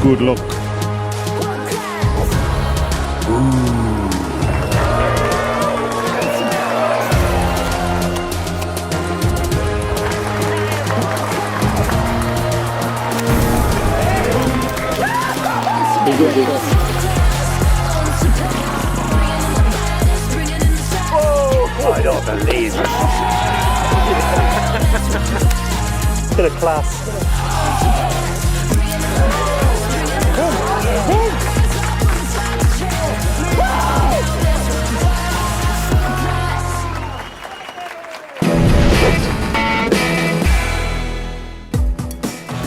Good luck. I don't believe it. Bit of class.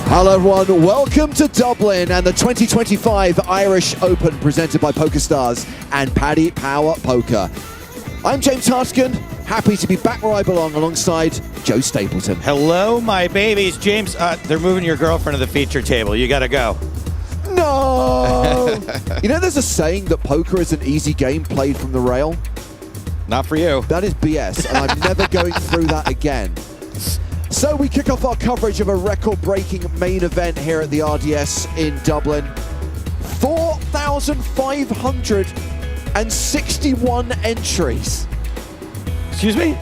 Hello everyone, welcome to Dublin and the 2025 Irish Open presented by PokerStars and Paddy Power Poker. I'm James Hartigan, happy to be back where I belong alongside Joe Stapleton. Hello, my babies. James, they're moving your girlfriend to the feature table. You gotta go. No! You know there's a saying that poker is an easy game played from the rail? Not for you. That is BS, and I'm never going through that again. So we kick off our coverage of a record-breaking main event here at the RDS in Dublin. 4,561 entries. Excuse me?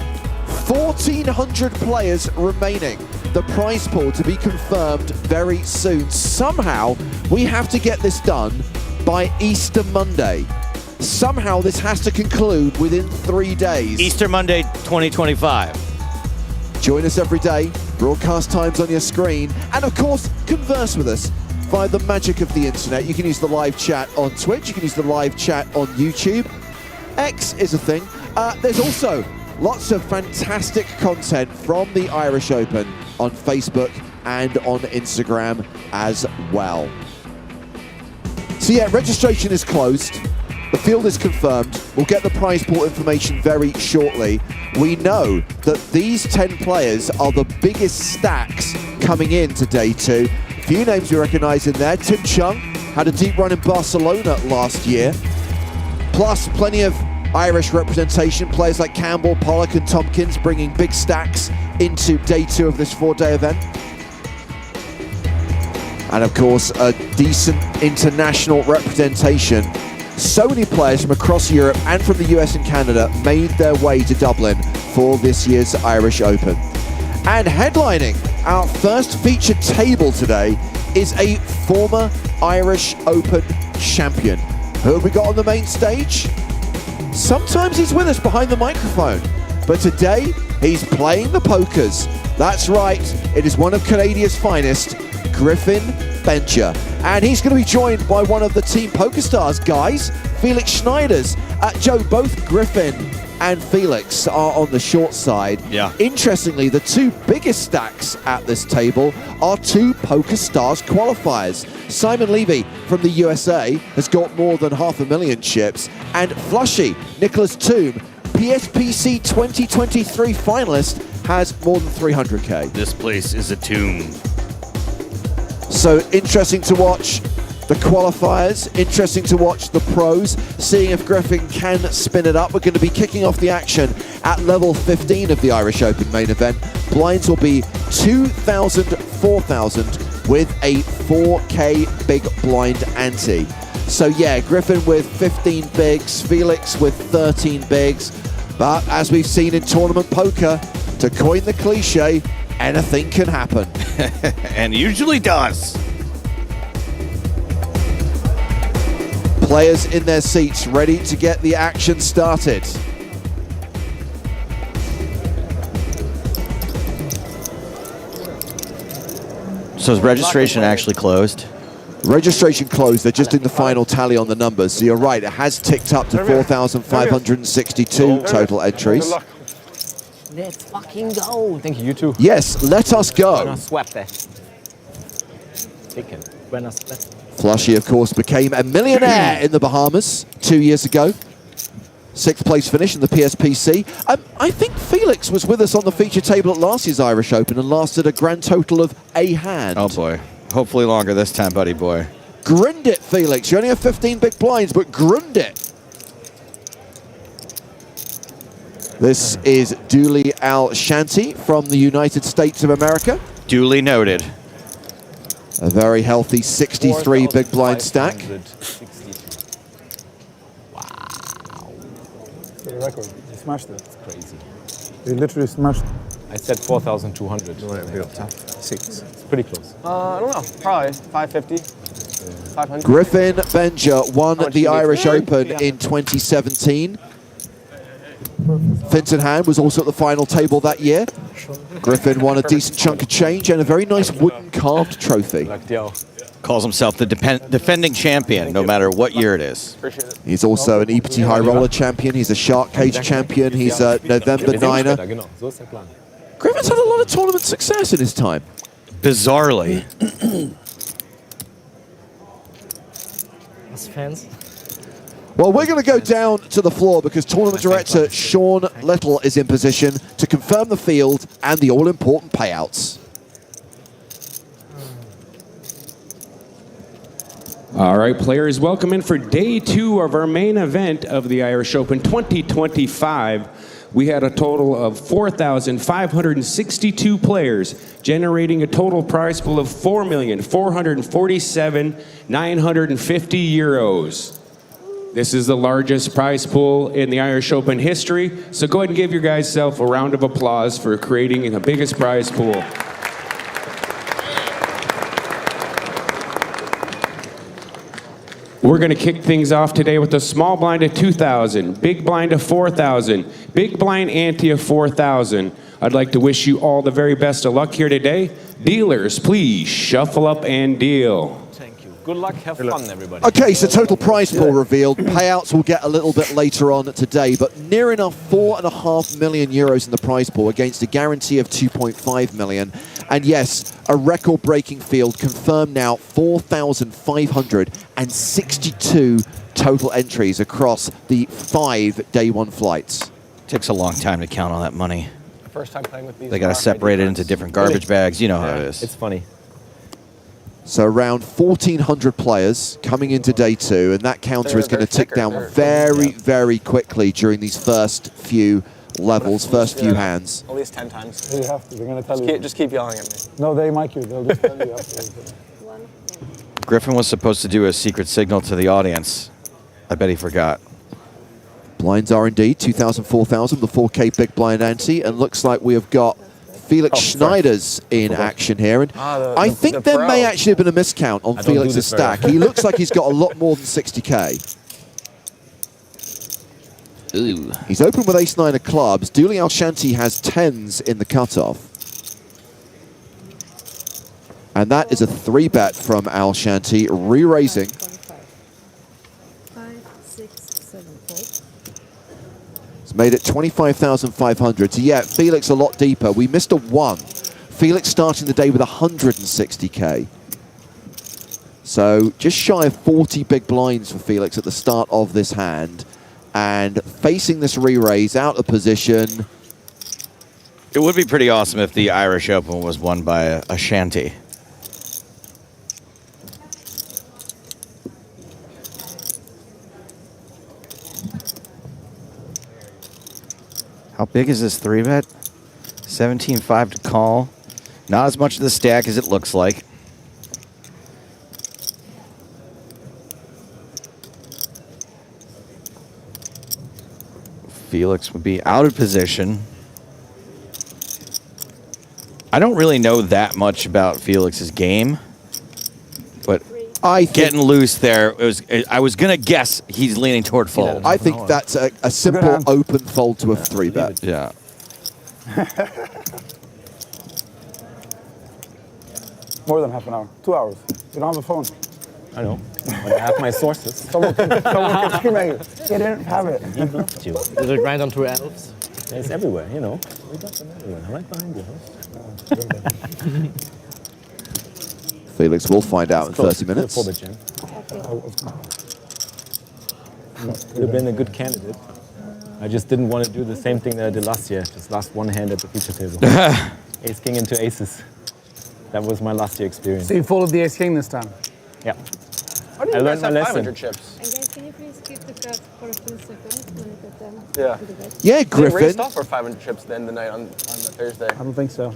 1,400 players remaining. The prize pool to be confirmed very soon. Somehow, we have to get this done by Easter Monday. Somehow, this has to conclude within 3 days. Easter Monday 2025. Join us every day, broadcast times on your screen, and of course, converse with us via the magic of the internet. You can use the live chat on Twitch, you can use the live chat on YouTube. X is a thing. There's also lots of fantastic content from the Irish Open on Facebook and on Instagram as well. So yeah, registration is closed. The field is confirmed. We'll get the prize pool information very shortly. We know that these 10 players are the biggest stacks coming in to day two. A few names we recognize in there. Tim Chung had a deep run in Barcelona last year. Plus plenty of Irish representation. Players like Campbell, Pollock and Tompkins bringing big stacks into day two of this 4-day event. And of course, a decent international representation. So many players from across Europe and from the US and Canada made their way to Dublin for this year's Irish Open. And headlining our first featured table today is a former Irish Open champion. Who have we got on the main stage? Sometimes he's with us behind the microphone, but today he's playing the pokers. That's right, it is one of Canada's finest, Griffin Benger. And he's going to be joined by one of the Team PokerStars guys, Felix Schneiders. Joe, both Griffin and Felix are on the short side. Yeah. Interestingly, the two biggest stacks at this table are two PokerStars qualifiers. Simon Levy from the USA has got more than 500,000 chips, and Flushy, Nicholas Toom, PSPC 2023 finalist, has more than 300K. This place is a tomb. So interesting to watch the qualifiers, interesting to watch the pros, seeing if Griffin can spin it up. We're going to be kicking off the action at level 15 of the Irish Open main event. Blinds will be 2,000, 4,000 with a 4K big blind ante. So yeah, Griffin with 15 bigs, Felix with 13 bigs. But as we've seen in tournament poker, to coin the cliche, anything can happen. And usually does. Players in their seats, ready to get the action started. So is registration actually closed? Registration closed, they're just doing the final tally on the numbers. So you're right, it has ticked up to 4,562 total entries. Let's fucking go. Thank you, you too. Yes, let us go. Flushy, of course, became a millionaire in the Bahamas 2 years ago. 6th place finish in the PSPC. I think Felix was with us on the feature table at last year's Irish Open and lasted a grand total of a hand. Oh boy. Hopefully longer this time, buddy boy. Grind it, Felix. You only have 15 big blinds, but grind it. This is Dooley Al Shanti from the United States of America. Duly noted. A very healthy 63 big blind stack. For the record, you smashed it. It's crazy. You literally smashed it. I said 4,200. Six. It's pretty close. I don't know. Probably 550. 500. Griffin Benger won much the you need? Irish Open in 2017. Finton Hand was also at the final table that year. Griffin won a decent chunk of change and a very nice wooden carved trophy. Calls himself the defending champion, no matter what year it is. Appreciate it. He's also an EPT High Roller champion. He's a Shark Cage champion. He's a November Niner. Griffin's had a lot of tournament success in his time. Bizarrely. As fans. Well, we're going to go down to the floor because tournament director Sean Little is in position to confirm the field and the all-important payouts. All right, players, welcome in for day 2 of our main event of the Irish Open 2025. We had a total of 4,562 players, generating a total prize pool of 4,447,950 euros. This is the largest prize pool in the Irish Open history, so go ahead and give your guys self a round of applause for creating the biggest prize pool. We're going to kick things off today with a small blind of 2,000, big blind of 4,000, big blind ante of 4,000. I'd like to wish you all the very best of luck here today. Dealers, please shuffle up and deal. Thank you. Good luck. Have fun, everybody. Okay, so total prize pool revealed. Payouts will get a little bit later on today, but near enough 4.5 million euros in the prize pool against a guarantee of 2.5 million. And yes, a record-breaking field confirmed now 4,562 total entries across the 5 day 1 flights. Takes a long time to count all that money. First time playing with these. They got to separate it into different garbage bags. You know how it is. It's funny. So around 1,400 players coming into day 2, and that counter is going to tick down very quickly during these first few levels, first few hands. At least 10 times. You have to. They're going to tell you. Just keep yelling at me. No, they mic you. They'll just tell you after. Griffin was supposed to do a secret signal to the audience. I bet he forgot. Blinds are indeed 2,000, 4,000, the 4K big blind ante, and looks like we have got Felix Schneider's in action here. And I think there may actually have been a miscount on Felix's stack. He looks like he's got a lot more than 60K. Ooh. He's open with ace-9 of clubs. Dooley Alshanti has 10s in the cutoff. And that is a 3-bet from Alshanti, re-raising. 5, 6, 7, 8. It's made it 25,500. So yeah, Felix a lot deeper. We missed a 1. Felix starting the day with 160K. So just shy of 40 big blinds for Felix at the start of this hand. And facing this re-raise out of position. It would be pretty awesome if the Irish Open was won by a shanty. How big is this 3-bet? 17.5 to call. Not as much of the stack as it looks like. Felix would be out of position. I don't really know that much about Felix's game, but getting loose there, I was going to guess he's leaning toward fold. I think that's a simple open fold to a 3-bet. Yeah. More than half an hour. 2 hours. You don't have a phone. I know. But I have my sources. Someone can scream at you. They didn't have it. He blocked you. Is it grind onto elves? It's everywhere, you know. We got them everywhere. Right behind you. Felix will find out in 30 minutes. Would have been a good candidate. I just didn't want to do the same thing that I did last year. Just last one hand at the feature table. Ace king into aces. That was my last year experience. So you folded the ace king this time? Yeah. Why do you I guys learned my have 500 lesson. chips? And guys, can you please keep the cards for a few seconds when you put them Yeah. to the bed? Yeah, They Griffin. raised off for 500 chips at the end of the night on the Thursday. I don't think so.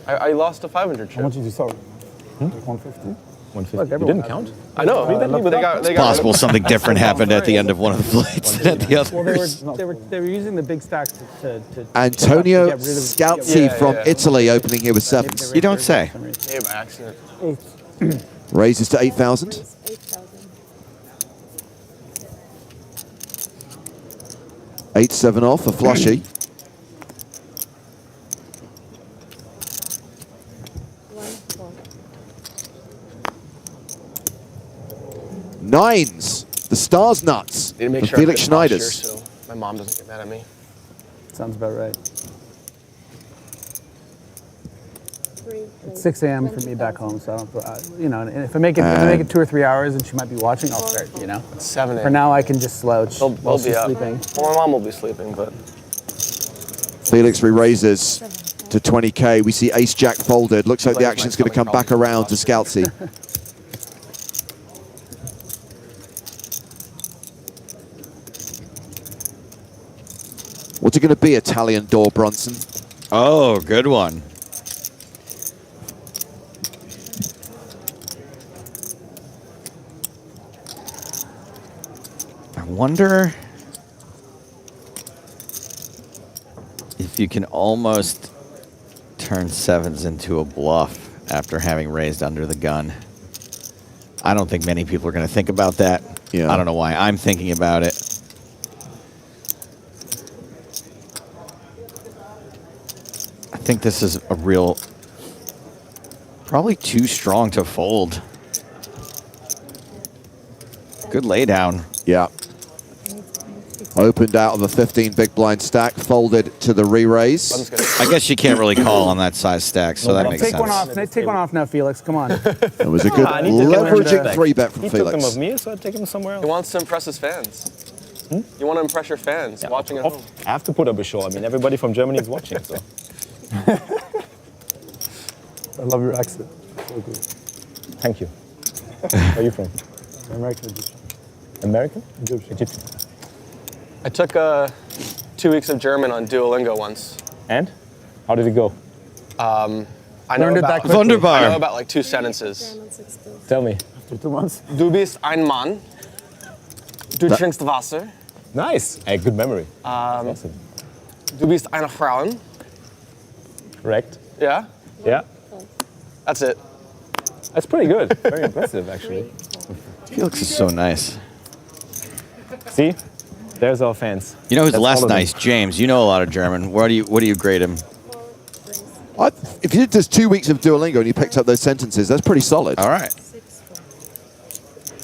I lost to 500 I want chips. you to stop. 150. 150. You didn't count? I know. But they got. It's possible something different happened at the end of one of the flights than at the others. Well, They were using the big stacks to Antonio get rid of- Scalzi from Italy opening here with sevens. You don't say. Maybe by accident. Raises to 8,000. 8,000. 8-7 off, a flushy. Nines. The stars nuts. Need to make for sure I Felix put posture Schneiders. so my mom doesn't get mad at me. Sounds about right. 3, It's 6 a.m. for me back home, so I don't, you know, and if I make it 2 or 3 hours and she might be watching, I'll start, you know. It's 7 For a.m. now, I can just slouch They'll while be she's up. sleeping. Well, my mom will be sleeping, but Felix re-raises to 20K. We see Ace-Jack folded. Looks like the action's going to come back around to Scalzi. What's it going to be, Italian door, Bronson? Oh, good one. I wonder if you can almost turn sevens into a bluff after having raised under the gun. I don't think many people are going to think about that. Yeah. I don't know why I'm thinking about it. I think this is a real, probably too strong to fold. Good laydown. Yeah. Opened out of a 15 big blind stack, folded to the re-raise. I guess you can't really call on that size stack, so that makes Take sense. one off. Take one off now, Felix. Come on. It was a good I need to get him leveraging back. 3-bet from He took them Felix. of me, so I take them somewhere he else. wants to impress his fans. You want to impress your fans watching at home. I have to put up a show. I mean, everybody from Germany is watching, so. I love your accent. So good. Thank you. Where are you from? American Egyptian. American? Egyptian. I took 2 weeks of German on Duolingo once. And? How did it go? I know Learned it about, that quickly. Wunderbar. I know about like 2 sentences. Tell me. After 2 months. Du bist ein Mann. Du trinkst Wasser. Nice. Hey, good memory. Awesome. Du bist eine Frau. Correct. Yeah, Yeah. that's it. That's pretty good. Very impressive, actually. Felix is so nice. See? There's our fans. You know who's That's less all of them. nice? James. You know a lot of German. What do you grade him? If you did just 2 weeks of Duolingo and you picked up those sentences, that's pretty solid. All right.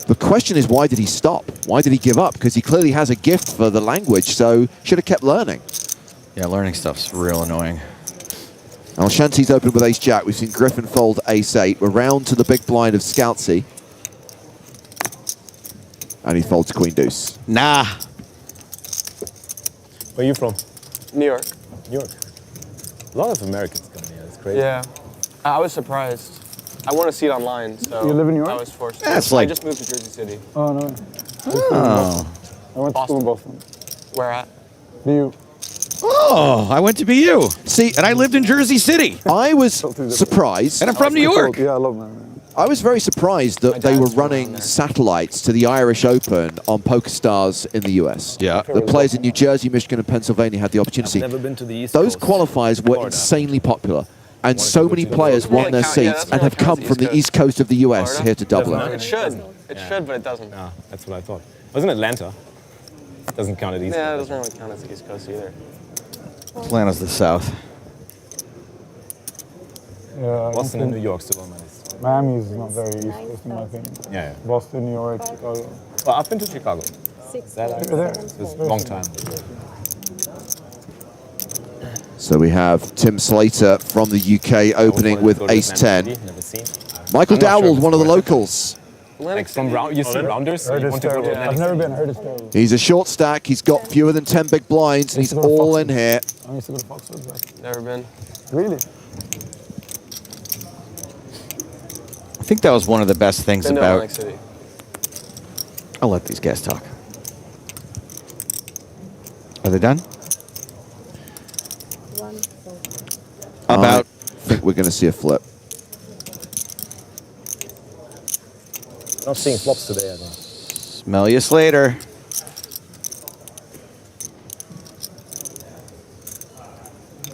The question is, why did he stop? Why did he give up? Because he clearly has a gift for the language, so should have kept learning. Yeah, learning stuff's real annoying. Al Shanti's open with Ace-Jack. We've seen Griffin fold Ace-8. We're round to the big blind of Scalzi. And he folds Queen-Deuce. Nah. Where are you from? New York. New York. A lot of Americans come here. It's crazy. Yeah, I was surprised. I want to see it online, so You live in New York? I was forced. That's to. like- I just moved to Jersey City. Oh, no. Oh. I went to school in Boston. Where at? BU. Oh, I went to BU. See, And I lived in Jersey City. I was surprised. And I'm from New York. Yeah, I love man. I was very surprised that they were running satellites to the Irish Open on PokerStars in the US. Yeah. The players in New Jersey, Michigan, and Pennsylvania had the opportunity. Never been to the East Those Coast. qualifiers were Florida. insanely popular. And Wanted so to go many to the players Coast. won Yeah, their that's seats not and have really come counts from the East Coast of the US Florida? here to Dublin. Doesn't It should. It should, but it doesn't. Ah, that's what I thought. Wasn't Atlanta? Doesn't count at East Yeah, it Coast. doesn't really count as the East Coast either. Atlanta's the South. Yeah, Boston and New York still on my list. Miami is not very East Coast in my opinion. Yeah. Boston, New York, Chicago. Well, I've been to Chicago. 6, That I, there. it's a long time. So we have Tim Slater from the UK opening with Ace-10. Never seen. Michael I'm not sure Dowell, if one of the it's locals. Like from round, you see rounders. So Heard you it's want to go to terrible. I've Atlantic never City. been. Heard it's terrible. He's a short stack. He's got fewer than 10 big blinds, and he's all in here. I used to go to Foxwoods. Right? Never been. Really? I think that was one of the best things Been to about. Atlantic City. I'll let these guys talk. Are they done? 1, 4. About. I think we're going to see a flip. Not seeing flops today, I think. Smell you later.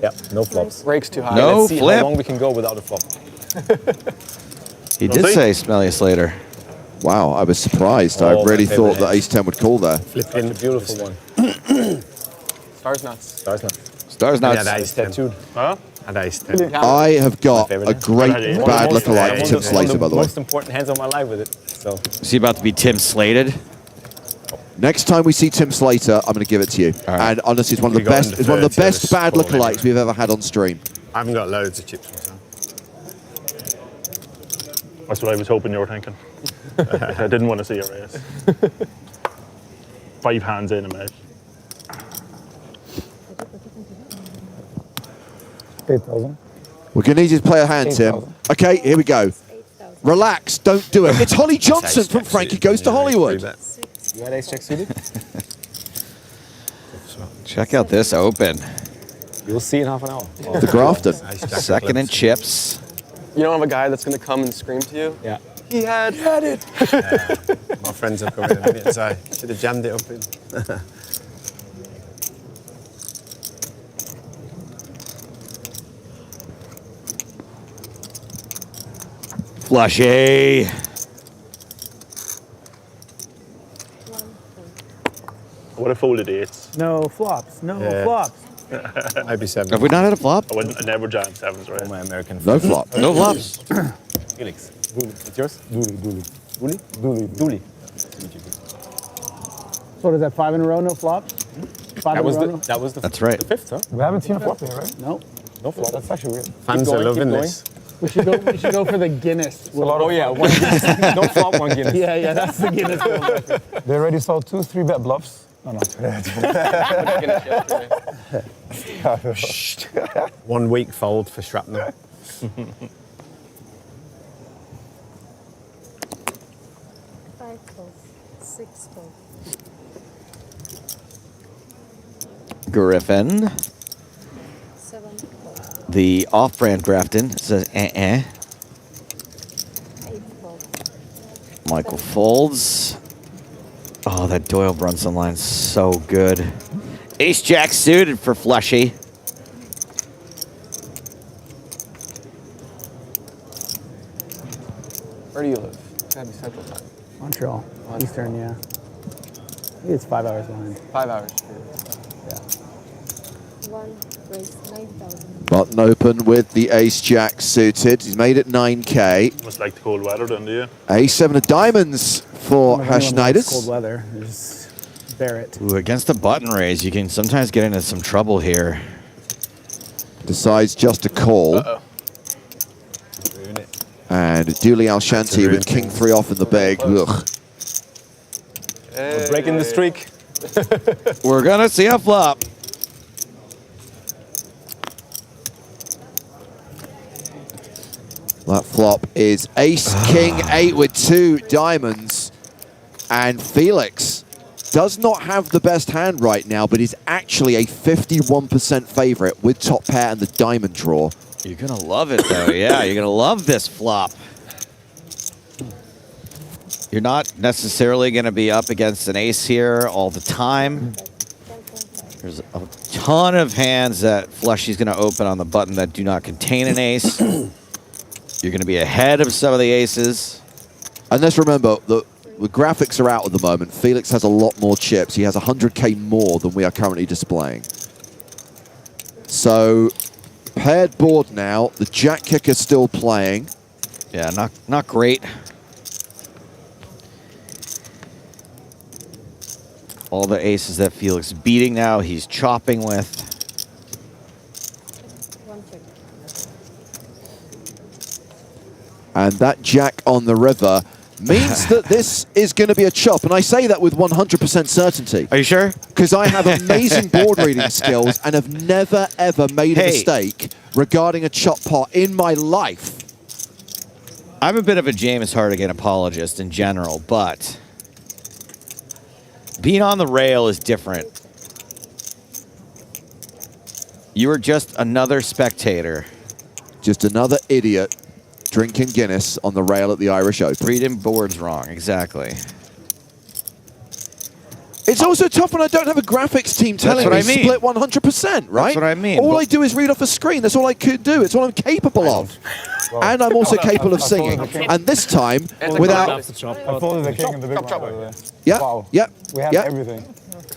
Yeah, no flops. Rake's too high. No Let's see flip. how long we can go without a flop. He did say smell you later. Wow, I was surprised. I Oh, my really thought favorite that ace-10 would call there. Flip in. A beautiful one. Stars nuts. Stars nuts. Stars nuts. It's tattooed. Huh? I have got favorite a hand. great Yeah, bad most- lookalike yeah, for Tim Slater, by the way. Most important hands of my life with it. So Is he about to be Tim slated? Next time we see Tim Slater, I'm going to give it to you. All right. And honestly, it's one of the You got best. in the It's one of the third best service bad call, lookalikes maybe. we've ever had on stream. I haven't got loads of chips myself. That's what I was hoping you were thinking. I didn't want to see a race. 5 hands in a minute. 8,000. We're going to need you to play a hand, Tim. 8,000. Okay, here we go. 8,000. Relax, don't do it. It's Holly Johnson from Frankie Goes to Hollywood. you had ace jack suited? Check out this open. You'll see in half an hour. The Grafton. Second in chips. You don't have a guy that's going to come and scream to you? Yeah. He had it. My friends have come in a minute, so I should have jammed it up in. Flushy. I would have folded 8s. No flops. No Yeah. flops. Maybe 7. Have we not had a flop? I never jammed 7s, right? Oh, my American No friend. flop. No flops. Felix. Dooley. It's yours? Dooley, Dooley. Dooley? Dooley. Dooley. So is that 5 in a row, no flops? 5 in a row, no? That was the That's right. the fifth, huh? We haven't seen a flop yet, right? No. No flop. That's actually weird. Fans going, are loving keep this. We should go for the Guinness. Oh yeah, one Guinness. No flop, one Guinness. Yeah, that's the Guinness world record. They already saw 2 3-bet bluffs. No, no. 1 week fold for shrapnel. 5 fold. 6 fold. Griffin. 7 fold. The off-brand Grafton says 8 fold. Michael folds. Oh, that Doyle Brunson line's so good. Ace Jack suited for Flushy. Where do you live? It's gotta be Central Time. Montreal. Eastern, yeah. I think it's 5 hours behind. 5 hours. Yeah. 1 raise 9,000. Button open with the ace-jack suited. He's made it 9K. Must like the cold weather, don't you? A7 of diamonds for If anyone likes cold Hashnidas. weather, just bear it. Ooh, against the button raise, you can sometimes get into some trouble here. Decides just to call. And Dooley Alshanti with King 3 off in the bag. Ugh. We're breaking the streak. We're gonna see a flop. That flop is Ace King 8 with 2 diamonds. And Felix does not have the best hand right now, but is actually a 51% favorite with top pair and the diamond draw. You're gonna love it though, yeah. You're gonna love this flop. You're not necessarily gonna be up against an ace here all the time. There's a ton of hands that Flushy's gonna open on the button that do not contain an ace. You're gonna be ahead of some of the aces. And let's remember, the graphics are out at the moment. Felix has a lot more chips. He has 100K more than we are currently displaying. So, paired board now. The jack kicker still playing. Yeah, not great. All the aces that Felix is beating now, he's chopping with. 1 check. And that jack on the river means that this is going to be a chop. And I say that with 100% certainty. Are you sure? Because I have amazing board reading skills and have never, ever made a mistake regarding a chop pot in my life. I'm a bit of a James Hartigan apologist in general, but being on the rail is different. You are just another spectator. Just another idiot drinking Guinness on the rail at the Irish Open. Reading boards wrong, exactly. It's also tough when I don't have a graphics team telling me split 100%, right? That's what I mean. All I do is read off a screen. That's all I could do. It's all I'm capable of. And I'm also capable of singing. And this time, without... I folded the king and the big blind, by the way. Yeah, Wow. yeah, We have yeah. everything.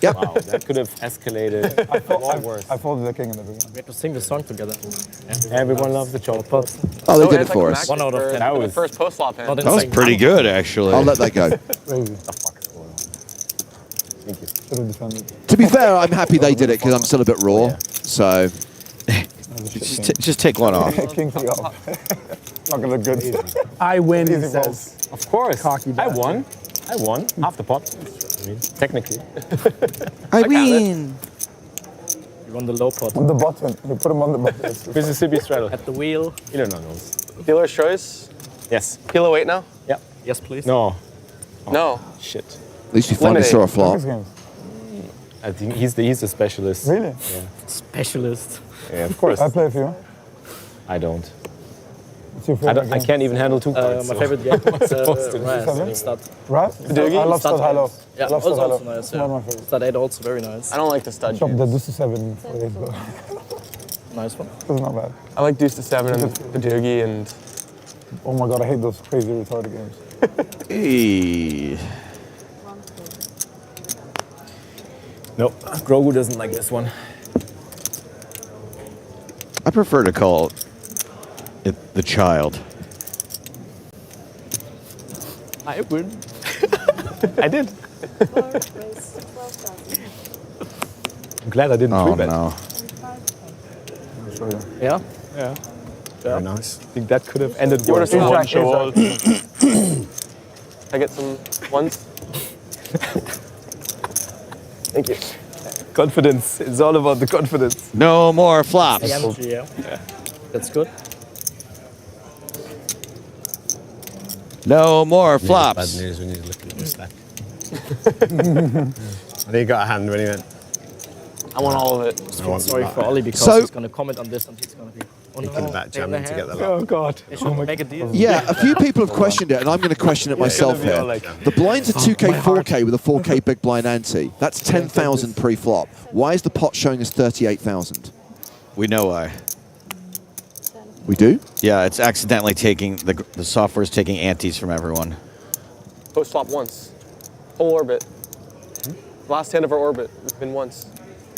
Yeah. Wow, that could have escalated a lot worse. I folded the king and the big blind. We have to sing the song together. Everyone loves the choke pot. Oh, they did it for us. 1 out of 10. That The was first post flop hand. Not That was insane. pretty good, actually. I'll let that go. Crazy. Thank you. Should have defended. To be fair, I'm happy they did it because I'm still a bit raw. So, just take one off. King 3 off. Not gonna look good. I win, he Easy says. Of course. Cocky I bastard. won. I won. Half the pot. I mean, technically. I win. You won the low pot. On the button. You put him on the button. Mississippi straddle. At the wheel. You don't know those. Dealer's choice. Yes. Kilo 8 now? Yep. Yes, please. No. No. Shit. at least we finally saw a flop. I think he's the specialist. Really? Yeah. Specialist. Yeah, of course. I play for you. I don't. What's your favorite I can't even handle 2 cards. My so favorite game is Seven? Stud. Right? I love stud high-low. Yeah, I love also, stud high-low. also nice. It's one of my favorites. Stud 8 also very nice. I don't like the stud Shop games. the deuce to 7 4 days ago. Nice one. It's not bad. I like deuce to 7 and the doogie and... Oh my god, I hate those crazy retarded games. Hey. No, Grogu doesn't like this one. I prefer to call it the child. I win. I did. I'm glad I didn't Oh, 3-bet. no. Yeah? Yeah. Very nice. I think that could have ended You want worse. to One show all. I get some ones? Thank you. Confidence. It's all about the confidence. No more flops. Yeah. That's good. No more Bad flops. news when you're looking at the stack. I think he got a hand when he went. I want all of it. I want Sorry that. for Ollie because So- he's going to comment on this and he's going to be... Oh Thinking no, about they're in jamming the to get hand. the lot. Oh, God. They should make a deal. Yeah, a few people have questioned it, and I'm going to question it myself be all here. like- The blinds are 2K, 4K with a 4K big blind ante. That's 10,000 pre-flop. Why is the pot showing us 38,000? We know why. We do? Yeah, it's accidentally taking, the software's taking antes from everyone. Post flop once. Whole orbit. Last hand of our orbit. It's been once.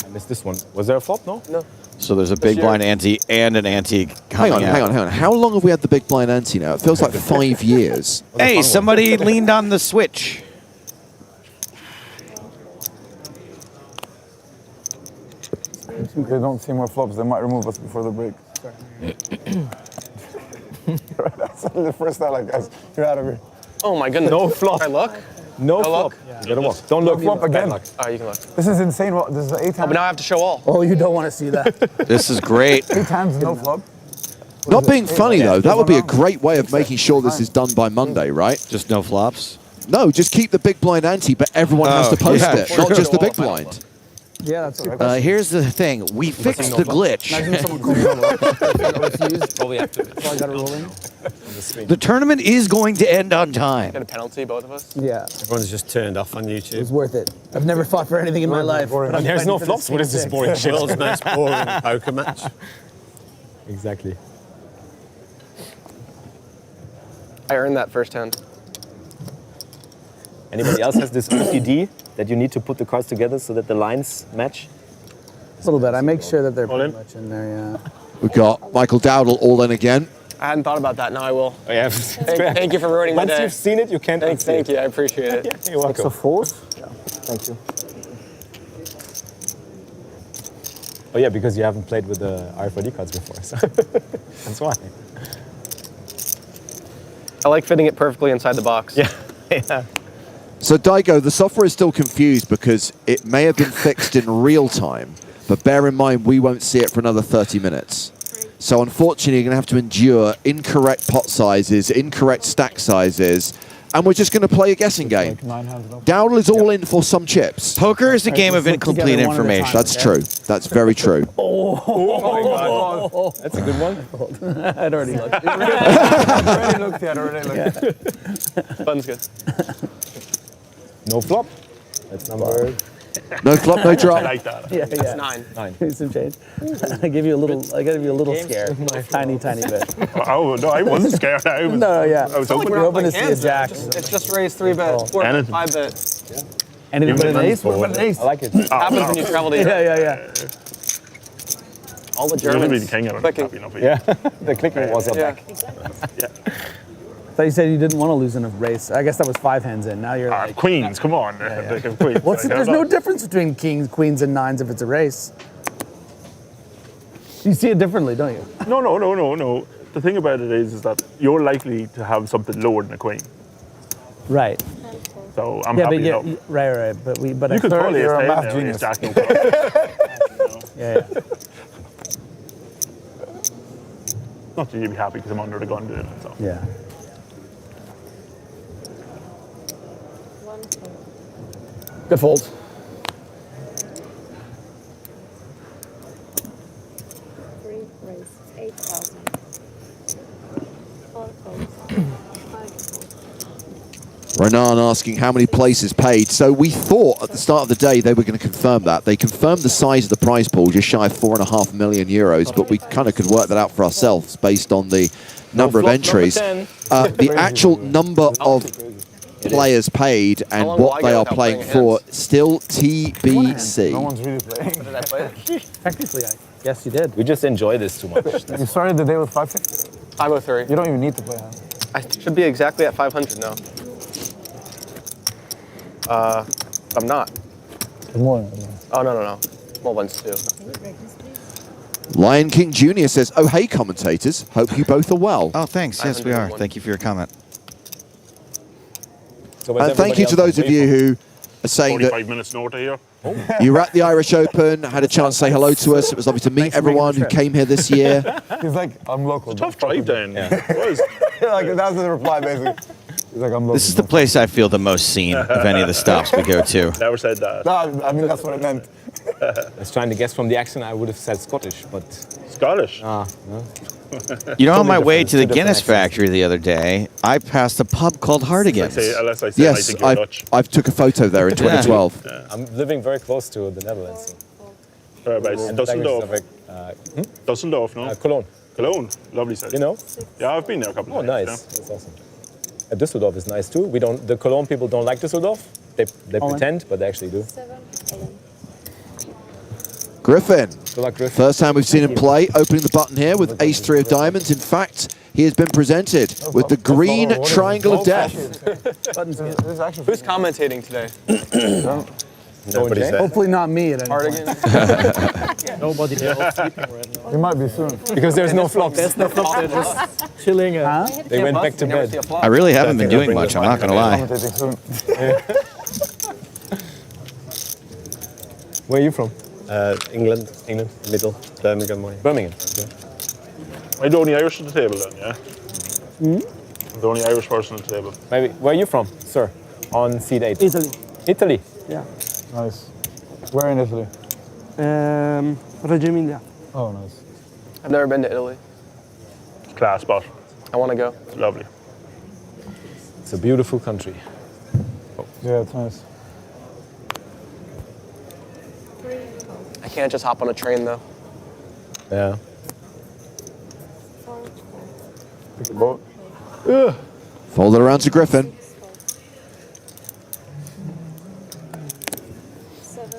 I missed this one. Was there a flop? No? No. So there's a big year. blind ante and an ante Hang coming on, out. hang on, hang on. How long have we had the big blind ante now? It feels like 5 years. Hey, somebody leaned on the switch. If they don't see more flops, they might remove us before the break. That's the first time, like, guys, you're out of here. Oh my goodness. No flop. Can I look? No flop. look? You gotta walk. Don't look. Flop again. Bad luck. Oh, you can look. This is insane. This is 8 Oh, times. but now I have to show all. Oh, you don't want to see that. This is great. 8 times no flop. Not being funny, though, that would be a One great way of making sure this is done by Monday, right? Just no flops. No, just keep the big blind ante, but everyone has to post yeah, it, sure. not just the big blind. Yeah, that's a good question. Here's the thing. We fixed the glitch. Imagine someone calls you refused. Probably have to. So I got it rolling. The tournament is going to end on time. Get a penalty, both of us. Yeah, Everyone's just turned off on it was YouTube. worth it. I've never fought for anything in my life. but I'm There's fighting no for flops. the What is this same boring shit? World's most boring poker match. Exactly. I earned that first hand. Anybody else has this OCD that you need to put the cards together so that the lines match? A little bit. I make sure that they're All pretty in? much in there, yeah. We've got Michael Dowdle all in again. I hadn't thought about that. Now I will. Oh, yeah. Thank you for ruining my Once day. you've seen it, you can't unsee Thank it. you. I appreciate it. Yeah, you're welcome. fours? Yeah. Thank you. Oh yeah, because you haven't played with the RFID cards before, so that's why. I like fitting it perfectly inside the box. Yeah. Yeah. So Daigo, the software is still confused because it may have been fixed in real time, but bear in mind we won't see it for another 30 minutes. So unfortunately, you're going to have to endure incorrect pot sizes, incorrect stack sizes, and we're just going to play a guessing game. Dowdle is all in for some chips. Poker is a game of incomplete information. That's true. That's very true. Oh, that's a good one. I'd already looked. Already looked. Bun's good. No flop. That's number. No flop, no drop. I like that. Yeah, That's yeah. 9. Give me some change. I give you a little. I gotta give you a little scare. Tiny bit. Oh, no, I wasn't scared. I was, No, yeah. I was hoping. We're hoping to see a jack. It's just raised 3 bets, 4 bets, Anything. 5 bets. Anything but an Even ace? What about an ace? I like it. Happens when you travel to Europe. Yeah. All the You're going to be Germans the king of it. clicking. Happy enough. Yeah, the clicking was a Yeah. back. Yeah. I thought you said you didn't want to lose in a race. I guess that was 5 hands in. Now you're like. Queens, come on. They can queens. What's there's no difference between kings, queens, and nines if it's a race. You see it differently, don't you? No. The thing about it is that you're likely to have something lower than a queen. Right. So I'm Yeah, happy but yeah, enough. right. But we. But You I could thought- call it you're a a math state genius. Jack, no problem. Yeah. Not that you'd be happy because I'm under the gun doing it. So. Yeah. Good fold. Three raise 8,000. 4 folds. 5 folds. Renan asking how many places paid. So we thought at the start of the day they were going to confirm that. They confirmed the size of the prize pool, just shy of €4.5 million, but we kind of could work that out for ourselves based on the number of entries. The actual number of players paid and long will what I they go are without playing playing for, hands? still TBC. No one's really playing. Did I play it? Technically, I guess you did. We just enjoy this too much. You started the day with 550. 503. You don't even need to play. Huh? I should be exactly at 500 now. I'm not. More. Oh, no. Small ones too. Lion King Jr. says, oh, hey, commentators. Hope you both are well. Oh, thanks. Yes, we are. 501. Thank you for your comment. So where's And thank you to everybody those of else you away who are saying 45 minutes north of here. you were at the Irish Open, had a chance to say hello to us. It was lovely to meet everyone who came here this year. He's like, I'm local. Tough drive down. It was. Like, that was the reply, basically. He's like, I'm local. This is the place I feel the most seen of any of the stops we go to. Never said that. No, I mean, that's what it meant. I was trying to guess from the accent. I would have said Scottish, but Scottish. no. You know, on my way different- to the two different Guinness accents. factory the other day, I passed a pub called Hartigan's. Unless I say I Yes, think you're Dutch. I've took a photo there in 2012. I'm living very close to the Netherlands. Whereabouts? And the languages are Dusseldorf. very- Dusseldorf, no? Cologne. Cologne. Lovely city. You know? Yeah, I've been there a couple Oh, of nice. times. That's awesome. Düsseldorf is nice too. The Cologne people don't like Düsseldorf. They pretend, but they actually do. 7, 11. Griffin, Good luck, Griff. first time we've seen him play, opening the button here with ace-3 of diamonds. In fact, he has been presented with the green triangle of death. Who's commentating today? Nobody said. Hopefully not me at any point. Hartigan? Nobody there all sleeping right now. You might be soon. Because there's no flops. There's no flop, they're just chilling. They went back to Never see bed. a flop. I really haven't been doing much, I'm not going to lie. Commentating soon. Where are you from? England, England. middle, Birmingham way. Birmingham. Am I the only Irish at the table then, yeah? I'm the only Irish person at the table. Maybe. Where are you from, sir? On seat 8. Italy. Italy. Yeah. Nice. Where in Italy? Reggio Emilia. Oh, nice. I've never been to Italy. Class spot. I want to go. It's lovely. It's a beautiful country. Yeah, it's nice. 3 folds. I can't just hop on a train though. Yeah. 4 folds. Pick a boat. Fold it around to Griffin. 7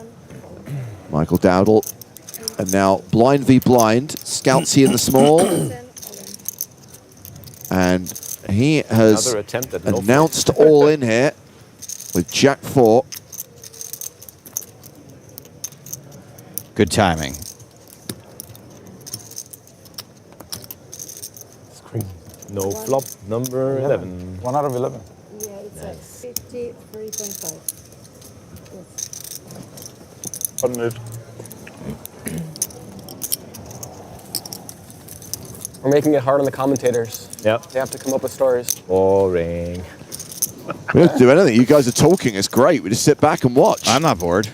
folds. Michael Dowdle. And now blind v blind. Scouts here in the small. 10, 11. And he has Another attempt at no announced all in here with Jack 4. Good timing. It's crazy. No flop. Number 11. 1 out of 11. Yeah, it's like 53.5. Yes. Button it. We're making it hard on the commentators. Yeah. They have to come up with stories. Boring. We don't do anything. You guys are talking. It's great. We just sit back and watch. I'm not bored.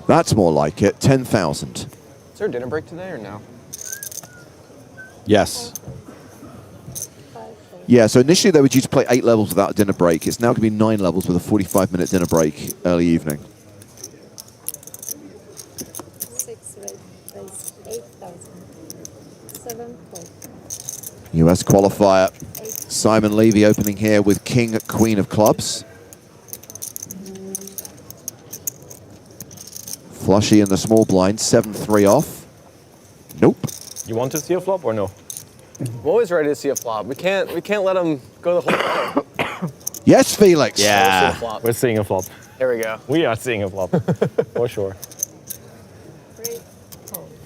That's more like it. 10,000. Is there a dinner break today or no? Yes. Yeah, so initially they were due to play 8 levels without a dinner break. It's now going to be 9 levels with a 45-minute dinner break early evening. 6 raise 8,000. 7 fold. US qualifier. Simon Levy opening here with King, Queen of Clubs. Flushy in the small blind, 7-3 off. Nope. You want to see a flop or no? I'm always ready to see a flop. We can't let him go the whole way. Yes, Felix. Yeah. We're seeing a flop. There we go. We are seeing a flop. For sure. It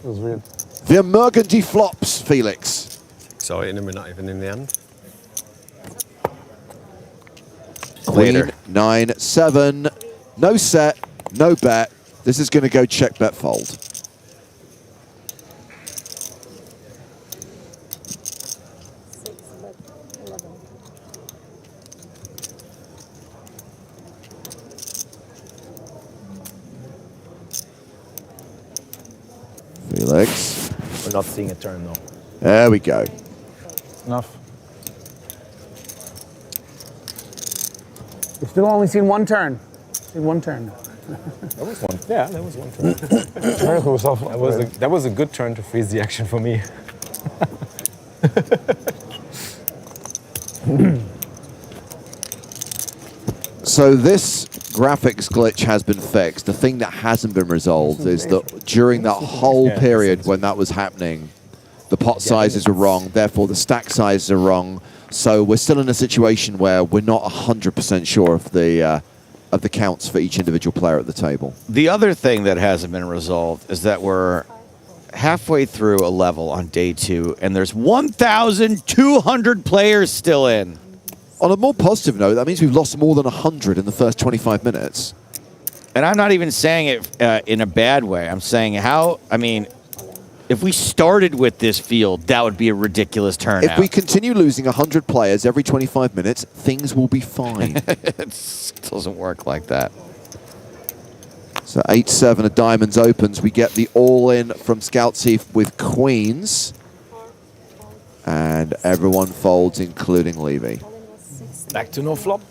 was weird. The Burgundy flops, Felix. Exciting, and we're not even in the end. Queen, Later. 9-7. No set, no bet. This is going to go check, bet, fold. Felix. We're not seeing a turn though. There we go. Enough. We've still only seen one turn. Seen one turn. That was one. Yeah, that was one turn. That was a good turn to freeze the action for me. So this graphics glitch has been fixed. The thing that hasn't been resolved is that during that whole period when that was happening, the pot sizes are wrong, therefore the stack sizes are wrong. So we're still in a situation where we're not 100% sure of the counts for each individual player at the table. The other thing that hasn't been resolved is that we're halfway through a level on day 2, and there's 1,200 players still in. On a more positive note, that means we've lost more than 100 in the first 25 minutes. And I'm not even saying it in a bad way. I'm saying if we started with this field, that would be a ridiculous turnout. If we continue losing 100 players every 25 minutes, things will be fine. It doesn't work like that. So 8-7 of diamonds opens. We get the all-in from Scoutsy with queens. And everyone folds, including Levy. Back to no flop.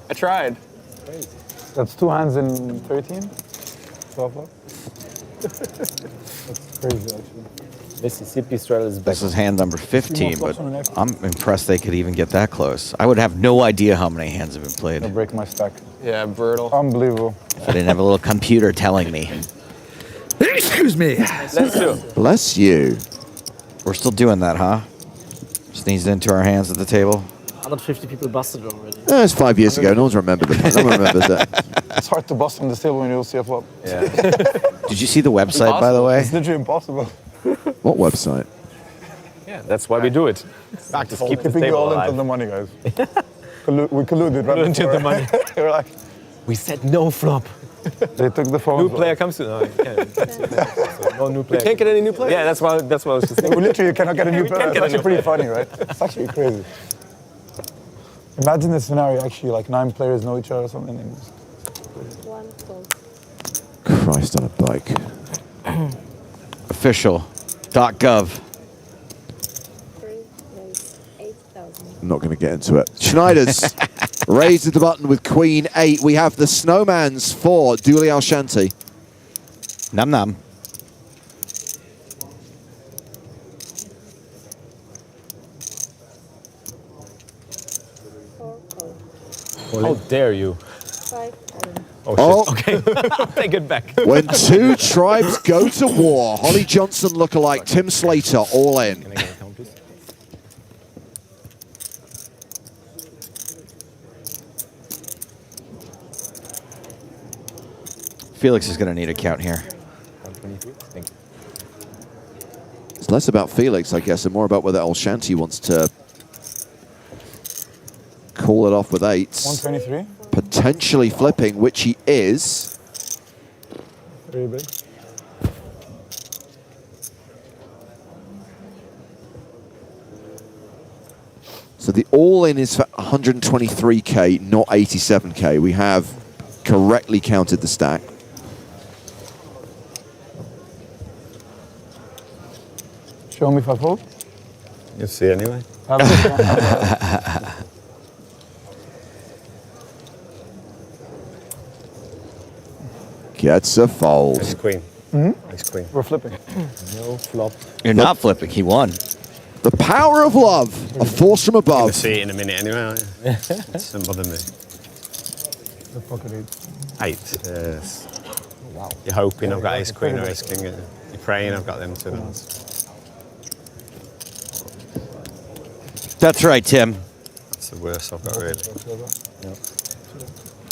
I tried. That's 2 hands in 13? 12 That's crazy, actually. Mississippi straddle is back. This is hand number 15, but I'm impressed they could even get that close. I would have no idea how many hands have been played. I'll break my stack. Yeah, brutal. Unbelievable. If I didn't have a little computer telling me. Excuse me. Bless you. Bless you. We're still doing that, huh? Sneezed into our hands at the table. 150 people busted already. It's 5 years ago. No one's remembered it. No one remembers it. It's hard to bust on this table when you don't see a flop. Yeah. Did you see the website, by the way? It's literally impossible. What website? Yeah, that's why we do it. Back to keep the Keeping you table all alive. into the money, guys. We colluded right Into before. the money. We're like, We said no flop. they took the phone. New player comes to. No, you can't. So no new player. Can't get any new players. Yeah, that's why I was just We thinking. literally cannot get a new We player. can't It's get a actually new pretty player. funny, right? It's actually crazy. Imagine the scenario, actually, like 9 players know each other or something. And just... 1 fold. Christ on a bike. Official.gov. 3 raise 8,000. I'm not going to get into it. Schneider's raised the button with Queen 8. We have the Snowman's 4, Dooley Alshanti. Num num. How dare you? 5 orange. Oh, shit. Okay. Take it back. When 2 tribes go to war, Holly Johnson lookalike Tim Slater all in. Can I get a count, please? Felix is going to need a count here. 123. Thank you. It's less about Felix, I guess, and more about whether Alshanti wants to call it off with eights. 123. Potentially flipping, which he is. Very big. So the all-in is for 123k, not 87k. We have correctly counted the stack. Show me if I fold. You'll see anyway. Gets a fold. Ace queen. Ace queen. We're flipping. No flop. You're not flipping. He won. The power of love, a force from You'll above. see it in a minute anyway, aren't you? It doesn't bother me. The pocket eight. 8. Yes. Wow. You're hoping I've got ace queen or ace king. You're praying I've got them two ones. That's right, Tim. That's the worst I've got really. Yep.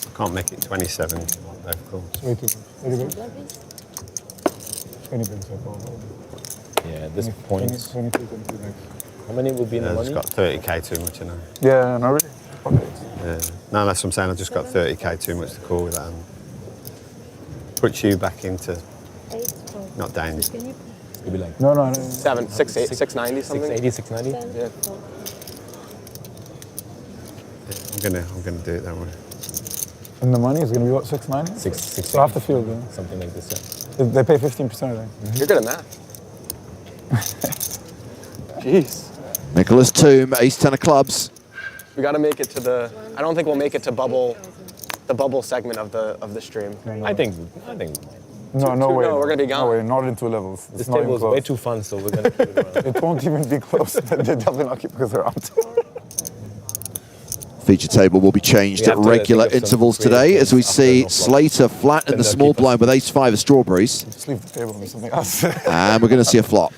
I can't make it 27. They've called. It's way too much. 20 pins I fold. Yeah, at this point. 22, 22 next. How many will be in the I've money? just got 30k too much, you know. Yeah, no, really. Pocket eight. Yeah. No, that's what I'm saying. I've just got 30k too much to call with that. And puts you back into not down. It'll be like No. 690 something. 680, 690. Yeah. I'm gonna do it that way. And the money is going to be what, 690? 660. So half the field, yeah. Something like this, They pay 15%, I think. You're good at math. Jeez. Nicholas Toom, ace-10 of clubs. We got to make it to the. I don't think we'll make it to the bubble segment of the stream. I think. No way. No, we're gonna be gone. No way, not in 2 levels. This It's not table even is close. way too fun, so we're gonna keep it around. It won't even be close. They're definitely not keeping us around. Feature table will be changed We at have to regular think of some intervals creative today as we things see after no flop. Slater flat in Then the they'll small keep us. blind with ace-5 of strawberries. Just leave the table and do something else. And we're going to see a flop.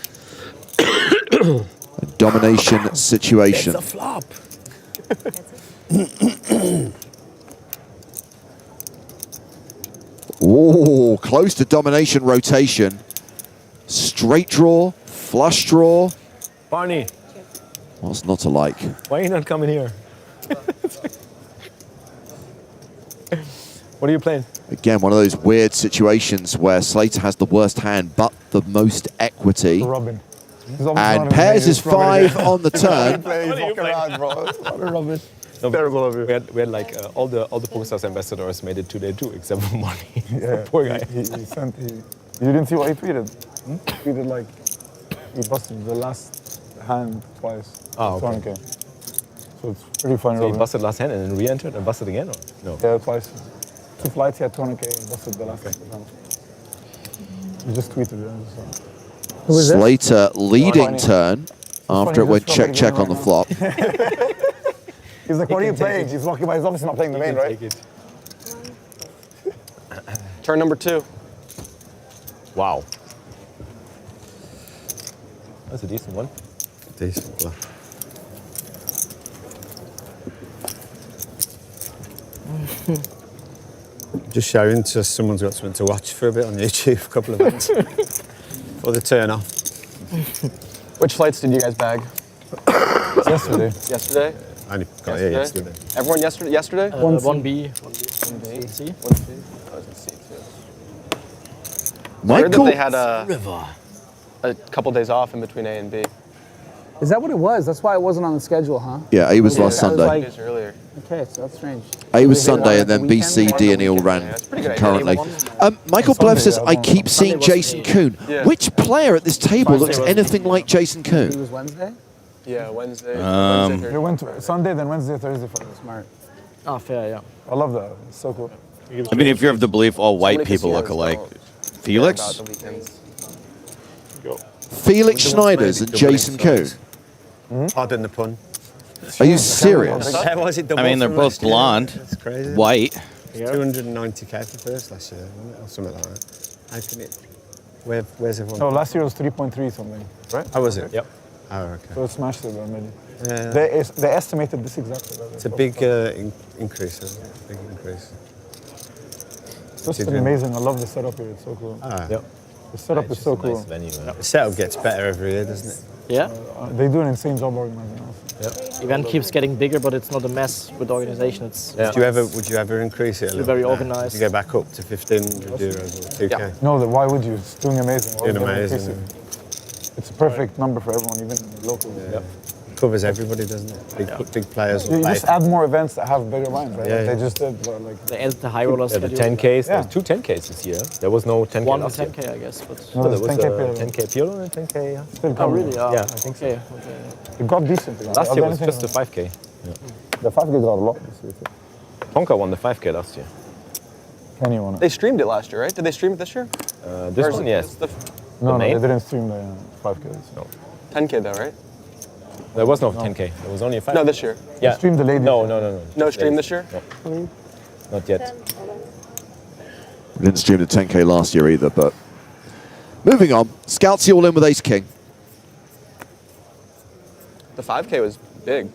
A domination situation. It's a flop. Oh, close to domination rotation. Straight draw, flush draw. Barney, What's not to like? why are you not coming here? What are you playing? Again, one of those weird situations where Slater has the worst hand but the most equity. Robin. And pairs is 5 on the turn. Robin. No, terrible of you. We had like all the PokerStars ambassadors made it to day 2 except for Money. Yeah. Poor guy. You didn't see what he tweeted? He tweeted like, he busted the last hand twice. Oh, okay. 20K. So it's pretty funny. So he Robin. busted last hand and then re-entered and busted again, or no? Yeah, twice. 2 flights, he had 200K, he busted the last hand. He just tweeted it. So. Slater leading turn after it Funny, went just check check on right the now. flop. He's like, what are you playing? He's lucky, but he's obviously not playing the main, right? Take it. Turn number 2. Wow. That's a decent one. Decent bluff. Just showing to someone's got something to watch for a bit on YouTube, a couple of minutes before they turn off. Which flights did you guys bag? Yesterday. Yesterday? I only got here yesterday. Everyone yesterday? 1B. 1B. C. 1C. I was in C too. I heard that Michael, they had a couple days off in between A and B. Is that what it was? That's why it wasn't on the schedule, huh? yeah, A was last I was Sunday. like- Days earlier. Okay, so that's strange. A was They Sunday wanted and then the B, weekend, C, they wanted D, the and E all weekend. ran Yeah, that's pretty good. concurrently. A1? Michael Sunday, Bleff says, yeah, I keep seeing Sunday was Jason the- Kuhn. Yeah. Which player at this table looks was- anything like Jason It Kuhn? was Wednesday? Yeah, Wednesday. They Thursday. went to Sunday, then Wednesday, Thursday for us. Smart. Ah, fair, yeah. I love that. It's so cool. I mean, if you're of the belief all white many people look casinos alike. don't care Felix? about the weekends. Felix Schneiders and Jason Kuhn. Pardon the pun. Are you serious? Was it double I mean, they're from both last year? blonde, That's crazy. white. 290k for first last year, wasn't it? Or something like that. How can it? Where's everyone? No, last year was 3.3 something, right? How was it? Yep. Oh, okay. So it smashed it already. Yeah. They estimated this exactly. It's a big increase, isn't it? Big increase. It's just amazing. I love the setup here. It's so cool. Ah, Yep. The setup is so cool. Nice venue, man. The setup gets better every year, doesn't it? Yeah. They do an insane job organizing also. Event keeps getting bigger, but it's not a mess with the organization. It's Would you ever increase it a little very bit? organized. Would you go back up to 1500 euros or 2K? No, why would you? It's doing amazing. Why Doing would you increase amazing. it? It's a perfect number for everyone, even locally. Yeah. Covers everybody, doesn't it? Big players. You just add more events that have bigger lines, right? Yeah, Like yeah. They just did, like They added the high roller Yeah, the schedule. 10Ks. Yeah. There's 2 10Ks this year. There was no 10K One last year. 10K, I guess. But no, There there's was 10K a player. 10K Pirlo and a 10K. Yeah. Still oh, coming. really? Yeah, I think so. Okay. It got decent. Last year was just the 5K. The 5K got a lot this year. Tonka won the 5K last year. Kenny won it. They streamed it last year, right? Did they stream it this year? This Or is one, it- yes. it's the No, main? they didn't stream the 5Ks. No. 10K though, right? There was no 10K. There was only a 5K. No, this year. Yeah. They streamed the ladies. No. No stream this year? No. Not yet. We didn't stream the 10K last year either, but moving on. Scouts all in with Ace King. The 5K was big.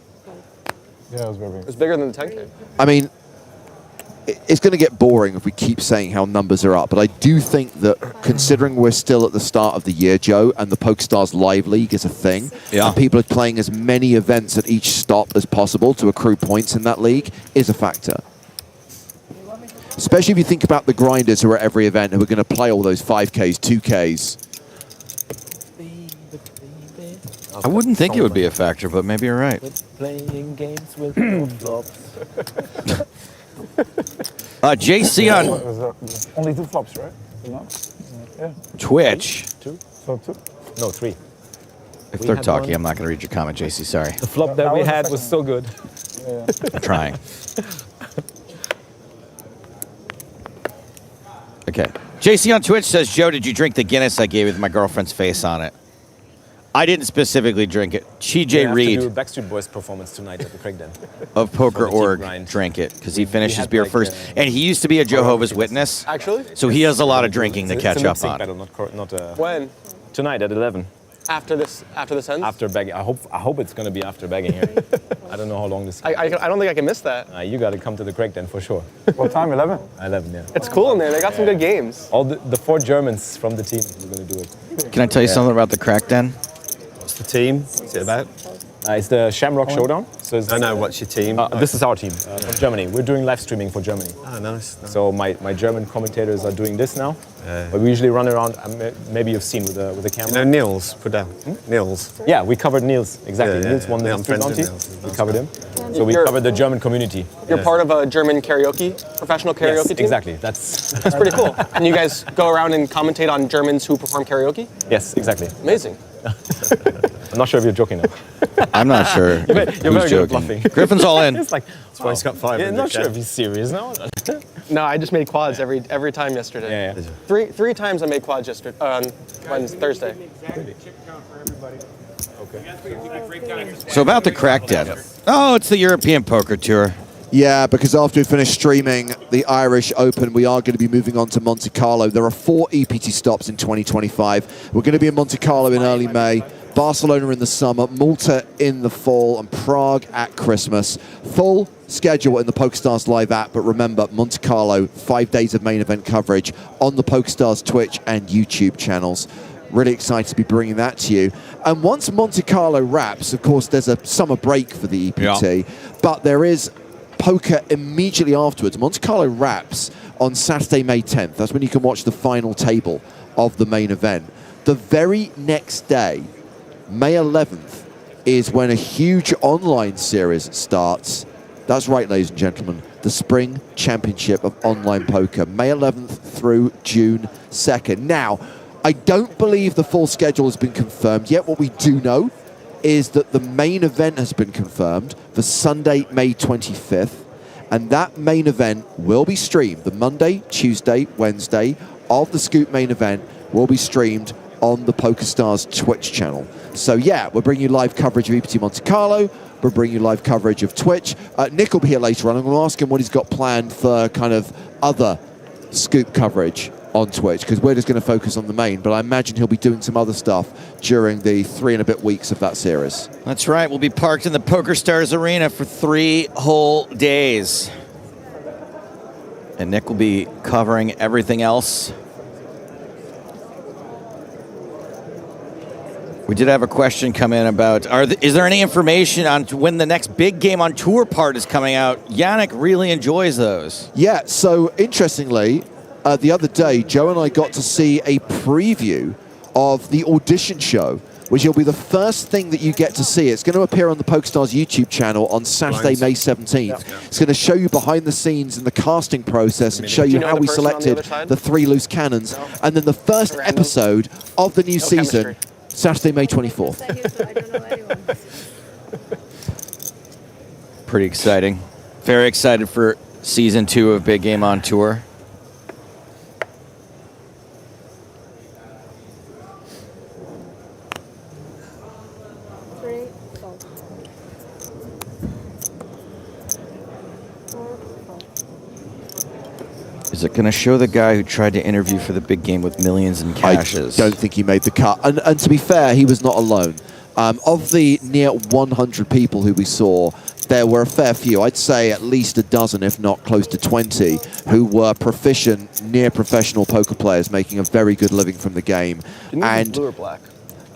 Yeah, it was very big. It was bigger than the 10K. I mean, it's going to get boring if we keep saying how numbers are up, but I do think that considering we're still at the start of the year, Joe, and the PokerStars Live League is a thing, and people are playing as many events at each stop as possible to accrue points in that league, is a factor. Especially if you think about the grinders who are at every event who are going to play all those 5Ks, 2Ks. I wouldn't think it would be a factor, but maybe you're right. Playing games with flops. JC on It was, only 2 flops, right? Yeah. Twitch. 2? So 2? No, 3. If We they're had talking, one. I'm not going to read your comment, JC. Sorry. The flop that we had was so good. Yeah. I'm trying. Okay. JC on Twitch says, Joe, did you drink the Guinness I gave you with my girlfriend's face on it? I didn't specifically drink it. TJ Reed We have to do a Backstreet Boys performance tonight at the Craigden. of Poker For the team Org grind. drank it because he finished his had beer like, first. And he used to be a Jehovah's Witness. Actually? So he has a lot of drinking to It's catch a up lip-sync on. battle, not When? tonight at 11. After this ends? After bagging. I hope it's going to be after bagging here. I don't know how long this. I don't think I can miss that. You got to come to the Craigden for sure. What time? 11? 11, yeah. It's cool in there. They got some good games. All the 4 Germans from the team are going to do it. Can I tell you something about the crack den? What's the team? What's it about? It's the Shamrock Showdown. So it's, I know, what's your team? this is our team from Germany. We're doing live streaming for Germany. Oh, nice. So my German commentators are doing this now. But we usually run around. Maybe you've seen with the camera. You know Niels, put down. Niels. Yeah, we covered Niels. Exactly. Yeah, Niels won yeah, the I'm street friends with bounty. Niels. We covered him. So we covered the German community. You're part of a German professional karaoke Yes, team? exactly. That's pretty cool. And you guys go around and commentate on Germans who perform karaoke? Yes, exactly. Amazing. I'm not sure if you're joking now. I'm not sure You're who's very good at joking. bluffing. Griffin's all in. It's like, That's why he's got 500. yeah, not sure if he's serious now. No, I just made quads every time yesterday. Yeah. Three times I made quads yesterday on Thursday. So about the crack den. Oh, it's the European Poker Tour. Yeah, because after we finish streaming the Irish Open, we are going to be moving on to Monte Carlo. There are 4 EPT stops in 2025. We're going to be in Monte Carlo in early May, Barcelona in the summer, Malta in the fall, and Prague at Christmas. Full schedule in the PokerStars Live app, but remember, Monte Carlo, 5 days of main event coverage on the PokerStars Twitch and YouTube channels. Really excited to be bringing that to you. And once Monte Carlo wraps, of course, there's a summer break for the EPT, but there is poker immediately afterwards. Monte Carlo wraps on Saturday, May 10th. That's when you can watch the final table of the main event. The very next day, May 11th, is when a huge online series starts. That's right, ladies and gentlemen, the Spring Championship of Online Poker, May 11th through June 2nd. Now, I don't believe the full schedule has been confirmed yet. What we do know is that the main event has been confirmed for Sunday, May 25th, and that main event will be streamed. The Monday, Tuesday, Wednesday of the Scoop main event will be streamed on the PokerStars Twitch channel. So yeah, we're bringing you live coverage of EPT Monte Carlo. We're bringing you live coverage of Twitch. Nick will be here later on. I'm going to ask him what he's got planned for kind of other Scoop coverage on Twitch, because we're just going to focus on the main, but I imagine he'll be doing some other stuff during the 3 and a bit weeks of that series. That's right. We'll be parked in the PokerStars Arena for 3 whole days. And Nick will be covering everything else. We did have a question come in about, is there any information on when the next big game on tour part is coming out? Yannick really enjoys those. Yeah, so interestingly, the other day, Joe and I got to see a preview of the audition show, which will be the first thing that you get to see. It's going to appear on the PokerStars YouTube channel on Saturday, May 17th. Yeah. It's going to show you behind the scenes in the casting process and show you how we selected the 3 loose cannons. No. And then the first episode of the new season, Saturday, May 24th. Pretty exciting. Very excited for season 2 of Big Game on Tour. Is it going to show the guy who tried to interview for the big game with millions in cashes? I don't think he made the cut. And to be fair, he was not alone. Of the near 100 people who we saw, there were a fair few. I'd say at least a dozen, if not close to 20, who were proficient, near professional poker players making a very good living from the game. And blue or black?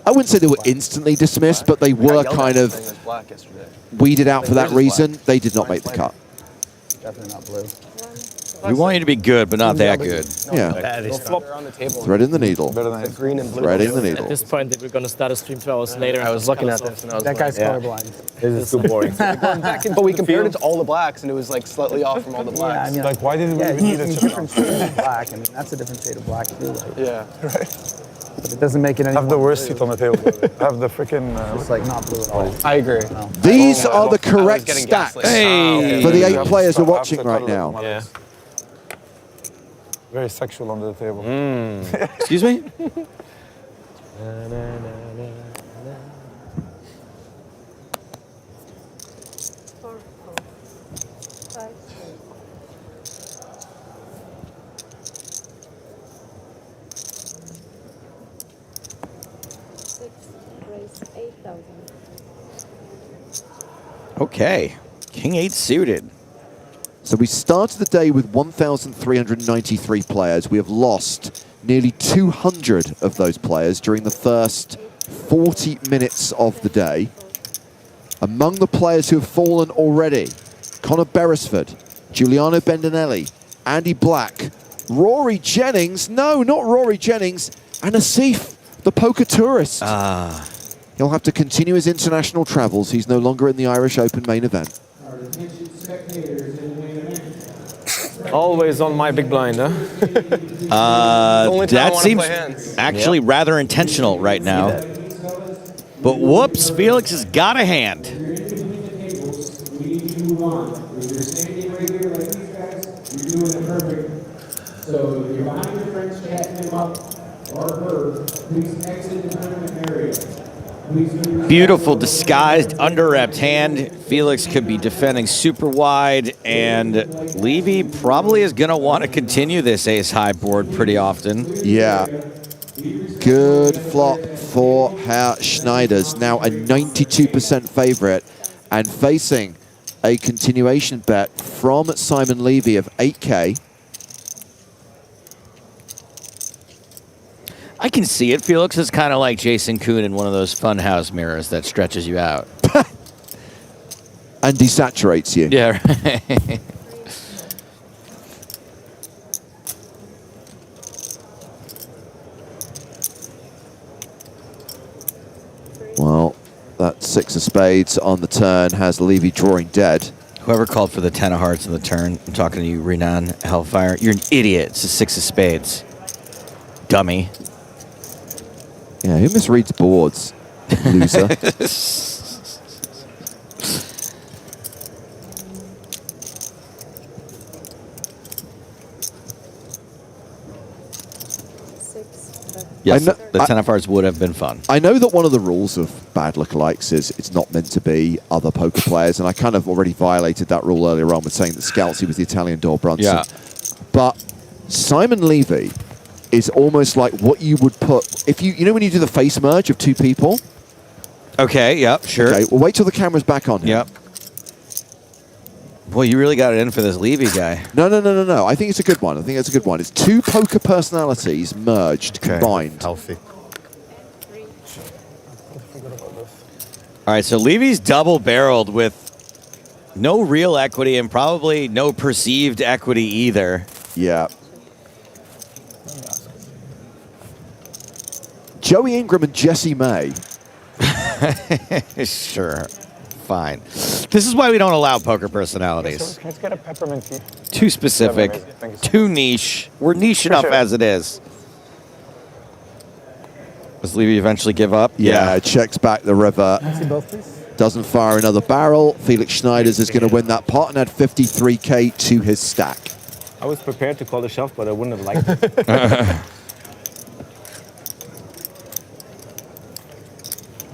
I wouldn't say they were instantly dismissed, but they were kind of weeded out for that reason. They did not make the cut. Definitely not blue. We want you to be good, but not that good. Yeah. Thread in the needle. Green and blue. Thread in the needle. At this point, we're going to start a stream 2 hours later. I was looking at this and I was that guy's colorblind. This is too boring. But we compared it to all the blacks and it was like slightly off from all the blacks. Yeah, I mean, like, why didn't we need a different shades of black? I mean, that's a different shade of black too. Like, yeah. Right. But it doesn't make it any Have the worst seat on the table. Have the freaking... It's like not blue at all. I agree. No. These are the correct stacks for the 8 players who are watching right now. Yeah. Very sexual under the table. Excuse me? Okay. King 8 suited. So we started the day with 1,393 players. We have lost nearly 200 of those players during the first 40 minutes of the day. Among the players who have fallen already, Connor Beresford, Giuliano Bendinelli, Andy Black, Rory Jennings, no, not Rory Jennings, and Asif, the poker tourist. He'll have to continue his international travels. He's no longer in the Irish Open main event. Always on my big blind, huh? That seems actually rather intentional right now. But whoops, Felix has got a hand. So if you're behind your friends chatting them up or her, please exit the tournament area. Beautiful disguised under-repped hand. Felix could be defending super wide, and Levy probably is going to want to continue this ace-high board pretty often. Yeah. Good flop for Herr Schneider's. Now a 92% favorite and facing a continuation bet from Simon Levy of 8K. I can see it. Felix is kind of like Jason Kuhn in one of those funhouse mirrors that stretches you out. And desaturates you. Yeah, right. Well, that 6 of spades on the turn has Levy drawing dead. Whoever called for the 10 of hearts on the turn, I'm talking to you, Renan Hellfire. You're an idiot. It's a 6 of spades. Dummy. Yeah, who misreads boards? Loser. Yes, the 10 of hearts would have been fun. I know that one of the rules of bad lookalikes is it's not meant to be other poker players, and I kind of already violated that rule earlier on with saying that Scalzi was the Italian Dor Brunson. Yeah. But Simon Levy is almost like what you would put if you know when you do the face merge of 2 people. Okay. Yep. Sure. Okay. Well, wait till the camera's back on him. Yep. Boy, you really got it in for this Levy guy. No. I think it's a good one. It's 2 poker personalities merged, combined. Healthy. All right, so Levy's double-barreled with no real equity and probably no perceived equity either. Yeah. Joey Ingram and Jesse May. Sure. Fine. This is why we don't allow poker personalities. Can I get a peppermint tea? Too specific, too niche. We're niche enough as it is. Does Levy eventually give up? Yeah, checks back the river. Can I see both, please? Doesn't fire another barrel. Felix Schneiders is going to win that pot and add 53K to his stack. I was prepared to call the shove, but I wouldn't have liked it.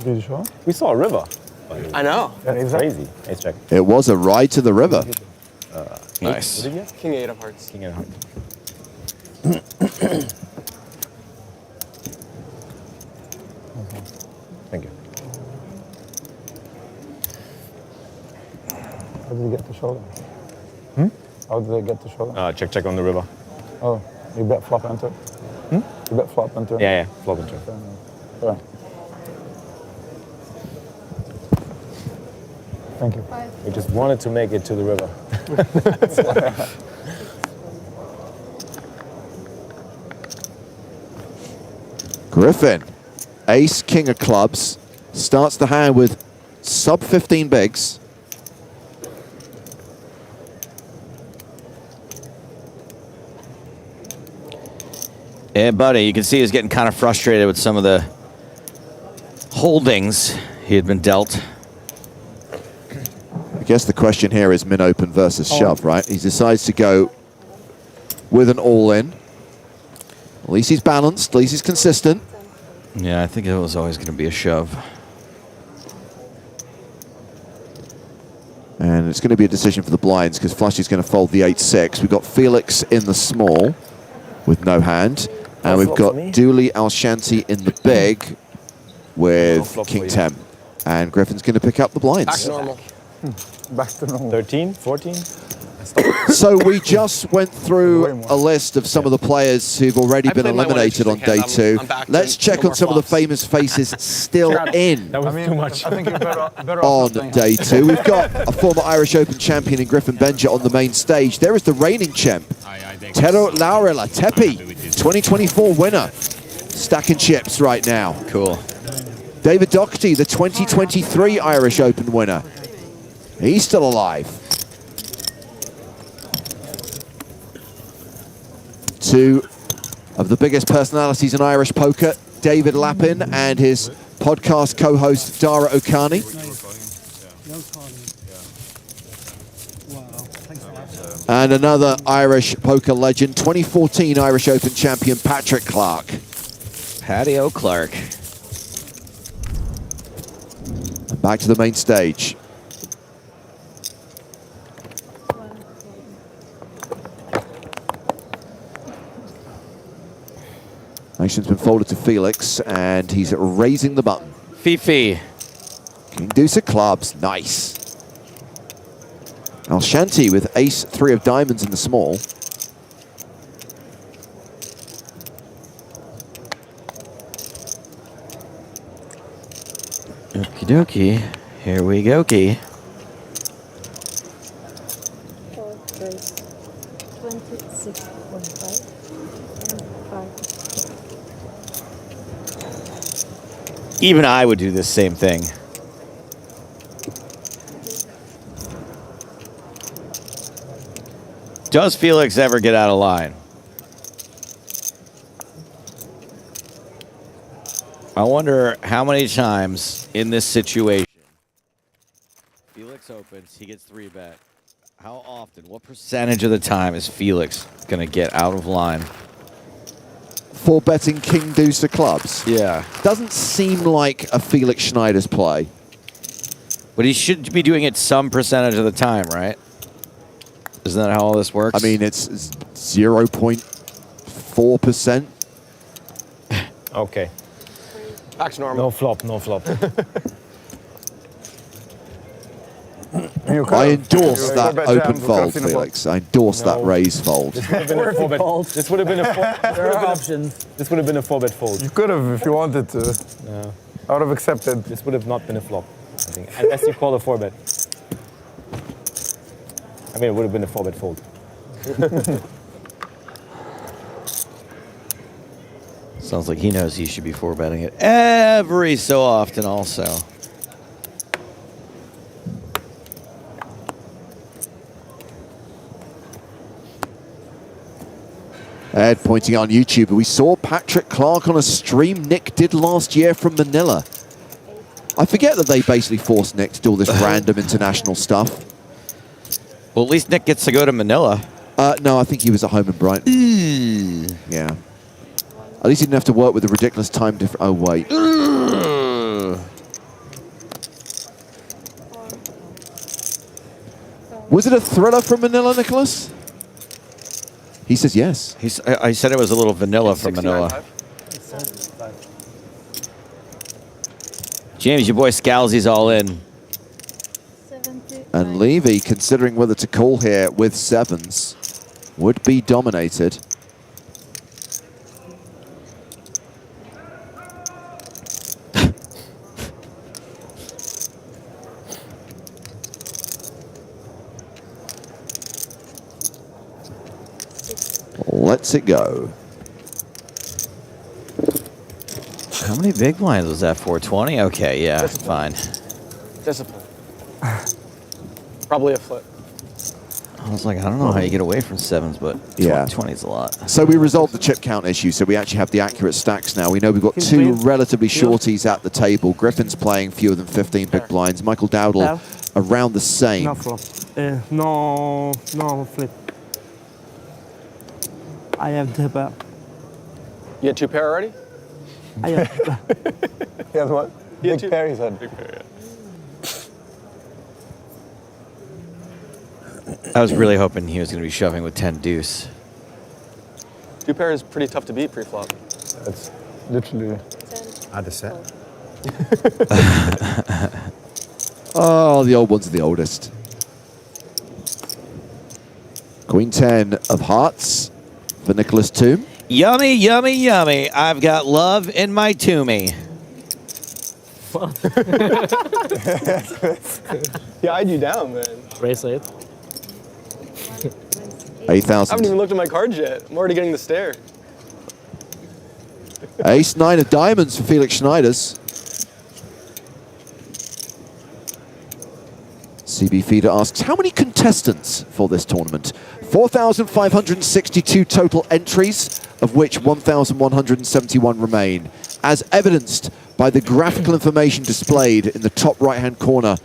Are you sure? We saw a river. I know. That's crazy. Ace check. It was a ride to the river. Nice. What did you get? King 8 of hearts. King 8 of hearts. Thank you. How did he get the showdown? How did they get the showdown? Check on the river. Oh, you bet flop enter. You bet flop enter. Yeah, flop and turn. Right. Thank you. We just wanted to make it to the river. Griffin, ace, king of clubs, starts the hand with sub 15 bigs. Yeah, buddy, you can see he's getting kind of frustrated with some of the holdings he had been dealt. I guess the question here is min open versus shove, right? He decides to go with an all-in. At least he's balanced, at least he's consistent. Yeah, I think it was always going to be a shove. And it's going to be a decision for the blinds because Flushy's going to fold the 8-6. We've got Felix in the small with no hand. And we've got Dooley Alshanti in the big with King 10. And Griffin's going to pick up the blinds. Back to normal. Back to normal. 13, 14? So we just went through a list of some of the players who've already been eliminated on day 2. Let's check on some of the famous faces still in That was too much. I think you're better on off day 2. We've got a former Irish Open champion in Griffin Benger on the main stage. There is the reigning champ, Tero Laurila Tepi, 2024 winner. Stacking chips right now. Cool. David Doherty, the 2023 Irish Open winner. He's still alive. 2 of the biggest personalities in Irish poker, David Lappin and his podcast co-host Dara O'Kearney. And another Irish poker legend, 2014 Irish Open champion Patrick Clark. Paddy O'Clark. And back to the main stage. Nation's been folded to Felix, and he's raising the button. Fifi. King deuce of clubs, nice. Alshanti with ace 3 of diamonds in the small. Okie dokie. Here we go, key. 26.5 and 5. Even I would do this same thing. Does Felix ever get out of line? I wonder how many times in this situation Felix opens, he gets 3-bet. How often, what percentage of the time is Felix going to get out of line? 4 betting king deuce of clubs. Yeah. Doesn't seem like a Felix Schneider's play. But he should be doing it some percentage of the time, right? Isn't that how all this works? I mean, it's 0.4%. Okay. Back to normal. No flop, no flop. I endorse that open fold, Felix. I endorse that raise fold. This would have been a 4-bet. This would have been a 4-bet. There are options. This would have been a 4-bet fold. You could have if you wanted to. No. I would have accepted. This would have not been a flop. something. Unless you call a 4-bet. I mean, it would have been a 4-bet fold. Sounds like he knows he should be 4-betting it every so often also. Ed pointing on YouTube, we saw Patrick Clark on a stream Nick did last year from Manila. I forget that they basically forced Nick to do all this random international stuff. Well, at least Nick gets to go to Manila. No, I think he was at home in Brighton. Yeah. At least he didn't have to work with a ridiculous time difference. Oh, wait. Was it a thriller from Manila, Nicholas? He says yes. I said it was a little vanilla from Manila. James, your boy Scalzy's all in. And Levy, considering whether to call here with sevens, would be dominated. Let's it go. How many big blinds was that? 420? Okay, yeah, fine. Discipline. Probably a flip. I was like, I don't know how you get away from sevens, but Yeah. 20 is a lot. So we resolved the chip count issue, so we actually have the accurate stacks now. We know we've got two relatively shorties at the table. Griffin's playing fewer than 15 big blinds. Michael Dowdle around the same. No flop. No flip. I have the pair. You had 2 pair already? I have He has what? Yeah, Big pair, he said. Big pair, yeah. I was really hoping he was going to be shoving with 10 deuce. 2 pair is pretty tough to beat pre-flop. That's literally... Add a set. Oh, the old ones are the oldest. Queen 10 of hearts for Nicholas Toom. Yummy, yummy, yummy. I've got love in my toomey. He eyed you down, man. Race 8. 8,000. I haven't even looked at my cards yet. I'm already getting the stare. Ace 9 of diamonds for Felix Schneiders. CB Feeder asks, how many contestants for this tournament? 4,562 total entries, of which 1,171 remain, as evidenced by the graphical information displayed in the top right-hand corner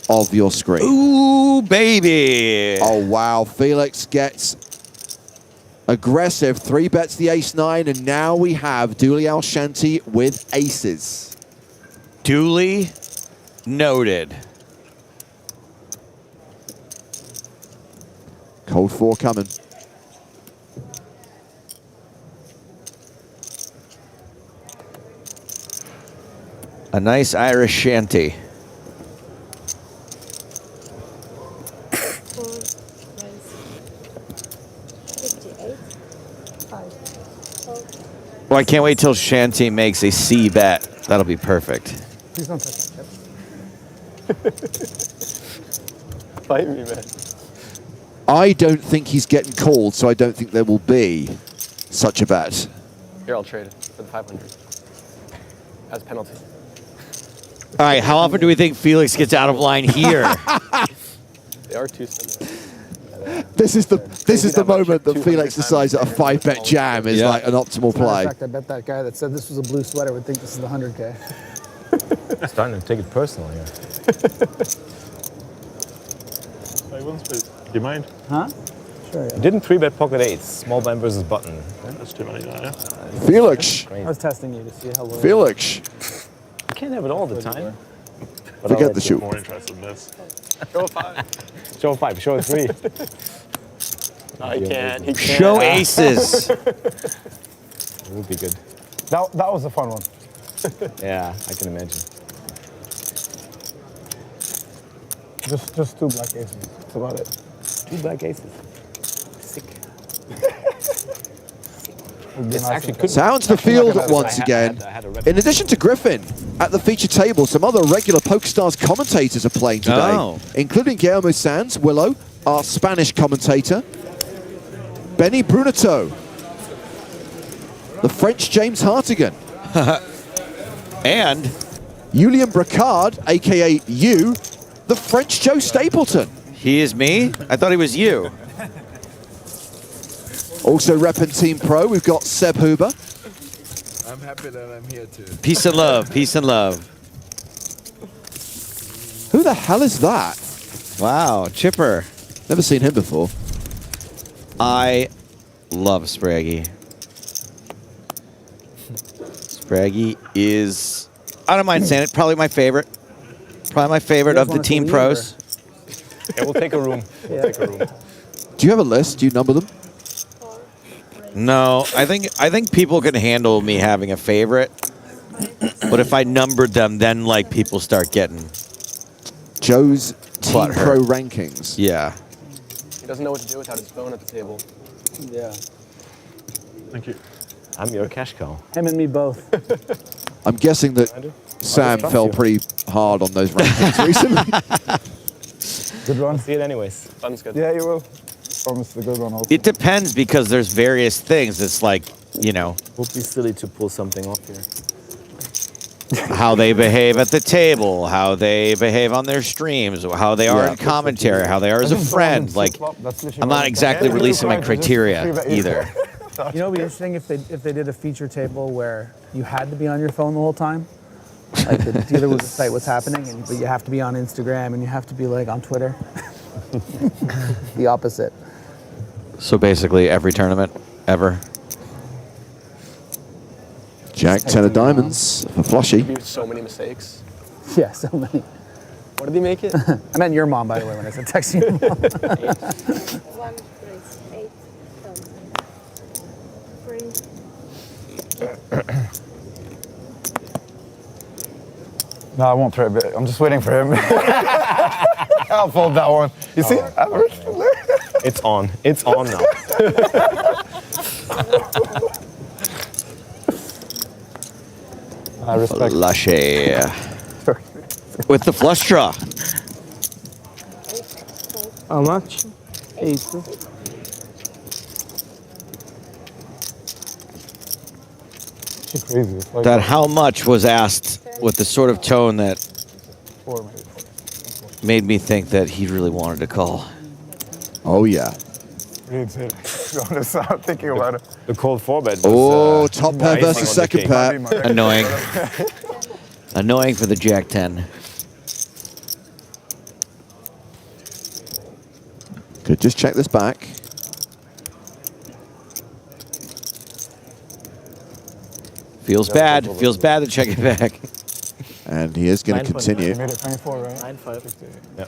of your screen. Ooh, baby. Oh, wow. Felix gets aggressive. 3-bets the ace-9, and now we have Dooley Alshanti with aces. Duly noted. Cold 4 coming. A nice Irish shanty. Well, I can't wait till Shanty makes a C bet. That'll be perfect. Please don't touch that chip. Fight me, man. I don't think he's getting called, so I don't think there will be such a bet. Here, I'll trade it for the 500 as penalty. All right, how often do we think Felix gets out of line here? They are too similar. This is the moment that Felix decides that a 5-bet jam is like an optimal play. In fact, I bet that guy that said this was a blue sweater would think this is the 100K. Starting to take it personal here. Do you mind? Huh? Sure, yeah. Didn't 3-bet pocket 8, small blind versus button. That's too many now, yeah. Felix. I was testing you to see how well. Felix. You can't have it all the time. But Forget the shoe. More interested in this. Show a 5. Show a 5, show a 3. No, he can't. He can't. Show aces. It would be good. That was a fun one. Yeah, I can imagine. Just 2 black aces. That's about it. 2 black aces. Sick. It's actually could Sounds the field once again. In addition to Griffin, at the feature table, some other regular PokerStars commentators are playing today, including Guillermo Sanz, Willow, our Spanish commentator, Benny Bruneto, the French James Hartigan, and Julian Bricard, aka you, the French Joe Stapleton. He is me? I thought he was you. Also repping Team Pro, we've got Seb Huber. I'm happy that I'm here too. Peace and love, peace and love. Who the hell is that? Wow, Chipper. Never seen him before. I love Spraggy. Spraggy is, I don't mind saying it, probably my favorite. Probably my favorite of the Team Pros. Yeah, we'll take a room. We'll take a room. Do you have a list? Do you number them? No, I think people can handle me having a favorite. But if I numbered them, then like people start getting Joe's Team butthurt. Pro rankings. Yeah. He doesn't know what to do without his phone at the table. Yeah. Thank you. I'm your cash cow. Him and me both. I'm guessing that Sam fell pretty hard on those rankings recently. Good one. See it anyways. Sounds good. Yeah, you will. Promise the good one also. It depends because there's various things. It's like, you know, Would be silly to pull something off here. how they behave at the table, how they behave on their streams, how they are in commentary, how they are as a friend. Like, I'm not exactly releasing my criteria either. You know, it'd be interesting if they did a feature table where you had to be on your phone the whole time. Like the dealer would recite what's happening, but you have to be on Instagram and you have to be like on Twitter. The opposite. So basically every tournament ever. Jack 10 of diamonds for Flushy. So many mistakes. Yeah, so many. What did he make it? I meant your mom, by the way, when I said texting your mom. 1, 3, 8, 3. No, I won't throw it. I'm just waiting for him. I'll fold that one. You see? It's on. It's on now. I respect. Flushy. With the flush draw. How much? 8. Crazy. It's like That how much was asked with the sort of tone that 4 maybe. made me think that he really wanted to call. Oh, yeah. Really did. To be honest, I'm thinking about it. The cold 4-bet was... Oh, top pair icing versus on the second cake. pair. Annoying. Annoying for the Jack 10. Could just check this back. Feels bad. Feels bad to check it back. And he is going to continue. You made it 24, right? 9-5. Yeah.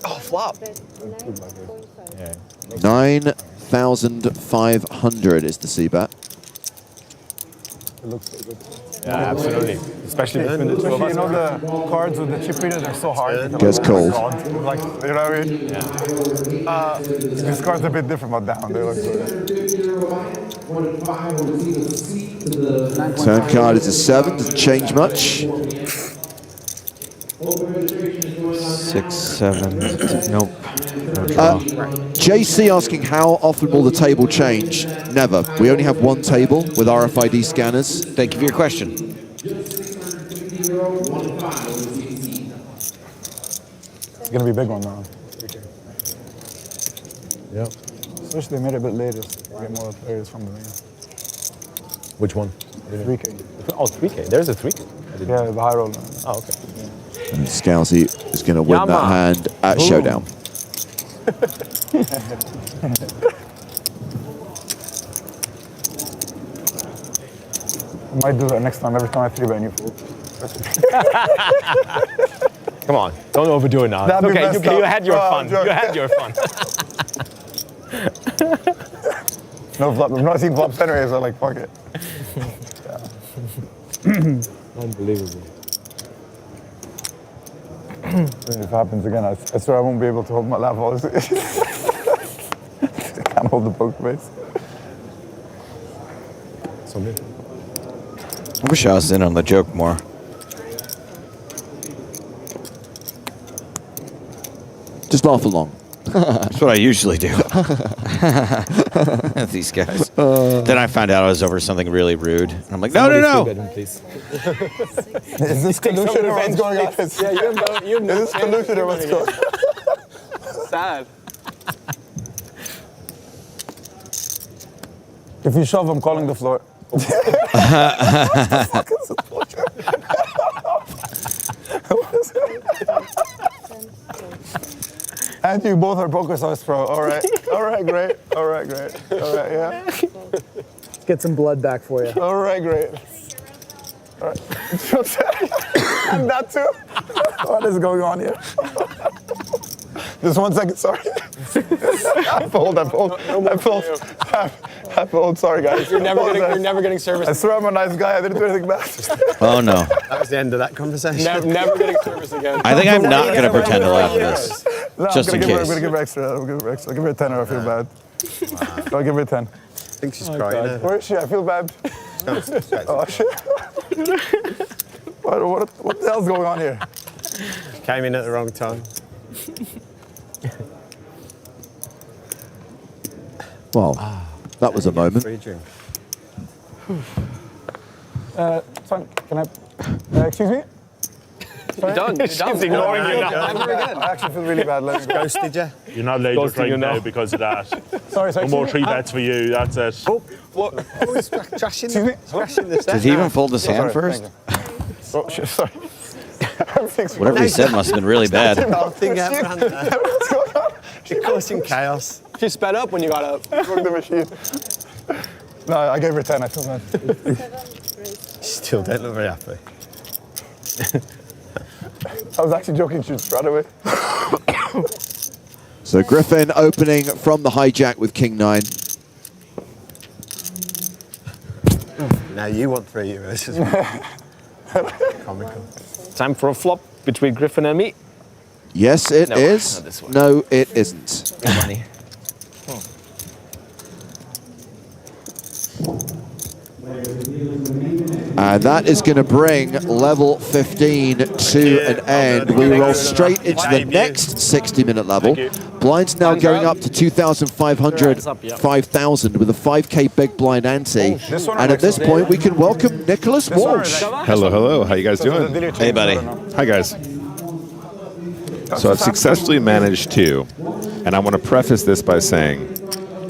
Oh, flop. Yeah. 9,500 is the C-bet. It looks so good. Yeah, absolutely. Especially between the two of us. You know the cards with the chip reader, they're so hard. Gets cold. Like, you know what I mean? Yeah. These cards are a bit different, but down they look so good. Turn card is a 7, doesn't change much. 6, 7. Nope. No draw. JC asking how often will the table change? Never. We only have one table with RFID scanners. Thank you for your question. It's going to be a big one now. Yep. Especially they made it a bit later, so we get more players from the main. Which one? 3K. Oh, 3K. There's a 3K. Yeah, the high roll. Oh, okay. And Scousy is going to win that hand at Boom. Showdown. I might do that next time, every time I 3-bet and you fold. Come on. Don't overdo it now. That'd be Okay, messed you up. had your Oh, fun. joke. You had your fun. No flop. I've not seen flops anyway, so like, fuck it. Unbelievable. If it happens again, I swear I won't be able to hold my lap ball. I can't hold the poker face. So good. I wish I was in on the joke more. Just laugh along. That's what I usually do. These guys. Then I found out I was over something really rude. And I'm like, no, no, no. Is this collusion or what's going on? Yeah, you have no Is this collusion or what's going on? Sad. If you shove, I'm calling the floor. And you both are PokerStars pro. All right. All right, great. All right, great. All right, yeah. Let's get some blood back for you. All right, great. All right. And that too? What is going on here? Just 1 second, sorry. I pulled. Sorry, guys. You're never getting service. I swear I'm a nice guy. I didn't do anything bad. Oh, no. That was the end of that conversation. Never getting service again. I think I'm not going to pretend to laugh at this. No, Just in I'm case. gonna give her extra. I'm gonna give her extra. I'll give her a 10 or I feel bad. I'll give her a 10. I think she's crying. Where is she? I feel bad. Oh, shit. What the hell's going on here? Came in at the wrong time. Well, that was a moment. Free drink. Son, can I... excuse me? You're done. She's ignoring you now. Never again. I actually feel really bad. Let's go. Ghosted you? You're not allowed to drink now because of that. Sorry. No more 3 bets for you. That's it. Oh, he's trashing this. Did he even fold his hand first? Oh, shit, sorry. Whatever he said must have been really bad. Nothing happened there. What's going on? You're causing chaos. She sped up when you got up. Broke the machine. No, I gave her 10. I feel bad. Still don't look very happy. I was actually joking. She just ran away. So Griffin opening from the hijack with King 9. Now you want €3 as well. Comical. Time for a flop between Griffin and me. Yes, it No, is. not this one. No, it isn't. No money. And that is going to bring level 15 to an end. We roll straight into the next 60-minute level. Blinds now going up to 2,500, 5,000 with a 5K big blind ante. And at this point, we can welcome Nicholas Walsh. Hello, hello. How you guys doing? Hey, buddy. Hi, guys. So I've successfully managed to, and I want to preface this by saying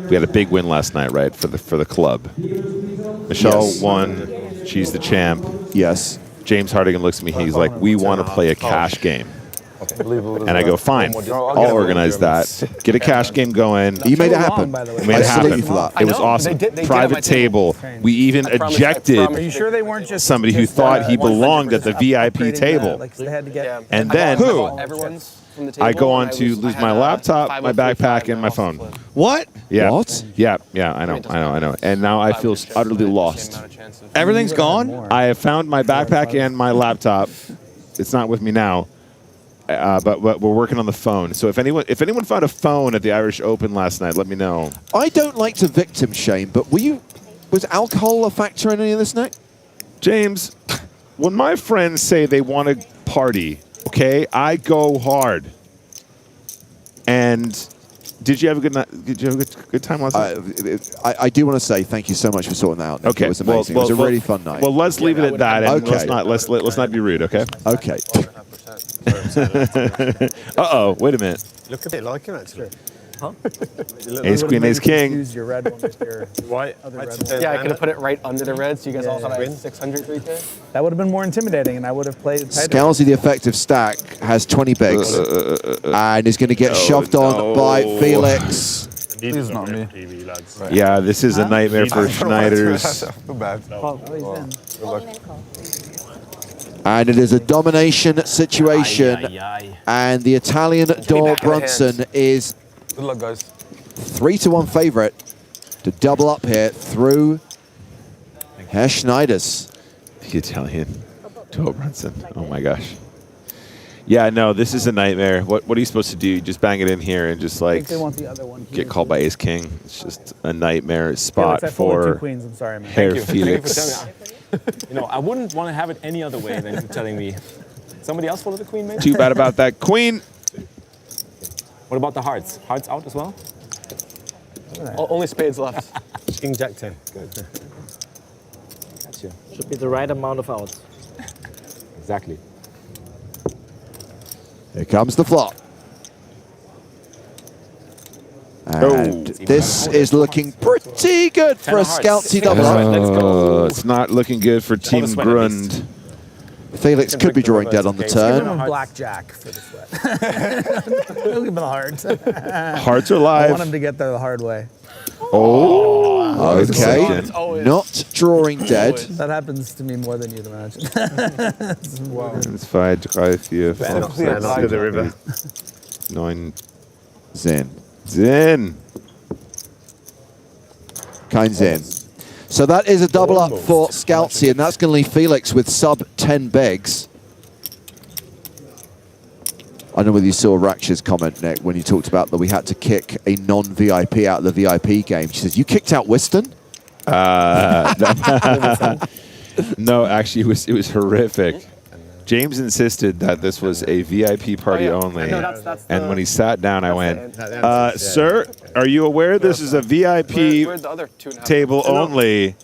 we had a big win last night, right, for the club. Michelle won. She's the champ. Yes. James Hartigan looks at me. He's like, we want to play a cash game. And I go, fine. I'll organize that. Get a cash game going. You made it happen. We made it happen. It was awesome. Private table. We even ejected Are you sure they weren't just somebody who thought he belonged at the VIP table. They had to get And then Everyone's from the table. I go on to lose my laptop, my backpack, and my phone. What? Yeah. What? Yeah, I know. And now I feel utterly lost. Everything's gone? I have found my backpack and my laptop. It's not with me now, but we're working on the phone. So if anyone found a phone at the Irish Open last night, let me know. I don't like to victim shame, but was alcohol a factor in any of this, Nick? James, when my friends say they want to party, okay, I go hard. And did you have a good night? Did you have a good time last night? I do want to say thank you so much for sorting that out, Nick. Okay, It was amazing. It was a really fun night. Well, let's leave it at that, and Okay. let's not be rude, okay? Okay. Uh-oh, wait a minute. Look a bit like him, actually. Huh? Ace, queen, ace, king. Use your red one with your White. other red one. Yeah, I could have put it right under the red, so you guys all thought I win. had 600 3K. That would have been more intimidating, and I would have played tighter. Scalzi, the effective stack, has 20 bigs and is going to get shoved on by Felix. Please not me. TV, lads. Yeah, this is a nightmare for Schneiders. Too bad. And it is a domination situation. And the Italian Dor Brunson is Good luck, guys. 3-1 favorite to double up here through Herr Schneiders. The Italian Dor Brunson. Oh my gosh. Yeah, no, this is a nightmare. What are you supposed to do? You just bang it in here and just I like think they want the other one. get called by Ace King. It's just a nightmare spot I folded two for queens. I'm sorry, man. Herr Thank you Felix. for telling me. You know, I wouldn't want to have it any other way than you telling me. Somebody else folded the queen, maybe? Too bad about that queen. What about the hearts? Hearts out as well? Only spades left. King Jack 10. Good. Gotcha. Should be the right amount of outs. Exactly. Here comes the flop. And this is looking pretty good for a Scalzi double up. It's not looking good for Team Grund. Felix could be drawing dead on the Give him turn. a blackjack for the sweat. Give him the hearts. Hearts are I live. want him to get there the hard way. Oh, Okay. Not drawing dead. That happens to me more than you'd imagine. Wow. 1, 2, 3, 4, 5, 6, 7, 8, 9. Zen. Zen. Kein Zen. So that is a double up for Scalzi, and that's going to leave Felix with sub 10 begs. I don't know whether you saw Raksh's comment, Nick, when you talked about that we had to kick a non-VIP out of the VIP game. She says, you kicked out Whiston? No, actually, it was horrific. James insisted that this was a VIP party only. And when he sat down, I went, sir, are you aware this is a VIP table only?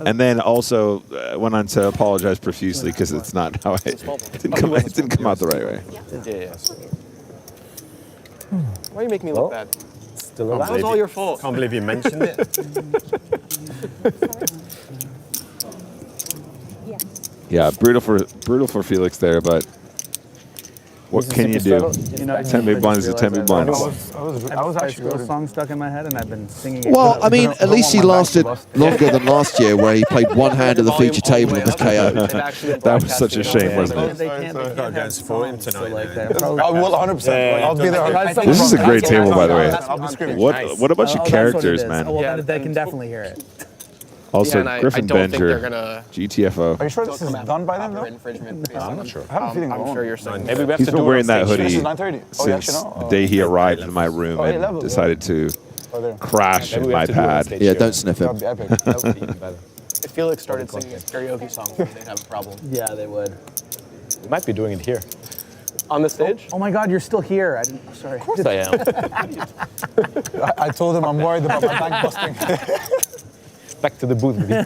And then also went on to apologize profusely because it's not how it didn't come out the right way. Yeah. Why are you making me look bad? Still That was all your fault. Can't believe you mentioned it. Yeah, brutal for Felix there, but what can you do? 10 big blinds is 10 big blinds. I was actually a song stuck in my head, and I've been singing it. Well, I mean, at least he lasted longer than last year, where he played one hand at the feature table and was KO'd. That was such a shame, wasn't it? They can't have support him tonight. Well, 100%. I'll be there. This is a great table, by the way. I'll be screaming. What a bunch of characters, man. Well, they can definitely hear it. Also, Yeah, and Griffin I don't think Benger, they're gonna- GTFO. Are you sure this is done by then, though? I'm not sure. I have a feeling I'm sure you're saying. Maybe we have He's to do been it wearing on that stage. hoodie This is 9:30. Oh, yeah, since actually, no. the day he arrived in my room yeah, and level, decided to Oh, there. crash Maybe in we my have to do it on pad. stage Yeah, here. don't sniff him. That'd be epic. That would be even better. If Felix started singing his karaoke song, they'd have a problem. Yeah, they would. We might be doing it here. On the stage? Oh my God, you're still here. Sorry. Of course I am. I told him I'm worried about my bank busting. Back to the booth with you.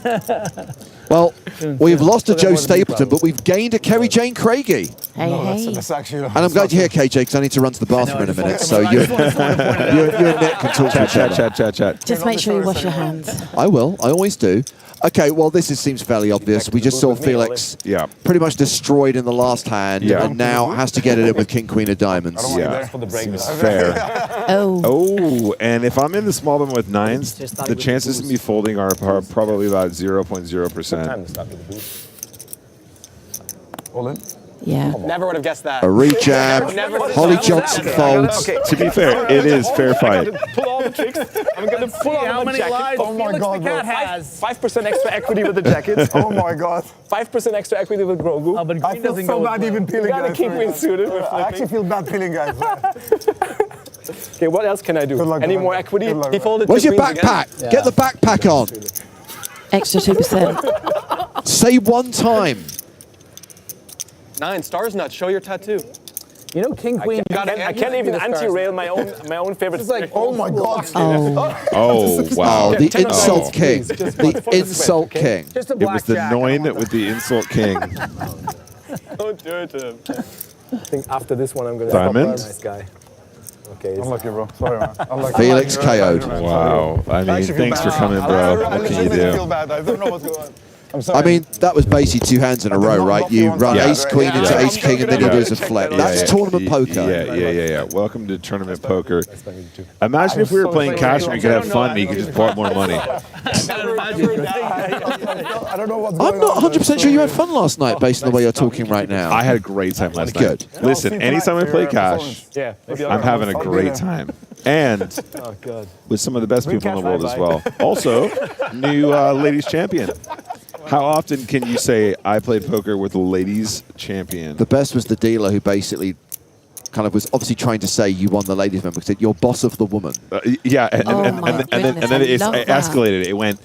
Well, we've lost a Joe Stapleton, but we've gained a Kerry Jane Craigie. That's actually. And I'm glad you're here, KJ, because I need to run to the bathroom in a minute. So you and Nick can talk to each other. Chat. Just make sure you wash your hands. I will. I always do. Okay, well, this seems fairly obvious. We just saw Felix pretty much destroyed in the last hand, and now has to get it in with King, Queen of Diamonds. Yeah, seems fair. Oh, and if I'm in the small blind with nines, the chances of me folding are probably about 0.0%. All in? Yeah. Never would have guessed that. A rejam. Holly Johnson folds. To be fair, it is fair fight. Pull all the tricks. I'm going to pull out How my many jacket. lives Oh my God, bro. 5% extra equity with the jackets. Oh my God. 5% extra equity with Grogu. Oh, but I green feel doesn't so go bad even peeling, You got a guys. king queen suited. We're I actually flipping. feel bad peeling, guys. Okay, what else can I do? Good luck, Any good more luck. equity? Good luck, He folded Where's two your queens again. backpack? Get the backpack on. Extra 2%. Say one time. 9 stars nuts. Show your tattoo. You know, King Queen. I can't even anti-rail my own favorite. It's like, Oh my God. Oh, wow. The insult king. The insult king. Just a It was the blackjack. Noin with the insult king. Don't do it to him. I think after this one, I'm going to Diamond? nice guy. Okay. Unlucky, bro. Sorry, man. Unlucky. Felix KO'd. Wow. I mean, thanks for coming, bro. What can you feel do? bad. I don't know what's going on. I'm sorry. I mean, that was basically 2 hands in a row, right? You run ace queen into ace king, and then he does a flip. That's tournament poker. Yeah. Welcome to tournament poker. Imagine if we were playing cash and we could have fun and you could just pour more money. I don't know what's I'm not 100% sure you had fun last night, based on the way you're talking right now. I had a great time last night. Good. Listen, anytime I play cash, I'm having a great time. And with some of the best people in the world as well. Also, new ladies champion. How often can you say, I played poker with a ladies champion? The best was the dealer who basically kind of was obviously trying to say you won the ladies' member because you're boss of the woman. Yeah, and then it escalated. It went.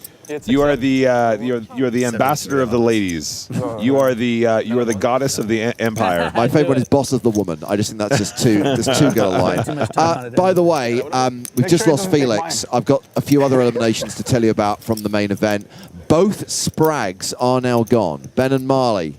You are the ambassador of the ladies. You are the goddess of the empire. My favorite one is boss of the woman. I just think that's just there's too good a line. By the way, we've just lost Felix. I've got a few other eliminations to tell you about from the main event. Both Sprags are now gone. Ben and Marley,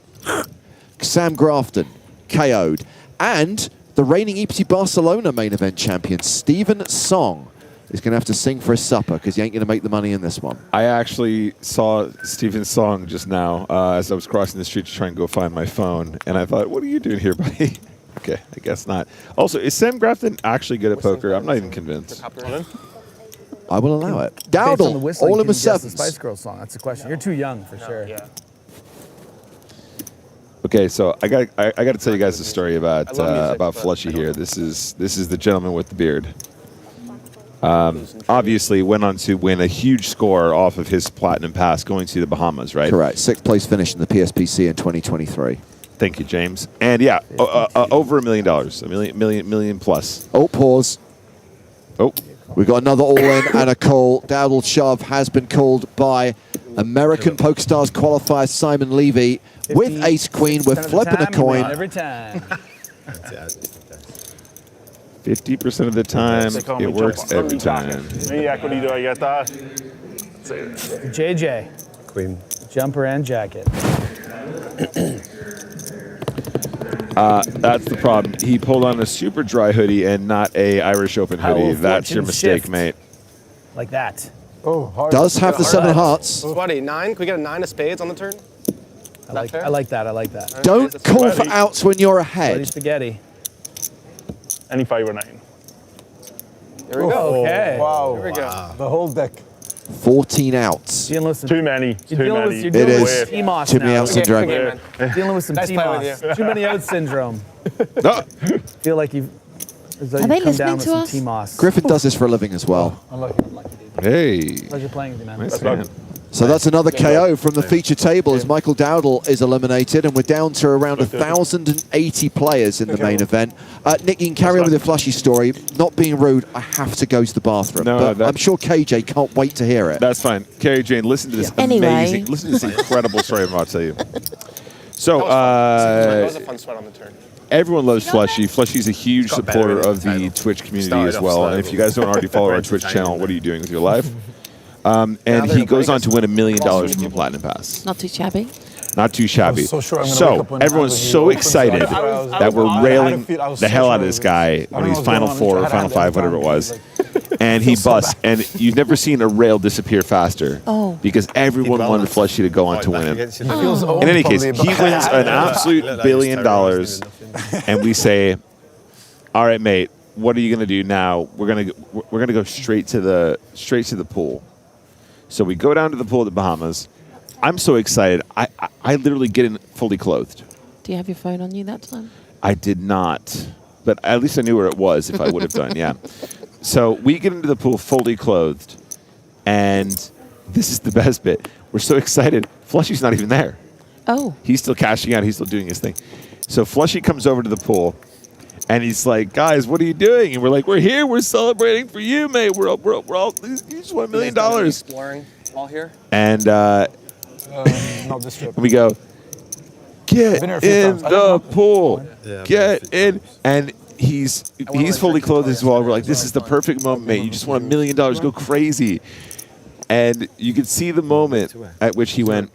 Sam Grafton, KO'd, and the reigning EPT Barcelona main event champion Stephen Song is going to have to sing for his supper because he ain't going to make the money in this one. I actually saw Stephen's song just now as I was crossing the street to try and go find my phone, and I thought, what are you doing here, buddy? Okay, I guess not. Also, is Sam Grafton actually good at poker? I'm not even convinced. I will allow it. Based on the Dowdle, whistling, all can in you with guess the sevens. Spice Girls song. That's the question. You're too young for sure. Yeah. Okay, so I got to tell you guys a story about Flushy here. This is the gentleman with the beard. Obviously went on to win a huge score off of his platinum pass going to the Bahamas, right? Correct. 6th place finish in the PSPC in 2023. Thank you, James. And yeah, over $1 million, a million plus. Oh, pause. Oh. We've got another all-in and a call. Dowdle shove has been called by American PokerStars qualifier Simon Levy with ace-queen. We're flipping a coin. Every time. 50% of the time, it works every time. JJ. Queen. Jumper and jacket. That's the problem. He pulled on a super dry hoodie and not a Irish Open hoodie. That's your mistake, shift. mate. Like that. Oh, hard. Does have the 7 of hearts. Sweaty, 9? Can we get a 9 of spades on the turn? I like that. I like that. Don't call for outs when you're Sweaty ahead. spaghetti. Any 5 or 9. Here we go. Okay. Wow. Here we go. The whole deck. 14 outs. Dealing with some, Too many. you're Too dealing many. with, you're It dealing is. with T-Moss Too many now. outs syndrome. Dealing with some Nice play with T-Moss. you. Too many outs syndrome. Ah. Feel like you've Are they come down listening with to some us? T-Moss. Griffin does this for a living as well. Unlucky, dude. Hey. Pleasure playing with you, man. Nice man. So that's another KO from the feature table as Michael Dowdle is eliminated, and we're down to around 1,080 players in the main event. Nick, you can carry on with your Flushy story. Not being rude, I have to go to the bathroom. No, but I'm sure KJ can't wait to hear it. That's fine. Carrie Jane, listen to this amazing, listen to this incredible story I'm about to tell you. So, That was a fun sweat on the turn. everyone loves Flushy. Flushy's a huge supporter of the Twitch community as well. And if you guys don't already follow our Twitch channel, what are you doing with your life? And he goes on to win $1 million from the Platinum Pass. Not too shabby. Not too shabby. so sure I'm gonna wake up when everyone's he so opens. excited that we're railing the hell out of this guy when he's was Final going on. Four I or had Final to Five, have whatever it time. was. And he busts. And you've never seen a rail disappear faster. Oh. Because everyone wanted Flushy to go on to win it. Feels old, In any case, he probably, wins but- an absolute $1 billion. And we say, all right, mate, what are you going to do now? We're going to go straight to the pool. So we go down to the pool at the Bahamas. I'm so excited. I literally get in fully clothed. Do you have your phone on you that time? I did not, but at least I knew where it was if I would have done, yeah. So we get into the pool fully clothed, and this is the best bit. We're so excited. Flushy's not even there. Oh. He's still cashing out. He's still doing his thing. So Flushy comes over to the pool, and he's like, guys, what are you doing? And we're like, we're here. We're celebrating for you, mate. We're all, you just won $1 million. Exploring while here. And Not this trip. we go, get Been here a few in times. I don't the know. pool. Yeah, Get in. And he's fully clothed as well. We're like, this is the perfect moment, mate. You just won $1 million. Go crazy. And you could see the moment at which he went,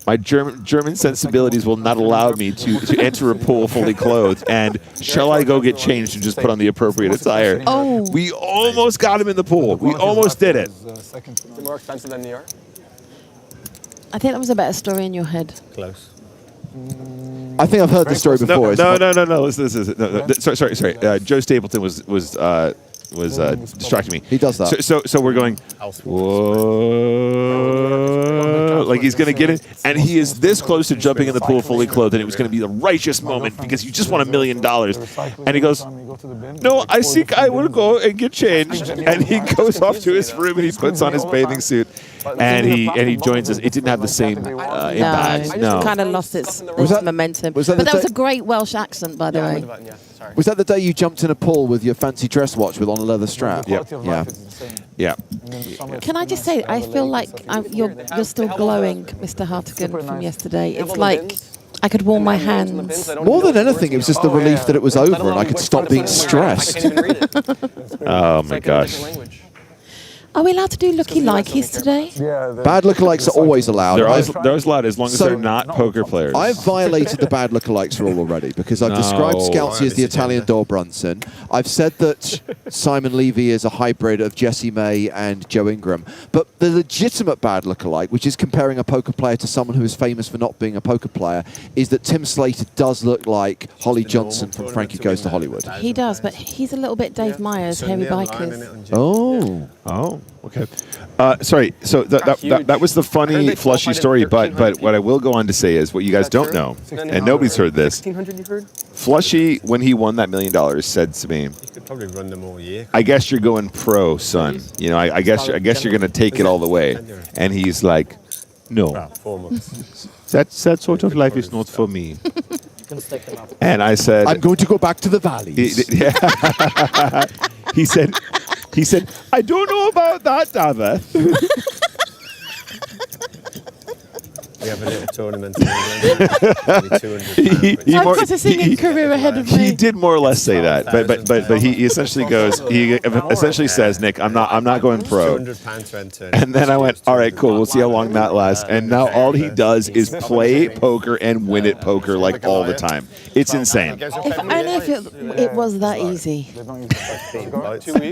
my German sensibilities will not allow me to enter a pool fully clothed. And shall I go get changed and just put on the appropriate attire? Oh. We almost got him in the pool. We almost did it. Is it more expensive than New York? I think that was a better story in your head. Close. I think I've heard this story before. No. Listen. Sorry. Joe Stapleton was distracting me. He does that. So we're going, whoa, like he's going to get it. And he is this close to jumping in the pool fully clothed, and it was going to be the righteous moment because you just won $1 million. And he goes, no, I think I will go and get changed. And he goes off to his room and he puts on his bathing suit. And he joins us. It didn't have the same impact. No. It kind of lost its that- momentum. was that but the that was day- a great Welsh accent, by the way. Yeah, sorry. Was that the day you jumped in a pool with your fancy dress watch with on a leather strap? Yeah. Yeah. Can I just say, I feel like you're still glowing, Mr. Hartigan, from yesterday. It's like I could warm my hands. More than anything, it was just the relief that it was over and I could stop being stressed. Oh my gosh. Are we allowed to do looky-likeys today? Bad lookalikes are always allowed. They're always allowed as long as they're not poker players. I've violated the bad lookalikes rule already because I've described Scalzi as the Italian Dor Brunson. I've said that Simon Levy is a hybrid of Jesse May and Joe Ingram. But the legitimate bad lookalike, which is comparing a poker player to someone who is famous for not being a poker player, is that Tim Slater does look like Holly Johnson from Frankie Goes to Hollywood. He does, but he's a little bit Dave Myers, Hairy Bikers. Oh. Oh. Okay. Sorry. So that was the funny flushy story. But what I will go on to say is what you guys don't know, and nobody's heard this. Flushy, when he won that $1 million, said to me, You could probably run them all year. "I guess you're going pro, son. You know, I guess you're going to take it all the way." And he's like, "No, 4 months. that sort of life is not for me." And I said, I'm going to go back to the valleys. He said, I don't know about that, Dava. We have a little tournament in England. I've got a singing career ahead of me. He did more or less say that, but he essentially goes. He essentially says, "Nick, I'm not going pro." And then I went, "All right, cool. We'll see how long that lasts." And now all he does is play poker and win at poker like all the time. It's insane. If only if it was that easy.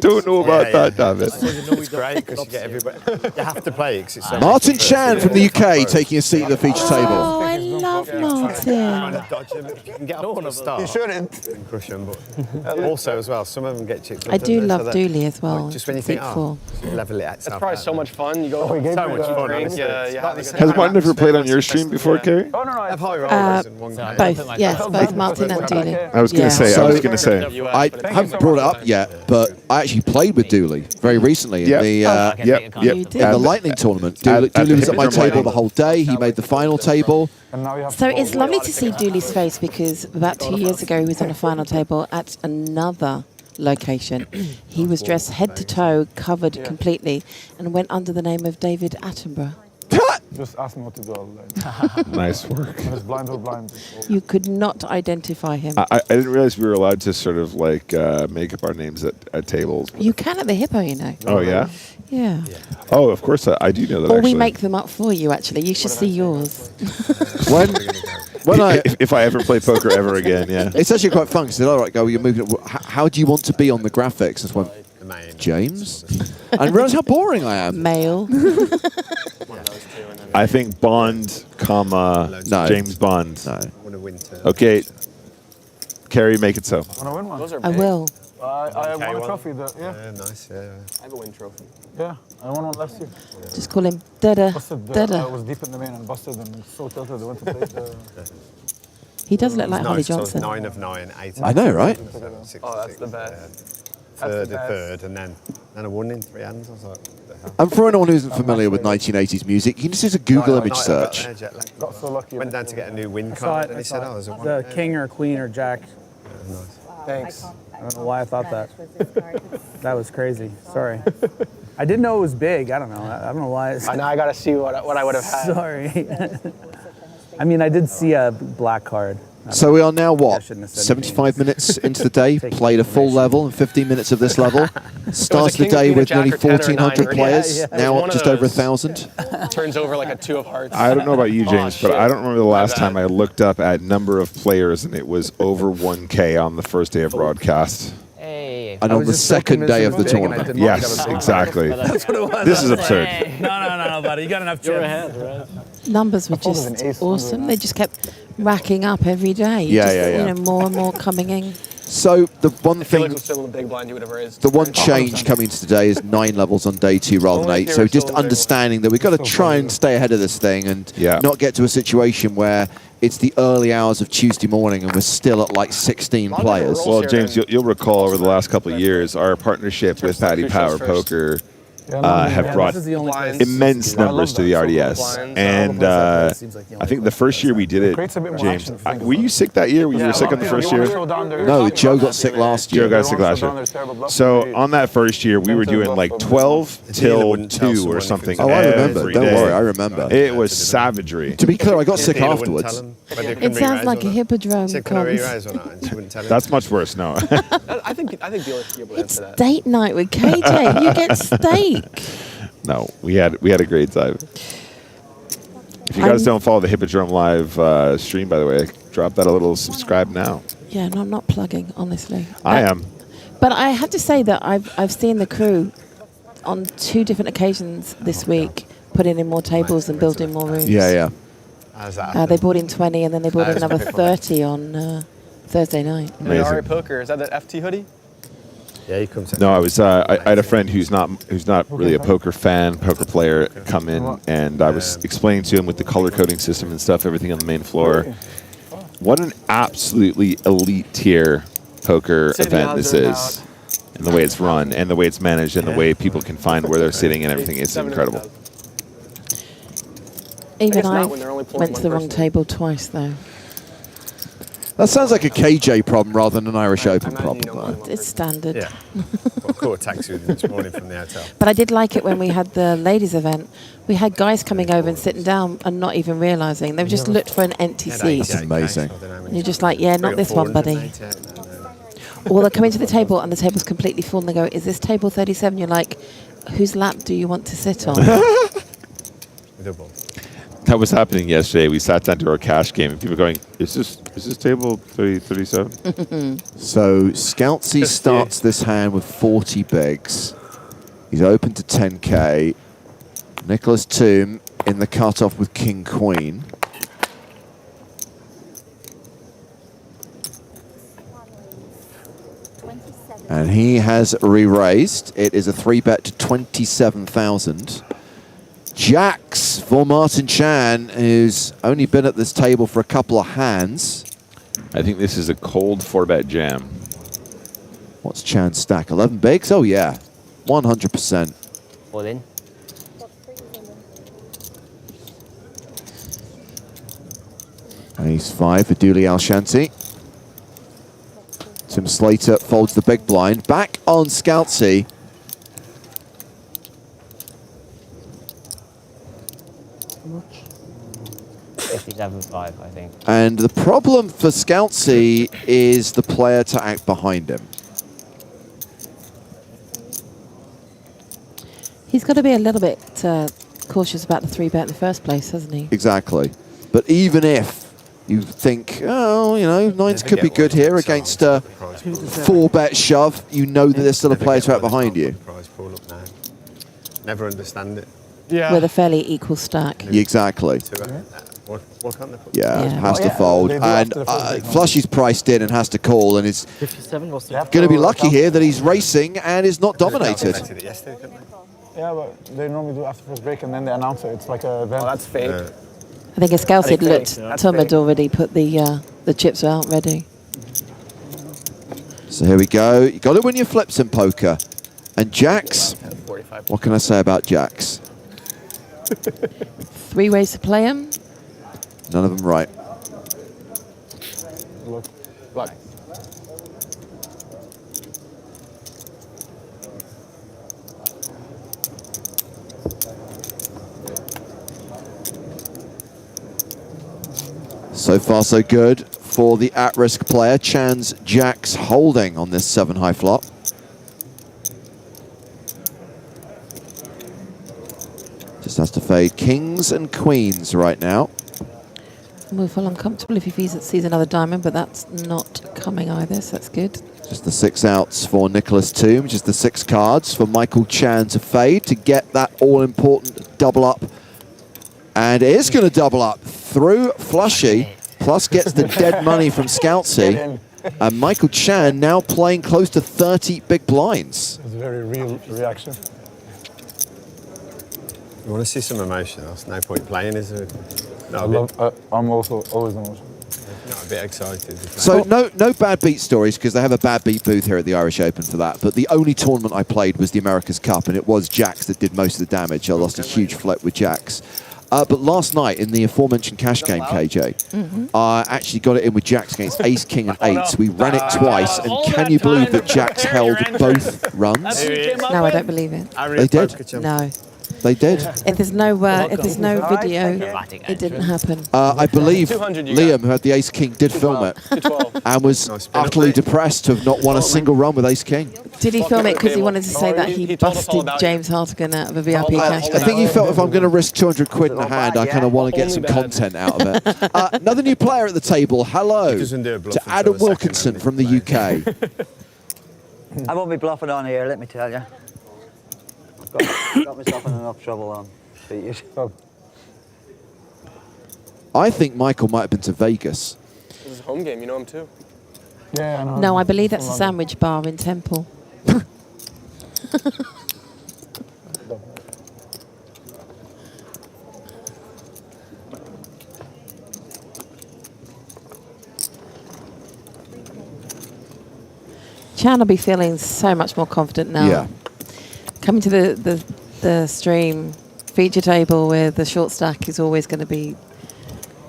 Don't know about that, David. It's great because you get everybody. You have to play because it's so Martin Chan from the UK taking a seat at the feature table. Oh, I love Martin. You can get up to the start. You shouldn't. And crush them, but also as well, some of them get chipped. I do love Dooley as well. Just when you think, level it out. That's probably so much fun. You go so much fun. Has Martin ever played on your stream before, Kerry? Oh, no, I have high rollers in one game. Both, yes, both Martin and Dooley. I was going to say. I haven't brought it up yet, but I actually played with Dooley very recently in the Lightning tournament. Dooley was at my table the whole day. He made the final table. So it's lovely to see Dooley's face because about 2 years ago he was on a final table at another location. He was dressed head to toe, covered completely, and went under the name of David Attenborough. Just ask me what to do. Nice work. If it's blind or blind. You could not identify him. I didn't realize we were allowed to sort of like make up our names at tables. You can at the Hippo, you know. Oh, yeah? Yeah. Oh, of course, I do know that, Or actually. we make them up for you, actually. You should see yours. If I ever play poker ever again, yeah. It's actually quite fun because all right, go, you're moving. How do you want to be on the graphics? And I went, James? And realize how boring I am. Male. I think Bond, James Bond. No. Okay. Carrie, make it so. Want to win one? I will. I won a trophy. Yeah, nice. Yeah. I have a win trophy. Yeah, I won one last year. Just call him Dada. I was deep in the main and busted and so tilted. I went to play. He does look like Holly nice. Johnson. So 9 of 9, 8 of I know, right? 6 Oh, that's the best. Third, and then I won in 3 hands. I was like, what the hell? And for anyone who isn't familiar with 1980s music, you can just use a Google image search. Got so lucky. Went down to get a new win card, and he said, "Oh, there's a one." The king or queen or jack. Thanks. I don't know why I thought that. That was crazy. Sorry. I didn't know it was big. I don't know. I don't know why. I know. I gotta see what I would have had. Sorry. I mean, I did see a black card. So we are now, what, 75 minutes into the day, played a full level and 15 minutes of this level. Starts the day with nearly 1,400 players, now up just over 1,000. Turns over like a 2 of hearts. I don't know about you, James, but I don't remember the last time I looked up at number of players and it was over 1K on the first day of broadcast. And on the second day of the tournament. Yes, exactly. That's what it was. This is absurd. No, buddy. You got enough chips. Numbers were just awesome. They just kept racking up every day. Yeah. You know, more and more coming in. So the one I feel thing, like we're still in the big blind. You would have raised. the one change coming into today is 9 levels on day 2 rather than 8. So just understanding that we've got to try and stay ahead of this thing and not get to a situation where it's the early hours of Tuesday morning and we're still at like 16 players. Well, James, you'll recall over the last couple of years, our partnership with Paddy Power Poker have brought immense numbers to the RDS. And I think the first year we did it, James, were you sick that year? You were sick on the first year? No, Joe got sick last year. Joe got sick last year. So on that first year, we were doing like 12 till 2 or something. Oh, I remember. Don't worry, I remember. It was savagery. To be clear, I got sick afterwards. It sounds like a hippodrome. That's much worse, no. I think dealers should be able to answer that. Date night with KJ. You get steak. No, we had a great time. If you guys don't follow the Hippodrome Live stream, by the way, drop that a little subscribe now. Yeah, no, I'm not plugging, honestly. I am. But I had to say that I've seen the crew on 2 different occasions this week putting in more tables and building more rooms. Yeah. They brought in 20 and then they brought in another 30 on Thursday night. Minari Poker, is that the FT hoodie? Yeah, he comes. No, I had a friend who's not really a poker fan, poker player, come in, and I was explaining to him with the color coding system and stuff, everything on the main floor. What an absolutely elite tier poker event this is, and the way it's run, and the way it's managed, and the way people can find where they're sitting and everything. It's incredible. Even I went to the wrong table twice, though. That sounds like a KJ problem rather than an Irish Open problem. It's standard. Yeah. I caught a taxi with him this morning from the hotel. But I did like it when we had the ladies' event. We had guys coming over and sitting down and not even realising. They just looked for an empty seat. That's amazing. And you're just like, yeah, not this one, buddy. Or they're coming to the table and the table's completely full and they go, is this table 37? You're like, whose lap do you want to sit on? That was happening yesterday. We sat down to our cash game, and people going, "Is this table 37?" So Scoutsy starts this hand with 40 bigs. He's open to 10k. Nicholas Toom in the cutoff with King Queen. And he has re-raised. It is a 3-bet to 27,000. Jacks for Martin Chan, who's only been at this table for a couple of hands. I think this is a cold 4-bet jam. What's Chan's stack? 11 bigs? Oh, yeah. 100%. All in. Ace 5 for Dooley Alshanti. Tim Slater folds the big blind. Back on Scoutsy. $57.5, I think. And the problem for Scoutsy is the player to act behind him. He's got to be a little bit cautious about the 3-bet in the first place, hasn't he? Exactly. But even if you think, oh, you know, nines could be good here against a 4-bet shove, you know that there's still a player to act behind you. Never understand it. With a fairly equal stack. Exactly. What can't they put? Yeah, has to fold. And Flushy's priced in and has to call, and is 57 was going to be lucky here that he's racing and is not dominated. Yeah, but they normally do after first break and then they announce it. It's like a event. Oh, that's fake. I think as Scouse had looked, Tom had already put the chips out ready. So here we go. You got to win your flips in poker. And Jacks, what can I say about Jacks? 3 ways to play him. None of them right. Look. Look. So far, so good for the at-risk player. Chan's Jacks holding on this 7-high flop. Just has to fade kings and queens right now. We'll feel uncomfortable if he sees another diamond, but that's not coming either, so that's good. Just the 6 outs for Nicholas Toom, just the 6 cards for Michael Chan to fade to get that all-important double up. And it is going to double up through Flushy, plus gets the dead money from Scoutsy. And Michael Chan now playing close to 30 big blinds. It's a very real reaction. You want to see some emotion? There's no point playing, is there? No, I'm also always emotional. Not a bit excited. So no bad beat stories, because they have a bad beat booth here at the Irish Open for that. But the only tournament I played was the America's Cup, and it was jacks that did most of the damage. I lost a huge flip with jacks. But last night in the aforementioned cash game, KJ, I actually got it in with jacks against ace, king, and eights. We ran it twice, and can you believe that jacks held both runs? No, I don't believe it. They did. No. They did. If there's no video, it didn't happen. I believe Liam, who had the ace king, did film it and was utterly depressed to have not won a single run with ace king. Did he film it because he wanted to say that he busted James Hartigan out of a VIP cash game? I think he felt if I'm going to risk 200 quid in the hand, I kind of want to get some content out of it. Another new player at the table. Hello to Adam Wilkinson from the UK. I won't be bluffing on here, let me tell you. Got myself in enough trouble on beat you. I think Michael might have been to Vegas. This is a home game, you know him too. Yeah, I know. No, I believe that's a sandwich bar in Temple. Chan will be feeling so much more confident now. Yeah. Coming to the stream feature table with the short stack is always going to be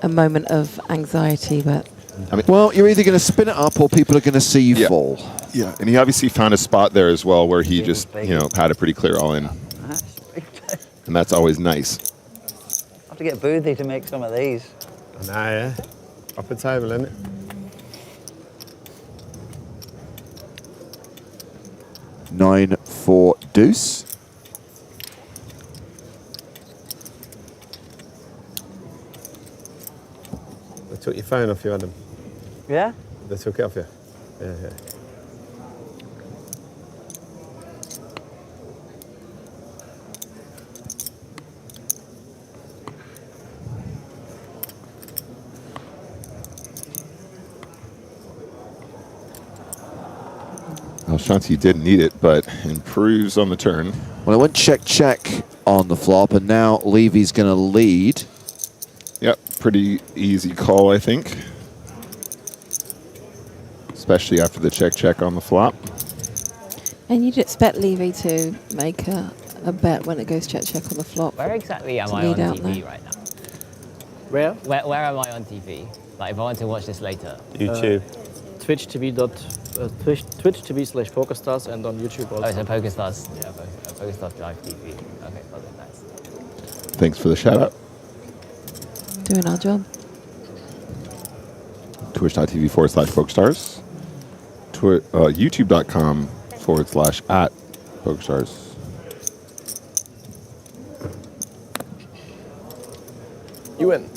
a moment of anxiety, but I mean, well, you're either going to spin it up or people are going to see you fall. Yeah, and he obviously found a spot there as well where he just, had a pretty clear all-in. And that's always nice. I have to get Boothie to make some of these. I know, yeah. Up a table, isn't it? Nine for deuce. They took your phone off you, Adam. Yeah? They took it off you. Yeah. Well, Shanti did need it, but improves on the turn. Well, I went check on the flop, and now Levy's going to lead. Yep, pretty easy call, I think. Especially after the check on the flop. and you'd expect Levy to make a bet when it goes check on the flop. Where exactly am to I lead on out TV now. right now? Where am I on TV? Like if I want to watch this later. YouTube. Twitch TV / PokerStars and on YouTube also. Oh, so PokerStars. Yeah, PokerStars Live TV. Okay, got it, nice. Thanks for the shout out. Doing our job. Twitch.tv/PokerStars. YouTube.com/@PokerStars. You win.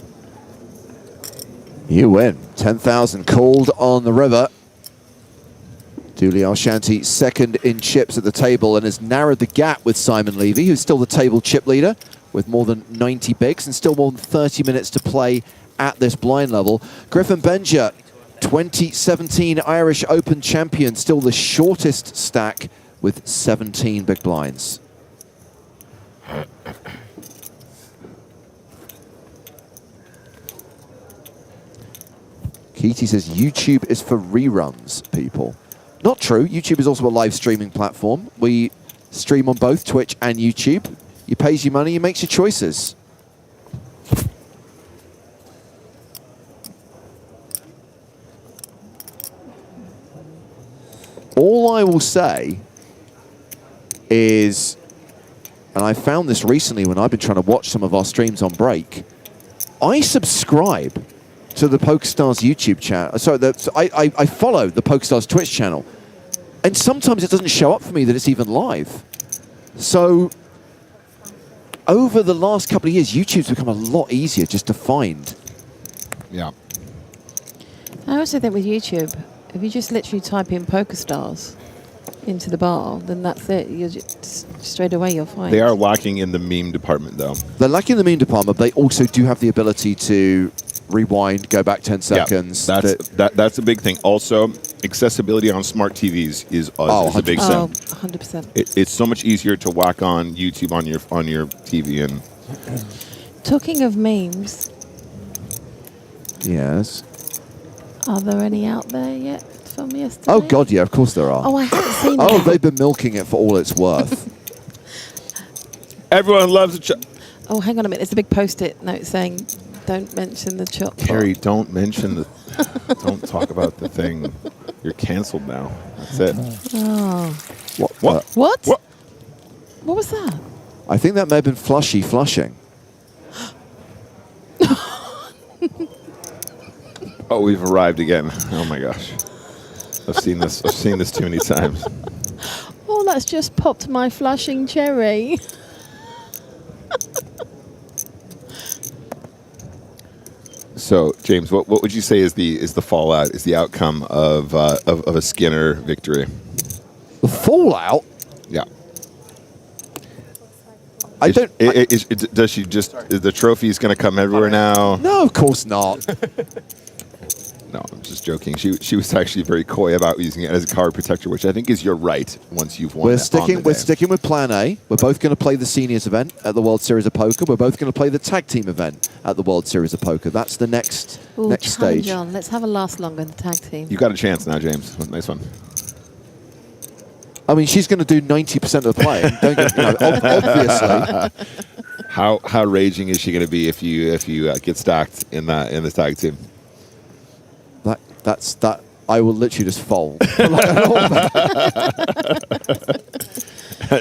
You win. 10,000 called on the river. Dooley Alshanti second in chips at the table and has narrowed the gap with Simon Levy, who's still the table chip leader with more than 90 bigs and still more than 30 minutes to play at this blind level. Griffin Benger, 2017 Irish Open champion, still the shortest stack with 17 big blinds. Keaty says YouTube is for reruns, people. Not true. YouTube is also a live streaming platform. We stream on both Twitch and YouTube. You pays you money, you makes your choices. All I will say is, and I found this recently when I've been trying to watch some of our streams on break, I subscribe to the PokerStars YouTube channel. So I follow the PokerStars Twitch channel. And sometimes it doesn't show up for me that it's even live. So over the last couple of years, YouTube's become a lot easier just to find. Yeah. I also think with YouTube, if you just literally type in PokerStars into the bar, then that's it. You're just, straight away you'll find. They are lacking in the meme department, though. They're lacking in the meme department, but they also do have the ability to rewind, go back 10 seconds. Yeah, that's a big thing. Also, accessibility on smart TVs is a big thing. 100%. It's so much easier to whack on YouTube on your TV. And talking of memes. Yes. Are there any out there yet from yesterday? Oh, God, yeah, of course there are. Oh, I haven't seen Oh, them. they've been milking it for all it's worth. Everyone loves a chop. Oh, hang on a minute. There's a big post-it note saying, don't mention the chop. Carrie, don't mention the. Don't talk about the thing. You're canceled now. That's it. Oh. What? What? What? What was that? I think that may have been Flushy flushing. Oh, we've arrived again. Oh my gosh. I've seen this. I've seen this too many times. Oh, that's just popped my flushing cherry. So, James, what would you say is the fallout? Is the outcome of a Skinner victory? The fallout? Yeah. I don't. Does she just? Is the trophy's going to come everywhere now? No, of course not. No, I'm just joking. She was actually very coy about using it as a card protector, which I think is your right once you've won. We're sticking with Plan A. We're both going to play the seniors event at the World Series of Poker. We're both going to play the tag team event at the World Series of Poker. That's the next stage. John, let's have a last longer in the tag team. You got a chance now, James. Nice one. I mean, she's going to do 90% of the playing. Don't get, obviously. How raging is she going to be if you get stacked in the tag team? That's I will literally just fold.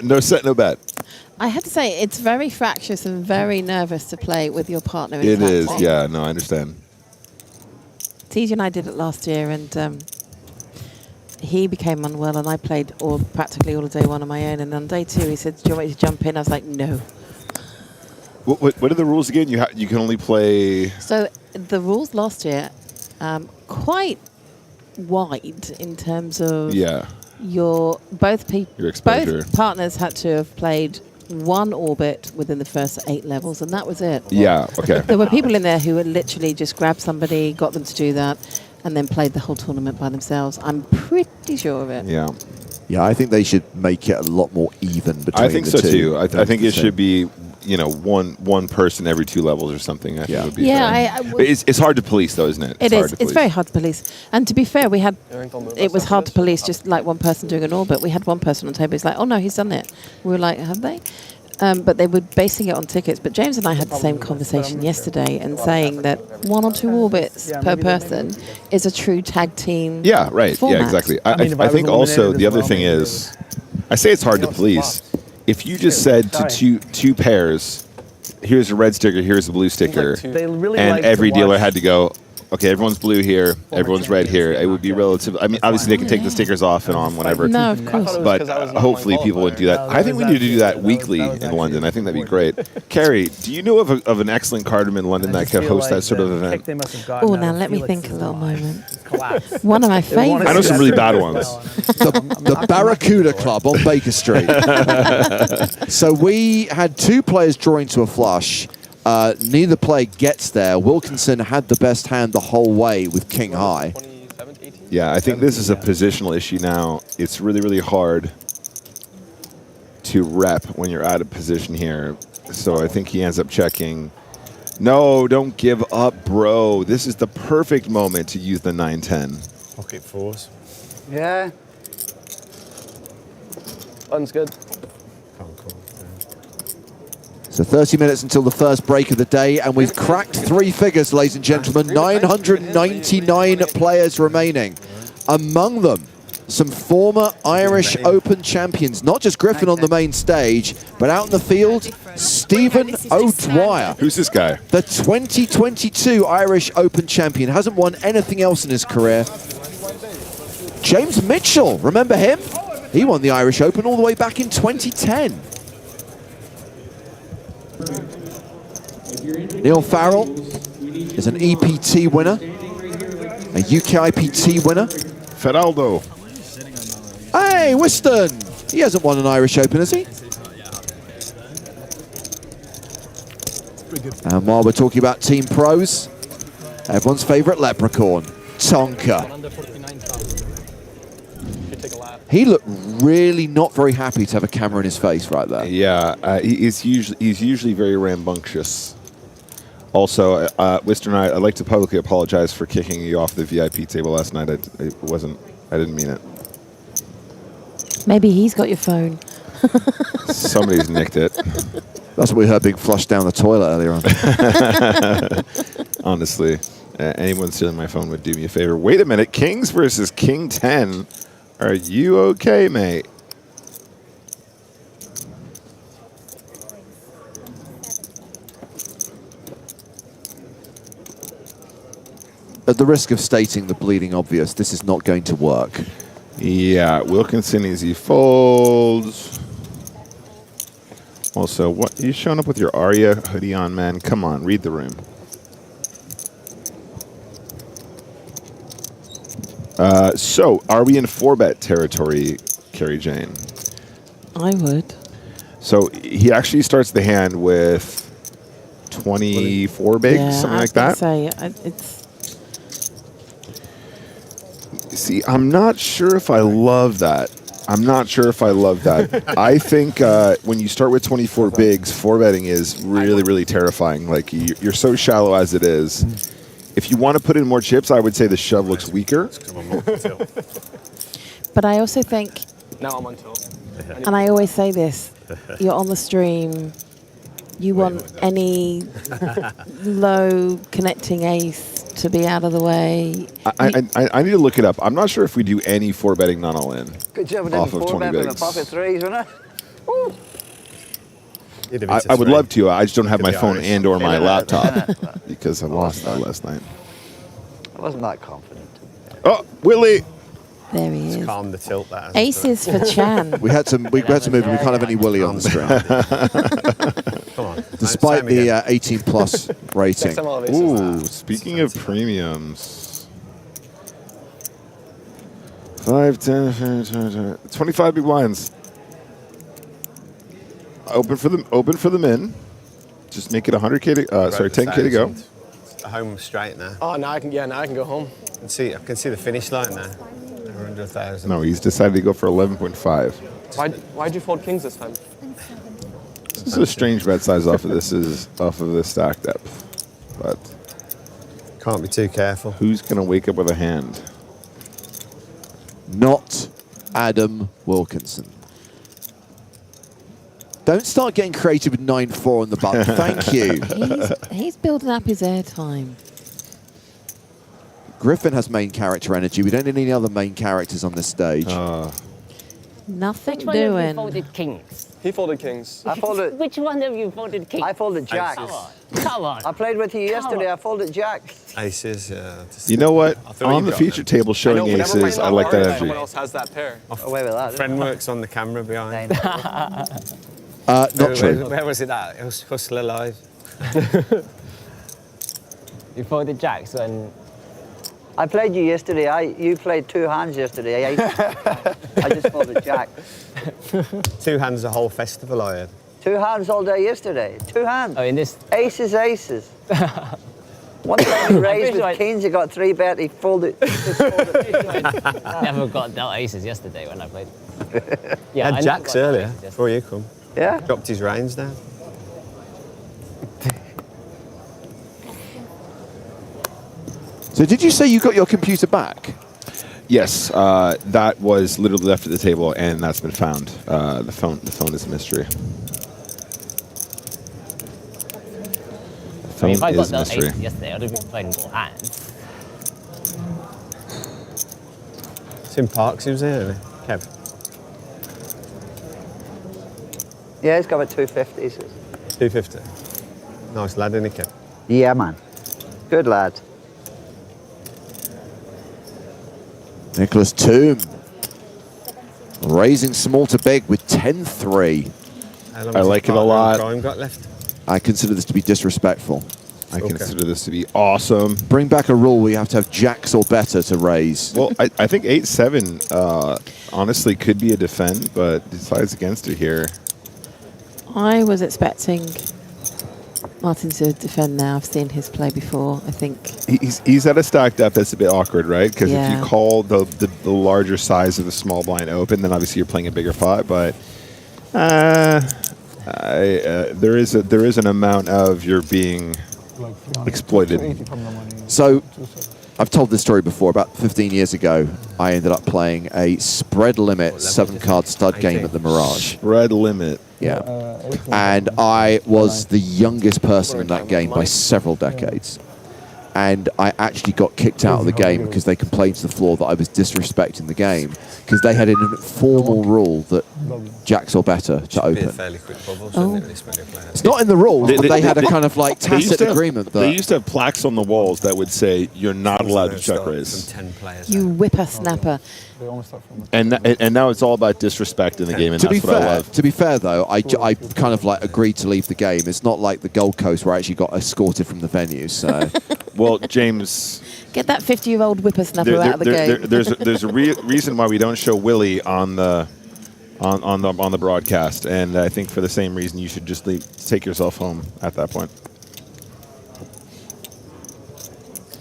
No set, no bet. I have to say, it's very fractious and very nervous to play with your partner. It is, yeah. No, I understand. TJ and I did it last year, and he became unwell, and I played practically all of day one on my own. And on day two, he said, "Do you want me to jump in?" I was like, "No." What are the rules again? You can only play. So the rules last year, quite wide in terms of both partners had to have played one orbit within the first 8 levels, and that was it. Yeah. Okay. There were people in there who had literally just grabbed somebody, got them to do that, and then played the whole tournament by themselves. I'm pretty sure of it. Yeah. Yeah, I think they should make it a lot more even between I think the so two. too. I think it should be, one person every 2 levels or something. I think would be fair. It's hard to police though, isn't it? It is. It's very hard to police. And to be fair, it was hard to police just like one person doing an orbit. We had one person on the table who's like, "Oh no, he's done it." We were like, "Have they?" But they were basing it on tickets. But James and I had the same conversation yesterday and saying that 1 or 2 orbits per person is a true tag team. Yeah, right. format. Yeah, exactly. I think also the other thing is, I say it's hard to police. If you just said to two pairs, here's a red sticker, here's a blue sticker, and every dealer had to go, okay, everyone's blue here, everyone's red here, it would be relative. I mean, obviously they can take the stickers off and on, whatever. No, of course. But hopefully people would do that. I think we need to do that weekly in London. I think that'd be great. Carrie, do you know of an excellent cardroom in London that could host that sort of event? Oh, now let me think a little moment. One of my favorites. I know some really bad ones. The Barracuda Club on Baker Street. So we had 2 players drawing to a flush. Neither player gets there. Wilkinson had the best hand the whole way with king high. Yeah, I think this is a positional issue now. It's really, really hard to rep when you're out of position here. So I think he ends up checking. No, don't give up, bro. This is the perfect moment to use the 9-10. Pocket 4s. Yeah. Fun's good. So 30 minutes until the first break of the day, and we've cracked 3 figures, ladies and gentlemen. 999 players remaining. Among them, some former Irish Open champions. Not just Griffin on the main stage, but out in the field, Stephen O'Dwyer. Who's this guy? The 2022 Irish Open champion. Hasn't won anything else in his career. James Mitchell, remember him? He won the Irish Open all the way back in 2010. Neil Farrell is an EPT winner, a UK IPT winner. Feraldo. Hey, Whiston! He hasn't won an Irish Open, has he? And while we're talking about team pros, everyone's favourite leprechaun, Tonka. He looked really not very happy to have a camera in his face right there. Yeah, he's usually very rambunctious. Also, Wister and I'd like to publicly apologize for kicking you off the VIP table last night. I didn't mean it. Maybe he's got your phone. Somebody's nicked it. That's what we heard being flushed down the toilet earlier on. Honestly, anyone stealing my phone would do me a favor. Wait a minute, Kings versus King 10. Are you okay, mate? At the risk of stating the bleeding obvious, this is not going to work. Yeah, Wilkinson easy folds. Also, what you showing up with your Arya hoodie on, man? Come on, read the room. So, are we in 4-bet territory, Carrie Jane? I would. So, he actually starts the hand with 24 bigs, something like that? Say, it's... See, I'm not sure if I love that. I think when you start with 24 bigs, 4-betting is really, really terrifying. Like, you're so shallow as it is. If you want to put in more chips, I would say the shove looks weaker. But I also think... Now I'm on tilt. And I always say this, you're on the stream, you want any low connecting ace to be out of the way. I need to look it up. I'm not sure if we do any 4-betting not all in. Good job with off them of 20 4-bet with bigs. the pocket threes, wasn't it? I would love to. I just don't have my phone and or my laptop because I lost that last night. I wasn't that confident. Oh, Willie! There he is. Calm the tilt. That Aces for Chan. We had to move. We can't have any Willie on the stream. Come on. Despite the 18+ rating. Ooh, speaking of premiums. 5, 10, 25 big blinds. Open for the min. Just make it 100K to, sorry, 10K to go. Home straight now. Oh, now I can go home. I can see the finish line now. We're under 1,000. No, he's decided to go for 11.5. Why'd you fold kings this time? This is a strange bet size off of this stack depth, but can't be too careful. Who's gonna wake up with a hand? Not Adam Wilkinson. Don't start getting creative with 9-4 on the button. Thank you. He's building up his airtime. Griffin has main character energy. We don't need any other main characters on this stage. Nothing Which one of you doing. folded kings? He folded kings. I folded. Which one of you folded kings? I folded jacks. Come on. I played with you yesterday. I folded jacks. Aces. You know what? On the feature table showing aces, I like that energy. Someone else has that pair. Away with that. Friend works on the camera behind. Not true. Where was it at? It was Hustle Alive. You folded jacks and... I played you yesterday. You played 2 hands yesterday. I just folded jack. 2 hands the whole festival I had. 2 hands all day yesterday. 2 hands. Oh, in this... Aces. One time he raised with kings, he got 3-bet, he folded. Never got dealt aces yesterday when I played. Yeah, had jacks earlier before you come. Yeah. Dropped his range down. So did you say you got your computer back? Yes, that was literally left at the table, and that's been found. The phone is a mystery. I mean, if I got dealt aces yesterday, I'd have been playing more hands. Tim Parks, he was here, Kev. Yeah, he's got about 250s. 250. Nice lad, isn't he, Kev? Yeah, man. Good lad. Nicholas Toom raising small to big with 10-3. I like it a lot. Crime got left. I consider this to be disrespectful. I consider this to be awesome. Bring back a rule where you have to have jacks or better to raise. Well, I think 8-7 honestly could be a defend, but decides against it here. I was expecting Martin to defend now. I've seen his play before, I think. He's at a stack depth that's a bit awkward, right? Because if Yeah. you call the larger size of the small blind open, then obviously you're playing a bigger pot. But there is an amount of you're being exploited. So, I've told this story before. About 15 years ago, I ended up playing a spread limit 7-card stud game at the Mirage. Spread limit. Yeah. And I was the youngest person in that game by several decades. And I actually got kicked out of the game because they complained to the floor that I was disrespecting the game because they had an informal rule that jacks or better to open. It's not in the rules, but they had a kind of like tacit agreement that they used to have plaques on the walls that would say you're not allowed to check raise. You whippersnapper. And now it's all about disrespect in the game, and that's what I love. To be fair, though, I kind of like agreed to leave the game. It's not like the Gold Coast where I actually got escorted from the venue. So, well, James, get that 50-year-old whippersnapper out of the game. There's a reason why we don't show Willie on the broadcast, and I think for the same reason you should just take yourself home at that point.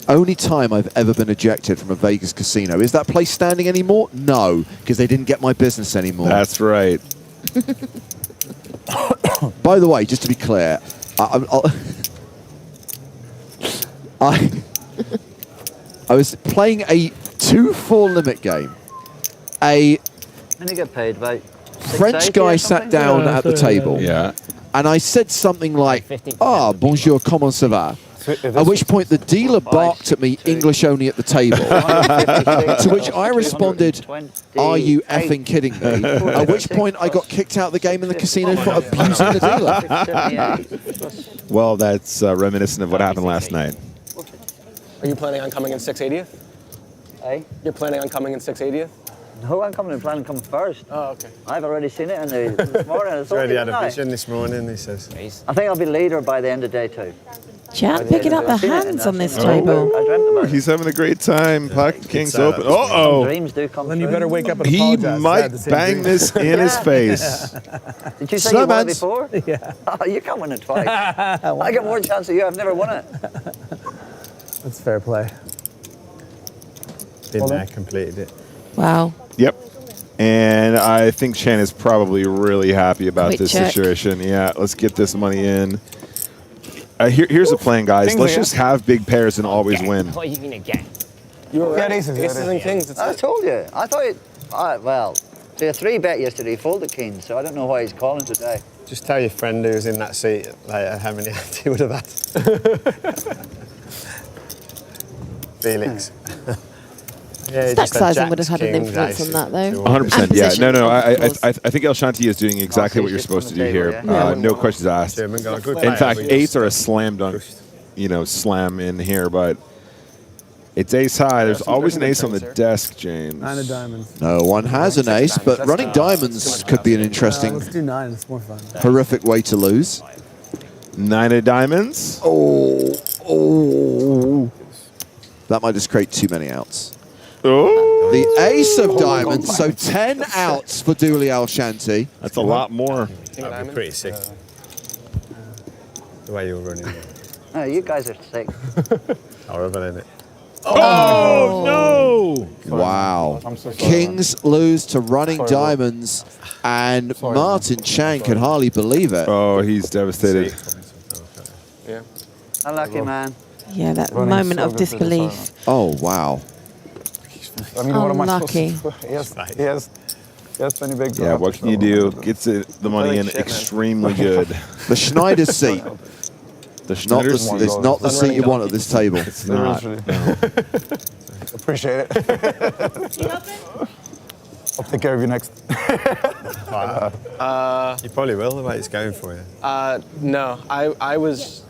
Only time I've ever been ejected from a Vegas casino. Is that place standing anymore? No, because they didn't get my business anymore. That's right. By the way, just to be clear, I was playing a 2-4 limit game. A And you get paid about French guy sat down at the table. Yeah. And I said something like, "Ah, bonjour, comment ça va?" At which point the dealer barked at me English only at the table. To which I responded, "Are you effing kidding me?" At which point I got kicked out of the game in the casino for abusing the dealer. Well, that's reminiscent of what happened last night. Are you planning on coming in 680th? Eh? You're planning on coming in 680th? No, I'm planning to come first. Oh, okay. I've already seen it this morning. It's already had okay, a vision this morning, he says. I think I'll be leader by the end of day 2. Chat picking up the hands on this table. I dreamt about it. He's having a great time. Pocket King's sad open. that Uh-oh. Dreams do come Then you true. better wake up and He apologize. might bang this in his face. Did you say you won it before? Yeah. Oh, you can't win it twice. I got more chance than you. I've never won it. That's fair play. Been there, completed it. Wow. Yep. And I think Chan is probably really happy about Quick this check. situation. Yeah, let's get this money in. Here's the plan, guys. Kings Let's again. just have big pairs and always win. What are you gonna get? You were right. aces, Aces and kings. It's I told you. I thought it. Well, the 3-bet yesterday he folded king, so I don't know why he's calling today. Just tell your friend who's in that seat later how many hands he would have had. Felix. Yeah, Stack sizing would have had an influence on that, though. 100%. Yeah. position, No. of course. I think El Shanti is doing exactly what you're supposed to do here. No questions asked. German got a good In player, fact, but eights are a slam dunk, slam in here, but it's ace high. There's always an ace on the desk, James. 9 of diamonds. No one has an ace, but running diamonds could be an interesting, Let's do 9. It's more fun. horrific way to lose. 9 of diamonds. Oh. That might just create too many outs. Oh. The ace of diamonds, so 10 outs for Dooley Al Shanti. That's a lot more. That'd be pretty sick. The way you were running. Oh, you guys are sick. Horrible, isn't it? Oh, no! Wow. I'm so sorry, Kings lose to running Sorry, diamonds, and Martin Chang can hardly believe it. Oh, he's devastated. Yeah. Unlucky, man. Yeah, that Running moment so of good to the disbelief. Oh, wow. I mean, what am I supposed Unlucky. to do? He has 20 big Yeah, drops, what can so- you do? Gets the money in shit, man. extremely good. The Schneider seat. The Not Schneider's the, it's not the seat you want at this table. It's not. Appreciate it. I'll take care of you next. You probably will, the way it's going for you. No, I was.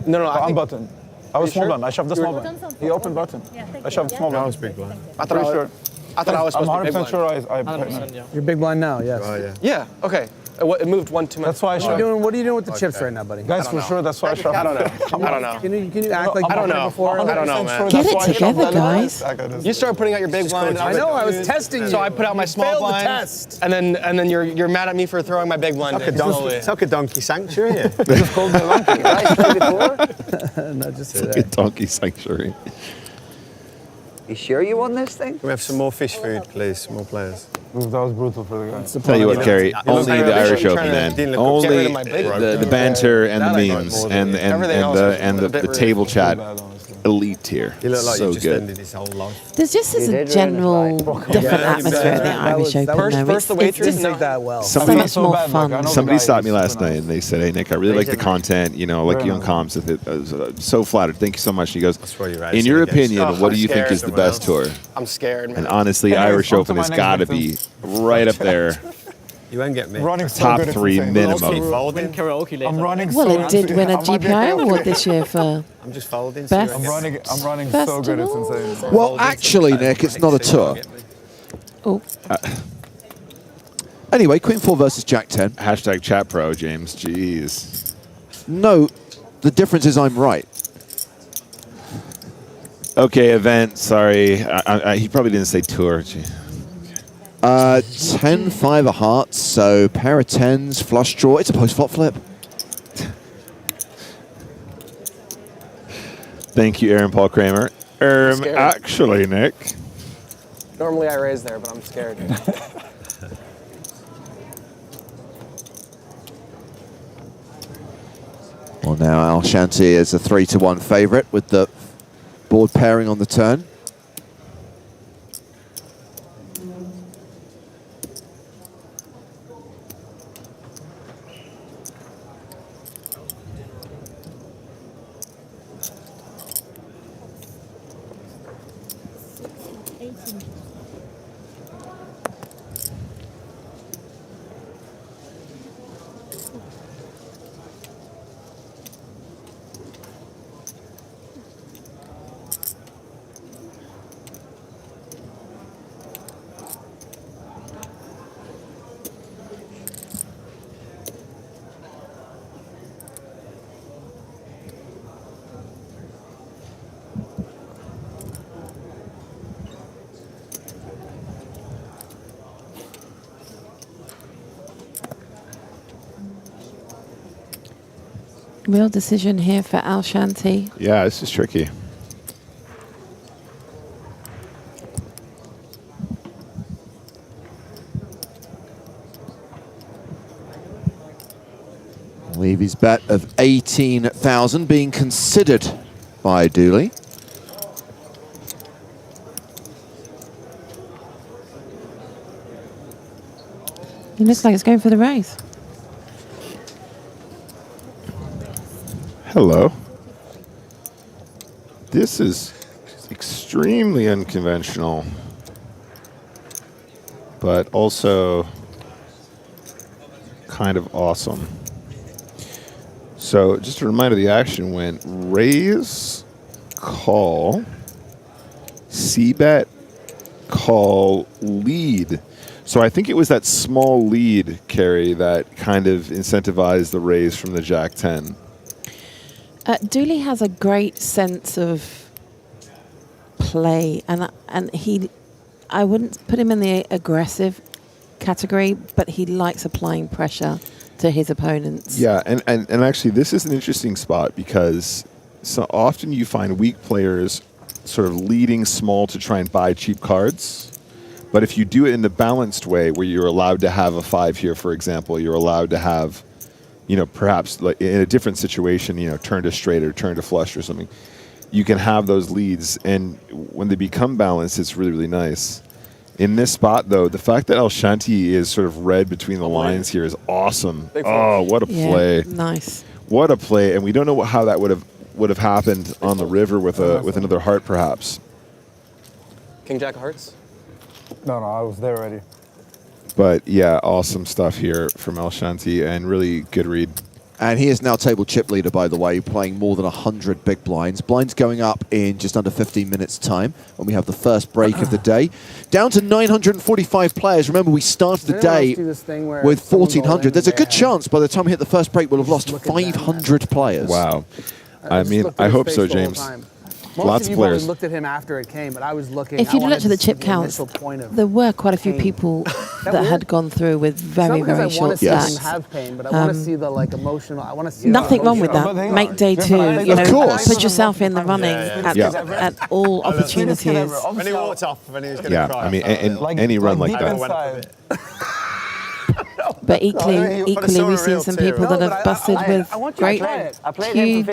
No, I I'm think, button. I was You small sure? blind. I shoved the You small were- blind. He opened button. I shoved small I blind. was big blind. I thought Pretty I sure. was. I thought I was I'm supposed to be big 100% blind. sure I 100%, yeah. You're big blind now, yes. Oh, yeah. Yeah. Okay. It moved one too much. That's why I What are shoved. you doing with the chips right now, buddy? Guys, for sure, that's why I shoved. I don't know. I don't know. Can you act like I don't you've done it know. before? I don't know, man. Get it together, guys. You started putting out your big blind. I know, I was testing you. So I put out my You small failed the blind. test. And then you're mad at me for throwing my big blind in. Slowly. It's like a donkey sanctuary here. Just called me lucky. Guys, play before? No, just It's a donkey sanctuary. You sure you won this thing? Can we have some more fish food, please? Some more players. That was brutal for the guy. Tell you what, Kerry, only the Irish Open, man. Only the banter and the memes and the table chat, elite tier. You look like so you just good. ended his whole life. There's just as a general different atmosphere at the Irish Open. First the waitress. Didn't take that well. So much more fun. Somebody stopped me last night and they said, "Hey Nick, I really like the content. You know, like you on comms. I was so flattered. Thank you so much." And he goes, "In your opinion, what do you think is the best tour?" I'm scared, man. And honestly, Irish Open has got to be right up there. You won't get me. Top 3 minimum. Win karaoke later. I'm running Well, so it did win a GPI award this year for I'm just folding. best. I'm running so good, it's insane. Well, actually, Nick, it's not a tour. Oh. Anyway, Queen 4 versus Jack 10. Hashtag chat pro, James. Jeez. No, the difference is I'm right. Okay, event. Sorry. He probably didn't say tour. Gee. 10, 5 of hearts, so pair of 10s, flush draw. It's a post-flop flip. Thank you, Aaron Paul Kramer. Actually, Nick. Normally I raise there, but I'm scared. Well, now Al Shanti is a 3-1 favourite with the board pairing on the turn. Real decision here for Al Shanti. Yeah, this is tricky. Levy's bet of 18,000 being considered by Dooley. He looks like it's going for the race. Hello. This is extremely unconventional, but also kind of awesome. So just a reminder, the action went raise, call, c-bet, call, lead. So I think it was that small lead, Kerry, that kind of incentivized the raise from the Jack 10. Dooley has a great sense of play, and I wouldn't put him in the aggressive category, but he likes applying pressure to his opponents. Yeah, and actually this is an interesting spot because so often you find weak players sort of leading small to try and buy cheap cards. But if you do it in the balanced way where you're allowed to have a 5 here, for example, you're allowed to have, you know, perhaps like in a different situation, you know, turn to straight or turn to flush or something, you can have those leads. And when they become balanced, it's really, really nice. In this spot, though, the fact that Al Shanti is sort of read between the lines here is awesome. Oh, what a play. Nice. What a play. And we don't know how that would have happened on the river with another heart, perhaps. King Jack of Hearts? No, I was there already. But yeah, awesome stuff here from Al Shanti and really good read. And he is now table chip leader, by the way, playing more than 100 big blinds. Blinds going up in just under 15 minutes' time when we have the first break of the day. Down to 945 players. Remember, we started the day with 1,400. There's a good chance by the time we hit the first break, we'll have lost 500 players. Wow. I mean, I hope so, James. Most of you probably looked at him after it came, but I was looking. If you'd looked at the chip counts, there were quite a few people that had gone through with very, very short stacks. Have pain, but I want to see the emotional. I want to see. Nothing wrong with that. Make day 2. You know, put yourself in the running at all opportunities. When he walked off, when he was going to cry. I mean, any run like that. But equally, we've seen some people that have busted with great, huge,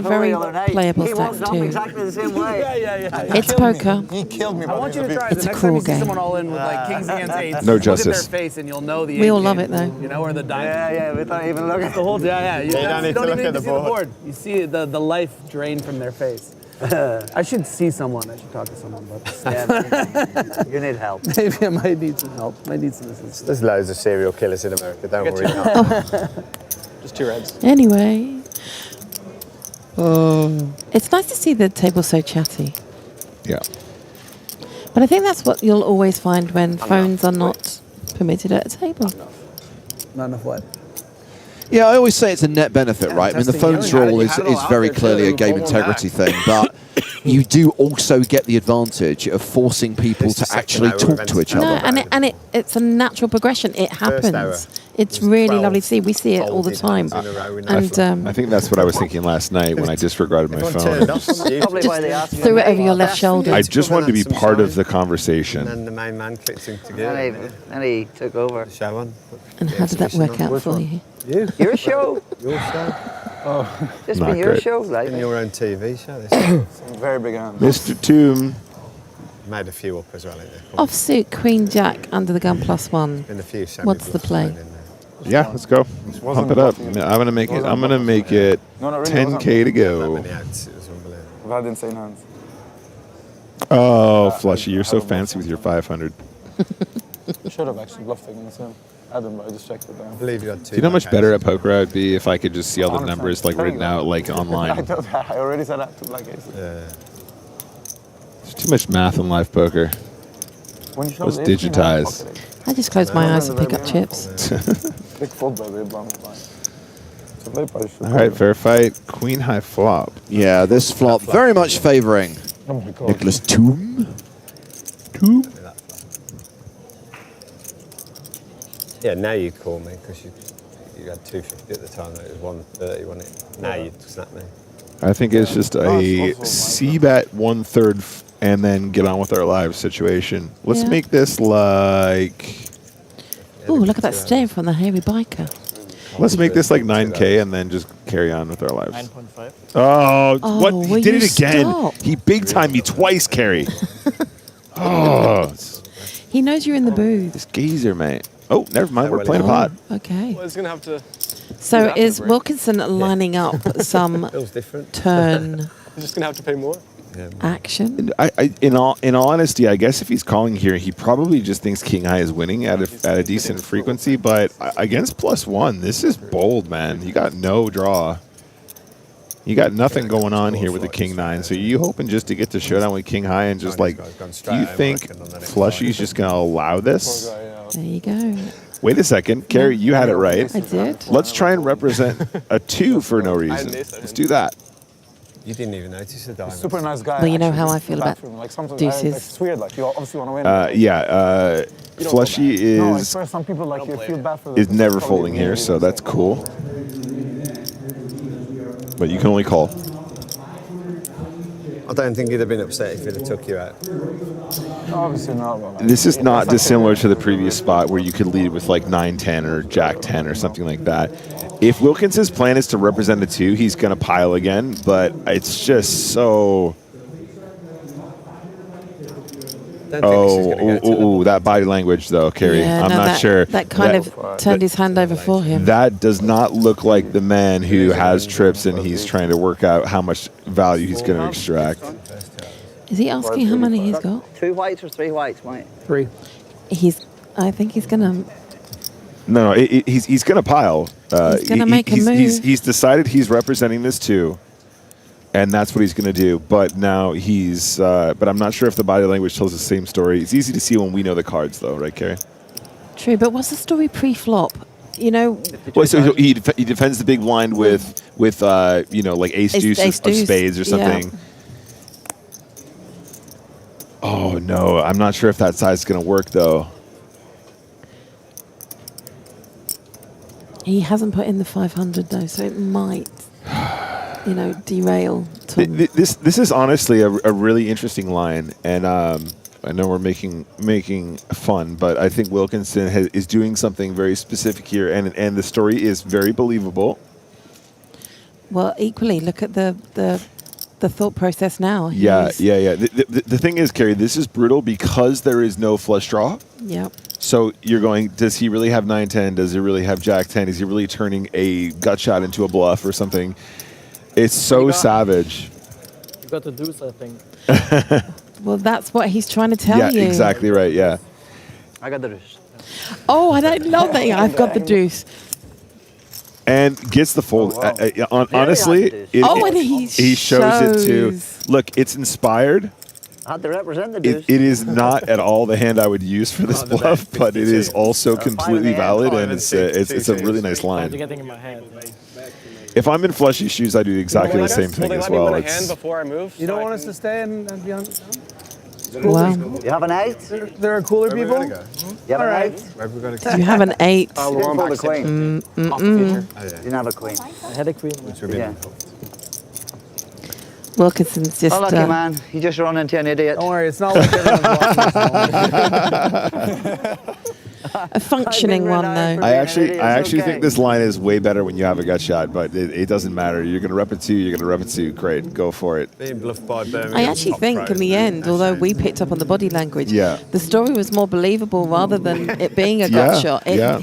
very playable stacks too. Exactly the same way. It's poker. He killed me. I want you to try it. It's a cruel game. Someone all in with kings against eights. No Look justice. at their face and you'll know the. We all love it though. You know, or the diamond. Yeah, without even looking at the whole. You don't need to look at the board. You see the life drain from their face. I should see someone. I should talk to someone about this. Yeah, you need help. Maybe I might need some help. Might need some assistance. There's loads of serial killers in America. Don't worry. Just 2 reds. Anyway, it's nice to see the table so chatty. Yeah. But I think that's what you'll always find when phones are not permitted at a table. Not enough what? Yeah, I always say it's a net benefit, right? I mean, the phones rule is very clearly a game integrity thing, but you do also get the advantage of forcing people to actually talk to each other. No, and it's a natural progression. It happens. It's really lovely to see. We see it all the time. And I think that's what I was thinking last night when I disregarded my phone. Just threw it over your left shoulder. I just wanted to be part of the conversation. And then the main man clicked in to get And he took over. show on. And how did that work out for you? Your show? Your show. Oh, It's been your show, like. In your own TV show. This very big hand. Mr. Tomb. Made a few up as well. Offsuit, Queen Jack, under the gun +1. In a few What's the play? Yeah, let's go. Pump it up. I'm gonna make it. I'm gonna make it 10K to go. I've had insane hands. Oh, Flushy, you're so fancy with your 500. Should have actually bluffed against him. I didn't, but I just checked it down. I believe you had 2. Do you know how much better at poker I'd be if I could just see all the numbers written out online? I already said that to Black Aces. Yeah. There's too much math in live poker. Let's digitize. I just close my eyes and pick up chips. Big fold, baby. All right, fair fight. Queen high flop. Yeah, this flop very much favouring Nicholas Tomb. Yeah, now you call me because you had 250 at the time. It was 130, wasn't it? Now you snap me. I think it's just a C-bet 1/3 and then get on with our live situation. Let's make this like... Ooh, look at that stare from the hairy biker. Let's make this like 9K and then just carry on with our lives. 9.5. Oh, what? He did it again. Stop? He big-timed me twice, Carrie. Oh. He knows you're in the booth. This geezer, mate. Oh, never mind. We're playing a pot. Okay. Well, he's going to have to... So is Wilkinson lining up some turn He's just going to have to pay more. action? In all honesty, I guess if he's calling here, he probably just thinks King High is winning at a decent frequency. But against +1, this is bold, man. You got no draw. You got nothing going on here with the King 9. So you hoping just to get to showdown with King High and just like, do you think Flushy's just going to allow this? There you go. Wait a second. Carrie, you had it right. I did. Let's try and represent a 2 for no reason. Let's do that. You didn't even notice the diamond. Super nice guy. Well, you know how I feel about like sometimes deuces. it's weird. Like you obviously want to win. Yeah, Flushy No, like is for some people like you feel bad for them. is never folding here, so that's cool. But you can only call. I don't think he'd have been upset if he'd have took you out. Obviously not. This is not dissimilar to the previous spot where you could lead with like 9-10 or Jack-10 or something like that. If Wilkinson's plan is to represent a 2, he's going to pile again, but it's just so... Oh, that body language though, Carrie. Yeah, I'm no, not sure. That kind of turned his hand over for him. That does not look like the man who has trips and he's trying to work out how much value he's going to extract. Is he asking how many he's got? 2 whites or 3 whites, mate? 3. I think he's going to... No, he's going to pile. He's going to make a move. He's decided he's representing this too. And that's what he's going to do. But now he's... but I'm not sure if the body language tells the same story. It's easy to see when we know the cards, though. Right, Carrie? True, but what's the story pre-flop? You know... Well, so he defends the big blind with you know, like ace deuce of spades or something. Oh, no. I'm not sure if that size is going to work, though. He hasn't put in the 500 though, so it might, you know, derail. This is honestly a really interesting line, and I know we're making fun, but I think Wilkinson is doing something very specific here, and the story is very believable. Well, equally, look at the thought process now. Yeah. The thing is, Carrie, this is brutal because there is no flush draw. Yep. So you're going, does he really have 9-10? Does he really have Jack-10? Is he really turning a gut shot into a bluff or something? It's so savage. You got the deuce, I think. Well, that's what he's trying to tell you. Yeah, exactly right, yeah. I got the deuce. Oh, I don't love that. I've got the deuce. And gets the fold. Honestly, and he shows it too. Look, it's inspired. I had to represent the deuce. It is not at all the hand I would use for this bluff, but it is also completely valid, and it's a really nice line. If I'm in fleshy shoes, I do exactly the same thing as well. You don't want us to stay and be on? Wow. You have an 8? There are cooler people? You have an 8? Do you have an 8? You didn't pull the queen. You didn't have a queen. I had a queen. Yeah. Wilkinson's just... Oh, lucky man. You just run into an idiot. Don't worry, it's not like everyone's watching. A functioning one, though. I actually think this line is way better when you have a gut shot, but it doesn't matter. You're going to rep it 2, you're going to rep it 2. Great, go for it. I actually think in the end, although we picked up on the body language, the story was more believable rather than it being a gut shot. I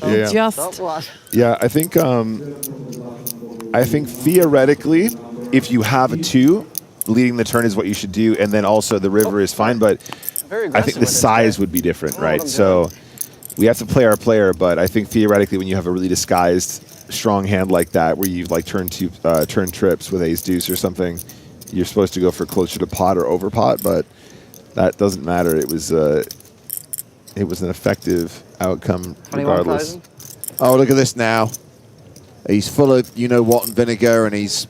think theoretically, if you have a 2, leading the turn is what you should do, and then also the river is fine, but I think the size would be different, right? So we have to play our player, but I think theoretically when you have a really disguised strong hand like that, where you like turn trips with ace deuce or something, you're supposed to go for closer to pot or over pot, but that doesn't matter. It was an effective outcome regardless. Oh, look at this now. He's full of you-know-what and vinegar, and he's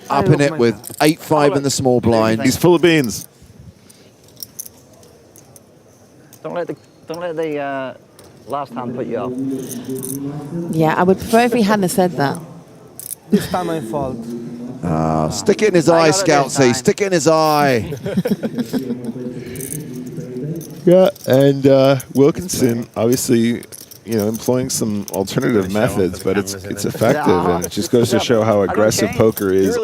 up in it with 8-5 in the small blind. He's full of beans. Don't let the last hand put you off. Yeah, I would prefer if he hadn't said that. This time I fault. Stick it in his eye, Scoutsy. Stick it in his eye. Yeah, and Wilkinson obviously, employing some alternative methods, but it's effective, and it just goes to show how aggressive poker is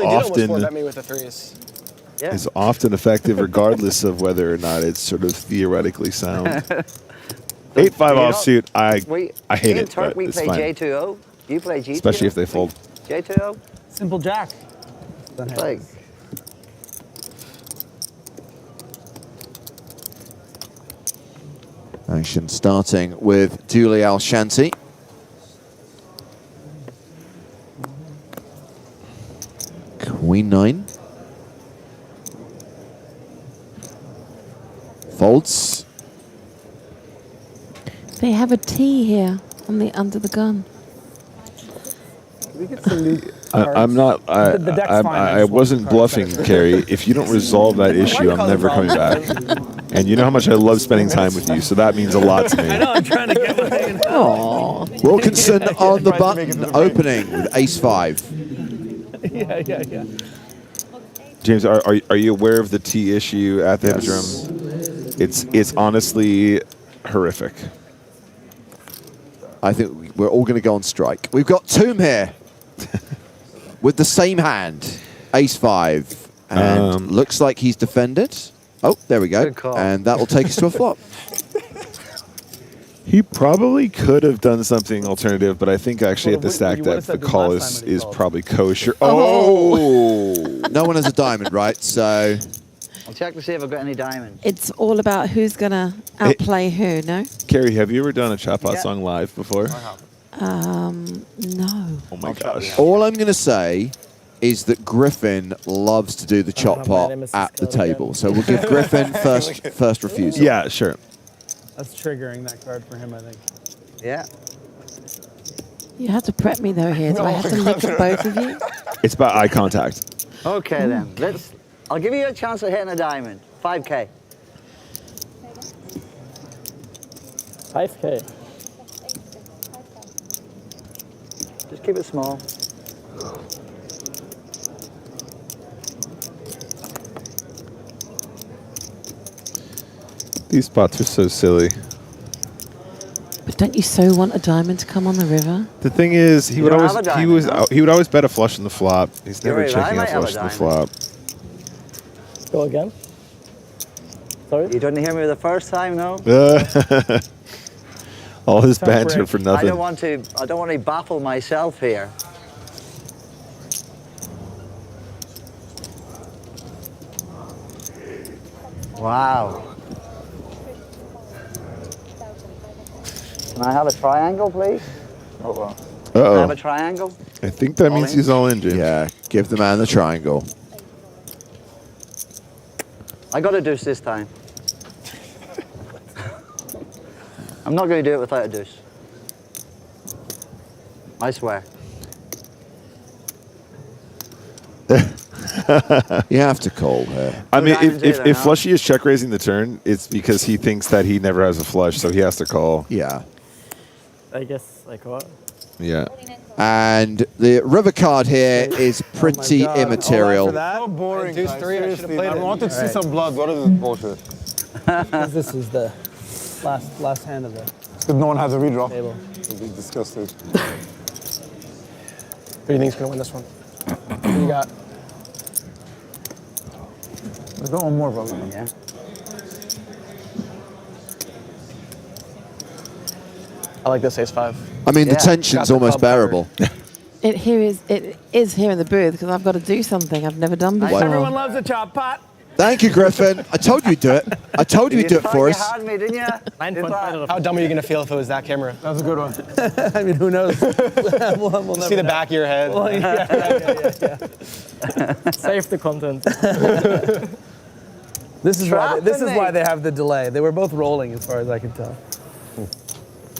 often effective, regardless of whether or not it's sort of theoretically sound. 8-5 offsuit, I hate it, but we it's play fine. J2-0. You play G2-0. Especially if they fold. J2-0. Simple jack. Like, Action starting with Dooley Al-Shanti. Queen 9. Folds. They have a T here on the under the gun. We get some new I'm not. I wasn't bluffing, Carrie. If you don't resolve that issue, I'm never coming back. And you know how much I love spending time with you, so that means a lot to me. I know, I'm trying to get my hand. Aww. Wilkinson on the button, opening with ace-5. Yeah. James, are you aware of the T issue at the Hippodrome? It's honestly horrific. I think we're all going to go on strike. We've got Toom here with the same hand, ace-5, and looks like he's defended. Oh, there we go, and that will take us to a flop. He probably could have done something alternative, but I think actually at the stack depth, the call is probably kosher. Oh! No one has a diamond, right? So I'll check to see if I've got any diamonds. It's all about who's going to outplay who, no? Carrie, have you ever done a Chatbot song live before? No. Oh my gosh. all I'm going to say is that Griffin loves to do the chop pot at the table. So we'll give Griffin first refusal. Yeah, sure. That's triggering that card for him, I think. Yeah. You have to prep me though here. Do I have to look at both of you? It's about eye contact. Okay then. I'll give you a chance of hitting a diamond. 5K. 5K. Just keep it small. These spots are so silly. But don't you so want a diamond to come on the river? The thing is, he You would don't always have a diamond, no? he would always bet a flush in the flop. He's never You're right, checking I out might have a flush in the flop. Go again. Sorry? You didn't hear me the first time, no? All his banter for I nothing. don't want to baffle myself here. Wow. Can I have a triangle, please? Oh, well. Can I have a triangle? I think that All means in? he's all in, James. Yeah, give the man the triangle. I got a deuce this time. I'm not going to do it without a deuce. I swear. You have to call here. I mean, diamonds if either, no? Flushy is check raising the turn, it's because he thinks that he never has a flush, so he has to call. Yeah. I guess I call. Yeah. And the river card here is pretty immaterial. So boring. Deuce guys. three, I should've Seriously, played I it. wanted to see some blood. What is this bullshit? This is the last hand of the It's good no one has a redraw. table. I'd be disgusted. Who do you think's gonna win this one? Who you got? Let's go one more, probably. Yeah. I like this ace-5. I mean, the Yeah. tension's Got the almost club covered. bearable. It is here in the booth because I've got to do something I've never done before. Everyone loves a chop pot. Thank you, Griffin. I told you you'd do it. I told you you'd do it for You us. had me, didn't you? How dumb are you gonna feel if it was that camera? That was a good one. I mean, who knows? we'll never See the know. back of your head. Well, yeah. Save the content. This is Trapping me. why they have the delay. They were both rolling, as far as I can tell.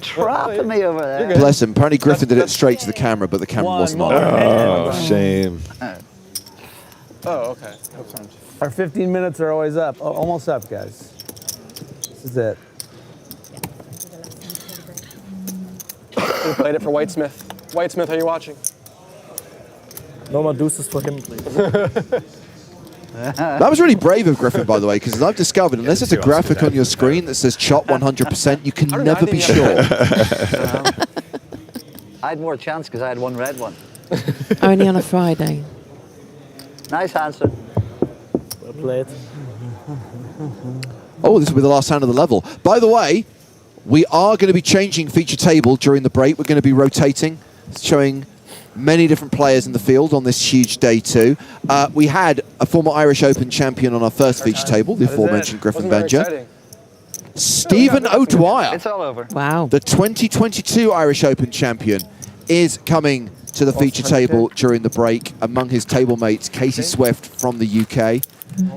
Trapping me over there. Bless him. Apparently Griffin did it straight to the camera, but the camera wasn't on. Oh, shame. Oh, okay. Our 15 minutes are always up. Oh, almost up, guys. This is it. We played it for Whitesmith. Whitesmith, are you watching? No more deuces for him, please. That was really brave of Griffin, by the way, because as I've discovered, unless there's a graphic on your screen that says chop 100%, you can never be sure. I had more chance because I had one red one. Only on a Friday. Nice answer. Well played. Oh, this will be the last hand of the level. By the way, we are going to be changing feature table during the break. We're going to be rotating, showing many different players in the field on this huge day two. We had a former Irish Open champion on our first feature table, the aforementioned Griffin Benger. Stephen O'Dwyer. It's all over. Wow. The 2022 Irish Open champion is coming to the feature table during the break among his table mates, Casey Swift from the UK.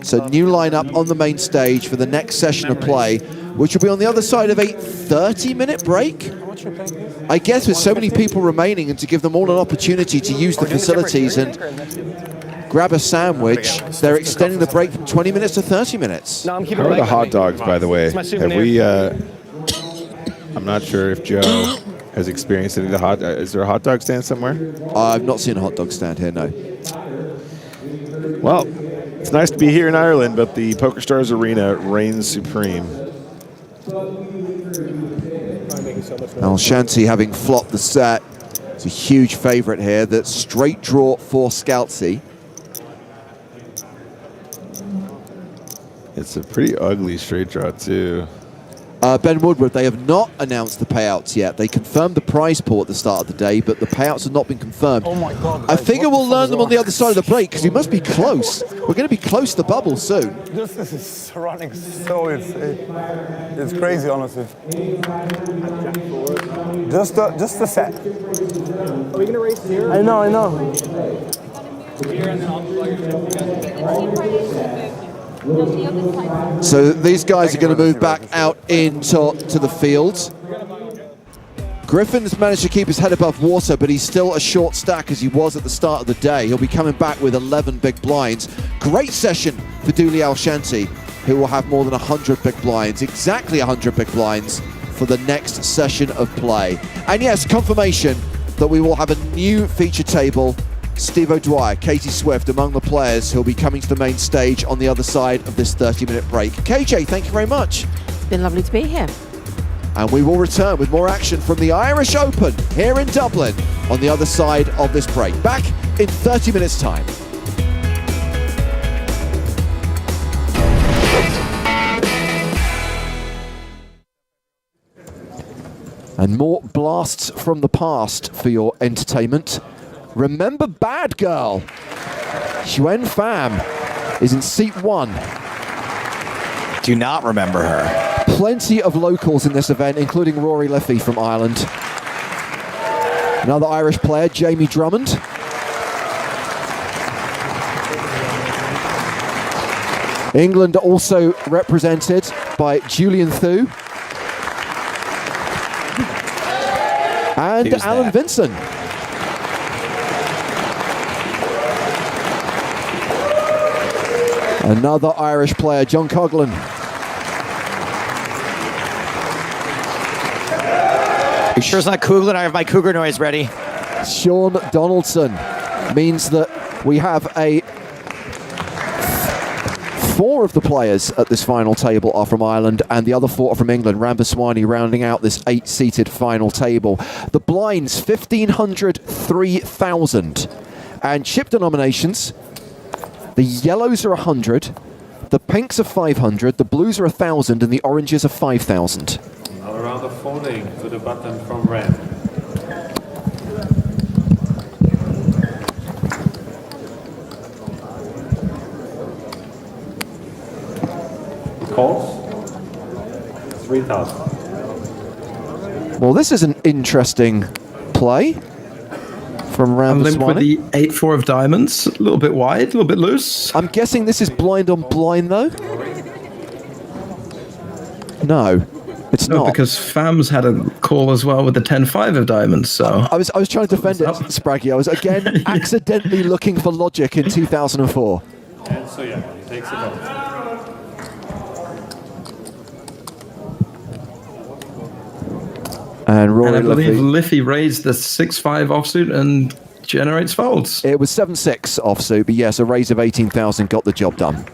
So new lineup on the main stage for the next session of play, which will be on the other side of a 30-minute break. I guess with so many people remaining and to give them all an opportunity to use the facilities and grab a sandwich, they're extending the break from 20 minutes to 30 minutes. No, I'm keeping How are it the hot dogs, by the way? It's my Have souvenir. we, I'm not sure if Joe has experienced any of the hot, is there a hot dog stand somewhere? I've not seen a hot dog stand here, no. Well, it's nice to be here in Ireland, but the PokerStars Arena reigns supreme. Al Shanti having flopped the set. It's a huge favourite here. That's straight draw for Scalzi. It's a pretty ugly straight draw, too. Ben Woodward, they have not announced the payouts yet. They confirmed the prize pool at the start of the day, but the payouts have not been confirmed. Oh my God, I guys, figure what we'll the fuck learn is them on on? the other side of the break, because we must be close. We're going to be close to the bubble soon. This is running so it's crazy, honestly. Just the set. Are we gonna race here? I know. So these guys are going to move back out into the field. Griffin's managed to keep his head above water, but he's still a short stack as he was at the start of the day. He'll be coming back with 11 big blinds. Great session for Dooley Al Shanti, who will have more than 100 big blinds, exactly 100 big blinds for the next session of play. And yes, confirmation that we will have a new feature table. Steve O'Dwyer, Katie Swift among the players who will be coming to the main stage on the other side of this 30-minute break. KJ, thank you very much. It's been lovely to be here. And we will return with more action from the Irish Open here in Dublin on the other side of this break. Back in 30 minutes' time. And more blasts from the past for your entertainment. Remember Bad Girl. Xuen Pham is in seat 1. Do not remember her. Plenty of locals in this event, including Rory Liffey from Ireland. Another Irish player, Jamie Drummond. England also represented by Julian Thu. And Who's Alan that? Vinson. Another Irish player, John Coughlin. You sure it's not Coughlin? I have my cougar noise ready. Sean Donaldson means that we have a 4 of the players at this final table are from Ireland and the other 4 are from England. Rambaswani rounding out this 8-seated final table. The blinds, 1,500, 3,000. And chip denominations, the yellows are 100, the pinks are 500, the blues are 1,000, and the oranges are 5,000. Another round of folding to the button from Ram. Calls 3,000. Well, this is an interesting play from I'm linked with Rambaswani. the 8-4 of diamonds. A little bit wide, a little bit loose. I'm guessing this is blind on blind, though? No, it's No, not. because Fam's had a call as well with the 10-5 of diamonds, so... I was trying to defend it, Spraggy. I was, again, accidentally looking for logic in 2004. And so yeah, he takes it off. And Rory And I believe Liffey. Liffey raised the 6-5 offsuit and generates folds. It was 7-6 offsuit, but yes, a raise of 18,000 got the job done.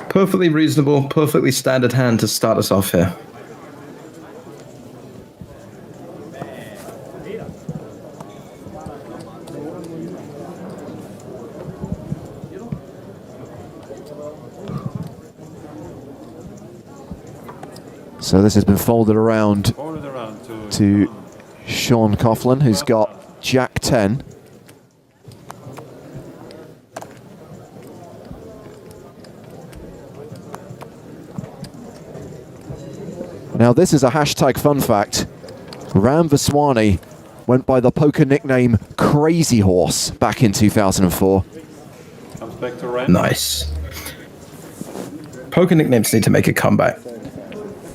Perfectly reasonable, perfectly standard hand to start us off here. So this has been folded around to Sean Coughlin, who's got Jack 10. Now this is a hashtag fun fact. Rambaswani went by the poker nickname Crazy Horse back in 2004. Comes back to Ram. Nice. Poker nicknames need to make a comeback.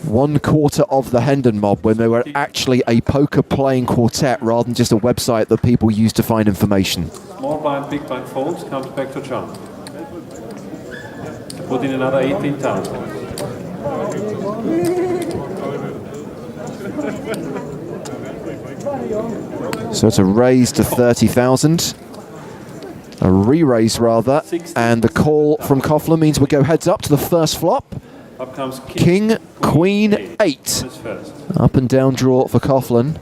1/4 of the Hendon mob when they were actually a poker playing quartet rather than just a website that people use to find information. Small blind, big blind folds, comes back to John. Put in another 18,000. So it's a raise to 30,000. A re-raise rather. And the call from Coughlin means we go heads up to the first flop. Up comes King, Queen, 8. Up and down draw for Coughlin.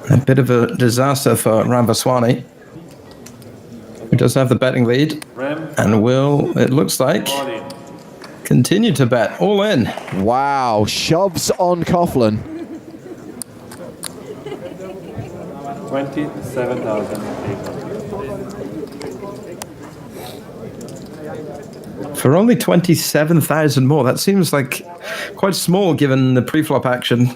A bit of a disaster for Rambaswani, who does have the betting lead, and will, it looks like, continue to bet all in. Wow, shoves on Coughlin. 27,800. For only 27,000 more, that seems like quite small given the pre-flop action.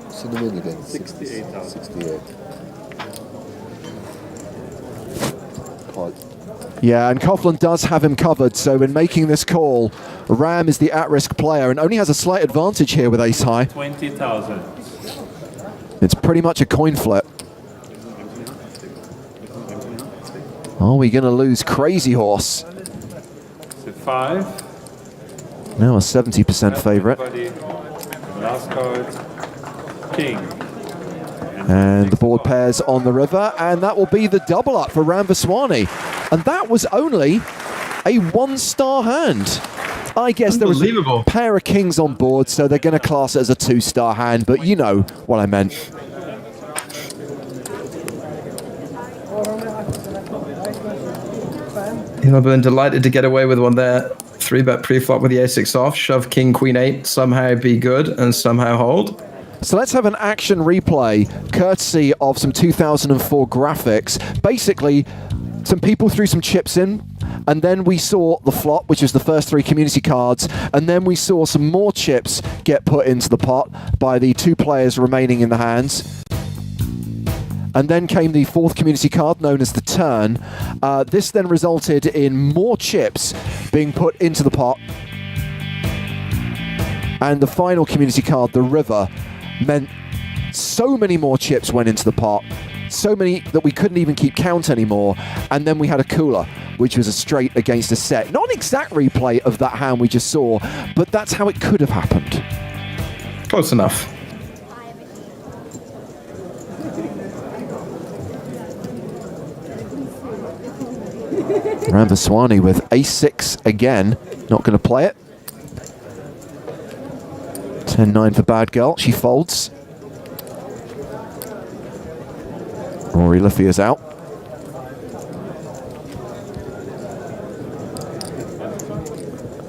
See the win again. 68,000. 68. Yeah, and Coughlin does have him covered, so in making this call, Ram is the at-risk player and only has a slight advantage here with ace high. 20,000. It's pretty much a coin flip. Are we going to lose Crazy Horse? So 5. Now a 70% favourite. Everybody, last card, king. And the board pairs on the river, and that will be the double up for Ramaswamy. And that was only a 1-star hand. I guess there was a pair of kings on board, so they're going to class it as a 2-star hand, but you know what I meant. I've been delighted to get away with one there. 3-bet pre-flop with the a6 off, shove king, queen 8, somehow be good and somehow hold. So let's have an action replay, courtesy of some 2004 graphics. Basically, some people threw some chips in, and then we saw the flop, which was the first 3 community cards, and then we saw some more chips get put into the pot by the 2 players remaining in the hands. And then came the 4th community card, known as the turn. This then resulted in more chips being put into the pot. And the final community card, the river, meant so many more chips went into the pot. So many that we couldn't even keep count anymore. And then we had a cooler, which was a straight against a set. Not an exact replay of that hand we just saw, but that's how it could have happened. Close enough. Ramaswamy with ace-6 again. Not going to play it. 10-9 for bad girl. She folds. Rory Liffia's out.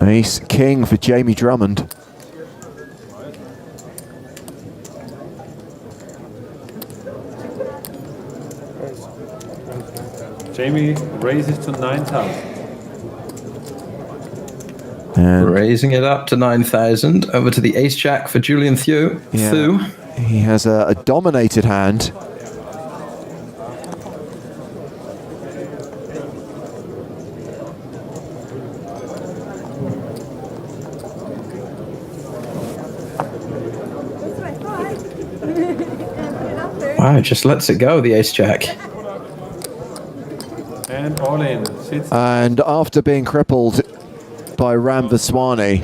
Ace-king for Jamie Drummond. Jamie raises to 9,000. And raising it up to 9,000. Over to the ace-jack for Julian Thew. Yeah, he has a dominated hand. Wow, just lets it go, the ace-jack. And all in. Sits. And after being crippled by Ramaswamy,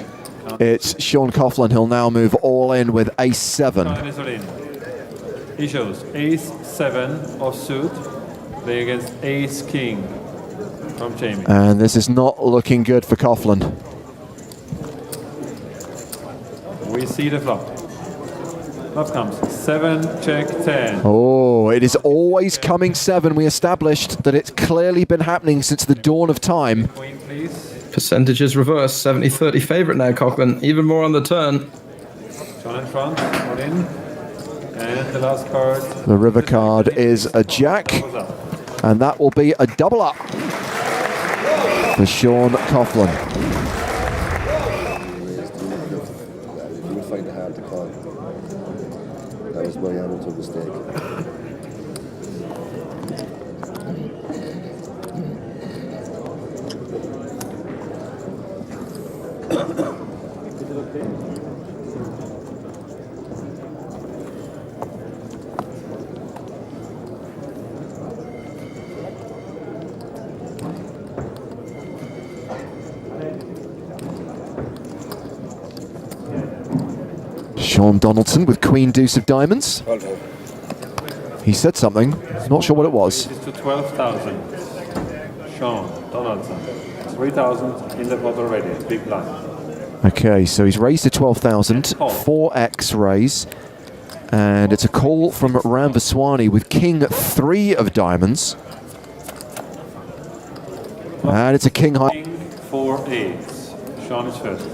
it's Sean Coughlin. He'll now move all in with ace-7. He shows ace-7 offsuit, playing against ace-king from Jamie. And this is not looking good for Coughlin. We see the flop. Flop comes 7, check, 10. Oh, it is always coming 7. We established that it's clearly been happening since the dawn of time. Queen, please. Percentages reverse. 70-30 favorite now, Coughlin. Even more on the turn. John in front, all in. And the last card. The river card is a jack. And that will be a double up for Sean Coughlin. You would find it hard to call. That was my amateur mistake. Sean Donaldson with Queen Deuce of Diamonds. He said something. Not sure what it was. It's to 12,000. Sean Donaldson. 3,000 in the pot already. Big blind. Okay, so he's raised to 12,000. 4x raise. And it's a call from Ramaswamy with King 3 of Diamonds. And it's a king high. King 4 eights. Sean is first.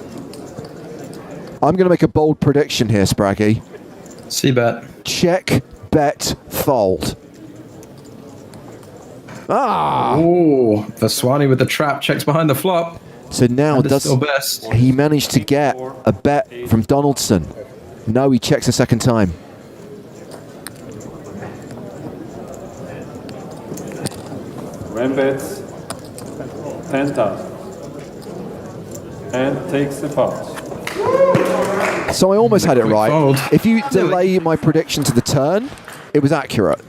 I'm going to make a bold prediction here, Spraggy. C-bet. Check, bet, fold. Ah! Oh, Vaswani with the trap, checks behind the flop. So now does still best. He managed to get a bet from Donaldson? No, he checks a second time. Ram bets 10,000 and takes the pot. So I almost had it right. If you delay my prediction to the turn, it was accurate.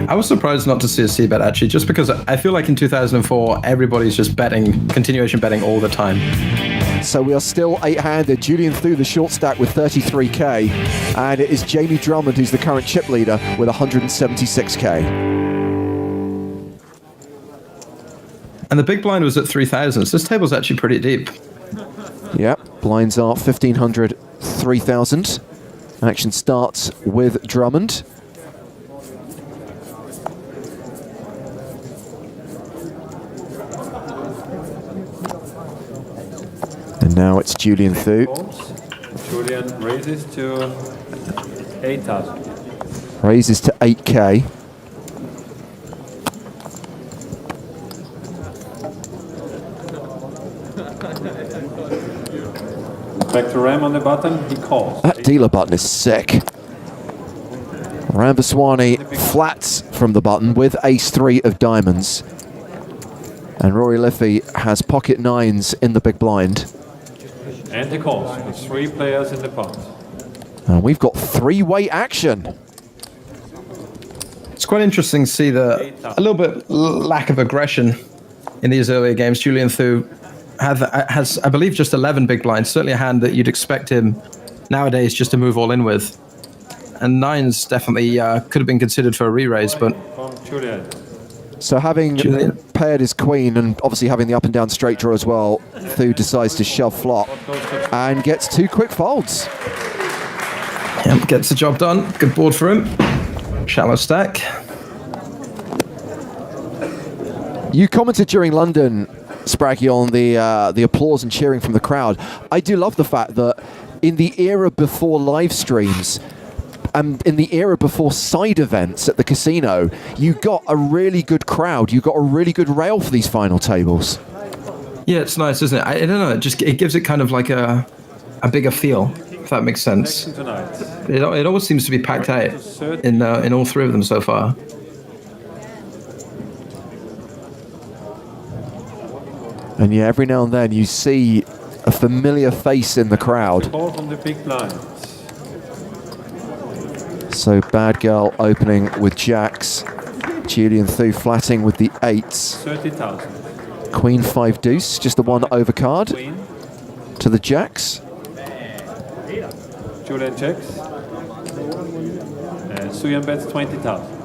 I was surprised not to see a c-bet, actually, just because I feel like in 2004, everybody's just betting, continuation betting all the time. So we are still 8-handed. Julian through the short stack with 33k, and it is Jamie Drummond who's the current chip leader with 176k. And the big blind was at 3,000, so this table's actually pretty deep. Yep, blinds are 1,500, 3,000. Action starts with Drummond. And now it's Julian Thu. Julian raises to 8,000. Raises to 8k. Back to Ram on the button, he calls. That dealer button is sick. Rambaswamy flats from the button with ace-3 of diamonds. And Rory Liffey has pocket nines in the big blind. And he calls with 3 players in the pot. And we've got three-way action. It's quite interesting to see a little bit lack of aggression in these earlier games. Julian Thu has, I believe, just 11 big blinds. Certainly a hand that you'd expect him nowadays just to move all in with. And nines definitely could have been considered for a re-raise, but... So having paired his queen and obviously having the up and down straight draw as well, Thu decides to shove flop and gets 2 quick folds. Yep, gets the job done. Good board for him. Shallow stack. You commented during London, Spraggy, on the applause and cheering from the crowd. I do love the fact that in the era before live streams and in the era before side events at the casino, you got a really good crowd. You got a really good rail for these final tables. Yeah, it's nice, isn't it? I don't know. It gives it kind of like a bigger feel, if that makes sense. It always seems to be packed out in all 3 of them so far. And yeah, every now and then you see a familiar face in the crowd. From the big blind. So Bad Girl opening with jacks. Julian Thu flatting with the 8s. 30,000. Queen 5 deuce, just the one overcard to the jacks. Julian checks. And Suyan bets 20,000.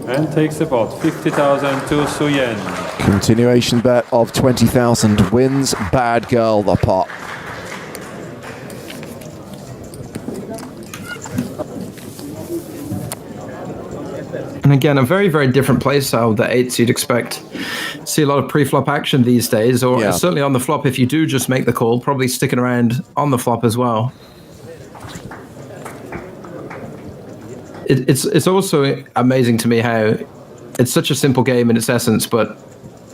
And takes about 50,000 to Suyen. Continuation bet of 20,000 wins Bad Girl the pot. And again, a very, very different play style with the 8s you'd expect. See a lot of pre-flop action these days, or certainly on the flop if you do just make the call, probably sticking around on the flop as well. It's also amazing to me how it's such a simple game in its essence, but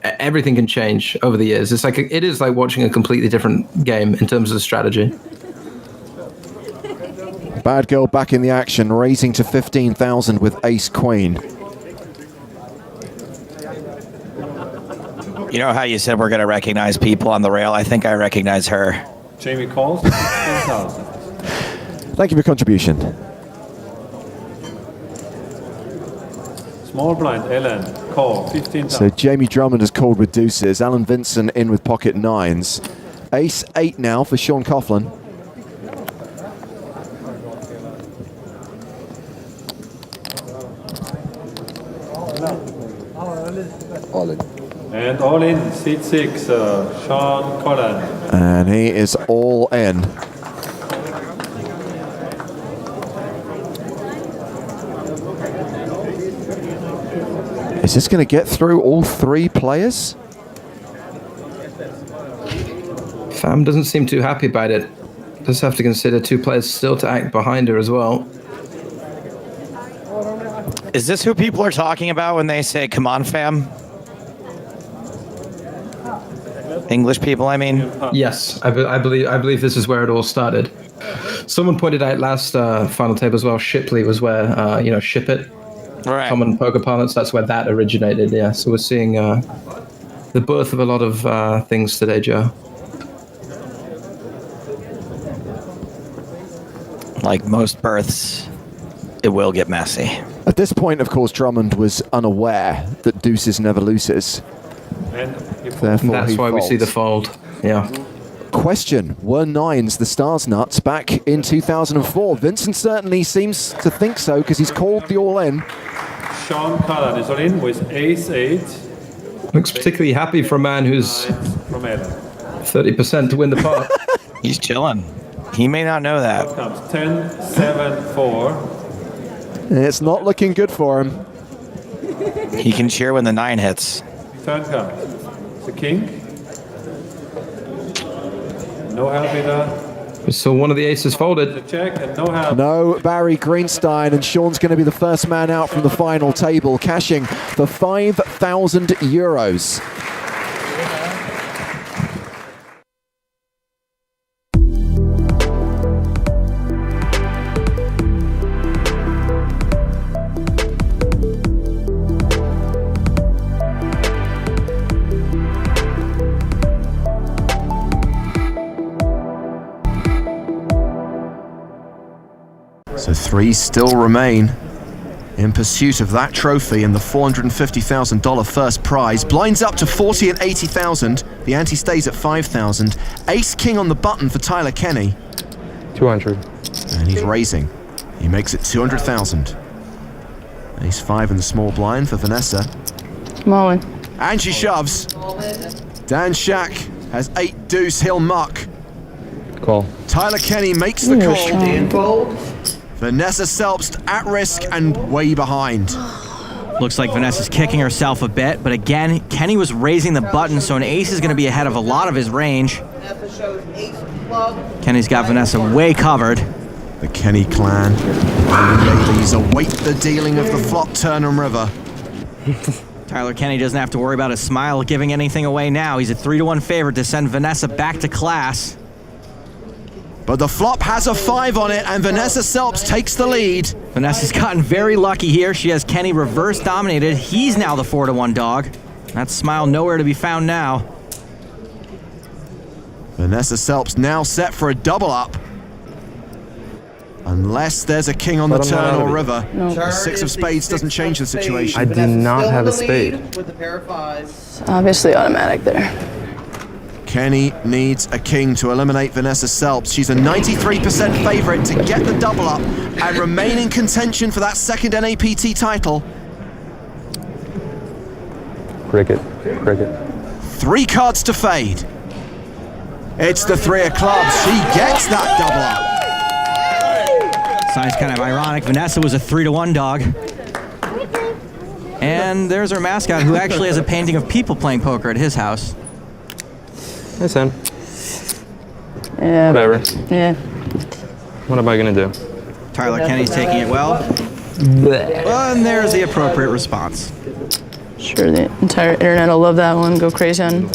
everything can change over the years. It is like watching a completely different game in terms of the strategy. Bad Girl back in the action, raising to 15,000 with ace queen. You know how you said we're going to recognize people on the rail? I think I recognize her. Jamie calls 15,000. Thank you for your contribution. Small blind, Ellen, call 15,000. So Jamie Drummond has called with deuces. Alan Vincent in with pocket nines. Ace 8 now for Sean Coughlin. All in. And all in, seat 6, Sean Cullen. And he is all in. Is this going to get through all 3 players? Fam doesn't seem too happy about it. Does have to consider 2 players still to act behind her as well. Is this who people are talking about when they say, come on, fam? English people, I mean? Yes, I believe this is where it all started. Someone pointed out last final table as well, Shipley was where, ship it common poker parlance. That's where that originated. Yeah, so we're seeing the birth of a lot of things today, Joe. Like most births, it will get messy. At this point, of course, Drummond was unaware that deuces never loses. Therefore, That's why we see the fold. Yeah. Question, were nines the stars nuts back in 2004? Vincent certainly seems to think so because he's called the all-in. Sean Callan is all in with ace-8. Looks particularly happy for a man who's From Ellen. 30% to win the pot. He's chilling. He may not know that. What comes? 10, 7, 4. It's not looking good for him. He can cheer when the 9 hits. Turn comes. The king. No help either. We saw one of the aces folded. The check and no help. No, Barry Greenstein, and Sean's going to be the first man out from the final table, cashing the 5,000 euros. So 3 still remain in pursuit of that trophy and the $450,000 first prize. Blinds up to 40 and 80,000. The ante stays at 5,000. Ace king on the button for Tyler Kenny. 200. And he's raising. He makes it 200,000. Ace 5 in the small blind for Vanessa. I'm all in. And she shoves. Dan Shack has 8 deuce, he'll muck. Call. Tyler Kenny makes the call. Vanessa Selbst at risk and way behind. Looks like Vanessa's kicking herself a bit, but again, Kenny was raising the button, so an ace is going to be ahead of a lot of his range. Kenny's got Vanessa way covered. The Kenny clan and ladies await the dealing of the flop Turnham River. Tyler Kenny doesn't have to worry about his smile giving anything away now. He's a 3-1 favorite to send Vanessa back to class. But the flop has a 5 on it, and Vanessa Selbst takes the lead. Vanessa's gotten very lucky here. She has Kenny reverse dominated. He's now the 4-1 dog. That smile nowhere to be found now. Vanessa Selbst now set for a double up. Unless there's a king on the turn or river. No. The 6 of spades doesn't change the situation. I do not have a spade. Obviously automatic there. Kenny needs a king to eliminate Vanessa Selbst. She's a 93% favorite to get the double up and remain in contention for that second NAPT title. Cricket. Cricket. 3 cards to fade. It's the 3 of clubs. She gets that double up. Sign's kind of ironic. Vanessa was a 3-1 dog. And there's our mascot, who actually has a painting of people playing poker at his house. Hey, Sam. Yeah. Whatever. Yeah. What am I gonna do? Tyler Kenny's taking it well. And there's the appropriate response. Sure, the entire internet will love that one. Go crazy on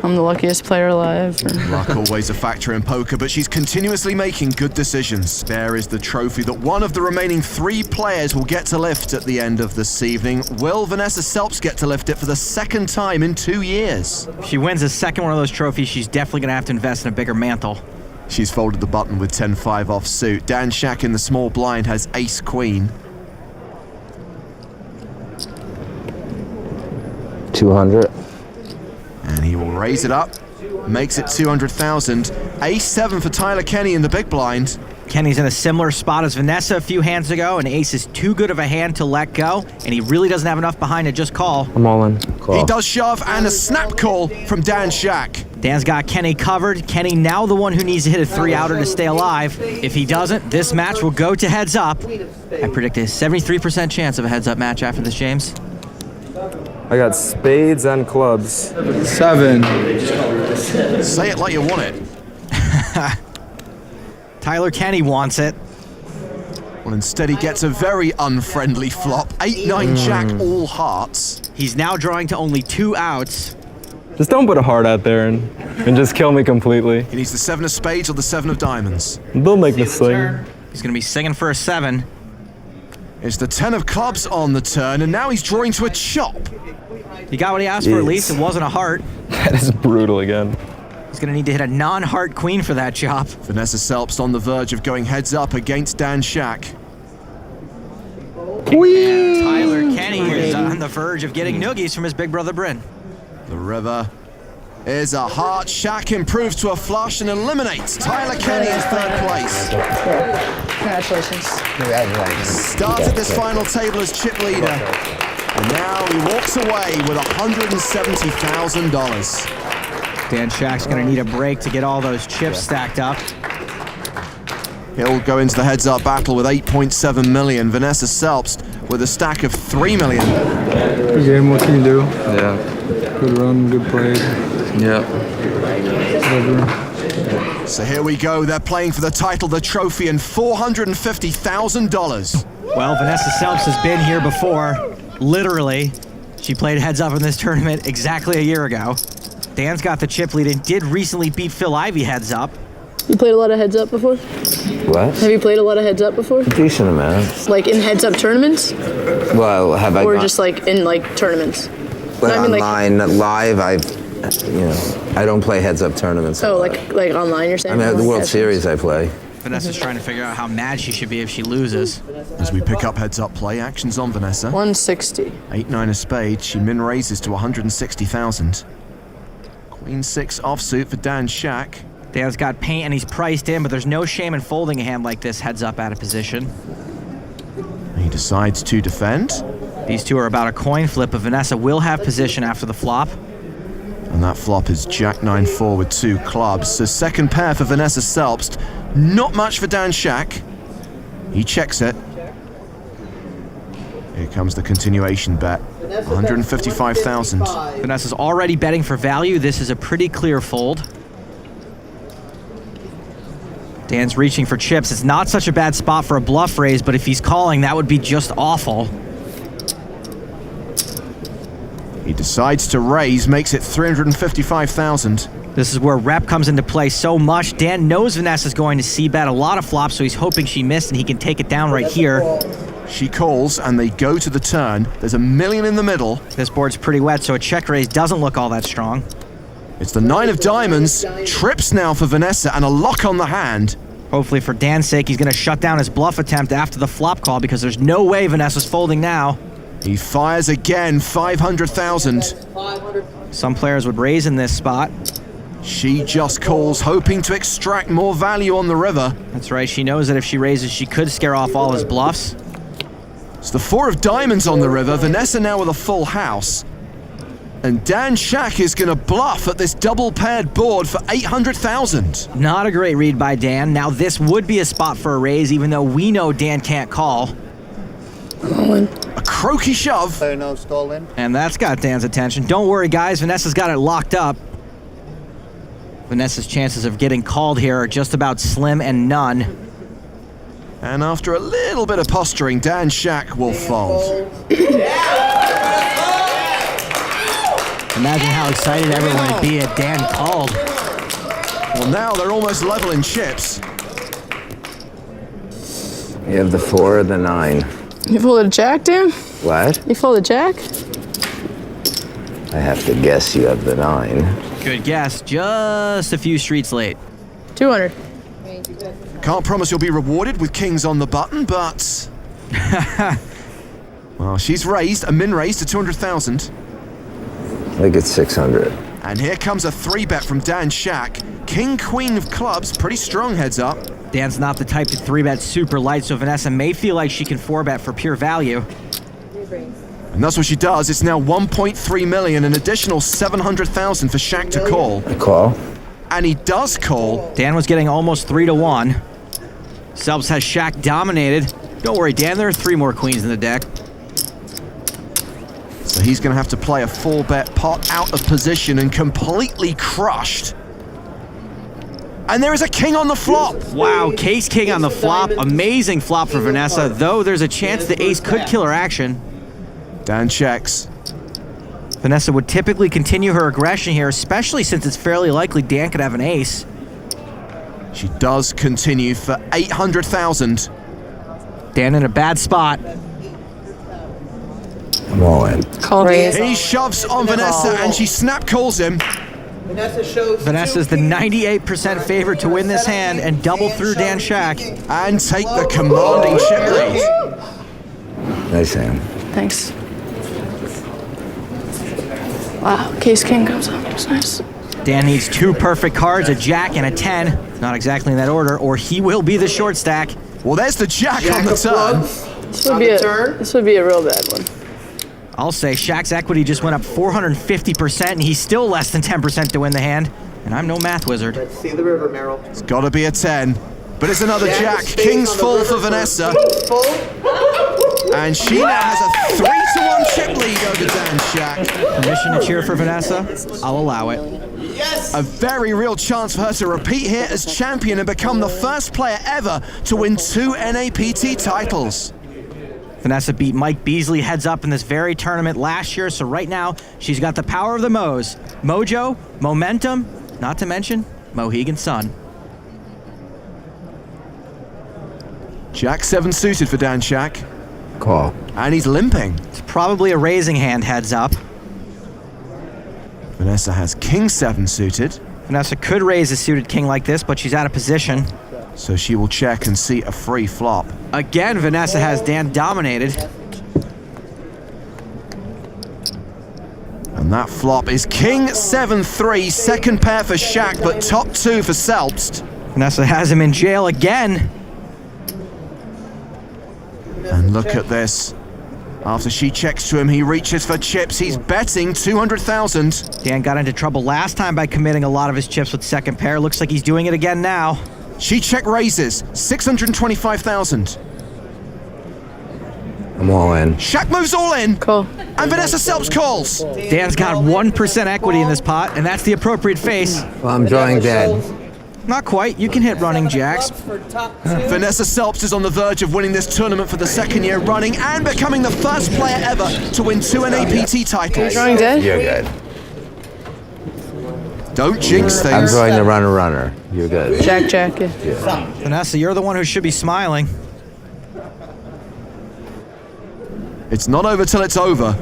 I'm the luckiest player alive. Luck always a factor in poker, but she's continuously making good decisions. There is the trophy that one of the remaining 3 players will get to lift at the end of this evening. Will Vanessa Selbst get to lift it for the 2nd time in 2 years? If she wins the second one of those trophies, she's definitely going to have to invest in a bigger mantle. She's folded the button with 10-5 offsuit. Dan Shack in the small blind has ace-queen. 200. And he will raise it up, makes it 200,000. Ace-7 for Tyler Kenny in the big blind. Kenny's in a similar spot as Vanessa a few hands ago, and ace is too good of a hand to let go, and he really doesn't have enough behind to just call. I'm all in. Call. He does shove, and a snap call from Dan Shack. Dan's got Kenny covered. Kenny now the one who needs to hit a 3-outer to stay alive. If he doesn't, this match will go to heads up. I predict a 73% chance of a heads up match after this, James. I got spades and clubs. 7. Say it like you want it. Tyler Kenny wants it. Well, instead he gets a very unfriendly flop. 8-9 jack, all hearts. He's now drawing to only 2 outs. Just don't put a heart out there and just kill me completely. He needs the 7 of spades or the 7 of diamonds. They'll make me sing. He's going to be singing for a 7. It's the 10 of clubs on the turn, and now he's drawing to a chop. He got what he asked for at least. It wasn't a heart. That is brutal again. He's going to need to hit a non-heart queen for that chop. Vanessa Selbst on the verge of going heads up against Dan Shack. And Tyler Kenny is on the verge of getting noogies from his big brother Bryn. The river is a heart. Shack improves to a flush and eliminates Tyler Kenny in third place. Congratulations. Started this final table as chip leader, and now he walks away with $170,000. Dan Shack's going to need a break to get all those chips stacked up. He'll go into the heads-up battle with 8.7 million. Vanessa Selbst with a stack of 3 million. Good game, what can you do? Yeah. Good run, good play. Yeah. Whatever. So here we go. They're playing for the title, the trophy, and $450,000. Well, Vanessa Selbst has been here before. Literally. She played heads up in this tournament exactly a year ago. Dan's got the chip lead and did recently beat Phil Ivey heads up. You played a lot of heads up before? What? Have you played a lot of heads up before? Decent amount. Like in heads up tournaments? Well, have I? Or just like in like tournaments? Well, I mean, online, live, I don't play heads up tournaments. Oh, like online, you're saying? I mean, at the World Like Series I play. Vanessa's trying to figure out how mad she should be if she loses. As we pick up heads-up play, action's on Vanessa. 160. 8-9 of spades. She min raises to 160,000. Queen 6 offsuit for Dan Shack. Dan's got paint and he's priced in, but there's no shame in folding a hand like this heads up out of position. He decides to defend. These two are about a coin flip, but Vanessa will have position after the flop. And that flop is Jack 9-4 with 2 clubs. So second pair for Vanessa Selbst. Not much for Dan Shack. He checks it. Here comes the continuation bet. 155,000. Vanessa's already betting for value. This is a pretty clear fold. Dan's reaching for chips. It's not such a bad spot for a bluff raise, but if he's calling, that would be just awful. He decides to raise, makes it 355,000. This is where rep comes into play so much. Dan knows Vanessa's going to c-bet a lot of flops, so he's hoping she missed and he can take it down right here. She calls and they go to the turn. There's $1 million in the middle. This board's pretty wet, so a check raise doesn't look all that strong. It's the 9 of diamonds. Trips now for Vanessa and a lock on the hand. Hopefully for Dan's sake, he's going to shut down his bluff attempt after the flop call because there's no way Vanessa's folding now. He fires again, 500,000. Some players would raise in this spot. She just calls, hoping to extract more value on the river. That's right, she knows that if she raises, she could scare off all his bluffs. It's the 4 of diamonds on the river. Vanessa now with a full house. And Dan Shack is going to bluff at this double-paired board for 800,000. Not a great read by Dan. Now this would be a spot for a raise, even though we know Dan can't call. A croaky shove. And that's got Dan's attention. Don't worry, guys. Vanessa's got it locked up. Vanessa's chances of getting called here are just about slim and none. And after a little bit of posturing, Dan Shack will fold. Imagine how excited everyone would be if Dan called. Well, now they're almost level in chips. You have the 4 or the 9. You folded a jack, Dan? What? You folded a jack? I have to guess you have the 9. Good guess. Just a few streets late. 200. Can't promise you'll be rewarded with kings on the button, but... well, she's raised, a min raise to 200,000. I think it's 600. And here comes a 3-bet from Dan Shack. King, queen of clubs, pretty strong heads up. Dan's not the type to 3-bet super light, so Vanessa may feel like she can 4-bet for pure value. And that's what she does. It's now 1.3 million, an additional 700,000 for Shack to call. A call? And he does call. Dan was getting almost 3-1. Selbst has Shack dominated. Don't worry, Dan, there are 3 more queens in the deck. So he's going to have to play a 4-bet pot out of position and completely crushed. And there is a king on the flop. Wow, case king on the flop. Amazing flop for Vanessa, though there's a chance the ace could kill her action. Dan checks. Vanessa would typically continue her aggression here, especially since it's fairly likely Dan could have an ace. She does continue for 800,000. Dan in a bad spot. I'm all in. He shoves on Vanessa and she snap calls him. Vanessa's the 98% favorite to win this hand and double through Dan Shack. And take the commanding chip lead. Nice hand. Thanks. Wow, Case King comes up. That's nice. Dan needs 2 perfect cards, a jack and a 10. Not exactly in that order, or he will be the short stack. Well, there's the jack on the turn. This would be a real bad one. I'll say Shaq's equity just went up 450%, and he's still less than 10% to win the hand. And I'm no math wizard. Let's see the river, Merrill. It's got to be a 10. But it's another jack. King's full for Vanessa. And she now has a 3-1 chip lead over Dan Shack. Permission to cheer for Vanessa? I'll allow it. Yes! A very real chance for her to repeat here as champion and become the first player ever to win 2 NAPT titles. Vanessa beat Mike Beasley heads up in this very tournament last year, so right now she's got the power of the Mo's. Mojo, momentum, not to mention Mohegan Sun. Jack 7 suited for Dan Shack. Call. And he's limping. It's probably a raising hand heads up. Vanessa has King 7 suited. Vanessa could raise a suited king like this, but she's out of position. So she will check and see a free flop. Again, Vanessa has Dan dominated. And that flop is King 7-3, second pair for Shack, but top 2 for Selbst. Vanessa has him in jail again. And look at this. After she checks to him, he reaches for chips. He's betting 200,000. Dan got into trouble last time by committing a lot of his chips with second pair. Looks like he's doing it again now. She check raises 625,000. I'm all in. Shack moves all in. Cool. And Vanessa Selbst calls. Dan's got 1% equity in this pot, and that's the appropriate face. Well, I'm drawing dead. Not quite. You can hit running jacks. Vanessa Selbst is on the verge of winning this tournament for the 2nd year running and becoming the first player ever to win 2 NAPT titles. Drawing dead? You're good. Don't jinx things. I'm drawing the runner. You're good. Jack, yeah. Vanessa, you're the one who should be smiling. It's not over till it's over.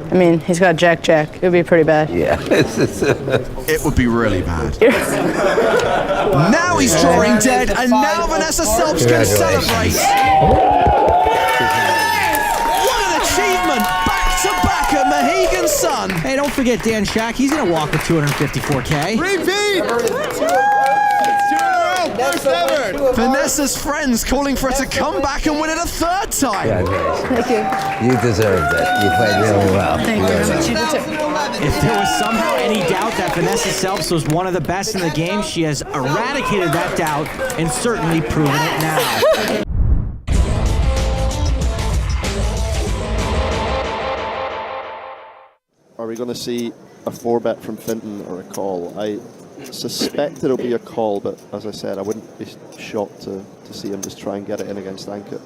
I mean, he's got Jack. It would be pretty bad. Yeah. It would be really bad. Now he's drawing dead, and now Vanessa Selbst can celebrate. What an achievement! Back to back at Mohegan Sun. Hey, don't forget Dan Shack. He's gonna walk with 254K. Repeat! Vanessa's friends calling for her to come back and win it a 3rd time. Yeah, guys. Thank you. You deserved it. You played really well. Thank you very much. You did too. If there was somehow any doubt that Vanessa Selbst was one of the best in the game, she has eradicated that doubt and certainly proven it now. Are we going to see a 4-bet from Finton or a call? I suspect it'll be a call, but as I said, I wouldn't be shocked to see him just try and get it in against Ankit.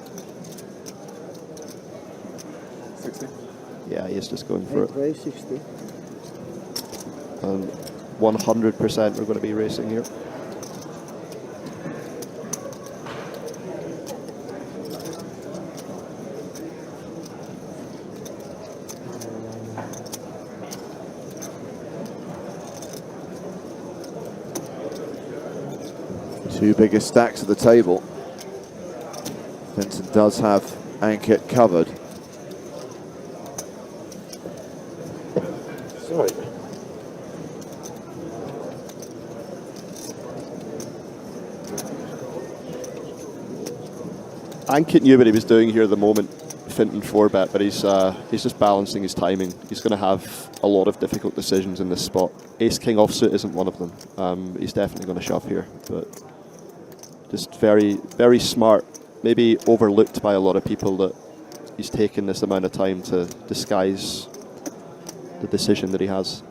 60? Yeah, he is just going for it. And 100% we're going to be racing here. Two biggest stacks at the table. Vincent does have Ankit covered. Sorry. Ankit knew what he was doing here at the moment. Finton 4-bet, but he's just balancing his timing. He's going to have a lot of difficult decisions in this spot. Ace-King offsuit isn't one of them. He's definitely going to shove here, but just very, very smart. Maybe overlooked by a lot of people that he's taken this amount of time to disguise the decision that he has.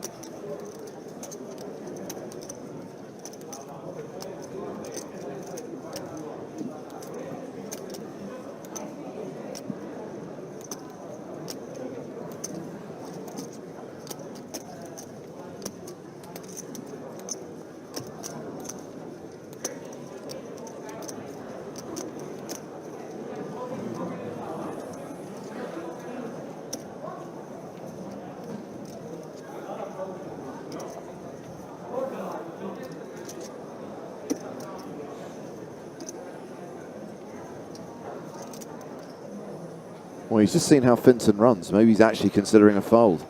Well, he's just seen how Finton runs. Maybe he's actually considering a fold.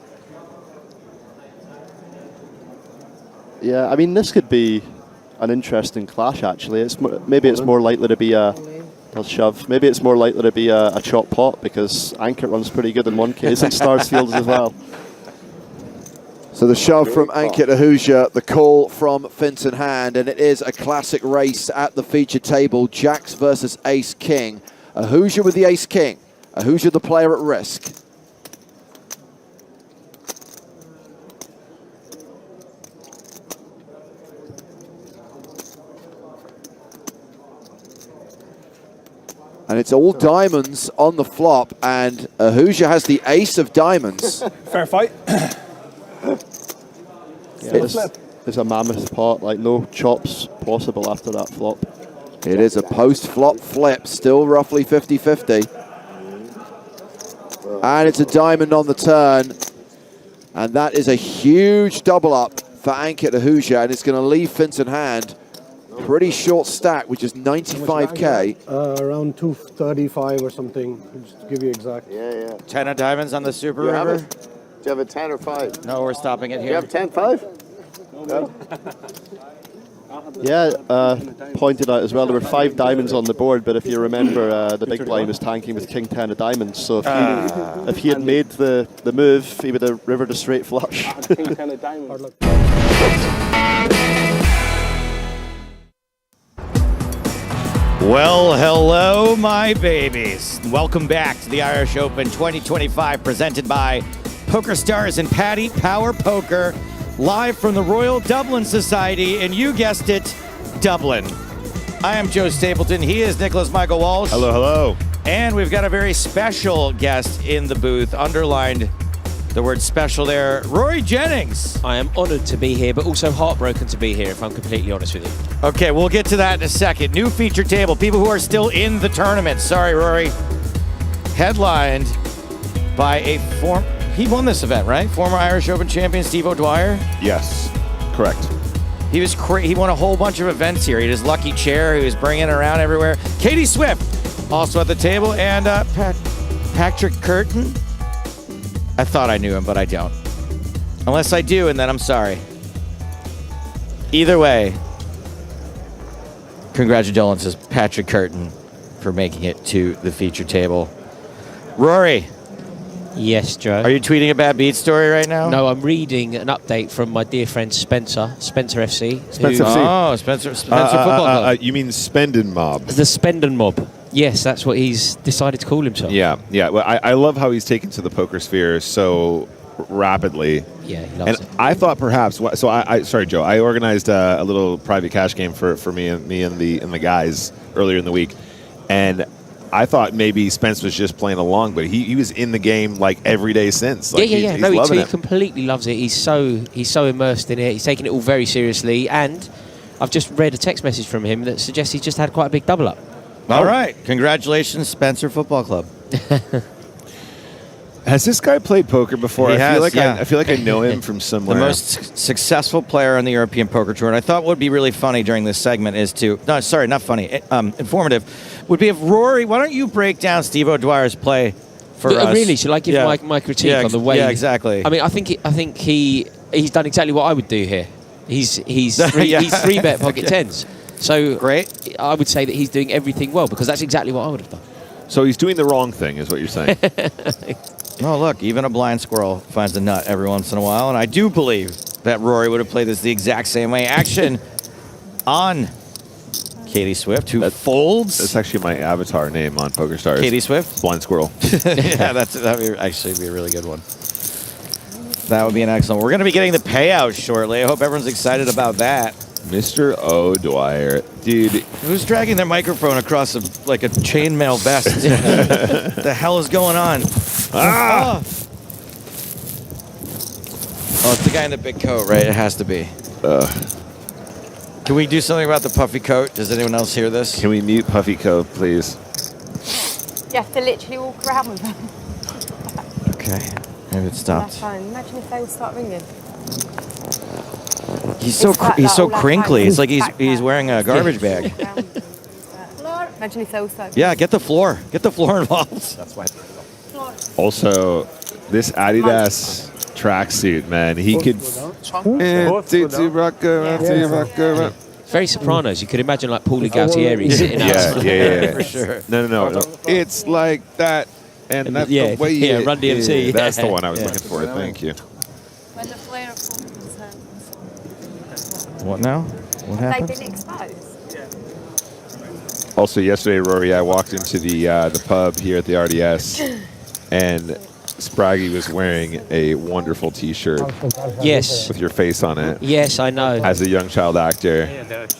Yeah, I mean, this could be an interesting clash, actually. Maybe it's more likely to be a shove. Maybe it's more likely to be a chop pot, because Ankit runs pretty good in one case and Stars fields as well. So the shove from Ankit Ahuja, the call from Finton hand, and it is a classic race at the feature table. Jacks versus Ace King. Ahuja with the Ace King. Ahuja the player at risk. And it's all diamonds on the flop, and Ahuja has the ace of diamonds. Fair fight. It's a mammoth pot, like no chops possible after that flop. It is a post-flop flip, still roughly 50-50. And it's a diamond on the turn. And that is a huge double up for Ankit Ahuja, and it's going to leave Finton hand pretty short stack, which is 95k. Around 235 or something, just to give you exact. Yeah. 10 of diamonds on the Super You have River. it? Do you have a 10 or 5? No, we're stopping it Do here. you have 10-5? No. Yeah, pointed out as well, there were 5 diamonds on the board, but if you remember, the big blind was tanking with King 10 of diamonds, so if he had made the move, he would have rivered a straight flush. King 10 of diamonds. Well, hello, my babies. Welcome back to the Irish Open 2025, presented by PokerStars and Paddy Power Poker, live from the Royal Dublin Society, and you guessed it, Dublin. I am Joe Stapleton. He is Nicholas Michael Walsh. Hello, hello. And we've got a very special guest in the booth, underlined the word special there, Rory Jennings. I am honoured to be here, but also heartbroken to be here, if I'm completely honest with you. Okay, we'll get to that in a second. New feature table, people who are still in the tournament. Sorry, Rory. Headlined by he won this event, right? Former Irish Open champion Steve O'Dwyer? Yes, correct. He was he won a whole bunch of events here. He had his lucky chair. He was bringing it around everywhere. Katie Swift, also at the table, and Patrick Curtin. I thought I knew him, but I don't. Unless I do, and then I'm sorry. Either way, congratulations, Patrick Curtin, for making it to the feature table. Rory. Yes, Joe. Are you tweeting a bad beat story right now? No, I'm reading an update from my dear friend Spencer FC. Spencer FC. Oh, Spencer Football Club. You mean Spendin' Mob? The Spendin' Mob. Yes, that's what he's decided to call himself. Yeah. Well, I love how he's taken to the poker sphere so rapidly. Yeah, he loves and it. I thought perhaps. So sorry, Joe. I organized a little private cash game for me and the guys earlier in the week, and I thought maybe Spence was just playing along, but he was in the game like every day since. Like, yeah. He's No, loving he it. completely loves it. He's so immersed in it. He's taking it all very seriously, and I've just read a text message from him that suggests he's just had quite a big double up. All right. Congratulations, Spencer Football Club. Has this guy played poker before? He I has, feel like yeah. I feel like I know him from somewhere. The most successful player on the European Poker Tour. And I thought what would be really funny during this segment is informative, would be if Rory, why don't you break down Steve O'Dwyer's play for us? Really? Should I give my critique on the way? Yeah, exactly. I mean, I think he's done exactly what I would do here. He's three bet pocket tens. So great. I would say that he's doing everything well, because that's exactly what I would have done. So he's doing the wrong thing, is what you're saying. Oh, look, even a blind squirrel finds a nut every once in a while, and I do believe that Rory would have played this the exact same way. Action on Katie Swift, who folds. That's actually my avatar name on PokerStars. Katie Swift? Blind squirrel. Yeah, that would actually be a really good one. That would be an excellent one. We're going to be getting the payout shortly. I hope everyone's excited about that. Mr. O'Dwyer. Dude. Who's dragging their microphone across a chainmail vest? The hell is going on? Ah! Oh, it's the guy in the big coat, right? It has to be. Can we do something about the puffy coat? Does anyone else hear this? Can we mute puffy coat, please? You have to literally walk around with them. Okay. Maybe it stopped. That's fine. Imagine if they all start ringing. He's so crinkly. It's like he's wearing a garbage bag. Imagine if they all start. Yeah, get the floor. Get the floor involved. Floor Also, this Adidas tracksuit, man, he could. Very Sopranos. You could imagine like Paulie Gualtieri sitting out. Yeah. For sure. No. It's like that, and that's the way. Yeah, Run DMC. Yeah, that's the one I was looking for. Thank you. When the flare concerns. What now? What happened? They've been exposed. Also, yesterday, Rory, I walked into the pub here at the RDS, and Spraggy was wearing a wonderful T-shirt. Yes. With your face on it. Yes, I know. As a young child actor.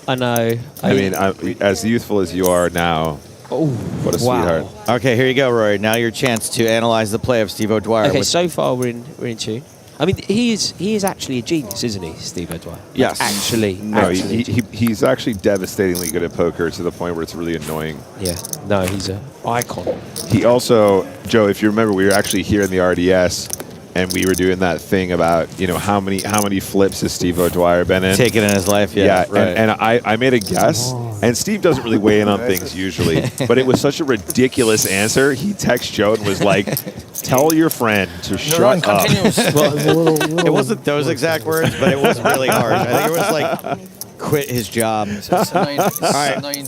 I know. I mean, as youthful as you are now, what a sweetheart. Okay, here you go, Rory. Now your chance to analyze the play of Steve O'Dwyer. Okay, so far we're in tune. I mean, he is actually a genius, isn't he, Steve O'Dwyer? Yes. Actually. No, he's actually devastatingly good at poker to the point where it's really annoying. Yeah. No, he's an icon. He also, Joe, if you remember, we were actually here in the RDS, and we were doing that thing about, how many flips has Steve O'Dwyer been in? Taken in his life, yeah. Right. And I made a guess, and Steve doesn't really weigh in on things usually, but it was such a ridiculous answer. He texted Joe and was like, "Tell your friend to shut up." Well, it wasn't those exact words, but it was really hard. I think it was like, quit his job. All right.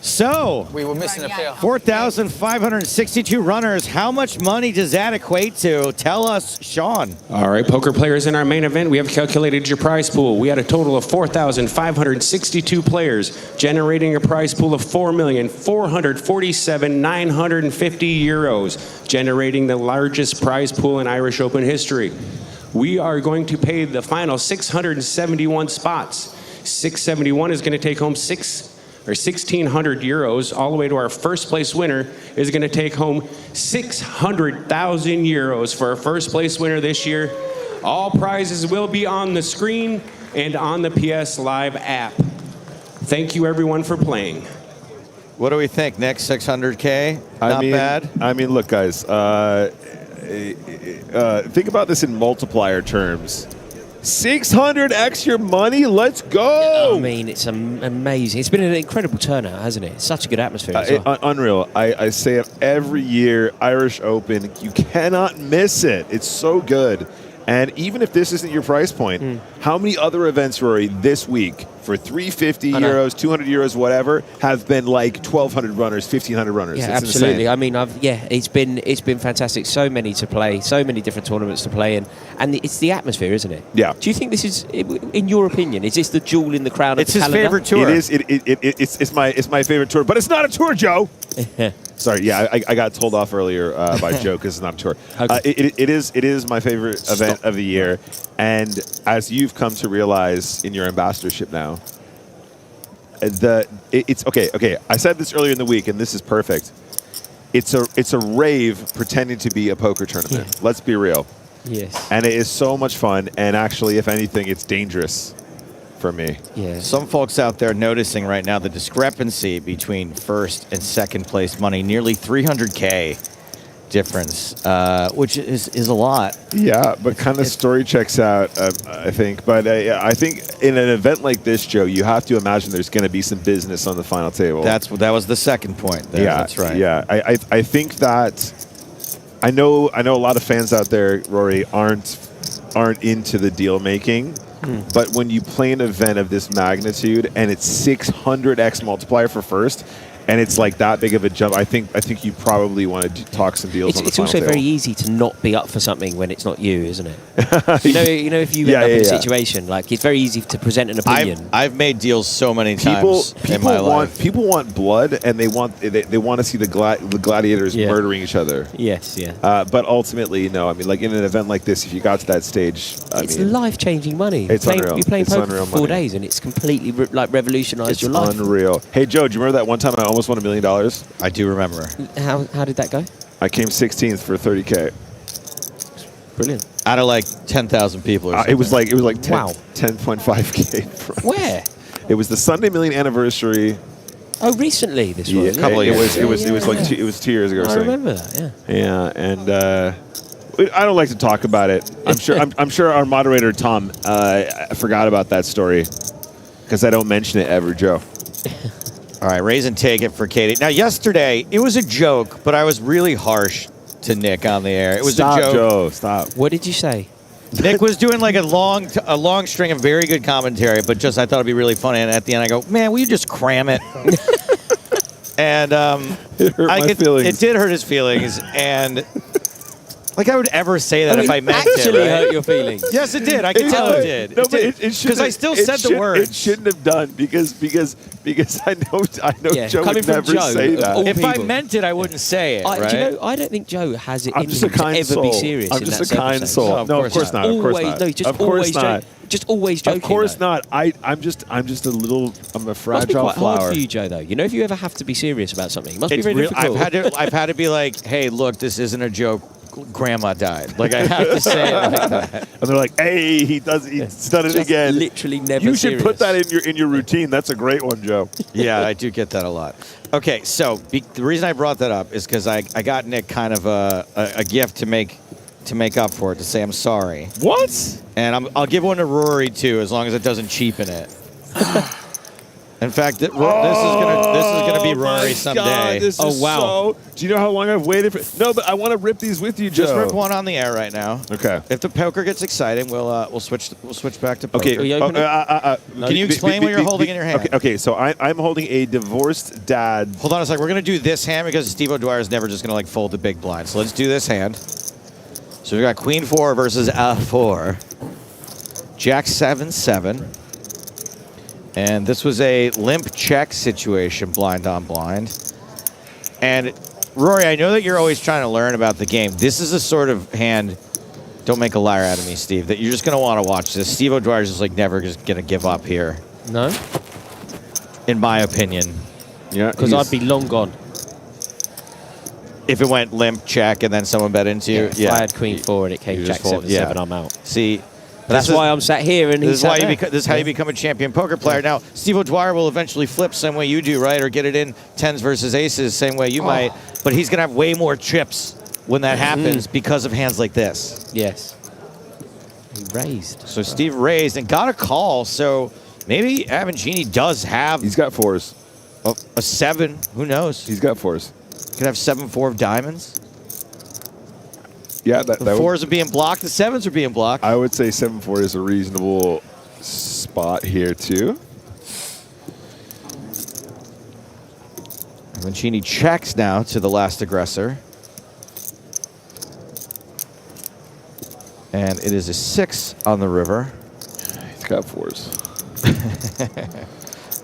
So, we were missing a player. 4,562 runners. How much money does that equate to? Tell us, Sean. All right, poker players in our main event, we have calculated your prize pool. We had a total of 4,562 players, generating a prize pool of 4,447,950 euros, generating the largest prize pool in Irish Open history. We are going to pay the final 671 spots. 671 is going to take home 1,600 euros, all the way to our first place winner is going to take home 600,000 euros for our first place winner this year. All prizes will be on the screen and on the PS Live app. Thank you everyone for playing. What do we think? Next 600K? Not bad. I mean, look, guys, think about this in multiplier terms. 600x your money, let's go! I mean, it's amazing. It's been an incredible turnout, hasn't it? It's such a good atmosphere as well. Unreal. I say it every year, Irish Open, you cannot miss it. It's so good. And even if this isn't your price point, how many other events, Rory, this week for 350 euros, 200 euros, whatever, have been like 1,200 runners, 1,500 runners? Yeah, it's absolutely. insane. I mean, it's been fantastic. So many to play, so many different tournaments to play in, and it's the atmosphere, isn't it? Yeah. Do you think this is, in your opinion, is this the jewel in the crown of the calendar? Favorite tour. It is. It's my favorite tour, but it's not a tour, Joe. Sorry, yeah, I got told off earlier by Joe because it's not a tour. Okay. It is my favorite event of the year, and as you've come to realize in your ambassadorship now, it's okay. I said this earlier in the week, and this is perfect. It's a rave pretending to be a poker tournament. Yeah. Let's be real. Yes. And it is so much fun, and actually, if anything, it's dangerous for me. Yeah. Some folks out there noticing right now the discrepancy between first and second place money, nearly 300K difference, which is a lot. Yeah, but kind of story checks out, I think. But I think in an event like this, Joe, you have to imagine there's going to be some business on the final table. That was the second point there. Yeah, that's right. Yeah, I think that I know a lot of fans out there, Rory, aren't into the deal making. But when you play an event of this magnitude and it's 600x multiplier for first, and it's like that big of a jump, I think you probably want to talk some deals on the final It's also table. very easy to not be up for something when it's not you, isn't it? you know, if you end up in a situation, like it's very easy to present an opinion. I've made deals so many times in my life. People want blood, and they want to see the gladiators murdering each other. Yes, yeah. But ultimately, no. I mean, like in an event like this, if you got to that stage, it's life-changing money. It's unreal. You're playing It's poker unreal for 4 money. days, and it's completely revolutionized your life. Unreal. Hey, Joe, do you remember that one time I almost won $1 million? I do remember. How did that go? I came 16th for 30K. Brilliant. Out of like 10,000 people or something. It was like 10, wow. 10.5K. Where? It was the Sunday Million anniversary. Oh, recently this was. A couple of years. It was like 2 years ago. Or I something. remember that. Yeah. Yeah, and I don't like to talk about it. I'm sure our moderator Tom forgot about that story because I don't mention it ever, Joe. All right, raise and take it for Katie. Now, yesterday, it was a joke, but I was really harsh to Nick on the air. It was Stop, a joke. Joe. Stop. What did you say? Nick was doing like a long string of very good commentary, but just I thought it'd be really funny. And at the end, I go, "Man, will you just cram it?" And it hurt my feelings. It did hurt his feelings, and like I would ever say that if I meant it. Actually Right? hurt your feelings. Yes, it did. I can tell it did. No, but it because I still said the words. It shouldn't have done because I know Yeah, Joe coming would from never Joe, say of that. all If I people. meant it, I wouldn't say it. Right? Do you know, I don't think Joe has it I'm in just a him to kind ever soul. be serious. I'm in just that a kind circumstance. soul. No, of course not. Of course Always, not. no, just Of course always not. Just always joking. Of course though. not. I'm just a little. I'm a Must be fragile quite flower. hard for you, Joe. Though you know, if you ever have to be serious about something, it must be It's very real- difficult. I've had to be like, "Hey, look, this isn't a joke. Grandma died." Like I have to say it like that. And they're like, "Hey, he's done it Just again." literally never. You should put serious. that in your routine. That's a great one, Joe. Yeah, I do get that a lot. Okay, so the reason I brought that up is because I got Nick kind of a gift to make up for it, to say I'm sorry. What? And I'll give one to Rory too, as long as it doesn't cheapen it. In fact, this is gonna be Rory someday. God, this is so. Do you know how long I've waited for? No, but I want to rip these with you, Joe. Just rip one on the air right now. Okay. If the poker gets exciting, we'll switch back to poker. Okay. Can you explain what you're holding in your hand? Okay. So I'm holding a divorced dad. Hold on a sec. We're gonna do this hand because Steve O'Dwyer is never just gonna like fold the big blind. So let's do this hand. So we got Queen 4 versus F4. Jack 7-7. And this was a limp check situation, blind on blind. And Rory, I know that you're always trying to learn about the game. This is a sort of hand, don't make a liar out of me, Steve, that you're just going to want to watch this. Steve O'Dwyer's just like never just going to give up here. No? In my opinion. Yeah. Because I'd be long gone. If it went limp check and then someone bet into you. If I had Queen 4 and it came You Jack just fold. 7-7, I'm out. See, That's why I'm sat here and this he's sat there. this is how you become a champion poker player. Now, Steve O'Dwyer will eventually flip same way you do, right? Or get it in 10s versus aces same way you might. But he's going to have way more chips when that happens because of hands like this. Yes. He raised. So Steve raised and got a call. So maybe Avancini does have... He's got 4s. Oh, a 7. Who knows? He's got 4s. Could have 7-4 of diamonds. Yeah, The 4s are being blocked. The 7s are being blocked. I would say 7-4 is a reasonable spot here too. Avancini checks now to the last aggressor. And it is a 6 on the river. He's got 4s.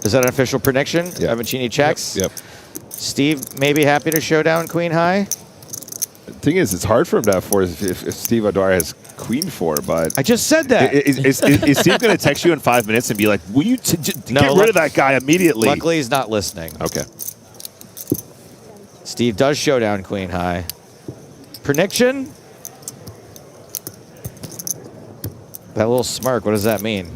Is that an official prediction? Yep. Avancini checks? Yep. Steve may be happy to show down Queen High. The thing is, it's hard for him to have 4s if Steve O'Dwyer has Queen 4, but... I just said that. Is Steve going to text you in 5 minutes and be like, will you get rid of that guy immediately? Luckily, he's not listening. Okay. Steve does show down Queen High. Prediction? That little smirk, what does that mean?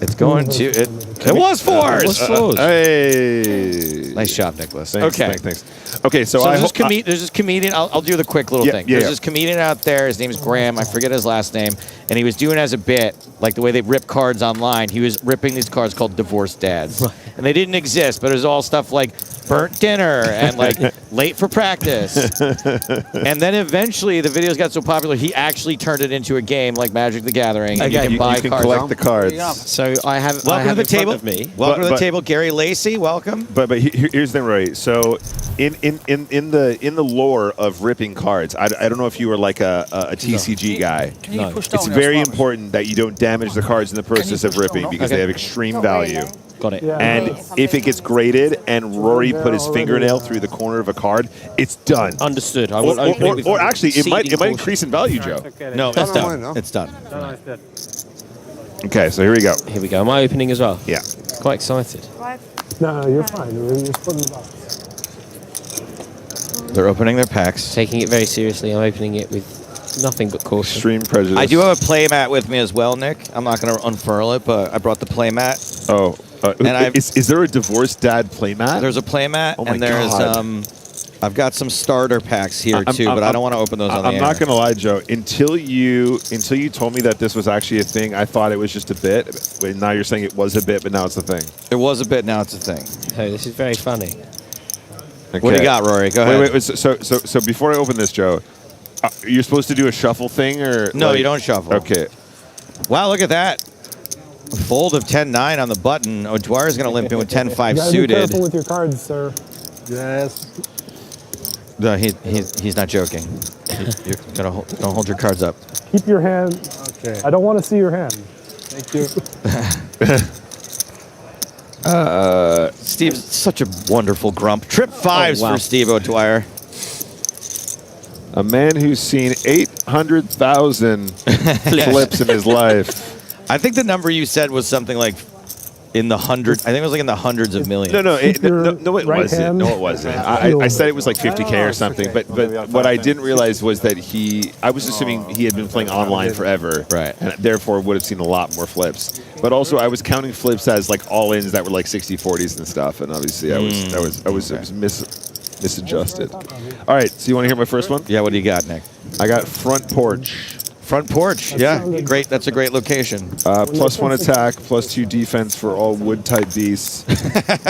It's going to... It was 4s! It was 4s. Hey. Nice job, Nicholas. Thanks, okay. Thanks. Okay, so there's this comedian. I'll do the quick little thing. Yeah, There's this comedian out there. His name's Graham. I forget his last name. And he was doing as a bit, like the way they rip cards online. He was ripping these cards called divorced dads. And they didn't exist, but it was all stuff like burnt dinner and like late for practice. And then eventually the videos got so popular, he actually turned it into a game like Magic the Gathering. And Okay, you can buy cards. collect the cards. So I have Welcome to the in front table. of me. Welcome to the table, Gary Lacey. Welcome. But here's the thing, Roy. So in the lore of ripping cards, I don't know if you were like a TCG guy. No. It's very important that you don't damage the cards in the process of ripping because they have extreme value. Got it. And if it gets graded and Rory put his fingernail through the corner of a card, it's done. Understood. I won't open it with or actually, it might seeding increase in value, Joe. No, it's done. It's done. Okay, so here we go. Here we go. Am I opening as well? Yeah. Quite excited. No, you're fine. You're just putting it up. They're opening their packs. Taking it very seriously. I'm opening it with nothing but caution. Extreme prejudice. I do have a play mat with me as well, Nick. I'm not going to unfurl it, but I brought the play mat. Oh. And is there a divorced dad playmat? There's a play mat, Oh my and there's God. I've got some starter packs here too, but I don't want to open those on the air. I'm not going to lie, Joe. Until you told me that this was actually a thing, I thought it was just a bit. Now you're saying it was a bit, but now it's a thing. It was a bit, now it's a thing. Oh, this is very funny. What do you got, Rory? Go ahead. Wait. So before I open this, Joe, you're supposed to do a shuffle thing, or No, you don't shuffle. Okay. Wow, look at that. A fold of 10-9 on the button. O'Dwyer's going to limp in with 10-5 You suited. be careful with your cards, sir. Yes. No, he's not joking. You're gonna don't hold your cards up. Keep your hand. Okay. I don't want to see your hand. Thank you. Steve's such a wonderful grump. Trip fives for Steve O'Dwyer. A man who's seen 800,000 flips in his life. I think the number you said was something like in the hundreds. I think it was like in the hundreds of millions. No, it wasn't. No, it wasn't. I said it was like 50K or something. But what I didn't realize was that I was assuming he had been playing online forever, right? And therefore would have seen a lot more flips. But also, I was counting flips as like all-ins that were like 60-40s and stuff. And obviously, I was misadjusted. All right. So you want to hear my first one? Yeah. What do you got, Nick? I got front porch. Front porch, yeah, great. That's a great location. +1 attack, +2 defense for all wood-type beasts.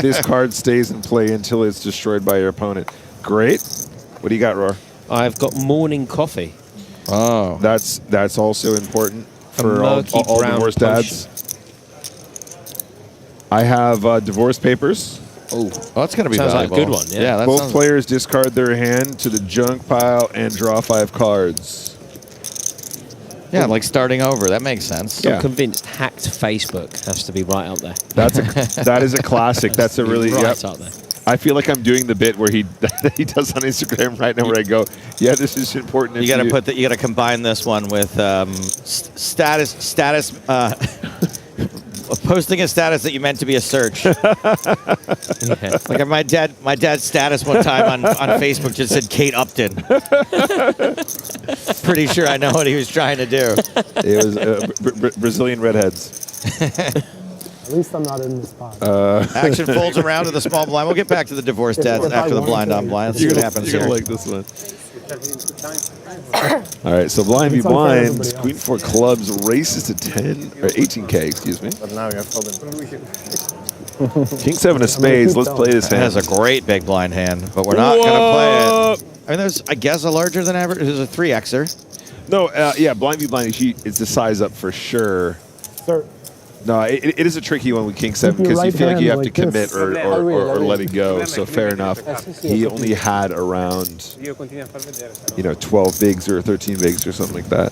This card stays in play until it's destroyed by your opponent. Great. What do you got, Roar? I've got morning coffee. Oh, that's also important for all divorced dads. I have divorce papers. Oh, that's going to be Sounds valuable. like a good one. Yeah. Both players discard their hand to the junk pile and draw 5 cards. Yeah, like starting over. That makes sense. I'm convinced hacked Facebook has to be right up there. That is a classic. That's a really right up there. I feel like I'm doing the bit where he does on Instagram right now, where I go, yeah, this is important. You got to you got to combine this one with status. Posting a status that you meant to be a search. Like my dad's status one time on Facebook just said Kate Upton. Pretty sure I know what he was trying to do. It was Brazilian redheads. At least I'm not in the spot. Action folds around to the small blind. We'll get back to the divorced dads after the blind on blind. Let's see what happens You're here. gonna like this one. All right, so blind v blind. Queen 4 clubs races to 10 or 18K. Excuse me. But now you're folding. King 7 of spades. Let's play this hand. Has a great big blind hand, but we're not gonna play it. I mean, there's, I guess, a larger than average. There's a 3Xer. No, yeah, blind v blind. It's the size up for sure. Sir. No, it is a tricky one with King 7 because you feel like you have to commit or let it go. So fair enough. He only had around 12 bigs or 13 bigs or something like that.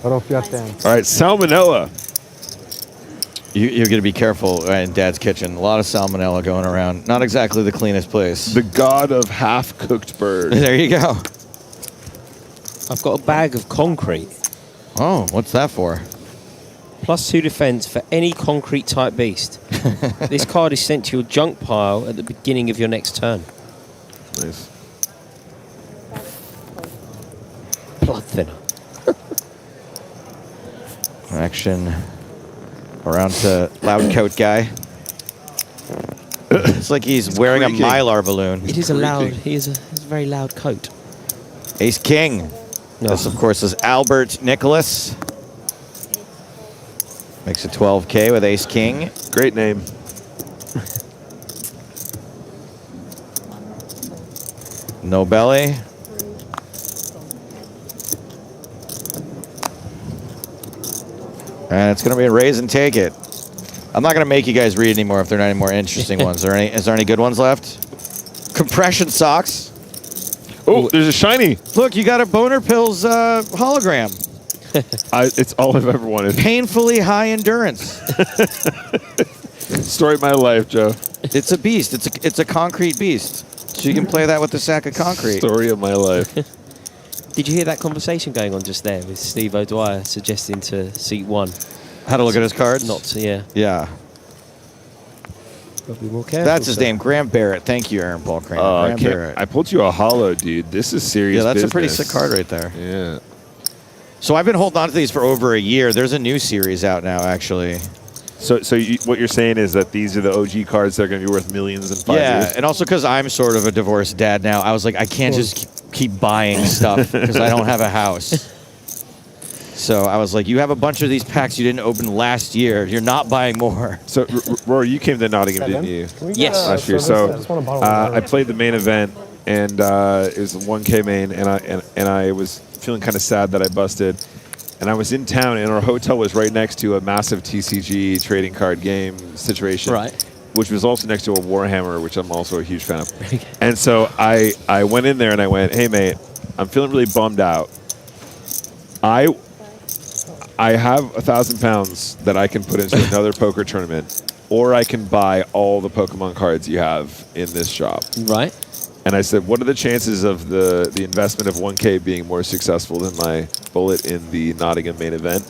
All right, salmonella. You're going to be careful in Dad's kitchen. A lot of salmonella going around. Not exactly the cleanest place. The god of half-cooked bird. There you go. I've got a bag of concrete. Oh, what's that for? +2 defense for any concrete type beast. This card is sent to your junk pile at the beginning of your next turn. Nice. Blood thinner. Action around to loud coat guy. It's like he's wearing a Mylar balloon. It is a loud. He is a very loud coat. Ace King. No. This, of course, is Albert Nicholas. Makes it 12K with Ace King. Great name. No belly. And it's going to be a raise and take it. I'm not going to make you guys read anymore if there are not any more interesting ones. Is there any good ones left? Compression socks. Oh, there's a shiny. Look, you got a Boner Pills hologram. It's all I've ever wanted. Painfully high endurance. Story of my life, Joe. It's a beast. It's a concrete beast. So you can play that with a sack of concrete. Story of my life. Did you hear that conversation going on just there with Steve O'Dwyer suggesting to seat 1? How to look at his cards? Not to, yeah. Yeah. But be more careful. That's his name, Graham Barrett. Thank you, Aaron Paul Kramer. Graham Barrett. I pulled you a hollow, dude. This is serious. Yeah, that's business. a pretty sick card right there. Yeah. So I've been holding on to these for over a year. There's a new series out now, actually. So what you're saying is that these are the OG cards that are going to be worth millions in 5 years? Yeah, and also because I'm sort of a divorced dad now, I was like, I can't just keep buying stuff because I don't have a house. So I was like, you have a bunch of these packs you didn't open last year. You're not buying more. So, Rory, you came to Nottingham, didn't you? Yes. Last year. So I played the main event, and it was a 1K main, and I was feeling kind of sad that I busted. And I was in town, and our hotel was right next to a massive TCG trading card game situation. Right. Which was also next to a Warhammer, which I'm also a huge fan of. And so I went in there and I went, hey, mate, I'm feeling really bummed out. I have £1,000 that I can put into another poker tournament, or I can buy all the Pokemon cards you have in this shop. Right. And I said, what are the chances of the investment of 1K being more successful than my bullet in the Nottingham main event?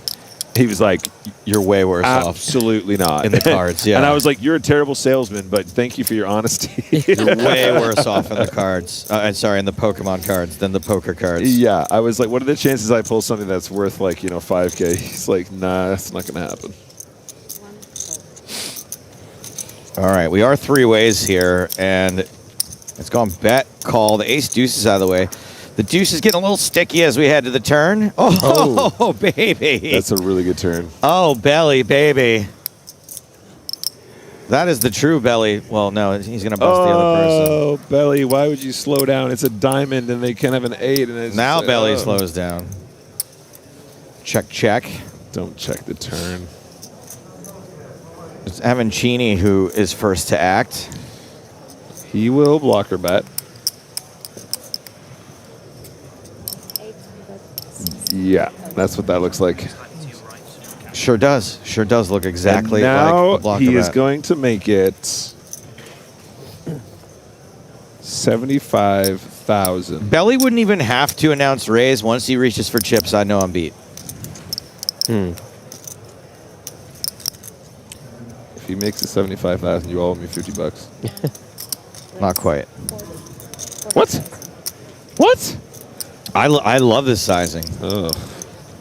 He was like, you're way worse off. Absolutely not. In the cards, yeah. And I was like, you're a terrible salesman, but thank you for your honesty. You're way worse off in the cards. Sorry, in the Pokemon cards than the poker cards. Yeah, I was like, what are the chances I pull something that's worth like, 5K? He's like, nah, that's not going to happen. All right, we are 3 ways here, and it's gone bet, call. The ace deuce is out of the way. The deuce is getting a little sticky as we head to the turn. Oh, baby. That's a really good turn. Oh, belly, baby. That is the true belly. Well, no, he's going to bust the other person. Oh, belly, why would you slow down? It's a diamond, and they can have an 8. And it's Now belly slows down. Check, check. Don't check the turn. It's Avancini who is first to act. He will blocker bet. Yeah, that's what that looks like. Sure does. Sure does look exactly and now like a blocker he is bet. going to make it 75,000. Belly wouldn't even have to announce raise. Once he reaches for chips, I know I'm beat. If he makes it 75,000, you owe me $50. Not quite. What? What? I love this sizing. Oh.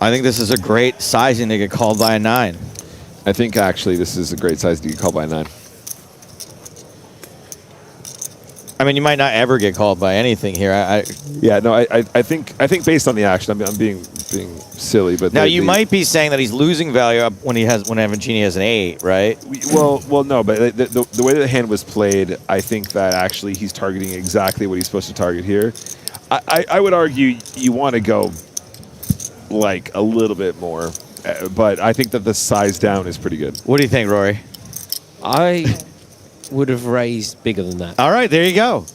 I think this is a great sizing to get called by a 9. I think actually this is a great size to get called by a 9. I mean, you might not ever get called by anything here. I think based on the action, I'm being silly, but now you might be saying that he's losing value up when Avancini has an 8, right? Well, no, but the way the hand was played, I think that actually he's targeting exactly what he's supposed to target here. I would argue you want to go like a little bit more, but I think that the size down is pretty good. What do you think, Rory? I would have raised bigger than that. All right, there you go.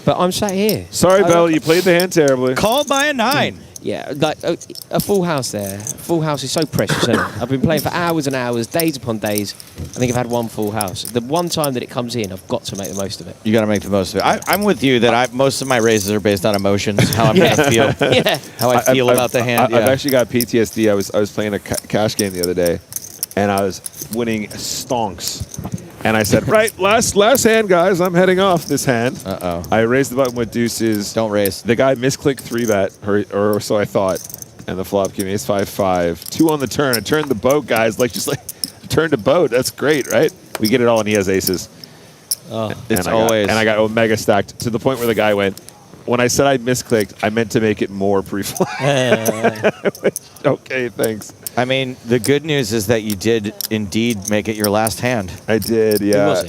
But I'm sat here. Sorry, Bell, you played the hand terribly. Called by a 9. Yeah, like a full house there. Full house is so precious, isn't it? I've been playing for hours and hours, days upon days. I think I've had one full house. The one time that it comes in, I've got to make the most of it. You got to make the most of it. I'm with you that most of my raises are based on emotions, how I'm going to feel, how I feel about the hand. I've actually got PTSD. I was playing a cash game the other day, and I was winning stonks. And I said, right, last hand, guys. I'm heading off this hand. Uh-oh. I raised the button with deuces. Don't raise. The guy misclicked 3-bet, or so I thought. And the flop gave me ace 5-5. 2 on the turn. I turned the boat, guys. Turned a boat. That's great, right? We get it all, and he has aces. Oh, and I got Omega stacked to the point where the guy went, when I said I misclicked, I meant to make it more pre-flop. Okay, thanks. I mean, the good news is that you did indeed make it your last hand. I did, yeah. Who was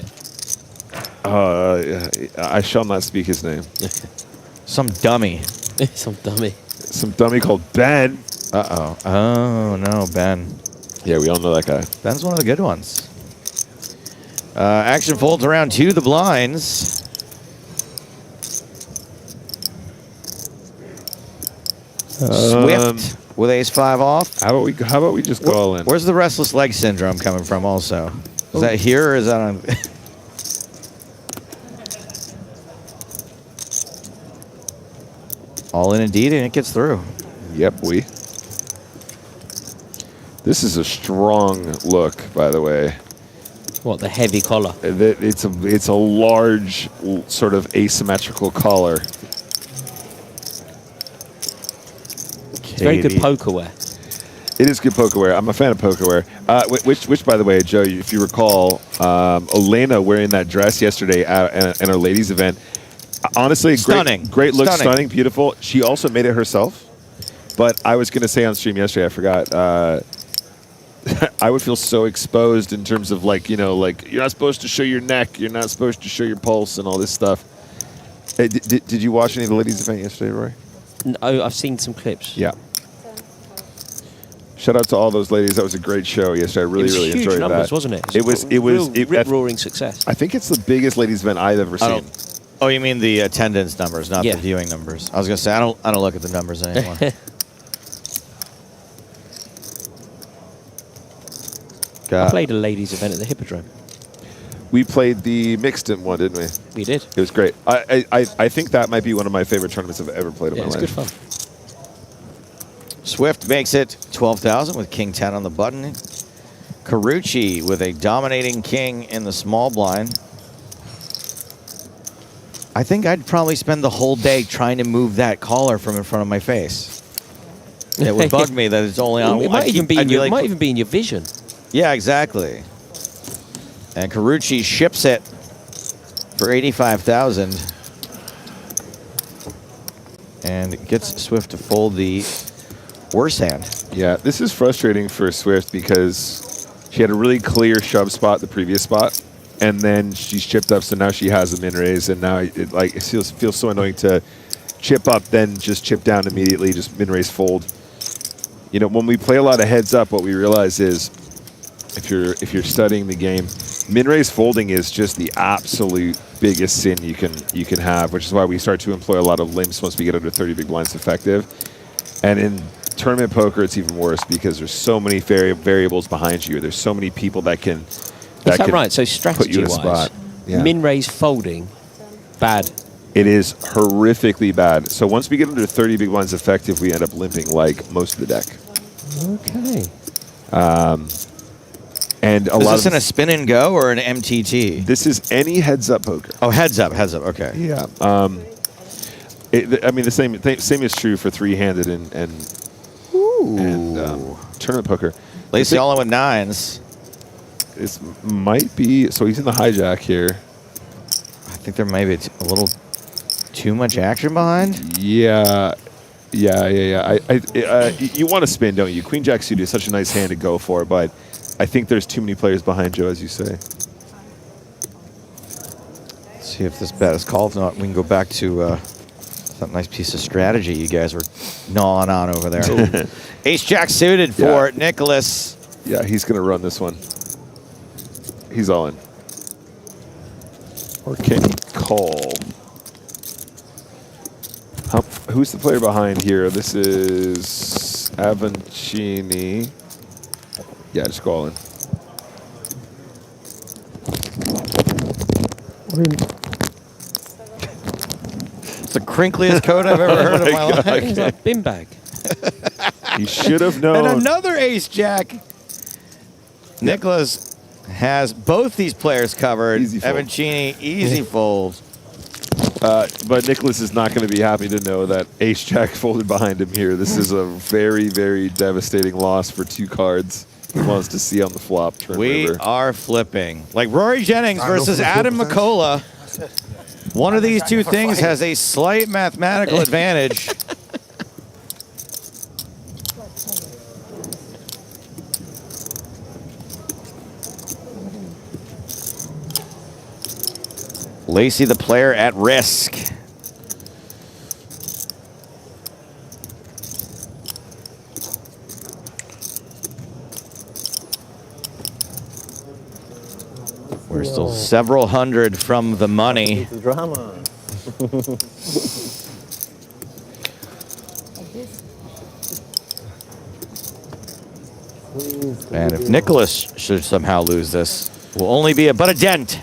it? I shall not speak his name. Some dummy. Some dummy. Some dummy called Ben. Uh-oh. Oh, no, Ben. Yeah, we all know that guy. Ben's one of the good ones. Action folds around to the blinds. Swift with ace-5 off. How about we just go all in? Where's the restless leg syndrome coming from also? Is that here or is that on? All in indeed, and it gets through. Yep, This is a strong look, by the way. What, the heavy collar? It's a large, sort of asymmetrical collar. It's very good pokerware. It is good pokerware. I'm a fan of pokerware. Which, by the way, Joe, if you recall, Elena wearing that dress yesterday at our ladies' event. Honestly, stunning. Great look, stunning, beautiful. She also made it herself. But I was going to say on stream yesterday, I forgot. I would feel so exposed in terms of like, you know, like you're not supposed to show your neck, you're not supposed to show your pulse and all this stuff. Hey, did you watch any of the ladies' event yesterday, Roy? No, I've seen some clips. Yeah. Shout out to all those ladies. That was a great show yesterday. I really, really huge enjoyed numbers, that. Wasn't it? It was rip-roaring success. I think it's the biggest ladies' event I've ever seen. Oh, you mean the attendance numbers, not the viewing numbers? I was gonna say I don't look at the numbers anymore. I played a ladies' event at the Hippodrome. We played the mixed one, didn't we? We did. It was great. I think that might be one of my favorite tournaments I've ever played in my life. It's good fun. Swift makes it 12,000 with king 10 on the button. Carucci with a dominating king in the small blind. I think I'd probably spend the whole day trying to move that caller from in front of my face. It would bug me that it's only on. It might even be in your vision. Yeah, exactly. And Carucci ships it for 85,000, and gets Swift to fold the worse hand. Yeah, this is frustrating for Swift because she had a really clear shove spot the previous spot, and then she's chipped up, so now she has a min raise, and now it feels so annoying to chip up, then just chip down immediately, just min raise fold. You know, when we play a lot of heads up, what we realize is if you're studying the game, min raise folding is just the absolute biggest sin you can have, which is why we start to employ a lot of limps once we get under 30 big blinds effective. And in tournament poker, it's even worse because there's so many variables behind you. There's so many people that can Is that right? So put you in a strategy-wise, spot. Yeah. min raise folding, bad. It is horrifically bad. So once we get under 30 big blinds effective, we end up limping like most of the deck. Okay. And Is this in a spin and go or an MTT? This is any heads-up poker. Oh, heads-up, okay. Yeah. I mean, the same is true for three-handed and tournament poker. Lacey all in with nines. This might be, so he's in the hijack here. I think there might be a little too much action behind. Yeah. You want to spin, don't you? Queen Jack suited is such a nice hand to go for, but I think there's too many players behind Joe, as you say. Let's see if this bet is called. If not, we can go back to that nice piece of strategy you guys were gnawing on over there. Ace-Jack suited for Nicholas. Yeah, he's going to run this one. He's all in. Or can he call? Who's the player behind here? This is Avancini. Yeah, just go all in. It's the crinkliest code I've ever heard in my life. It's a bin bag. He should have known. And another ace-jack. Nicholas has both these players covered. Easy fold. Avancini, easy fold. But Nicholas is not going to be happy to know that ace-jack folded behind him here. This is a very, very devastating loss for two cards. He wants to see on the flop. We are flipping. Like Rory Jennings versus Adam McCullough. One of these two things has a slight mathematical advantage. Lacey, the player, at risk. We're still several hundred from the money. Drama. And if Nicholas should somehow lose this, will only be but a dent.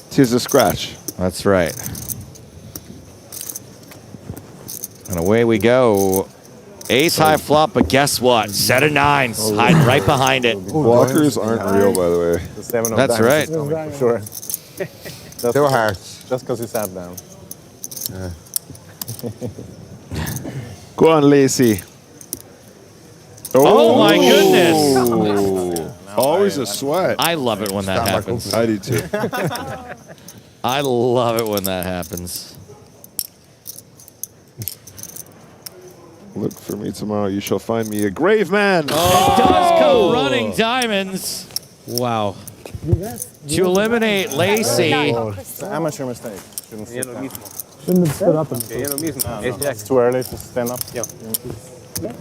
Tis a scratch. That's right. And away we go. Ace high flop, but guess what? Set of nines. Hide right behind it. Blockers aren't real, by the way. The 7 of That's right. For sure. Two hearts. Just because you sat down. Go on, Lacey. Oh my goodness. Always a sweat. I love it when that happens. I do too. I love it when that happens. Look for me tomorrow. You shall find me a grave man. It does go running diamonds. Wow. To eliminate Lacey. It's an amateur mistake. Shouldn't have stood up. It's too early to stand up. Yeah.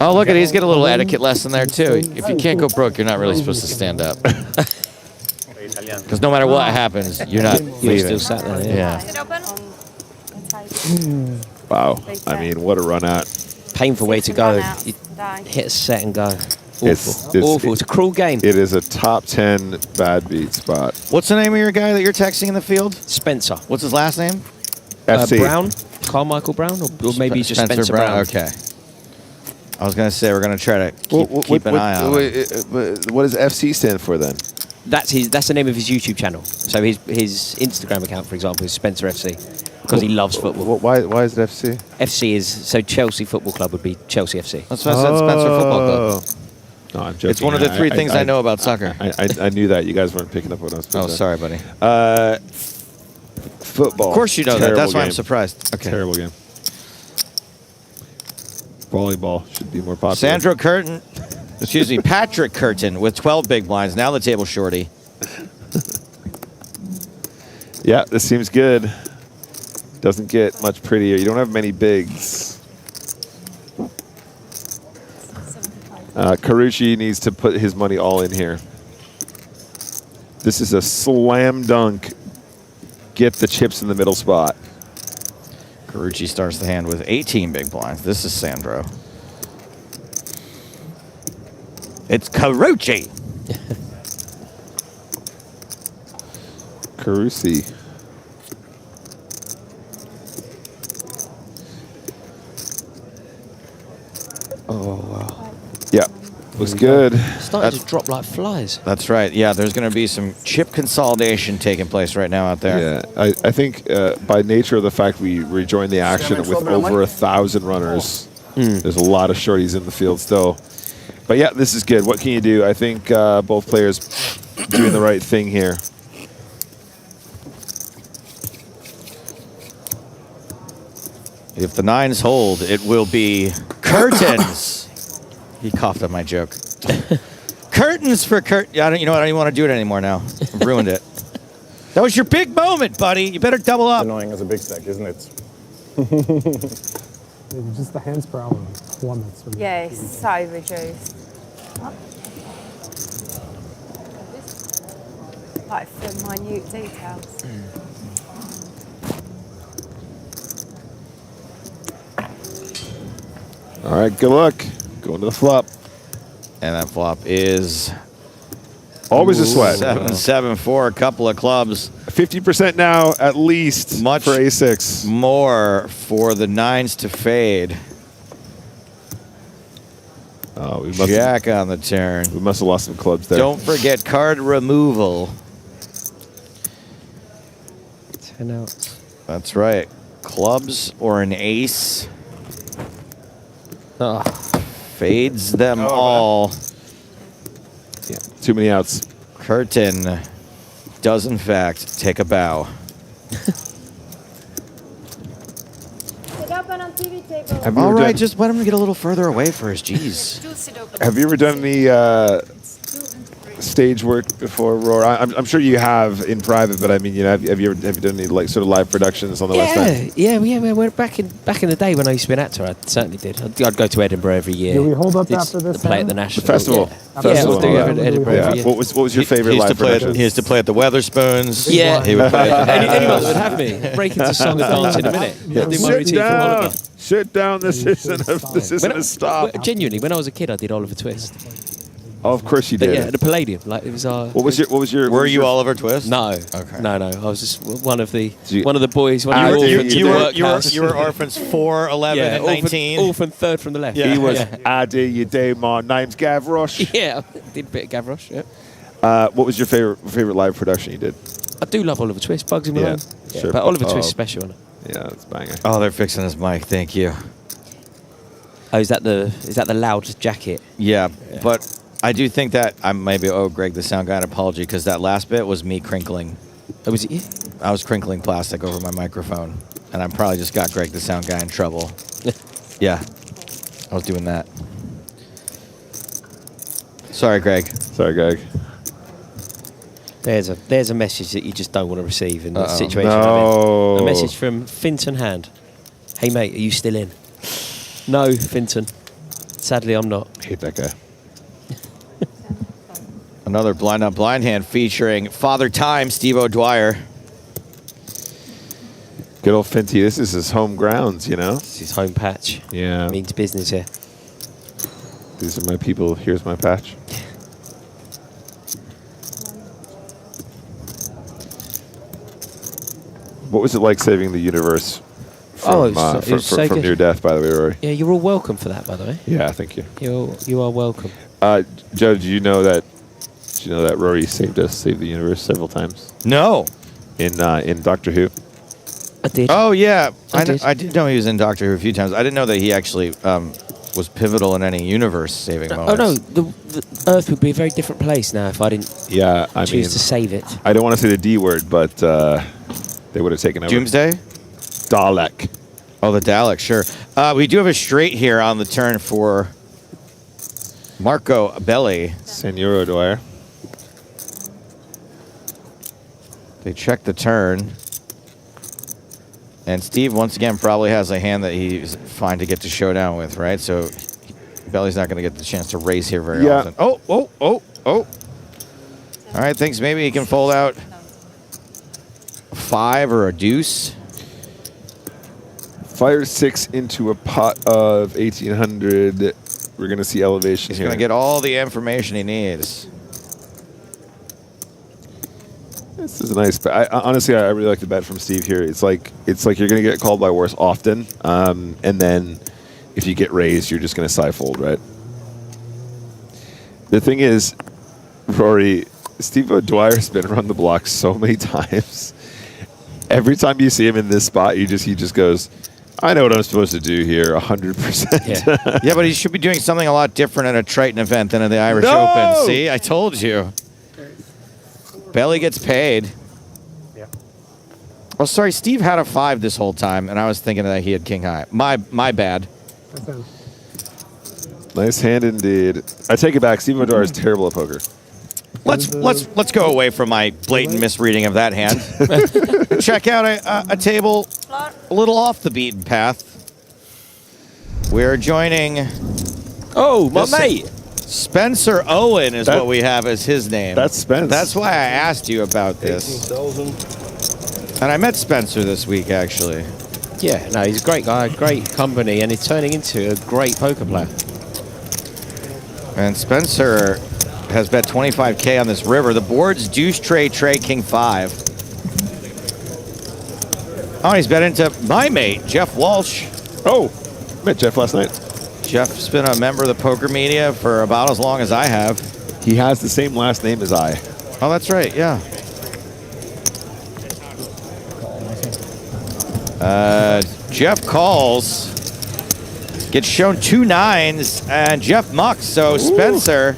Oh, look at he's got a little etiquette lesson there too. If you can't go broke, you're not really supposed to stand up. Because no matter what happens, you're not leaving. Still sat there. Yeah. Wow. I mean, what a run out. Painful way to go. You hit a set and go. Awful. Awful. It's a cruel game. It is a top 10 bad beat spot. What's the name of your guy that you're texting in the field? Spencer. What's his last name? FC. Brown? Carmichael Brown? Or maybe just Spencer Brown. Okay. I was going to say we're going to try to keep an eye on him. What does FC stand for then? That's the name of his YouTube channel. So his Instagram account, for example, is Spencer FC because he loves football. Why is it FC? FC is so Chelsea Football Club would be Chelsea FC. That's what I said, Spencer Football Club. No, I'm joking. It's one of the three things I know about soccer. I knew that. You guys weren't picking up what I was saying. Oh, sorry, buddy. Football. Of course you know that. Terrible That's why I'm game. surprised. Okay. Terrible game. Volleyball should be more popular. Sandro Curtin, excuse me, Patrick Curtin with 12 big blinds. Now the table shorty. Yeah, this seems good. Doesn't get much prettier. You don't have many bigs. Carucci needs to put his money all in here. This is a slam dunk. Get the chips in the middle spot. Carucci starts the hand with 18 big blinds. This is Sandro. It's Carucci. Carucci. Oh, wow. Yeah, looks good. Starting to drop like flies. That's right. Yeah, there's going to be some chip consolidation taking place right now out there. Yeah, I think by nature of the fact we rejoined the action with over 1,000 runners, there's a lot of shorties in the field still. But yeah, this is good. What can you do? I think both players doing the right thing here. If the nines hold, it will be curtains. He coughed on my joke. Curtains for Kurt. You know what? I don't even want to do it anymore now. I've ruined it. That was your big moment, buddy. You better double up. Annoying as a big stack, isn't it? Just the hands per hour plummets. Yeah, it's so reduced. Like for minute details. All right, good luck. Going to the flop. And that flop is always a sweat. 7-7 a couple of clubs. 50% now, at least, much for A6. More for the nines to fade. Oh, we must Jack on the turn. We must have lost some clubs there. Don't forget card removal. 10 outs. That's right. Clubs or an ace. Fades them all. Yeah, too many outs. Curtin does, in fact, take a bow. All right, just let him get a little further away first. Jeez. Have you ever done any stage work before, Roar? I'm sure you have in private, but I mean, you know, have you done any like sort of live productions on the West End? Yeah. Back in the day when I used to be an actor, I certainly did. I'd go to Edinburgh every year. Do we hold up after this? Play at the National. The festival. Yeah, we'll do Edinburgh every year. What was your favorite live production? He used to play at the Weatherspoons. Yeah. He would play Anyone would have me. Break into song and dance in a minute. Yeah. Do my routine from Oliver. Sit down. This isn't a stop. Genuinely, when I was a kid, I did Oliver Twist. Oh, of course you did. Yeah, the Palladium. Like it was our. What was your? Were you Oliver Twist? No. Okay. No. I was just one of the boys. One of the orphans. You were orphans 4, 11, and 19. Orphan third from the left. Yeah. He was. Adi, you day, my name's Gavroche. Yeah, did a bit of Gavroche. Yeah. What was your favorite live production you did? I do love Oliver Twist. Bugsy Malone. Yeah, sure. But Oliver Twist is special, isn't it? Yeah, that's banger. Oh, they're fixing his mic. Thank you. Oh, is that the loud jacket? Yeah, but I do think that I maybe owe Greg the sound guy an apology because that last bit was me crinkling. Oh, was it you? I was crinkling plastic over my microphone, and I probably just got Greg the sound guy in trouble. Yeah. I was doing that. Sorry, Greg. Sorry, Greg. There's a message that you just don't want to receive in the situation. No. I'm in. A message from Finton Hand. Hey mate, are you still in? No, Finton. Sadly, I'm not. I hate that guy. Another blind on blind hand featuring Father Time, Steve O'Dwyer. Good old Finty. This is his home grounds, you know? It's his home patch. Yeah. Means business here. These are my people. Here's my patch. What was it like saving the universe from, from near death, by the way, Rory? Yeah, you're all welcome for that, by the way. Yeah, thank you. You are welcome. Joe, do you know that Rory saved the universe several times? No. In Doctor Who? I did. Oh, yeah. I did. I did know he was in Doctor Who a few times. I didn't know that he actually was pivotal in any universe-saving moments. Oh, no. The Earth would be a very different place now if I didn't choose to save it. I don't want to say the D word, but they would have taken over. Doomsday? Dalek. Oh, the Dalek, sure. We do have a straight here on the turn for Marco Belli. Senor O'Dwyer. They check the turn. And Steve, once again, probably has a hand that he's fine to get to showdown with, right? So Belly's not going to get the chance to raise here very often. Oh. All right, thinks maybe he can fold out a 5 or a deuce. Fire 6 into a pot of 1,800. We're going to see elevation. He's going to get all the information he needs. This is a nice bet. Honestly, I really like the bet from Steve here. It's like you're going to get called by worse often, and then if you get raised, you're just going to side fold, right? The thing is, Rory, Steve O'Dwyer's been around the block so many times. Every time you see him in this spot, he just goes, I know what I'm supposed to do here, 100%. Yeah, but he should be doing something a lot different at a Triton event than at the Irish Open. See, I told you. Belly gets paid. Yeah. Oh, sorry, Steve had a 5 this whole time, and I was thinking that he had king high. My bad. Nice hand indeed. I take it back. Steve O'Dwyer is terrible at poker. Let's go away from my blatant misreading of that hand. Check out a table a little off the beaten path. We're joining. Oh, my mate. Spencer Owen is what we have as his name. That's Spence. That's why I asked you about this. And I met Spencer this week, actually. Yeah, no, he's a great guy, great company, and he's turning into a great poker player. And Spencer has bet 25K on this river. The board's deuce, tray, king 5. Oh, he's bet into my mate, Jeff Walsh. Oh, met Jeff last night. Jeff's been a member of the poker media for about as long as I have. He has the same last name as I. Oh, that's right, yeah. Jeff calls. Gets shown 2 9s, and Jeff mucks, so Spencer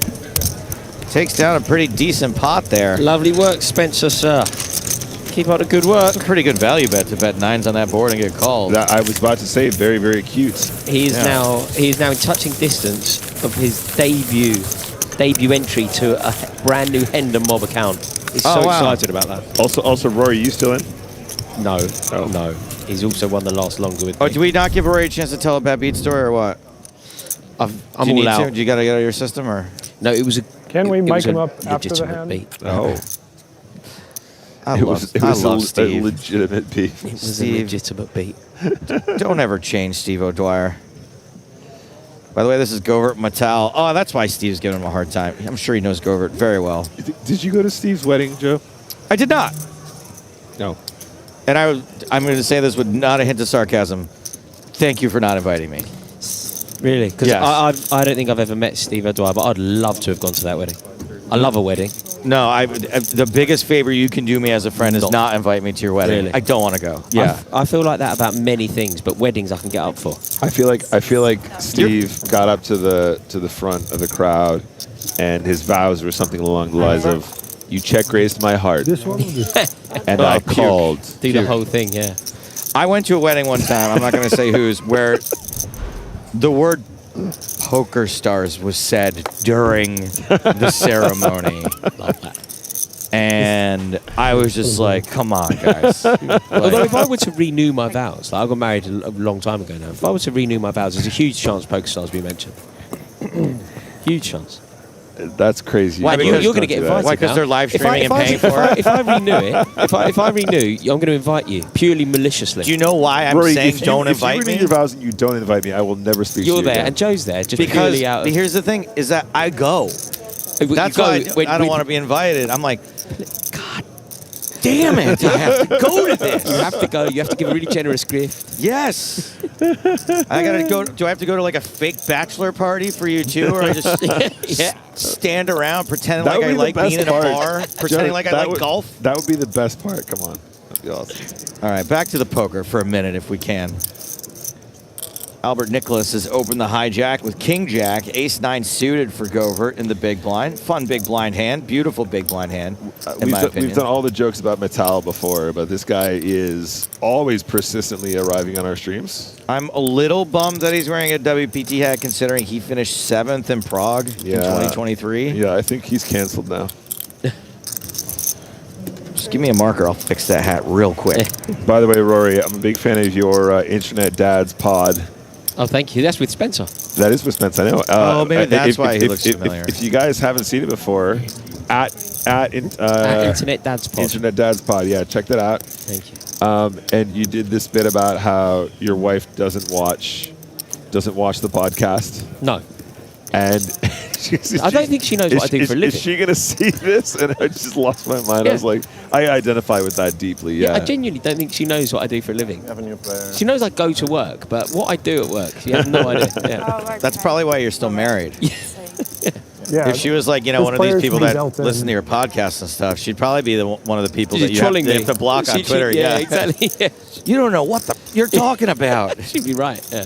takes down a pretty decent pot there. Lovely work, Spencer, sir. Keep up the good work. It's a pretty good value bet to bet 9s on that board and get called. I was about to say, very, very cute. He is now in touching distance of his debut entry to a brand new Hendon Mob account. He's so excited about that. Also, Rory, you still in? No, no. He's also won the last longer with me. Oh, do we not give Rory a chance to tell a bad beat story or what? I'm all out. Do you got to get out of your system or? No, it was a. Can we mic him up after the legitimate hand? beat. Oh. I love Steve. A legitimate beat. It was a legitimate beat. Don't ever change Steve O'Dwyer. By the way, this is Govert Mattel. Oh, that's why Steve's giving him a hard time. I'm sure he knows Govert very well. Did you go to Steve's wedding, Joe? I did not. No. And I'm going to say this with not a hint of sarcasm. Thank you for not inviting me. Really? Because yes. I don't think I've ever met Steve O'Dwyer, but I'd love to have gone to that wedding. I love a wedding. No, the biggest favor you can do me as a friend is not invite me to your wedding. Really? I don't want to go. Yeah, I feel like that about many things, but weddings I can get up for. I feel like Steve got up to the front of the crowd, and his vows were something along the lines of, "You check raised my heart." This one? And I called. Do the whole thing, yeah. I went to a wedding one time, I'm not going to say whose, where the word PokerStars was said during the ceremony. And I was just like, come on, guys. Although if I were to renew my vows, like I got married a long time ago now, if I were to renew my vows, there's a huge chance PokerStars will be mentioned. Huge chance. That's crazy. Why, you're going to get invited. Why? Because they're live streaming and paying for it? If I renew it, if I renew, I'm going to invite you purely maliciously. Do you know why I'm Rory, saying don't invite if you me? renew your vows and you don't invite me, I will never speak to you. You're there, again. and Joe's there, just Because purely out of... here's the thing, is that I go. That's why I don't want to be invited. I'm like, God damn it, I have to go to this. You have to go. You have to give a really generous gift. Yes. I gotta go. Do I have to go to like a fake bachelor party for you too, or I just stand around pretending like I like being in a bar, pretending like I like golf? That would be the best part. Come on, that'd be awesome. All right, back to the poker for a minute if we can. Albert Nicholas has opened the hijack with King Jack, Ace-9 suited for Govert in the big blind. Fun big blind hand, beautiful big blind hand, in my opinion. We've done all the jokes about Metal before, but this guy is always persistently arriving on our streams. I'm a little bummed that he's wearing a WPT hat, considering he finished 7th in Prague in 2023. Yeah, I think he's canceled now. Just give me a marker, I'll fix that hat real quick. By the way, Rory, I'm a big fan of your Internet Dad's pod. Oh, thank you. That's with Spencer. That is with Spencer, I know. Maybe that's why he looks familiar. If you guys haven't seen it before, at Internet Dad's pod. Internet Dad's pod, yeah, check that out. Thank you. And you did this bit about how your wife doesn't watch the podcast. No. And I don't think she knows what I do for a living. Is she going to see this? And I just lost my mind. Yeah. I was like, I identify with that deeply. Yeah. I genuinely don't think she knows what I do for a living. She knows I go to work, but what I do at work, she has no idea. Yeah. That's probably why you're still married. Yeah. If she was like, you know, This one of these player's people pretty that built in. listen to your podcasts and stuff, she'd probably be one of the people that She's you trolling have me. to block on Twitter. Yeah, exactly. Yeah. You don't know what you're talking about. She'd be right. Yeah.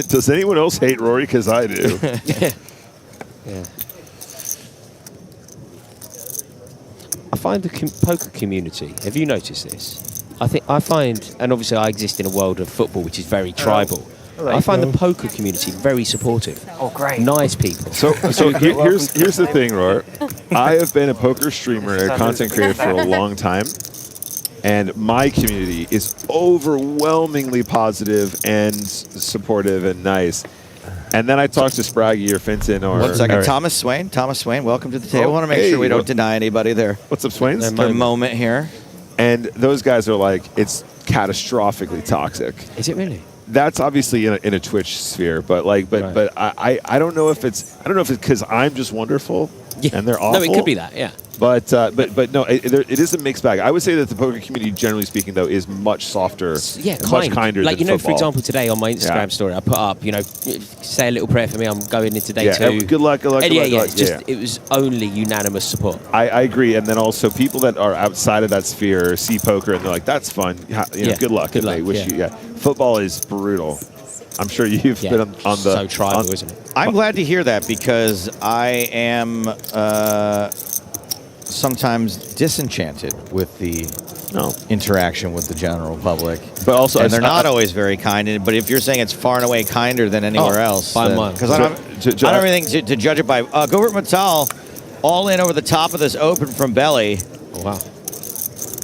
Does anyone else hate Rory? Because I do. Yeah. I find the poker community, have you noticed this? I find, and obviously I exist in a world of football which is very tribal. I find the poker community very supportive. Oh, great. Nice people. So here's the thing, Rory. I have been a poker streamer and a content creator for a long time. And my community is overwhelmingly positive and supportive and nice. And then I talk to Spraggy or Finton or... 1 second. Thomas Swain, welcome to the table. I want to make sure we don't deny anybody their moment here. And those guys are like, it's catastrophically toxic. Is it really? That's obviously in a Twitch sphere, but I don't know if it's because I'm just wonderful and they're awful. No, it could be that, yeah. But no, it is a mixed bag. I would say that the poker community, generally speaking, though, is much softer, much kinder like, than you know, football. for example, today on my Instagram story, I put up, you know, say a little prayer for me. I'm going into day 2. Good luck. It was only unanimous support. I agree. And then also people that are outside of that sphere see poker and they're like, that's fun. Good luck. Good luck. They wish you. Football is brutal. I'm sure you've been on the... So tribal, isn't it? I'm glad to hear that because I am sometimes disenchanted with the interaction with the general public. But also, and they're not always very kind. But if you're saying it's far and away kinder than anywhere else, because I don't have anything to judge it by. Govert Metal, all in over the top of this open from belly. Oh, wow.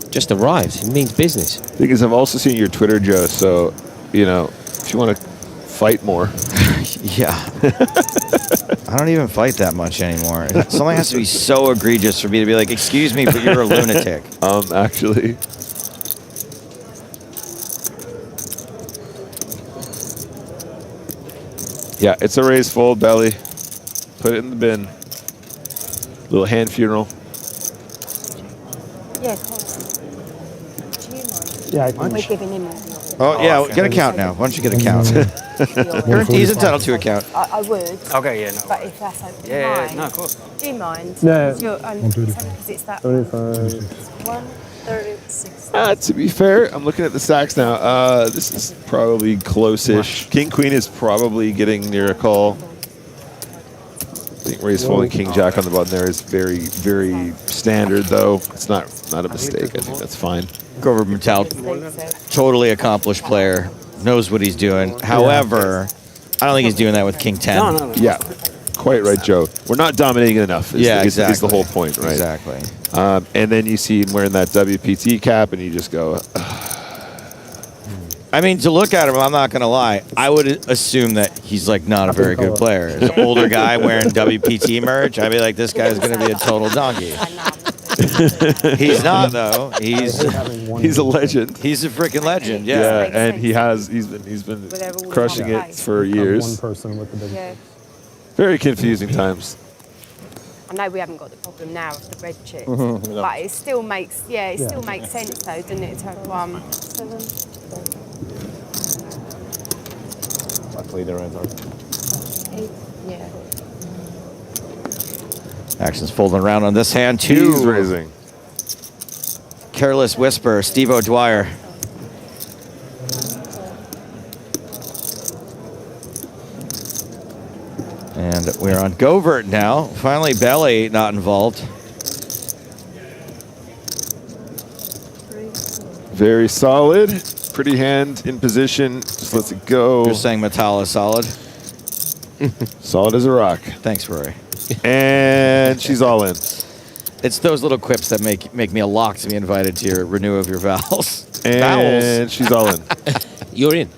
Just arrived. It means business. Thing is, I've also seen your Twitter, Joe. So, you know, if you want to fight more. Yeah. I don't even fight that much anymore. Something has to be so egregious for me to be like, excuse me, but you're a lunatic. Actually. Yeah, it's a raise fold belly. Put it in the bin. Little hand funeral. Yeah, of course. Do you mind? Yeah, I can. We're giving him a... Oh, yeah, get a count now. Why don't you get a count? He's entitled to a count. I would. Okay, yeah, no. But if that's okay. Yeah, no, of course. Do you mind? Yeah. Because it's that 136. To be fair, I'm looking at the stacks now. This is probably close-ish. King Queen is probably getting near a call. I think raise folding King Jack on the button there is very, very standard, though. It's not a mistake. I think that's fine. Govert Metal, totally accomplished player, knows what he's doing. However, I don't think he's doing that with King 10. No. Yeah, quite right, Joe. We're not dominating enough. Is the whole point, right? Exactly. And then you see him wearing that WPT cap, and you just go. I mean, to look at him, I'm not going to lie. I would assume that he's like not a very good player. As an older guy wearing WPT merch, I'd be like, this guy's going to be a total donkey. He's not though. He's a legend. He's a freaking legend. Yeah. And he's been crushing it for years. One person with the big. Yeah. Very confusing times. I know we haven't got the problem now of the red chips, No. but it still makes still makes sense though, doesn't it? To have 7. Luckily, they're on 8, yeah. Action's folding around on this hand too. He's raising. Careless Whisper, Steve O'Dwyer. And we're on Govert now. Finally, Belly not involved. Very solid. Pretty hand in position. Just lets it go. You're saying Matala solid? Solid as a rock. Thanks, Rory. And she's all in. It's those little quips that make me a lock to be invited to your renew of your vows. And she's all in. You're in.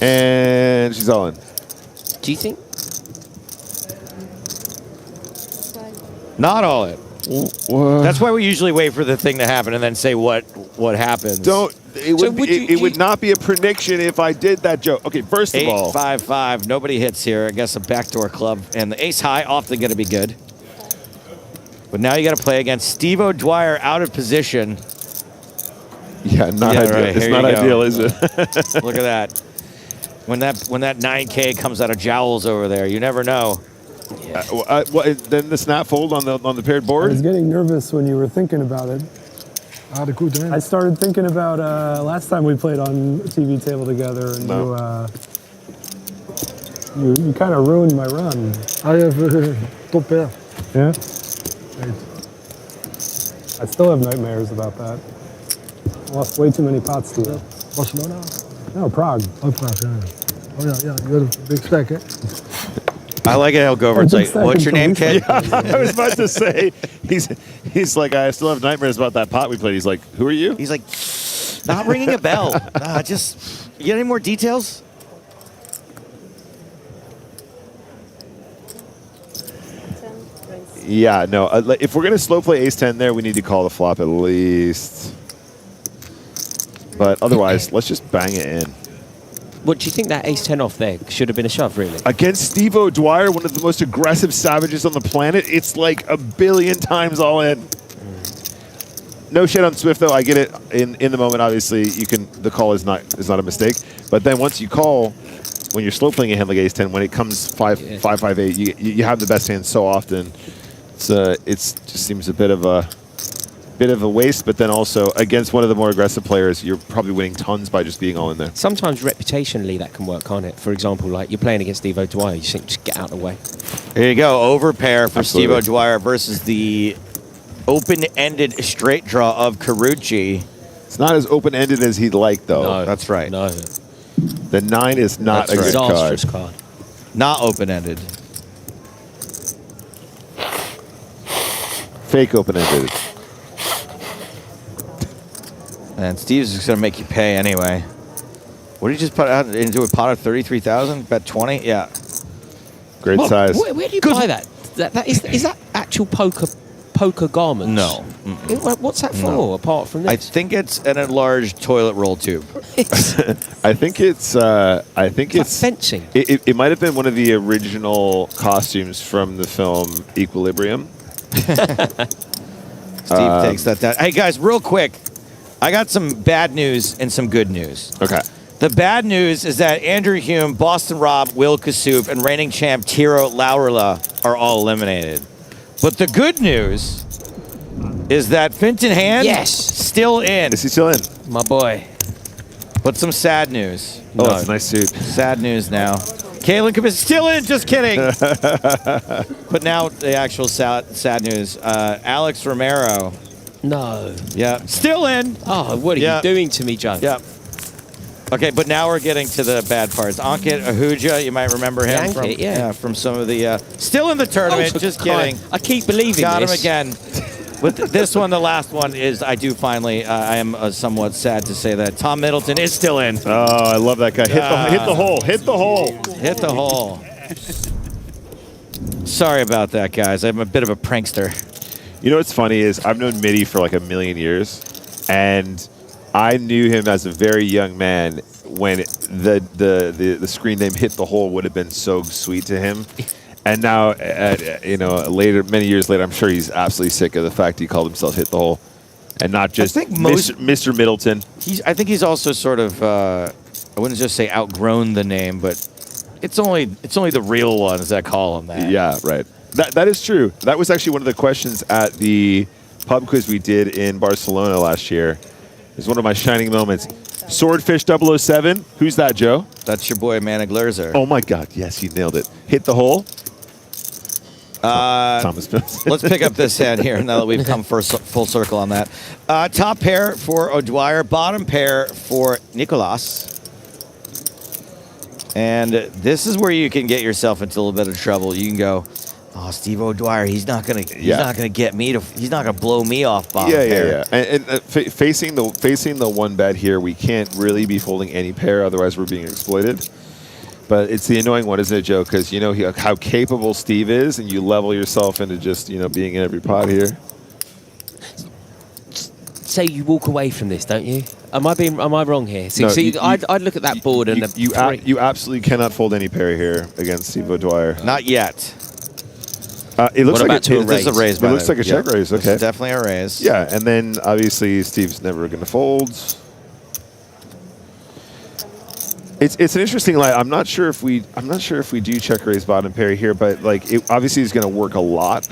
And she's all in. Do you think? Not all in. That's why we usually wait for the thing to happen and then say what happens. It would not be a prediction if I did that joke. Okay, first of all, 8-5-5. Nobody hits here. I guess a backdoor club and the ace high often going to be good. But now you got to play against Steve O'Dwyer out of position. Yeah, not ideal. Right, it's not ideal, is it? Look at that. When that 9K comes out of jowls over there, you never know. Then the snap fold on the paired board. I was getting nervous when you were thinking about it. I started thinking about last time we played on TV table together, and you kind of ruined my run. I have top pair. Yeah. I still have nightmares about that. I lost way too many pots to it. Barcelona? No, Prague. Oh, Prague, yeah. Oh, yeah, you got a big stack, eh? I like it how Govert's like, what's your name, kid? Yeah, I was about to say, he's like, I still have nightmares about that pot we played. He's like, who are you? He's like, not ringing a bell. You got any more details? Yeah, no. If we're going to slow play ace-10 there, we need to call the flop at least. But otherwise, let's just bang it in. What do you think that ace-10 off there should have been a shove, really? Against Steve O'Dwyer, one of the most aggressive savages on the planet, it's like a billion times all in. No shit on Swift, though. I get it. In the moment, obviously, the call is not a mistake. But then once you call, when you're slow playing a hand like ace-10, when it comes 5-5-8, you have the best hand so often. It just seems a bit of a waste, but then also against one of the more aggressive players, you're probably winning tons by just being all in there. Sometimes reputationally that can work, can't it? For example, like you're playing against Steve O'Dwyer, you think just get out of the way. Here you go, over pair for Absolutely. Steve O'Dwyer versus the open-ended straight draw of Carucci. It's not as open-ended as he'd like, though. No, that's right. No. The 9 is not a good disastrous card. Not open-ended. Fake open-ended. And Steve's just going to make you pay anyway. What did you just put out into a pot of 33,000? Bet 20? Yeah. Great size. Where do you buy that? Is that actual poker garments? No. What's that for, No. apart from this? I think it's an enlarged toilet roll tube. I think it's fencing. It might have been one of the original costumes from the film Equilibrium. Steve takes that down. Hey, guys, real quick. I got some bad news and some good news. Okay. The bad news is that Andrew Hume, Boston Rob, Will Kassouf, and reigning champ Tiro Laurila are all eliminated. But the good news is that Finton Hand still in. Is he still in? My boy. But some sad news. Oh, that's a nice suit. Sad news now. Kalen is still in, just kidding. But now the actual sad news. Alex Romero. No. Yeah. Still in. Oh, what are you doing to me, Joe? Yep. Okay, but now we're getting to the bad parts. Ankit Ahuja, you might remember him from some of the... still in the tournament, Oh, just kidding. I keep believing Got this. him again. With this one, the last one is, I do finally, I am somewhat sad to say that Tom Middleton is still in. Oh, I love that guy. Hit the hole. Hit the hole. Hit the hole. Sorry about that, guys. I'm a bit of a prankster. You know what's funny is I've known Mitty for like a million years, and I knew him as a very young man when the screen name Hit the Hole would have been so sweet to him. And now, many years later, I'm sure he's absolutely sick of the fact he called himself Hit the Hole, and not just Mr. Middleton. I think he's also sort of, I wouldn't just say outgrown the name, but it's only the real ones that call him that. Yeah, right. That is true. That was actually one of the questions at the pub quiz we did in Barcelona last year. It was one of my shining moments. Swordfish 007. Who's that, Joe? That's your boy, Manny Glerzer. Oh, my God. Yes, he nailed it. Hit the hole. Thomas Jones. Let's pick up this hand here now that we've come full circle on that. Top pair for O'Dwyer. Bottom pair for Nicolas. And this is where you can get yourself into a little bit of trouble. You can go, oh, Steve O'Dwyer, he's not gonna get me to, he's not gonna blow me off bottom pair. And facing the one bet here, we can't really be folding any pair, otherwise we're being exploited. But it's the annoying one, isn't it, Joe? Because you know how capable Steve is, and you level yourself into just being in every pot here. Say you walk away from this, don't you? Am I wrong here? No, I'd look at that board and you absolutely cannot fold any pair here against Steve O'Dwyer. Not yet. It looks like this is a raise. It looks like a check raise. Okay, this is definitely a raise. Yeah, and then obviously Steve's never going to fold. It's an interesting line. I'm not sure if we do check raise bottom pair here, but like it obviously is going to work a lot,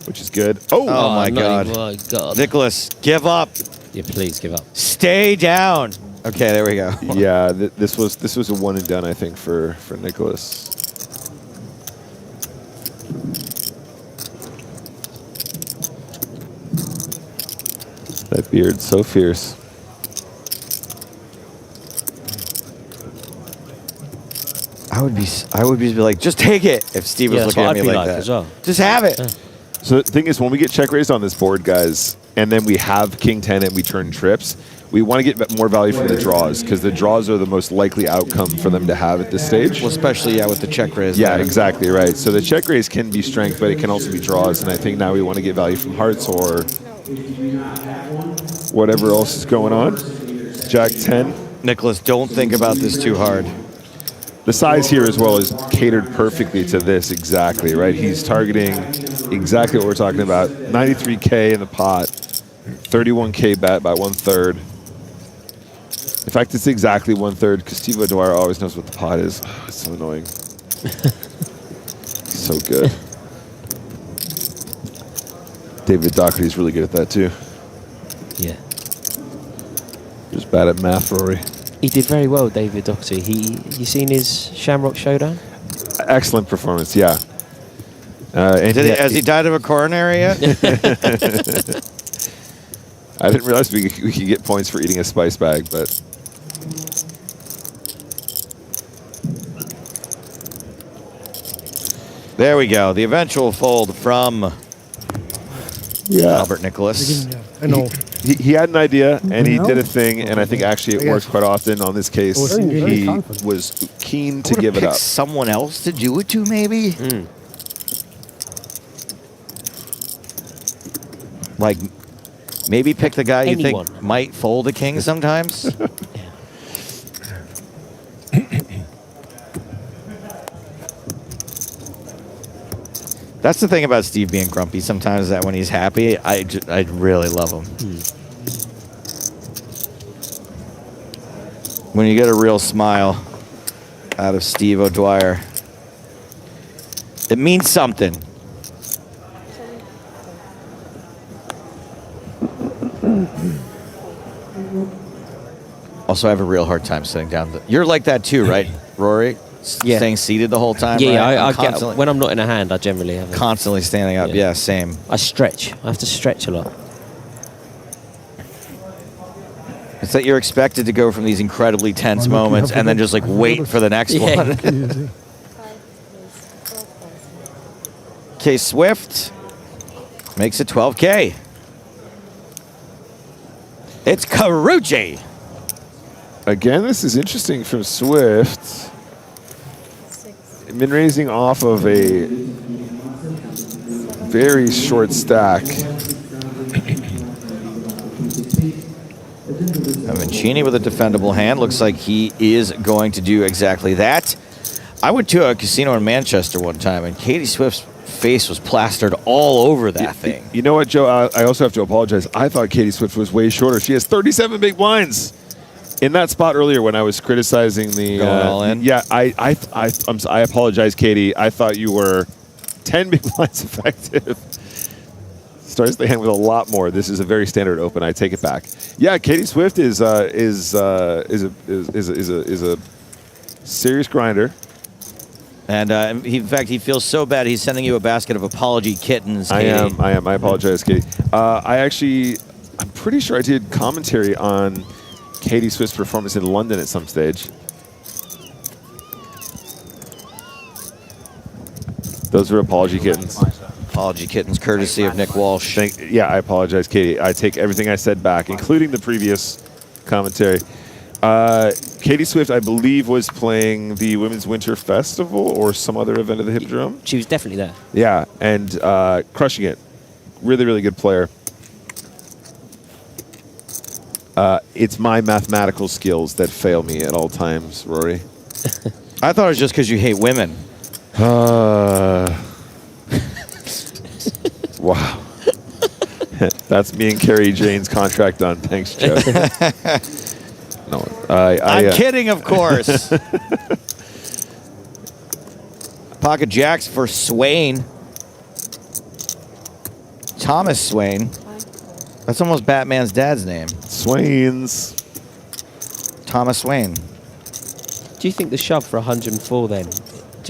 which is good. Oh my God. Nicholas, give up. Yeah, please give up. Stay down. Okay, there we go. Yeah, this was a one and done, I think, for Nicholas. That beard, so fierce. I would be like, just take it if Steve was looking at me like that. As well. Just have it. Yeah. So the thing is, when we get check raised on this board, guys, and then we have King 10 and we turn trips, we want to get more value from the draws, because the draws are the most likely outcome for them to have at this stage. Well, especially, with the check raise. Yeah, exactly right. So the check raise can be strength, but it can also be draws, and I think now we want to get value from hearts or whatever else is going on. Jack 10. Nicholas, don't think about this too hard. The size here as well is catered perfectly to this exactly, right? He's targeting exactly what we're talking about. 93K in the pot, 31K bet by 1/3. In fact, it's exactly 1/3 because Steve O'Dwyer always knows what the pot is. Oh, it's so annoying. So good. David Doherty's really good at that too. Yeah. Just bad at math, Rory. He did very well, David Doherty. You seen his Shamrock Showdown? Excellent performance, yeah. Has he died of a coronary yet? I didn't realize we could get points for eating a spice bag, but there we go. The eventual fold from Albert Nicholas. I know. He had an idea, and he did a thing, and I think actually it works quite often on this case. He was keen to give it up. Someone else to do it to, maybe? Like, maybe pick the guy you think might fold a king sometimes? That's the thing about Steve being grumpy sometimes, that when he's happy, I really love him. When you get a real smile out of Steve O'Dwyer, it means something. Also, I have a real hard time sitting down. You're like that too, right, Rory? Yeah. Staying seated the whole time? Yeah, right? I get, when I'm not in a hand, I generally have constantly standing up. Yeah, same. I stretch. I have to stretch a lot. It's that you're expected to go from these incredibly tense moments and then just like wait for the next one. Okay, Swift makes it 12K. It's Carucci. Again, this is interesting from Swift. Min raising off of a very short stack. Mancini with a defendable hand. Looks like he is going to do exactly that. I went to a casino in Manchester one time, and Katie Swift's face was plastered all over that thing. You know what, Joe? I also have to apologize. I thought Katie Swift was way shorter. She has 37 big blinds. In that spot earlier when I was criticizing the... Going all in? Yeah, I apologize, Katie. I thought you were 10 big blinds effective. Starts the hand with a lot more. This is a very standard open. I take it back. Yeah, Katie Swift is a serious grinder. And in fact, he feels so bad he's sending you a basket of apology kittens, Katie. I am. I apologize, Katie. I'm pretty sure I did commentary on Katie Swift's performance in London at some stage. Those are apology kittens. Apology kittens, courtesy of Nick Walsh. Yeah, I apologize, Katie. I take everything I said back, including the previous commentary. Katie Swift, I believe, was playing the Women's Winter Festival or some other event of the Hippodrome. She was definitely there. Yeah, and crushing it. Really, really good player. It's my mathematical skills that fail me at all times, Rory. I thought it was just because you hate women. Wow. That's me and Carrie Jane's contract done. Thanks, Joe. No, I'm kidding, of course. Pocket jacks for Swain. Thomas Swain. That's almost Batman's dad's name. Swain's. Thomas Swain. Do you think the shove for 104 then?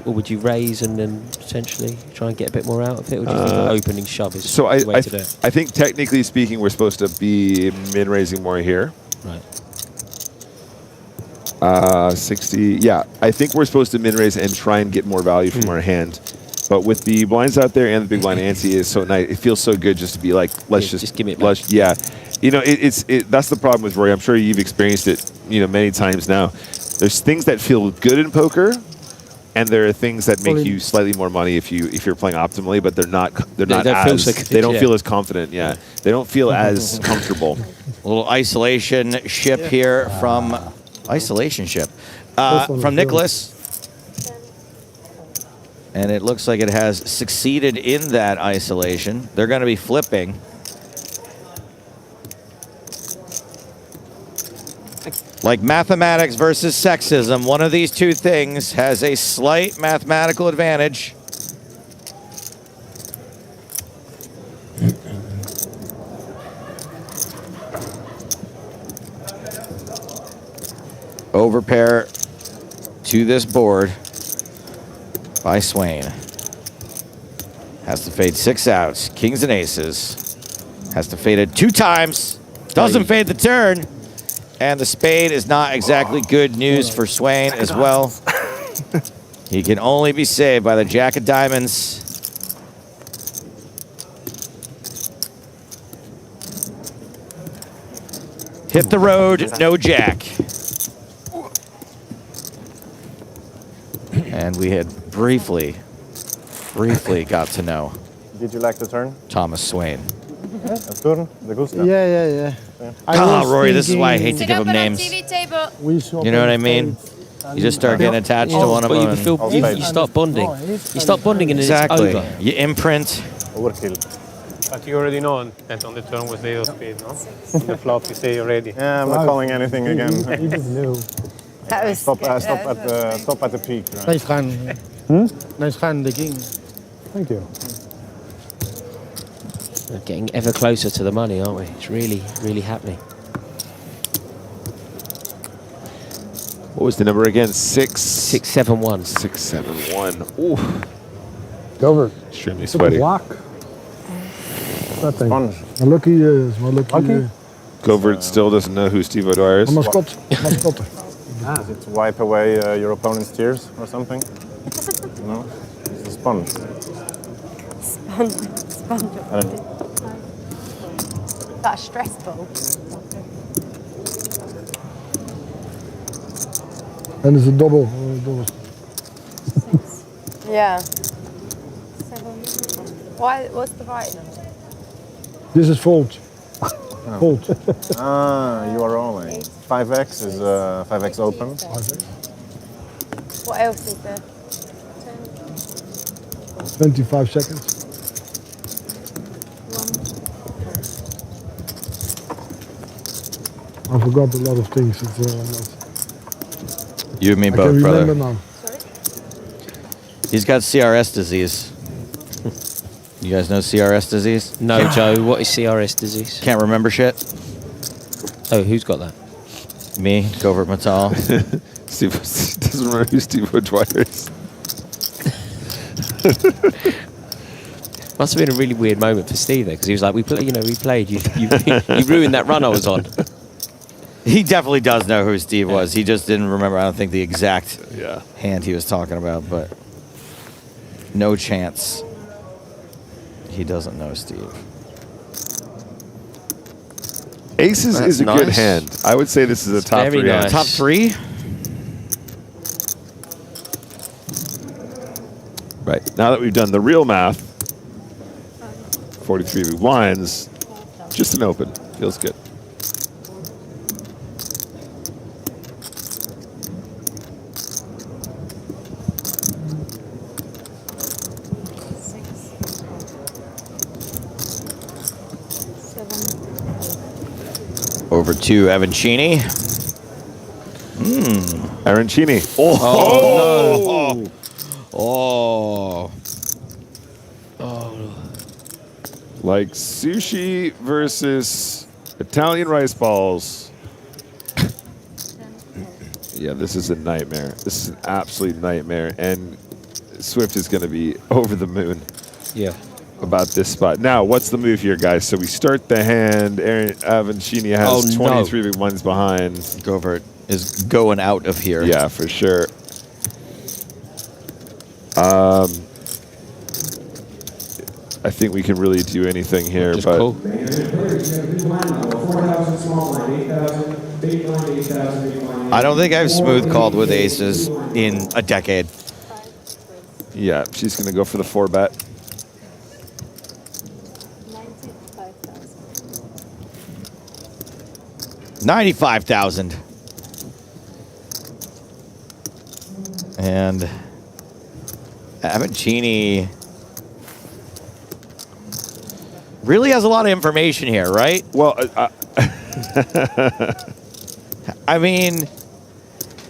Or would you raise and then potentially try and get a bit more out of it? Or do you think the opening shove is so the way to do it? I think technically speaking, we're supposed to be min-raising more here. Right. 60. Yeah, I think we're supposed to min-raise and try and get more value from our hand. But with the blinds out there and the big blind ante is so nice, it feels so good just to be like, let's just give me it back. Yeah, you know, that's the problem with Rory. I'm sure you've experienced it, you know, many times now. There's things that feel good in poker, and there are things that make you slightly more money if you're playing optimally, but they don't feel as confident. Yeah, they don't feel as comfortable. A little isolation ship here from from Nicholas. And it looks like it has succeeded in that isolation. They're going to be flipping. Like mathematics versus sexism, one of these two things has a slight mathematical advantage. Overpair to this board by Swain. Has to fade 6 outs. Kings and aces. Has to fade it 2 times. Doesn't fade the turn. And the spade is not exactly good news for Swain as well. He can only be saved by the jack of diamonds. Hit the road, no jack. And we had briefly got to know Did you like the turn? Thomas Swain. A turn? The gusto? Yeah. Rory, this is why I hate to give him names. You know what I mean? You just start getting attached to one of them. You start bonding. You start bonding and exactly. It's over. You imprint. Overkill. But you already know that on the turn was zero speed, no? On the flop, you say already. Yeah, I'm not calling anything again. You just knew. Stop at the peak. Right? Nice hand. Nice hand, the king. Thank you. We're getting ever closer to the money, aren't we? It's really, really happening. What was the number again? 671. 671. Ooh. Over. Extremely sweaty. Block. Nothing. Sponge. My looky is. My looky is. Govert still doesn't know who Steve O'Dwyer is. Mascotte. Is it to wipe away your opponent's tears or something? No? It's a sponge. Sponge. That's stressful. And it's a double. Yeah. 7. Why? What's the right number? This is fold. Fold. You are rolling. 5x is 5x open. What else is there? 25 seconds. I forgot a lot of things. You and me I both, can brother. remember now. He's got CRS disease. You guys know CRS disease? No, Joe. What is CRS disease? Can't remember shit. Oh, who's got that? Me, Govert Matal. Steve doesn't remember who Steve O'Dwyer is. Must have been a really weird moment for Steve there, because he was like, we played. You ruined that run I was on. He definitely does know who Steve was. He just didn't remember, I don't think, the exact hand he was talking about, but no chance he doesn't know Steve. Aces is a good hand. I would say this is a top 3 hand. Top 3? Right. Now that we've done the real math, 43 big blinds, just an open. Feels good. Over to Avancini. Arancini. Oh, no. Oh. Like sushi versus Italian rice balls. Yeah, this is a nightmare. This is an absolute nightmare. And Swift is going to be over the moon. Yeah. About this spot. Now, what's the move here, guys? So we start the hand. Avancini has 23 big blinds behind. Govert is going out of here. Yeah, for sure. I think we can really do anything here, Just but cool. I don't think I've smooth called with aces in a decade. Yeah, she's going to go for the 4-bet. $95,000. And Avancini really has a lot of information here, right? Well, I mean,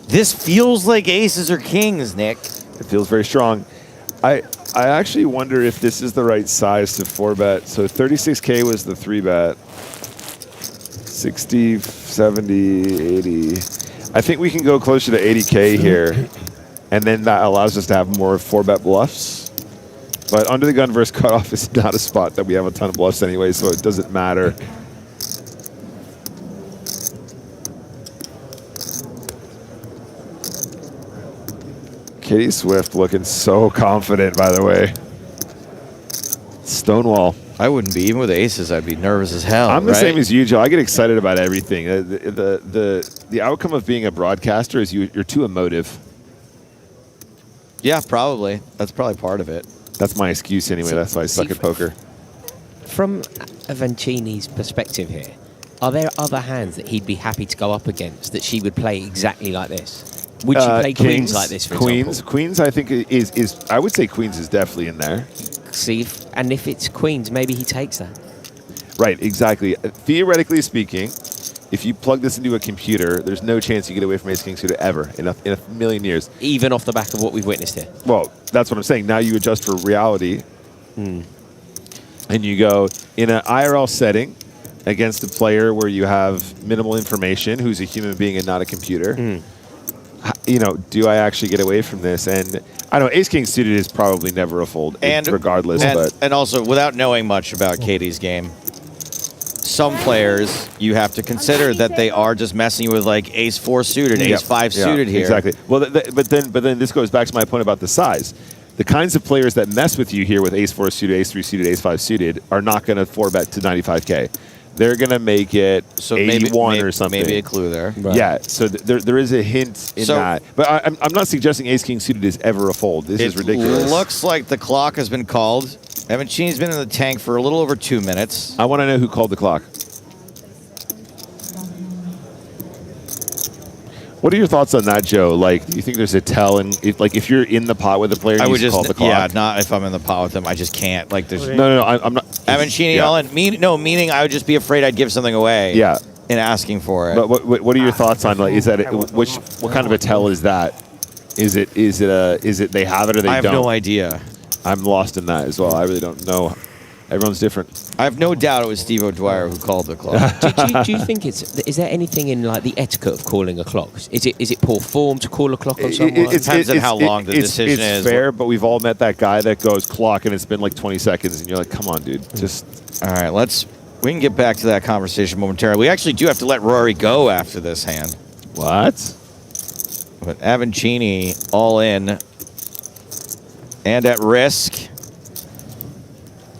this feels like aces or kings, Nick. It feels very strong. I actually wonder if this is the right size to 4-bet. So 36K was the 3-bet. 60, 70, 80. I think we can go closer to 80K here. And then that allows us to have more 4-bet bluffs. But under the gun versus cutoff is not a spot that we have a ton of bluffs anyway, so it doesn't matter. Katie Swift looking so confident, by the way. Stonewall. I wouldn't be. Even with aces, I'd be nervous as hell. I'm the right? same as you, Joe. I get excited about everything. The outcome of being a broadcaster is you're too emotive. Yeah, probably. That's probably part of it. That's my excuse anyway. That's why I suck at poker. From Avancini's perspective here, are there other hands that he'd be happy to go up against that she would play exactly like this? Would she play queens like this, for example? Queens, I think, is I would say queens is definitely in there. See, and if it's queens, maybe he takes that. Right, exactly. Theoretically speaking, if you plug this into a computer, there's no chance you get away from ace king suited ever in a million years. Even off the back of what we've witnessed here. Well, that's what I'm saying. Now you adjust for reality. And you go in an IRL setting against a player where you have minimal information, who's a human being and not a computer. You know, do I actually get away from this? And I don't know, ace king suited is probably never a fold, regardless. And also, without knowing much about Katie's game, some players, you have to consider that they are just messing with like ace-4 suited, ace-5 suited here. Exactly. Well, but then this goes back to my point about the size. The kinds of players that mess with you here with ace-4 suited, ace-3 suited, ace-5 suited are not going to 4-bet to 95K. They're going to make it 81 or something. Maybe a clue there. Right. Yeah, so there is a hint in that. But I'm not suggesting ace-king suited is ever a fold. This is ridiculous. It looks like the clock has been called. Avancini's been in the tank for a little over 2 minutes. I want to know who called the clock. What are your thoughts on that, Joe? Like, do you think there's a tell? And if you're in the pot with a player, I would just call the clock. Yeah, not if I'm in the pot with them. I just can't. Like, there's no. I'm not. Avancini all in. Meaning I would just be afraid I'd give something away. Yeah. In asking for it. But what are your thoughts on like? Is that what kind of a tell is that? Is it they have it or they don't? I have no idea. I'm lost in that as well. I really don't know. Everyone's different. I have no doubt it was Steve O'Dwyer who called the clock. do you think is there anything in like the etiquette of calling a clock? Is it poor form to call a clock on someone? It depends on how long the decision is. It's fair, but we've all met that guy that goes clock and it's been like 20 seconds and you're like, come on, dude. Just all right, we can get back to that conversation momentarily. We actually do have to let Rory go after this hand. What? But Avancini all in and at risk.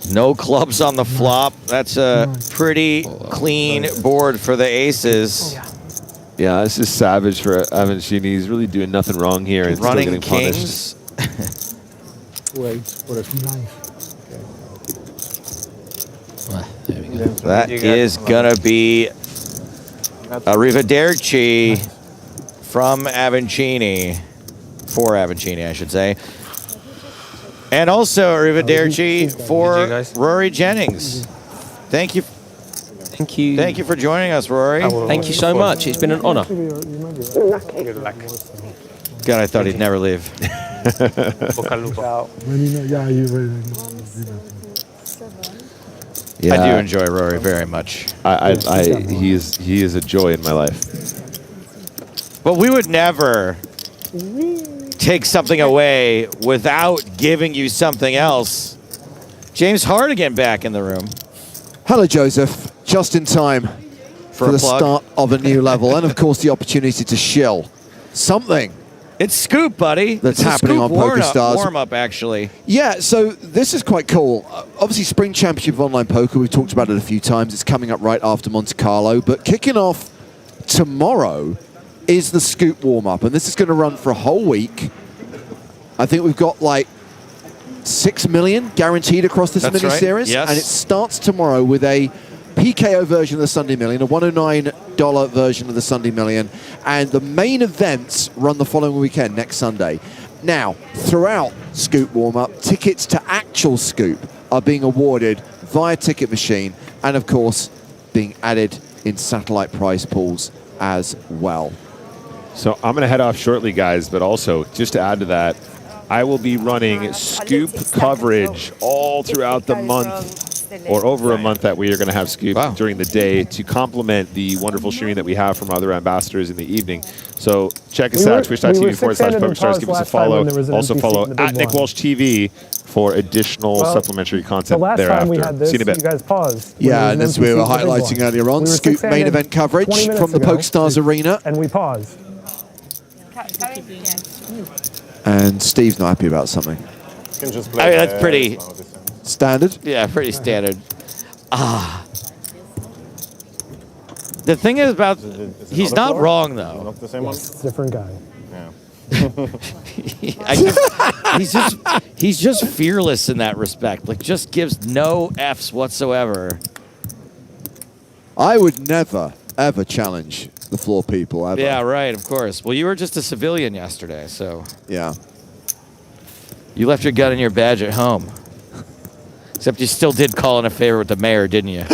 No clubs on the flop. That's a pretty clean board for the aces. Yeah, this is savage for Avancini. He's really doing nothing wrong here. And running still getting kings. Wait, what a knife. There we go. That is gonna be arrivederci from Avancini. For Avancini, I should say. And also arrivederci for Rory Jennings. Thank you. Thank you. Thank you for joining us, Rory. Thank you so much. It's been an honor. God, I thought he'd never leave. Yeah. I do enjoy Rory very much. He is a joy in my life. But we would never take something away without giving you something else. James Hartigan back in the room. Hello, Joseph. Just in time for the start of a new level, and of course the opportunity to shill something. It's Scoop, buddy. That's happening on PokerStars. Warm up, actually. Yeah, so this is quite cool. Obviously, Spring Championship of Online Poker, we've talked about it a few times. It's coming up right after Monte Carlo. But kicking off tomorrow is the Scoop warm-up. And this is going to run for a whole week. I think we've got like 6 million guaranteed across this mini-series. Yes. And it starts tomorrow with a PKO version of the Sunday Million, a $109 version of the Sunday Million, and the main events run the following weekend, next Sunday. Now, throughout Scoop warm-up, tickets to actual Scoop are being awarded via Ticket Machine, and of course, being added in satellite prize pools as well. So I'm going to head off shortly, guys, but also, just to add to that, I will be running Scoop coverage all throughout the month, or over a month that we are going to have Scoop during the day to complement the wonderful streaming that we have from other ambassadors in the evening. So check us out, twitch.tv/PokerStars. Give us a follow. Also follow at Nick Walsh TV for additional supplementary content thereafter. See you in a bit. You guys paused. Yeah, and as we were highlighting earlier on, Scoop main event coverage from the PokerStars Arena. And we paused. And Steve's not happy about something. Can just I mean, that's pretty standard. Yeah, pretty standard. The thing is about he's not wrong though. Not the same one. Different guy. Yeah. He's just fearless in that respect. Like, just gives no Fs whatsoever. I would never ever challenge the floor people ever. Yeah, right. Of course. Well, you were just a civilian yesterday, so yeah. You left your gun and your badge at home. Except you still did call in a favor with the mayor, didn't you?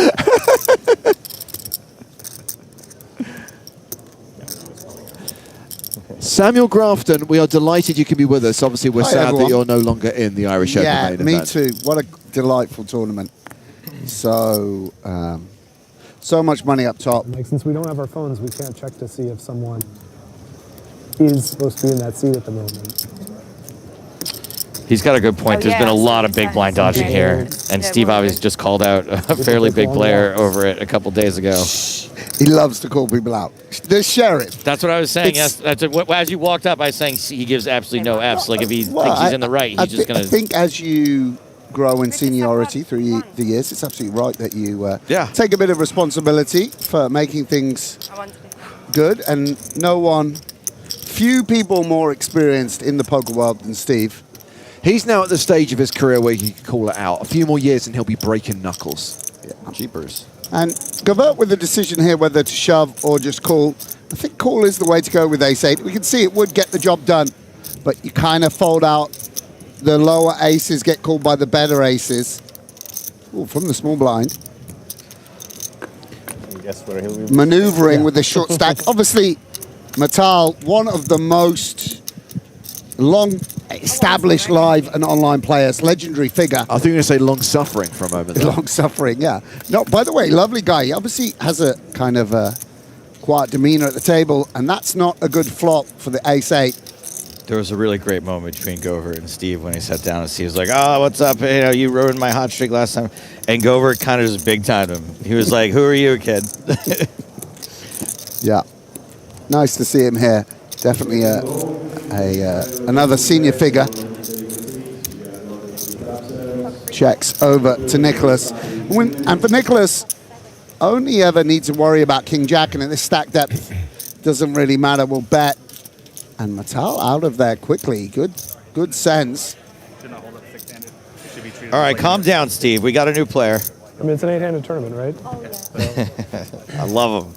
Samuel Grafton, we are delighted you can be with us. Obviously, we're sad everyone. that you're no longer in the Irish Open main me event. too. What a delightful tournament. So, so much money up top. Like, since we don't have our phones, we can't check to see if someone is supposed to be in that seat at the moment. He's got a good point. There's been a lot of big blind dodging here, and Steve obviously just called out a fairly big player over it a couple days ago. He loves to call people out. The sheriff. That's what I was saying. Yes, as you walked up, I was saying he gives absolutely no Fs. Like if he thinks he's in the right, he's just going to. I think as you grow in seniority through the years, it's absolutely right that you take a bit of responsibility for making things good. And few people more experienced in the poker world than Steve. He's now at the stage of his career where he can call it out. A few more years and he'll be breaking knuckles. Yeah. Jeepers. And Gavert with the decision here whether to shove or just call. I think call is the way to go with ace-8. We can see it would get the job done, but you kind of fold out. The lower aces get called by the better aces. Ooh, from the small blind. Guess where he'll be Maneuvering with the short stack. Obviously, Matal, one of the most long-established live and online players, legendary figure. I think you're going to say long-suffering for a moment. Long-suffering, yeah. No, by the way, lovely guy. He obviously has a kind of a quiet demeanor at the table, and that's not a good flop for the ace-8. There was a really great moment between Govert and Steve when he sat down and Steve was like, "Oh, what's up? You know, you ruined my hot streak last time." And Govert kind of just big-timed him. He was like, "Who are you, kid?" Yeah. Nice to see him here. Definitely another senior figure. Checks over to Nicholas. And for Nicholas, only ever needs to worry about King Jack, and at this stack depth, doesn't really matter. We'll bet. And Matal out of there quickly. Good sense. All right, calm down, Steve. We got a new player. I mean, it's an 8-handed tournament, right? Oh, yeah. I love him.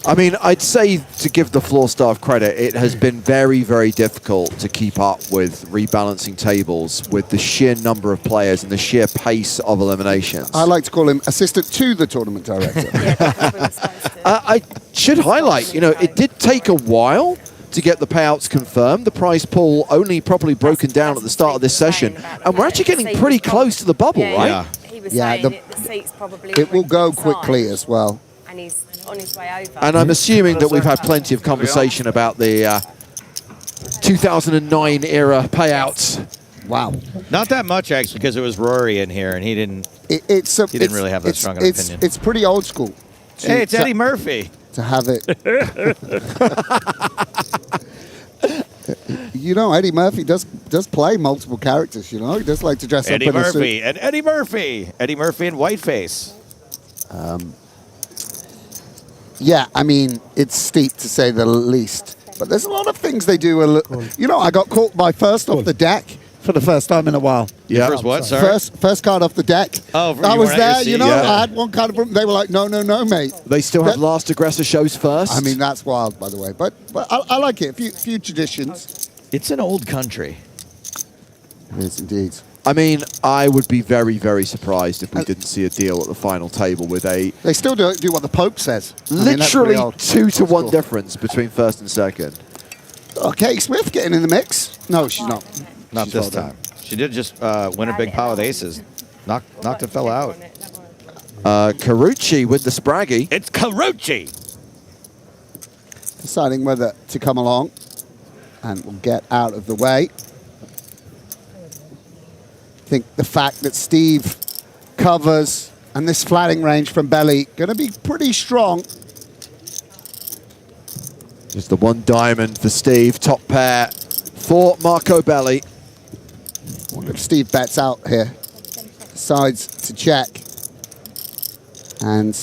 I mean, I'd say to give the floor staff credit, it has been very, very difficult to keep up with rebalancing tables with the sheer number of players and the sheer pace of eliminations. I like to call him assistant to the tournament director. I should highlight, you know, it did take a while to get the payouts confirmed. The prize pool only properly broken down at the start of this session, and we're actually getting pretty close to the bubble, right? Yeah, he was saying the seats probably. It will go quickly as well. And he's on his way over. And I'm assuming that we've had plenty of conversation about the 2009 era payouts. Wow. Not that much, actually, because it was Rory in here, and he didn't really have that strong an opinion. It's pretty old school. Hey, it's Eddie Murphy. To have it. You know, Eddie Murphy does play multiple characters, you know? He does like to dress Eddie up in Murphy a suit. and Eddie Murphy. Eddie Murphy and Whiteface. Yeah, I mean, it's steep to say the least. But there's a lot of things they do. You know, I got caught by first off the deck for the first time in a while. Yeah. First what, sorry? First card off the deck. Oh, I was there, you know, Yeah. I had one card of them. They were like, no, mate. They still have last aggressor shows first. I mean, that's wild, by the way. But I like it. A few traditions. It's an old country. It is indeed. I mean, I would be very, very surprised if we didn't see a deal at the final table with a... They still do what the Pope says. Literally 2-to-1 difference between first and second. Okay, Smith getting in the mix. No, she's not. Not this time. She did just win a big pile with aces. Knocked a fella out. Carucci with the Spraggy. It's Carucci! Deciding whether to come along and will get out of the way. I think the fact that Steve covers and this flatting range from Belly going to be pretty strong. Just the one diamond for Steve, top pair for Marco Belli. Wonder if Steve bets out here. Decides to check. And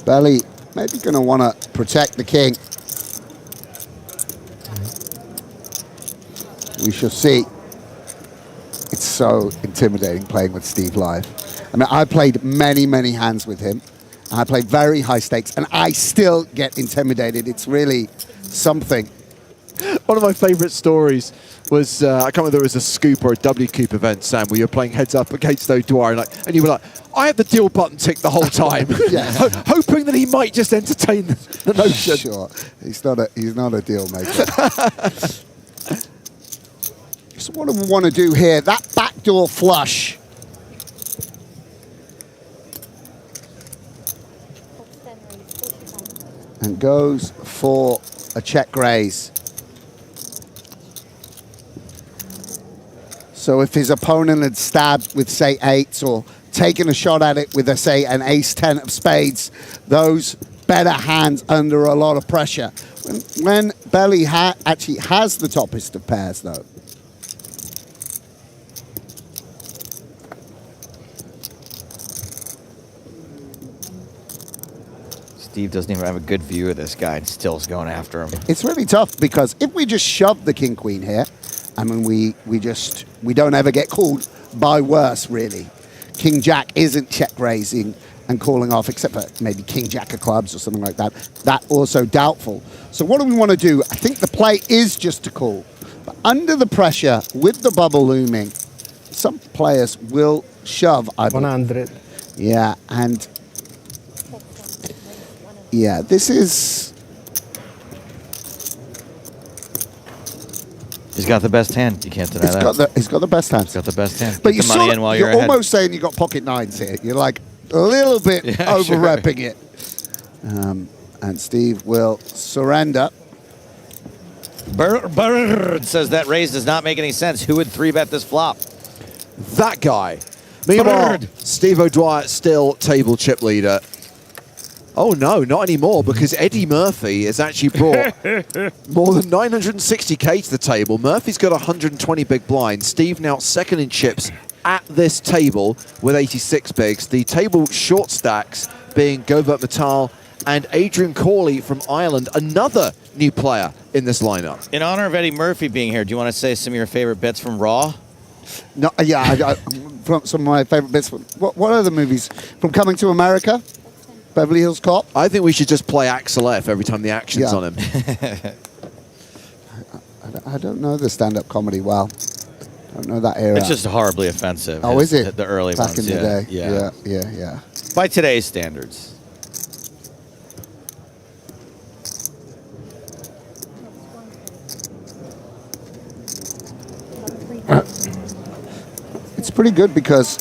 Belly maybe going to want to protect the king. We shall see. It's so intimidating playing with Steve live. I mean, I played many, many hands with him. And I played very high stakes, and I still get intimidated. It's really something. One of my favorite stories was, I can't remember if it was a Scoop or a W Coop event, Sam, where you were playing heads up against O'Dwyer, and you were like, I had the deal button ticked the whole time, hoping that he might just entertain the notion. Sure, he's not a deal maker. So what do we want to do here? That backdoor flush. And goes for a check raise. So if his opponent had stabbed with, say, 8s or taken a shot at it with, say, an ace-10 of spades, those better hands under a lot of pressure. When Belly actually has the toppest of pairs, though. Steve doesn't even have a good view of this guy and still is going after him. It's really tough because if we just shove the king-queen here, I mean, we don't ever get called by worse, really. King-jack isn't check-raising and calling off, except for maybe king-jack of clubs or something like that. That also doubtful. So what do we want to do? I think the play is just to call. But under the pressure, with the bubble looming, some players will shove. 100. Yeah, and... yeah, this is... He's got the best hand. You can't deny that. He's got the best hand. He's got the best hand. But Get the money in while you're ahead. almost saying you got pocket 9s here. You're like a little bit over-repping it. And Steve will surrender. Bird says that raise does not make any sense. Who would 3-bet this flop? That guy. Meanwhile, Steve O'Dwyer still table chip leader. Oh no, not anymore, because Eddie Murphy has actually brought more than 960k to the table. Murphy's got 120 big blinds. Steve now second in chips at this table with 86 bigs. The table short stacks being Govert Metal and Adrian Corley from Ireland, another new player in this lineup. In honor of Eddie Murphy being here, do you want to say some of your favorite bits from Raw? No, yeah, from some of my favorite bits. What other movies? From Coming to America? Beverly Hills Cop? I think we should just play Axel F every time the action's on him. I don't know the stand-up comedy well. I don't know that era. It's just horribly offensive. Oh, is it? The early Back ones, in the day. Yeah. Yeah. By today's standards. It's pretty good because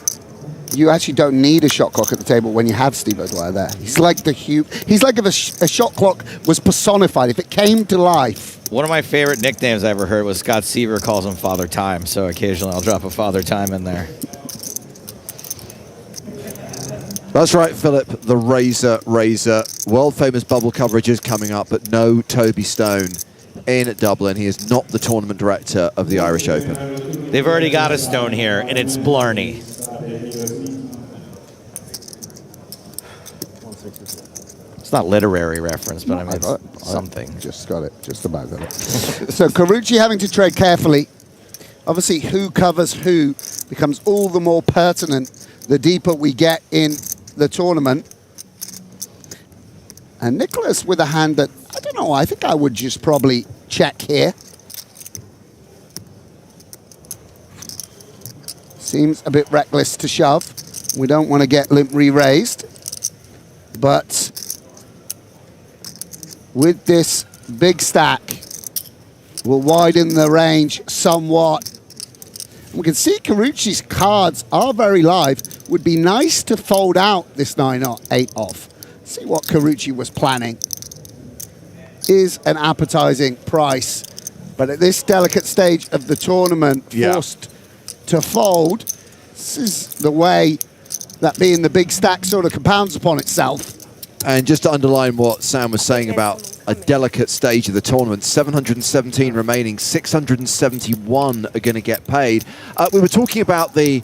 you actually don't need a shot clock at the table when you have Steve O'Dwyer there. He's like he's like if a shot clock was personified, if it came to life. One of my favorite nicknames I ever heard was Scott Seaver calls him Father Time, so occasionally I'll drop a Father Time in there. That's right, Philip, the Razor. World famous bubble coverage is coming up, but no Toby Stone in Dublin. He is not the tournament director of the Irish Open. They've already got a Stone here, and it's Blarney. It's not literary reference, but I mean, it's something. Just got it. Just about got it. So Carucci having to trade carefully. Obviously, who covers who becomes all the more pertinent the deeper we get in the tournament. And Nicholas with a hand that, I don't know, I think I would just probably check here. Seems a bit reckless to shove. We don't want to get limp re-raised. But with this big stack, we'll widen the range somewhat. We can see Carucci's cards are very live. Would be nice to fold out this 9-8 off. See what Carucci was planning. Is an appetizing price. But at this delicate stage of the tournament, forced to fold. This is the way that being the big stack sort of compounds upon itself. And just to underline what Sam was saying about a delicate stage of the tournament, 717 remaining, 671 are going to get paid. We were talking about the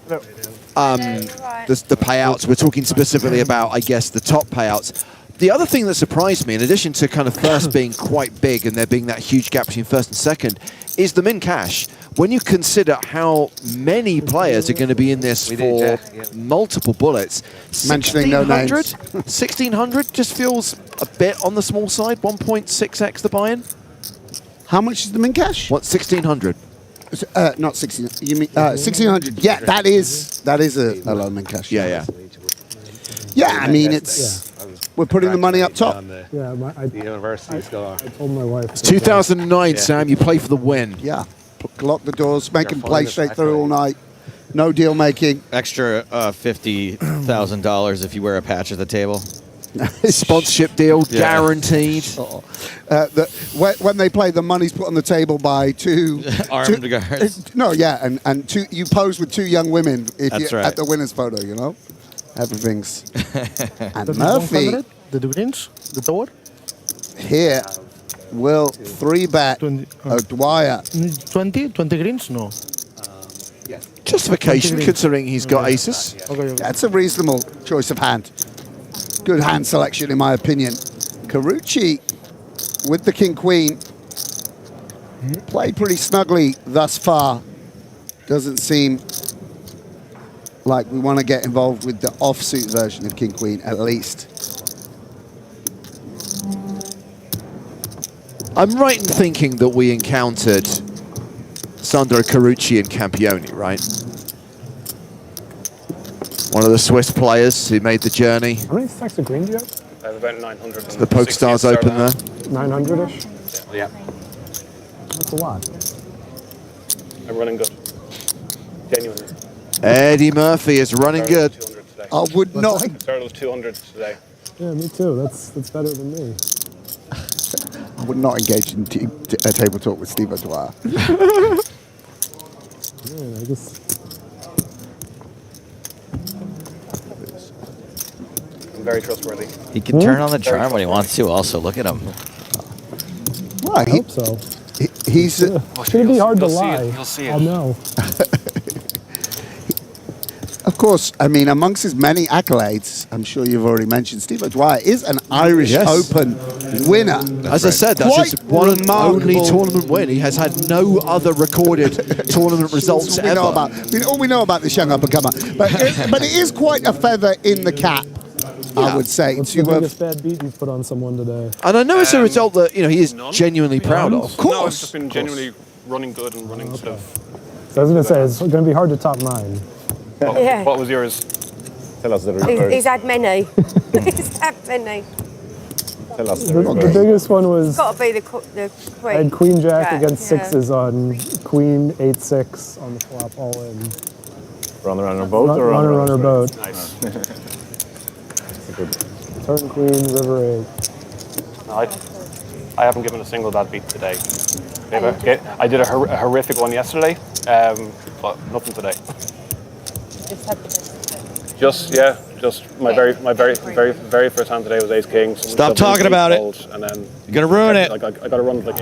payouts. We're talking specifically about, I guess, the top payouts. The other thing that surprised me, in addition to kind of first being quite big and there being that huge gap between first and second, is the min cash. When you consider how many players are going to be in this for multiple bullets, mentioning no names. 1,600 just feels a bit on the small side. 1.6x the buy-in. How much is the min cash? What, 1,600? Not 16. You mean 1,600? Yeah, that is a low min cash. Yeah. I mean, it's we're putting the money up top. Yeah, The university score. I told my wife. It's 2009, Sam. You play for the win. Yeah. Lock the doors, make him play straight through all night. No deal making. Extra $50,000 if you wear a patch at the table. Sponsorship deal guaranteed. When they play, the money's put on the table by two armed guards. No, yeah, and two. You pose with two young women if That's you're right. at the winner's photo. You know, everything's. And That is Murphy 100, the greens, the tower. here will 3-bet O'Dwyer. 20 greens? No. Justification, considering he's got aces. That's a reasonable choice of hand. Good hand selection, in my opinion. Carucci with the king-queen. Played pretty snugly thus far. Doesn't seem like we want to get involved with the offsuit version of king-queen, at least. I'm right in thinking that we encountered Sandro Carucci and Campione, right? One of the Swiss players who made the journey. How many stacks of green do you have? I have about 900. The PokerStars Open there. 900-ish? Yeah. That's a lot. I'm running good. Genuinely. Eddie Murphy is running good. I would not. Started with 200 today. Yeah, me too. That's better than me. I would not engage in a table talk with Steve O'Dwyer. Man, I guess. I'm very trustworthy. He can turn on the charm when he wants to. Also, look at him. Well, I hope so. He's. Should be hard to you'll see lie. it. You'll see it. I'll know. Of course, I mean, amongst his many accolades, I'm sure you've already mentioned, Steve O'Dwyer is an Irish Open winner. As I said, that's his one and only tournament win. He has had no other recorded tournament results ever. All we know about this young up-and-comer. But it is quite a feather in the cap, I would say. What's the biggest bad beat you've put on someone today? And I know it's a result that he is genuinely proud of. Of course. No, I've just been genuinely running good and running stuff. So I was going to say, it's going to be hard to top mine. Yeah. What was yours? Tell us the He's had many. He's had many. Tell us The biggest one was It's got to be the queen. I had Queen Jack against yeah. sixes on Queen 8-6 on the flop all in. Runner boat or runner boat. Nice. Turn Queen, River 8. I haven't given a single bad beat today. I did a horrific one yesterday, but nothing today. Just my very first hand today was Ace King. Stop talking about it. And then you're gonna ruin it. I got to run like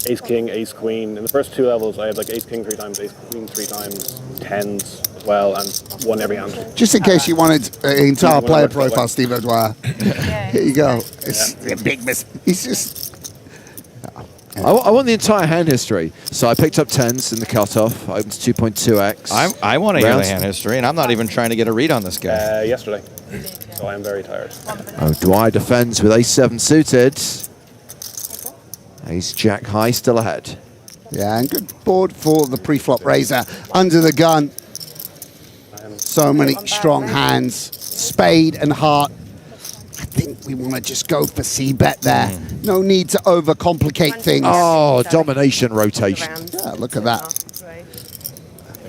Ace King, Ace Queen. In the first two levels, I had like Ace King 3 times, Ace Queen 3 times, tens as well, and won every hand. Just in case you wanted an entire player profile, Steve O'Dwyer. Here you go. It's a big miss. He's just. I want the entire hand history. So I picked up tens in the cutoff. Opens 2.2x. I want to hear the hand history, and I'm not even trying to get a read on this guy. Yesterday. So I am very tired. O'Dwyer defends with ace-7 suited. Ace-jack high still ahead. Yeah, and good board for the pre-flop raiser. Under the gun. So many strong hands. Spade and heart. I think we want to just go for C-bet there. No need to overcomplicate things. Oh, domination rotation. Yeah, look at that.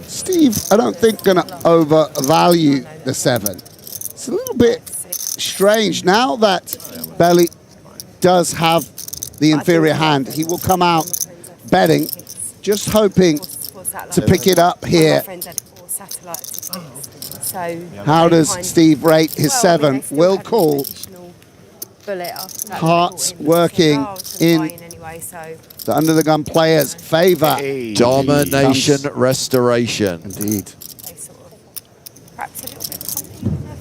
Steve, I don't think going to overvalue the 7. It's a little bit strange. Now that Belly does have the inferior hand, he will come out betting, just hoping to pick it up here. How does Steve rate his 7? Will call. Hearts working in the under the gun players' favor. Domination restoration. Indeed.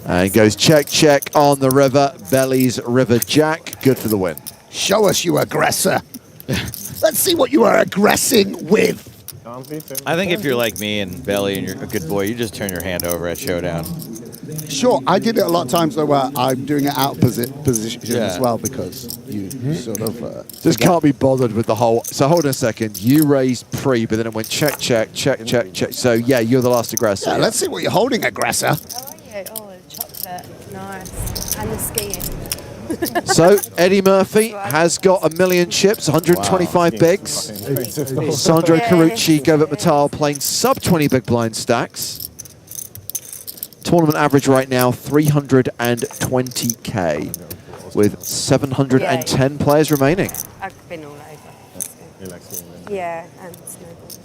And goes check, check on the river. Belly's river jack. Good for the win. Show us, you aggressor. Let's see what you are aggressing with. I think if you're like me and Belly and you're a good boy, you just turn your hand over at Showdown. Sure, I did it a lot of times though where I'm doing it out position as well because you sort of... Just can't be bothered with the whole... So hold on a second. You raised pre, but then it went check, check, check, check, check. So yeah, you're the last aggressor. Yeah, let's see what you're holding, aggressor. Oh, the chocolate. Nice. And the skiing. So Eddie Murphy has got 1 million chips, 125 bigs. Sandro Carucci gave up Matal playing sub 20 big blind stacks. Tournament average right now, 320k, with 710 players remaining. I've been all over. Yeah, and snowboarding.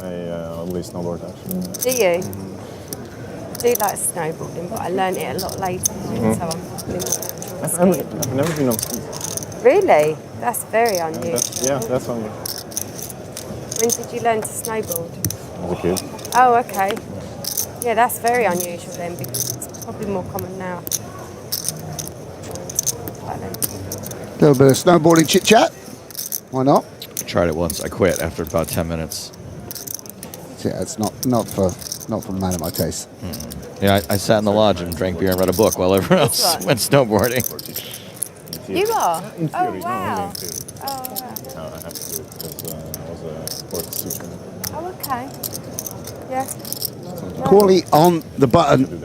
I only snowboard actually. Do you? I do like snowboarding, but I learned it a lot later, so I'm probably more natural skiing. I've never been on skis. Really? That's very unusual. That's unusual. When did you learn to snowboard? As a kid. Oh, okay. Yeah, that's very unusual then, because it's probably more common now. A little bit of snowboarding chit-chat. Why not? I tried it once. I quit after about 10 minutes. Yeah, it's not for a man of my taste. Yeah, I sat in the lodge and drank beer and read a book while everyone else went snowboarding. You are? In theory, oh, wow. No, in theory. Oh, wow. I have to do it because I was a sports teacher. Oh, okay. Yeah. Corley on the button.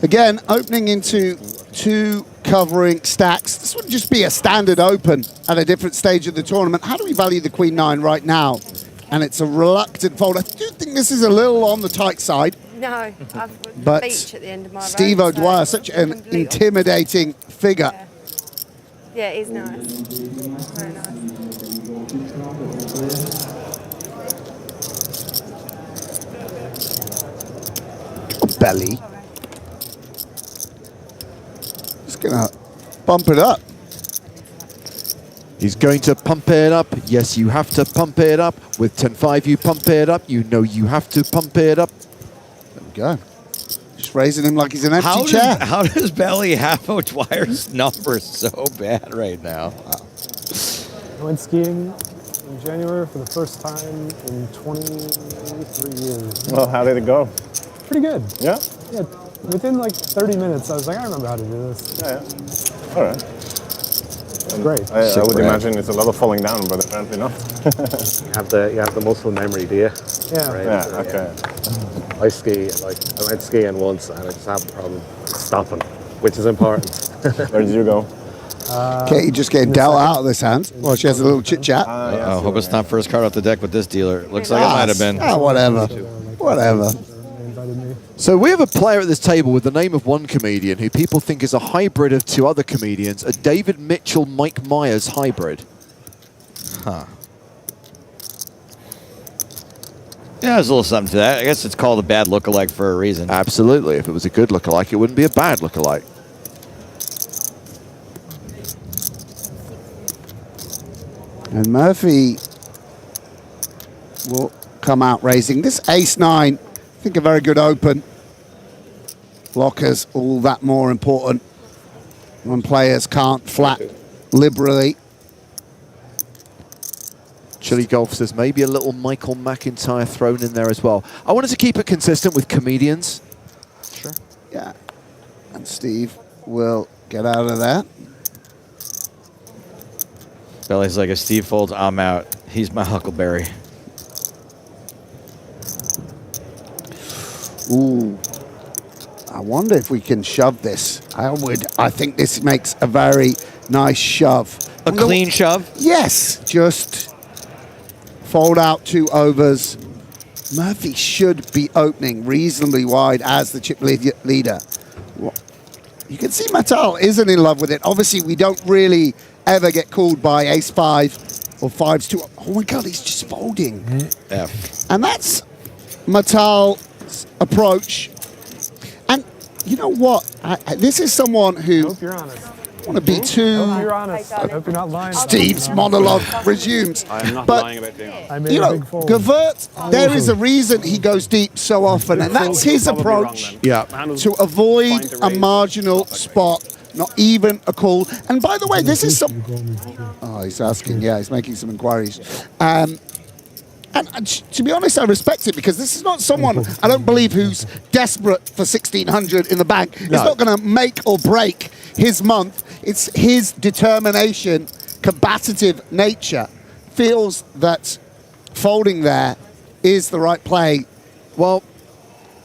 Again, opening into 2 covering stacks. This would just be a standard open at a different stage of the tournament. How do we value the Queen 9 right now? And it's a reluctant fold. I do think this is a little on the tight side. No, I've got But the beach at the end of my Steve road, so O'Dwyer, such an completely intimidating figure. Yeah, it is nice. Very nice. Belly. Just gonna bump it up. He's going to pump it up. Yes, you have to pump it up. With 10-5, you pump it up. You know you have to pump it up. There we go. Just raising him like he's an empty chair. How does Belly have O'Dwyer's number so bad right now? I went skiing in January for the first time in 23 years. Well, how did it go? Pretty good. Yeah? Yeah. Within like 30 minutes, I was like, I remember how to do this. Yeah. All right. Great. I would imagine it's a lot of falling down, but apparently not. you have the muscle memory, do you? Yeah. Right? Yeah. Okay. I ski. I went skiing once, and I just have a problem stopping, which is important. Where did you go? Katie just getting dealt out of this hand. Well, she has a little chit chat. I hope it's not first card off the deck with this dealer. Looks like it might have been. Whatever. Whatever. So we have a player at this table with the name of one comedian who people think is a hybrid of 2 other comedians, a David Mitchell-Mike Myers hybrid. Huh. Yeah, there's a little something to that. I guess it's called a bad lookalike for a reason. Absolutely. If it was a good lookalike, it wouldn't be a bad lookalike. And Murphy will come out raising. This ace-9, I think a very good open. Blockers, all that more important when players can't flat liberally. Chili Golf says maybe a little Michael McIntyre thrown in there as well. I wanted to keep it consistent with comedians. Sure. Yeah. And Steve will get out of that. Belly's like, if Steve folds, I'm out. He's my Huckleberry. Ooh. I wonder if we can shove this. I think this makes a very nice shove. A clean shove? Yes. Just fold out 2 overs. Murphy should be opening reasonably wide as the chip leader. You can see Matal isn't in love with it. Obviously, we don't really ever get called by ace-5 or 5s-2. Oh my God, he's just folding. F. And that's Matal's approach. And you know what? This is someone who... I hope you're honest. Want to be too... I hope you're honest. I hope you're not lying. Steve's monologue resumes. I am not But, lying about being honest. I made you a know, big fold. Gavert, there is a reason he goes deep so often, and that's his approach to avoid a marginal spot, not even a call. And by the way, this is some... Oh, he's asking, yeah, he's making some inquiries. And to be honest, I respect it, because this is not someone, I don't believe, who's desperate for 1,600 in the bank. It's not going to make or break his month. It's his determination, combative nature, feels that folding there is the right play. Well,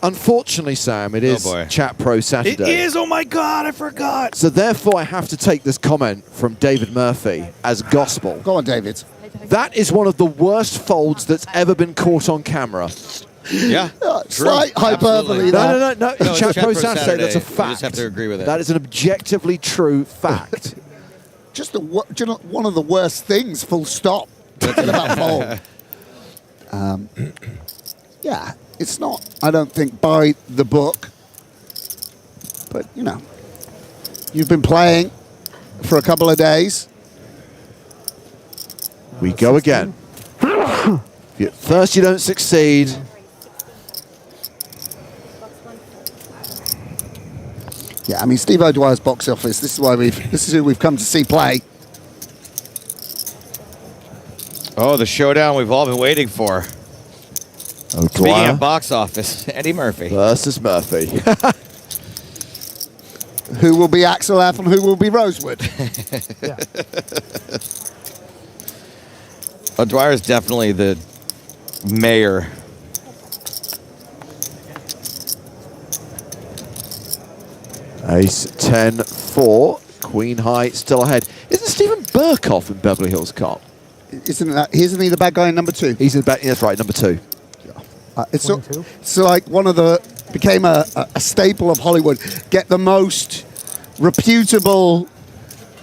unfortunately, Sam, it is Chat Pro Saturday. It is! Oh my God, I forgot! So therefore, I have to take this comment from David Murphy as gospel. Go on, David. That is one of the worst folds that's ever been caught on camera. Yeah. Slight hyperbole. No. it's Chat Pro Saturday. Saturday, that's a We fact. just have to agree with it. That is an objectively true fact. Just one of the worst things, full stop. About fold. Yeah, it's not, I don't think, by the book. But, you know, you've been playing for a couple of days. We go again. First you don't succeed. Yeah, I mean, Steve O'Dwyer's box office, this is who we've come to see play. Oh, the showdown we've all been waiting for. Speaking O'Dwyer of box office, Eddie Murphy. versus Murphy. Who will be Axel F and who will be Rosewood? O'Dwyer is definitely the mayor. Ace 10-4. Queen high still ahead. Isn't Stephen Burkhoff in Beverly Hills Cop? Isn't he the bad guy in number 2? He's in the back. That's right, number 2. It's like became a staple of Hollywood. Get the most reputable,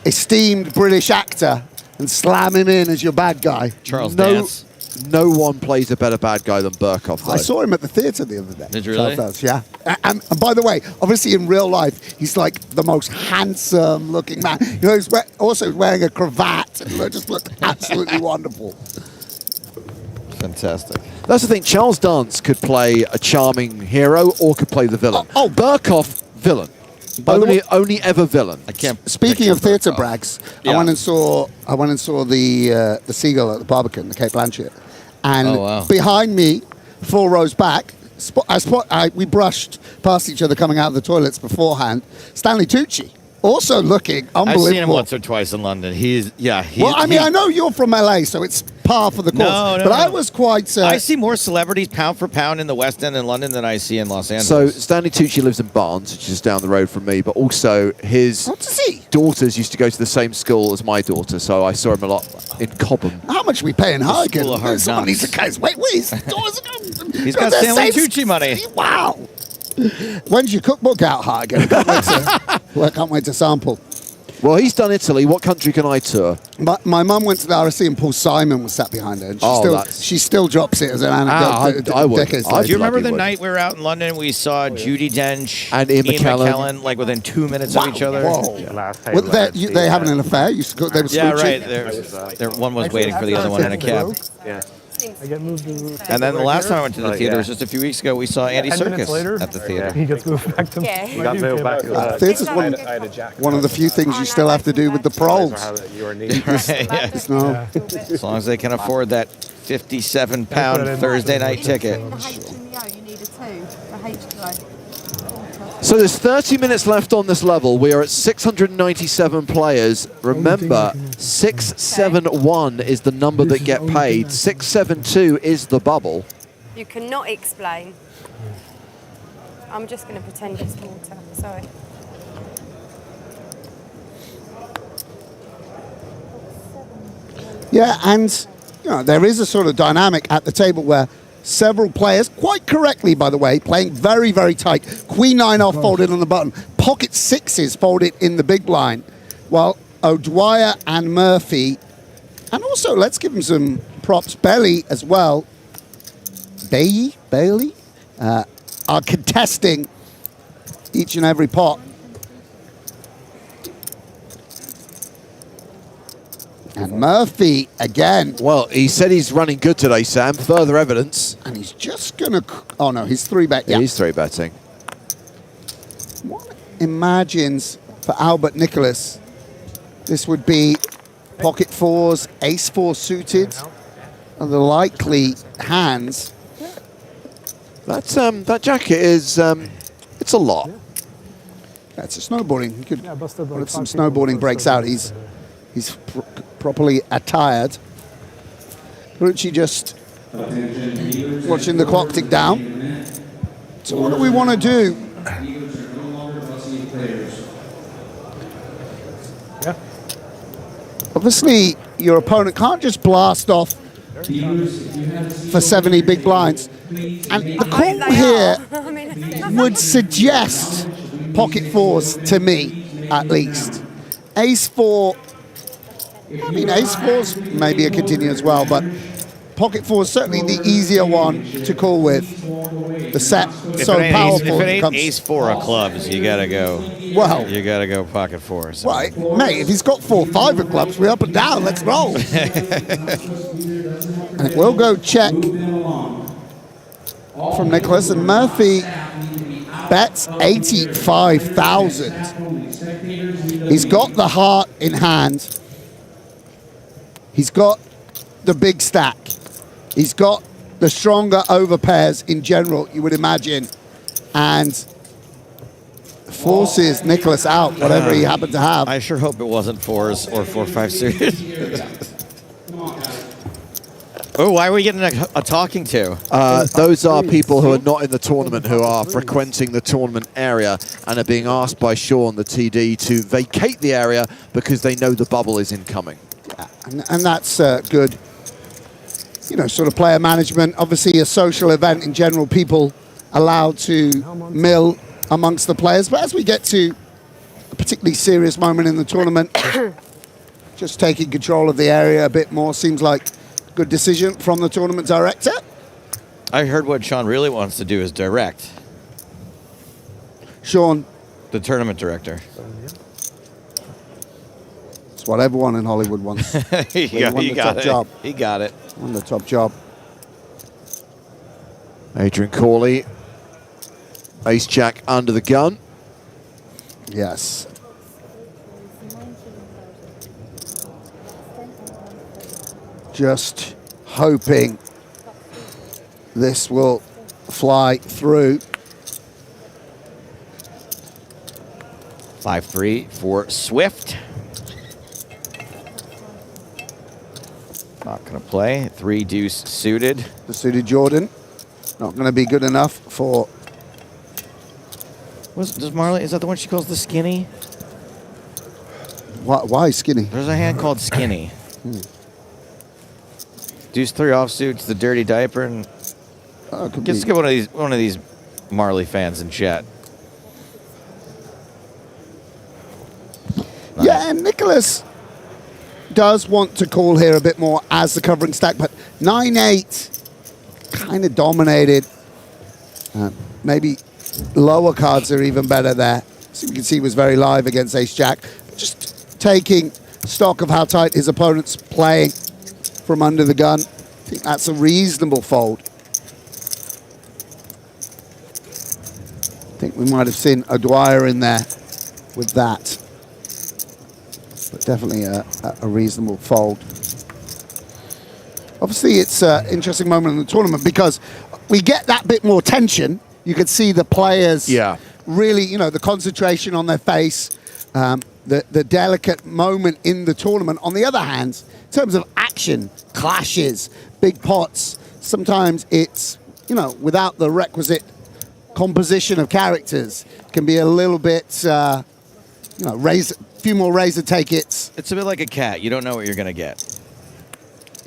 esteemed British actor and slam him in as your bad guy. Charles Dance. No one plays a better bad guy than Burkhoff, though. I saw him at the theatre the other day. Did you really? Yeah. And by the way, obviously in real life, he's like the most handsome-looking man. You know, he's also wearing a cravat. And just looked absolutely wonderful. Fantastic. That's the thing. Charles Dance could play a charming hero or could play the villain. Oh, Burkhoff, villain. Only ever villain. I can't. Speaking of theatre brags, Yeah. I went and saw the Seagull at the Barbican, the Cape Blanchett, and behind me, 4 rows back, we brushed past each other coming out of the toilets beforehand. Stanley Tucci, also looking unbelievable. I've seen him once or twice in London. I know you're from LA, so it's par for the course. No. I was quite. I see more celebrities pound for pound in the West End in London than I see in Los So Angeles. Stanley Tucci lives in Barnes, which is down the road from me, but also his daughters used to go to the same school as my daughter, so I saw him a lot in Cobham. How much are we paying Hartigan? School of Hard Someone Knocks. needs to case. Wait, his He's got Stanley Tucci money. Wow. When's your cookbook out, Hartigan? I can't wait to sample. Well, he's done Italy. What country can I tour? My mum went to the RSC and Paul Simon was sat behind her. And she still drops it as an anecdote. I would. decades Do later. you remember the night we were out in London? We saw Judi Dench and Ian McKellen like within 2 minutes of each other. Whoa. They having an affair? They were scooching? One was waiting for the other one in a cab. Yeah. I get moved to And then the last time I went to the theater was just a few weeks ago. We saw Andy 10 minutes Serkis later, at the theater. he gets moved back to Yeah. He got moved back to Theatre's one of the few things you still have to do with the proles. As long as they can afford that £57 Thursday night ticket. You need a 2 for HQO. So there's 30 minutes left on this level. We are at 697 players. Remember, 671 is the number that get paid. 672 is the bubble. You cannot explain. I'm just going to pretend it's water. Sorry. Yeah, and there is a sort of dynamic at the table where several players, quite correctly, by the way, playing very, very tight. Queen 9 off folded on the button. Pocket 6s folded in the big blind. While O'Dwyer and Murphy, and also let's give him some props, Bailey as well, Bailey, are contesting each and every pot. And Murphy, again. Well, he said he's running good today, Sam. Further evidence. And he's just going to... Oh, no, he's 3-bet. Yeah. He's 3-betting. One imagines for Albert Nicholas, this would be pocket 4s, ace 4 suited, are the likely hands. That jacket is... it's a lot. That's a snowboarding. He could, if some snowboarding breaks out, he's properly attired. Rucci just watching the clock tick down. So what do we want to do? Obviously, your opponent can't just blast off for 70 big blinds. And the call here would suggest pocket fours to me, at least. Ace four, I mean, ace fours maybe a continue as well, but pocket four is certainly the easier one to call with. The set so powerful. If it ain't ace four of clubs, you gotta go. Well, you gotta go pocket fours. Right, mate. If he's got 4-5 of clubs, we're up and down. Let's roll. And it will go check from Nicholas, and Murphy bets 85,000. He's got the heart in hand. He's got the big stack. He's got the stronger overpairs in general, you would imagine, and forces Nicholas out, whatever he happened to have. I sure hope it wasn't fours or 4-5 suited. Oh, why are we getting a talking to? Those are people who are not in the tournament, who are frequenting the tournament area and are being asked by Sean, the TD, to vacate the area because they know the bubble is incoming. Yeah, and that's good. You know, sort of player management. Obviously, a social event in general, people allowed to mill amongst the players. But as we get to a particularly serious moment in the tournament, just taking control of the area a bit more seems like a good decision from the tournament director. I heard what Sean really wants to do is direct. Sean, the tournament director. It's what everyone in Hollywood wants. He got it. Job. He got it. Won the top job. Adrian Corley, ace jack under the gun. Yes. Just hoping this will fly through. 5-3 for Swift. Not going to play. 3 deuce suited. The suited Jordan. Not going to be good enough for... Does Marley, is that the one she calls the skinny? Why skinny? There's a hand called skinny. Deuce 3 offsuits, the dirty diaper, and let's get one of these Marley fans in chat. Nice. Yeah, and Nicholas does want to call here a bit more as the covering stack, but 9-8 kind of dominated. Maybe lower cards are even better there. So you can see he was very live against Ace-Jack. Just taking stock of how tight his opponent's playing from under the gun. I think that's a reasonable fold. I think we might have seen a Dwyer in there with that. But definitely a reasonable fold. Obviously, it's an interesting moment in the tournament because we get that bit more tension. You can see the players really, you know, the concentration on their face, the delicate moment in the tournament. On the other hand, in terms of action, clashes, big pots, sometimes it's, you know, without the requisite composition of characters, can be a little bit, you know, few more razor take it's. It's a bit like a cat. You don't know what you're going to get.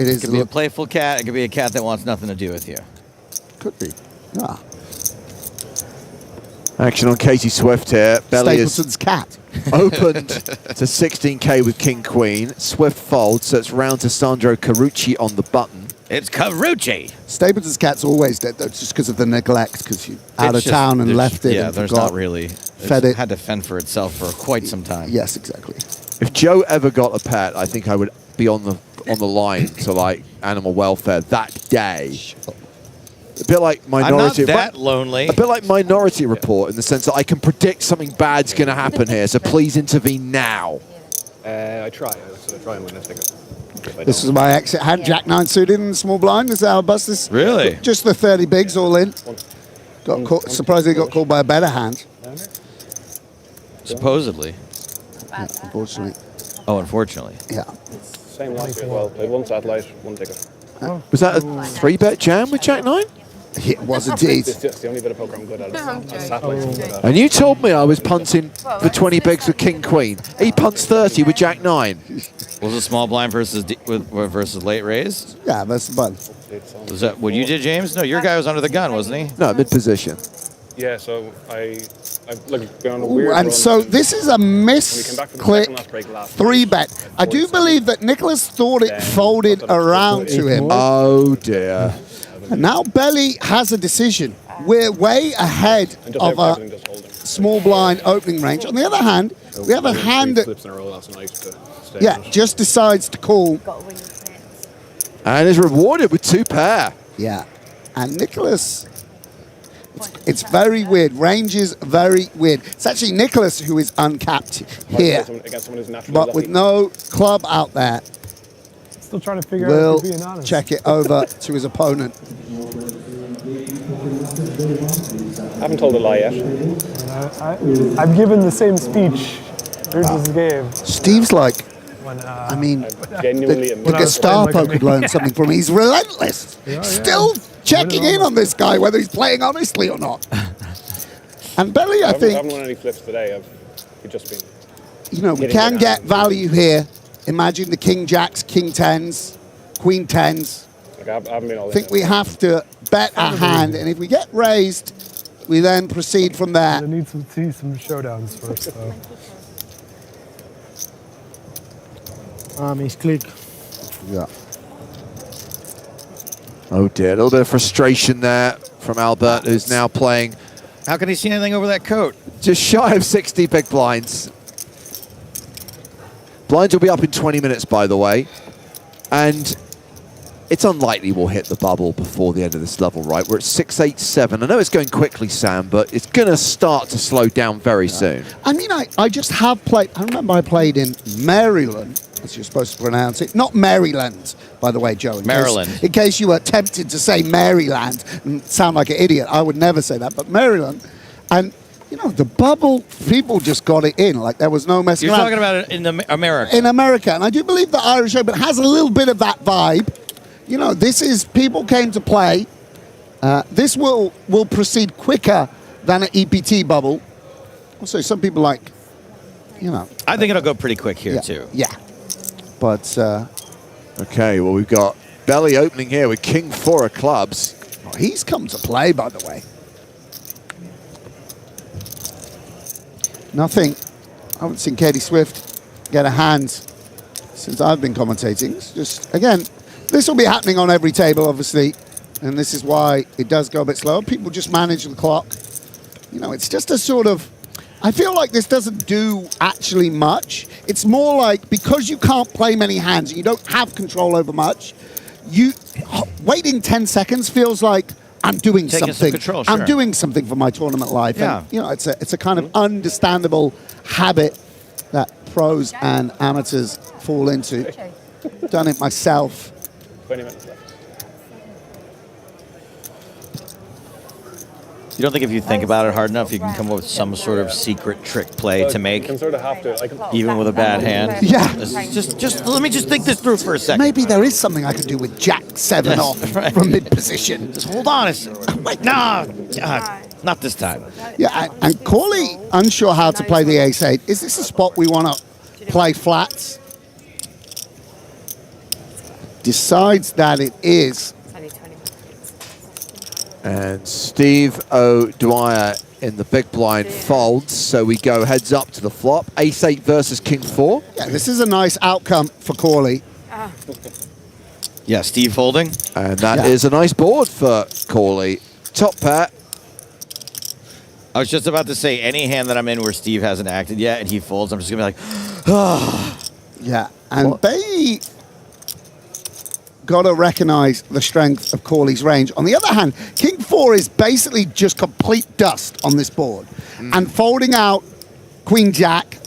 It could be a playful cat. It could be a cat that wants nothing to do with you. Could be. Yeah. Action on Katie Swift here. Belly Stapleton's cat. Opened to 16k with King Queen. Swift folds, so it's round to Sandro Carucci on the button. It's Carucci. Stapleton's cat's always dead, though, just because of the neglect, because you out of town and left it. Yeah, and there's forgot. not really. Fed it. Had to fend for itself for quite some time. Yes, exactly. If Joe ever got a pet, I think I would be on the line to like animal welfare that day. A bit like Minority. I'm not that lonely. A bit like Minority Report in the sense that I can predict something bad's going to happen here, so please intervene now. I try. I sort of try and win this ticket. This is my exit hand. Jack 9 suited in the small blind. This is how I bust this. Really? Just the 30 bigs all in. Got caught, surprisingly got called by a better hand. Supposedly. Yeah, unfortunately. Oh, unfortunately. Yeah. Same last year as well. Played one satellite, one ticket. Was that a 3-bet jam with Jack 9? It was indeed. It's just the only bit of poker I'm good at. Satellites I'm good at. And you told me I was punting for 20 bigs with King Queen. He punts 30 with Jack 9. Was it small blind versus versus late raise? Yeah, that's the button. Was that what you did, James? No, your guy was under the gun, wasn't he? No, mid position. Yeah, so I like been on a Ooh, weird and run. so this is a misclick 3-bet. I do believe that Nicholas thought it folded around to him. Oh dear. And now Belly has a decision. We're way ahead of a small blind opening range. On the other hand, we have a hand that, flips in a row last night to stay yeah, on it. just decides to call. And is rewarded with 2 pair. Yeah. And Nicholas, it's very weird. Range is very weird. It's actually Nicholas who is uncapped here, Against someone who's naturally but with lucky. no club out there. Still trying to figure out Will if you're being honest. check it over to his opponent. I haven't told a lie yet. I've given the same speech Bruce gave. Steve's like, When, I mean, genuinely the Gestapo could learn something from him. He's relentless. Still checking in on this guy, whether he's playing honestly or not. And Belly, I I haven't think, won any flips today. We've just been. you know, we hitting can it get out. value here. Imagine the King Jacks, King Tens, Queen Tens. Like, I haven't been all I think we have to bet our hand, and if we get raised, we then proceed from there. I need to see some showdowns first, though. Misclick. Yeah. Oh dear, a little bit of frustration there from Albert, who's now playing. How can he see anything over that coat? Just shy of 60 big blinds. Blinds will be up in 20 minutes, by the way. And it's unlikely we'll hit the bubble before the end of this level, right? We're at 6-8-7. I know it's going quickly, Sam, but it's going to start to slow down very soon. I mean, I just have played, I remember I played in Maryland, as you're supposed to pronounce it. Not Maryland, by the way, Joe. Maryland. In case you were tempted to say Maryland and sound like an idiot. I would never say that, but Maryland. And, you know, the bubble, people just got it in. Like, there was no messing You're around. talking about it in America. In America. And I do believe the Irish Open has a little bit of that vibe. You know, this is, people came to play. This will proceed quicker than an EPT bubble. Also, some people like, you know. I think it'll go pretty quick here, too. Yeah. But, okay, well, we've got Belly opening here with King 4 of clubs. Oh, he's come to play, by the way. Nothing. I haven't seen Katie Swift get a hand since I've been commentating. It's just, again, this will be happening on every table, obviously, and this is why it does go a bit slower. People just manage the clock. You know, it's just a sort of, I feel like this doesn't do actually much. It's more like, because you can't play many hands, you don't have control over much, waiting 10 seconds feels like I'm doing Taking some something. control, sure. I'm doing something for my tournament life. Yeah. And, you know, it's a kind of understandable habit that pros and amateurs fall into. Done it myself. 20 minutes left. You don't think if you think about it hard enough, you can come up with some sort of secret trick play to make, You can sort of have to. even with a bad hand? Yeah. Just let me just think this through for a second. Maybe there is something I could do with Jack 7 off from mid position. Just hold on a second. Wait, no, not this time. Yeah, and Corley unsure how to play the ace-8. Is this a spot we want to play flats? Decides that it is. And Steve O'Dwyer in the big blind folds, so we go heads up to the flop. Ace-8 versus King 4. Yeah, this is a nice outcome for Corley. Yeah, Steve folding. And that is a nice board for Corley. Top pair. I was just about to say, any hand that I'm in where Steve hasn't acted yet and he folds, I'm just going to be like, ah. Yeah, and they got to recognize the strength of Corley's range. On the other hand, King 4 is basically just complete dust on this board. And folding out Queen Jack,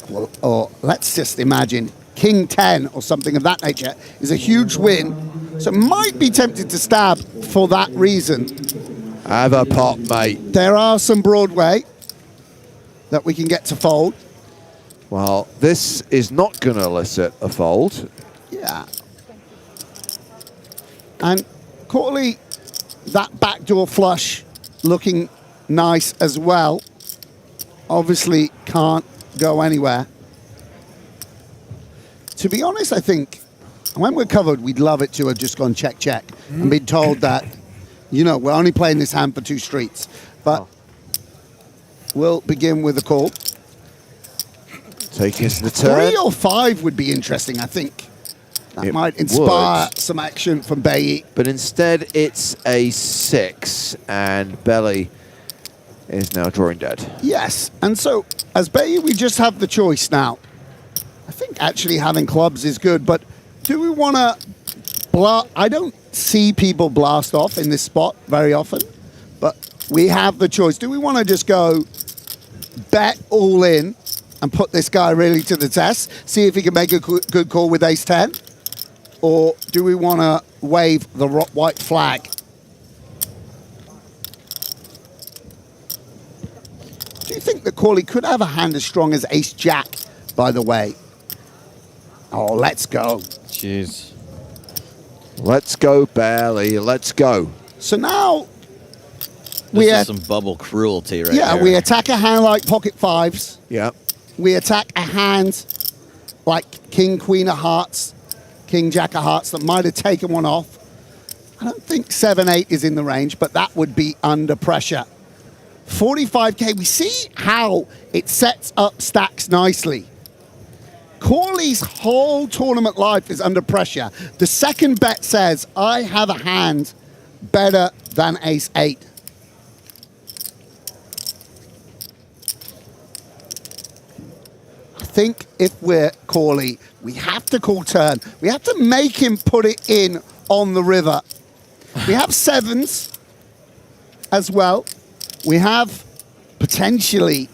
or let's just imagine King 10 or something of that nature, is a huge win. So might be tempted to stab for that reason. Have a pop, mate. There are some Broadway that we can get to fold. Well, this is not going to elicit a fold. Yeah. And Corley that backdoor flush looking nice as well. Obviously can't go anywhere. To be honest, I think when we're covered, we'd love it to have just gone check, check and been told that, you know, we're only playing this hand for 2 streets. But we'll begin with a call. Taking the turn. 3 or 5 would be interesting, I think. That might inspire some action from Bailly. But instead, it's a 6, and Belly is now drawing dead. Yes, and so as Bailly, we just have the choice now. I think actually having clubs is good, but do we want to blast? I don't see people blast off in this spot very often, but we have the choice. Do we want to just go bet all in and put this guy really to the test, see if he can make a good call with ace-10? Or do we want to wave the white flag? Do you think that Corley could have a hand as strong as ace-jack, by the way? Oh, let's go. Jeez. Let's go, Belly. Let's go. So now This is some bubble cruelty right yeah, here. we attack a hand like pocket 5s. Yeah. We attack a hand like king, queen of hearts, king, jack of hearts that might have taken one off. I don't think 7-8 is in the range, but that would be under pressure. 45K, we see how it sets up stacks nicely. Corley's whole tournament life is under pressure. The second bet says, I have a hand better than ace-8. I think if we're Corley, we have to call turn. We have to make him put it in on the river. We have 7s as well. We have potentially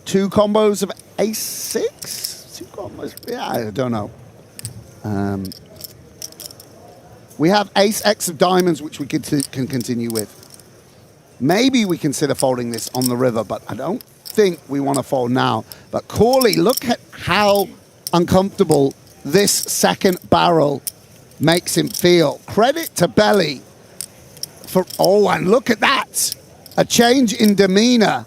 2 combos of ace-6. 2 combos, yeah, I don't know. We have ace-X of diamonds, which we can continue with. Maybe we consider folding this on the river, but I don't think we want to fold now. But Corley, look at how uncomfortable this second barrel makes him feel. Credit to Belly for, oh, and look at that. A change in demeanor.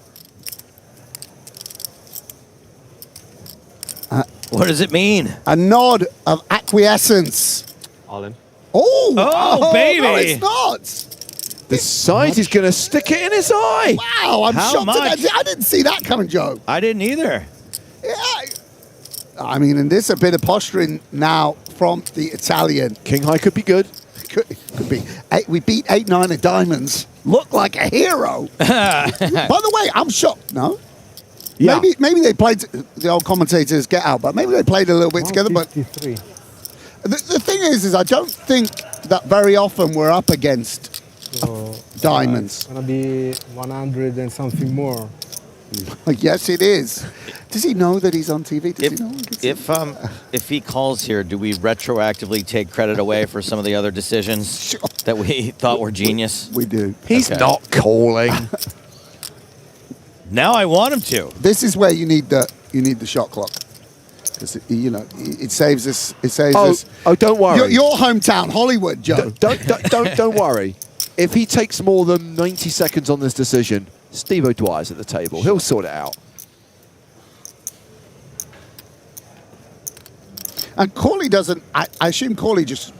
What does it mean? A nod of acquiescence. All in. Oh, baby. No, it's not. The size is going to stick it in his eye. Wow, I'm How shocked. much? I didn't see that coming, Joe. I didn't either. Yeah. I mean, and there's a bit of posturing now from the Italian. King high could be good. Could be. We beat 8-9 of diamonds. Look like a hero. By the way, I'm shocked. No? Yeah. Maybe they played, the old commentators get out, but maybe they played a little bit together. But the thing is I don't think that very often we're up against diamonds. It's gonna be 100 and something more. Yes, it is. Does he know that he's on TV? Does he know? If he calls here, do we retroactively take credit away for some of the other decisions that we thought were genius? We do. He's not calling. Now I want him to. This is where you need the shot clock, because it saves us. It saves us. Oh, don't worry. Your hometown, Hollywood, Joe. Don't worry. If he takes more than 90 seconds on this decision, Steve O'Dwyer's at the table. He'll sort it out. And Corley doesn't. I assume Corley just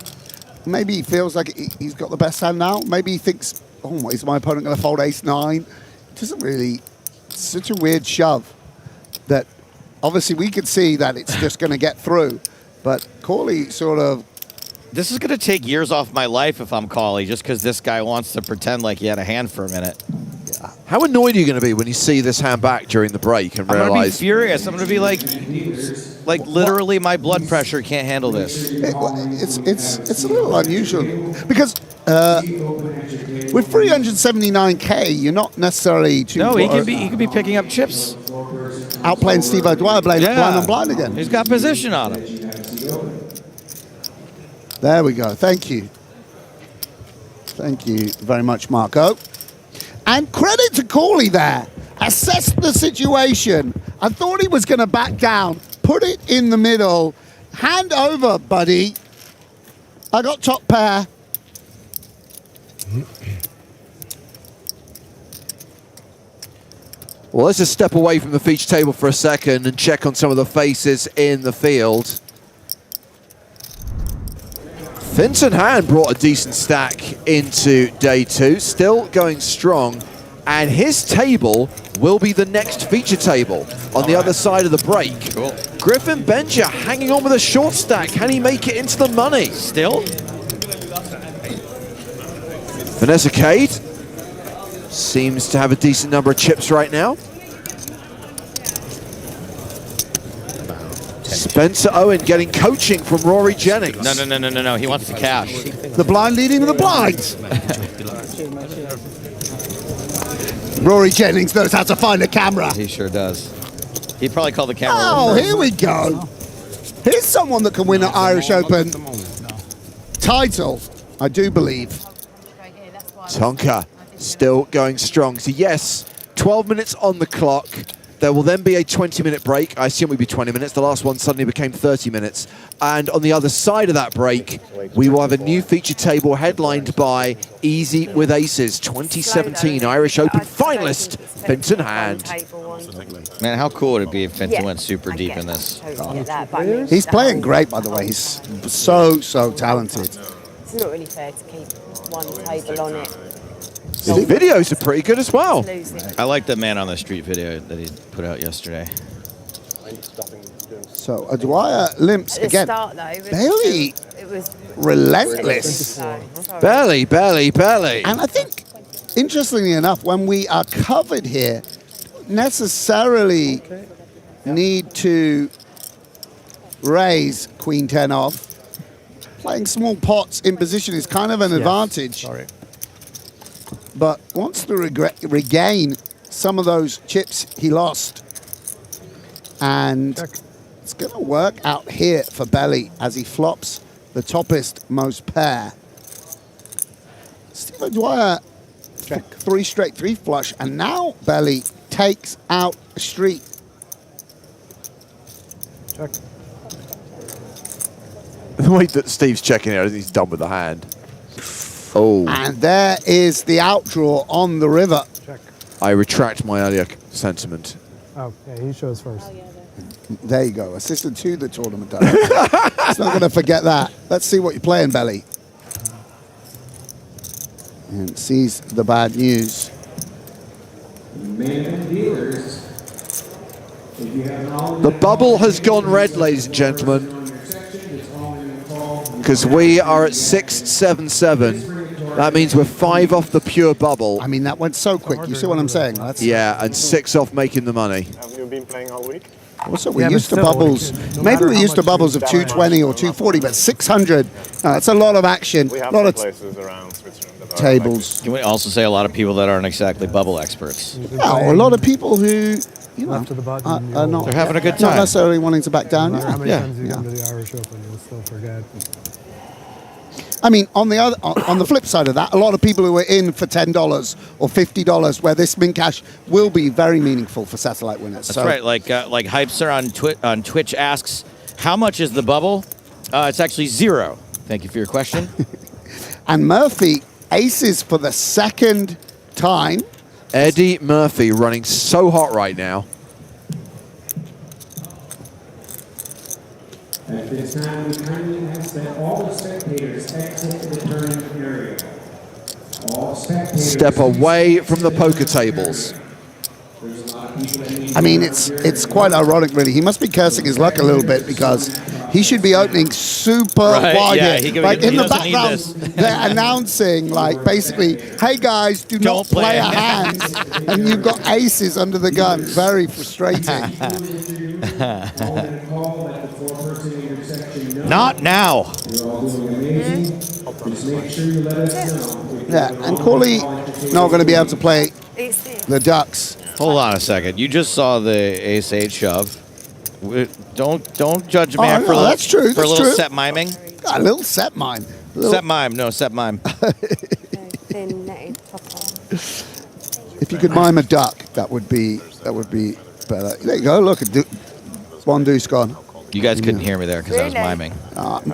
maybe he feels like he's got the best hand now. Maybe he thinks, oh, is my opponent going to fold ace-9? It doesn't really. It's such a weird shove that obviously we could see that it's just going to get through, but Corley sort of. This is going to take years off my life if I'm Corley, just because this guy wants to pretend like he had a hand for a minute. Yeah. How annoyed are you going to be when you see this hand back during the break and I'm going to be realize? furious. I'm going to be like literally my blood pressure can't handle this. It's a little unusual because with 379K, you're not necessarily too. No, he could be picking up chips. Outplaying Steve O'Dwyer, blind on blind again. He's got position on him. There we go. Thank you. Thank you very much, Marco. And credit to Corley there. Assessed the situation. I thought he was going to back down. Put it in the middle. Hand over, buddy. I got top pair. Well, let's just step away from the feature table for a second and check on some of the faces in the field. Finton Hand brought a decent stack into day 2, still going strong, and his table will be the next feature table on the other side of the break. Cool. Griffin Benger hanging on with a short stack. Can he make it into the money? Still? Vanessa Cade seems to have a decent number of chips right now. Spencer Owen getting coaching from Rory Jennings. No. He wants to cash. The blind leading to the blinds. Rory Jennings knows how to find a camera. He sure does. He'd probably call the camera. Oh, here we go. Here's someone that can win an Irish Open title, I do believe. Tonka still going strong. So yes, 12 minutes on the clock. There will then be a 20-minute break. I assume it will be 20 minutes. The last one suddenly became 30 minutes. And on the other side of that break, we will have a new feature table headlined by Easy with Aces, 2017 Irish Open finalist, Finton Hand. Man, how cool would it be if Finton went super deep in this? He's playing great, by the way. He's so talented. It's not really fair to keep one table on it. His videos are pretty good as well. I like the Man on the Street video that he put out yesterday. So Dwyer limps again. Bailey, it was relentless. Belly. And I think, interestingly enough, when we are covered here, necessarily need to raise Queen 10 off. Playing small pots in position is kind of an advantage. But wants to regain some of those chips he lost. And it's going to work out here for Belly as he flops the toppest most pair. Steve Dwyer, 3 straight, 3 flush, and now Belly takes out a street. The way that Steve's checking it, I think he's done with the hand. Oh. And there is the outdraw on the river. I retract my earlier sentiment. Oh, yeah, he shows first. There you go, assistant to the tournament director. It's not going to forget that. Let's see what you're playing, Belly. And sees the bad news. The bubble has gone red, ladies and gentlemen, because we are at 677. That means we're 5 off the pure bubble. I mean, that went so quick. You see what I'm saying? That's yeah, and 6 off making the money. Have you been playing all week? Also, we're used to bubbles. Maybe we're used to bubbles of 220 or 240, but 600, that's a lot of action. We have a lot of places around Switzerland that are tables. Can we also say a lot of people that aren't exactly bubble experts? Yeah, a lot of people who, you know, are not, they're having a good not time. necessarily wanting to back down. No matter how many Yeah. times you come to the Irish Open, you'll still forget. I mean, on the flip side of that, a lot of people who are in for $10 or $50, where this min cash will be very meaningful for satellite winners. That's right. Like Hypester on Twitch asks, how much is the bubble? It's actually 0. Thank you for your question. And Murphy aces for the second time. Eddie Murphy running so hot right now. At this time, we kindly ask that all spectators exit the tournament area. All spectators Step away from the poker tables. I mean, it's quite ironic, really. He must be cursing his luck a little bit because he should be opening super wide yeah, here. Like in the background, they're announcing, like, basically, hey guys, do not play a hand. And you've got aces under the gun. Very frustrating. Not now. Yeah, and Corley not going to be able to play the Ducks. Hold on a second. You just saw the ace-8 shove. Don't judge me Oh, for no, that's true. For a That's little true. set miming. A little set mime. Set mime. No, set mime. If you could mime a duck, that would be better. There you go. Look, one deuce gone. You guys couldn't hear me there because I was miming.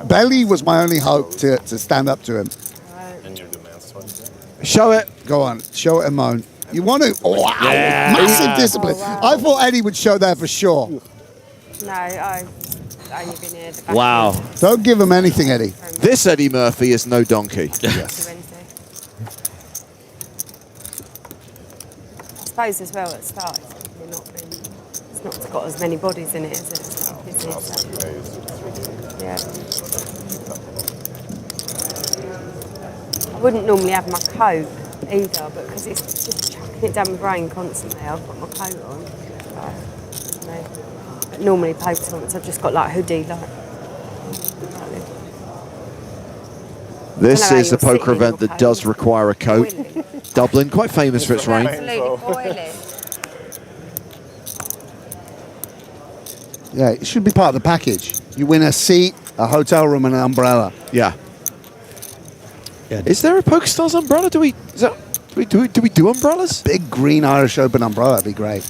Belly was my only hope to stand up to him. Show it. Go on. Show it and moan. You want to? Oh, wow. Yeah. Massive discipline. I thought Eddie would show that for sure. No, I've only been here. The back Wow. Don't give him anything, Eddie. This Eddie Murphy is no donkey. Yes. I suppose as well at the start, it's not got as many bodies in it as it's busy. So. Yeah. I wouldn't normally have my coat either, but because it's just chucking it down my brain constantly, I've got my coat on. But normally poker tournaments, I've just got like a hoodie, like. This is a poker event that does require a coat. Dublin, quite famous for its rain. Absolutely boiling. Yeah, it should be part of the package. You win a seat, a hotel room, and an umbrella. Yeah. Is there a PokerStars umbrella? Do we do umbrellas? Big green Irish Open umbrella would be great.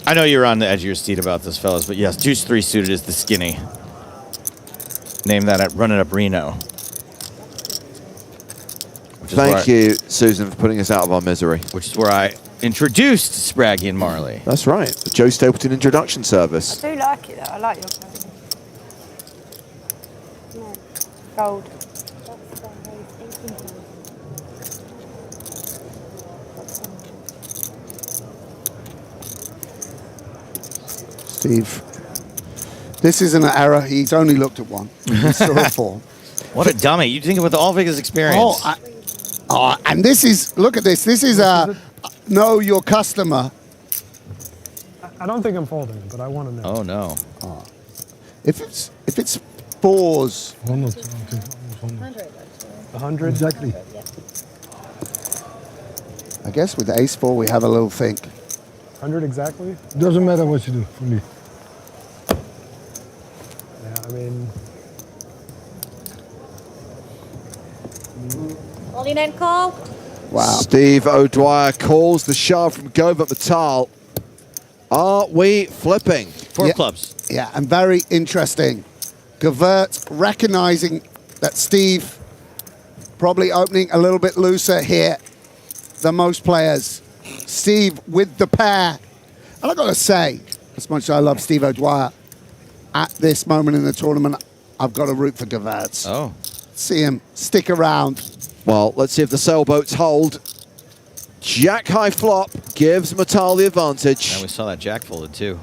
I know you're on the edge of your seat about this, fellas, but yes, Deuce 3 suited is the skinny. Name that at Running Up Reno. Thank you, Susan, for putting us out of our misery. Which is where I introduced Spraggy and Marley. That's right, the Joe Stapleton introduction service. I do like it though. I like your coat. No, gold. Steve, this isn't an error. He's only looked at one. He saw 4. What a dummy. You think with all Vegas experience. And this is, look at this. This is a know your customer. I don't think I'm folding it, but I want to know. Oh, no. If it's 4s. 100? Exactly. I guess with ace 4, we have a little think. 100 exactly? Doesn't matter what you do for me. Yeah, I mean... Holding end call. Wow. Steve O'Dwyer calls the shove from Govert Matal. Are we flipping? 4 clubs. Yeah, and very interesting. Govert recognizing that Steve probably opening a little bit looser here than most players. Steve with the pair. And I've got to say, as much as I love Steve O'Dwyer, at this moment in the tournament, I've got to root for Govert. Oh. See him stick around. Well, let's see if the sailboats hold. Jack high flop gives Matal the advantage. And we saw that Jack folded too.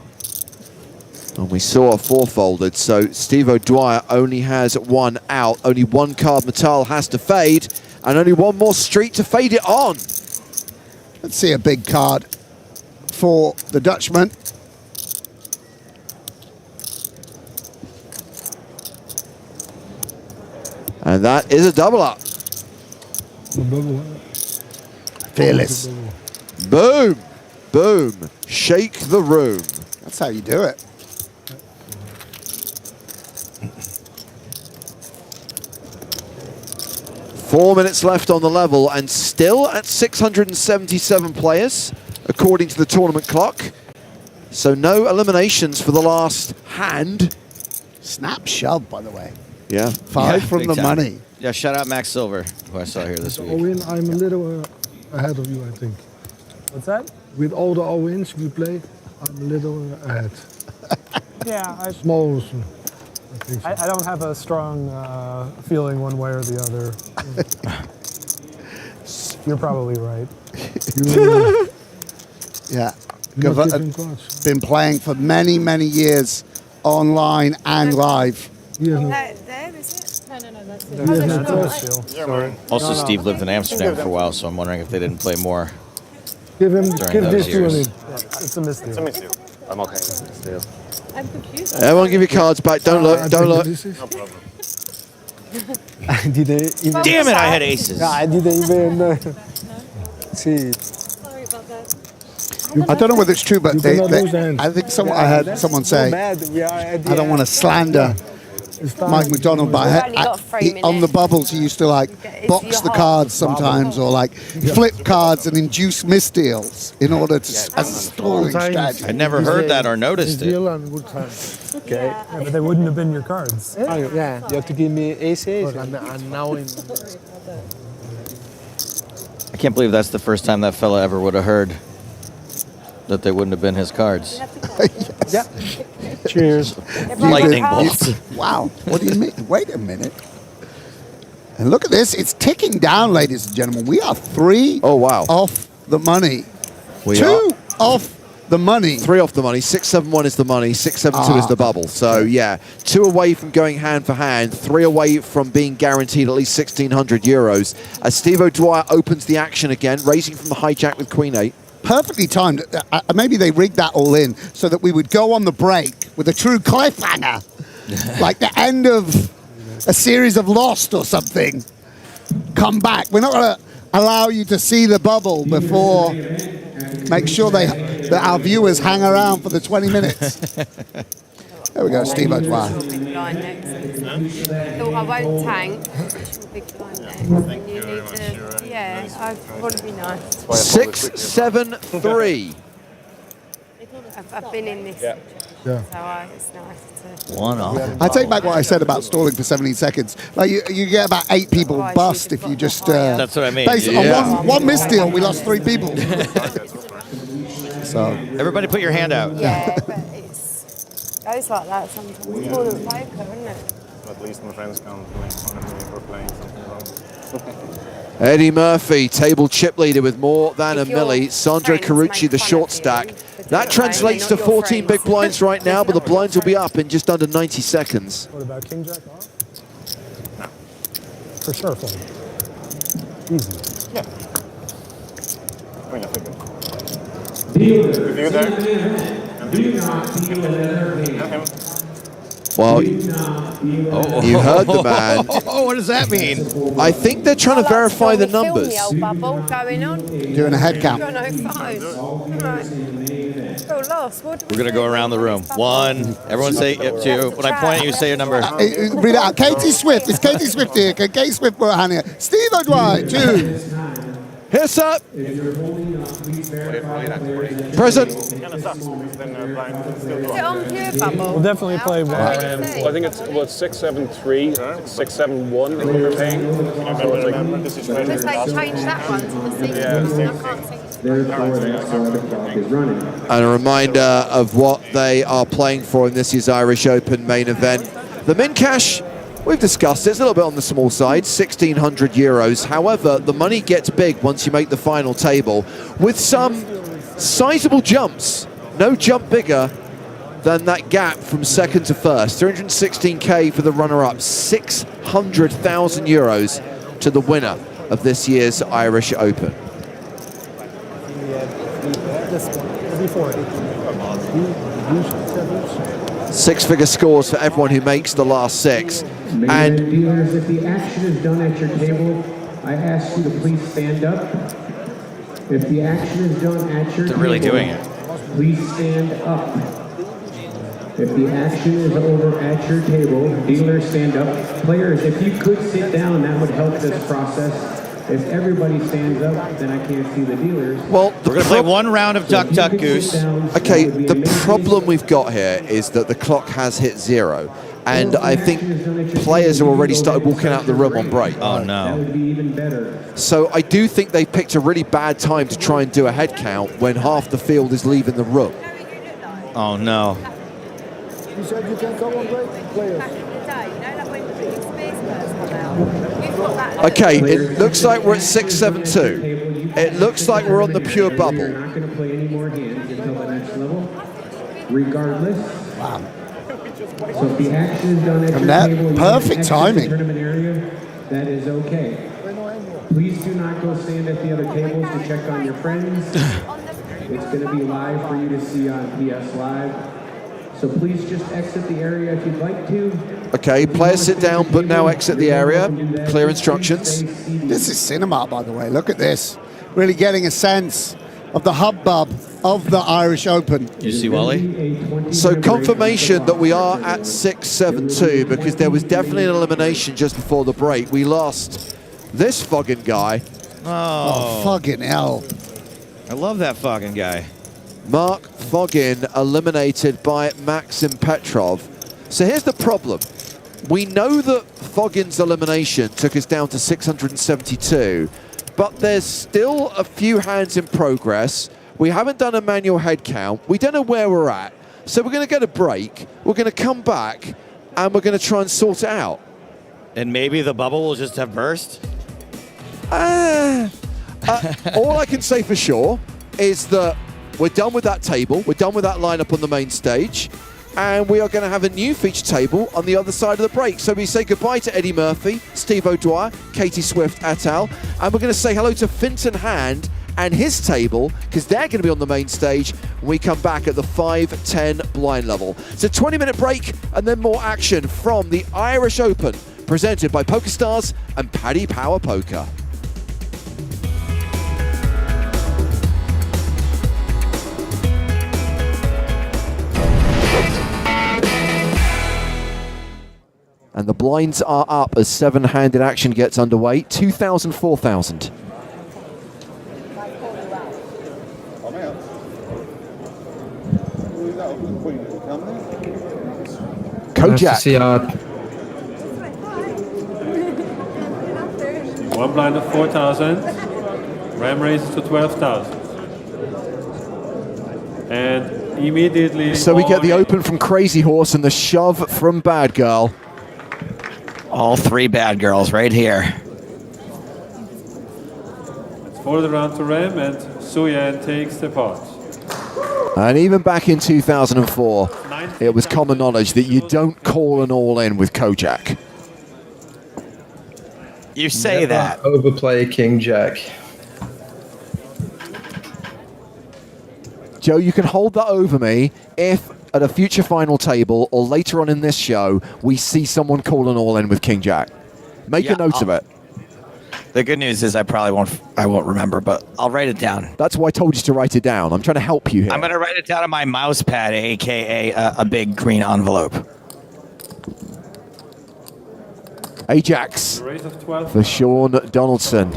And we saw a 4 folded, so Steve O'Dwyer only has 1 out. Only 1 card Matal has to fade, and only 1 more street to fade it on. Let's see a big card for the Dutchman. And that is a double up. Fearless. Boom. Boom. Shake the room. That's how you do it. Four minutes left on the level, and still at 677 players, according to the tournament clock. So no eliminations for the last hand. Snap shove, by the way. Yeah. 5 from big the time. money. Yeah, shout out Max Silver, who I saw here this week. All-in, I'm a little ahead of you, I think. What's that? With all the all-ins we play, I'm a little ahead. Yeah, Small. I think so. I don't have a strong feeling one way or the other. You're probably right. Yeah. Not Govert giving cards. been playing for many, many years online and live. He has no, There is it? No, that's he has no cards. Sorry. Also, Steve lived in Amsterdam for a while, so I'm wondering if they didn't play more. Give him, During give those this to him. years. It's a misdeal. It's a misdeal. I'm okay with this deal. I'm confused. Everyone give your cards back. Don't look. Don't look. No problem. I didn't even... Damn it, I had aces. Yeah, I didn't even see. Sorry about that. I don't know whether it's true, but You they, cannot lose hand. I think I heard someone say, I don't want to slander Mike McDonald, but We've only got 3 on the minutes. bubbles he used to like box the cards sometimes, or like flip cards and induce misdeals in order to as a stalling strategy. I never heard that or noticed it. Deal and good time. Okay. Yeah, but they wouldn't have been your cards. Yeah, you have to give me ace. And now in... I can't believe that's the first time that fella ever would have heard that they wouldn't have been his cards. Yeah. Cheers. Lightning bolt. Wow. What do you mean? Wait a minute. And look at this. It's ticking down, ladies and gentlemen. We are 3 off the money. We 2 are. off the money. 3 off the money. 6-7-1 is the money. 6-7-2 is the bubble. So, yeah, 2 away from going hand for hand. 3 away from being guaranteed at least 1,600 euros. As Steve O'Dwyer opens the action again, raising from the hijack with Queen 8. Perfectly timed. Maybe they rigged that all in so that we would go on the break with a true cliffhanger. Like the end of a series of Lost or something. Come back. We're not going to allow you to see the bubble before. Make sure that our viewers hang around for the 20 minutes. There we go, Steve O'Dwyer. Thought I won't tank. Big blind next. You need to, yeah, I want to be nice. 6-7-3. I've been in this, so it's nice to. 1 off. I take back what I said about stalling for 17 seconds. Like you get about 8 people bust if you just. That's what I mean. Based on one misdeal, we lost 3 people. So everybody, put your hand out. Yeah, but goes like that sometimes. It's more than poker, isn't it? At least my friends can't make fun of me for playing something wrong. Eddie Murphy, table chip leader with more than a milli. Sandro Carucci, the short stack. That translates to 14 big blinds right now, but the blinds will be up in just under 90 seconds. What about King Jack off? No. For sure, fold. Easy. Yeah. I mean, I think. Well, you heard the man. Oh, what does that mean? I think they're trying to verify the numbers. Doing a head count. We're going to go around the room. 1. Everyone say 2. When I point at you, say your number. Read it out. Katie Swift. It's Katie Swift here. Can Katie Swift put her hand here? Steve O'Dwyer, 2. Here's up. Present. Is it on pure bubble? We'll definitely play one. I think it's 6-7-3, 6-7-1 is what we're paying. Because they changed that one to the And a reminder of what they are playing for in this year's Irish Open main event. The min cash, we've discussed it, it's a little bit on the small side, 1,600 euros. However, the money gets big once you make the final table with some sizable jumps. No jump bigger than that gap from second to first. 316k for the runner-up, 600,000 euros to the winner of this year's Irish Open. Six-figure scores for everyone who makes the last 6. And dealers, if the action is done at your table, I ask you to please stand up. If the action is done at your table, really doing it. Please stand up. If the action is over at your table, dealers stand up. Players, if you could sit down, that would help this process. If everybody stands up, then I can't see the dealers. Well, we're going to play 1 round of Duck Duck Goose. Okay, the problem we've got here is that the clock has hit 0. And I think players have already started walking out the room on break. Oh, no. So I do think they picked a really bad time to try and do a head count when half the field is leaving the room. Oh, no. You said you can come on break? Players. Okay, it looks like we're at 6-7-2. It looks like we're on the pure bubble. You're not going to play any more hands until the next level, regardless. Wow. So if the action is done at your table, perfect timing. Tournament area, that is okay. Please do not go stand at the other tables to check on your friends. It's going to be live for you to see on PS Live. So please just exit the area if you'd like to. Okay, players sit down, but now exit the area. Clear instructions. This is cinema, by the way. Look at this. Really getting a sense of the hubbub of the Irish Open. You see Wally? So confirmation that we are at 6-7-2 because there was definitely an elimination just before the break. We lost this fucking guy. Oh, fucking hell. I love that fucking guy. Mark Foggin eliminated by Maxim Petrov. So here's the problem. We know that Foggin's elimination took us down to 672, but there's still a few hands in progress. We haven't done a manual head count. We don't know where we're at. So we're going to get a break. We're going to come back, and we're going to try and sort it out. And maybe the bubble will just have burst? All I can say for sure is that we're done with that table. We're done with that lineup on the main stage. And we are going to have a new feature table on the other side of the break. So we say goodbye to Eddie Murphy, Steve O'Dwyer, Katie Swift et al. And we're going to say hello to Finton Hand and his table, because they're going to be on the main stage when we come back at the 5-10 blind level. It's a 20-minute break and then more action from the Irish Open, presented by PokerStars and Paddy Power Poker. And the blinds are up as seven-handed action gets underway. 2,000, 4,000. Kojak. One blind of 4,000. Ram raises to 12,000. And immediately... So we get the open from Crazy Horse and the shove from Bad Girl. All three bad girls right here. It's for the round to Ram, and Suyan takes the pot. And even back in 2004, it was common knowledge that you don't call an all-in with Kojak. You say that. Overplay King Jack. Joe, you can hold that over me if at a future final table or later on in this show, we see someone call an all-in with King Jack. Make a note of it. The good news is I won't remember, but I'll write it down. That's why I told you to write it down. I'm trying to help you here. I'm going to write it down on my mouse pad, a.k.a. a big green envelope. Ajax for Sean Donaldson.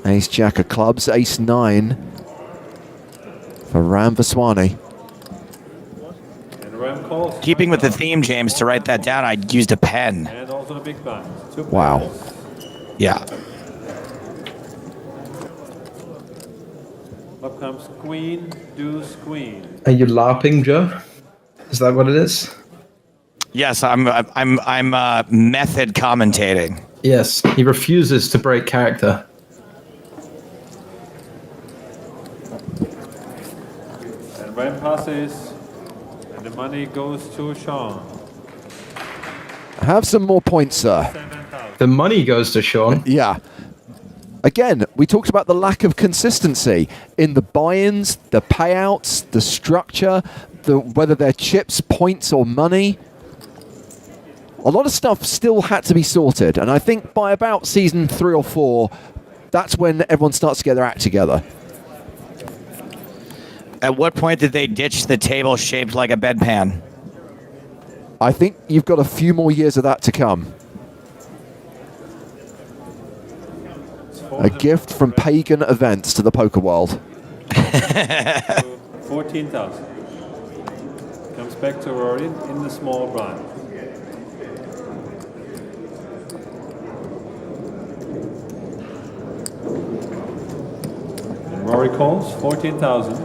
Ace Jack of clubs, Ace 9 for Ram Vaswani. Keeping with the theme, James, to write that down, I used a pen. And also the big blind. Wow. Yeah. Up comes Queen, Deuce, Queen. Are you LARPing, Joe? Is that what it is? Yes, I'm method commentating. Yes, he refuses to break character. And Ram passes, and the money goes to Sean. Have some more points, sir. The money goes to Sean. Yeah. Again, we talked about the lack of consistency in the buy-ins, the payouts, the structure, whether they're chips, points, or money. A lot of stuff still had to be sorted, and I think by about season 3 or 4, that's when everyone starts to get their act together. At what point did they ditch the table shaped like a bedpan? I think you've got a few more years of that to come. A gift from pagan events to the poker world. 14,000. Comes back to Rory in the small blind. And Rory calls 14,000.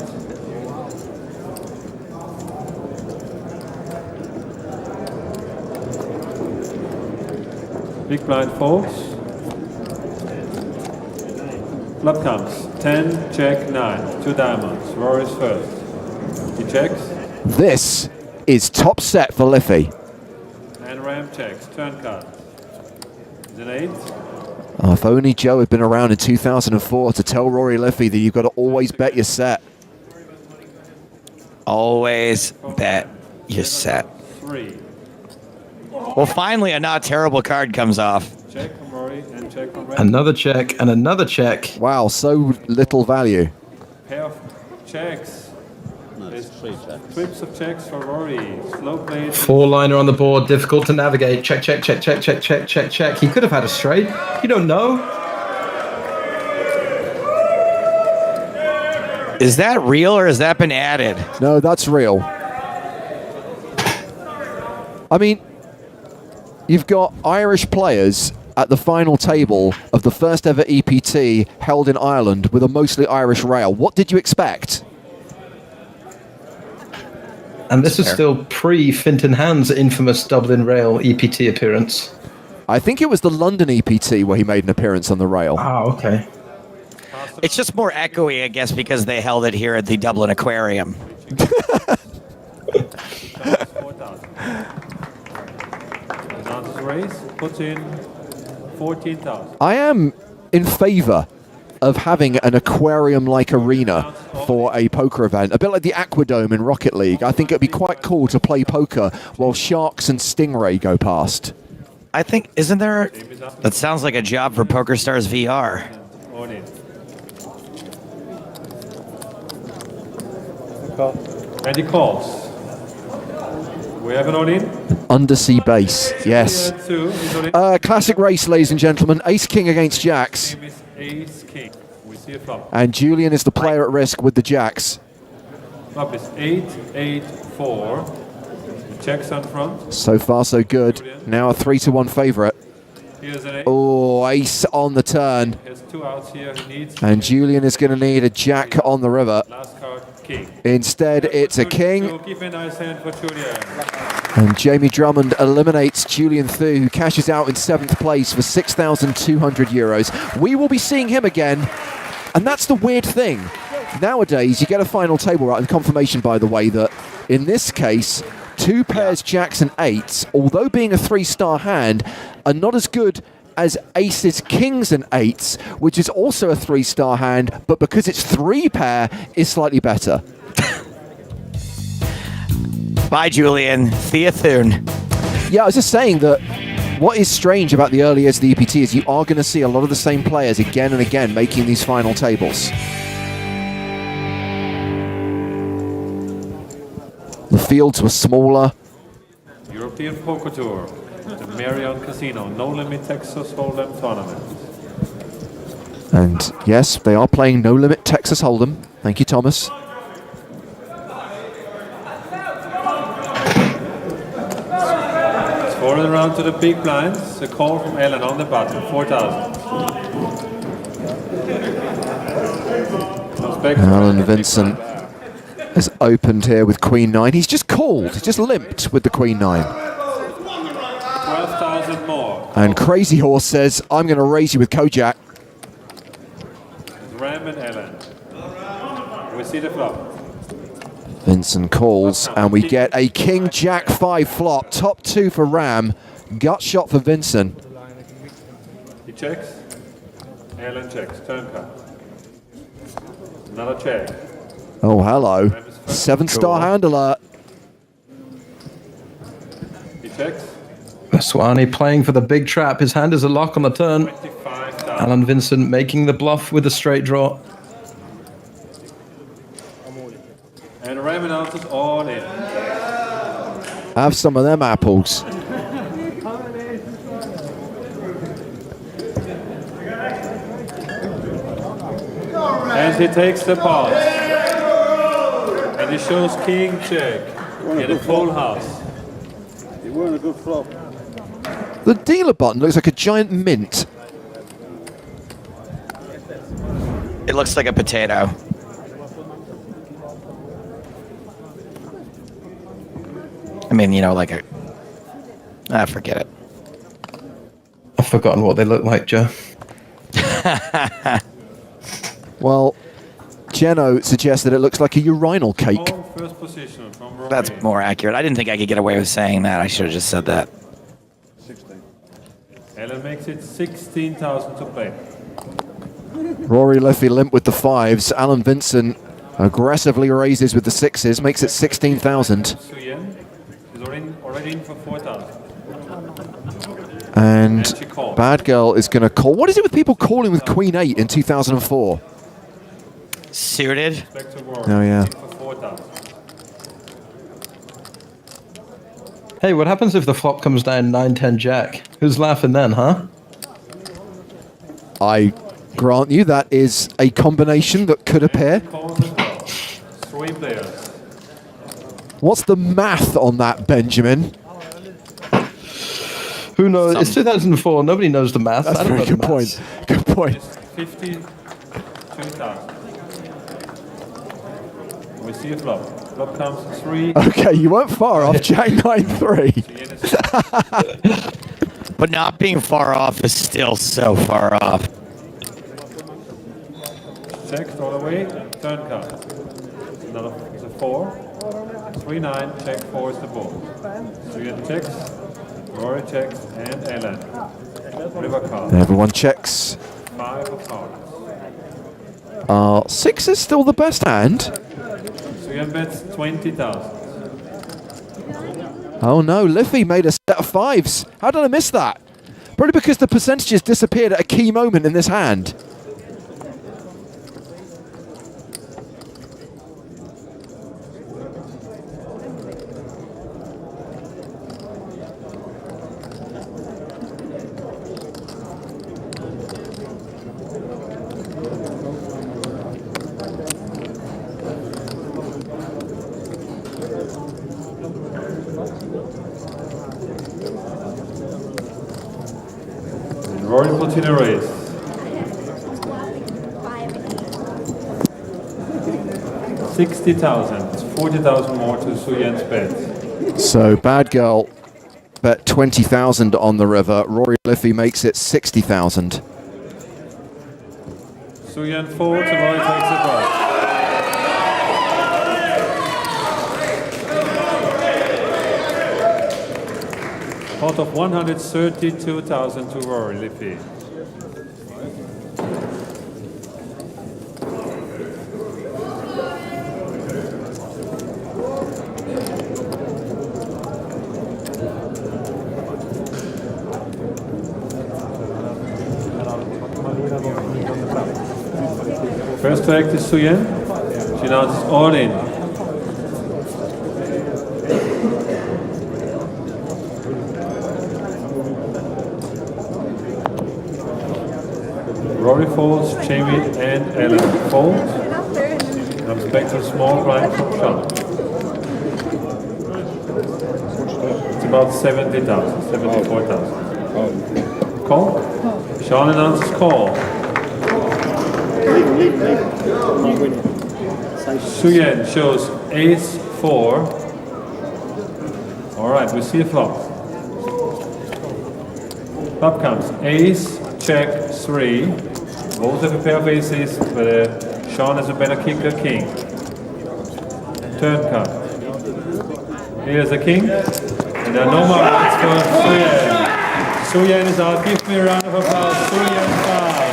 Big blind folds. Flop comes 10, check, 9, 2 diamonds. Rory's first. He checks. This is top set for Liffey. And Ram checks. Turn card. Is an 8. Oh, if only Joe had been around in 2004 to tell Rory Liffey that you've got to always bet your set. Always bet your set. 3. Well, finally, a not terrible card comes off. Check from Rory and check from Ram. Another check and another check. Wow, so little value. Pair of checks. There's trips of checks for Rory. Slow play. 4-liner on the board, difficult to navigate. Check, check, check, check, check, check, check, check. He could have had a straight. You don't know. Is that real or has that been added? No, that's real. I mean, you've got Irish players at the final table of the first ever EPT held in Ireland with a mostly Irish rail. What did you expect? And this is still pre-Fintan Hand's infamous Dublin Rail EPT appearance. I think it was the London EPT where he made an appearance on the rail. Oh, okay. It's just more echoey, I guess, because they held it here at the Dublin Aquarium. Race puts in 14,000. I am in favour of having an aquarium-like arena for a poker event, a bit like the Aquadome in Rocket League. I think it'd be quite cool to play poker while sharks and stingray go past. I think, isn't there... That sounds like a job for PokerStars VR. All in. And he calls. We have an all-in. Undersea base, yes. Classic race, ladies and gentlemen. Ace-King against Jacks. Ace-King. We see a flop. And Julian is the player at risk with the Jacks. Flop is 8-8-4. Checks on front. So far, so good. Now a 3-1 favourite. Here's an ace. Oh, ace on the turn. Has 2 outs here. He needs. And Julian is going to need a jack on the river. Last card, king. Instead, it's a king. So keep a nice hand for Julian. And Jamie Drummond eliminates Julian Thu, who cashes out in 7th place for €6,200. We will be seeing him again. And that's the weird thing. Nowadays, you get a final table right, and confirmation, by the way, that in this case, 2 pairs, jacks and eights, although being a 3-star hand, are not as good as aces, kings and eights, which is also a 3-star hand, but because it's 3 pair, is slightly better. Bye, Julian. See you soon. Yeah, I was just saying that what is strange about the early years of the EPT is you are going to see a lot of the same players again and again making these final tables. The fields were smaller. European Poker Tour. The Marion Casino. No Limit Texas Hold'em Tournament. And yes, they are playing No Limit Texas Hold'em. Thank you, Thomas. Forward around to the big blinds. A call from Ellen on the button. 4,000. Alan Vincent has opened here with Queen 9. He's just called. He's just limped with the Queen 9. 12,000 more. And Crazy Horse says, I'm going to raise you with Kojak. Ram and Ellen. We see the flop. Vincent calls, and we get a King Jack 5 flop. Top 2 for Ram. Gut shot for Vincent. He checks. Ellen checks. Turn card. Another check. Oh, hello. 7-star hand alert. He checks. Swani playing for the big trap. His hand is a lock on the turn. Alan Vincent making the bluff with a straight draw. And Ram announces all in. Have some of them apples. And he takes the pass. And he shows king check in a full house. He weren't a good flop. The dealer button looks like a giant mint. It looks like a potato. I mean, you know, like a... forget it. I've forgotten what they look like, Joe. Well, Jeno suggested it looks like a urinal cake. First position from Rory. That's more accurate. I didn't think I could get away with saying that. I should have just said that. 16. Ellen makes it 16,000 to play. Rory Liffey limp with the 5s. Alan Vincent aggressively raises with the 6s, makes it 16,000. Suyen is already in for 4,000. And Bad Girl is going to call. What is it with people calling with Queen 8 in 2004? Suited. Oh, yeah. Hey, what happens if the flop comes down 9-10 jack? Who's laughing then, huh? I grant you that is a combination that could appear. 3 players. What's the math on that, Benjamin? Who knows? It's 2004. Nobody knows the math. That's I a don't very know good the point. maths. Good point. 52,000. We see a flop. Flop comes 3. Okay, you weren't far off. Jack 9-3. But not being far off is still so far off. Checked all the way. Turn card. Another is a 4. 3-9. Check 4 is the board. Suyen checks. Rory checks and Ellen. River card. Everyone checks. 5 of hearts. 6 is still the best hand. Suyen bets 20,000. Oh no, Liffey made a set of 5s. How did I miss that? Probably because the percentages disappeared at a key moment in this hand. Rory puts in a race. 60,000. It's 40,000 more to Suyen's bet. So Bad Girl bet 20,000 on the river. Rory Liffey makes it 60,000. Suyen folds and Rory takes it back. Pot of 132,000 to Rory Liffey. First to act is Suyen. She announces all in. Rory folds, Jamie and Ellen fold. Comes back to small blind from Sean. It's about 70,000, 74,000. Call. Sean announces call. Suyen shows ace 4. All right, we see a flop. Flop comes ace, check 3. Both have a pair of aces, but Sean has a better kicker, king. Turn card. Here's a king, and there are no more rights for Suyen. Suyen is out. Give me a round of applause. Suyen 5.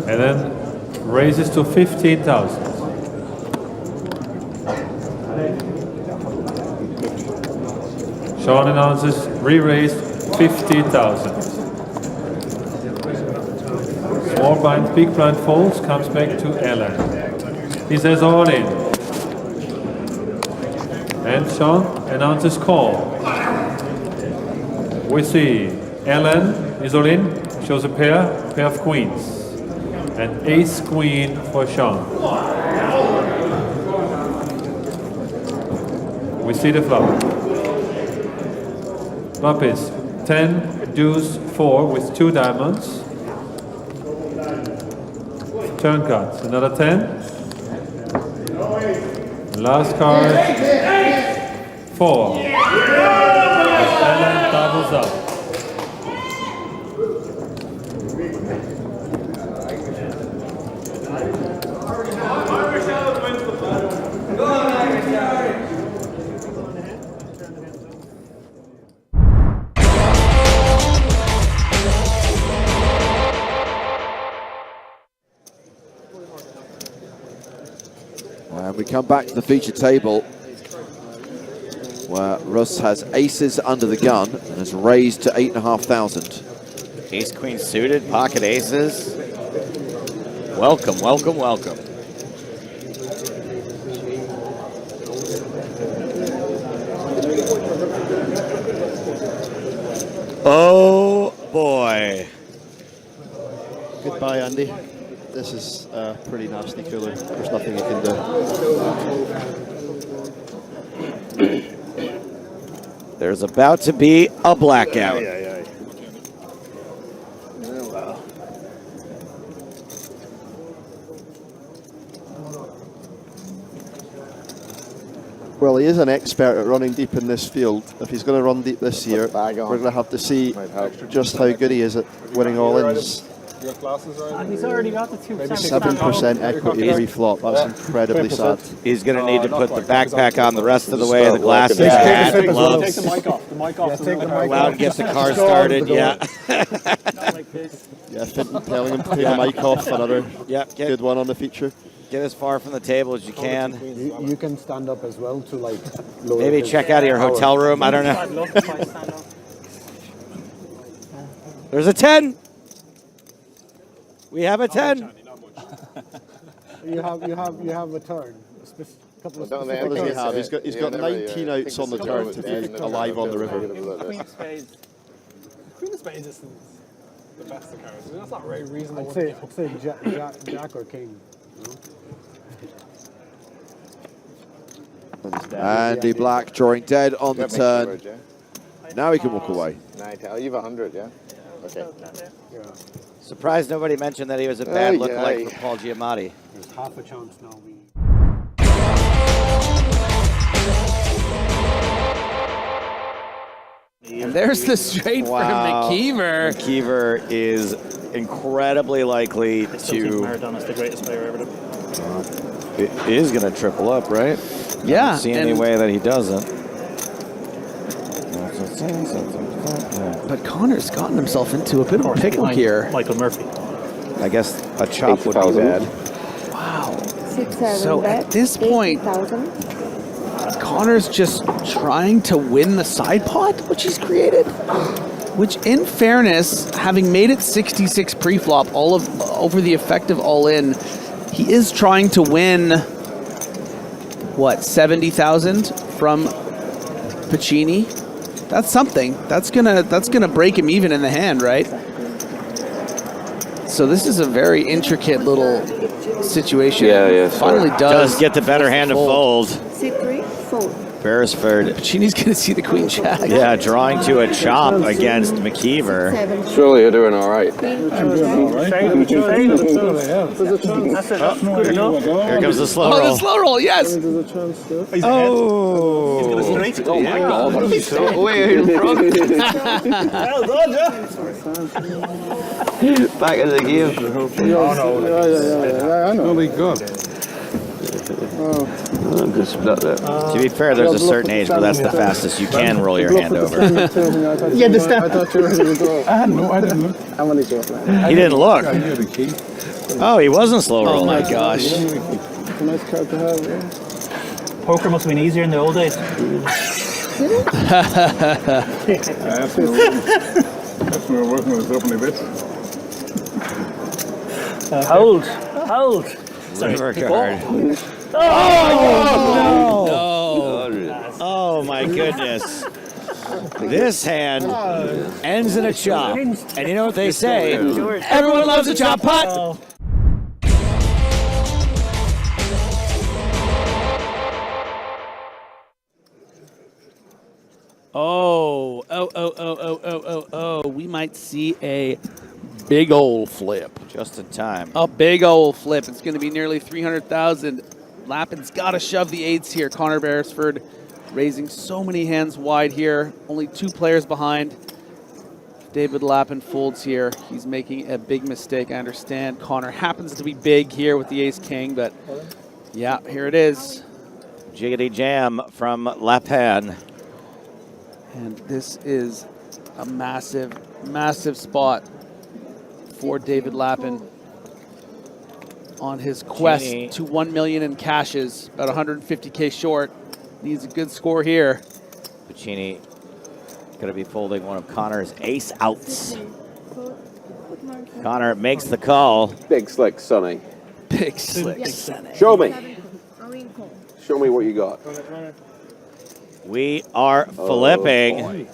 And then raises to 15,000. Sean announces re-raised 50,000. Small blind, big blind folds, comes back to Ellen. He says all in. And Sean announces call. We see Ellen is all in, shows a pair of queens. And ace queen for Sean. We see the flop. Flop is 10, deuce, 4 with 2 diamonds. Turn cards, another 10. Last card, 4. Ellen doubles up. And we come back to the feature table where Russ has aces under the gun and has raised to 8,500. Ace queen suited, pocket aces. Welcome, welcome, welcome. Oh boy. Goodbye, Andy. This is a pretty nasty cooler. There's nothing you can do. There's about to be a blackout. Well, he is an expert at running deep in this field. If he's going to run deep this year, we're going to have to see just how good he is at winning all-ins. He's already got the 2%. 7% equity pre-flop. That's incredibly sad. He's going to need to put the backpack on the rest of the way, the glasses, hat, gloves. Take the mic off. The mic off. Allow him to get the car started, yeah. Yeah, Finton telling him to take the mic off. Another good one on the feature. Get as far from the table as you can. You can stand up as well to like. Maybe check out of your hotel room. I don't know. There's a 10. We have a 10. You have a turn. What does he have? He's got 19 outs on the turn to be alive on the river. Queen of spades. Queen of spades is the best of cards. That's not very reasonable. I'd say Jack or King. Andy Black drawing dead on the turn. Now he can walk away. I'll give 100, yeah? Okay. Surprised nobody mentioned that he was a bad lookalike for Paul Giamatti. There's half a chance now. And there's the straight for McKeever. McKeever is incredibly likely I still think to. Maradona's the greatest player ever. It is going to triple up, right? Yeah. I don't see any way that he doesn't. But Connor's gotten himself into a bit of a pickle here. Michael Murphy. I guess a chop would be bad. Wow. So at this point, Connor's just trying to win the side pot, which he's created. Which, in fairness, having made it 66 pre-flop over the effective all-in, he is trying to win, what, 70,000 from Pacini? That's something. That's gonna break him even in the hand, right? So this is a very intricate little situation. Yeah. Finally does get the better hand to fold. C3, fold. Beresford. Pacini's going to see the queen jack. Yeah, drawing to a chop against McKeever. Surely you're doing all right. Here comes the slow roll. Oh, the slow roll, yes. Oh. He's going to straight. Oh my God. What are we so way in front? Well done, Back in the game. I know. Really good. To be fair, there's a certain age where that's the fastest you can roll your hand over. Yeah, the step. I thought you were ready to go. I didn't look. How many do you have? He didn't look. I knew the key. Oh, he wasn't slow rolling. Oh my gosh. It's a nice card to have, yeah. Poker must have been easier in the old days. That's when we're working with us opening bits. Hold. River card. Oh, no. Oh my goodness. This hand ends in a chop. And you know what they say? Everyone loves a chop pot. Oh. We might see a big old flip. Just in time. A big old flip. It's going to be nearly 300,000. Lappin's got to shove the eights here. Connor Beresford raising so many hands wide here. Only 2 players behind. David Lappin folds here. He's making a big mistake, I understand. Connor happens to be big here with the ace-king, but yeah, here it is. Jiggity jam from Lappin. And this is a massive, massive spot for David Lappin on his quest to 1 million in cashes, about 150K short. Needs a good score here. Puccini going to be folding one of Connor's ace outs. Connor makes the call. Big slick, Sonny. Big slick, Sonny. Show me. Show me what you got. We are flipping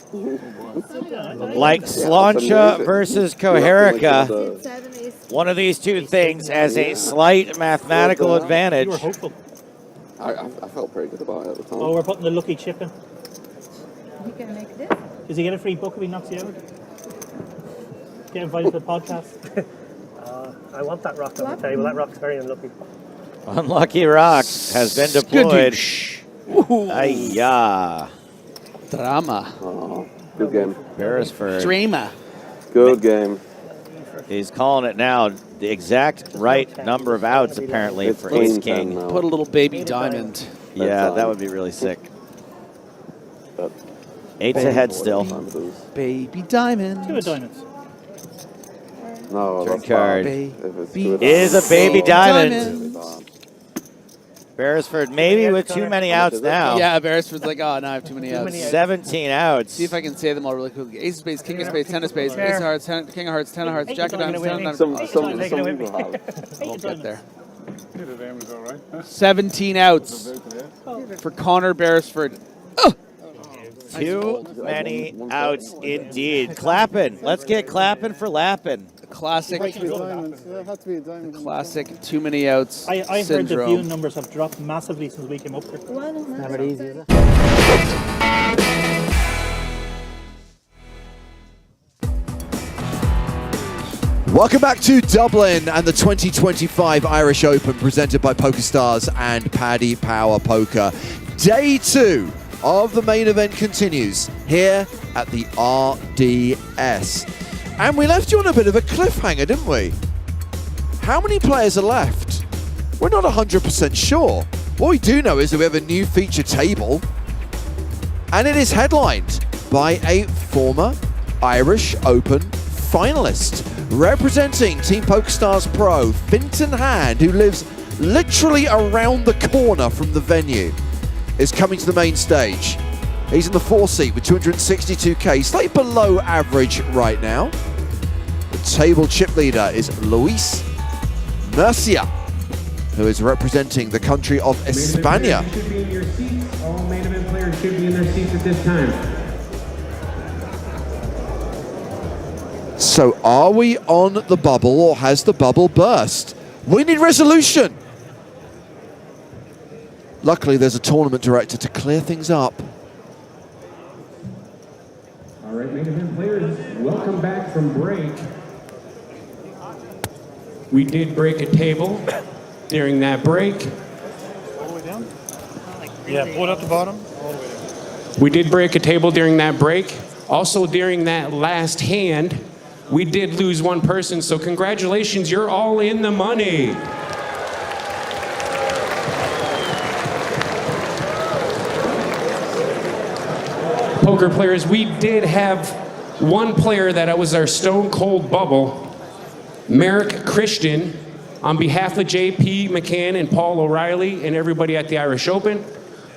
like Slancha versus Koharica. One of these two things has a slight mathematical advantage. You were hopeful. I felt pretty good about it at the time. Oh, we're putting the lucky chip in. You can make this. Does he get a free book if he knocks you out? Get invited to the podcast. I want that rock on the table. That rock's very unlucky. Unlucky rock has been deployed. Ayah. Drama. Oh, good game. Beresford. Drama. Good game. He's calling it now. The exact right number of outs, apparently, for Ace King. Put a little baby diamond. Yeah, that would be really sick. Eight's ahead still. Baby diamond. 2 of diamonds. No, Turn that's card bad. is a baby diamond. Beresford maybe with too many outs now. Yeah, Beresford's like, oh, no, I have too many outs. 17 outs. See if I can say them all really quickly. Ace of spades, king of spades, 10 of spades, ace of hearts, king of hearts, 10 of hearts, jack of diamonds, 10 of diamonds. Some people have. We'll get there. 17 outs for Connor Beresford. Too many outs indeed. Clapping. Let's get clapping for Lappin. Classic. Classic too many outs. I heard the syndrome. viewing numbers have dropped massively since we came up here. Never easy, is it? Welcome back to Dublin and the 2025 Irish Open presented by PokerStars and Paddy Power Poker. Day 2 of the main event continues here at the RDS. And we left you on a bit of a cliffhanger, didn't we? How many players are left? We're not 100% sure. What we do know is that we have a new feature table, and it is headlined by a former Irish Open finalist, representing Team PokerStars Pro, Fintan Hand, who lives literally around the corner from the venue, is coming to the main stage. He's in the 4 seat with 262k, slightly below average right now. The table chip leader is Luis Murcia, who is representing the country of España. Should be in your seats. All main event players should be in their seats at this time. So are we on the bubble or has the bubble burst? We need resolution. Luckily, there's a tournament director to clear things up. All right, main event players, welcome back from break. We did break a table during that break. All the way down? Yeah, pull it up the bottom. We did break a table during that break. Also, during that last hand, we did lose one person, so congratulations, you're all in the money. Poker players, we did have one player that was our stone cold bubble, Merrick Christian, on behalf of JP McCann and Paul O'Reilly and everybody at the Irish Open.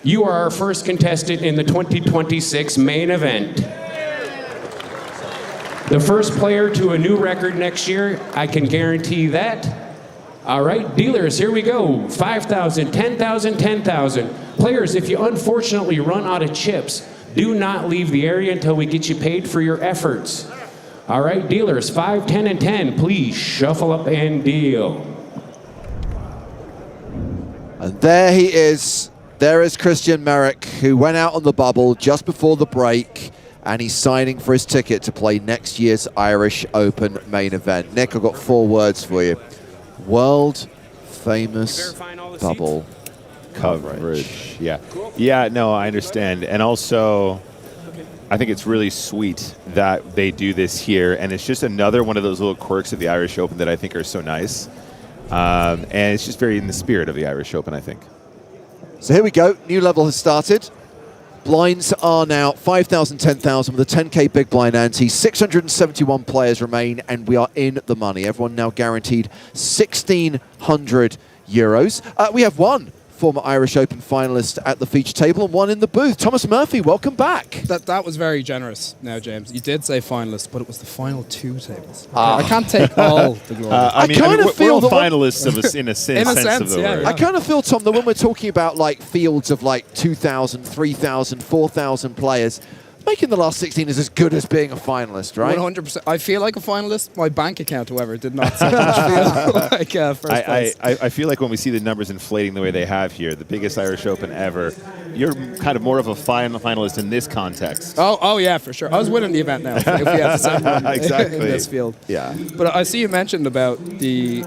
You are our first contestant in the 2026 main event. The first player to a new record next year, I can guarantee that. All right, dealers, here we go. 5,000, 10,000, 10,000. Players, if you unfortunately run out of chips, do not leave the area until we get you paid for your efforts. All right, dealers, 5, 10, and 10, please shuffle up and deal. And there he is. There is Christian Merrick, who went out on the bubble just before the break, and he's signing for his ticket to play next year's Irish Open main event. Nick, I've got 4 words for you. World famous bubble coverage. Yeah. Yeah, no, I understand. And also, I think it's really sweet that they do this here. And it's just another one of those little quirks of the Irish Open that I think are so nice. And it's just very in the spirit of the Irish Open, I think. So here we go. New level has started. Blinds are now 5,000, 10,000 with a 10k big blind ante. 671 players remain, and we are in the money. Everyone now guaranteed 1,600 euros. We have one former Irish Open finalist at the feature table and one in the booth. Thomas Murphy, welcome back. That was very generous now, James. You did say finalist, but it was the final 2 tables. I can't take all the glory. I mean, we're all finalists of in a sense of the word. I kind of feel, Tom, that when we're talking about like fields of like 2,000, 3,000, 4,000 players, making the last 16 is as good as being a finalist, right? 100%. I feel like a finalist. My bank account, however, did not so much feel like first place. I feel like when we see the numbers inflating the way they have here, the biggest Irish Open ever, you're kind of more of a finalist in this context. Oh yeah, for sure. I was winning the event now if we had the same one exactly. in this field. Yeah. But I see you mentioned about the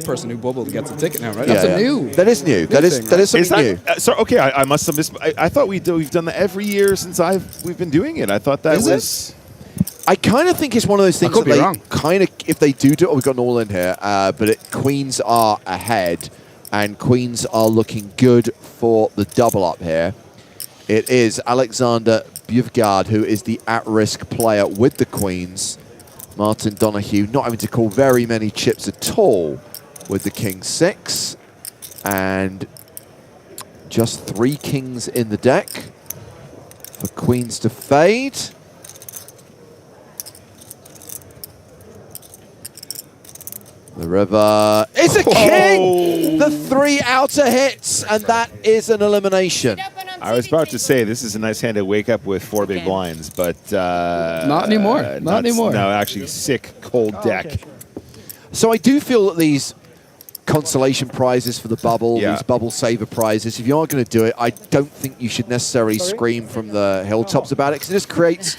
person who bubbled gets a ticket now, right? That's a new. That is new. That is something new. So okay, I must have missed. I thought we've done that every year since we've been doing it. I thought that was. I kind of think it's one of those things that they kind of, if they do it, we've got an all in here, but queens are ahead and queens are looking good for the double up here. It is Alexander Buvgard who is the at-risk player with the queens. Martin Donahue not having to call very many chips at all with the king 6. And just 3 kings in the deck for queens to fade. The river is a king! The 3 outer hits, and that is an elimination. I was about to say, this is a nice hand to wake up with 4 big blinds, but... not anymore. Not anymore. No, actually, sick, cold deck. So I do feel that these consolation prizes for the bubble, these bubble saver prizes, if you are going to do it, I don't think you should necessarily scream from the hilltops about it, because it just creates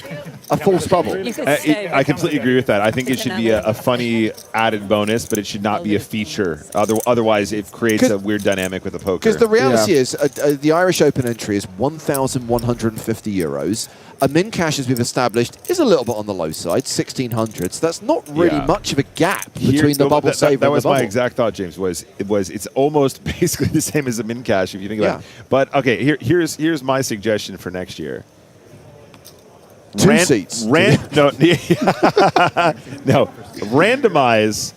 a false bubble. I completely agree with that. I think it should be a funny added bonus, but it should not be a feature. Otherwise, it creates a weird dynamic with the poker. Because the reality is, the Irish Open entry is €1,150. A min cash, as we've established, is a little bit on the low side, 1,600. So that's not really much of a gap between the bubble saver and the bubble. That was my exact thought, James. It's almost basically the same as a min cash if you think about it. But okay, here's my suggestion for next year. 2 seats. No, randomize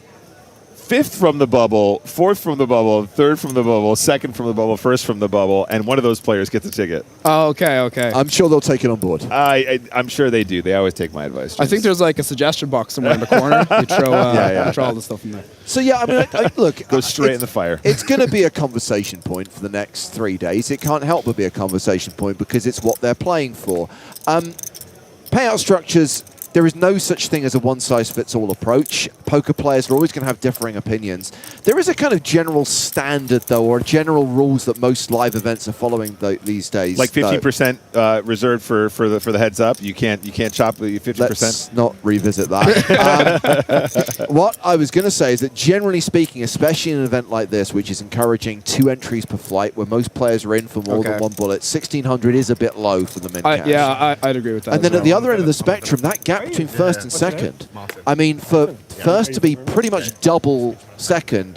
5th from the bubble, 4th from the bubble, 3rd from the bubble, 2nd from the bubble, 1st from the bubble, and one of those players gets a ticket. Oh, okay. I'm sure they'll take it on board. I'm sure they do. They always take my advice. James. I think there's like a suggestion box somewhere in the corner. You throw all the stuff in there. So yeah, I mean, look, goes straight in the fire. It's going to be a conversation point for the next 3 days. It can't help but be a conversation point because it's what they're playing for. Payout structures. There is no such thing as a one-size-fits-all approach. Poker players are always going to have differing opinions. There is a kind of general standard, though, or general rules that most live events are following these days. Like 50% reserved for the heads up. You can't chop the 50%. Let's not revisit that. What I was going to say is that generally speaking, especially in an event like this, which is encouraging 2 entries per flight, where most players are in for more than 1 bullet, 1,600 is a bit low for the min cash. I'd agree with that. And then at the other end of the spectrum, that gap between 1st and 2nd. I mean, for 1st to be pretty much double 2nd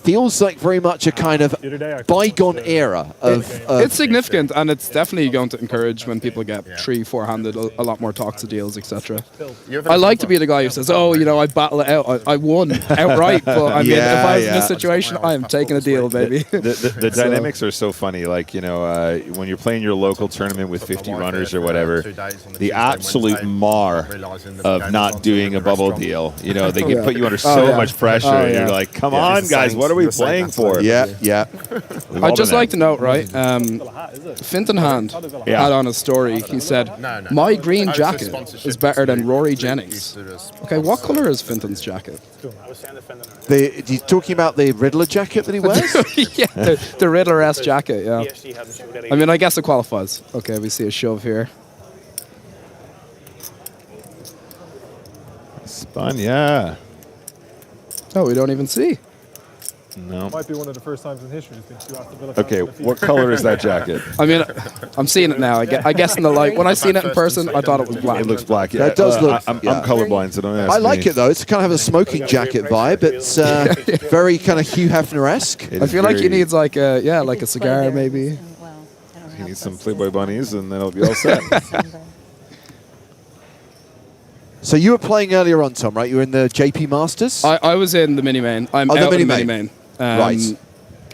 feels like very much a kind of bygone era of it's significant, and it's definitely going to encourage when people get 3-4-handed a lot more talks of deals, etc. I like to be the guy who says, "Oh, I battle it out. I won outright." But I mean, if I was in this situation, I am taking a deal, baby. The dynamics are so funny. Like when you're playing your local tournament with 50 runners or whatever, the absolute mar of not doing a bubble deal. They can put you under so much pressure. You're like, "Come on, guys, what are we playing for?" Yeah. I'd just like to note, right, Fintan Hand had on a story, he said, "My green jacket is better than Rory Jennings." Okay, what colour is Fintan's jacket? You talking about the Riddler jacket that he wears? Yeah, the Riddler-esque jacket, yeah. I mean, I guess it qualifies. Okay, we see a shove here. Spun, yeah. Oh, we don't even see. No. Might be one of the first times in history since you asked the Villa. Okay, what color is that jacket? I mean, I'm seeing it now. I guess in the light. When I seen it in person, I thought it was black. It looks black. Yeah, it does look. I'm colorblind, so don't ask I like me. it though. It's kind of a smoking jacket vibe. It's very kind of Hugh Hefner-esque. I feel like he needs like a cigar maybe. He needs some Playboy bunnies, and then it'll be all set. So you were playing earlier on, Tom, right? You were in the JP Masters? I was in the mini-main. I'm out the of the mini-main. mini-main. Right.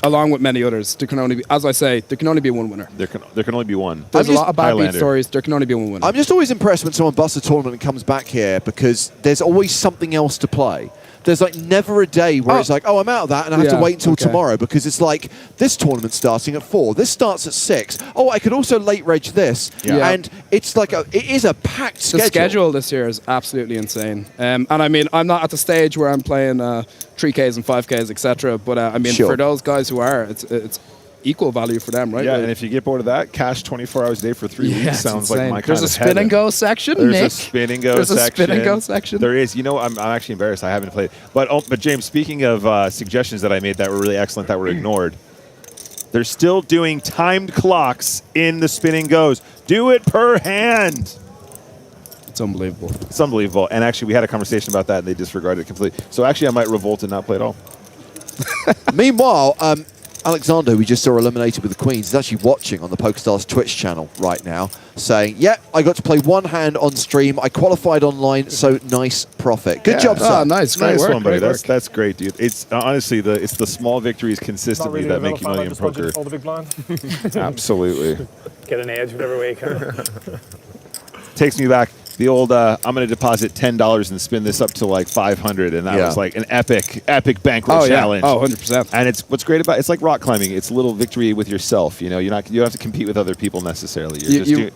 along with many others, there can only be, as I say, there can only be one winner. There can only be one. There's a lot of bad beat Highlander. stories. There can only be one winner. I'm just always impressed when someone busts a tournament and comes back here because there's always something else to play. There's like never a day where it's like, oh, I'm out of that and I have to wait until tomorrow because it's like this tournament's starting at 4. This starts at 6. Oh, I could also late reg this. Yeah. And it's like it is a packed schedule. The schedule this year is absolutely insane. And I mean, I'm not at the stage where I'm playing 3Ks and 5Ks, etc. But I mean, for those guys who are, it's equal value for them, right? Yeah, and if you get bored of that, cash 24 hours a day for 3 weeks sounds like my kind There's of a spin and go section, There's Nick. a spin and go There's section. a spin and go section. There is. You know, I'm actually embarrassed. I haven't played. But James, speaking of suggestions that I made that were really excellent that were ignored, they're still doing timed clocks in the spin and goes. Do it per hand. It's unbelievable. It's unbelievable. And actually, we had a conversation about that, and they disregarded it completely. So actually, I might revolt and not play at all. Meanwhile, Alexander, we just saw eliminated with the Queens, is actually watching on the PokerStars Twitch channel right now, saying, yeah, I got to play one hand on stream. I qualified online, so nice profit. Good job, sir. Nice one, buddy. That's great, dude. It's honestly it's the small victories consistently that make you money in poker. All the big blind. Absolutely. Get an edge whatever way you can. Takes me back. The old, I'm going to deposit $10 and spin this up to like 500, and that was like an epic bankroll challenge. Oh, 100%. And what's great about it's like rock climbing. It's a little victory with yourself. You know, you don't have to compete with other people necessarily.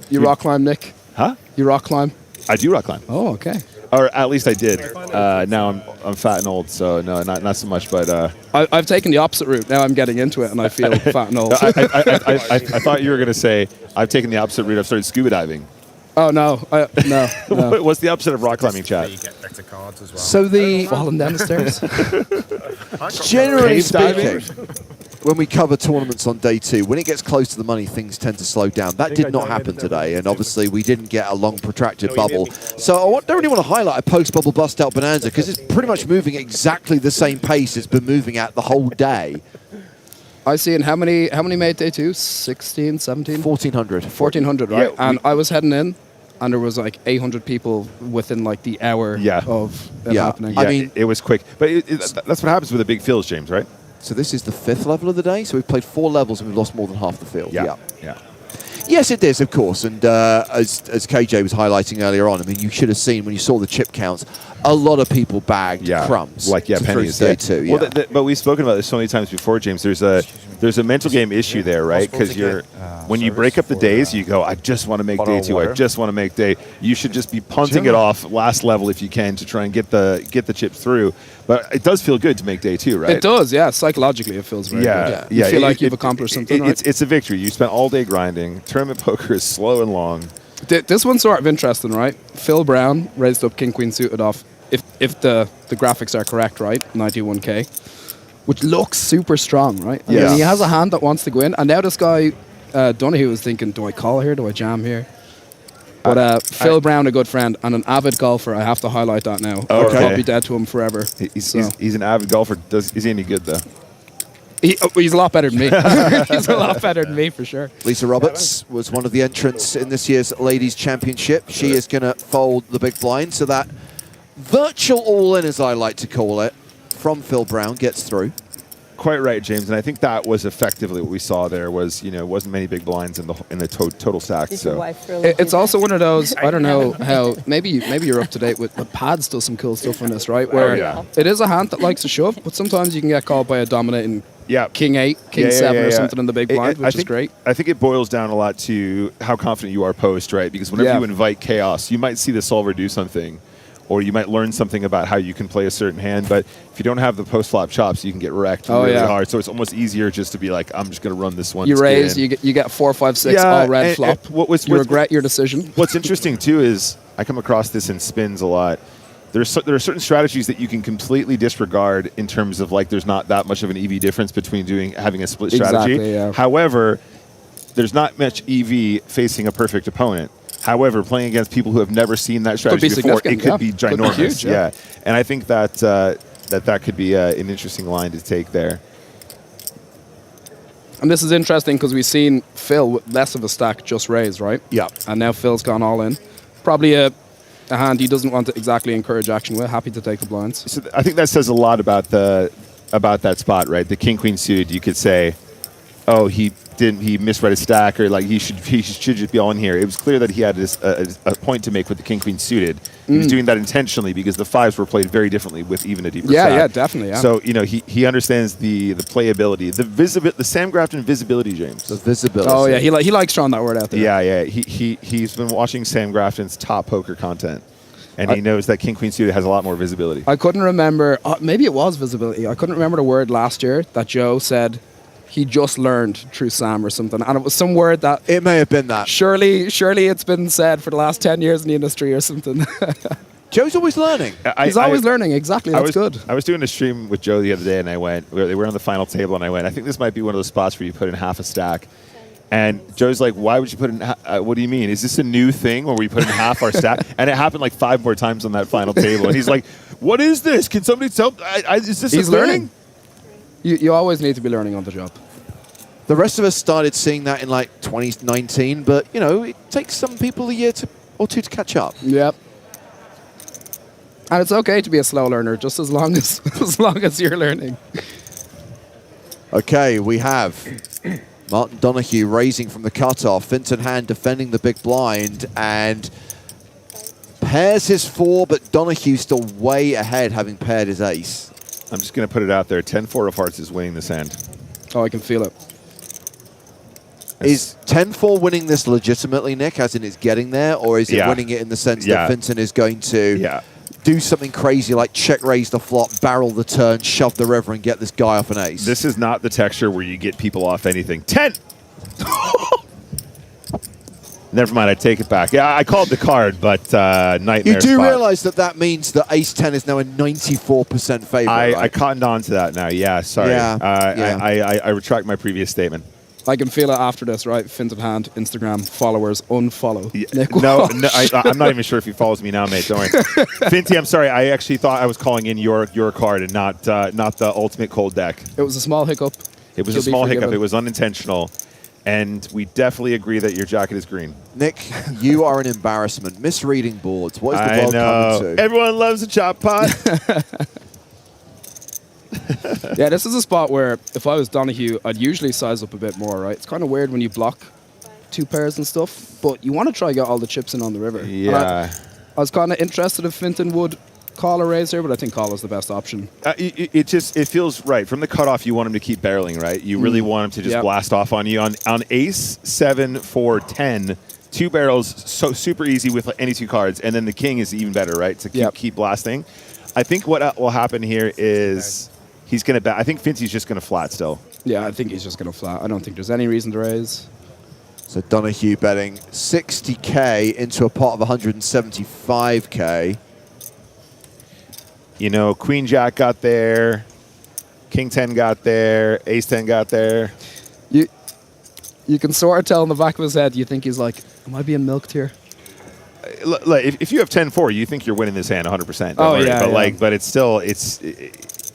You rock climb, Nick? Huh? You rock climb? I do rock climb. Oh, okay. Or at least I did. Now I'm fat and old, so no, not so much. But I've taken the opposite route. Now I'm getting into it, and I feel fat and old. I thought you were going to say I've taken the opposite route. I've started scuba diving. Oh no, no. What's the opposite of rock climbing, chat? You get better cards as well. So the falling down the stairs. Generally Cave diving? speaking, when we cover tournaments on day 2, when it gets close to the money, things tend to slow down. That did not happen today, and obviously we didn't get a long, protracted bubble. So I don't really want to highlight a post-bubble bust-out bonanza because it's pretty much moving at exactly the same pace it's been moving at the whole day. I see. And how many made day 2? 16, 17? 1,400. 1,400, right? Yeah, and I was heading in, and there was like 800 people within like the hour of it happening. Yeah, I mean, it was quick. But that's what happens with the big fields, James, right? So this is the 5th level of the day. So we've played 4 levels and we've lost more than half the field. Yeah. Yes, it is, of course. And as KJ was highlighting earlier on, I mean, you should have seen when you saw the chip counts, a lot of people bagged crumbs. Like through pennies. day 2. Well, but we've spoken about this so many times before, James. There's a mental game issue there, right? Because when you break up the days, you go, I just want to make day 2. I just want to make day. You should just be punting it off last level if you can to try and get the chips through. But it does feel good to make day 2, right? It does, yeah. Psychologically, it feels very good. You feel like you've accomplished something, right? It's a victory. You spent all day grinding. Tournament poker is slow and long. This one's sort of interesting, right? Phil Brown raised up King Queen suited off, if the graphics are correct, right? 91k, which looks super strong, right? I mean, he has a hand that wants to go in, and now this guy Donahue is thinking, do I call here? Do I jam here? But Phil Brown, a good friend and an avid golfer, I have to highlight that now. Okay. I'll be dead to him forever. He's an avid golfer. Is he any good though? He's a lot better than me. He's a lot better than me for sure. Lisa Roberts was one of the entrants in this year's Ladies' Championship. She is going to fold the big blind, so that virtual all-in, as I like to call it, from Phil Brown gets through. Quite right, James, and I think that was effectively what we saw there. Was wasn't many big blinds in the total stack. So it's also one of those. I don't know how. Maybe you're up to date with. But Pads does some cool stuff on this, right? Where it is a hand that likes to shove, but sometimes you can get called by a dominating King 8, King 7, or something in the big blind, which is great. I think it boils down a lot to how confident you are post, right? Because whenever you invite chaos, you might see the solver do something, or you might learn something about how you can play a certain hand. But if you don't have the post-flop chops, you can get wrecked really hard. So it's almost easier just to be like, I'm just going to run this one. You raise, you get 4, 5, 6 all red flop. You regret your decision. What's interesting too is I come across this in spins a lot. There are certain strategies that you can completely disregard in terms of like there's not that much of an EV difference between having a split strategy. Exactly, yeah. However, there's not much EV facing a perfect opponent. However, playing against people who have never seen that strategy before, it could be ginormous. Could be huge, yeah, and I think that that could be an interesting line to take there. And this is interesting because we've seen Phil with less of a stack just raise, right? Yeah. And now Phil's gone all in. Probably a hand he doesn't want to exactly encourage action with. Happy to take the blinds. So I think that says a lot about the about that spot, right? The king queen suited, you could say, oh, he misread his stack, or like he should just be on here. It was clear that he had a point to make with the king queen suited. He was doing that intentionally because the fives were played very differently with even a deeper stack. Yeah, definitely. Yeah. So he understands the playability, the Sam Grafton visibility, James. The visibility. Oh yeah, he likes throwing that word out there. Yeah. He's been watching Sam Grafton's top poker content, and he knows that king queen suited has a lot more visibility. I couldn't remember. Maybe it was visibility. I couldn't remember the word last year that Joe said he just learned through Sam or something, and it was some word that it may have been that. Surely it's been said for the last 10 years in the industry or something. Joe's always learning. He's always learning. Exactly. That's good. I was doing a stream with Joe the other day, and they were on the final table, and I went, I think this might be one of those spots where you put in half a stack. And Joe's like, why would you put in, what do you mean? Is this a new thing where we put in half our stack? And it happened like 5 more times on that final table. And he's like, what is this? Can somebody tell? Is this He's a learning. You always need to be learning on the job. The rest of us started seeing that in like 2019, but it takes some people a year or two to catch up. Yep. And it's okay to be a slow learner, just as long as you're learning. Okay, we have Martin Donahue raising from the cutoff. Finton hand defending the big blind and pairs his 4, but Donahue still way ahead, having paired his ace. I'm just going to put it out there. 10-4 of hearts is winning this hand. Oh, I can feel it. Is 10-4 winning this legitimately, Nick, as in it's getting there, or is it winning it in the sense that Finton is going to do something crazy like check raise the flop, barrel the turn, shove the river, and get this guy off an ace? This is not the texture where you get people off anything. 10! Never mind, I take it back. Yeah, I called the card, but nightmare You do spot. realize that means that ace-10 is now a 94% favorite, right? I cottoned on to that now. Yeah, sorry. I retract my previous statement. I can feel it after this, right? Finton hand, Instagram, followers, unfollow. Nick No, Walsh. I'm not even sure if he follows me now, mate. Don't worry. Finty, I'm sorry. I actually thought I was calling in your card and not the ultimate cold deck. It was a small hiccup. It was a small hiccup. It was unintentional. And we definitely agree that your jacket is green. Nick, you are an embarrassment. Misreading boards. What is the world coming to? Everyone loves a chop pot. Yeah, this is a spot where if I was Donahue, I'd usually size up a bit more, right? It's kind of weird when you block 2 pairs and stuff, but you want to try get all the chips in on the river. Yeah. I was kind of interested if Finton would call a raise here, but I think call is the best option. It feels right. From the cutoff, you want him to keep barreling, right? You really want him to just blast off on you. On ace, 7, 4, 10, 2 barrels, so super easy with any 2 cards, and then the king is even better, right? To keep blasting. I think what will happen here is he's going to I think Finty's just going to flat still. Yeah, I think he's just going to flat. I don't think there's any reason to raise. So Donahue betting 60K into a pot of 175K. You know, Queen Jack got there, King 10 got there, Ace 10 got there. You can sort of tell in the back of his head, you think he's like, am I being milked here? If you have 10-4, you think you're winning this hand 100%. Oh, yeah. But it's still,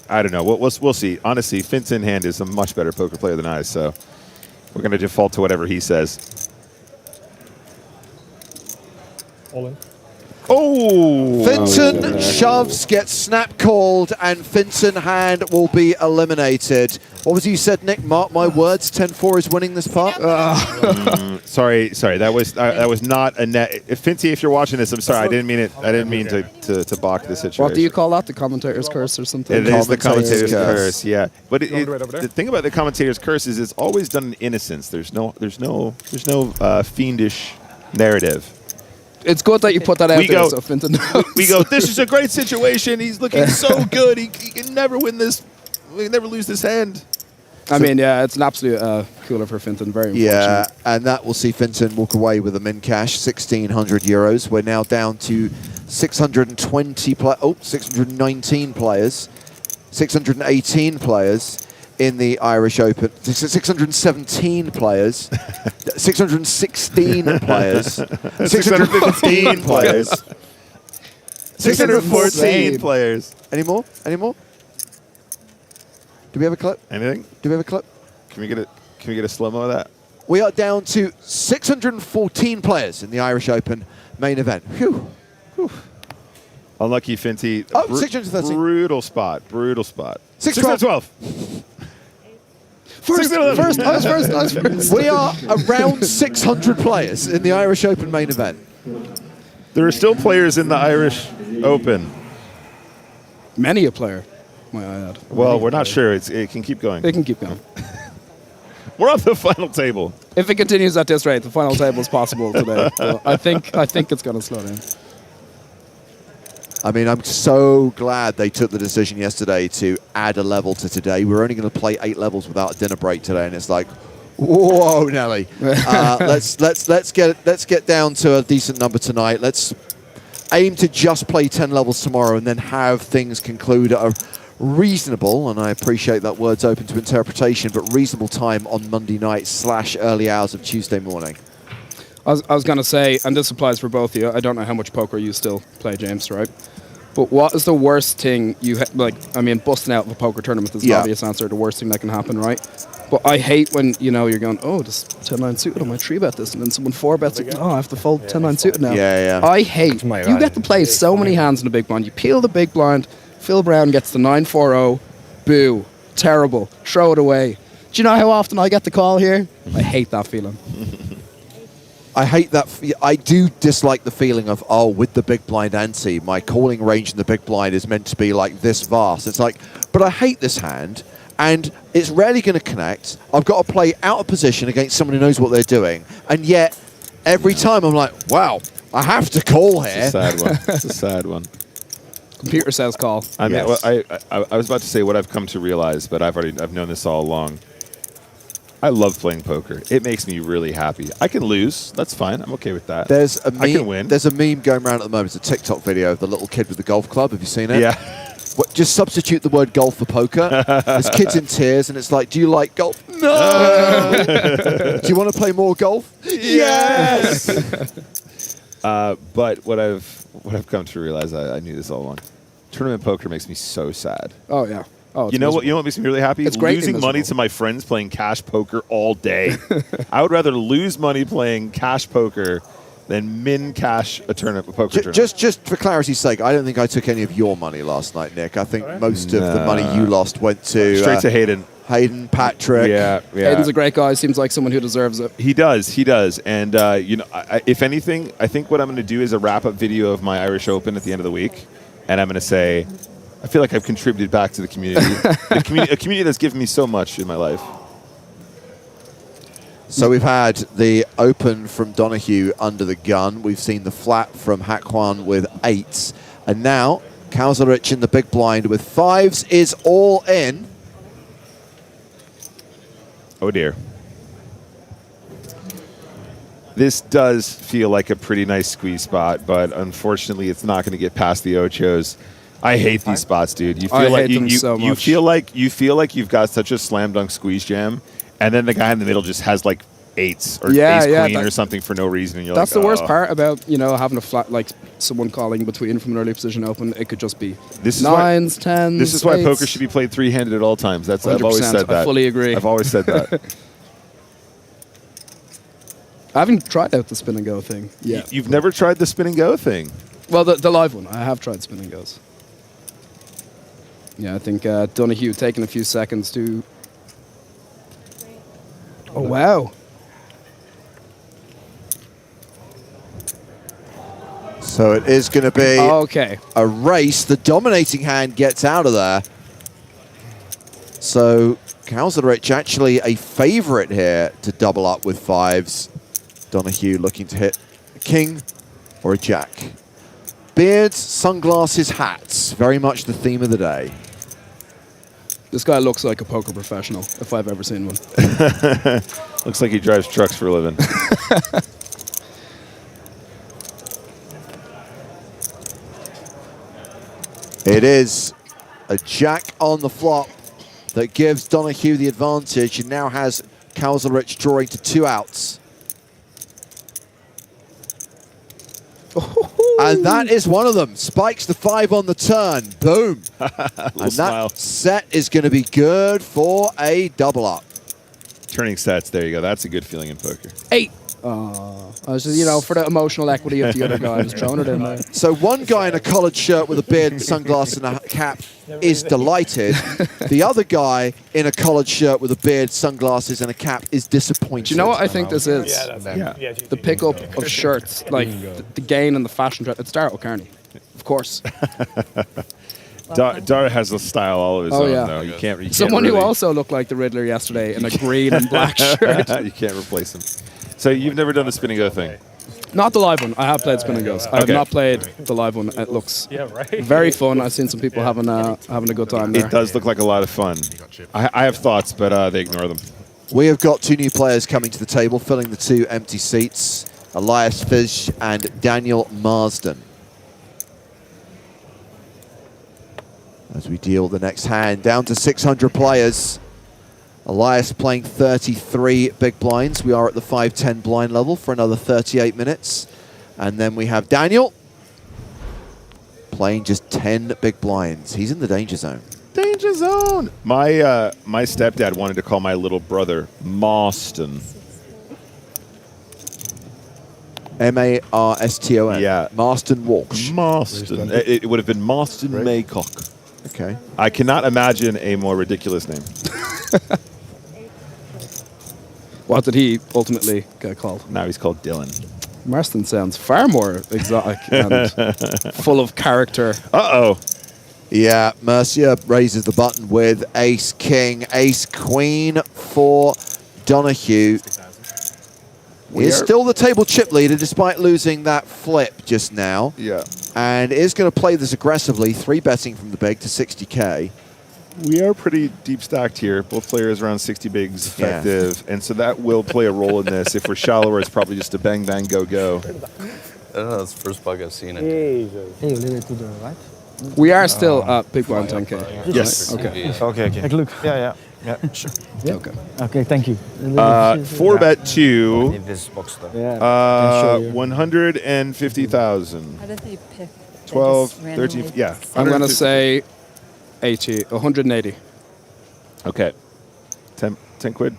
I don't know. We'll see. Honestly, Finton hand is a much better poker player than I, so we're going to default to whatever he says. All in. Oh! Finton shoves, gets snap called, and Finton hand will be eliminated. What was it you said, Nick? Mark my words, 10-4 is winning this part? Sorry. That was not a net. Finty, if you're watching this, I'm sorry. I didn't mean it. I didn't mean to balk the situation. What do you call that? The commentator's curse or something? It is the commentator's curse. Yeah, but the thing about the commentator's curse is it's always done in innocence. There's no fiendish narrative. It's good that you put that out there, so Finton knows. We go, this is a great situation. He's looking so good. He can never win this. We can never lose this hand. I mean, yeah, it's an absolute cooler for Finton. Very unfortunate. Yeah, and that will see Finton walk away with a min cash, 1,600 euros. We're now down to 619 players, 618 players in the Irish Open. 617 players, 616 players, 615 players, 614 players. Any more? Any more? Do we have a clip? Anything? Do we have a clip? Can we get a slow-mo of that? We are down to 614 players in the Irish Open main event. Whew. Whew. Unlucky Finty. Oh, 613. Brutal spot. 612. First. I was first. We are around 600 players in the Irish Open main event. There are still players in the Irish Open. Many a player, might I add. Well, we're not sure. It can keep going. It can keep going. We're on the final table. If it continues at this rate, the final table is possible today. So I think it's going to slow down. I mean, I'm so glad they took the decision yesterday to add a level to today. We're only going to play 8 levels without a dinner break today, and it's like, whoa, Nelly. Let's get down to a decent number tonight. Let's aim to just play 10 levels tomorrow, and then have things conclude at a reasonable, and I appreciate that word's open to interpretation, but reasonable time on Monday night / early hours of Tuesday morning. I was going to say, and this applies for both of you, I don't know how much poker you still play, James, right? But what is the worst thing busting out of a poker tournament is the obvious answer, the worst thing that can happen, right? But I hate when, you're going, oh, this 10-9 suited, I might 3-bet this, and then someone 4-bets it, I have to fold 10-9 suited now. Yeah. I hate, you get to play so many hands in the big blind, you peel the big blind, Phil Brown gets the 9-4-0, boo, terrible, throw it away. Do you know how often I get the call here? I hate that feeling. I hate that. I do dislike the feeling of, with the big blind ante, my calling range in the big blind is meant to be like this vast. It's like, but I hate this hand, and it's rarely going to connect. I've got to play out of position against someone who knows what they're doing, and yet every time I'm like, wow, I have to call here. It's a sad one. It's a sad one. Computer says call. I mean, I was about to say what I've come to realize, but I've known this all along. I love playing poker. It makes me really happy. I can lose. That's fine. I'm okay with that. There's a meme, I can win. There's a meme going around at the moment. It's a TikTok video of the little kid with the golf club. Have you seen it? Yeah. Just substitute the word golf for poker. This kid's in tears, and it's like, do you like golf? No! Do you want to play more golf? Yes! But what I've come to realize, I knew this all along. Tournament poker makes me so sad. Oh, yeah. Oh, you know what makes me really happy? It's great. Losing money to my friends playing cash poker all day. I would rather lose money playing cash poker than min cash a tournament poker tournament. Just for clarity's sake, I don't think I took any of your money last night, Nick. I think most of the money you lost went to straight to Hayden. Hayden, Patrick. Yeah. Hayden's a great guy. Seems like someone who deserves it. He does. And if anything, I think what I'm going to do is a wrap-up video of my Irish Open at the end of the week, and I'm going to say, I feel like I've contributed back to the community, a community that's given me so much in my life. So we've had the Open from Donahue under the gun. We've seen the flat from Hakwan with 8s. And now Kowzerich in the big blind with 5s is all in. Oh, dear. This does feel like a pretty nice squeeze spot, but unfortunately it's not going to get past the ochos. I hate these spots, dude. You feel like you feel like you've got such a slam dunk squeeze jam, and then the guy in the middle just has like 8s or ace queen or something for no reason. And you're that's like, the worst part about having a flat, like someone calling between from an early position open. It could just be 9s, 10s. This is why 8s. poker should be played 3-handed at all times. I've always said that. I fully agree. I've always said that. I haven't tried out the spin and go thing. Yeah, you've never tried the spin and go thing. Well, the live one. I have tried spin and goes. Yeah, I think Donahue taking a few seconds to... Oh, wow. So it is going to be a race. The dominating hand gets out of there. So Kowzerich actually a favorite here to double up with 5s. Donahue looking to hit a king or a jack. Beards, sunglasses, hats. Very much the theme of the day. This guy looks like a poker professional, if I've ever seen one. Looks like he drives trucks for a living. It is a jack on the flop that gives Donahue the advantage and now has Kowzerich drawing to 2 outs. And that is one of them. Spikes the 5 on the turn. Boom. And that set is going to be good for a double up. Turning sets. There you go. That's a good feeling in poker. 8. I was just, you know, for the emotional equity of the other guy, I was throwing it in there. So one guy in a collared shirt with a beard and sunglasses and a cap is delighted. The other guy in a collared shirt with a beard, sunglasses and a cap is disappointed. Do you know what I think this is? Yeah. The pickup of shirts, like the gain in the fashion trend. It's Dara O'Kearney, of course. Dara has a style all of his own, though. You can't. Someone really, who also looked like the Riddler yesterday in a green and black shirt. You can't replace him. So you've never done the spin and go thing? Not the live one. I have played Spin and Goes. I have not played the live one. It looks very fun. I've seen some people having a good time there. It does look like a lot of fun. I have thoughts, but they ignore them. We have got 2 new players coming to the table, filling the 2 empty seats. Elias Fish and Daniel Marsden. As we deal the next hand, down to 600 players. Elias playing 33 big blinds. We are at the 5-10 blind level for another 38 minutes. And then we have Daniel playing just 10 big blinds. He's in the danger zone. Danger zone. My stepdad wanted to call my little brother Marston. M-A-R-S-T-O-N. Yeah. Marston Walsh. Marston. It would have been Marston Maycock. Okay. I cannot imagine a more ridiculous name. What did he ultimately get called? Now he's called Dylan. Marston sounds far more exotic and full of character. Uh-oh. Yeah, Mercia raises the button with Ace King, Ace Queen for Donahue. He is still the table chip leader despite losing that flip just now. Yeah. And is going to play this aggressively, 3-betting from the big to 60K. We are pretty deep stacked here. Both players around 60 bigs effective. And so that will play a role in this. If we're shallower, it's probably just a bang, bang, go, go. I don't know, that's the first bug I've seen it. Hey, you leave it to the right? We are still at big blind 10K. Yes. Okay. Okay. Take a look. Yeah, sure. Yeah. Okay. Okay, thank you. 4-bet 2. This box though. 150,000. How did they pick? 12, 13, yeah. I'm going to say 180. Okay. 10 quid.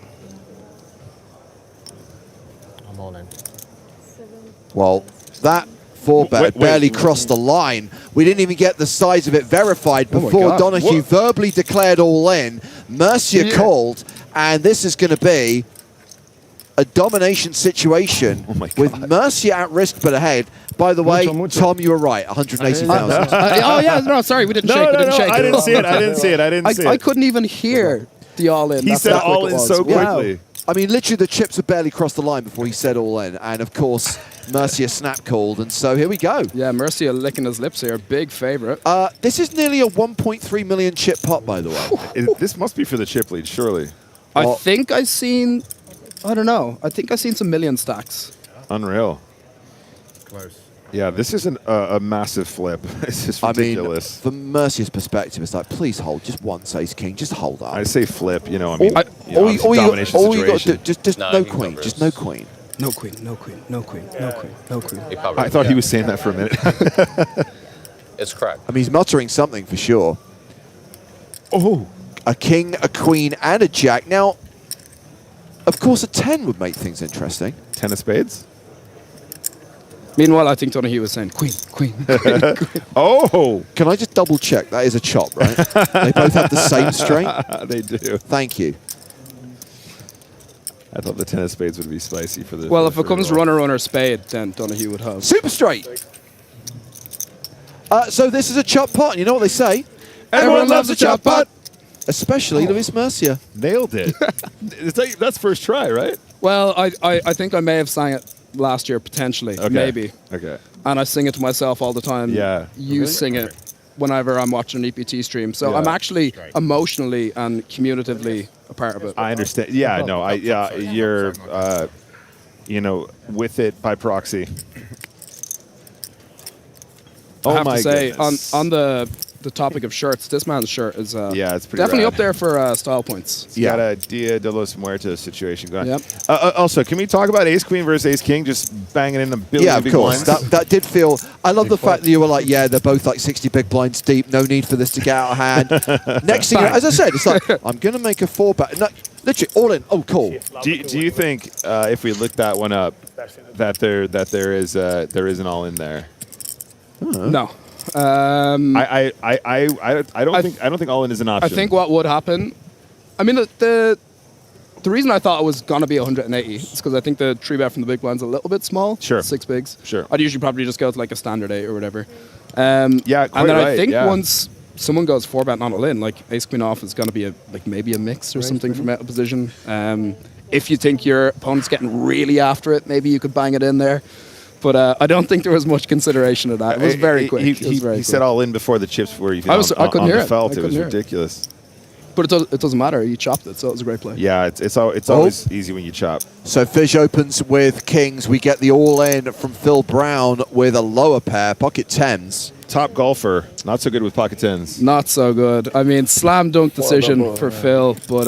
I'm all in. Well, that 4-bet barely crossed the line. We didn't even get the size of it verified before Donahue verbally declared all in. Mercia called, and this is going to be a domination situation with Mercia at risk but ahead. By the way, Tom, you were right, 180,000. Oh, yeah, no, sorry, we didn't shake. We didn't shake. I didn't see it. I didn't see it. I couldn't even hear the all-in. He said all-in so quickly. I mean, literally the chips had barely crossed the line before he said all in. And, of course, Mercia snap called. And so here we go. Yeah, Mercia licking his lips here. Big favourite. This is nearly a 1.3 million chip pot, by the way. This must be for the chip lead, surely. I think I've seen... I don't know. I think I've seen some million stacks. Unreal. Close. Yeah, this isn't a massive flip. It's just ridiculous. I mean, from Mercia's perspective, it's like, please hold just once, Ace King. Just hold up. I say flip, you know, I mean, all you got to situation. do, just no queen. Just no queen. No queen, no queen, no queen, no queen, no queen. I thought he was saying that for a minute. It's cracked. I mean, he's muttering something for sure. Oh, a king, a queen, and a jack. Now, of course, a 10 would make things interesting. 10 of spades? Meanwhile, I think Donahue was saying queen, queen, queen, queen. Oh! Can I just double check? That is a chop, right? They both have the same straight? They do. Thank you. I thought the 10 of spades would be spicy for the... Well, if it comes runner spade, then Donahue would have. Super straight! So this is a chop pot, and you know what they say? Everyone loves a chop pot! Especially Luis Mercia. Nailed it. That's first try, right? Well, I think I may have sang it last year, potentially. Okay. Maybe. Okay. And I sing it to myself all the time. Yeah. You sing it whenever I'm watching an EPT stream. So I'm actually emotionally and commutatively a part of it. I understand. Yeah, no, you're, you know, with it by proxy. I have to say, on the the topic of shirts, this man's shirt is it's pretty definitely rad. up there for style points. He's got a Dia de los Muertos situation going. Yep. Also, can we talk about Ace Queen versus Ace King just banging in a billion Yeah, of big course. blinds? That did feel. I love the fact that you were like, yeah, they're both like 60 big blinds deep. No need for this to get out of hand. Next thing, as I said, it's like I'm gonna make a 4-bet. No, literally all in. Oh, cool. Do you think if we look that one up that there is an all in there? No. I don't think all in is an option. I think what would happen, I mean, the reason I thought it was gonna be 180 is because I think the 3-bet from the big blind's a little bit small. Sure. 6 bigs. Sure. I'd usually probably just go with like a standard 8 or whatever. Yeah, and quite then I right, think yeah. once someone goes 4-bet not all in, like Ace Queen off is gonna be maybe a mix or something from out of position. If you think your opponent's getting really after it, maybe you could bang it in there. But I don't think there was much consideration of that. It was very quick. He said all in before the chips were even I on couldn't hear the it. felt. I It was couldn't hear it. ridiculous. But it doesn't matter. You chopped it, so it was a great play. Yeah, it's always easy when you chop. So Fish opens with kings. We get the all-in from Phil Brown with a lower pair, pocket tens. Top golfer, not so good with pocket tens. Not so good. I mean, slam dunk decision for Phil, but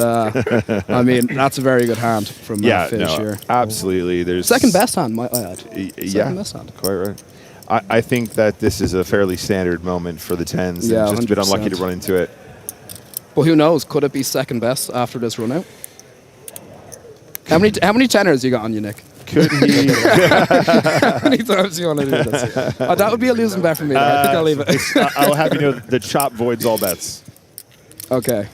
I mean, that's a very good hand from Fish here. Absolutely. There's Second best hand, might I add. Yeah, best hand. quite right. I think that this is a fairly standard moment for the tens. Yeah, and just a bit 100%. unlucky to run into it. Well, who knows? Could it be second best after this run out? How many tenors you got on you, Nick? Could he? How many times do you want to do this? That would be a losing bet for me. I think I'll leave it. I'll have you know the chop voids all bets. Okay.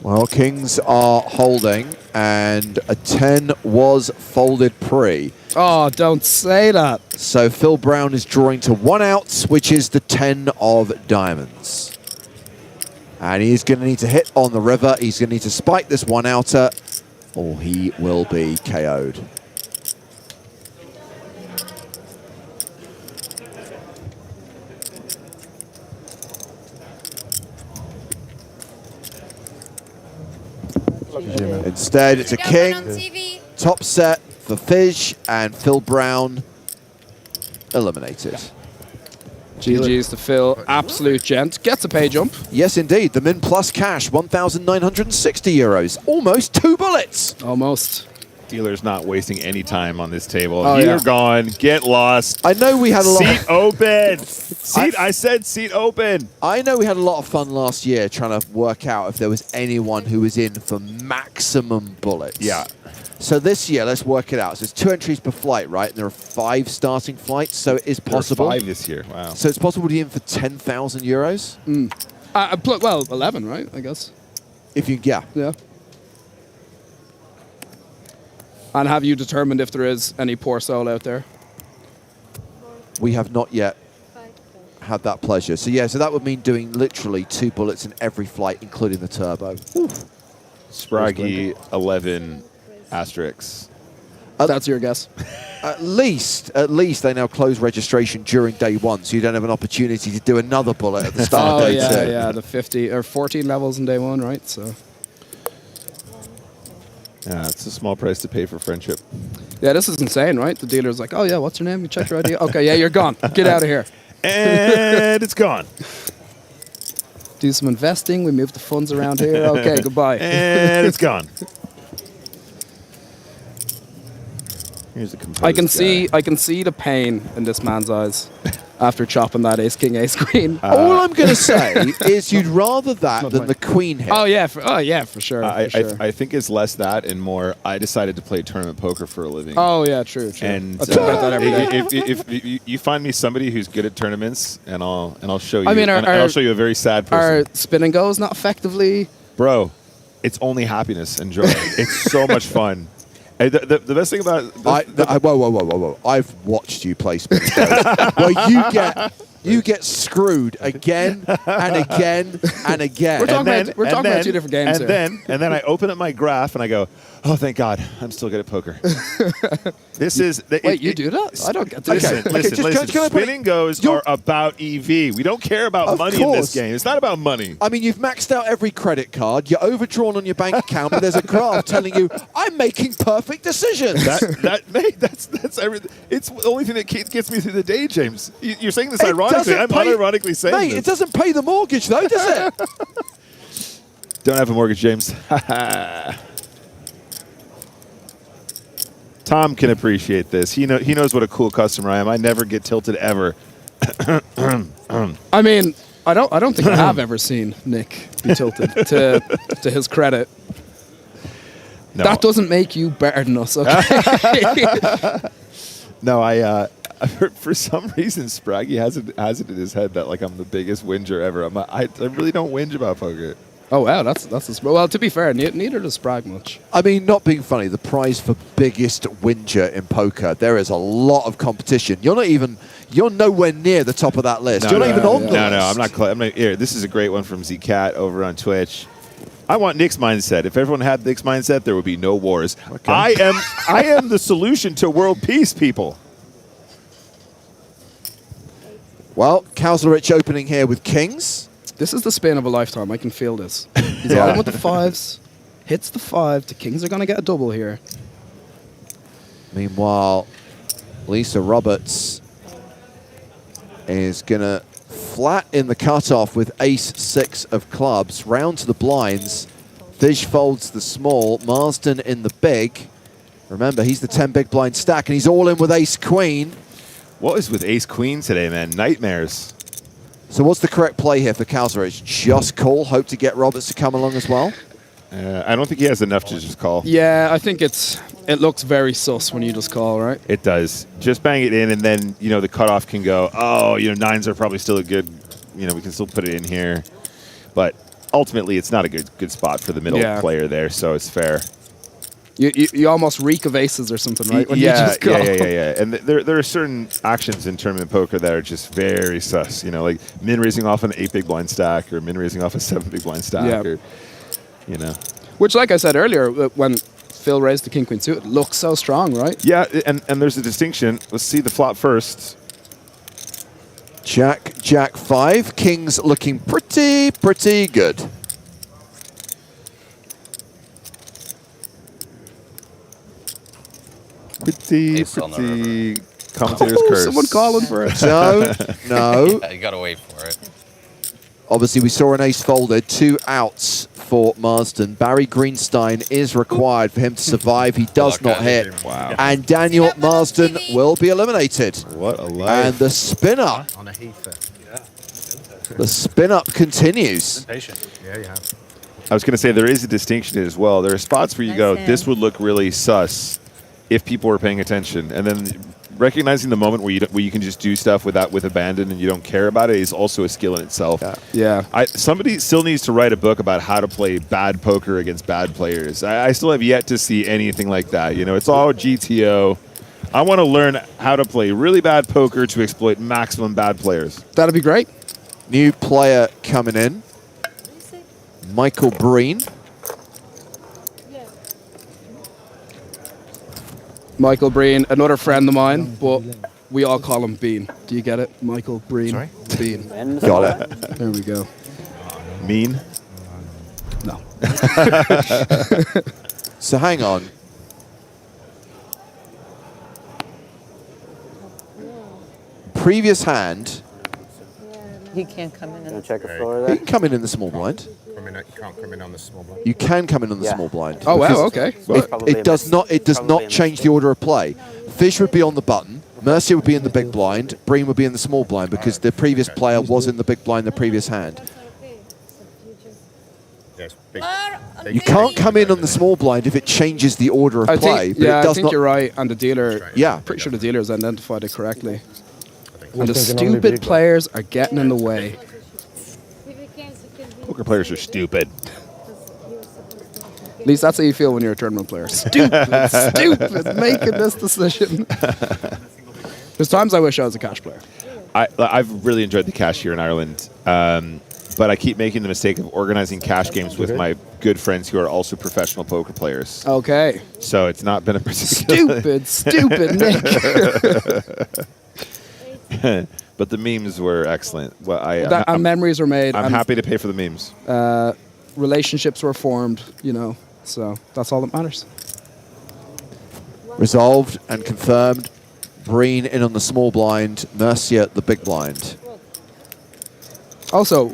Well, kings are holding, and a 10 was folded pre. Oh, don't say that. So Phil Brown is drawing to 1 out, which is the 10 of diamonds. And he's going to need to hit on the river. He's going to need to spike this 1 outer, or he will be KO'd. Instead, it's a king. Top set for Fish, and Phil Brown eliminated. GG's to Phil. Absolute gent. Gets a pay jump. Yes, indeed. The min plus cash, 1,960 euros. Almost 2 bullets. Almost. Dealer's not wasting any time on this table. Oh, You're yeah. gone. Get lost. I know we had a lot. Seat open. I said seat open. I know we had a lot of fun last year trying to work out if there was anyone who was in for maximum bullets. Yeah. So this year, let's work it out. So it's 2 entries per flight, right? And there are 5 starting flights, so it is possible. There are 5 this year. Wow. So it's possible to be in for 10,000 euros? Well, 11, right? I guess. If you, yeah. Yeah. And have you determined if there is any poor soul out there? We have not yet had that pleasure. So yeah, so that would mean doing literally 2 bullets in every flight, including the turbo. Spraggy 11 asterisks. That's your guess. At least they now close registration during day 1, so you don't have an opportunity to do another bullet at the start of day 2. Yeah, the 50 or 14 levels in day 1, right? So. Yeah, it's a small price to pay for friendship. Yeah, this is insane, right? The dealer's like, oh yeah, what's your name? You checked your ID? Okay, yeah, you're gone. Get out of here. And it's gone. Do some investing. We move the funds around here. Okay, goodbye. And it's gone. Here's the composed I can guy. see the pain in this man's eyes after chopping that ace king ace queen. All I'm going to say is you'd rather that than the queen hit. Oh yeah, for sure. I think it's less that and more. I decided to play tournament poker for a living. Oh yeah, true. And I talk about that every day. if you find me somebody who's good at tournaments, and I'll show you. I mean, I'll show you a very sad person. Our spin and goes not effectively. Bro, it's only happiness and joy. It's so much fun. Hey, the best thing about whoa! I've watched you play spin well, you get screwed again and again and again. We're talking about 2 different games and then I open up my graph and I go, Oh, thank God. I'm still good at poker. This is... Wait, you do that? I don't get this. Listen. Spinning goes are about EV. We don't care about money in this game. It's not about money. I mean, you've maxed out every credit card. You're overdrawn on your bank account, but there's a graph telling you, I'm making perfect decisions. That's everything. It's the only thing that gets me through the day, James. You're saying this ironically. I'm unironically saying this. Mate, it doesn't pay the mortgage, though, does it? Don't have a mortgage, James. Tom can appreciate this. He knows what a cool customer I am. I never get tilted ever. I mean, I don't think I have ever seen Nick be tilted. To his credit, no. That doesn't make you better than us. Okay. No, for some reason, Spraggy has it in his head that like I'm the biggest whinger ever. I really don't whinge about poker. Oh wow, well. To be fair, neither does Sprag much. I mean, not being funny, the prize for biggest whinger in poker, there is a lot of competition. You're nowhere near the top of that list. You're not even on the list. No, I'm not. I'm not here. This is a great one from Zcat over on Twitch. I want Nick's mindset. If everyone had Nick's mindset, there would be no wars. Okay. I am the solution to world peace, people. Well, Kauslerich opening here with kings. This is the spin of a lifetime. I can feel this. He's on with the fives, hits the 5. The kings are going to get a double here. Meanwhile, Lisa Roberts is going to flat in the cutoff with ace-6 of clubs. Round to the blinds. Fish folds the small. Marsden in the big. Remember, he's the 10 big blind stack, and he's all in with ace-queen. What is with ace-queen today, man? Nightmares. So what's the correct play here for Kauslerich? Just call, hope to get Roberts to come along as well? I don't think he has enough to just call. Yeah, I think it looks very sus when you just call, right? It does. Just bang it in, and then, the cutoff can go, oh, 9s are probably still a good, we can still put it in here. But ultimately, it's not a good spot for the middle player there, so it's fair. You almost reek of aces or something, right? When you just call. Yeah. And there are certain actions in tournament poker that are just very sus. Like min-raising off an 8 big blind stack or min-raising off a 7 big blind stack. Or, Which, like I said earlier, when Phil raised the king-queen suit, it looks so strong, right? Yeah, and there's a distinction. Let's see the flop first. Jack 5. Kings looking pretty good. Pretty commentator's curse. Someone calling for it. No. Yeah, you gotta wait for it. Obviously, we saw an ace folded. 2 outs for Marsden. Barry Greenstein is required for him to survive. He does not hit. Wow. And Daniel Marsden will be eliminated. What a life. And the spin-up. On a heater. The spin-up continues. Patient. Yeah, you have. I was going to say there is a distinction as well. There are spots where you go, this would look really sus if people were paying attention. And then recognizing the moment where you can just do stuff with abandon and you don't care about it is also a skill in itself. Yeah. Somebody still needs to write a book about how to play bad poker against bad players. I still have yet to see anything like that. It's all GTO. I want to learn how to play really bad poker to exploit maximum bad players. That'd be great. New player coming in. Michael Breen. Michael Breen, another friend of mine, but we all call him Bean. Do you get it? Michael Breen. Sorry? Bean. Got it. There we go. Mean? No. So hang on. Previous hand. He can't come in. Gonna check a floor You there. can come in the small blind. You can't come in on the small blind. You can come in on the small blind. Oh, wow, Because okay. It does not change the order of play. Fish would be on the button. Mercia would be in the big blind. Breen would be in the small blind because the previous player was in the big blind the previous hand. Yes, You can't come in on the small blind if it changes the order of play. But it I does think not. you're right. And the dealer, Yeah. pretty sure the dealer has identified it correctly. We And the think it only stupid big players are getting in the way. Poker players are stupid. At least that's how you feel when you're a tournament player. Stupid, making this decision. There's times I wish I was a cash player. I've really enjoyed the cash here in Ireland, but I keep making the mistake of organizing cash games with my good friends who are also professional poker players. Okay. So it's not been a particular... Stupid Nick. But the memes were excellent. Well, and memories were made. I'm happy to pay for the memes. Relationships were formed, you know, so that's all that matters. Resolved and confirmed. Breen in on the small blind. Mercier the big blind. Also,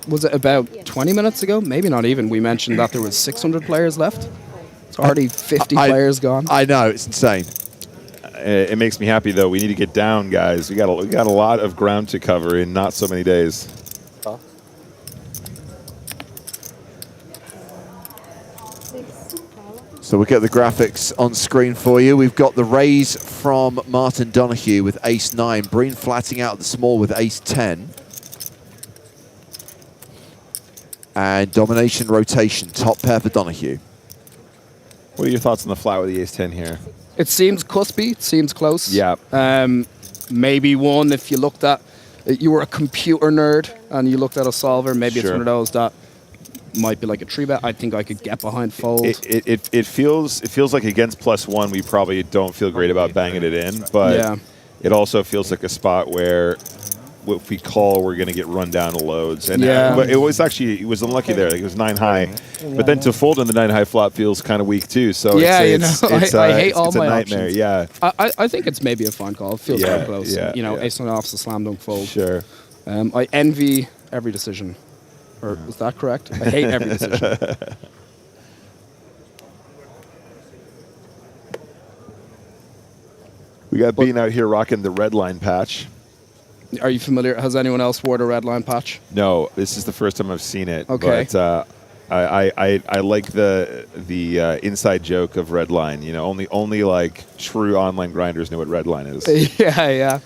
was it about 20 minutes ago? Maybe not even. We mentioned that there was 600 players left. It's already 50 players gone. I know, it's insane. It makes me happy, though. We need to get down, guys. We got a lot of ground to cover in not so many days. So we'll get the graphics on screen for you. We've got the raise from Martin Donahue with ace-9. Breen flatting out the small with ace-10. And domination rotation, top pair for Donahue. What are your thoughts on the flat with the ace-10 here? It seems cuspy. It seems close. Yeah. Maybe one if you looked at... You were a computer nerd and you looked at a solver. Maybe it's one of those that might be like a 3-bet. I think I could get behind fold. It feels like against +1 we probably don't feel great about banging it in, but it also feels like a spot where if we call, we're going to get run down to loads. And it was unlucky there. Like it was 9 high, but then to fold in the 9 high flop feels kind of weak too. So I hate all my nightmare. options. Yeah, I think it's maybe a fine call. It feels quite close. Yeah, you know, ace-9 off's a slam dunk fold. Sure. I envy every decision. Or is that correct? I hate every decision. We got Bean out here rocking the red line patch. Are you familiar? Has anyone else worn a red line patch? No, this is the first time I've seen it. Okay. But I like the inside joke of red line. You know, only like true online grinders know what red line is. yeah.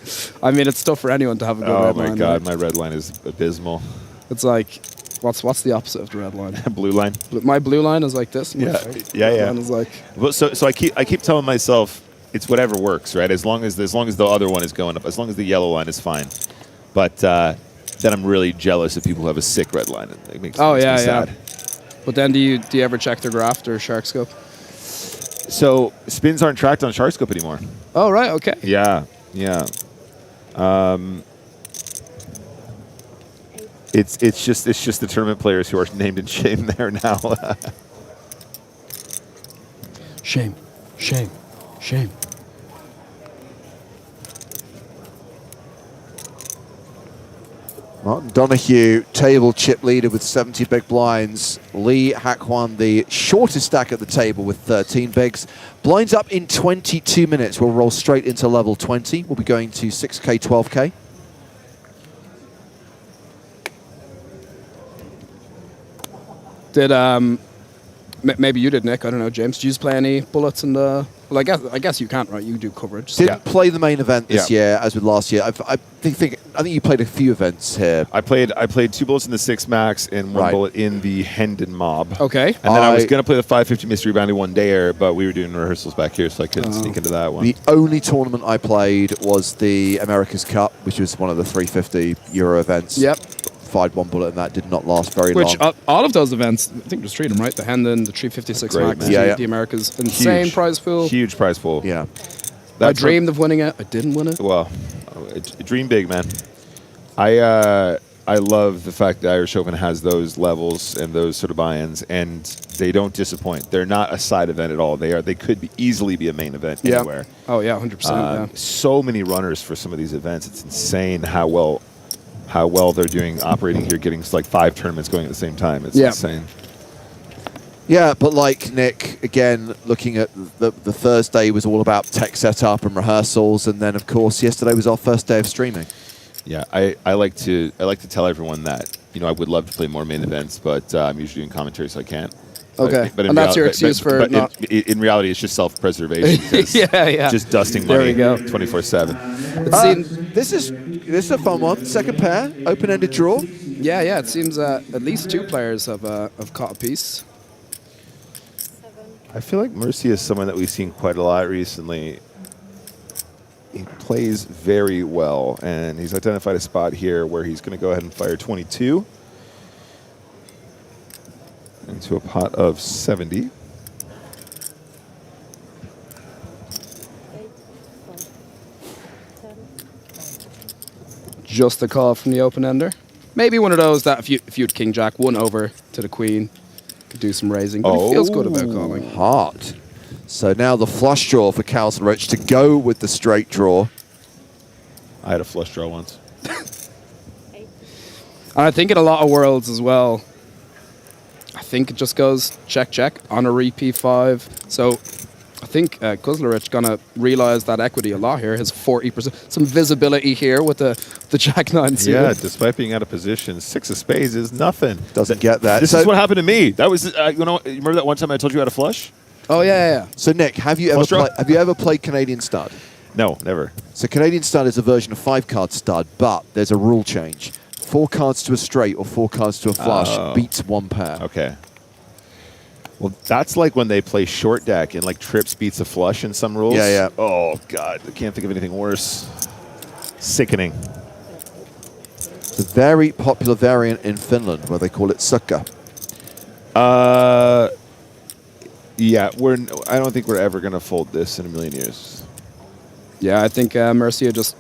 I mean, it's tough for anyone to have a good red line. Oh my god, my red line is abysmal. It's like, what's the opposite of the red line? Blue line. My blue line is like this. Yeah. Red line is like. Well, so I keep telling myself it's whatever works, right? As long as the other one is going up, as long as the yellow line is fine. But then I'm really jealous of people who have a sick red line. It makes me sad. But then do you ever check their graph or Sharkscope? So spins aren't tracked on Sharkscope anymore. Oh right, okay. Yeah. It's just the tournament players who are named in shame there now. Shame. Martin Donahue, table chip leader with 70 big blinds. Lee Hakwan, the shortest stack at the table with 13 bigs. Blinds up in 22 minutes. We'll roll straight into level 20. We'll be going to 6K, 12K. Did maybe you did, Nick? I don't know, James. Did you play any bullets in the? Well, I guess you can't, right? You do coverage. So. Didn't play the main event this year as with last year. I think you played a few events here. I played 2 bullets in the 6 max and 1 bullet in the Hendon mob. Okay. And then I was going to play the 550 mystery bounty one dayer, but we were doing rehearsals back here, so I couldn't sneak into that one. The only tournament I played was the America's Cup, which was one of the 350 Euro events. Yep. Fired 1 bullet, and that did not last very long. Which all of those events, I think there's 3 of them, right? The Hendon, the 356 max, the Americas, insane prize pool. Huge prize pool. Yeah. I dreamed of winning it. I didn't win it. Well, dream big, man. I love the fact that Irish Open has those levels and those sort of buy-ins, and they don't disappoint. They're not a side event at all. They could easily be a main event anywhere. Oh yeah, 100%. So many runners for some of these events. It's insane how well they're doing operating here, getting like 5 tournaments going at the same time. It's insane. Yeah, but like Nick, again, looking at the Thursday was all about tech setup and rehearsals, and then of course yesterday was our first day of streaming. Yeah, I like to tell everyone that I would love to play more main events, but I'm usually doing commentary, so I can't. Okay, and that's your excuse for not. In reality, it's just self-preservation. yeah. Just dusting money 24/7. This is a fun one. Second pair, open-ended draw. Yeah. It seems at least 2 players have caught a piece. I feel like Mercy is someone that we've seen quite a lot recently. He plays very well, and he's identified a spot here where he's going to go ahead and fire 22. And to a pot of 70. Just a call from the open ender. Maybe one of those that if you had king jack, one over to the queen, could do some raising. But he feels good about calling. Heart. So now the flush draw for Carlson Rich to go with the straight draw. I had a flush draw once. And I think in a lot of worlds as well, I think it just goes check, check on a re-P5. So I think Kuzlerich going to realize that equity a lot here. His 40%, some visibility here with the Jack-9 suited. Yeah, despite being out of position, 6 of spades is nothing. Doesn't get that. This is what happened to me. That was, you remember that one time I told you I had a flush? Oh, yeah. So, Nick, have you ever played Canadian Stud? No, never. So Canadian Stud is a version of 5-card Stud, but there's a rule change. 4 cards to a straight or 4 cards to a flush beats 1 pair. Okay. Well, that's like when they play short deck and like trips beats a flush in some rules. Yeah. Oh, God. I can't think of anything worse. Sickening. It's a very popular variant in Finland where they call it sukka. Yeah, I don't think we're ever going to fold this in a million years. Yeah, I think Mercia just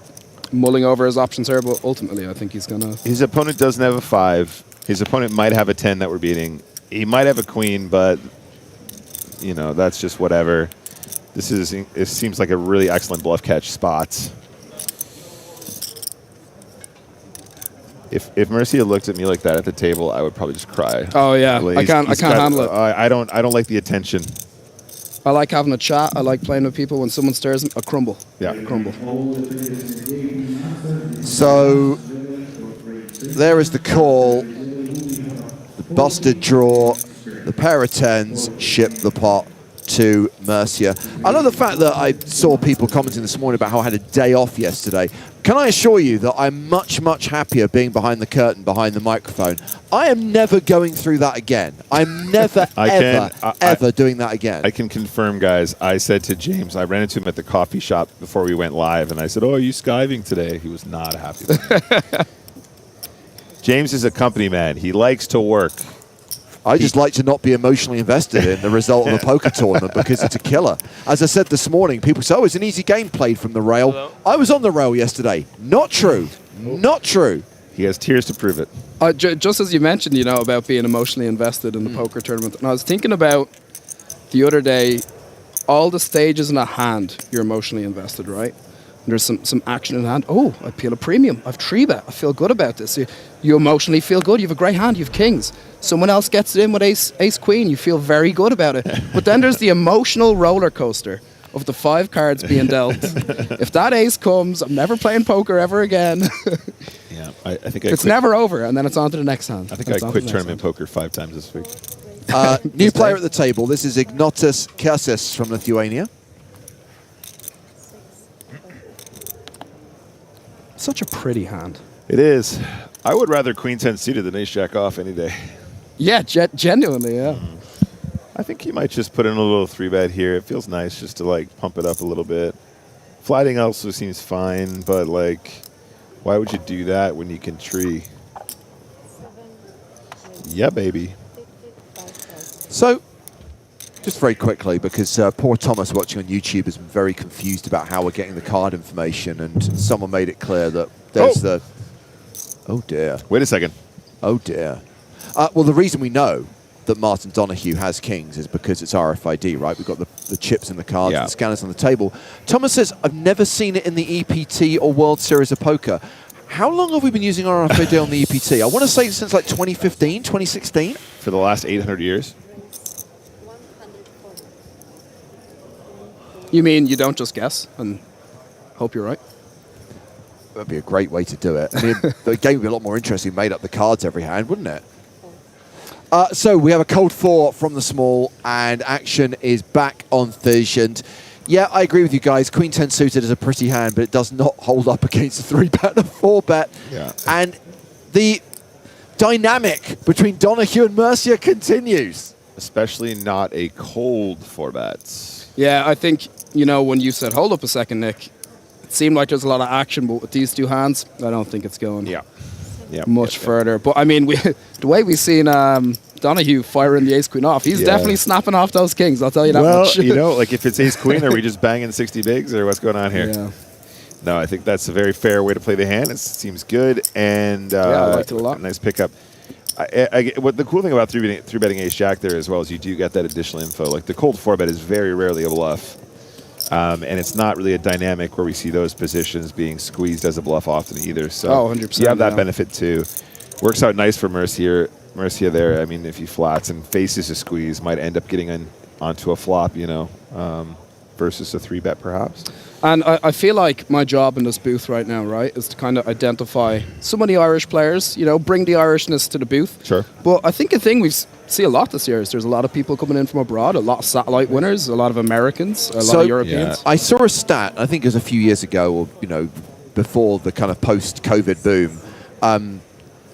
mulling over his options here, but ultimately I think he's going to... His opponent doesn't have a 5. His opponent might have a 10 that we're beating. He might have a queen, but, you know, that's just whatever. It seems like a really excellent bluff catch spot. If Mercia looked at me like that at the table, I would probably just cry. Oh yeah, Like, I can't handle it. I don't like the attention. I like having a chat. I like playing with people. When someone stares at me, I crumble. Yeah, crumble. So there is the call, the busted draw, the pair of 10s, ship the pot to Mercia. I love the fact that I saw people commenting this morning about how I had a day off yesterday. Can I assure you that I'm much, much happier being behind the curtain, behind the microphone. I am never going through that again. I'm never, ever doing that again. I can confirm, guys. I said to James, I ran into him at the coffee shop before we went live, and I said, "Oh, are you skiving today?" He was not happy with me. James is a company man. He likes to work. I just like to not be emotionally invested in the result of a poker tournament because it's a killer. As I said this morning, people say, oh, it's an easy game played from the rail. Hello? I was on the rail yesterday. Not true. Not true. He has tears to prove it. Just as you mentioned, you know, about being emotionally invested in the poker tournament. And I was thinking about the other day, all the stages in a hand, you're emotionally invested, right? And there's some action in hand. Oh, I peel a premium. I've 3-bet. I feel good about this. You emotionally feel good. You have a great hand. You have kings. Someone else gets it in with ace queen. You feel very good about it. But then there's the emotional roller coaster of the 5 cards being dealt. If that ace comes, I'm never playing poker ever again. Yeah, I think it's never over, and then it's on to the next hand. I think I quit tournament poker 5 times this week. New player at the table. This is Ignatas Kasis from Lithuania. Such a pretty hand. It is. I would rather queen 10 suited than ace jack off any day. Yeah, genuinely, yeah. I think he might just put in a little 3-bet here. It feels nice just to like pump it up a little bit. Flatting also seems fine, but like, why would you do that when you can tree? Yeah, baby. So, just very quickly, because poor Thomas watching on YouTube has been very confused about how we're getting the card information, and someone made it clear that there's the... Oh, dear. Wait a second. Oh, dear. Well, the reason we know that Martin Donoghue has kings is because it's RFID, right? We've got the chips in the cards, and the scanners on the table. Thomas says, I've never seen it in the EPT or World Series of Poker. How long have we been using RFID on the EPT? I want to say since like 2015, 2016? For the last 800 years. You mean you don't just guess and hope you're right? That'd be a great way to do it. I mean, the game would be a lot more interesting, made up the cards every hand, wouldn't it? So we have a cold 4 from the small, and action is back on Fish. And yeah, I agree with you guys. Queen 10 suited is a pretty hand, but it does not hold up against a 3-bet and a 4-bet. Yeah. And the dynamic between Donoghue and Mercia continues. Especially not a cold 4-bets. Yeah, I think, you know, when you said, hold up a second, Nick, it seemed like there's a lot of action, but with these 2 hands, I don't think it's going much further. But I mean, the way we've seen Donahue firing the ace queen off. He's Yeah. definitely snapping off those kings. I'll tell you that Well, much. you know, like if it's ace queen, are we just banging 60 bigs or what's going on here? Yeah. No, I think that's a very fair way to play the hand. It seems good, and I liked it a lot. Nice pickup. What the cool thing about three betting ace jack there as well is you do get that additional info. Like the cold 4-bet is very rarely a bluff, and it's not really a dynamic where we see those positions being squeezed as a bluff often either. So 100%, you have that yeah. benefit too. Works out nice for Mercia there. I mean, if he flats and faces a squeeze, might end up getting onto a flop, you know, versus a 3-bet perhaps. And I feel like my job in this booth right now, right, is to kind of identify so many Irish players, you know, bring the Irishness to the booth. Sure. But I think a thing we see a lot this year is there's a lot of people coming in from abroad, a lot of satellite winners, a lot of Americans, a lot of Europeans. I saw a stat, I think it was a few years ago, or, you know, before the kind of post-COVID boom.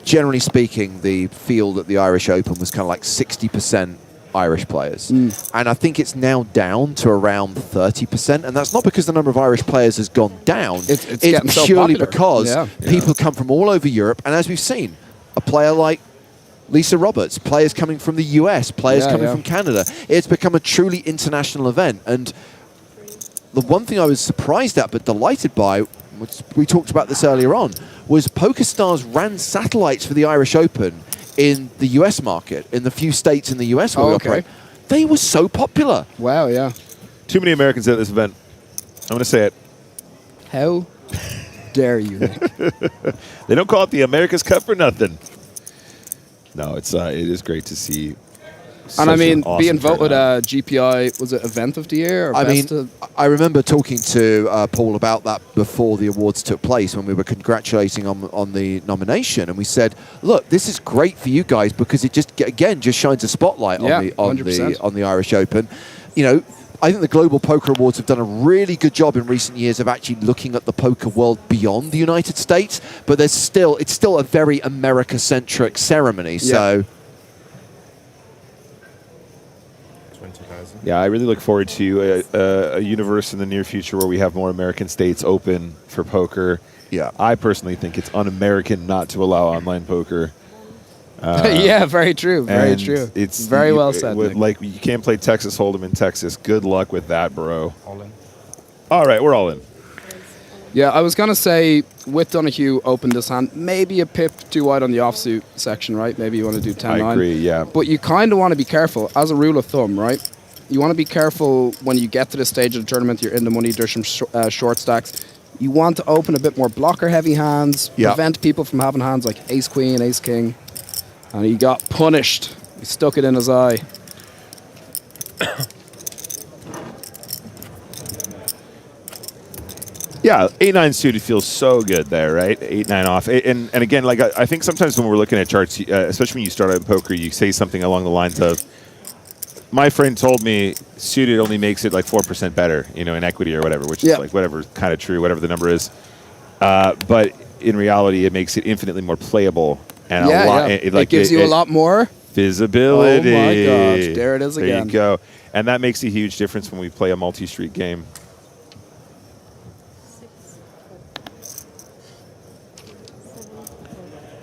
Generally speaking, the field at the Irish Open was kind of like 60% Irish players. And I think it's now down to around 30%. And that's not because the number of Irish players has gone down. It's getting so purely popular. because people come from all over Europe. And as we've seen, a player like Lisa Roberts, players coming from the US, players coming from Canada. It's become a truly international event. And the one thing I was surprised at but delighted by, which we talked about this earlier on, was PokerStars ran satellites for the Irish Open in the US market, in the few states in the US where we operate. They were so popular. Wow, yeah. Too many Americans at this event. I'm going to say it. How dare you, Nick? They don't call it the America's Cup for nothing. No, it is great to see. And I mean, awesome being voted turnout. GPI, was it event of the year? Or I mean, best of- I remember talking to Paul about that before the awards took place when we were congratulating on the nomination, and we said, "Look, this is great for you guys because it just shines a spotlight on the 100%. Irish Open." You know, I think the Global Poker Awards have done a really good job in recent years of actually looking at the poker world beyond the United States, but it's still a very America-centric ceremony. So. Yeah, I really look forward to a universe in the near future where we have more American states open for poker. Yeah, I personally think it's un-American not to allow online poker. Yeah, very true. Very and true. It's very well said. Nick. Like you can't play Texas Hold'em in Texas. Good luck with that, bro. All in. All right, we're all in. Yeah, I was gonna say with Donahue opened this hand, maybe a pip too wide on the offsuit section, right? Maybe you want to do 10-9. I agree. Yeah. But you kind of want to be careful, as a rule of thumb, right? You want to be careful when you get to this stage of the tournament. You're in the money. There's some short stacks. You want to open a bit more blocker-heavy hands. Prevent people from having hands like Ace Queen, Ace King. And he got punished. He stuck it in his eye. Yeah, 8-9 suited feels so good there, right? 8-9 off. And again, like I think sometimes when we're looking at charts, especially when you start out in poker, you say something along the lines of, my friend told me suited only makes it like 4% better, you know, in equity or whatever, which is like whatever kind of true, whatever the number is. But in reality, it makes it infinitely more playable. And a lot, it gives you a lot more visibility. Oh my gosh, there it is again. There you go. And that makes a huge difference when we play a multi-street game.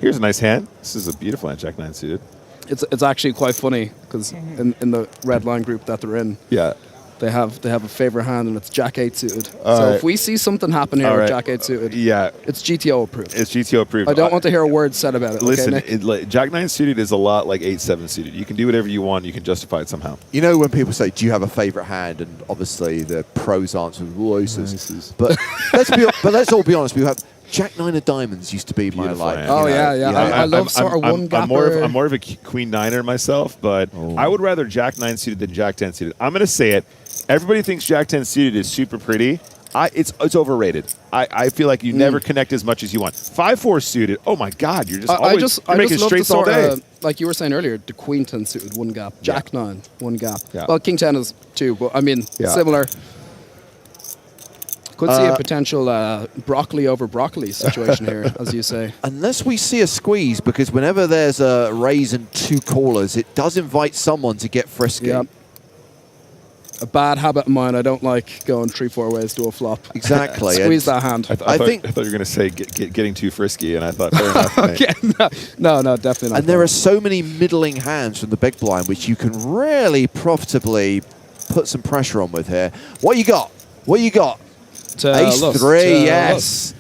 Here's a nice hand. This is a beautiful hand, Jack 9 suited. It's actually quite funny because in the red line group that they're in, they have a favorite hand and it's Jack 8 suited. So if we see something happen here with Jack 8 suited, it's GTO approved. It's GTO approved. I don't want to hear a word said about it. Listen, okay, Jack 9 suited is a lot like 8-7 suited. You can do whatever you want. You can justify it somehow. You know when people say, "Do you have a favorite hand?" and obviously the pros answer is aces. But let's all be honest. We have Jack 9 of diamonds used to be my life. Oh yeah. I love sort of one gap. I'm more of a Queen 9er myself, but I would rather Jack 9 suited than Jack 10 suited. I'm going to say it. Everybody thinks Jack 10 suited is super pretty. It's overrated. I feel like you never connect as much as you want. 5-4 suited. Oh my God, you're just always making straights all day. Like you were saying earlier, the Queen 10 suited, one gap. Jack 9, one gap. Well, King 10 is 2, but I mean similar. Could see a potential broccoli over broccoli situation here, as you say. Unless we see a squeeze, because whenever there's a raise and 2 callers, it does invite someone to get frisky. Yep. a bad habit of mine. I don't like going 3-4 ways to a flop. Exactly. Squeeze that hand. I thought you were going to say getting too frisky, and I thought, fair enough. Okay, no, definitely not. And there are so many middling hands from the big blind which you can really profitably put some pressure on with here. What you got? What you got? Ace Lust. 3, yes.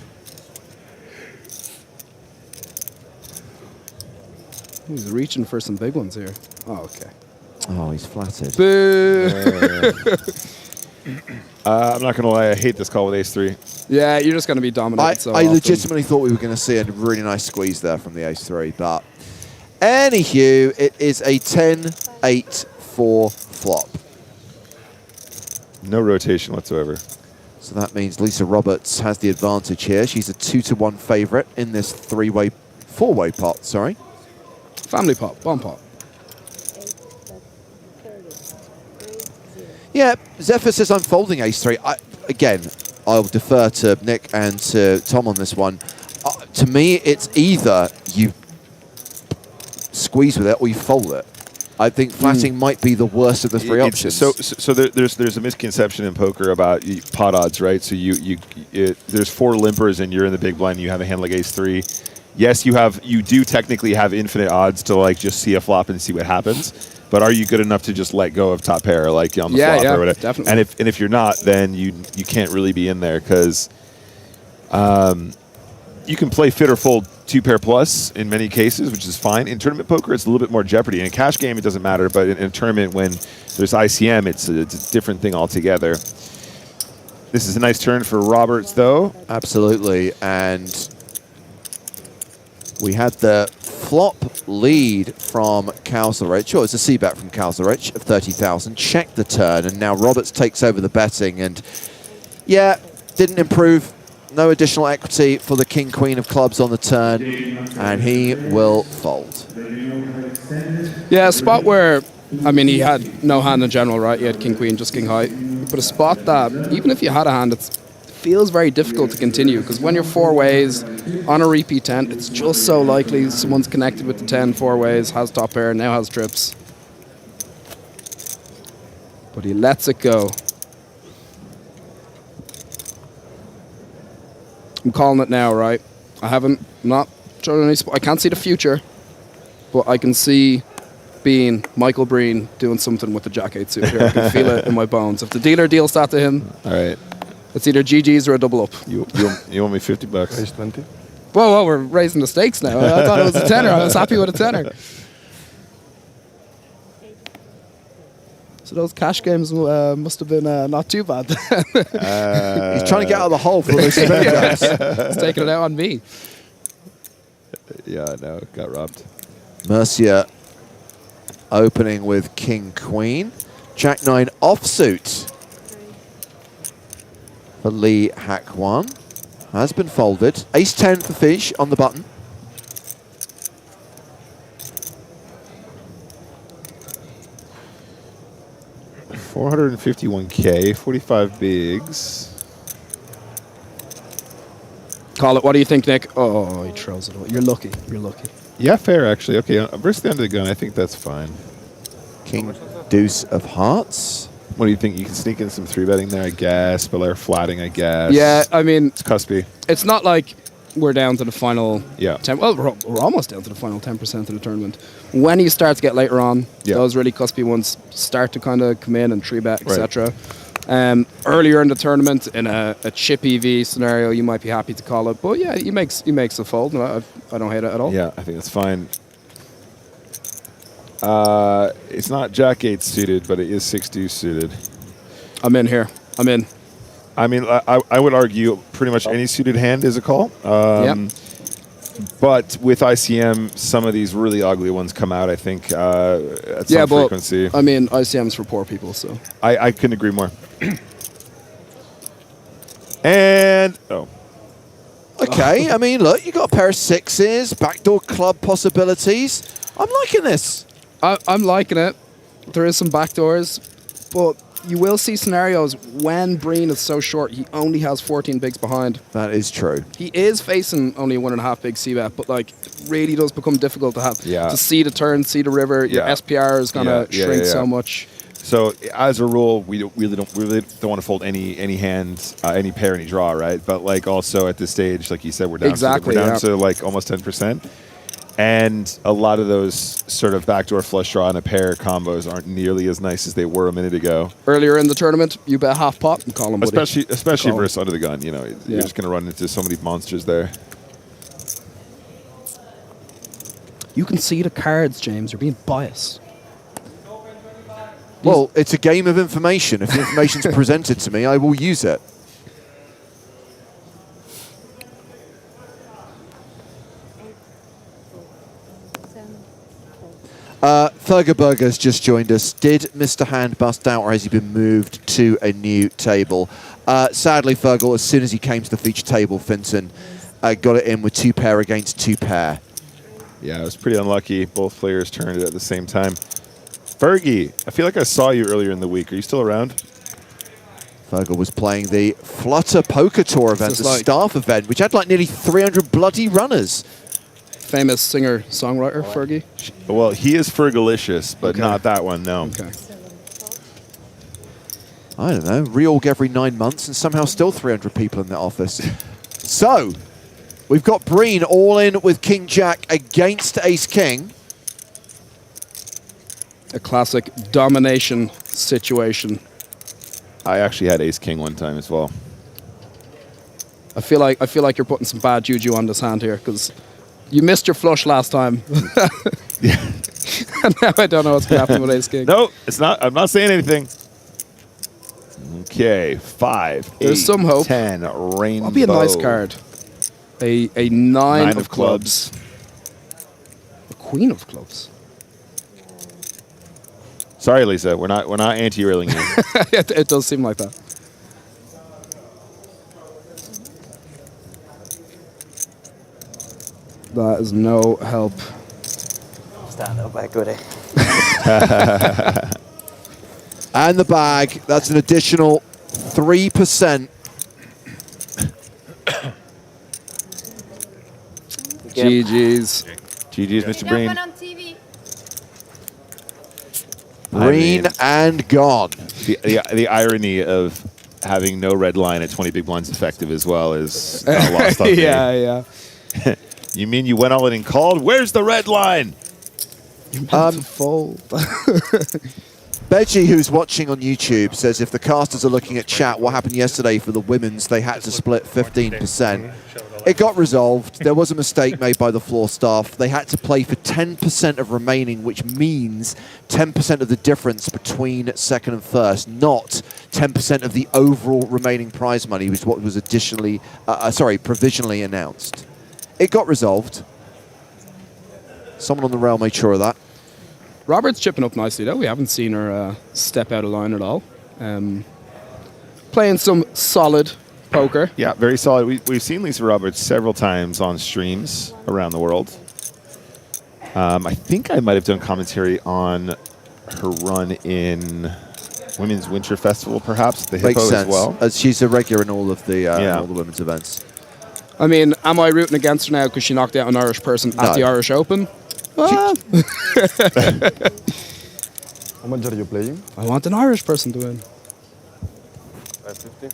He's reaching for some big ones here. Oh, okay. Oh, he's flattered. Boo! I'm not going to lie, I hate this call with Ace 3. Yeah, you're just going to be dominant. I legitimately thought we were going to see a really nice squeeze there from the Ace 3, but anywho, it is a 10-8-4 flop. No rotation whatsoever. So that means Lisa Roberts has the advantage here. She's a 2-1 favourite in this four-way pot, sorry. Family pot, bomb pot. Yeah, Zephyr says I'm folding Ace 3. Again, I'll defer to Nick and to Tom on this one. To me, it's either you squeeze with it or you fold it. I think flatting might be the worst of the three options. So there's a misconception in poker about pot odds, right? So there's 4 limpers and you're in the big blind and you have a hand like Ace 3. Yes, you do technically have infinite odds to like just see a flop and see what happens. But are you good enough to just let go of top pair like on the flop or whatever? Definitely. And if you're not, then you can't really be in there because you can play fit or fold 2-pair plus in many cases, which is fine. In tournament poker, it's a little bit more jeopardy. In a cash game, it doesn't matter, but in a tournament when there's ICM, it's a different thing altogether. This is a nice turn for Roberts, though. Absolutely, and we had the flop lead from Kalsarich, or it's a c-bet from Kalsarich of 30,000. Check the turn, and now Roberts takes over the betting, and yeah, didn't improve. No additional equity for the king-queen of clubs on the turn, and he will fold. Yeah, a spot where, I mean, he had no hand in general, right? He had king-queen, just king-high. But a spot that, even if you had a hand, it feels very difficult to continue, because when you're 4 ways on a repeat 10, it's just so likely someone's connected with the 10 4 ways, has top pair, now has trips. But he lets it go. I'm calling it now, right? Not showing any I can't see the future, but I can see being Michael Breen doing something with the Jack-8 suit here. I can feel it in my bones. If the dealer deals that to him, all right, it's either GG's or a double up. You want me $50? Ace 20. Whoa, we're raising the stakes now. I thought it was a tenner. I was happy with a tenner. So those cash games must have been not too bad. He's trying to get out of the hole for those guys. He's taking it out on me. Yeah, no, got robbed. Mercia opening with king-queen. Jack-9 offsuit for Lee Hack-1. Has been folded. Ace-10 for Fish on the button. $451K, 45 bigs. Call it. What do you think, Nick? Oh, he throws it away. You're lucky. You're lucky. Yeah, fair, actually. Okay, versus the under the gun, I think that's fine. King Deuce of Hearts. What do you think? You can sneak in some 3-betting there, I guess, but they're flatting, I guess. Yeah, I mean, it's cuspy. It's not like we're down to the final. Yeah. Well, we're almost down to the final 10% of the tournament. When you start to get later on, those really cuspy ones start to kind of come in and 3-bet, etc. Earlier in the tournament, in a chip EV scenario, you might be happy to call it, but yeah, he makes a fold. No, I don't hate it at all. Yeah, I think that's fine. It's not Jack-8 suited, but it is 6-2 suited. I'm in here. I'm in. I mean, I would argue pretty much any suited hand is a call. But with ICM, some of these really ugly ones come out, I think, at some frequency. I mean, ICM's for poor people, so. I couldn't agree more. And, Okay, I mean, look, you got a pair of 6s, backdoor club possibilities. I'm liking this. I'm liking it. There is some backdoors, but you will see scenarios when Breen is so short, he only has 14 bigs behind. That is true. He is facing only a 1.5 big c-bet, but like, it really does become difficult to have to see the turn, see the river. Your SPR is going to shrink so much. So as a rule, we really don't want to fold any hand, any pair, any draw, right? But like also at this stage, like you said, we're down. Exactly, we're down to like almost 10%, and a lot of those sort of backdoor flush draw and a pair combos aren't nearly as nice as they were a minute ago. Earlier in the tournament, you bet half pot and call them, buddy. Especially Call 'em. versus under the gun. You know, you're just going to run into so many monsters there. You can see the cards, James. You're being biased. Well, it's a game of information. If the information's presented to me, I will use it. Thurgerberger's just joined us. Did Mr. Hand bust out, or has he been moved to a new table? Sadly, Thurgle, as soon as he came to the feature table, Finton got it in with 2 pair against 2 pair. Yeah, it was pretty unlucky. Both players turned it at the same time. Fergie, I feel like I saw you earlier in the week. Are you still around? Thurgle was playing the Flutter Poker Tour event, the like staff event, which had like nearly 300 bloody runners. Famous singer-songwriter, Fergie? Well, he is Fergalicious, but not that one, no. Okay. I don't know, reorg every 9 months and somehow still 300 people in the office. So, we've got Breen all in with King Jack against Ace King. A classic domination situation. I actually had Ace King one time as well. I feel like you're putting some bad juju on this hand here, because you missed your flush last time. And now I don't know what's going to happen with Ace King. No, it's not. I'm not saying anything. Okay, 5, There's 8, some hope. 10, rainbow. That'll be a nice card. A 9 of clubs. A queen of clubs. Sorry, Lisa, we're not anti-railing you. It does seem like that. That is no help. Stand up, my goodie. And the bag, that's an additional 3%. GG's. GG's, Mr. Breen. Breen and gone. The irony of having no red line at 20 big blinds effective as well is not lost on me. Yeah. You mean you went all in and called? Where's the red line? You meant to fold. Beji, who's watching on YouTube, says if the casters are looking at chat, what happened yesterday for the women's, they had to split 15%. It got resolved. There was a mistake made by the floor staff. They had to play for 10% of remaining, which means 10% of the difference between second and first, not 10% of the overall remaining prize money, which is what was provisionally announced. It got resolved. Someone on the rail made sure of that. Robert's chipping up nicely, though. We haven't seen her step out of line at all. Playing some solid poker. Yeah, very solid. We've seen Lisa Roberts several times on streams around the world. I think I might have done commentary on her run in Women's Winter Festival, perhaps, the Makes Hippo sense. as well. She's a regular in all of the all the women's events. I mean, am I rooting against her now because she knocked out an Irish person at the Irish Open? How much are you playing? I want an Irish person to win. 550.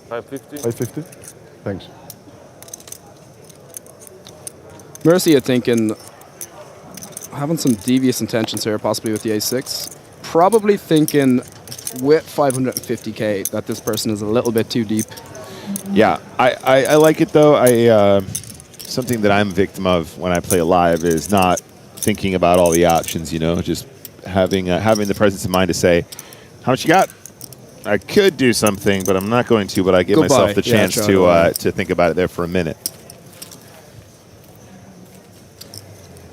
550. 550? Thanks. Mercy, you're thinking, having some devious intentions here, possibly with the Ace-6. Probably thinking with 550k that this person is a little bit too deep. Yeah, I like it though. Something that I'm a victim of when I play live is not thinking about all the options, you know, just having the presence of mind to say, how much you got? I could do something, but I'm not going to, but I give myself the chance to think about it there for a minute.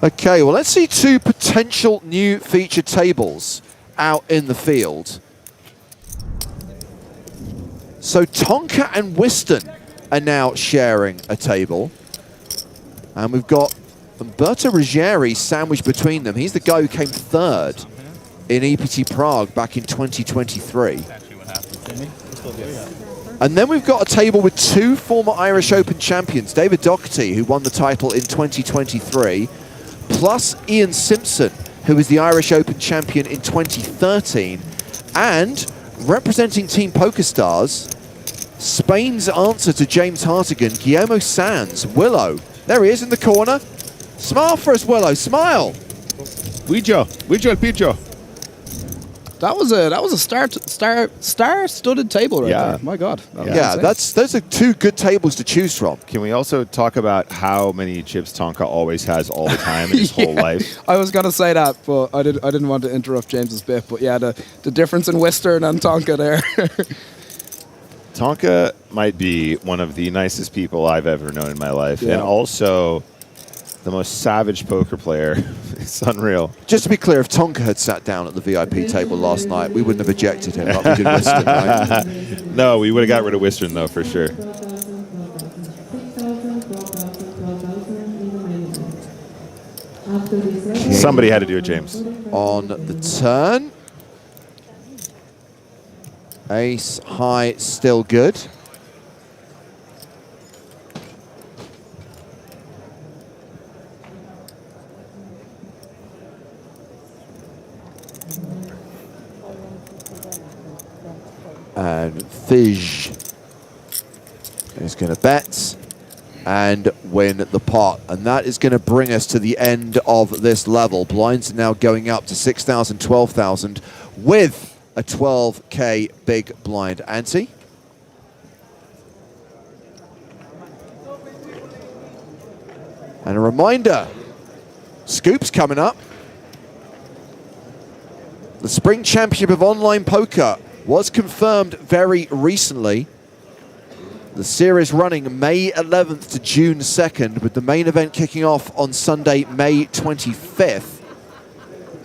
Okay, well, let's see 2 potential new feature tables out in the field. So Tonka and Whiston are now sharing a table. And we've got Umberto Ruggieri sandwiched between them. He's the guy who came 3rd in EPT Prague back in 2023. And then we've got a table with 2 former Irish Open champions, David Doherty, who won the title in 2023, plus Ian Simpson, who was the Irish Open champion in 2013, and representing Team PokerStars, Spain's answer to James Hartigan, Guillermo Sanz. Willow, there he is in the corner. Smile for us, Willow, smile. Huicho el picho. That was a star-studded table right there. My God. Those are two good tables to choose from. Can we also talk about how many chips Tonka always has all the time in his whole life? I was gonna say that, but I didn't want to interrupt James's bit. But yeah, the difference in Western and Tonka there. Tonka might be one of the nicest people I've ever known in my life, and also the most savage poker player. It's unreal. Just to be clear, if Tonka had sat down at the VIP table last night, we wouldn't have ejected him like we did Western, right? No, we would have got rid of Western, though, for sure. Somebody had to do it, James. On the turn. Ace high, still good. And Fizz is going to bet and win the pot. And that is going to bring us to the end of this level. Blinds are now going up to 6,000, 12,000 with a 12K big blind ante. And a reminder, Scoop's coming up. The Spring Championship of Online Poker was confirmed very recently. The series running May 11th to June 2nd, with the main event kicking off on Sunday, May 25th.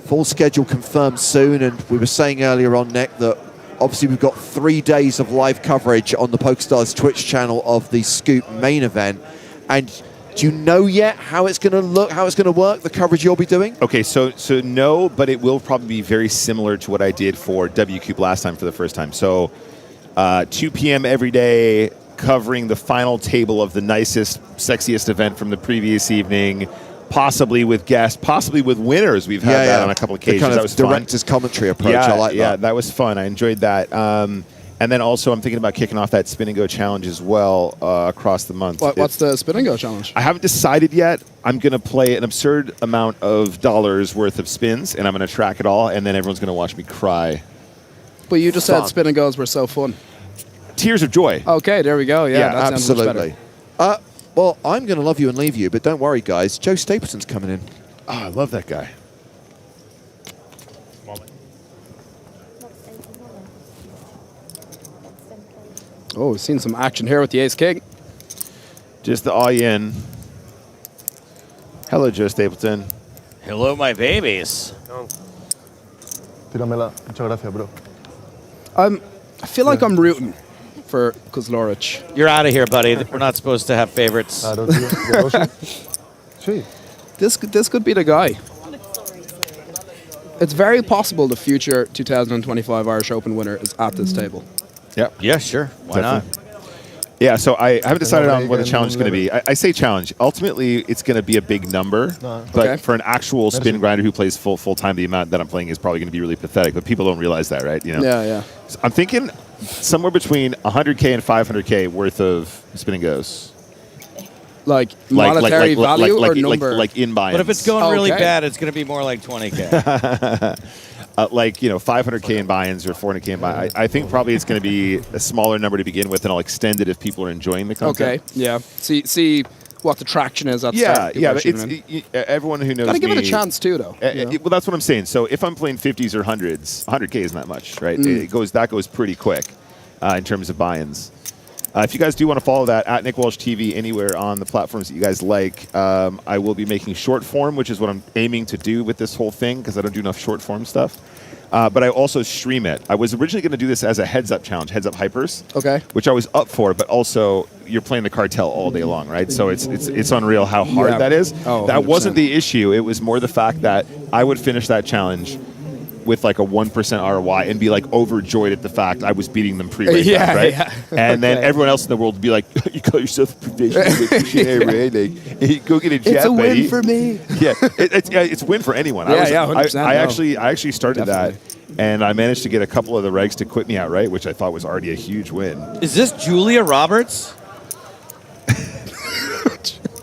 Full schedule confirmed soon, and we were saying earlier on, Nick, that obviously we've got 3 days of live coverage on the PokerStars Twitch channel of the Scoop main event. And do you know yet how it's going to look, how it's going to work, the coverage you'll be doing? Okay, so no, but it will probably be very similar to what I did for WCube last time for the first time. So 2 p.m. every day, covering the final table of the nicest, sexiest event from the previous evening, possibly with guests, possibly with winners. We've had that on a couple of occasions. The kind that of was director's commentary approach. Yeah, I like that. Yeah, that was fun. I enjoyed that. And then also I'm thinking about kicking off that Spin and Go challenge as well across the month. What's the Spin and Go challenge? I haven't decided yet. I'm going to play an absurd amount of dollars worth of spins, and I'm going to track it all, and then everyone's going to watch me cry. But you just said Spin and Goes were so fun. Tears of joy. Okay, there we go. Yeah, that sounds much absolutely. better. Well, I'm going to love you and leave you, but don't worry, guys. Joe Stapleton's coming in. Oh, I love that guy. Oh, we've seen some action here with the Ace King. Just the all-in. Hello, Joe Stapleton. Hello, my babies. Tíramela. Muchas gracias, bro. I feel like I'm rooting for Kozlorich. You're out of here, buddy. We're not supposed to have favorites. This could be the guy. It's very possible the future 2025 Irish Open winner is at this table. Yep. Yeah, sure. Why not? Yeah, so I haven't decided on what the challenge is going to be. I say challenge. Ultimately, it's going to be a big number. But for an actual spin grinder who plays full time, the amount that I'm playing is probably going to be really pathetic. But people don't realize that, right? You know? Yeah. So I'm thinking somewhere between 100K and 500K worth of spin and goes. Like monetary value or number? Like in buy-ins. But if it's going really bad, it's going to be more like 20K. Like, 500K in buy-ins or 400K in buy-ins. I think probably it's going to be a smaller number to begin with, and I'll extend it if people are enjoying the content. Okay, yeah. See what the traction is at start. Yeah, but everyone who knows Gotta give me, it a chance too, though. Well, that's what I'm saying. So if I'm playing 50s or 100s, 100K isn't that much, right? That goes pretty quick in terms of buy-ins. If you guys do want to follow that, at Nick Walsh TV, anywhere on the platforms that you guys like, I will be making short form, which is what I'm aiming to do with this whole thing, because I don't do enough short form stuff. But I also stream it. I was originally going to do this as a heads-up challenge, heads-up hypers, which I was up for, but also you're playing the cartel all day long, right? So it's unreal how hard that is. Oh, that 100%. wasn't the issue. It was more the fact that I would finish that challenge with like a 1% ROI and be like overjoyed at the fact I was beating them pre-race, Yeah, right? yeah. And then everyone else in the world would be like, "You call yourself a professional electrician, right? Like, hey, go get a jet, It's a buddy." win for me. Yeah, it's a win for anyone. Yeah, 100%, I no. actually started that, and I managed to get a couple of the regs to quit me outright, which I thought was already a huge win. Is this Julia Roberts?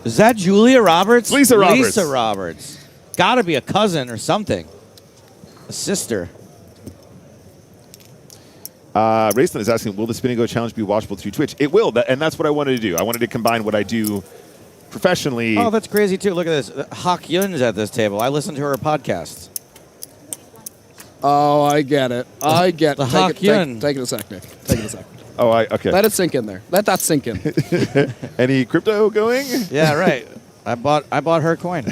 Is that Julia Roberts? Lisa Roberts. Lisa Roberts. Gotta be a cousin or something. A sister. Raceland is asking, will the Spin and Go Challenge be watchable through Twitch? It will, and that's what I wanted to do. I wanted to combine what I do professionally. Oh, that's crazy, too. Look at this. Hak Yun's at this table. I listen to her podcast. Oh, I get it. I get The it. Hak Yun. Take it a sec, Nick. Take it a sec. Oh, okay. Let it sink in there. Let that sink in. Any crypto going? Yeah, right. I bought her coin.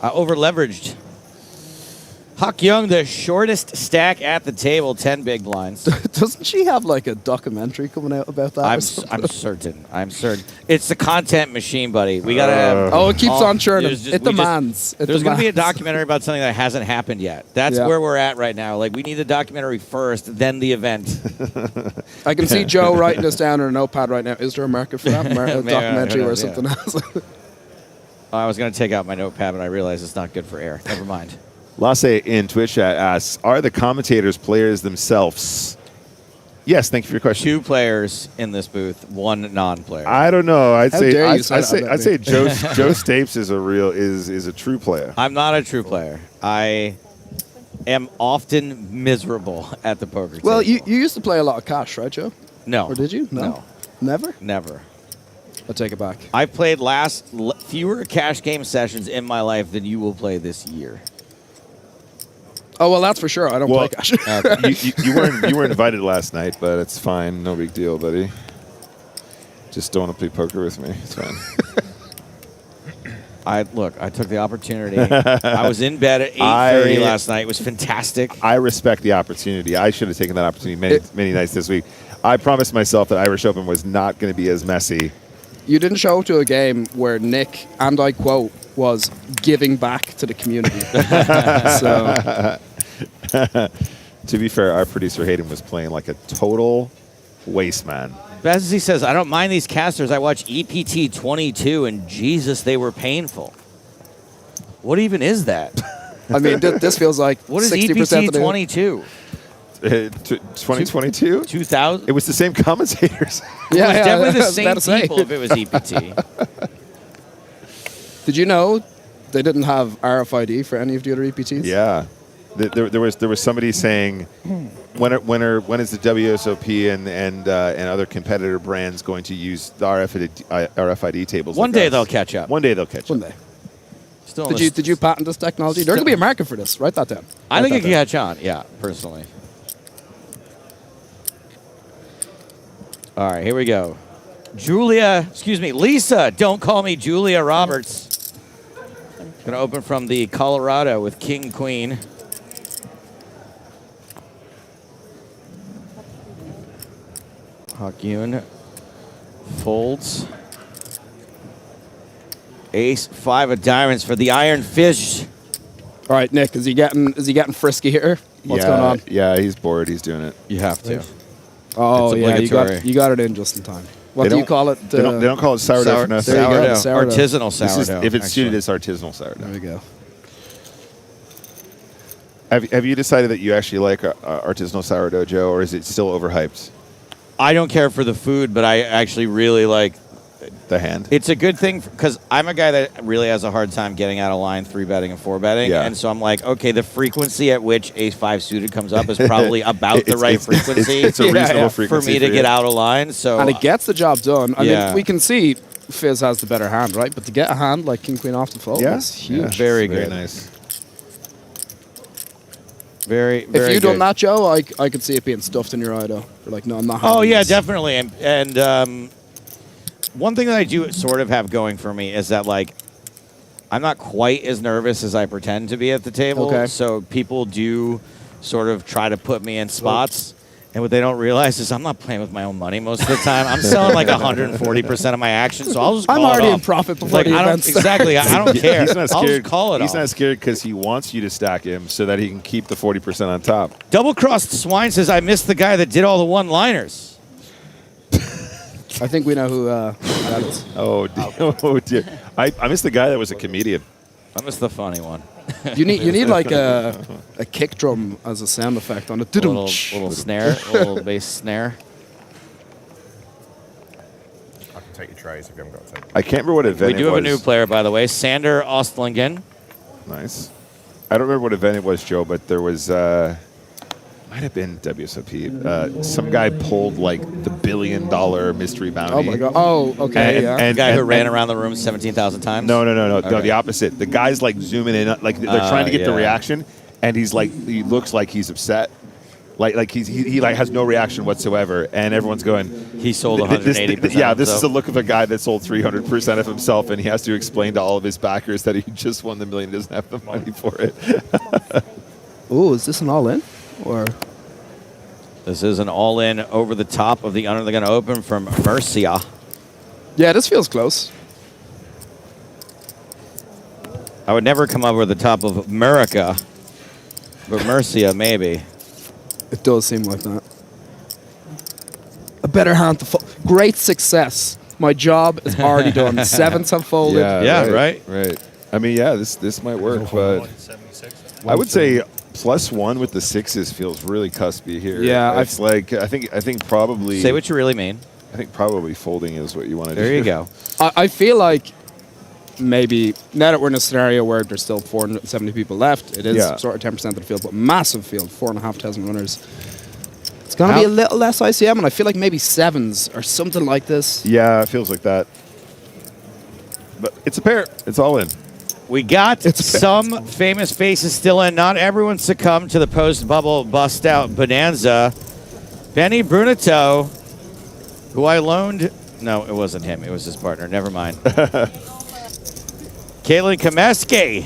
I over-leveraged. Hak Young, the shortest stack at the table, 10 big blinds. Doesn't she have like a documentary coming out about that? I'm certain. I'm certain. It's the content machine, buddy. We gotta have. Oh, it keeps on churning. It we demands. There's gonna be a documentary about something that hasn't happened yet. That's Yeah. where we're at right now. Like we need the documentary first, then the event. I can see Joe writing this down on a notepad right now. Is there a market for that? A Maybe, documentary who or knows, something else? I was gonna take out my notepad, but I realized it's not good for air. Never mind. Lasse in Twitch chat asks, are the commentators players themselves? Yes, thank you for your question. 2 players in this booth, 1 non-player. I don't know. I'd How say dare you I'd say that say about I'd me? say Joe Stapes is a true player. I'm not a true player. I am often miserable at the poker table. Well, you used to play a lot of cash, right, Joe? No. Or did you? No. Never? Never. I'll take it back. I've played fewer cash game sessions in my life than you will play this year. Oh, well, that's for sure. I don't play cash. you were invited last night, but it's fine. No big deal, buddy. Just don't want to play poker with me. It's fine. I took the opportunity. I was in bed at 8:30 last night. It was fantastic. I respect the opportunity. I should have taken that opportunity many nights this week. I promised myself that Irish Open was not going to be as messy. You didn't show up to a game where Nick, and I quote, was giving back to the community. So, to be fair, our producer Hayden was playing like a total waste man. Bezzy says, I don't mind these casters. I watch EPT 22, and Jesus, they were painful. What even is that? I mean, this feels like what is 60% EPT of the 22? 2022? 2000? It was the same commentators. Yeah, it was yeah, definitely the I was same about to say. people if it was EPT. Did you know they didn't have RFID for any of the other EPTs? Yeah. There was somebody saying, when is the WSOP and other competitor brands going to use the RFID tables? One like day us? they'll catch up. One day they'll catch One up. day. Still Did you patent this technology? There's going to be a market for this. Write that down. I think it can catch on, yeah, personally. All right, here we go. Lisa, don't call me Julia Roberts. Going to open from the Colorado with King, Queen. Hakyun folds. Ace, 5 of diamonds for the Iron Fish. All right, Nick, is he getting frisky here? What's going on? Yeah, he's bored. He's doing it. You have to. Oh, It's yeah, obligatory. you got it in just in time. What They do you don't- call it? They don't call it sourdough for nothing. There you go, Sourdough. Artisanal This is- sourdough. if it's actually. suited, it's artisanal sourdough. There we go. Have you decided that you actually like artisanal sourdough, Joe, or is it still overhyped? I don't care for the food, but I actually really like the hand. It's a good thing because I'm a guy that really has a hard time getting out of line 3-betting and 4-betting. Yeah. And so I'm like, okay, the frequency at which ace-5 suited comes up is probably about the right frequency. It's a reasonable frequency for me to for get you. out of line. So And it gets the job done. I Yeah. mean, we can see Fizz has the better hand, right? But to get a hand like King Queen off the fold is huge. Very Very good. nice. Very, If very you'd good. done that, Joe, I could see it being stuffed in your eye, though. You're like, no, I'm not. Oh, having yeah, this. definitely. And one thing that I do sort of have going for me is that, like, I'm not quite as nervous as I pretend to be at the table. Okay. So people do sort of try to put me in spots. And what they don't realize is I'm not playing with my own money most of the time. I'm selling like 140% of my action, so I'll just call I'm already it in off. profit before the I don't, event starts. exactly. I don't care. He's not I'll scared. just call it He's off. not scared because he wants you to stack him so that he can keep the 40% on top. Double Crossed Swine says, I missed the guy that did all the one-liners. I think we know who that is. Oh, dear. I missed the guy that was a comedian. I missed the funny one. You need like a kick drum as a sound effect on it. A little snare, a little bass snare. I can take your trays if you haven't got to take. I can't remember what event We do have a new player, by the way, Sander Ostlingen. Nice. I don't remember what event it was, Joe, but there was, might have been WSOP. Some guy pulled like the $1 billion mystery bounty. Oh my god. Oh, okay. And the guy who ran around the room 17,000 times? No, Okay. the opposite. The guy's like zooming in, like they're trying to get the reaction, and he's like, he looks like he's upset. Like he like has no reaction whatsoever, and everyone's going. He sold 180%. Yeah, this is the look of a guy that sold 300% of himself, and he has to explain to all of his backers that he just won the $1 million, doesn't have the money for it. Ooh, is this an all-in or? This is an all-in over the top of the under they're going to open from Mercia. Yeah, this feels close. I would never come over the top of America, but Mercia maybe. It does seem like that. A better hand to fold. Great success. My job is already done. Sevens have folded. Right. I mean, yeah, this might work, but I would say +1 with the sixes feels really cuspy here. Yeah, it's like I think probably. Say what you really mean. I think probably folding is what you want to do. There you go. I feel like maybe now that we're in a scenario where there's still 470 people left, it is sort of 10% of the field, but massive field, 4,500 runners. It's going to be a little less ICM, and I feel like maybe sevens or something like this. Yeah, it feels like that. But it's a pair. It's all in. We got some famous faces still in. Not everyone succumbed to the post-bubble bust-out bonanza. Benny Brunetto, who I loaned... No, it wasn't him. It was his partner. Never mind. Caitlin Kameski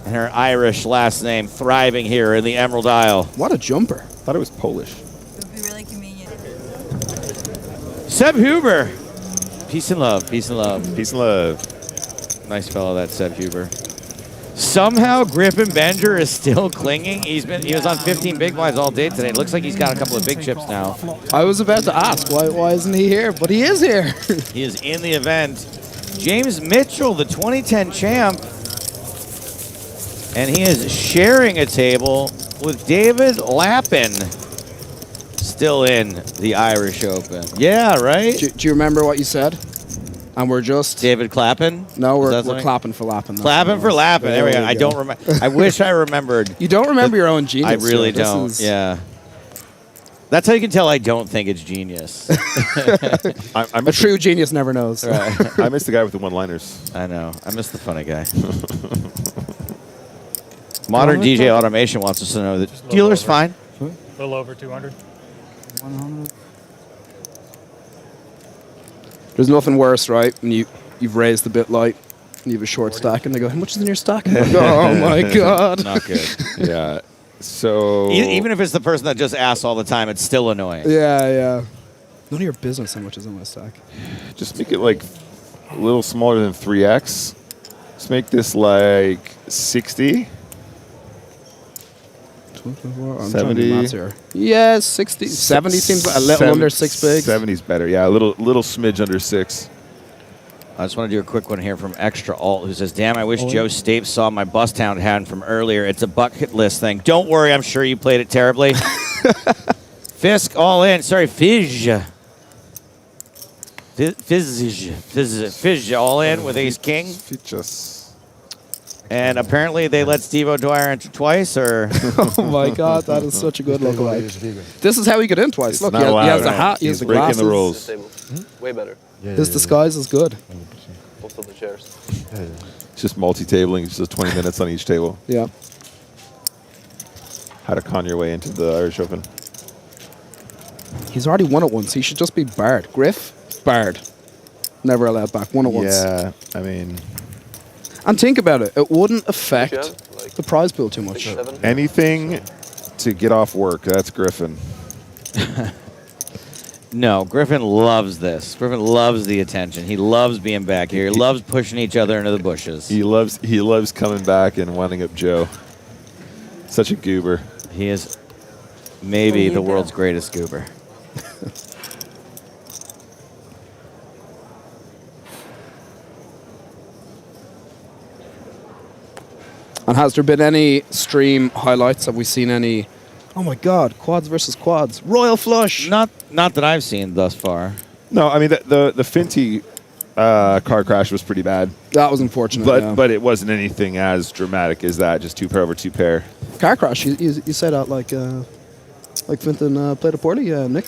and her Irish last name thriving here in the Emerald Isle. What a jumper. I thought it was Polish. It would be really convenient. Seb Huber. Peace and love. Peace and love. Peace and love. Nice fellow, that Seb Huber. Somehow Griffin Benger is still clinging. He was on 15 big blinds all day today. It looks like he's got a couple of big chips now. I was about to ask, why isn't he here? But he is here. He is in the event. James Mitchell, the 2010 champ. And he is sharing a table with David Lappin. Still in the Irish Open. Yeah, right? Do you remember what you said? And we're just... David Clappin? No, we're something? clapping for Lappin. Clapping for Lappin. There we go. I don't remember. I wish I remember. You don't remember your own genius. I really Joe. don't. Yeah. That's how you can tell I don't think it's genius. I'm a true genius never knows. Right. I missed the guy with the one-liners. I know. I miss the funny guy. Modern DJ Automation wants us to know that dealer's fine. A little over 200. 100. There's nothing worse, right? When you've raised the bit light, and you have a short stack, and they go, "How much is in your stack?" I'm like, oh my god! Not good. Yeah. So even if it's the person that just asks all the time, it's still annoying. Yeah. None of your business how much is in my stack. Just make it like a little smaller than 3x. Let's make this like 60. 70. Yeah, 60. 70 seems like a little under 6 bigs. 70's better. Yeah, a little smidge under 6. I just want to do a quick one here from Extra Alt, who says, "Damn, I wish Joe Stapes saw my bust hound hand from earlier. It's a bucket list thing. Don't worry, I'm sure you played it terribly." Fisk all in. Sorry, Fizz. Fizz all in with Ace King. And apparently they let Steve O'Dwyer enter twice, or... Oh my god, that is such a good lookalike. This is how he got in twice. It's Look, not he allowed, has the right? hat, he He's has the breaking glasses. the rules. Way better. His disguise is good. Also the chairs. It's just multi-tabling. It's just 20 minutes on each table. Yeah. How to con your way into the Irish Open. He's already won it once. He should just be barred. Griff, barred. Never allowed back. Won it once. Yeah, I mean... And think about it. It wouldn't affect the prize pool too much. Anything to get off work, that's Griffin. No, Griffin loves this. Griffin loves the attention. He loves being back here. He loves pushing each other into the bushes. He loves coming back and winding up Joe. Such a goober. He is maybe the world's greatest goober. And has there been any stream highlights? Have we seen any? Oh my God, quads versus quads, royal flush. Not that I've seen thus far. No, I mean the Finty car crash was pretty bad. That was unfortunate. But it wasn't anything as dramatic as that. Just 2 pair over 2 pair. Car crash. You say that like Finton played a poorly, Nick.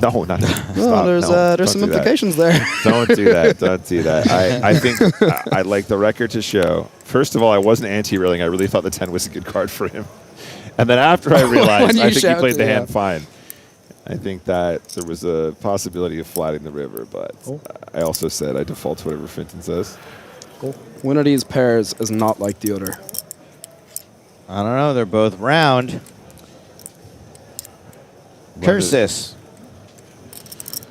No, not. No, there's some implications there. Don't do that. Don't do that. I think I'd like the record to show. First of all, I wasn't anti-reeling. I really thought the 10 was a good card for him. And then after I realized, I think he played the hand fine. I think that there was a possibility of flatting the river, but I also said I default to whatever Finton says. Cool. One of these pairs is not like the other. I don't know. They're both round. Curses.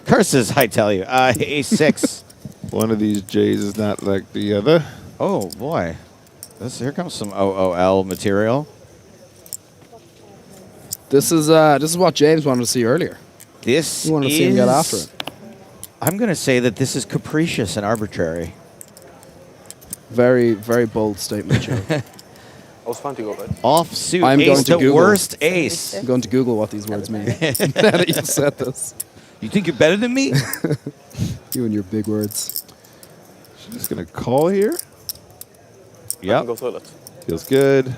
Curses, I tell you. A6. One of these J's is not like the other. Oh, boy. Here comes some OOL material. This is what James wanted to see earlier. This You wanted to see him get after it. I'm going to say that this is capricious and arbitrary. Very, very bold statement, Joe. I was fine to go, right? Offsuit I'm ace, going to the Google. worst ace. I'm going to Google what these words mean. Now that you said this. You think you're better than me? You and your big words. She's just going to call here. Yep. Go toilet. Feels good.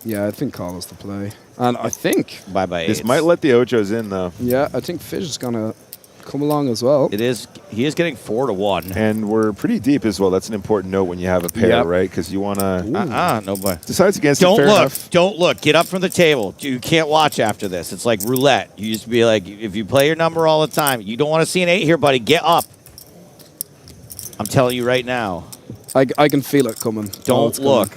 Yeah, I think call is the play. And I think... Bye-bye. This might let the Ojos in, though. Yeah, I think Fish is going to come along as well. It is. He is getting 4-1. And we're pretty deep as well. That's an important note when you have a pair, right? Because you want to... No boy. Decides against Don't it, fair look. enough. Don't look. Get up from the table. You can't watch after this. It's like roulette. You used to be like, if you play your number all the time, you don't want to see an 8 here, buddy. Get up. I'm telling you right now. I can feel it coming. Don't look.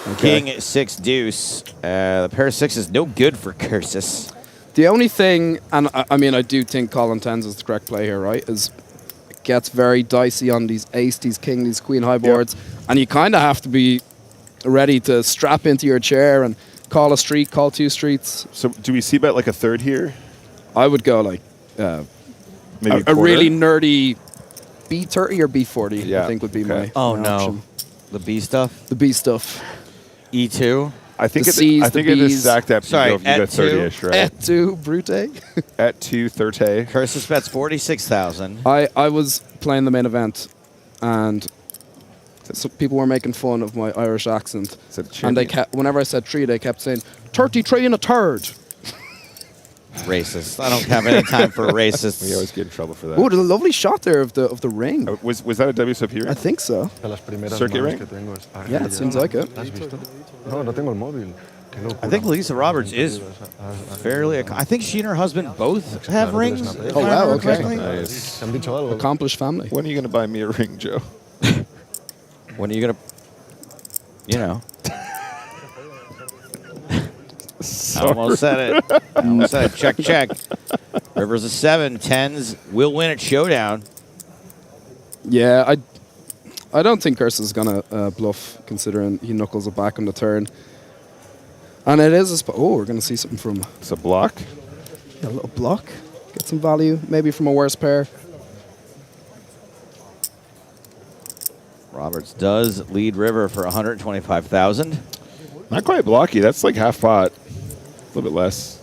Okay. King 6 deuce. The pair of 6 is no good for Cursus. The only thing, and I mean, I do think Colin Tens is the correct play here, right? Is it gets very dicey on these ace, these king, these queen high boards, and you kind of have to be ready to strap into your chair and call a street, call 2 streets. So do we see bet like a third here? I would go like maybe a really nerdy B30 or B40. Yeah. I think would be my Oh, my no. option. The B stuff? The B stuff. E2? I think The it C's, I the think it is B's. stacked up. Sorry, you go at 30-ish, right? Et tu, Brute? At 2, 30. Cursus bets 46,000. I was playing the main event, and so people were making fun of my Irish accent. And they kept, whenever I said 3, they kept saying 33 and a third. Racist. I don't have any time for racists. We always get in trouble for that. Oh, there's a lovely shot there of the ring. Was that a WSOP here? I think so. Circuit ring? Yeah, it seems like it. I think Lisa Roberts is fairly... I think she and her husband both have rings. Oh, wow, okay. Nice. Accomplished family. When are you going to buy me a ring, Joe? When are you going to... You know. I almost said it. I almost said it. Check, check. River's a 7. 10s will win at showdown. Yeah, I don't think Curse is going to bluff, considering he knuckles it back on the turn. And it is a spot. Oh, we're going to see something from... It's a block? Yeah, a little block. Get some value, maybe from a worse pair. Roberts does lead River for 125,000. Not quite blocky. That's like half pot. A little bit less.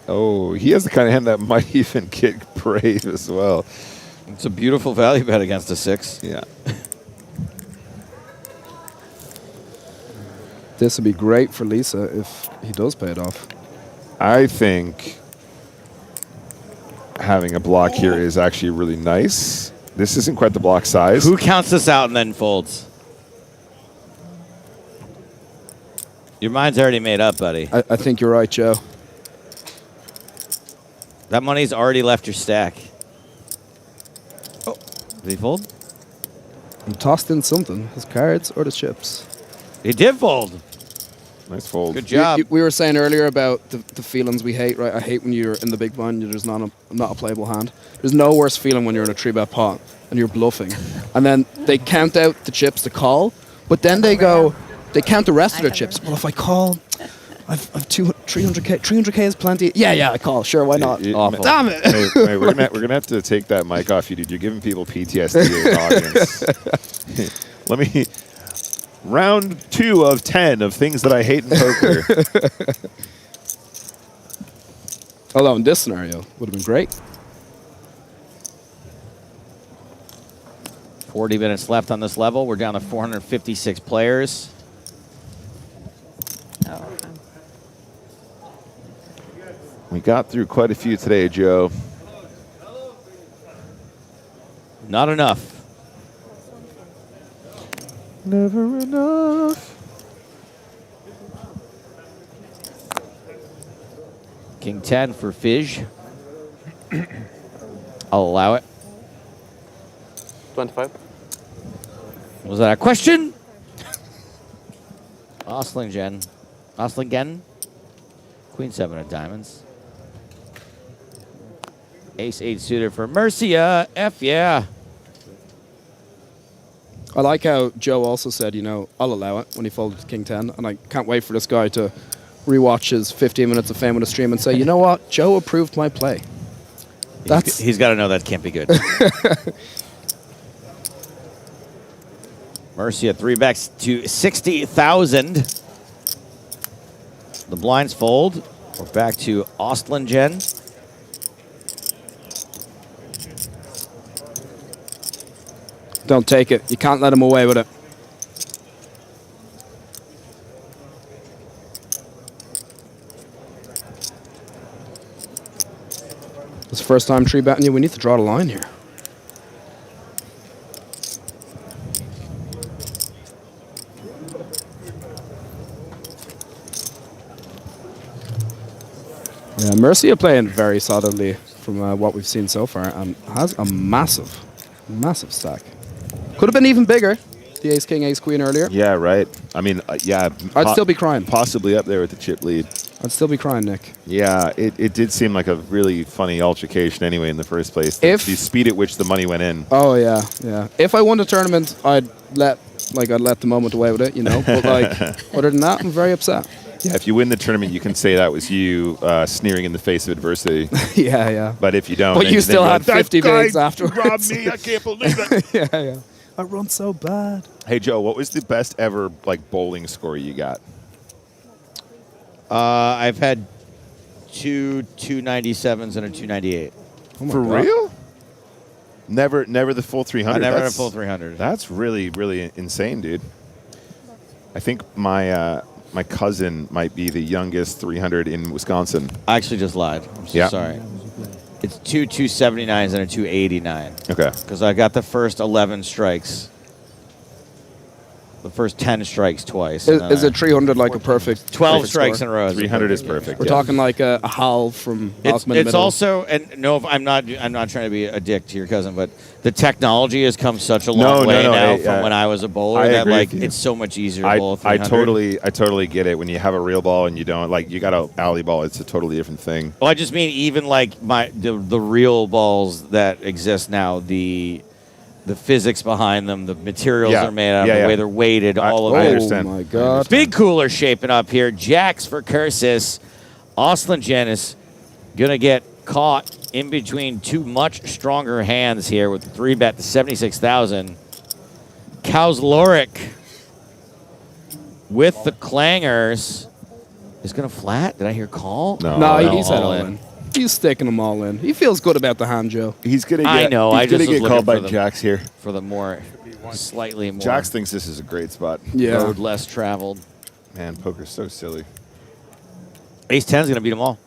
Oh, he has the kind of hand that might even get brave as well. It's a beautiful value bet against a 6. Yeah. This would be great for Lisa if he does pay it off. I think having a block here is actually really nice. This isn't quite the block size. Who counts this out and then folds? Your mind's already made up, buddy. I think you're right, Joe. That money's already left your stack. Oh, did he fold? He tossed in something. His cards or the chips. He did fold. Nice fold. Good job. We were saying earlier about the feelings we hate, right? I hate when you're in the big blind and there's not a playable hand. There's no worse feeling when you're in a 3-bet pot and you're bluffing. And then they count out the chips to call, but then they count the rest of their chips. Well, if I call, I've 300K. 300K is plenty. Yeah, I call. Sure, why not? Awful. Damn it. Hey, we're gonna have to take that mic off you, dude. You're giving people PTSD in the audience. Let me. Round 2 of 10 of things that I hate in poker. Although in this scenario, would have been great. 40 minutes left on this level. We're down to 456 players. We got through quite a few today, Joe. Not enough. Never enough. King 10 for Fizz. I'll allow it. 25. Was that a question? Oslingen. Queen 7 of diamonds. Ace 8 suited for Mercia. F yeah. I like how Joe also said, I'll allow it when he folded King 10, and I can't wait for this guy to rewatch his 15 minutes of fame on the stream and say, you know what, Joe approved my play. He's got to know that can't be good. Mercia 3-backs to 60,000. The blinds fold. We're back to Oslingen. Don't take it. You can't let him away with it. It's the first time 3-betting you. We need to draw the line here. Yeah, Mercia playing very solidly from what we've seen so far and has a massive stack. Could have been even bigger, the Ace King, Ace Queen earlier. Yeah, right. I mean, yeah. I'd still be crying. Possibly up there with the chip lead. I'd still be crying, Nick. Yeah, it did seem like a really funny altercation anyway in the first place. The speed at which the money went in. Oh, yeah. If I won the tournament, I'd let the moment away with it, But, other than that, I'm very upset. Yeah, if you win the tournament, you can say that was you sneering in the face of adversity. Yeah. But if you don't... But you still had 50 bigs afterwards. Robbed me, I can't believe it. Yeah. I run so bad. Hey, Joe, what was the best ever bowling score you got? I've had two 297s and a 298. For real? Never the full 300? I never had a full 300. That's really, really insane, dude. I think my cousin might be the youngest 300 in Wisconsin. I actually just lied. I'm so sorry. It's two 279s and a 289. Okay. Because I got the first 11 strikes. The first 10 strikes twice. Is it 300 like a perfect 12 perfect strikes score? in a row? 300 is perfect. We're talking like a howl from Osman It's Middle. also, and no, I'm not trying to be a dick to your cousin, but the technology has come such a long way now from when I was a bowler that it's so much easier to bowl a 300. I totally get it. When you have a real ball and you don't, you got a alley ball, it's a totally different thing. Well, I just mean even the real balls that exist now, the physics behind them, the materials are made out of, the way they're weighted, all of it. I understand. Oh, my God. Big cooler shaping up here. Jacks for Cursis. Oslingen is going to get caught in between two much stronger hands here with the 3-bet to 76,000. Kausloric with the clangers is going to flat. Did I hear call? No, he's had all in. He's sticking them all in. He feels good about the hand, Joe. He's gonna get. I know. He's I gonna just get was called by looking for Jax here. for the slightly more. Jax thinks this is a great spot. Yeah. Road less traveled. Man, poker's so silly. Ace 10 is going to beat them all.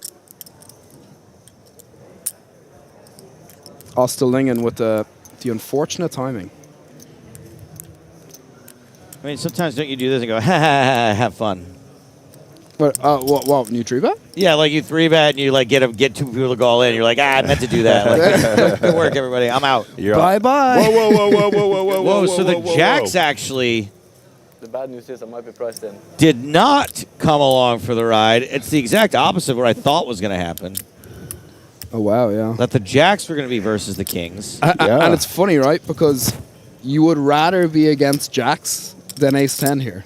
Ostelingen with the unfortunate timing. I mean, sometimes don't you do this and go, ha, ha, ha, have fun? But what? New 3-bet? Yeah, like you 3-bet and you get two people to go all in. You're like, I meant to do that. Good work, everybody. I'm out. Bye-bye. Whoa. So the Jacks actually The bad news is I might be priced in. did not come along for the ride. It's the exact opposite of what I thought was going to happen. Oh, wow, yeah. That the jacks were going to be versus the kings. And it's funny, right? Because you would rather be against jacks than ace-10 here.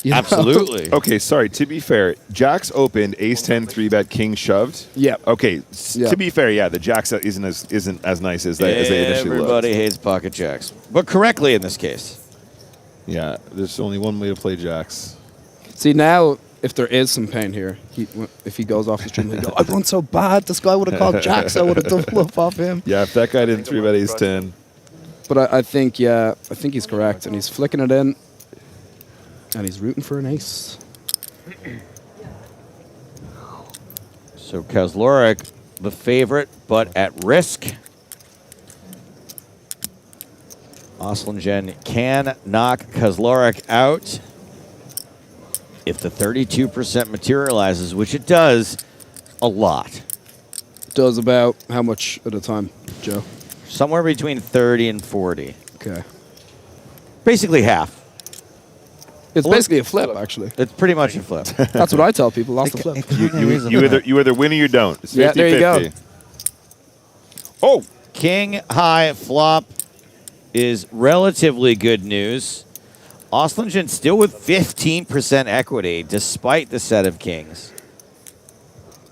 You know? Absolutely. Okay, sorry. To be fair, jacks opened, ace-10, 3-bet, king shoved. Yeah. Okay. Yeah. To be fair, yeah, the jacks isn't as nice as they initially looked. Everybody hates pocket jacks. But correctly in this case. Yeah, there's only one way to play jacks. See, now, if there is some pain here, if he goes off the stream, he'll go, I run so bad, this guy would have called jacks, I would have double up off him. Yeah, if that guy didn't 3-bet ace-10. But I think he's correct, and he's flicking it in, and he's rooting for an ace. So Kozlorek, the favorite, but at risk. Oslingen can knock Kozlorek out if the 32% materializes, which it does a lot. Does about how much at a time, Joe? Somewhere between 30 and 40. Okay. Basically half. It's basically a flip, actually. It's pretty much a flip. That's what I tell people, lost the flip. You either win or you don't. It's 50-50. Yeah, there you go. Oh! King high flop is relatively good news. Oslingen still with 15% equity despite the set of kings.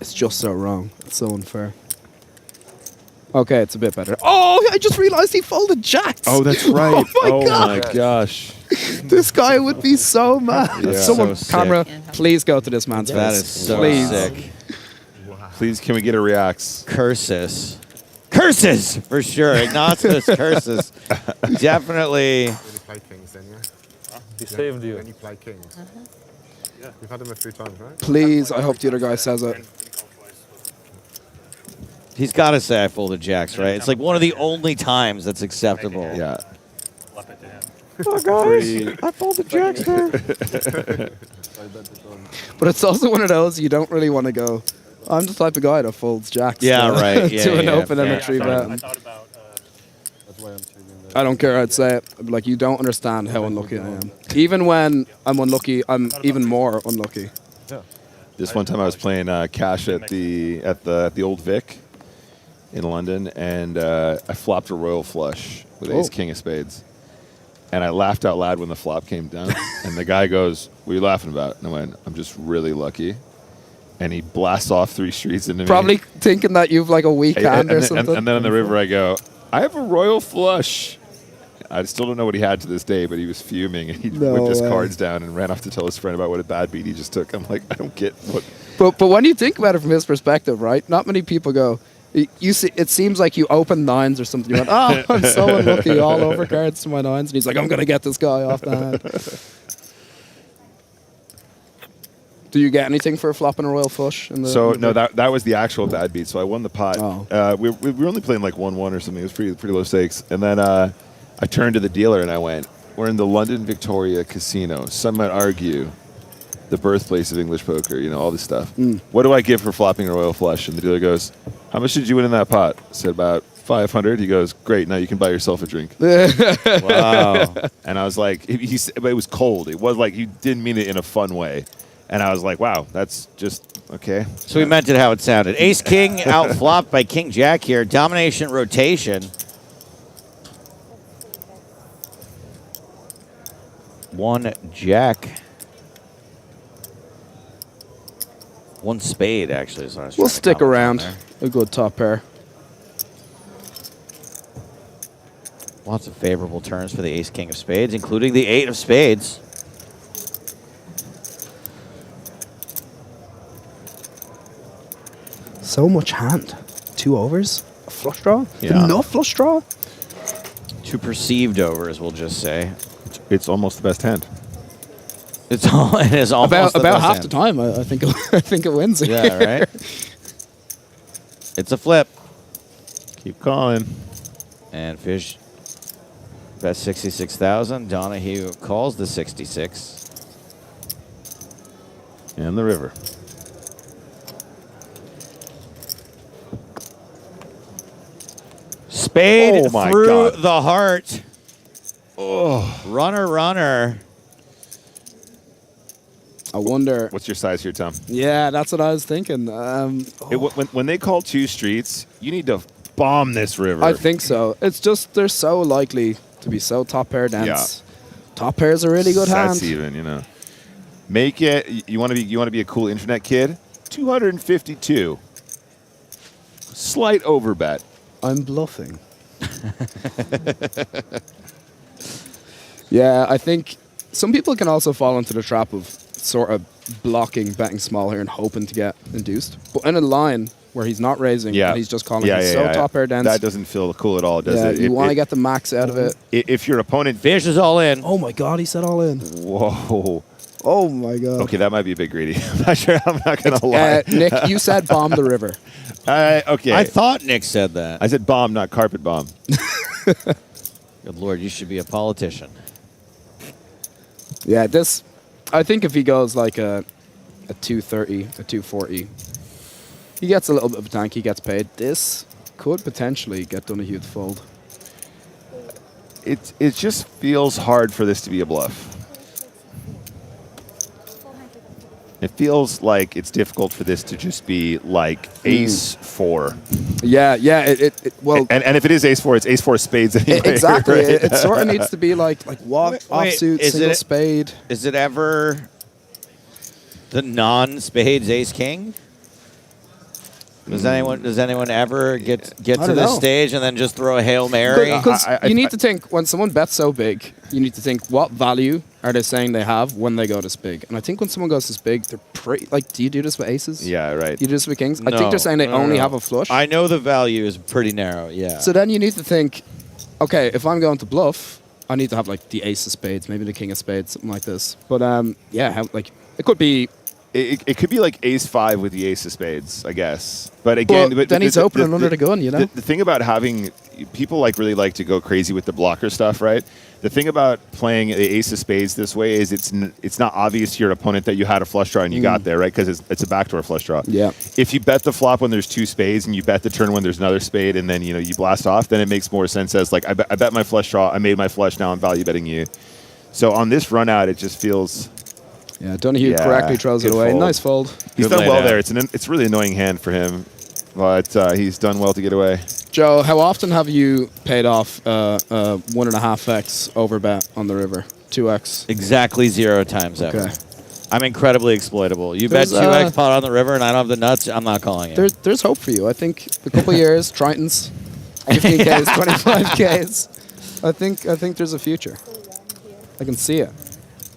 It's just so wrong. It's so unfair. Okay, it's a bit better. Oh, I just realized he folded jacks. Oh, that's right. Oh my my gosh. This guy would be so mad. Yeah. Someone, So camera, please go to this man's face. That is so please. sick. Please, can we get a reacts? Curses. Curses, for sure. Ignatius curses. Definitely. When you play kings, then, yeah? He saved you. When you play kings. Yeah. You've had him a few times, right? Please, I hope the other guy says it. He's got to say I folded jacks, right? It's like one of the only times that's acceptable. Yeah. Oh, guys, I folded jacks there. But it's also one of those you don't really want to go, I'm the type of guy that folds jacks. Yeah, right. Yeah, to an yeah, open and fair. a three bet. I don't care, I'd say it. I'd be like, you don't understand how unlucky I am. Even when I'm unlucky, I'm even more unlucky. This one time I was playing cash at the Old Vic in London, and I flopped a royal flush with ace king of spades. And I laughed out loud when the flop came down. And the guy goes, what are you laughing about? And I went, I'm just really lucky. And he blasts off 3 streets into me. Probably thinking that you've like a weak hand or something. And then on the river I go, I have a royal flush. I still don't know what he had to this day, but he was fuming. And he whipped his cards down and ran off to tell his friend about what a bad beat he just took. I'm like, I don't get what. But when you think about it from his perspective, right? Not many people go, you see, it seems like you open nines or something. You went, oh, I'm so unlucky, all over cards to my nines. And he's like, I'm going to get this guy off the hand. Do you get anything for flopping a royal flush? No, that was the actual bad beat. So I won the pot. Oh. We were only playing like 1-1 or something. It was pretty low stakes. And then I turned to the dealer and I went, we're in the London Victoria Casino. Some might argue the birthplace of English poker, all this stuff. What do I give for flopping a royal flush? And the dealer goes, how much did you win in that pot? I said, about 500. He goes, great, now you can buy yourself a drink. Wow. And I was like, but it was cold. It was like, he didn't mean it in a fun way. And I was like, wow, that's just okay. So we meant it how it sounded. Ace King out flopped by King Jack here. Domination rotation. One Jack. One spade, actually. Is what I was We'll trying to stick comment on around. there. A good top pair. Lots of favorable turns for the Ace King of spades, including the 8 of spades. So much hand. 2 overs? A flush draw? Yeah. No flush draw? 2 perceived overs, we'll just say. It's almost the best hand. It is almost about half hand. the time. I think it wins. Yeah, right. It's a flip. Keep calling. And Fish bets 66,000. Donahue calls the 66. And the river. Spade Oh my through God. the heart. Oh. Runner. I wonder. What's your size here, Tom? Yeah, that's what I was thinking. When they call 2 streets, you need to bomb this river. I think so. It's just they're so likely to be so top pair dense. Yeah. Top pair's a really good hand. That's even, you know. Make it. You want to be a cool internet kid. 252. Slight overbet. I'm bluffing. Yeah, I think some people can also fall into the trap of sort of blocking, betting small here and hoping to get induced. But in a line where he's not raising and he's just calling, he's so top pair dense. That doesn't feel cool at all, does it? You want to get the max out of it. If your opponent fishes all in. Oh my God, he said all in. Whoa. Oh my God. Okay, that might be a bit greedy. I'm not sure. I'm not going to lie. Nick, you said bomb the river. Okay. I thought Nick said that. I said bomb, not carpet bomb. Good Lord, you should be a politician. Yeah, I think if he goes like a 230, a 240, he gets a little bit of a tank, he gets paid. This could potentially get Donahue to fold. It just feels hard for this to be a bluff. It feels like it's difficult for this to just be like ace 4. Yeah. Well, and if it is ace 4, it's ace 4 spades anyway. Exactly. Right? It sort of needs to be like what offsuit, single spade. Is it ever the non-spades ace king? Does anyone ever get to this stage and then just throw a Hail Mary? Because you need to think, when someone bets so big, you need to think, what value are they saying they have when they go this big? And I think when someone goes this big, they're pretty, like, do you do this with aces? Yeah, right. You do this with kings? I think they're saying they only have a flush. I know the value is pretty narrow, yeah. So then you need to think, okay, if I'm going to bluff, I need to have, like, the ace of spades, maybe the king of spades, something like this. But, it could be... It could be like ace 5 with the ace of spades, I guess. But again, then he's opening under the gun, you know? The thing about having people really like to go crazy with the blocker stuff, right? The thing about playing the ace of spades this way is it's not obvious to your opponent that you had a flush draw and you got there, right? Because it's a backdoor flush draw. Yeah. If you bet the flop when there's 2 spades and you bet the turn when there's another spade and then you blast off, then it makes more sense as like I bet my flush draw, I made my flush, now I'm value betting you. So on this run out, it just feels. Yeah, Donahue correctly throws it away. Fold. Nice fold. He's done well there. It's a really annoying hand for him, but he's done well to get away. Joe, how often have you paid off 1.5x overbet on the river? 2x? Exactly 0 times ever. Okay. I'm incredibly exploitable. You bet 2x pot on the river and I don't have the nuts, I'm not calling it. There's hope for you. I think a couple of years, Tritons, 15Ks, 25Ks. I think there's a future. I can see it.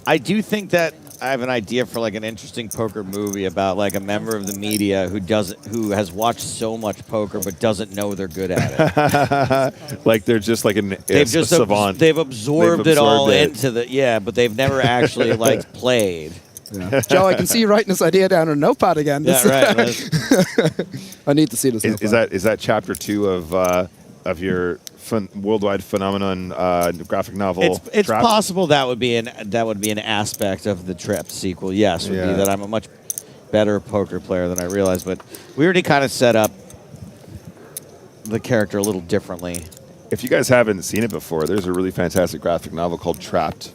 I do think that I have an idea for like an interesting poker movie about like a member of the media who has watched so much poker but doesn't know they're good at it. Like they're just like a savant. They've absorbed it all into but they've never actually like played. Yeah. Joe, I can see you writing this idea down on a notepad again. Yeah, right. I need to see this. Is that chapter 2 of your worldwide phenomenon graphic novel? It's possible that would be an aspect of the Trap sequel. Yes, would be that I'm a much better poker player than I realized. But we already kind of set up the character a little differently. If you guys haven't seen it before, there's a really fantastic graphic novel called Trapped.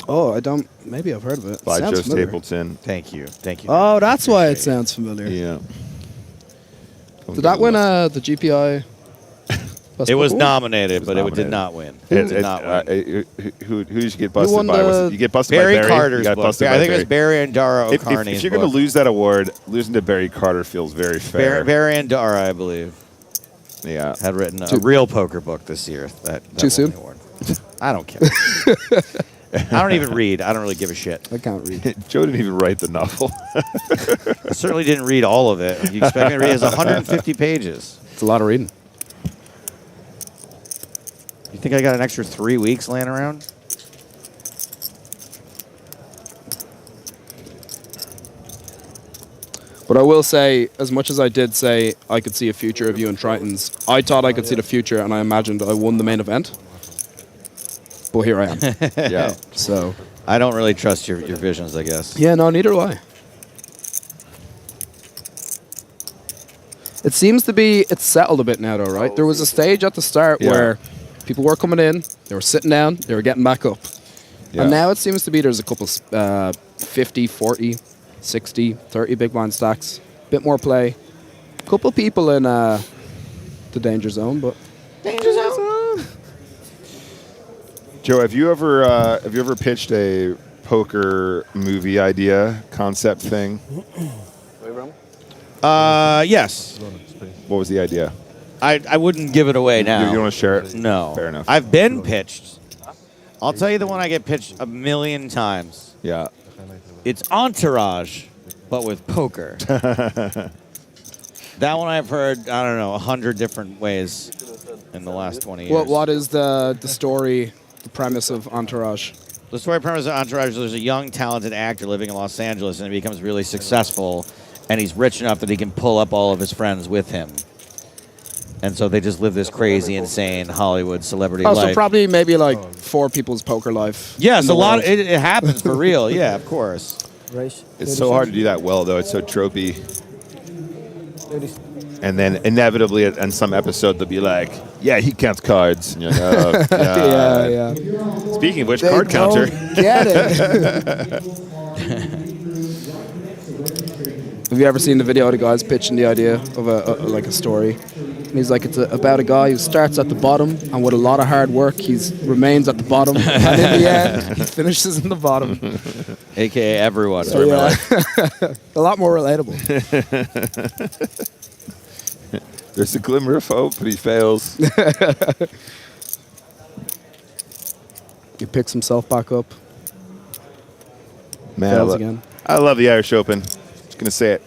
Oh, I don't. Maybe I've heard of it. By Sounds Joe familiar. Stapleton. Thank you. Oh, that's why it sounds familiar. Yeah. Did that win the GPI? It was nominated, but it did not win. Who did you get busted by? You get busted Barry by Barry Carter's you got book. busted I by think Barry. it was Barry and Dara O'Kearney. If you're going to lose that award, losing to Barry Carter feels very fair. Barry and Dara, I believe. Yeah. Had written a real poker book this year. That Too soon? I don't care. I don't even read. I don't really give a shit. I can't read. Joe didn't even write the novel. I certainly didn't read all of it. You expect me to read it? It's 150 pages. It's a lot of reading. You think I got an extra 3 weeks laying around? But I will say, as much as I did say I could see a future of you and Tritons, I thought I could see the future, and I imagined I won the main event. But here I am. Yeah. So I don't really trust your visions, I guess. yeah, no, neither do I. It seems to be it's settled a bit now, though, right? There was a stage at the start where people were coming in, they were sitting down, they were getting back up. Yeah. And now it seems to be there's a couple 50, 40, 60, 30 big blind stacks. Bit more play. Couple people in the danger zone, but danger zone. Joe, have you ever pitched a poker movie idea concept thing? Yes. What was the idea? I wouldn't give it away now. You don't want to share it? No. Fair enough. I've been pitched. I'll tell you the one I get pitched a million times. Yeah. It's Entourage, but with poker. That one I've heard, I don't know, 100 different ways in the last 20 years. what is the story, the premise of Entourage? The story premise of Entourage is there's a young, talented actor living in Los Angeles, and he becomes really successful, and he's rich enough that he can pull up all of his friends with him. And so they just live this crazy, insane Hollywood celebrity life. So probably maybe like 4 people's poker life. Yes, a lot. It happens for real. Yeah, of course. It's so hard to do that well, though. It's so tropey. And then inevitably, in some episode, they'll be like, "Yeah, he counts cards." And you're like, "Oh, God." yeah. Speaking of which, They card counter. don't get it. Have you ever seen the video of the guys pitching the idea of a story? And he's like, it's about a guy who starts at the bottom, and with a lot of hard work, he remains at the bottom, and in the end, he finishes in the bottom. AKA everyone. So, yeah. A lot more relatable. There's a glimmer of hope, but he fails. He picks himself back up. Man, Fails again. I love the Irish Open. Just gonna say it.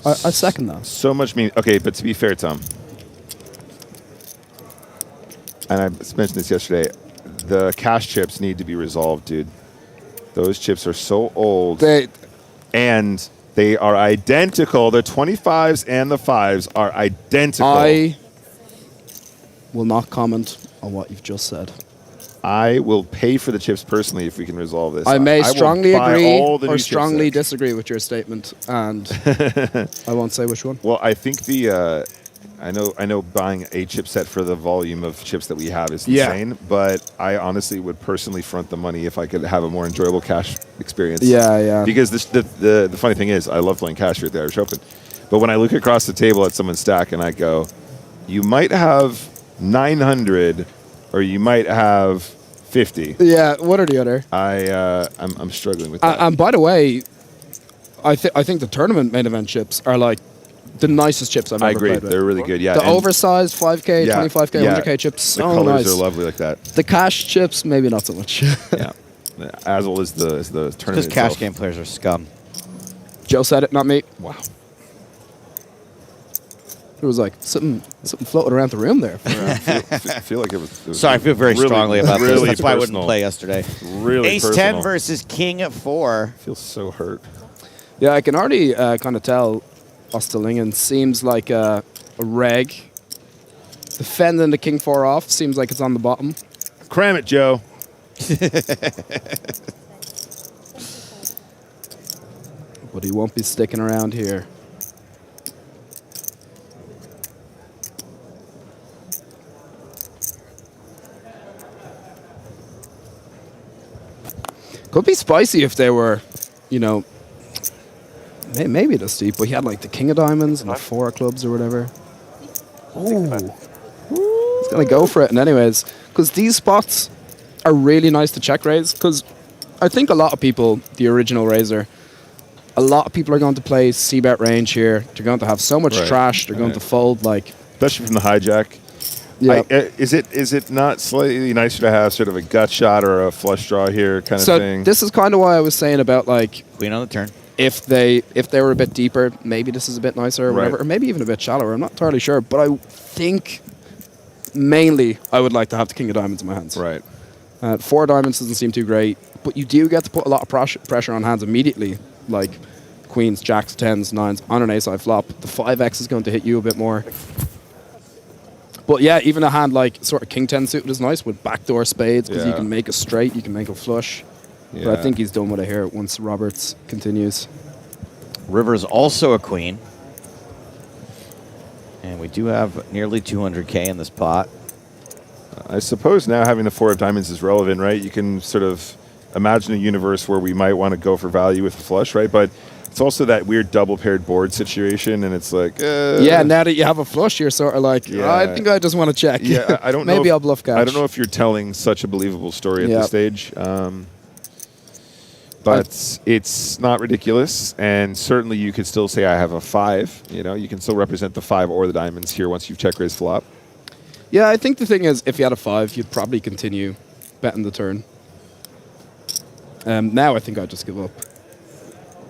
I second that. So much mean. Okay, but to be fair, Tom, and I mentioned this yesterday, the cash chips need to be resolved, dude. Those chips are so old, and they are identical. The 25s and the 5s are identical. I will not comment on what you've just said. I will pay for the chips personally if we can resolve this. I may strongly will buy agree all the or new strongly chipsets. disagree with your statement, and I won't say which one. Well, I think I know buying a chipset for the volume of chips that we have is insane, but I honestly would personally front the money if I could have a more enjoyable cash experience. Yeah. Because the funny thing is, I love playing cash here at the Irish Open, but when I look across the table at someone's stack and I go, you might have 900 or you might have 50. Yeah, one or the other. I'm struggling with that. And by the way, I think the tournament main event chips are like the nicest chips I've I ever agree. played with. They're really good. Yeah. The and oversized 5K, 25K, 100K chips, The so colors nice. are lovely like that. The cash chips, maybe not so much. Yeah. As well as the tournament Because cash itself. game players are scum. Joe said it, not me. Wow. It was like something floated around the room there. I feel like it was Sorry, I feel very really, strongly about this. really That's why I wouldn't personal. play yesterday. Really Ace personal. 10 versus King 4. I feel so hurt. Yeah, I can already kind of tell Ostelingen seems like a reg. Defending the King 4 off seems like it's on the bottom. Cram it, Joe. But he won't be sticking around here. Could be spicy if they were, maybe this deep, but he had like the King of Diamonds and the 4 of Clubs or whatever. Ooh. He's going to go for it. And anyways, because these spots are really nice to check raise, because I think a lot of people, the original raiser, a lot of people are going to play C-bet range here. They're going to have so much Right. trash. They're going to fold like... Especially from the hijack. Yeah. Is it not slightly nicer to have sort of a gut shot or a flush draw here kind of So thing? this is kind of why I was saying about like... Queen on the turn. If they were a bit deeper, maybe this is a bit nicer or Right. whatever. Or maybe even a bit shallower. I'm not entirely sure. But I think mainly I would like to have the King of Diamonds in my hands. Right. 4 diamonds doesn't seem too great. But you do get to put a lot of pressure on hands immediately. Like queens, jacks, 10s, 9s on an ace-high flop. The 5x is going to hit you a bit more. But yeah, even a hand like sort of King 10 suited is nice with backdoor spades because you Yeah. can make a straight, you can make a flush. But Yeah. I think he's done with it here once Roberts continues. River's also a queen. And we do have nearly 200K in this pot. I suppose now having the 4 of diamonds is relevant, right? You can sort of imagine a universe where we might want to go for value with a flush, right? But it's also that weird double paired board situation, and it's like, yeah. Now that you have a flush, you're sort of like, Yeah. I think I just want to check. Yeah, I don't know. Maybe if- I'll bluff catch. I don't know if you're telling such a believable story at Yeah. this stage. But it's not ridiculous, and certainly you could still say I have a 5. You know, you can still represent the 5 or the diamonds here once you've check raised flop. Yeah, I think the thing is, if you had a 5, you'd probably continue betting the turn. Now I think I'd just give up.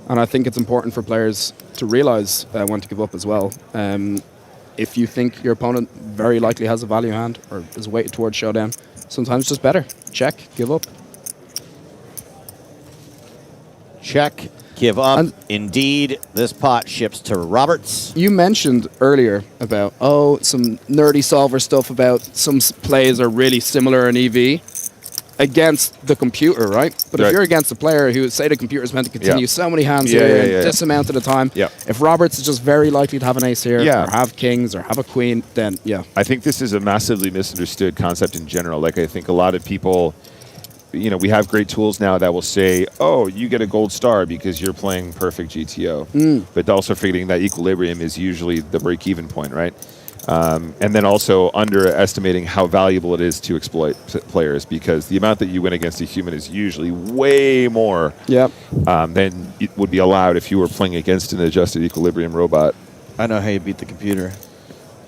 And I think it's important for players to realize when to give up as well. If you think your opponent very likely has a value hand or is weighted towards showdown, sometimes it's just better. Check, give up. Check, give up. Indeed, this pot ships to Roberts. You mentioned earlier about, some nerdy solver stuff about some plays are really similar in EV against the computer, right? But if Right. you're against a player who, say the computer is meant to continue Yeah. so many hands Yeah, here yeah, in yeah. this amount at a time, Yeah. if Roberts is just very likely to have an ace here, Yeah. or have kings, or have a queen, then yeah. I think this is a massively misunderstood concept in general. Like, I think a lot of people, you know, we have great tools now that will say, oh, you get a gold star because you're playing perfect GTO. But also forgetting that equilibrium is usually the break-even point, right? And then also underestimating how valuable it is to exploit players, because the amount that you win against a human is usually way more than it would be allowed if you were playing against an adjusted equilibrium robot. I know how you beat the computer.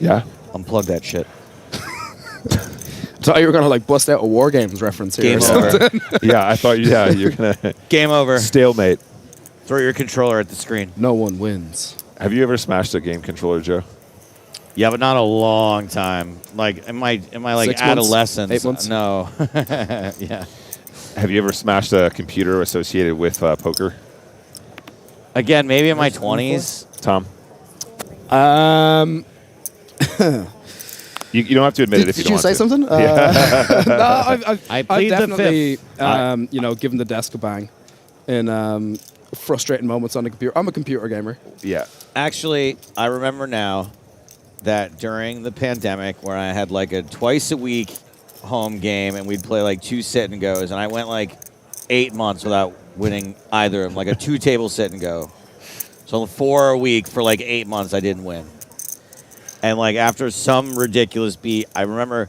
Yeah? Unplug that shit. So you were going to like bust out a War Games reference here. Game or something. Yeah, I thought, you're going to... Game over. Stalemate. Throw your controller at the screen. No one wins. Have you ever smashed a game controller, Joe? Yeah, but not a long time. Like, in my like 6 months? adolescence. 8 months? No. Yeah. Have you ever smashed a computer associated with poker? Again, maybe in my 20s. Tom? You don't have to admit it if you Did don't you say want to. something? Yeah. No, I I've plead the definitely, fifth. given the desk a bang in frustrating moments on the computer. I'm a computer gamer. Yeah. Actually, I remember now that during the pandemic where I had like a twice a week home game and we'd play like 2 sit and goes, and I went like 8 months without winning either of them, like a 2-table sit and go. So 4 a week for like 8 months I didn't win. And like after some ridiculous beat, I remember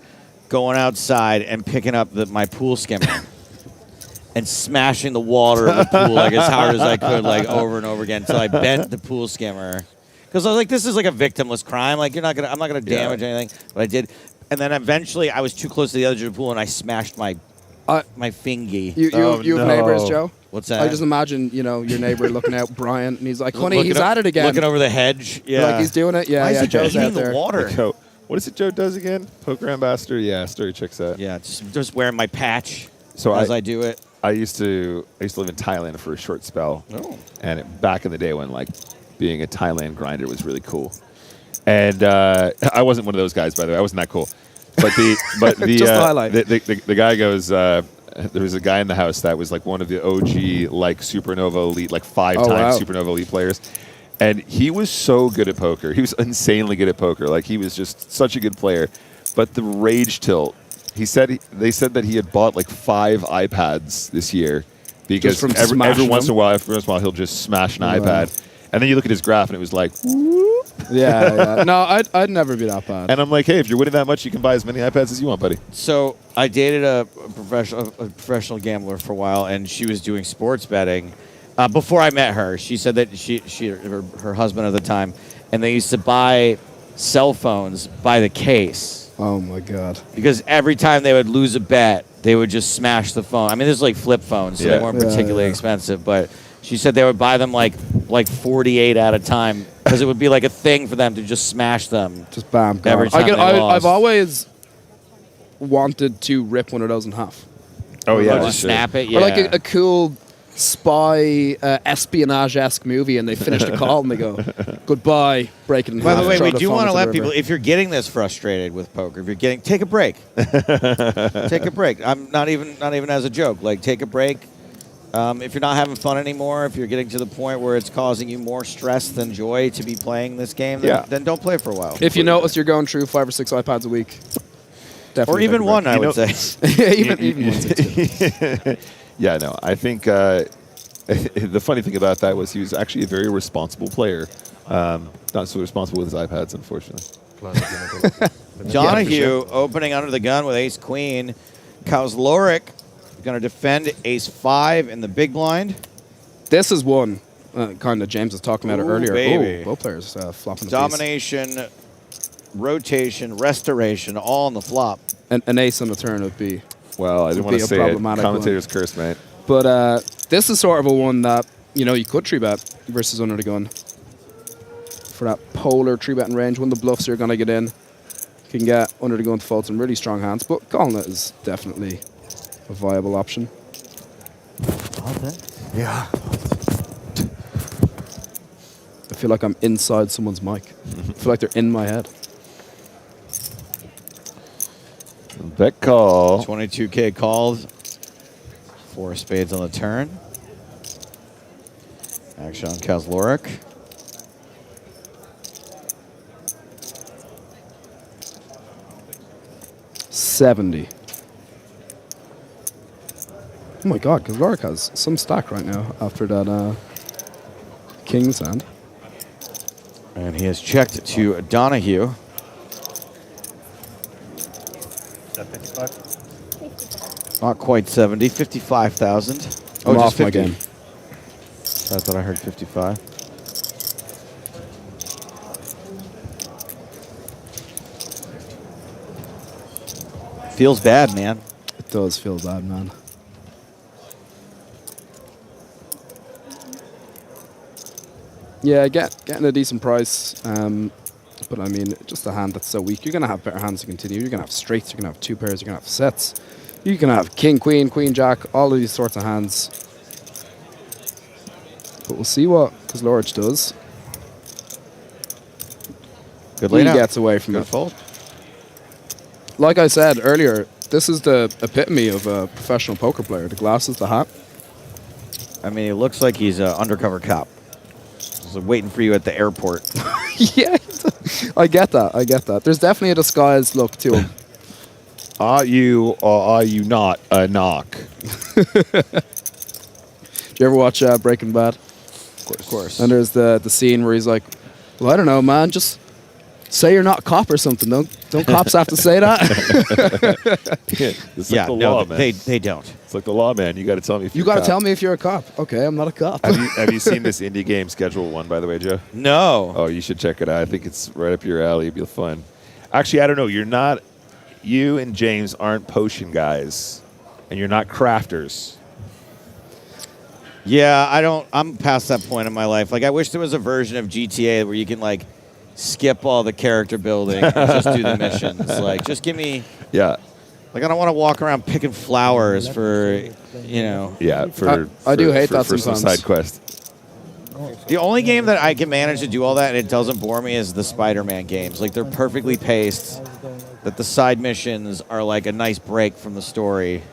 going outside and picking up my pool skimmer and smashing the water of the pool like as hard as I could, like over and over again until I bent the pool skimmer. Because I was like, this is like a victimless crime. Like I'm not gonna damage anything. But I did. And then eventually I was too close to the edge of the pool and I smashed my fingy. You have neighbors, Joe? What's that? I just imagine, your neighbor looking out, Brian, and he's like, honey, he's at it again. Looking over the hedge. Yeah. Like he's doing it. Yeah, Why is he Joe's eating out the there. water? Joe, what is it Joe does again? Poker ambassador? Yeah, story checks that. Yeah, just wearing my patch So as I do it. I used to live in Thailand for a short spell. Oh. And back in the day when like being a Thailand grinder was really cool. And I wasn't one of those guys, by the way. I wasn't that cool. But the Just to highlight. the guy goes, there was a guy in the house that was like one of the OG like Supernova Elite, like 5-time wow. Supernova Elite players. And he was so good at poker. He was insanely good at poker. Like he was just such a good player. But the rage tilt, they said that he had bought like 5 iPads this year because from every smashing once in them? a while he'll just smash an iPad. And then you look at his graph and it was like, Yeah. No, I'd never be that bad. and I'm like, hey, if you're winning that much, you can buy as many iPads as you want, buddy. So I dated a professional gambler for a while, and she was doing sports betting. Before I met her, she said that her husband at the time, and they used to buy cell phones by the case. Oh my God! Because every time they would lose a bet, they would just smash the phone. I mean, this is like flip phones, so Yeah. they weren't particularly expensive, but she said they would buy them like 48 at a time because it would be like a thing for them to just smash them. Just bam. Every time they lost. I've always wanted to rip one of those in half. Oh yeah, Or just snap it. Yeah. Or like a cool spy espionage-esque movie, and they finish the call and they go, "Goodbye," break it in By half. the way, throw we the do phone want to into let the people, river. if you're getting this frustrated with poker, if you're getting, take a break. Take a break. I'm not even as a joke. Like, take a break. If you're not having fun anymore, if you're getting to the point where it's causing you more stress than joy to be playing this game, then don't play for a while. If you notice you're going through 5 or 6 iPads a week, Definitely or even pick a one, break. I You would know- say. even one. Yeah, no, I think the funny thing about that was he was actually a very responsible player. Not so responsible with his iPads, unfortunately. Donahue opening under the gun with ace queen. Kozloric going to defend ace 5 in the big blind. This is one kind of James was talking about it Ooh, earlier. baby. Ooh, both players flopping the piece. Domination, rotation, restoration, all on the flop. An ace on the turn would be. Well, I didn't want be to a say it. problematic Commentator's curse, mate. But this is sort of a one that you could 3-bet versus under the gun. For that polar 3-betting range, when the bluffs you're going to get in, you can get under the gun to fold some really strong hands. But calling it is definitely a viable option. Yeah. I feel like I'm inside someone's mic. I feel like they're in my head. Bet call. 22K called. 4 spades on the turn. Action on Kozloric. $70. Oh my God, Kozloric has some stack right now after that King's hand. And he has checked to Donahue. Not quite 70, 55,000. I'm just off my 50. game. I thought I heard 55. Feels bad, man. It does feel bad, man. Yeah, getting a decent price. But I mean, just a hand that's so weak. You're going to have better hands to continue. You're going to have straights. You're going to have 2 pairs. You're going to have sets. You can have king, queen, queen, jack, all of these sorts of hands. But we'll see what Kozloric does. Good He layout. gets away from Good it. fold. Like I said earlier, this is the epitome of a professional poker player. The glasses, the hat. I mean, it looks like he's an undercover cop. Just waiting for you at the airport. Yeah, I get that. I get that. There's definitely a disguised look to him. Are you or are you not a knock? Do you ever watch Breaking Bad? Of course. And there's the scene where he's like, well, I don't know, man, just say you're not a cop or something. Don't cops have to say that? It's like the law, man. They don't. It's like the law, man. You got to tell me if You you're got a to cop. tell me if you're a cop. Okay, I'm not a cop. Have you seen this indie game Schedule 1, by the way, Joe? No. Oh, you should check it out. I think it's right up your alley. It'll be fun. Actually, I don't know. You and James aren't potion guys, and you're not crafters. Yeah, I'm past that point in my life. Like, I wish there was a version of GTA where you can, like, skip all the character building and just do the missions. Like, just give me... Yeah. Like, I don't want to walk around picking flowers for, Yeah, I do hate that for some sometimes. side quest. The only game that I can manage to do all that and it doesn't bore me is the Spider-Man games. Like, they're perfectly paced, that the side missions are like a nice break from the story.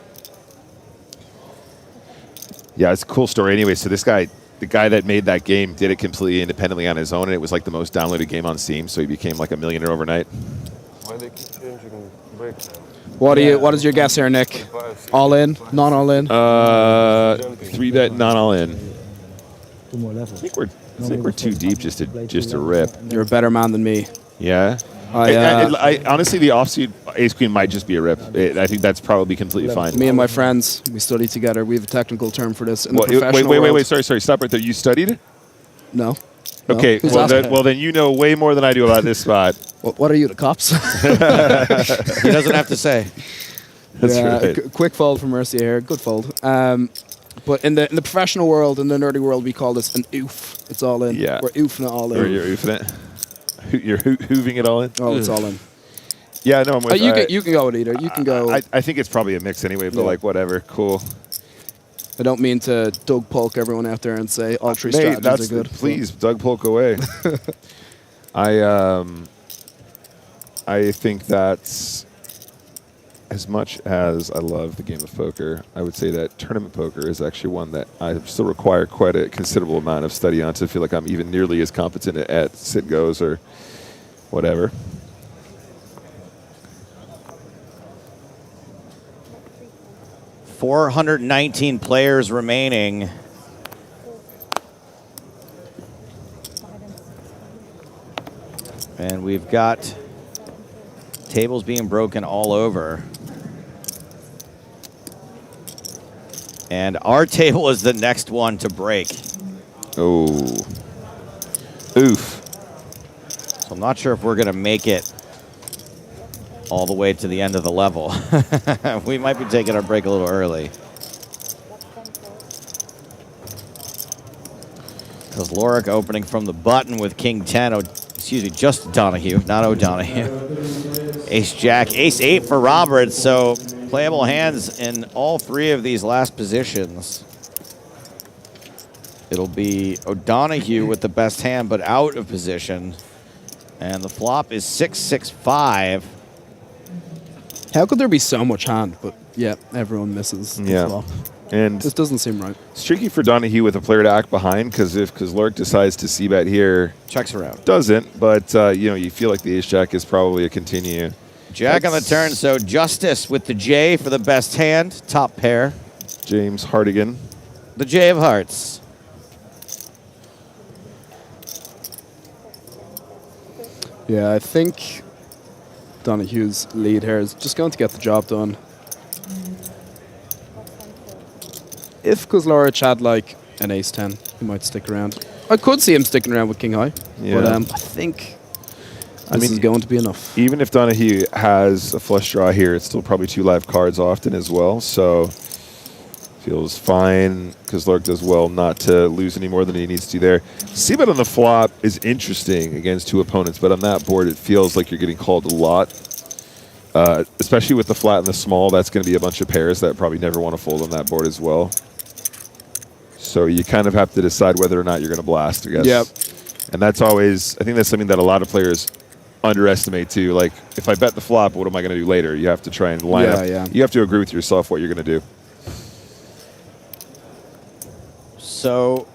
Yeah, it's a cool story anyway. So this guy, the guy that made that game, did it completely independently on his own, and it was like the most downloaded game on Steam, so he became like a millionaire overnight. Why they keep changing breaks? What is your guess here, Nick? All in? Not all in? 3-bet, not all in. 2 more levels. I think we're too deep just to rip. You're a better man than me. Yeah. I honestly, the offsuit ace queen might just be a rip. I think that's probably completely fine. Me and my friends, we study together. We have a technical term for this in the Well, professional wait, world. sorry, stop right there. You studied? No. Okay, Who's well asking? then you know way more than I do about this spot. What are you, the cops? He doesn't have to say. That's right. Quick fold from Mercia here. Good fold. But in the professional world, in the nerdy world, we call this an oof. It's all in. Yeah. We're oofing it all in. Or you're oofing it. You're hooving it all in. Oh, it's all in. Yeah, no, I'm with you can go with either. You can go. I think it's probably a mix anyway, but like whatever, cool. I don't mean to Doug Polk everyone out there and say all 3 Mate, strategies are good. Please, Doug Polk away. I think that's, as much as I love the game of poker, I would say that tournament poker is actually one that I still require quite a considerable amount of study on to feel like I'm even nearly as competent at sit goes or whatever. 419 players remaining. And we've got tables being broken all over. And our table is the next one to break. Oh. Oof. So I'm not sure if we're going to make it all the way to the end of the level. We might be taking our break a little early. Because Lorik opening from the button with King 10. Excuse me, just Donahue, not O'Donoghue. Ace Jack, Ace 8 for Roberts. So playable hands in all three of these last positions. It'll be O'Donoghue with the best hand, but out of position. And the flop is 6-6-5. How could there be so much hand? But yeah, everyone misses the flop. And this doesn't seem right. It's tricky for Donahue with a player to act behind because Lorik decides to c-bet here, checks around. Doesn't, but you feel like the ace jack is probably a continue. Jack on the turn, so Justice with the J for the best hand, top pair. James Hartigan. The J of hearts. Yeah, I think Donahue's lead here is just going to get the job done. If Kozlorich had like an ace 10, he might stick around. I could see him sticking around with king high, but I think this is going to be enough. Even if Donahue has a flush draw here, it's still probably 2 live cards often as well, so feels fine. Kozlorich does well not to lose any more than he needs to there. C-bet on the flop is interesting against 2 opponents, but on that board it feels like you're getting called a lot. Especially with the flat and the small, that's going to be a bunch of pairs that probably never want to fold on that board as well. So you kind of have to decide whether or not you're going to blast, I guess. Yep. And that's always, I think that's something that a lot of players underestimate too. Like, if I bet the flop, what am I going to do later? You have to try and line up. Yeah. You have to agree with yourself what you're going to do. So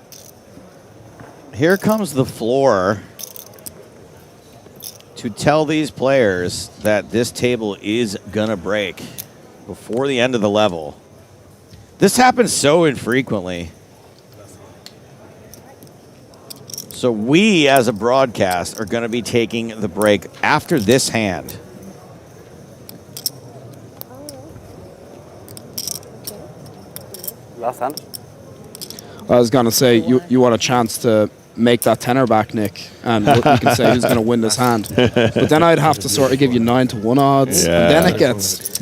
here comes the floor to tell these players that this table is gonna break before the end of the level. This happens so infrequently. So we, as a broadcast, are gonna be taking the break after this hand. Last hand? I was gonna say you want a chance to make that tenor back, Nick, and you can say who's going to win this hand. But then I'd have to sort of give you 9-1 odds, and then it gets,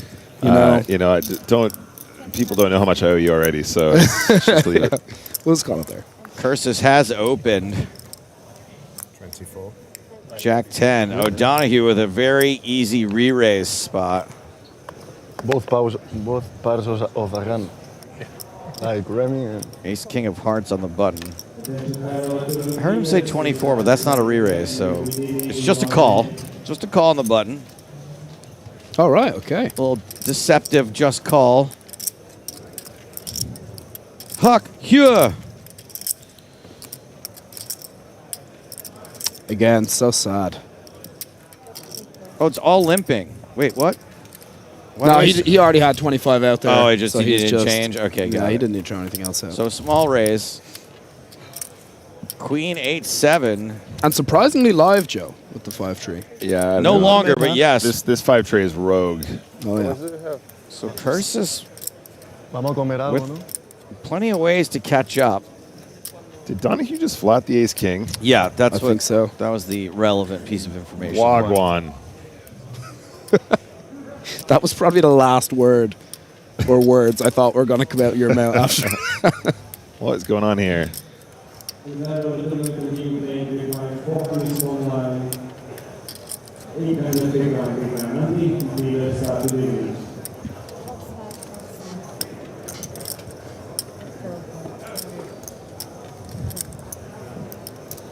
people don't know how much I owe you already, so just leave it. We'll just call it there. Cursus has opened. 24. Jack 10. O'Donoghue with a very easy re-raise spot. Both pairs of a gun. Like Remy and Ace King of Hearts on the button. I heard him say 24, but that's not a re-raise, so it's just a call. Just a call on the button. All right, okay. A little deceptive just call. Huck, Hugh. Again, so sad. Oh, it's all limping. Wait, what? No, he already had 25 out there. Oh, he didn't change? Okay, got he it. didn't need to try anything else out. So small raise. Queen 8-7. And surprisingly live, Joe, with the 5-tree. Yeah. No longer, but yes. This 5-tray is rogue. Oh, yeah. So Cursus Vamos a comer algo, no? with plenty of ways to catch up. Did Donahue just flat the ace king? Yeah, I think so. That was the relevant piece of information. Wagwan. That was probably the last word or words I thought were going to come out of your mouth after. What is going on here?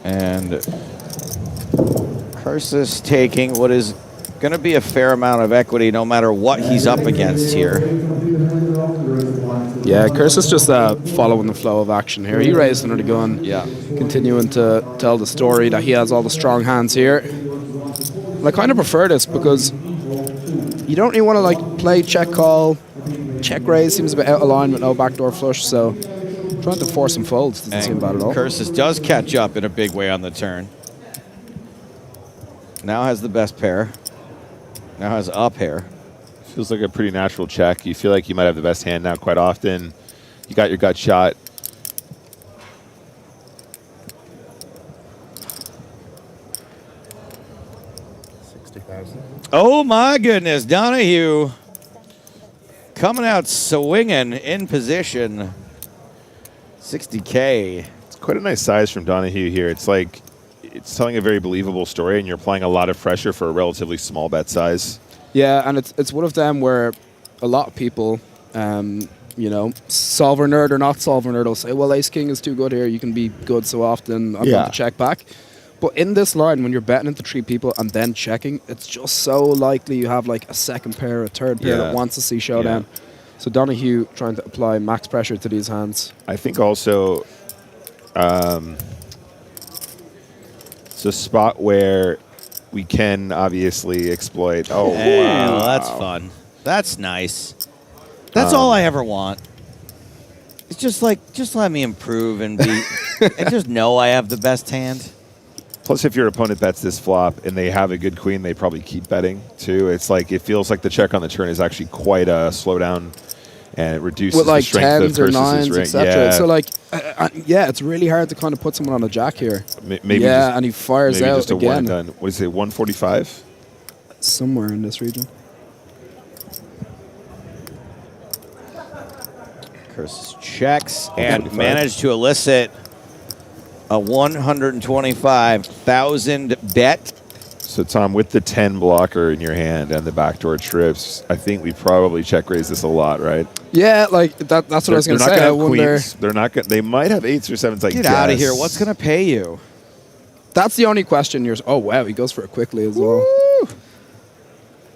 And Cursus taking what is going to be a fair amount of equity no matter what he's up against here. Yeah, Cursus just following the flow of action here. He raised under the gun. Yeah. Continuing to tell the story that he has all the strong hands here. And I kind of prefer this because you don't really want to like play check call, check raise seems a bit out of line with no backdoor flush, so trying to force some folds doesn't seem bad at all. Curses does catch up in a big way on the turn. Now has the best pair. Now has a pair. Feels like a pretty natural check. You feel like you might have the best hand now quite often. You got your gut shot. Oh my goodness, Donahue coming out swinging in position. 60K. It's quite a nice size from Donahue here. It's like it's telling a very believable story, and you're applying a lot of pressure for a relatively small bet size. Yeah, and it's one of them where a lot of people, you know, solver nerd or not solver nerd will say, well, ace king is too good here. You can be good so often. I'm going to check back. But in this line, when you're betting into 3 people and then checking, it's just so likely you have like a second pair, a third pair that wants to see showdown. Yeah. So Donahue trying to apply max pressure to these hands. I think also it's a spot where we can obviously exploit. Oh, wow. That's fun. That's nice. That's all I ever want. It's just like, just let me improve and be, and just know I have the best hand. Plus, if your opponent bets this flop and they have a good queen, they probably keep betting too. It's like it feels like the check on the turn is actually quite a slowdown, and it reduces with like the strength of tens or nines, ring. etc. Yeah. So like, yeah, it's really hard to kind of put someone on a jack here. Maybe yeah, just, and he fires maybe out just a again. one and done. Was it 145? Somewhere in this region. Curses checks and managed to elicit a 125,000 bet. So, Tom, with the 10 blocker in your hand and the backdoor trips, I think we probably check raise this a lot, right? Yeah, like that's what I was going to say. They're I not going to wonder. have queens. They're not going. They might have 8s or 7s. I Get guess. out of here. What's going to pay you? That's the only question. Oh wow, he goes for it quickly as well.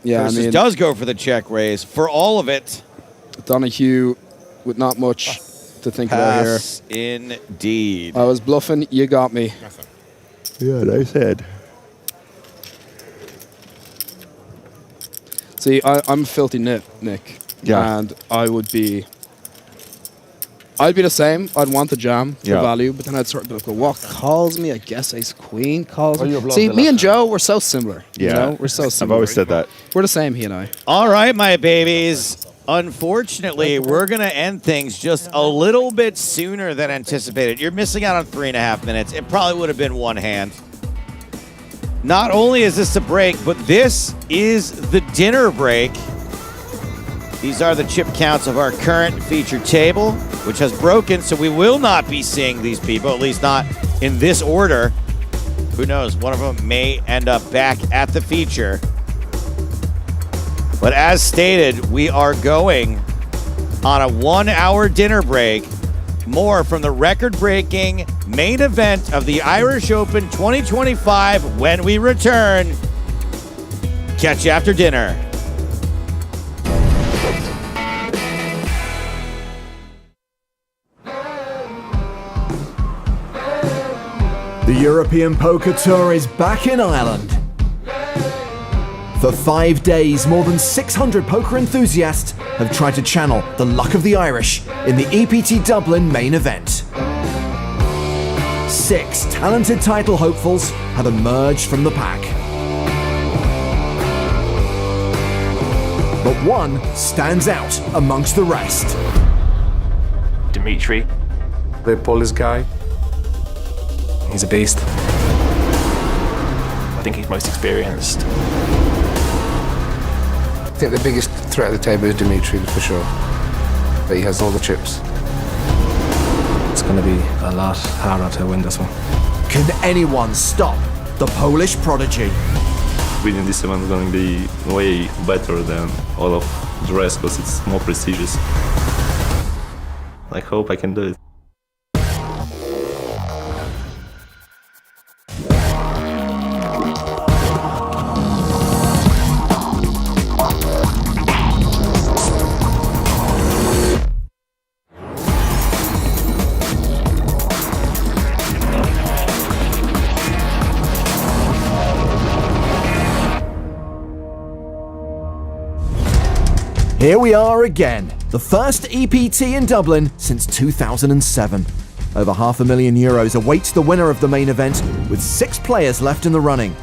Yeah, Curses I mean, does go for the check raise for all of it. Donahue with not much to think about here. Pass indeed. I was bluffing. You got me. Yeah, nice head. See, I'm filthy Nick. Yeah. And I'd be the same. I'd want the jam for value, but then I'd sort of be like, well, what calls me? I guess ace queen calls me. See, me and Joe, we're so similar. Yeah. You know? We're so similar. I've always said that. We're the same, he and I. All right, my babies. Unfortunately, we're going to end things just a little bit sooner than anticipated. You're missing out on 3.5 minutes. It probably would have been one hand. Not only is this a break, but this is the dinner break. These are the chip counts of our current featured table, which has broken, so we will not be seeing these people, at least not in this order. Who knows? One of them may end up back at the feature. But as stated, we are going on a 1-hour dinner break. More from the record-breaking main event of the Irish Open 2025 when we return. Catch you after dinner. The European Poker Tour is back in Ireland. For 5 days, more than 600 poker enthusiasts have tried to channel the luck of the Irish in the EPT Dublin main event. 6 talented title hopefuls have emerged from the pack. But one stands out amongst the rest. Dimitri, the Polish guy. He's a beast. I think he's most experienced. I think the biggest threat at the table is Dimitri, for sure. But he has all the chips. It's going to be a lot harder to win this one. Can anyone stop the Polish prodigy? Winning this event is going to be way better than all of the rest because it's more prestigious. I hope I can do it. Here we are again, the first EPT in Dublin since 2007. Over €500,000 awaits the winner of the main event, with 6 players left in the running.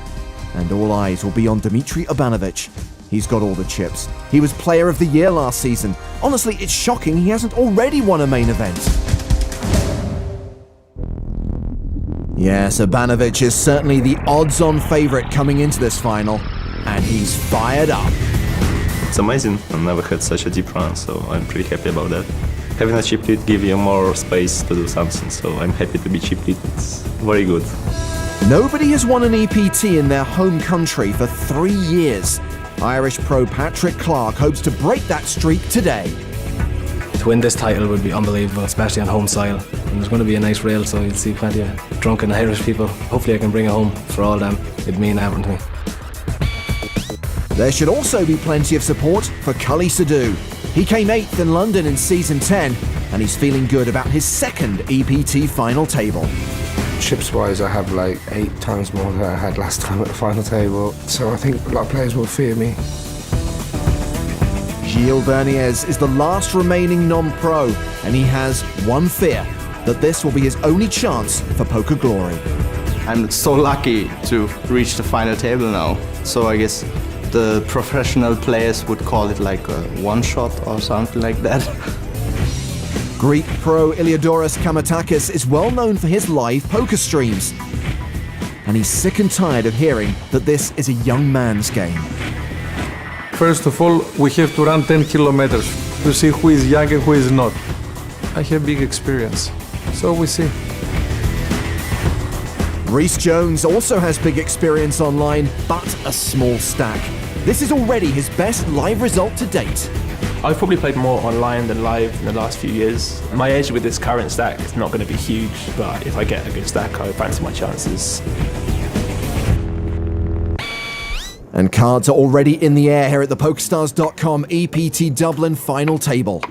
And all eyes will be on Dmitry Obanovic. He's got all the chips. He was Player of the Year last season. Honestly, it's shocking he hasn't already won a main event. Yes, Obanovic is certainly the odds-on favourite coming into this final, and he's fired up. It's amazing. I've never had such a deep run, so I'm pretty happy about that. Having a chip lead gives you more space to do something, so I'm happy to be chip lead. It's very good. Nobody has won an EPT in their home country for 3 years. Irish pro Patrick Clark hopes to break that streak today. To win this title would be unbelievable, especially on home soil. And there's going to be a nice rail, so you'll see plenty of drunken Irish people. Hopefully I can bring it home for all them. It'd mean everything to me. There should also be plenty of support for Cully Sadu. He came 8th in London in Season 10, and he's feeling good about his second EPT final table. Chips-wise, I have like 8 times more than I had last time at the final table, so I think a lot of players will fear me. Gilles Berniez is the last remaining non-pro, and he has one fear, that this will be his only chance for poker glory. I'm so lucky to reach the final table now, so I guess the professional players would call it like a one-shot or something like that. Greek pro Iliadoros Kamatakis is well known for his live poker streams. And he's sick and tired of hearing that this is a young man's game. First of all, we have to run 10 kilometers to see who is young and who is not. I have big experience, so we see. Rhys Jones also has big experience online, but a small stack. This is already his best live result to date. I've probably played more online than live in the last few years. My edge with this current stack is not going to be huge, but if I get a good stack, I fancy my chances. And cards are already in the air here at the PokerStars.com EPT Dublin final table.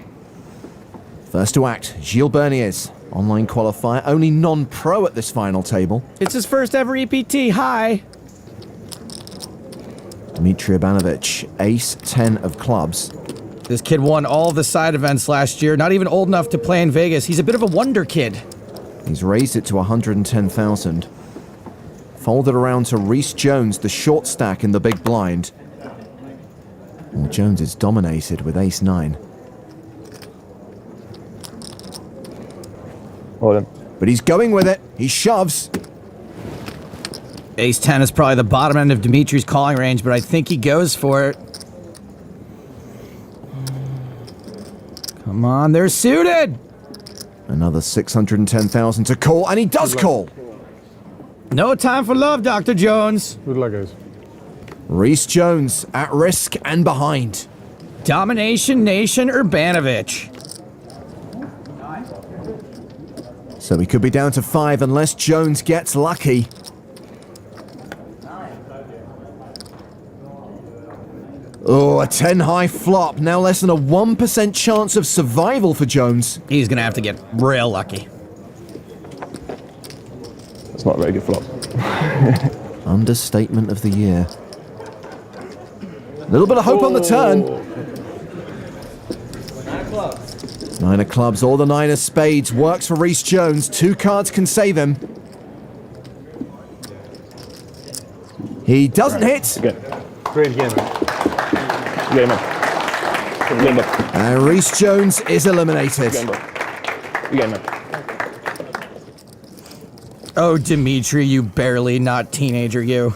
First to act, Gilles Berniez, online qualifier, only non-pro at this final table. It's his first ever EPT, hi! Dmitry Obanovic, ace-10 of clubs. This kid won all the side events last year, not even old enough to play in Vegas. He's a bit of a wonder kid. He's raised it to 110,000. Folded around to Rhys Jones, the short stack in the big blind. Well, Jones is dominated with ace-9. But he's going with it. He shoves. Ace-10 is probably the bottom end of Dimitri's calling range, but I think he goes for it. Come on, they're suited! Another 610,000 to call, and he does call! No time for love, Dr. Jones. Good luck, guys. Rhys Jones at risk and behind. Domination Nation Urbanovic. So he could be down to 5 unless Jones gets lucky. Oh, a 10 high flop. Now less than a 1% chance of survival for Jones. He's going to have to get real lucky. It's not a very good flop. Understatement of the year. A little bit of hope on the turn. 9 of clubs, all the 9 of spades. Works for Rhys Jones. 2 cards can save him. He doesn't hit. Great game. And Rhys Jones is eliminated. Oh, Dimitri, you barely not teenager, you.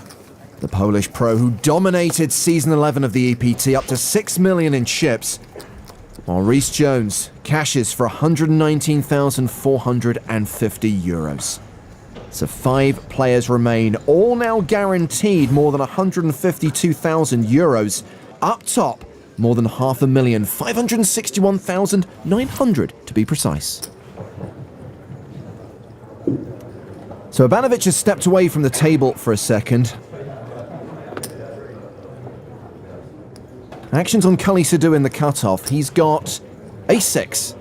The Polish pro who dominated season 11 of the EPT up to 6 million in chips, while Rhys Jones cashes for 119,450 euros. So 5 players remain, all now guaranteed more than 152,000 euros. Up top, more than 500,000, 561,900 to be precise. So Obanovic has stepped away from the table for a second. Actions on Cully Sadu in the cutoff. He's got ace-6.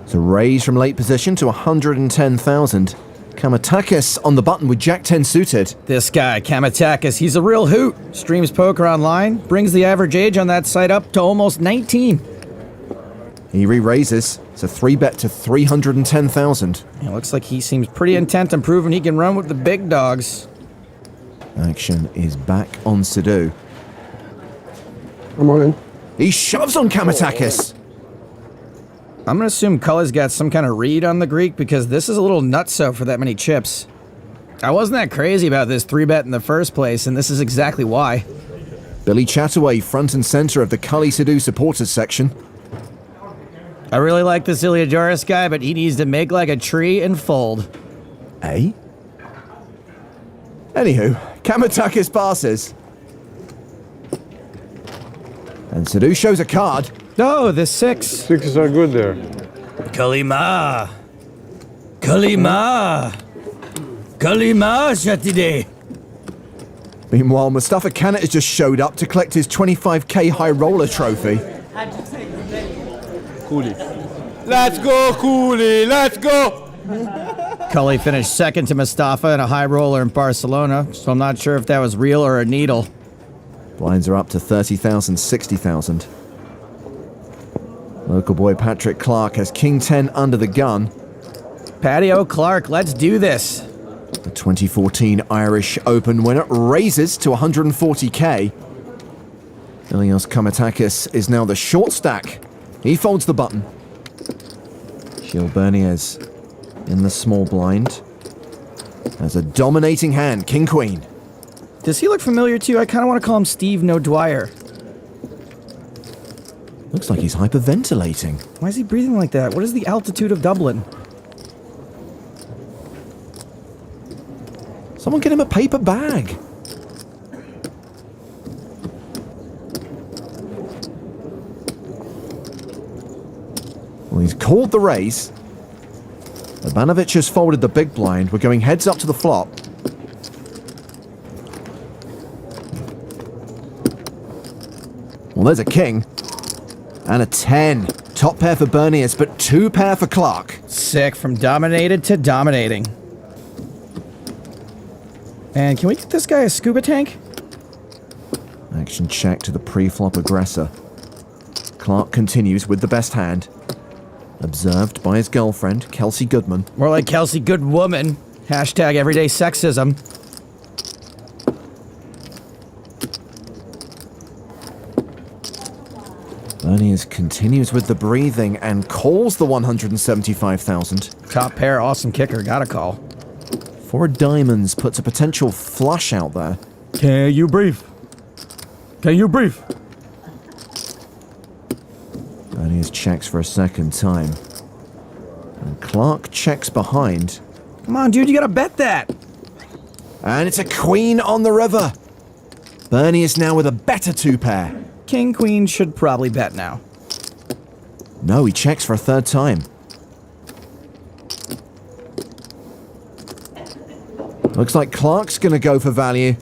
So raise from late position to 110,000. Kamatakis on the button with Jack-10 suited. This guy, Kamatakis, he's a real hoot. Streams poker online, brings the average age on that site up to almost 19. He re-raises. It's a 3-bet to 310,000. It looks like he seems pretty intent on proving he can run with the big dogs. Action is back on Sidhu. I'm all in. He shoves on Kamatakis. I'm gonna assume Cully's got some kind of read on the Greek because this is a little nutso for that many chips. I wasn't that crazy about this 3-bet in the first place, and this is exactly why. Billy Chataway front and center of the Cully Sidhu supporters section. I really like this Iliadorus guy, but he needs to make like a tree and fold. Eh? Anywho, Kamatakis passes. And Sidhu shows a card. No, the 6. Sixes are good there. Kalima. Kalima. Kalima, Shatide. Meanwhile, Mustafa Kanat has just showed up to collect his 25k high roller trophy. Cooley. Let's go, Cooley, let's go! Cully finished second to Mustafa in a high roller in Barcelona, so I'm not sure if that was real or a needle. Blinds are up to 30,000, 60,000. Local boy Patrick Clark has King 10 under the gun. Patio Clark, let's do this. The 2014 Irish Open winner raises to 140k. Ilios Kamatakis is now the short stack. He folds the button. Gilles Berniez in the small blind. Has a dominating hand, King Queen. Does he look familiar to you? I kind of want to call him Steve No Dwyer. Looks like he's hyperventilating. Why is he breathing like that? What is the altitude of Dublin? Someone get him a paper bag. Well, he's called the raise. Ivanovic has folded the big blind. We're going heads up to the flop. Well, there's a king. And a 10. Top pair for Berniez, but 2 pair for Clark. Sick, from dominated to dominating. And can we get this guy a scuba tank? Action check to the pre-flop aggressor. Clark continues with the best hand. Observed by his girlfriend, Kelsey Goodman. More like Kelsey Goodwoman. Hashtag everyday sexism. Berniez continues with the breathing and calls the 175,000. Top pair, awesome kicker, gotta call. 4 diamonds puts a potential flush out there. Can you breathe? Can you breathe? Berniez checks for a second time. And Clark checks behind. Come on, dude, you gotta bet that. And it's a queen on the river. Berniez now with a better 2 pair. King Queen should probably bet now. No, he checks for a 3rd time. Looks like Clark's gonna go for value.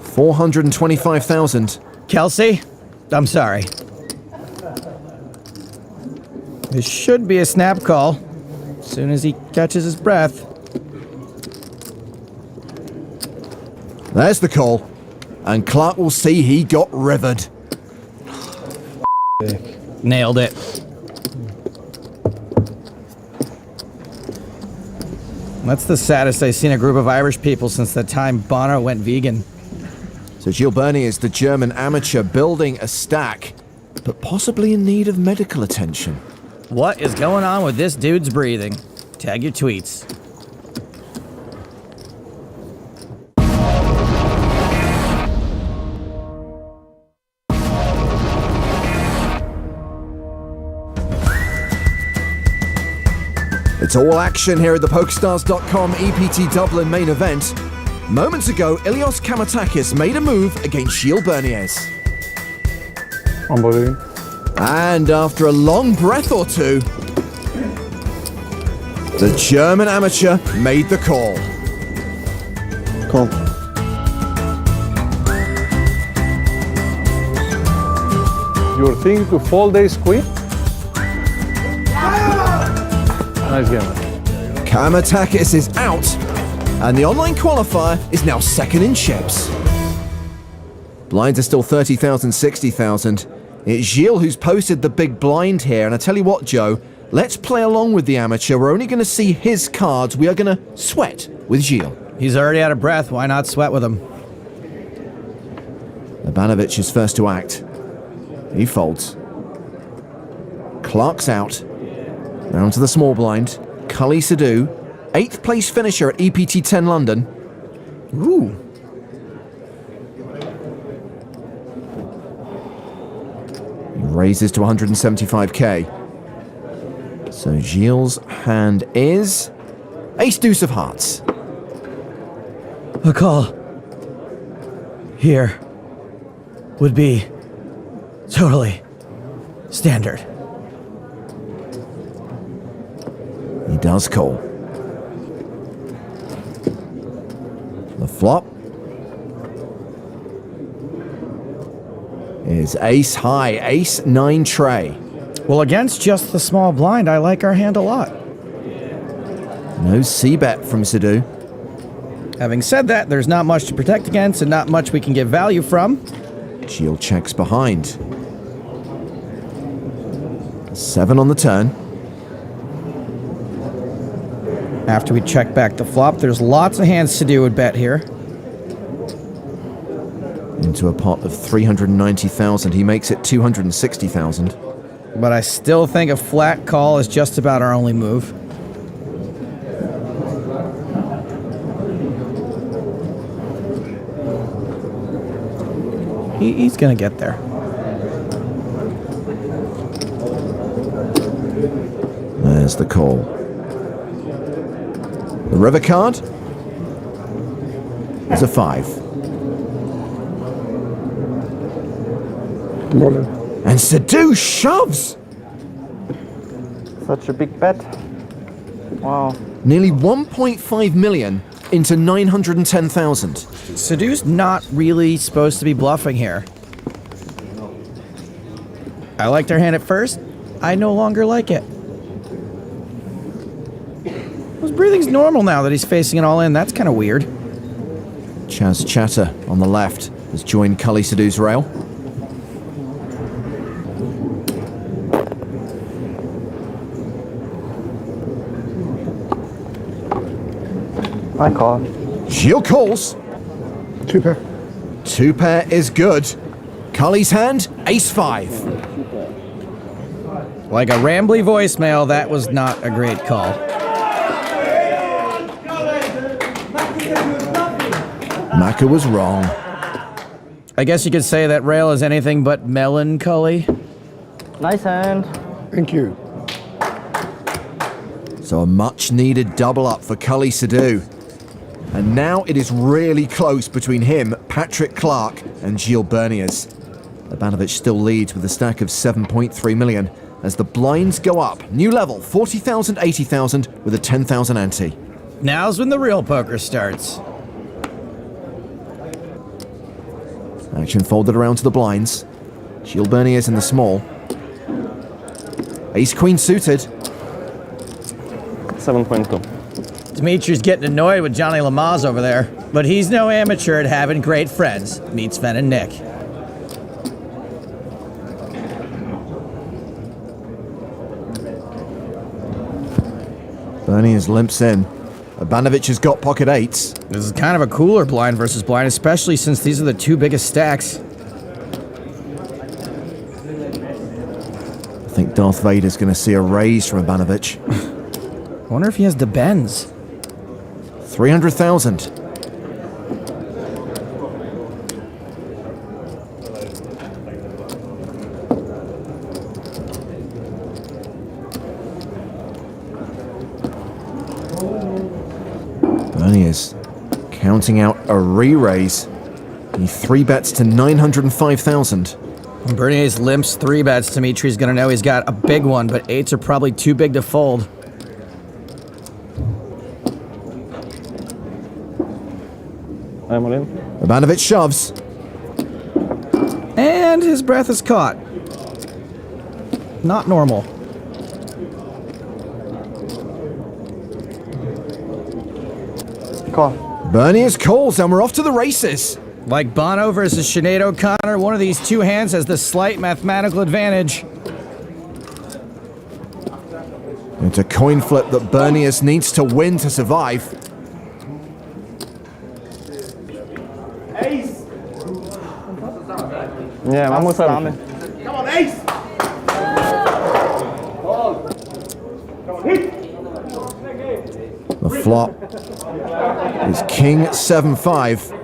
425,000. Kelsey, I'm sorry. This should be a snap call. As soon as he catches his breath. There's the call. And Clark will see he got rivered. Nailed it. That's the saddest I've seen a group of Irish people since the time Bono went vegan. So Gilles Berniez, the German amateur, building a stack, but possibly in need of medical attention. What is going on with this dude's breathing? Tag your tweets. It's all action here at the PokerStars.com EPT Dublin main event. Moments ago, Ilios Kamatakis made a move against Gilles Berniez. Unbelievable. And after a long breath or two, the German amateur made the call. Call. You're thinking to fold ace queen? Nice game. Kamatakis is out, and the online qualifier is now second in chips. Blinds are still 30,000, 60,000. It's Gilles who's posted the big blind here, and I tell you what, Joe, let's play along with the amateur. We're only going to see his cards. We are going to sweat with Gilles. He's already out of breath. Why not sweat with him? Ivanovic is first to act. He folds. Clark's out. Round to the small blind. Cully Sadu, 8th place finisher at EPT 10 London. Ooh. He raises to 175k. So Gilles' hand is Ace Deuce of Hearts. A call here would be totally standard. He does call. The flop is ace high, ace 9 tray. Well, against just the small blind, I like our hand a lot. No c-bet from Sadu. Having said that, there's not much to protect against and not much we can get value from. Gilles checks behind. 7 on the turn. After we check back the flop, there's lots of hands Sadu would bet here. Into a pot of 390,000. He makes it 260,000. But I still think a flat call is just about our only move. He's gonna get there. There's the call. The river card is a 5. And Sadu shoves! Such a big bet. Wow. Nearly 1.5 million into 910,000. Sadu's not really supposed to be bluffing here. I liked our hand at first. I no longer like it. His breathing's normal now that he's facing it all in. That's kind of weird. Chaz Chatter on the left has joined Cully Sadu's rail. I call. Gilles calls. 2 pair. 2 pair is good. Cully's hand, ace 5. Like a rambly voicemail, that was not a great call. Maka was wrong. I guess you could say that rail is anything but melancholy. Nice hand. Thank you. So a much needed double up for Cully Sadu. And now it is really close between him, Patrick Clark, and Gilles Berniers. Ivanovic still leads with a stack of 7.3 million as the blinds go up. New level, 40,000, 80,000 with a 10,000 ante. Now's when the real poker starts. Action folded around to the blinds. Gilles Berniers in the small. Ace Queen suited. 7.2. Dimitri's getting annoyed with Johnny Lamaze over there, but he's no amateur at having great friends. Meet Sven and Nick. Berniers limps in. Ivanovic has got pocket 8s. This is kind of a cooler blind versus blind, especially since these are the 2 biggest stacks. I think Darth Vader's going to see a raise from Ivanovic. I wonder if he has the bends. 300,000. Berniers counting out a re-raise. He 3-bets to 905,000. When Berniers limps 3-bets, Dimitri's gonna know he's got a big one, but 8s are probably too big to fold. I'm all in. Ivanovic shoves. And his breath is caught. Not normal. Bernius calls and we're off to the races. Like Bono versus Sinead O'Connor, one of these two hands has the slight mathematical advantage. It's a coin flip that Bernius needs to win to survive. Ace! Yeah, vamos a Come on, ace! The flop is king 7-5.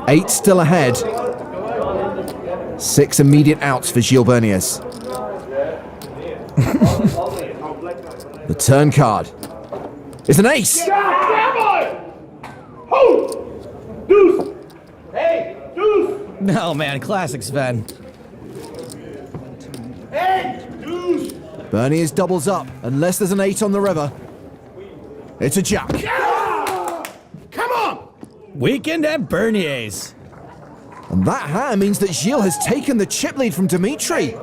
8 still ahead. 6 immediate outs for Gilles Bernius. The turn card is an ace. Deuce! Hey, deuce! No, man, classic Sven. Hey, deuce! Bernius doubles up unless there's an 8 on the river. It's a jack. Yeah! Come on! Weekend at Bernier's. And that hand means that Gilles has taken the chip lead from Dimitri.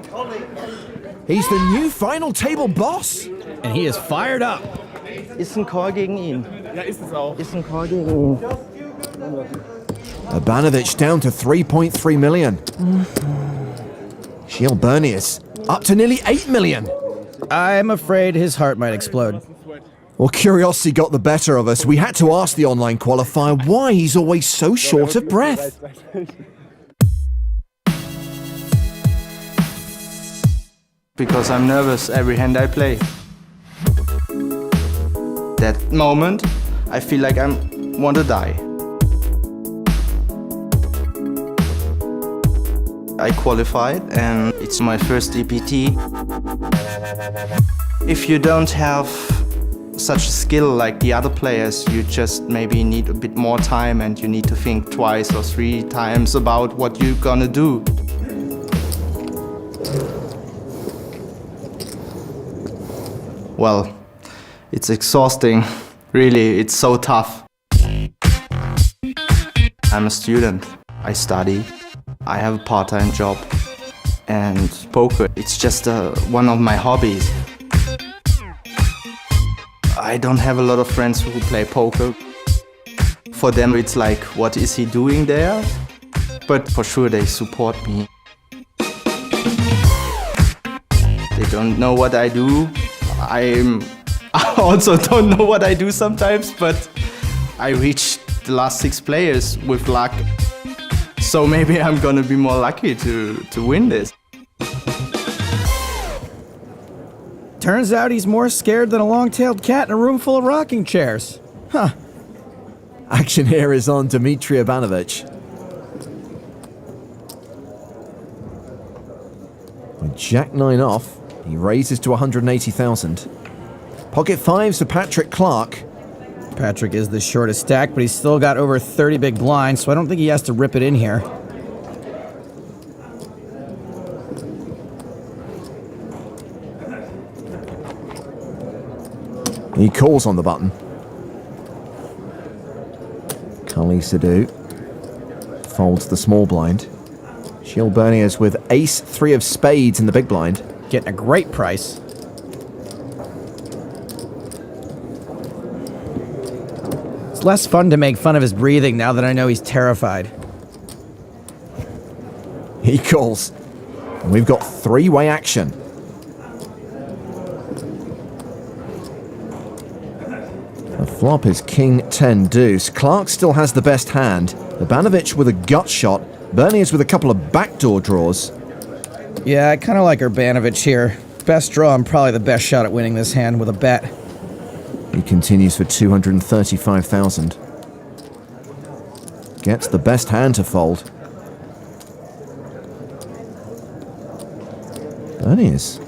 He's the new final table boss. And he is fired up. Ist ein Call gegen ihn. Ja, ist es auch. Ist ein Call gegen ihn. Abanovic down to 3.3 million. Gilles Bernius up to nearly 8 million. I'm afraid his heart might explode. Well, curiosity got the better of us. We had to ask the online qualifier why he's always so short of breath. Because I'm nervous every hand I play. That moment, I feel like I want to die. I qualified and it's my first EPT. If you don't have such a skill like the other players, you just maybe need a bit more time and you need to think twice or 3 times about what you're gonna do. Well, it's exhausting. Really, it's so tough. I'm a student. I study. I have a part-time job. And poker, it's just one of my hobbies. I don't have a lot of friends who play poker. For them, it's like, what is he doing there? But for sure, they support me. They don't know what I do. I also don't know what I do sometimes, but I reached the last 6 players with luck. So maybe I'm gonna be more lucky to win this. Turns out he's more scared than a long-tailed cat in a room full of rocking chairs. Huh. Action here is on Dmitry Abanovic. With Jack-9 off, he raises to 180,000. Pocket 5s for Patrick Clark. Patrick is the shortest stack, but he's still got over 30 big blinds, so I don't think he has to rip it in here. He calls on the button. Kali Sadu folds the small blind. Gilles Bernius with ace 3 of spades in the big blind. Getting a great price. It's less fun to make fun of his breathing now that I know he's terrified. He calls. And we've got 3-way action. The flop is king 10 deuce. Clark still has the best hand. Abanovic with a gut shot. Bernius with a couple of backdoor draws. Yeah, I kind of like Urbanovic here. Best draw and probably the best shot at winning this hand with a bet. He continues for 235,000. Gets the best hand to fold. Bernius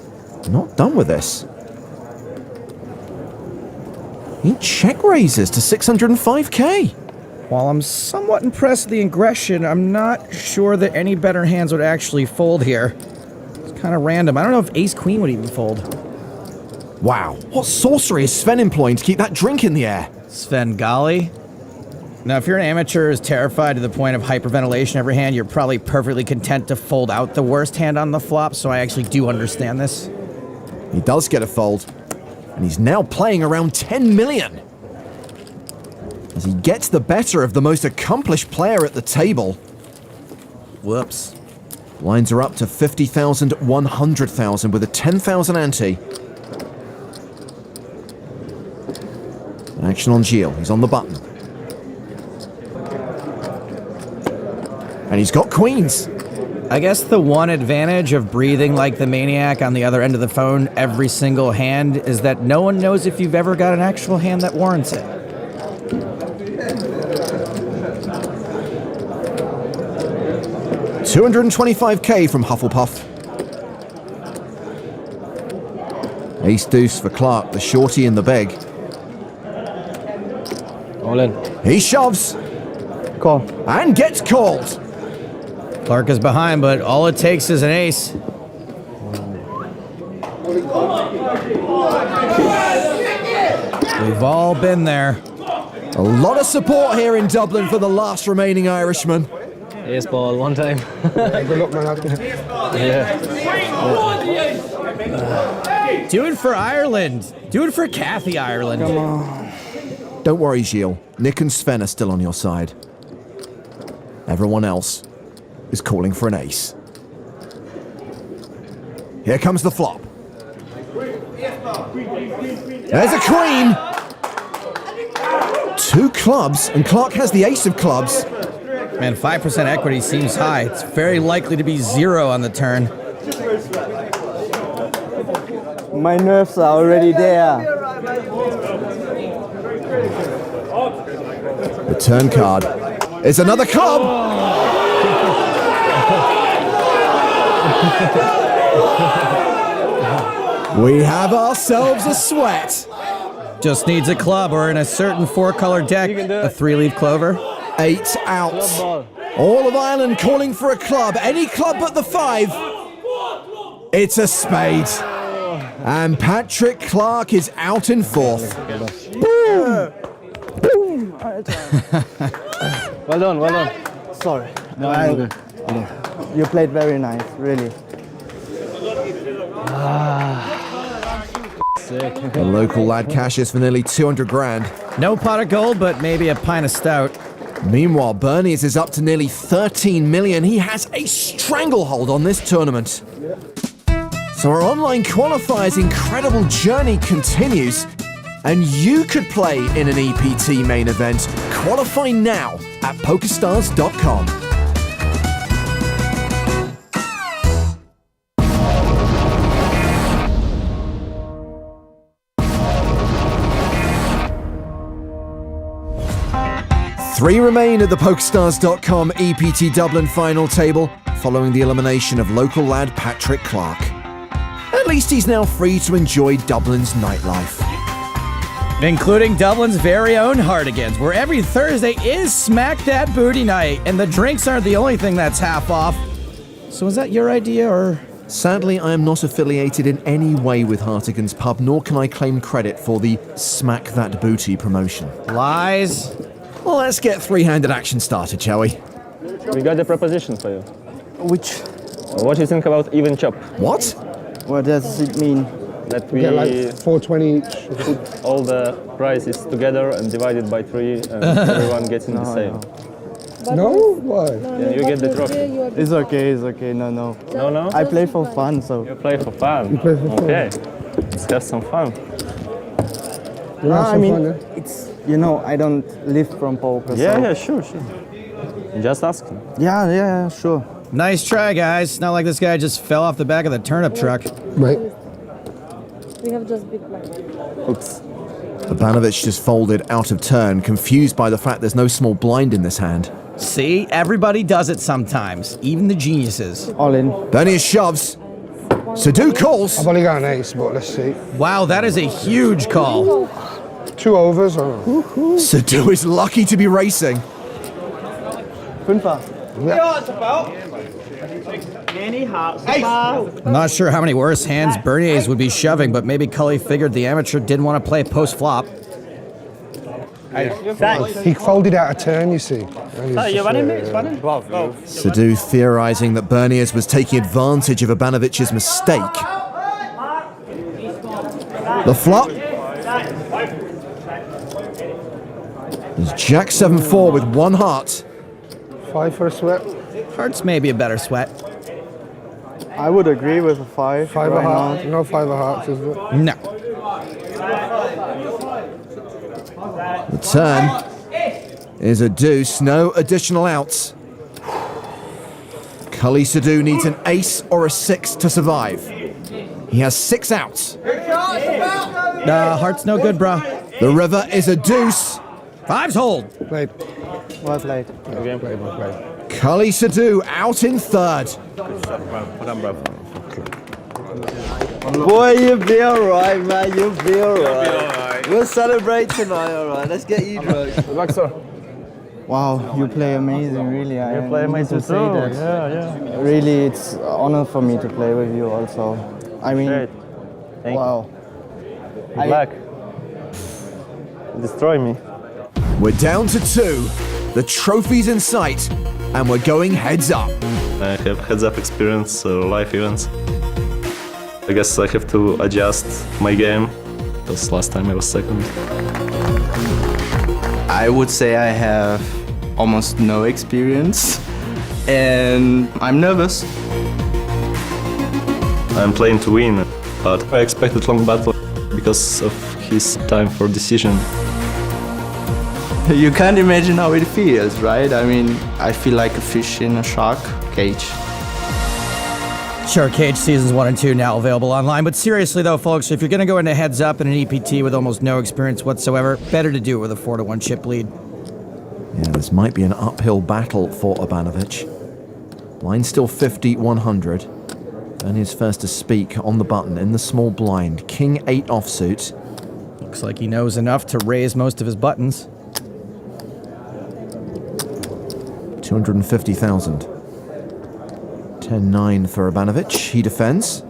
not done with this. He check raises to 605k. While I'm somewhat impressed with the aggression, I'm not sure that any better hands would actually fold here. It's kind of random. I don't know if ace-queen would even fold. Wow, what sorcery is Sven employing to keep that drink in the air? Sven Gali? Now, if you're an amateur who's terrified to the point of hyperventilation every hand, you're probably perfectly content to fold out the worst hand on the flop, so I actually do understand this. He does get a fold, and he's now playing around 10 million. as he gets the better of the most accomplished player at the table. Whoops. Blinds are up to 50,000, 100,000 with a 10,000 ante. Action on Gilles. He's on the button. And he's got queens. I guess the one advantage of breathing like the maniac on the other end of the phone every single hand is that no one knows if you've ever got an actual hand that warrants it. $225K from Hufflepuff. Ace deuce for Clark, the shorty in the big. All in. He shoves. Call. And gets called. Clark is behind, but all it takes is an ace. We've all been there. A lot of support here in Dublin for the last remaining Irishman. Ace ball one time. Good luck, man. Yeah. Do it for Ireland. Do it for Kathy Ireland. Come on. Don't worry, Gilles. Nick and Sven are still on your side. Everyone else is calling for an ace. Here comes the flop. There's a queen! 2 clubs, and Clark has the ace of clubs. Man, 5% equity seems high. It's very likely to be 0 on the turn. My nerves are already there. The turn card is another club! We have ourselves a sweat. Just needs a club, or in a certain 4-color deck, a 3-leaf clover. 8 out. All of Ireland calling for a club. Any club but the 5. It's a spade. And Patrick Clark is out in 4th. Boom! Boom! Well done, well done. Sorry. No, you played very nice, really. The local lad cashes for nearly 200 grand. No pot of gold, but maybe a pint of stout. Meanwhile, Berniers is up to nearly 13 million. He has a stranglehold on this tournament. So our online qualifier's incredible journey continues, and you could play in an EPT main event. Qualify now at PokerStars.com. Three remain at the PokerStars.com EPT Dublin final table following the elimination of local lad Patrick Clark. At least he's now free to enjoy Dublin's nightlife. Including Dublin's very own Hartigan's, where every Thursday is Smack That Booty Night, and the drinks aren't the only thing that's half off. So is that your idea, or...? Sadly, I am not affiliated in any way with Hartigan's Pub, nor can I claim credit for the Smack That Booty promotion. Lies. Well, let's get three-handed action started, shall we? We got a proposition for you. Which? What do you think about even chop? What? What does it mean? That we get like 420 each. Put all the prices together and divide it by 3, and everyone gets in the same. No? Why? Yeah, you get the trophy. It's okay, no. No? I play for fun, so. You play for fun? You play for fun. Okay, let's have some fun. I mean, it's, you know, I don't live from poker. Yeah, sure. Just asking. Yeah, sure. Nice try, guys. Not like this guy just fell off the back of the turnip truck. Right. We have just big blind. Oops. Ivanovic just folded out of turn, confused by the fact there's no small blind in this hand. See? Everybody does it sometimes. Even the geniuses. All in. Bernier shoves. Sadu calls. I've only got an ace, but let's see. Wow, that is a huge call. 2 overs. Sadu is lucky to be racing. Fünfer. I'm not sure how many worse hands Bernier's would be shoving, but maybe Cully figured the amateur didn't want to play post-flop. He folded out a turn, you see. Sadu theorizing that Berniers was taking advantage of Ivanovic's mistake. The flop. There's Jack 7-4 with one heart. 5 for a sweat. Hearts may be a better sweat. I would agree with a 5. 5 right of hearts. now. No 5 of hearts, is it? No. The turn is a deuce, no additional outs. Cully Sadu needs an ace or a 6 to survive. He has 6 outs. Heart's no good, bro. The river is a deuce. 5's hold. Played. Well played. Again, played. Cully Sadu out in third. Put on, bro. Boy, you'll be alright, man. You'll be alright. We'll celebrate tonight, alright. Let's get you drunk. Good luck, sir. Wow, you play amazing, really. I play need to amazing say too. that. Yeah. Really, it's an honor for me to play with you also. I mean, Great. Thank wow. you. Good luck. Destroy me. We're down to 2. The trophy's in sight, and we're going heads up. I have heads-up experience, live events. I guess I have to adjust my game, because last time I was second. I would say I have almost no experience, and I'm nervous. I'm playing to win, but I expected long battle because of his time for decision. You can't imagine how it feels, right? I mean, I feel like a fish in a shark cage. Shark Cage Seasons 1 and 2 now available online. But seriously though, folks, if you're going to go into heads up in an EPT with almost no experience whatsoever, better to do it with a 4-1 chip lead. Yeah, this might be an uphill battle for Obanovic. Blind still 50-100. And his first to speak on the button in the small blind. King 8 offsuit. Looks like he knows enough to raise most of his buttons. 250,000. 10-9 for Obanovic. He defends.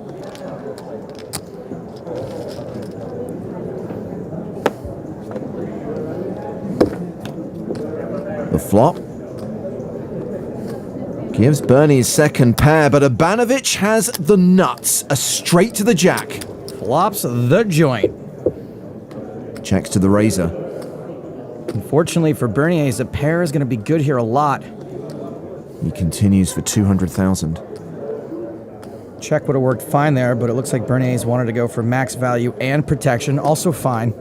The flop gives Bernie his second pair, but Obanovic has the nuts. A straight to the jack. Flops the joint. Checks to the razor. Unfortunately for Bernier, a pair is going to be good here a lot. He continues for 200,000. Check would have worked fine there, but it looks like Bernier's wanted to go for max value and protection. Also fine.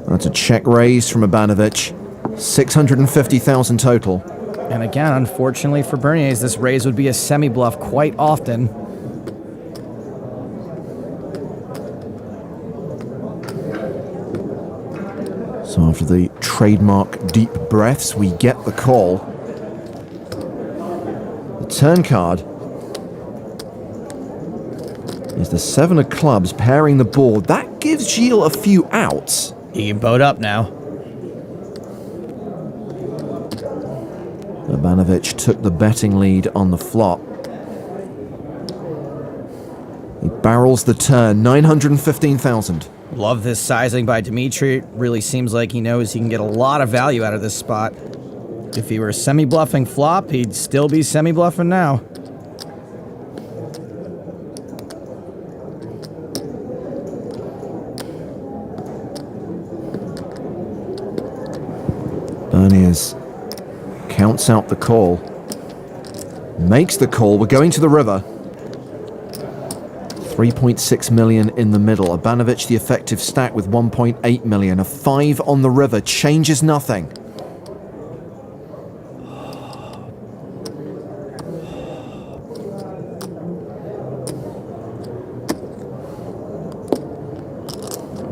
That's a check raise from Obanovic. 650,000 total. And again, unfortunately for Bernier's, this raise would be a semi-bluff quite often. So after the trademark deep breaths, we get the call. The turn card is the 7 of clubs pairing the board. That gives Gilles a few outs. He can boat up now. Obanovic took the betting lead on the flop. He barrels the turn, 915,000. Love this sizing by Dimitri. It really seems like he knows he can get a lot of value out of this spot. If he were semi-bluffing flop, he'd still be semi-bluffing now. Berniers counts out the call. Makes the call. We're going to the river. 3.6 million in the middle. Obanovic the effective stack with 1.8 million. A 5 on the river changes nothing.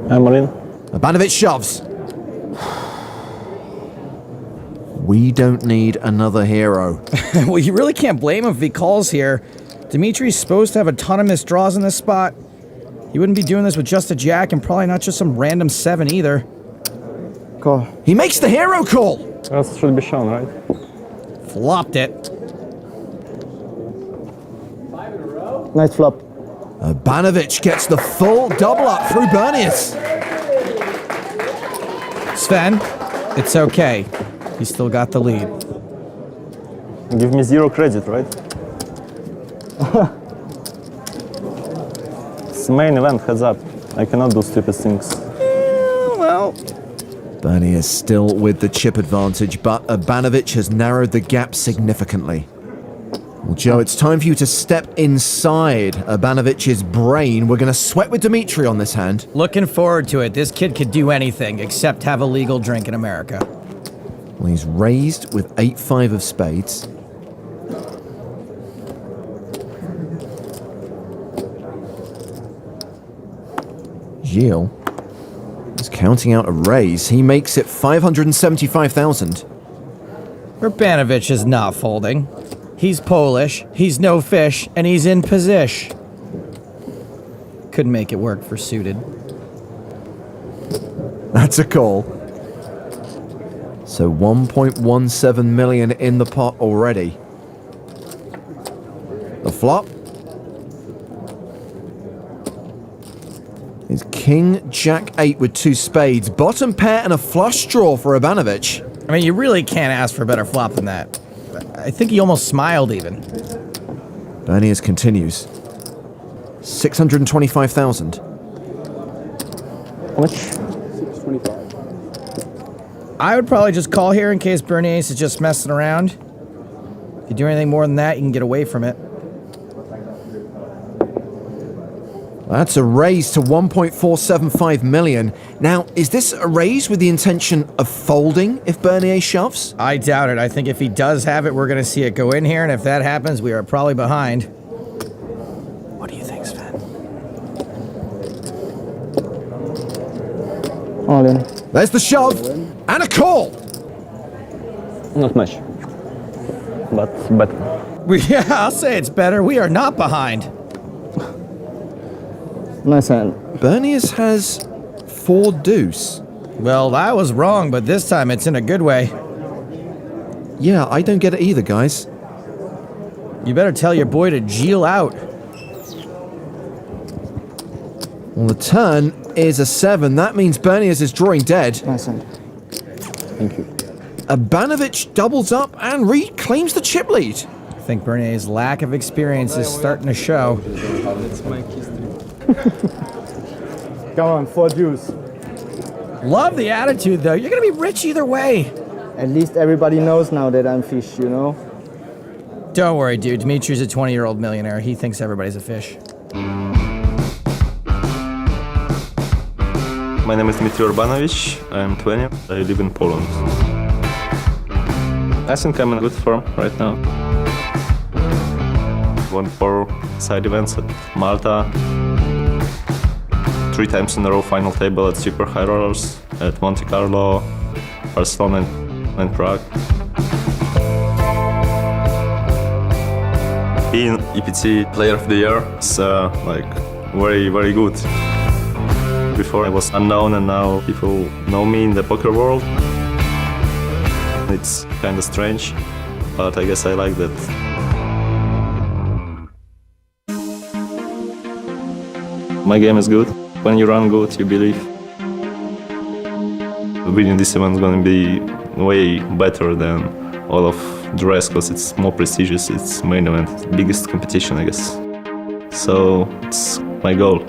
I'm all in. Obanovic shoves. We don't need another hero. Well, you really can't blame him if he calls here. Dimitri's supposed to have a ton of missed draws in this spot. He wouldn't be doing this with just a jack and probably not just some random 7 either. Call. He makes the hero call. That should be shown, right? Flopped it. Nice flop. Obanovic gets the full double up through Berniers. Sven, it's okay. He still got the lead. Give me 0 credit, right? It's the main event, heads up. I cannot do stupid things. Well, Bernie is still with the chip advantage, but Urbanovic has narrowed the gap significantly. Well, Joe, it's time for you to step inside Urbanovic's brain. We're going to sweat with Dimitri on this hand. Looking forward to it. This kid could do anything except have a legal drink in America. Well, he's raised with 8-5 of spades. Gilles is counting out a raise. He makes it 575,000. Urbanovic is not folding. He's Polish, he's no fish, and he's in position. Couldn't make it work for suited. That's a call. So 1.17 million in the pot already. The flop is King Jack 8 with 2 spades. Bottom pair and a flush draw for Urbanovic. I mean, you really can't ask for a better flop than that. I think he almost smiled even. Berniers continues. 625,000. How much? 625. I would probably just call here in case Berniers is just messing around. If you do anything more than that, you can get away from it. That's a raise to 1.475 million. Now, is this a raise with the intention of folding if Bernier shoves? I doubt it. I think if he does have it, we're going to see it go in here, and if that happens, we are probably behind. What do you think, Sven? All in. There's the shove and a call. Not much. But better. Yeah, I'll say it's better. We are not behind. Nice hand. Berniers has 4 deuce. Well, I was wrong, but this time it's in a good way. Yeah, I don't get it either, guys. You better tell your boy to Gilles out. Well, the turn is a 7. That means Berniers is drawing dead. Nice hand. Thank you. Urbanovic doubles up and reclaims the chip lead. I think Bernier's lack of experience is starting to show. Come on, 4 deuce. Love the attitude, though. You're going to be rich either way. At least everybody knows now that I'm fish, you know? Don't worry, dude. Dimitri's a 20-year-old millionaire. He thinks everybody's a fish. My name is Dmitry Urbanovic. I'm 20. I live in Poland. I think I'm in good form right now. Won 4 side events at Malta. 3 times in a row final table at Super High Rollers, at Monte Carlo, Barcelona and Prague. Being EPT Player of the Year is like very, very good. Before I was unknown and now people know me in the poker world. It's kind of strange, but I guess I like that. My game is good. When you run good, you believe. Winning this event is going to be way better than all of the rest because it's more prestigious, it's main event, it's the biggest competition, I guess. So it's my goal.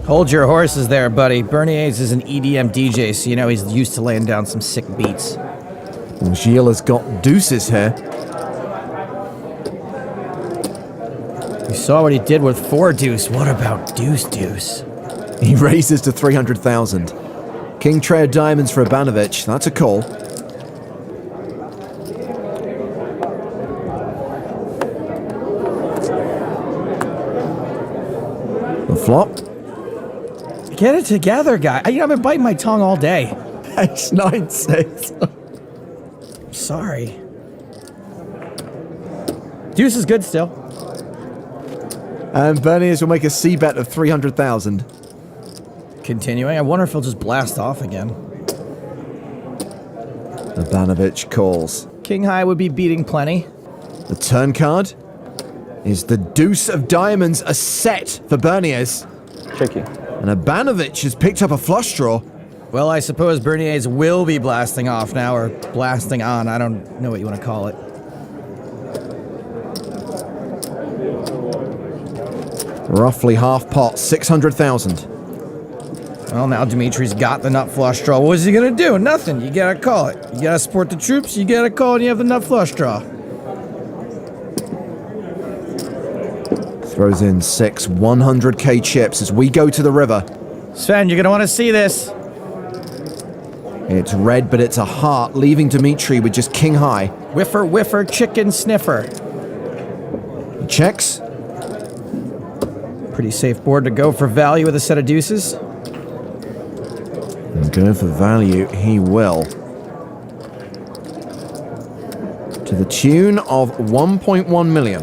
Hold your horses there, buddy. Berniers is an EDM DJ, so you know he's used to laying down some sick beats. Well, Gilles has got deuces here. You saw what he did with 4 deuce. What about deuce deuce? He raises to 300,000. King tray of diamonds for Urbanovic. That's a call. The flop. Get it together, guy. I've been biting my tongue all day. Ace 9-6. Sorry. Deuce is good still. And Berniers will make a C-bet of 300,000. Continuing. I wonder if he'll just blast off again. Urbanovic calls. King high would be beating plenty. The turn card is the deuce of diamonds, a set for Berniers. Tricky. And Urbanovic has picked up a flush draw. Well, I suppose Berniers will be blasting off now, or blasting on. I don't know what you want to call it. Roughly half pot, 600,000. Well, now Dimitri's got the nut flush draw. What is he gonna do? Nothing. You gotta call it. You gotta support the troops. You gotta call it. And you have the nut flush draw. Throws in 6 100k chips as we go to the river. Sven, you're gonna want to see this. It's red, but it's a heart, leaving Dimitri with just king high. Whiffer, whiffer, chicken sniffer. He checks. Pretty safe board to go for value with a set of deuces. And go for value, he will. To the tune of 1.1 million.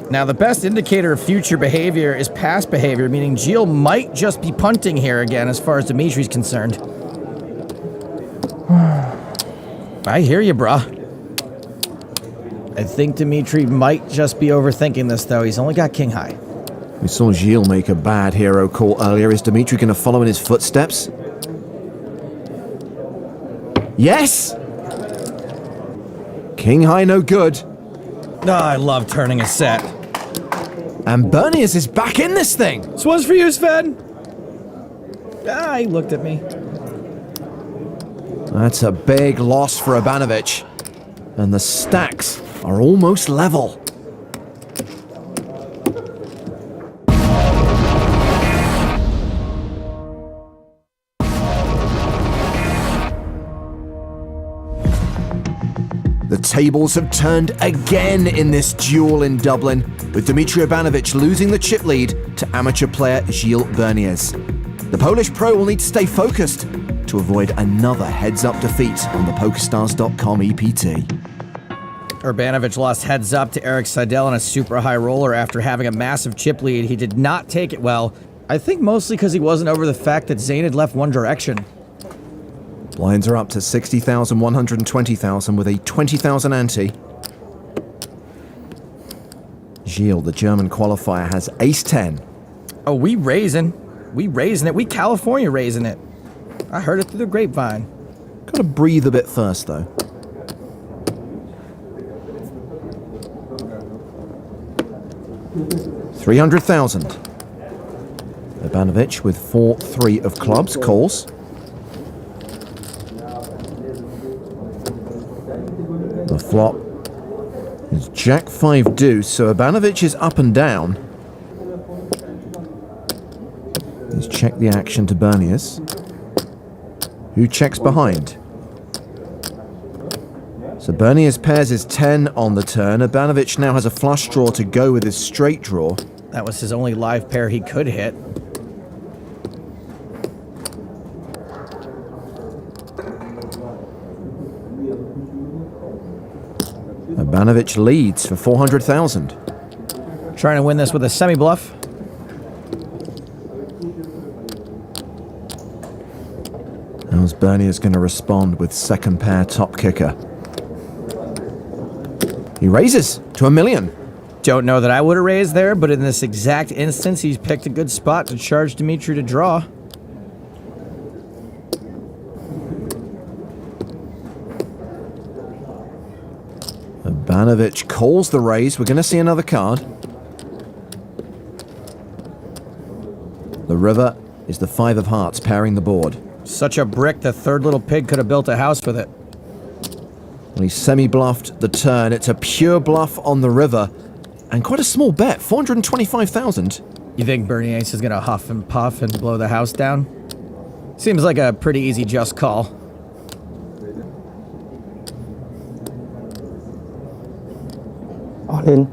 Now, the best indicator of future behavior is past behavior, meaning Gilles might just be punting here again as far as Dimitri's concerned. I hear you, brah. I think Dimitri might just be overthinking this, though. He's only got king high. We saw Gilles make a bad hero call earlier. Is Dimitri going to follow in his footsteps? Yes! King high, no good. Oh, I love turning a set. And Berniers is back in this thing. This one's for you, Sven. Ah, he looked at me. That's a big loss for Ivanovic. And the stacks are almost level. The tables have turned again in this duel in Dublin, with Dimitri Ivanovic losing the chip lead to amateur player Gilles Berniers. The Polish pro will need to stay focused to avoid another heads-up defeat on the PokerStars.com EPT. Urbanovic lost heads-up to Eric Seidel on a super high roller after having a massive chip lead. He did not take it well. I think mostly because he wasn't over the fact that Zane had left one direction. Blinds are up to 60,000, 120,000 with a 20,000 ante. Gilles, the German qualifier, has ace-10. Oh, we raising. We raising it. We California raising it. I heard it through the grapevine. Gotta breathe a bit first, though. $300,000. Ivanovic with 4-3 of clubs calls. The flop is Jack 5 deuce, so Ivanovic is up and down. He's checked the action to Berniers, who checks behind. So Berniers pairs his 10 on the turn. Ivanovic now has a flush draw to go with his straight draw. That was his only live pair he could hit. Ivanovic leads for 400,000. Trying to win this with a semi-bluff. How's Berniers going to respond with second pair top kicker? He raises to $1 million. Don't know that I would have raised there, but in this exact instance, he's picked a good spot to charge Dimitri to draw. Ivanovic calls the raise. We're going to see another card. The river is the 5 of hearts pairing the board. Such a brick, the third little pig could have built a house with it. Well, he semi-bluffed the turn. It's a pure bluff on the river. And quite a small bet, 425,000. You think Berniers is going to huff and puff and blow the house down? Seems like a pretty easy just call. All in.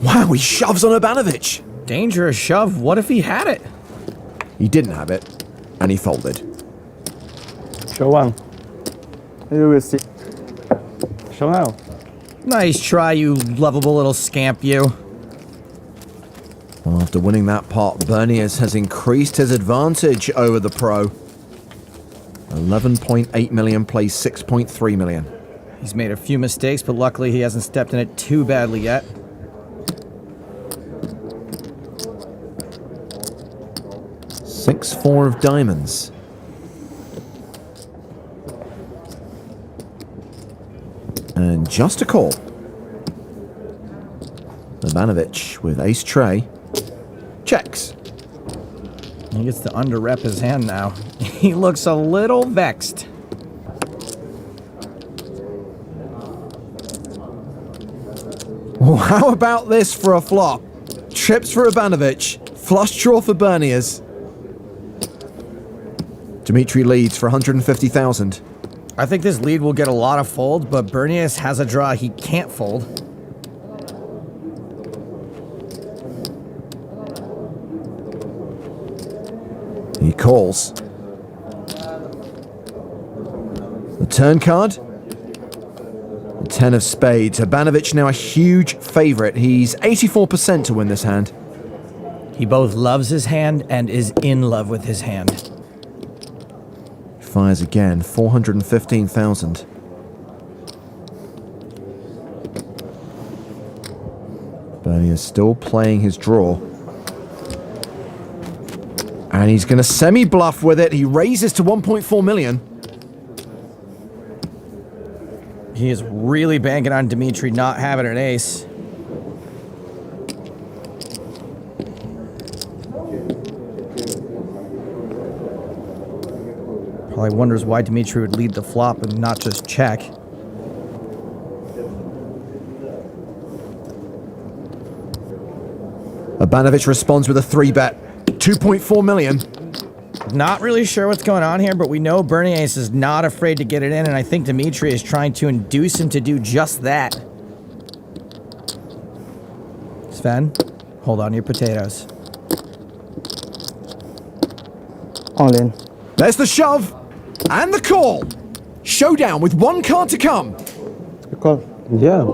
Wow, he shoves on Ivanovic. Dangerous shove. What if he had it? He didn't have it, and he folded. Show one. You will see. Show now. Nice try, you lovable little scamp, you. Well, after winning that pot, Berniers has increased his advantage over the pro. 11.8 million plays 6.3 million. He's made a few mistakes, but luckily he hasn't stepped in it too badly yet. Six, 4 of diamonds. And just a call. Ivanovic with ace tray. checks. He gets to under-rep his hand now. He looks a little vexed. Well, how about this for a flop? Trips for Ivanovic, flush draw for Berniers. Dimitri leads for 150,000. I think this lead will get a lot of folds, but Berniers has a draw he can't fold. He calls. The turn card. The 10 of spades. Ivanovic now a huge favourite. He's 84% to win this hand. He both loves his hand and is in love with his hand. Fires again, 415,000. Bernie is still playing his draw. And he's going to semi-bluff with it. He raises to 1.4 million. He is really banking on Dimitri not having an ace. Probably wonders why Dimitri would lead the flop and not just check. Ivanovic responds with a 3-bet. 2.4 million. Not really sure what's going on here, but we know Berniers is not afraid to get it in, and I think Dimitri is trying to induce him to do just that. Sven, hold on to your potatoes. All in. There's the shove and the call. Showdown with one card to come. Call. Yeah.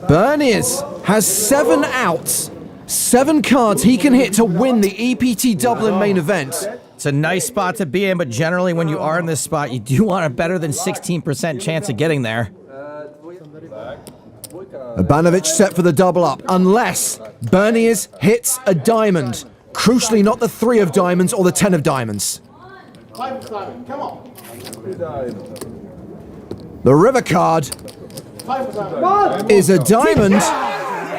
Berniers has 7 outs. 7 cards he can hit to win the EPT Dublin main event. It's a nice spot to be in, but generally when you are in this spot, you do want a better than 16% chance of getting there. Ivanovic set for the double up, unless Berniers hits a diamond. Crucially, not the 3 of diamonds or the 10 of diamonds. Come on. The river card is a diamond,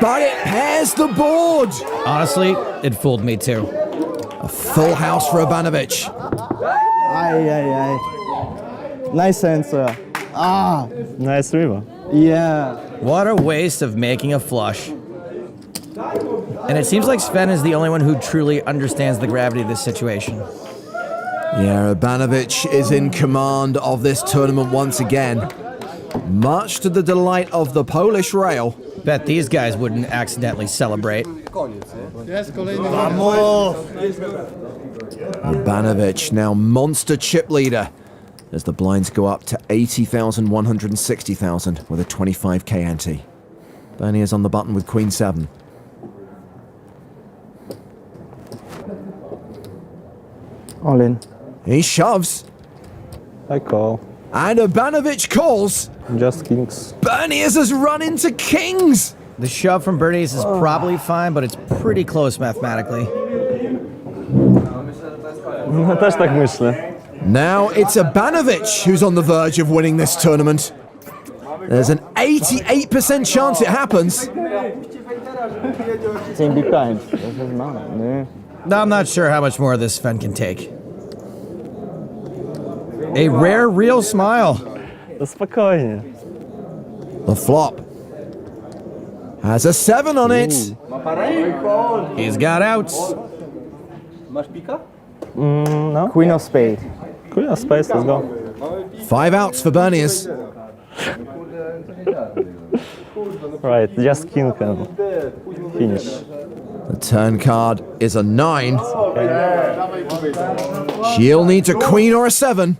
but it pairs the board. Honestly, it fooled me too. A full house for Ivanovic. Aye. Nice answer. Ah. Nice river. Yeah. What a waste of making a flush. And it seems like Sven is the only one who truly understands the gravity of this situation. Yeah, Ivanovic is in command of this tournament once again. Much to the delight of the Polish rail. Bet these guys wouldn't accidentally celebrate. Ivanovic now monster chip leader as the blinds go up to 80,000, 160,000 with a 25k ante. Bernie is on the button with Queen 7. All in. He shoves. I call. And Ivanovic calls. Just kings. Berniers has run into kings. The shove from Berniers is probably fine, but it's pretty close mathematically. Też tak myślę. Now it's Ivanovic who's on the verge of winning this tournament. There's an 88% chance it happens. Same big kind. I'm not sure how much more this Sven can take. A rare real smile. To spokojnie. The flop has a 7 on it. He's got outs. No. Queen of spades. Queen of spades, let's go. 5 outs for Berniers. Right, just king can finish. The turn card is a 9. She'll need a queen or a 7.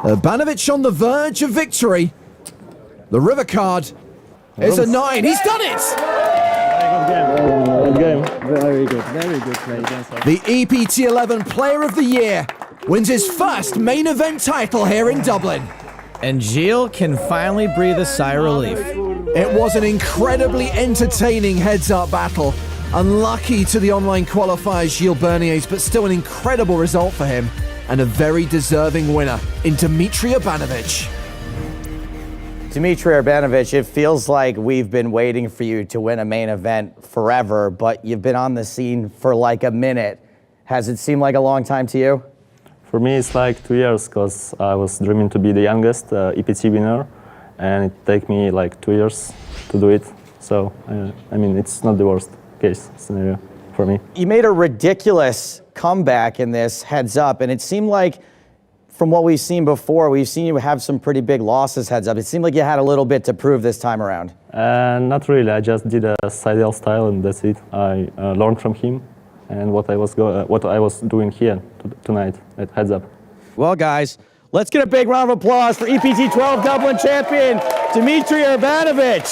Ivanovic on the verge of victory. The river card is a 9. He's done it! Good game. Very good play. The EPT 11 Player of the Year wins his first main event title here in Dublin. And Gilles can finally breathe a sigh of relief. It was an incredibly entertaining heads-up battle. Unlucky to the online qualifiers Gilles Berniers, but still an incredible result for him. And a very deserving winner in Dimitri Ivanovic. Dmitry Urbanovic, it feels like we've been waiting for you to win a main event forever, but you've been on the scene for like a minute. Has it seemed like a long time to you? For me, it's like 2 years because I was dreaming to be the youngest EPT winner, and it take me like 2 years to do it. So, I mean, it's not the worst case scenario for me. You made a ridiculous comeback in this heads up, and it seemed like from what we've seen before, we've seen you have some pretty big losses heads up. It seemed like you had a little bit to prove this time around. Not really. I just did a side L style, and that's it. I learned from him and what I was doing here tonight at heads up. Well, guys, let's get a big round of applause for EPT 12 Dublin champion Dmitry Urbanovic.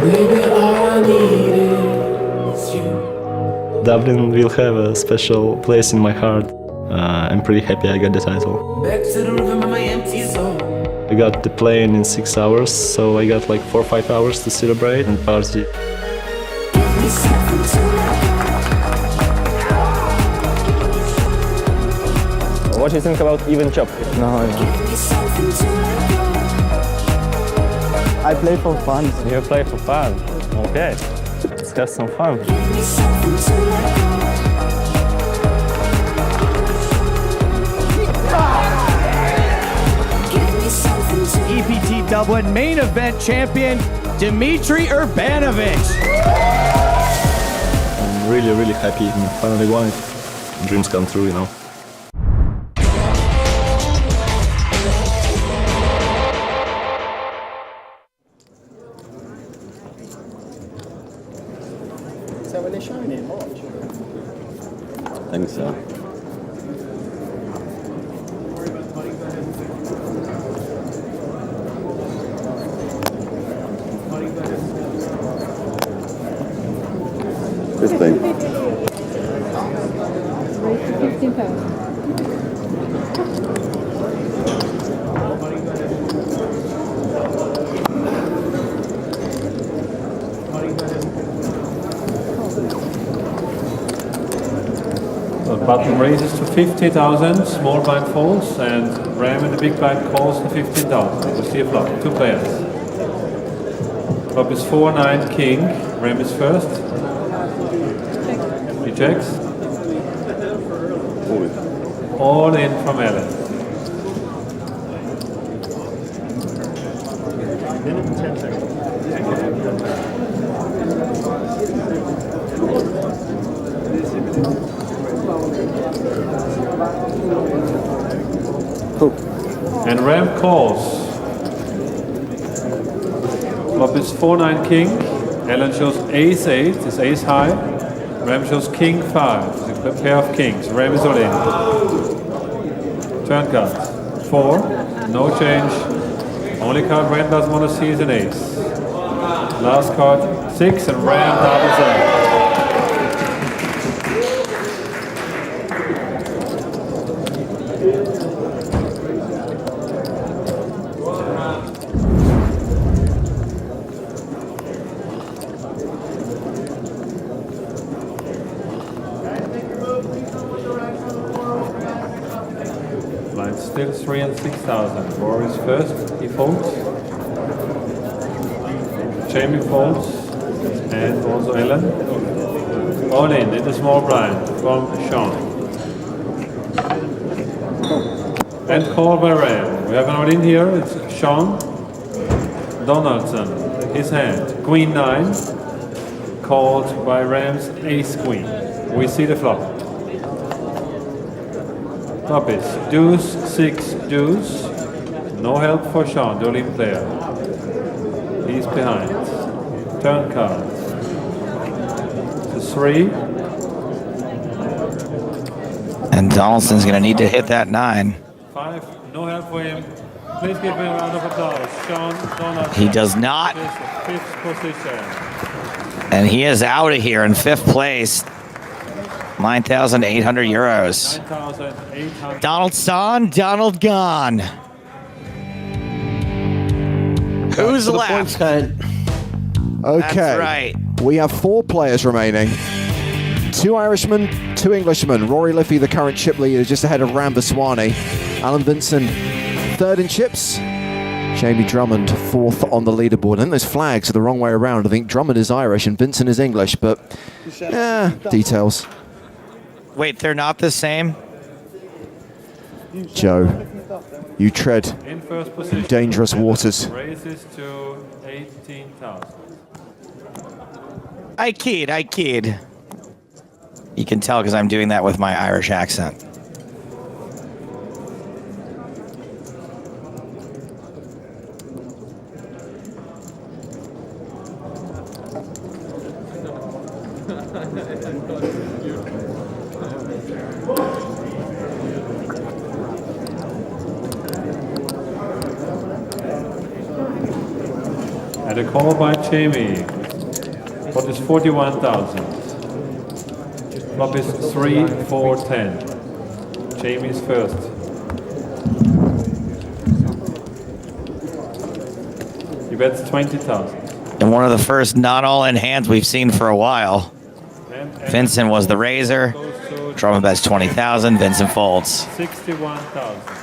Maybe all I need is you. Dublin will have a special place in my heart. I'm pretty happy I got the title. Back to the river, my empty soul. I got the plane in 6 hours, so I got like 4 or 5 hours to celebrate and party. What do you think about even chop? No. I play for fun. You play for fun? Okay. Let's have some fun. EPT Dublin main event champion Dmitry Urbanovic. I'm really, really happy and finally won it. Dreams come true, you know. Is that when they're showing it in March? I think so. This thing. £15. Button raises to 50,000, small blind falls, and ram in the big blind calls to 15,000. We see a flop, 2 players. Flop is 4-9 king, ram is first. He checks. All in from Ellen. And ram calls. Flop is 4-9 king. Ellen shows ace-8, is ace high. Ram shows king-5, it's a pair of kings. Ram is all in. Turn cards. 4, no change. Only card Ram doesn't want to see is an ace. Last card, 6, and Ram doubles up. Still 3 and 6,000. Rory's first, he folds. Jamie folds, and also Ellen. All in the small blind from Sean. And call by Ram. We have an all in here, it's Sean Donaldson, his hand. Queen 9, called by Ram's ace queen. We see the flop. Top is deuce, 6, deuce. No help for Sean, the all-in player. He's behind. Turn card. It's 3. And Donaldson's going to need to hit that 9. 5, no help for him. Please give him a round of applause. Sean Donaldson. He does not. 5th position. And he is out of here in 5th place. 9,800 euros. 9,800. Donaldson, Donald gone. Who's left? Okay. That's right. We have 4 players remaining. 2 Irishmen, 2 Englishmen. Rory Liffey, the current chip leader, just ahead of Ram Vaswani. Alan Vincent third in chips. Jamie Drummond fourth on the leaderboard. I think those flags are the wrong way around. I think Drummond is Irish and Vincent is English, but details. Wait, they're not the same? Joe, you tread In first position. dangerous waters. Raises to 18,000. I kid. You can tell because I'm doing that with my Irish accent. And a call by Jamie. What is 41,000? Flop is 3, 4, 10. Jamie's first. He bets 20,000. And one of the first not all in hands we've seen for a while. Vincent was the raiser. Drummond bets 20,000. Vincent folds. 61,000.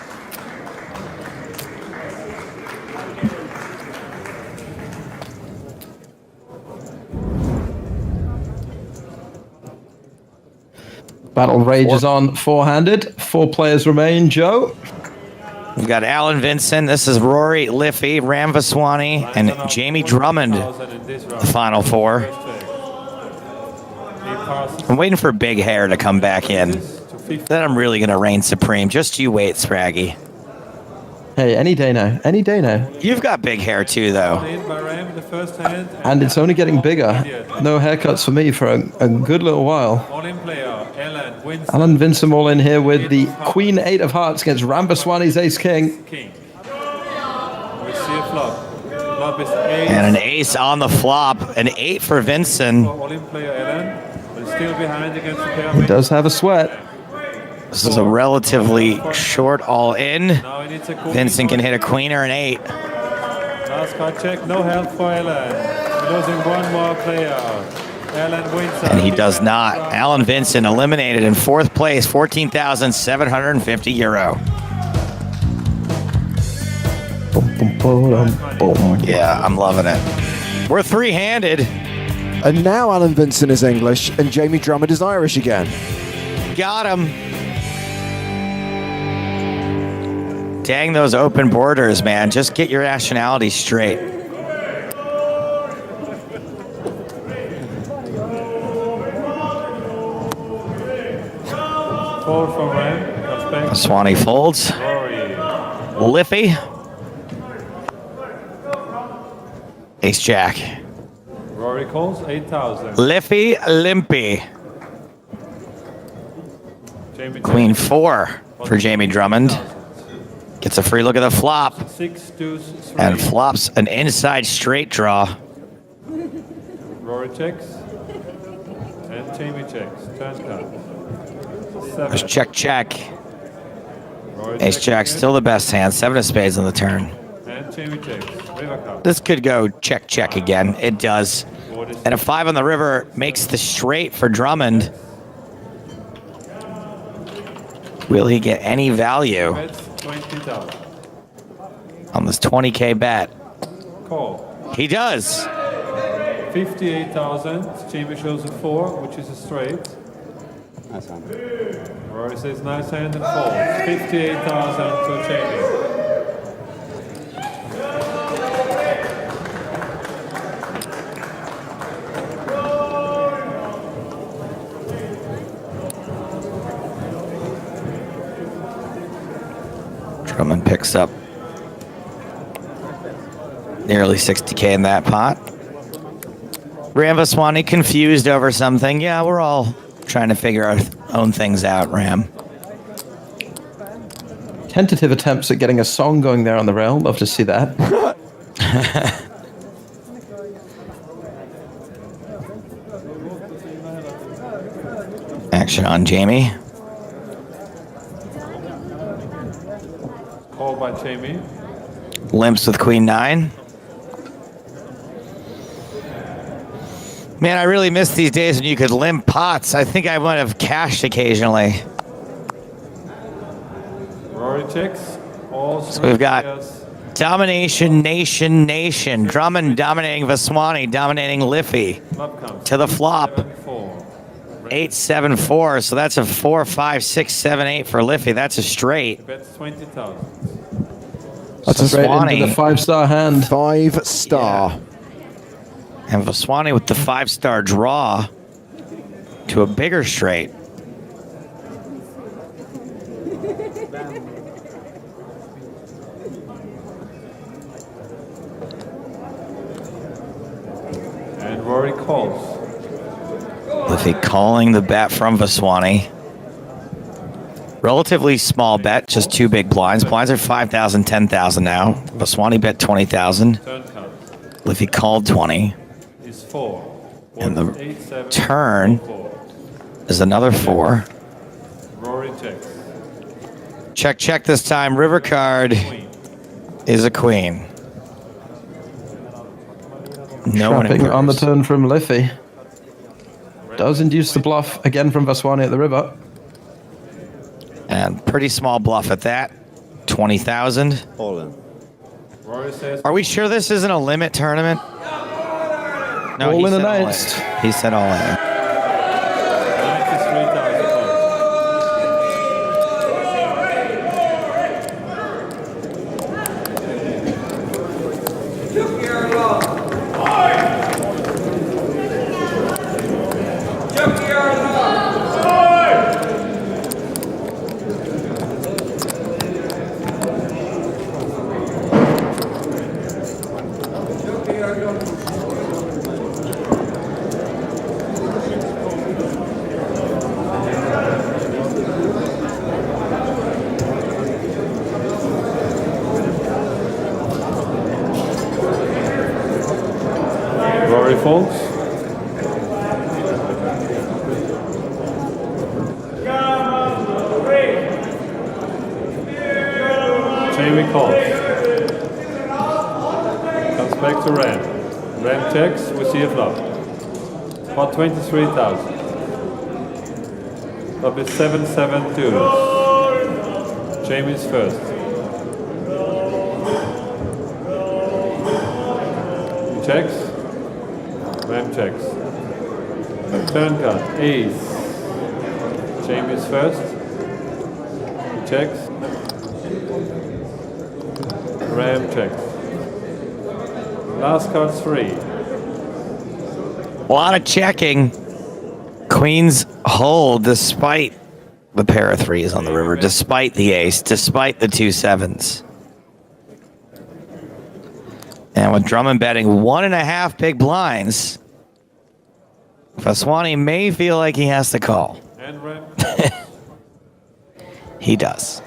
Battle rages on four-handed. 4 players remain. Joe? We've got Alan Vincent. This is Rory Liffey, Ram Vaswani, and Jamie Drummond, the final 4. I'm waiting for Big Hair to come back in. Then I'm really going to reign supreme. Just you wait, Spraggy. Hey, any day now. Any day now. You've got big hair too, though. And it's only getting bigger. No haircuts for me for a good little while. Alan Vincent all in here with the Queen 8 of Hearts against Rambaswani's Ace King. And an ace on the flop. An 8 for Vincent. He does have a sweat. This is a relatively short all-in. Vincent can hit a queen or an 8. Last card check, no help for Ellen. Losing one more player. Ellen wins. And he does not. Alan Vincent eliminated in 4th place, 14,750 euro. Yeah, I'm loving it. We're 3-handed. And now Alan Vincent is English and Jamie Drummond is Irish again. Got him. Dang those open borders, man. Just get your nationality straight. Fold from Ram. Swanee folds. Liffey. Ace Jack. Rory calls 8,000. Liffey Limpy. Queen 4 for Jamie Drummond. Gets a free look at the flop. 6, 2, 3. And flops an inside straight draw. Rory checks. And Jamie checks. Turn card. 7. There's check. Rory Ace Jack still the best hand. 7 of spades on the turn. And Jamie checks. River card. This could go check again. It does. And a 5 on the river makes the straight for Drummond. Will he get any value 20,000. on this 20K bet? Call. He does. 58,000. Jamie shows a 4, which is a straight. Nice hand. Rory says nice hand and folds. 58,000 to Jamie. Drummond picks up nearly 60K in that pot. Ram Vaswani confused over something. Yeah, we're all trying to figure our own things out, Ram. Tentative attempts at getting a song going there on the rail. Love to see that. Action on Jamie. Call by Jamie. Limps with Queen 9. Man, I really miss these days when you could limp pots. I think I might have cashed occasionally. Rory checks. All So we've got Domination Nation. Drummond dominating Vaswani, dominating Liffey. To the flop. 8-7-4. So that's a 4, 5, 6, 7, 8 for Liffey. That's a straight. Bets 20,000. That's a Straight Swanee. into the 5-star hand. 5-star. And Vaswani with the 5-star draw to a bigger straight. And Rory calls. Liffey calling the bet from Vaswani. Relatively small bet, just 2 big blinds. Blinds are 5,000, 10,000 now. Vaswani bet 20,000. Liffey called 20. Is 4. And the turn is another 4. Rory checks. Check this time. River card is a queen. No one Trapping on the improves. turn from Liffey. Does induce the bluff again from Vaswani at the river. And pretty small bluff at that. 20,000. All in. Rory says. Are we sure this isn't a limit tournament? No, All he in said announced. all in. He said all in. 3,000. Rory folds. Jamie calls. Comes back to Ram. Ram checks, we see a flop. Pot 23,000. Flop is 7-7-2. Jamie's first. He checks. Ram checks. Turn card, ace. Jamie's first. He checks. Ram checks. Last card 3. A lot of checking. Queens hold despite the pair of 3s on the river, despite the ace, despite the 2 7s. And with Drummond betting 1.5 big blinds, Vaswani may feel like he has to call. And Ram. He does.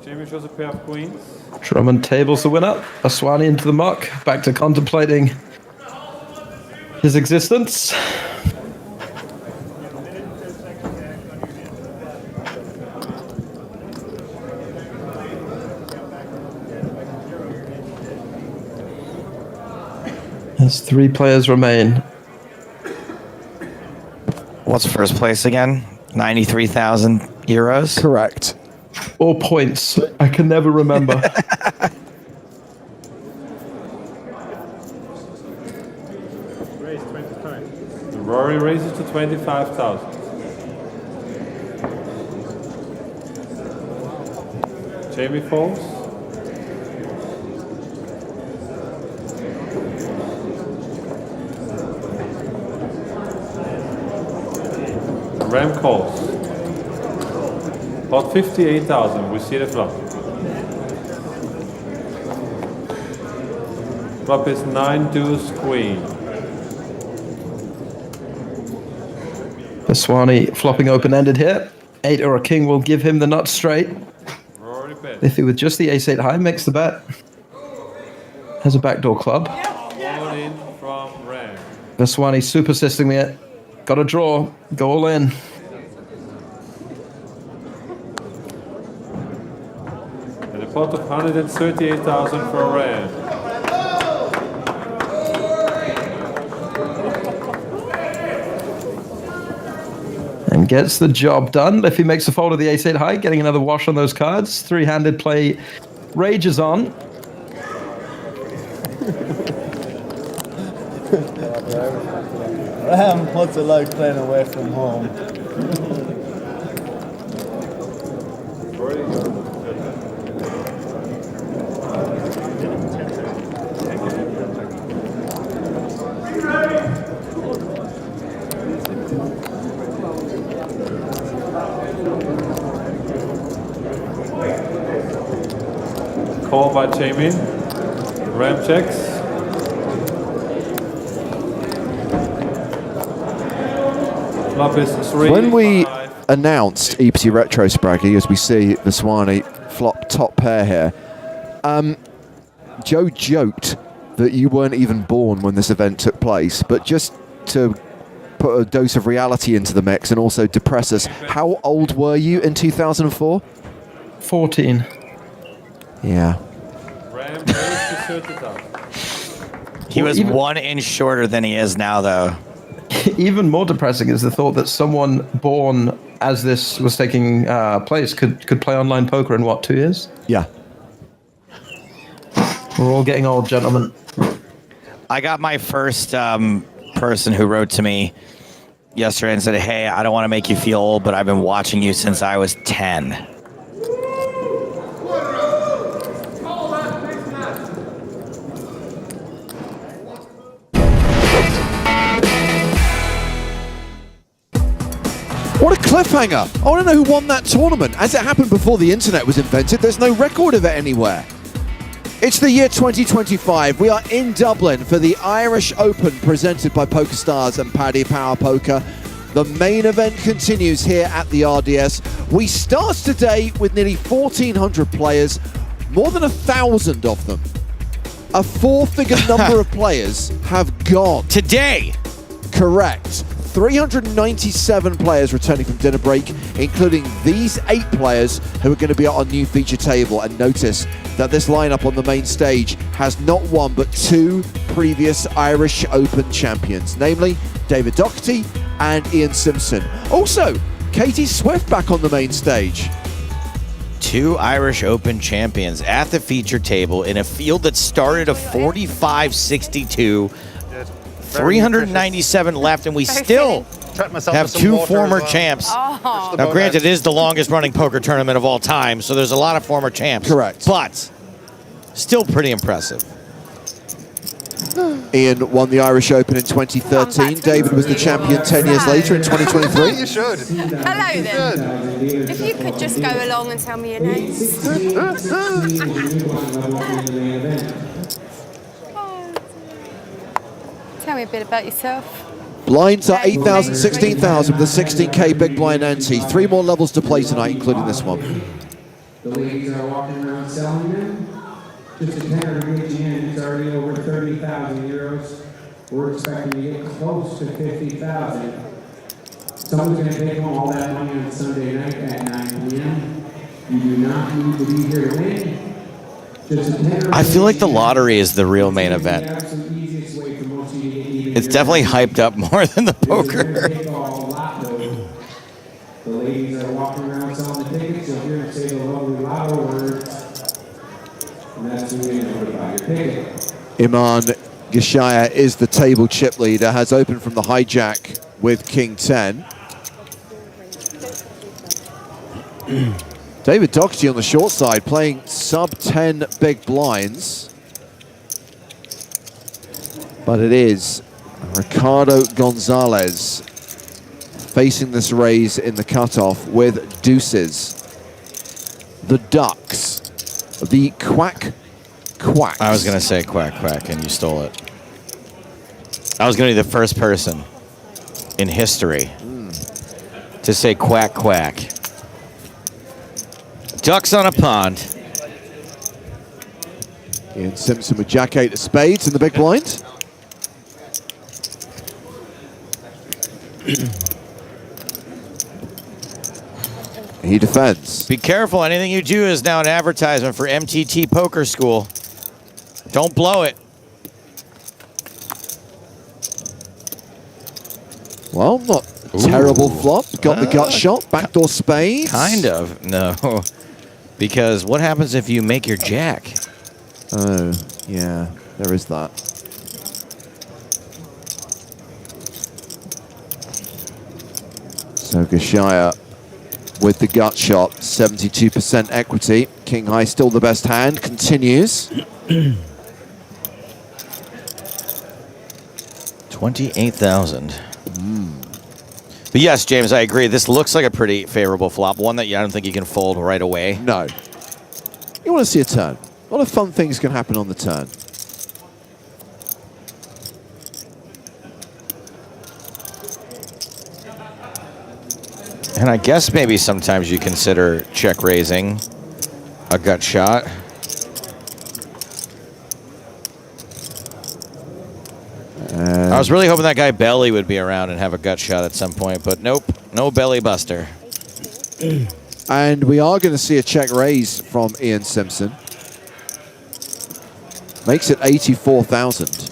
Jamie shows a pair of queens. Drummond tables the winner. Vaswani into the muck. Back to contemplating his existence. As 3 players remain. What's first place again? 93,000 euros? Correct. Or points. I can never remember. Rory raises to 25,000. Jamie folds. Ram calls. About 58,000. We see the flop. Flop is 9 deuce queen. Vaswani flopping open-ended here. 8 or a king will give him the nut straight. Liffey with just the ace-8 high makes the bet. Has a backdoor club. All in from Ram. Vaswani super systeming it. Got a draw. Go all in. And a pot of 138,000 for Ram. And gets the job done. If he makes a fold of the ace-8 high, getting another wash on those cards. Three-handed play rages on. What's it like playing away from home? Call by Jamie. Ram checks. Flop is 3. When we announced EPT Retro Spraggy, as we see the Swanee flop top pair here, Joe joked that you weren't even born when this event took place, but just to put a dose of reality into the mix and also depress us, how old were you in 2004? 14. Yeah. He was 1 inch shorter than he is now, though. Even more depressing is the thought that someone born as this was taking place could play online poker in, what, 2 years? Yeah. We're all getting old, gentlemen. I got my first person who wrote to me yesterday and said, hey, I don't want to make you feel old, but I've been watching you since I was 10. What a cliffhanger! I want to know who won that tournament. As it happened before the internet was invented, there's no record of it anywhere. It's the year 2025. We are in Dublin for the Irish Open presented by PokerStars and Paddy Power Poker. The main event continues here at the RDS. We start today with nearly 1,400 players, more than 1,000 of them. A 4-figure number of players have gone. Today! Correct. 397 players returning from dinner break, including these 8 players who are going to be on our new feature table. And notice that this lineup on the main stage has not one but 2 previous Irish Open champions, namely David Doherty and Ian Simpson. Also, Katie Swift back on the main stage. 2 Irish Open champions at the feature table in a field that started a 45-62. 397 left, and we still have 2 former champs. Oh. Now, granted, it is the longest running poker tournament of all time, so there's a lot of former champs. Correct. But still pretty impressive. Ian won the Irish Open in 2013. David was the champion 10 years later in 2023. You should. Hello then. If you could just go along and tell me your names. Tell me a bit about yourself. Blinds are 8,000, 16,000 with a 16k big blind ante. 3 more levels to play tonight, including this one. The ladies are walking around selling them. Just a tenner to get you in, it's already over 30,000 euros. We're expecting to get close to 50,000. Someone's going to take home all that money on Sunday night at 9 p.m. You do not need to be here to win. Just a tenner. I feel like the lottery is the real main event. It's definitely hyped up more than the poker. The ladies are walking around selling the tickets. You'll hear them say the lovely lotto words. And that's the way to buy your ticket. Iman Gishaya is the table chip leader, has opened from the hijack with King 10. David Doherty on the short side, playing sub 10 big blinds. But it is Ricardo Gonzalez facing this raise in the cutoff with deuces. The Ducks, the Quacks. I was going to say quack, and you stole it. I was going to be the first person in history to say quack. Ducks on a pond. Ian Simpson with Jack-8 of spades in the big blind. He defends. Be careful. Anything you do is now an advertisement for MTT Poker School. Don't blow it. Well, not terrible flop. Got the gut shot, backdoor spades. Kind of, no. Because what happens if you make your jack? Oh, yeah, there is that. So Gashaya with the gut shot, 72% equity. King high still the best hand, continues. 28,000. But yes, James, I agree. This looks like a pretty favorable flop. One that I don't think you can fold right away. No. You want to see a turn. A lot of fun things can happen on the turn. And I guess maybe sometimes you consider check raising a gut shot. I was really hoping that guy Belly would be around and have a gut shot at some point, but nope, no belly buster. And we are going to see a check raise from Ian Simpson. Makes it 84,000.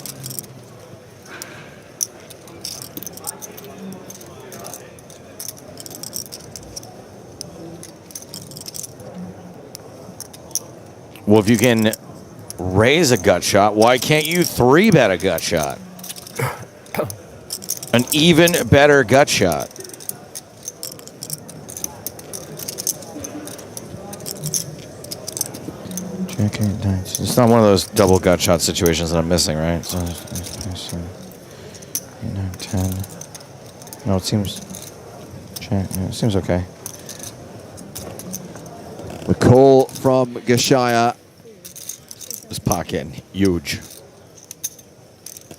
Well, if you can raise a gut shot, why can't you 3-bet a gut shot? An even better gut shot. It's not one of those double gut shot situations that I'm missing, right? So, 8, 9, 10. No, it seems. Yeah, it seems okay. The call from Gashaya. This pocket huge.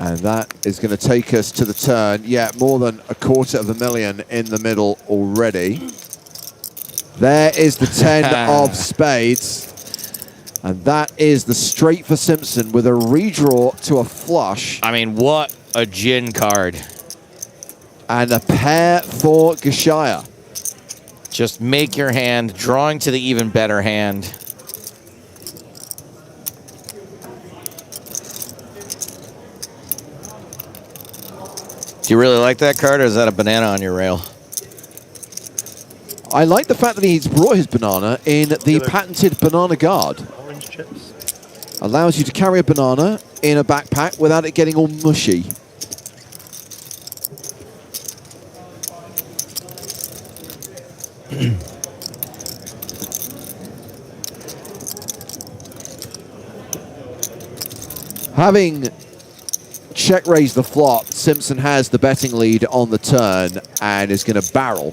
And that is going to take us to the turn. Yeah, more than $250,000 in the middle already. There is the 10 of spades. And that is the straight for Simpson with a redraw to a flush. I mean, what a gin card. And a pair for Gashaya. Just make your hand, drawing to the even better hand. Do you really like that card, or is that a banana on your rail? I like the fact that he's brought his banana in the patented banana guard. Orange chips. Allows you to carry a banana in a backpack without it getting all mushy. Having check raised the flop, Simpson has the betting lead on the turn and is going to barrel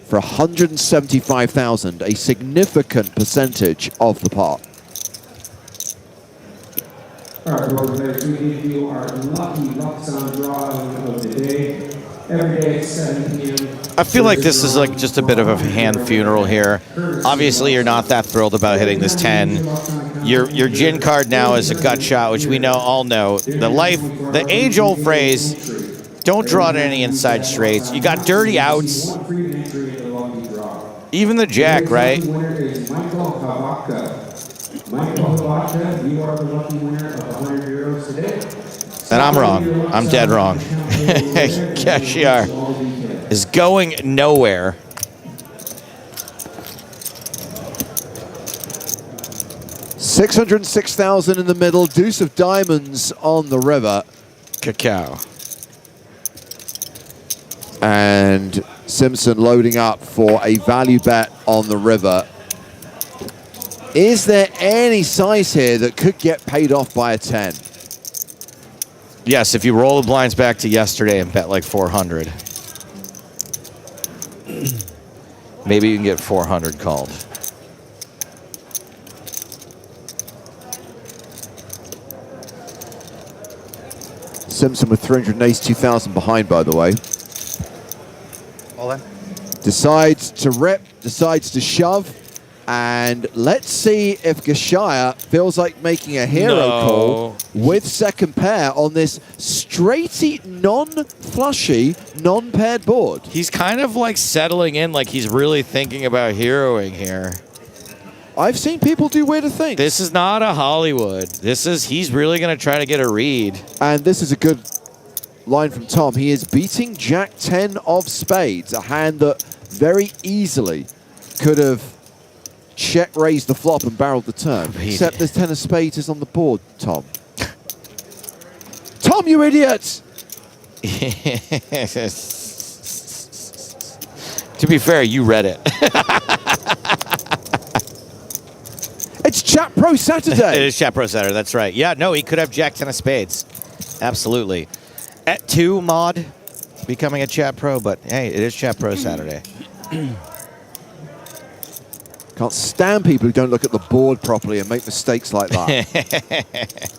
for 175,000, a significant percentage of the pot. All right, well, players, we give you our lucky luck sound drawing of the day. Every day at 7 p.m. I feel like this is like just a bit of a hand funeral here. Obviously, you're not that thrilled about hitting this 10. Your gin card now is a gut shot, which we all know. The age-old phrase, don't draw to any inside straights. You got dirty outs. Even the jack, right? The winner is Michael Havaka. Michael Havaka, you are the lucky winner of 100 euros today. And I'm wrong. I'm dead wrong. Cashier is going nowhere. $606,000 in the middle, deuce of diamonds on the river. Cacao. And Simpson loading up for a value bet on the river. Is there any size here that could get paid off by a 10? Yes, if you roll the blinds back to yesterday and bet like 400. Maybe you can get 400 called. Simpson with 382,000 behind, by the way. All in. Decides to rip, decides to shove. And let's see if Gashaya feels like making a hero call with second pair on this straighty, non-flushy, non-paired board. He's kind of like settling in, like he's really thinking about heroing here. I've seen people do weirder things. This is not a Hollywood. He's really going to try to get a read. And this is a good line from Tom. He is beating Jack 10 of spades, a hand that very easily could have check-raised the flop and barreled the turn. Except this 10 of spades is on the board, Tom. Tom, you idiot! To be fair, you read it. It's Chat Pro Saturday. It is Chat Pro Saturday, that's right. Yeah, no, he could have Jack 10 of spades. Absolutely. At 2 mod, becoming a Chat Pro, but hey, it is Chat Pro Saturday. Can't stand people who don't look at the board properly and make mistakes like that.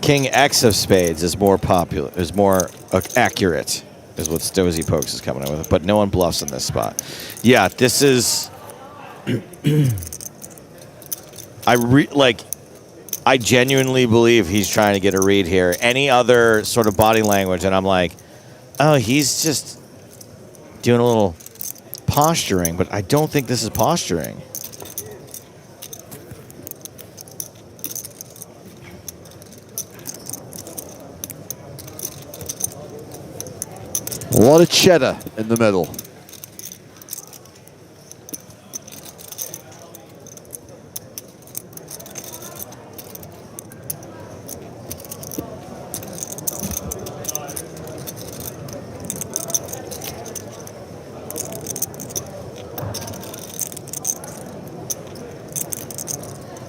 King X of spades is more popular, is more accurate, is what Stozy Pokes is coming up with. But no one bluffs in this spot. Yeah, this is. I genuinely believe he's trying to get a read here. Any other sort of body language, and I'm like, oh, he's just doing a little posturing, but I don't think this is posturing. A lot of cheddar in the middle.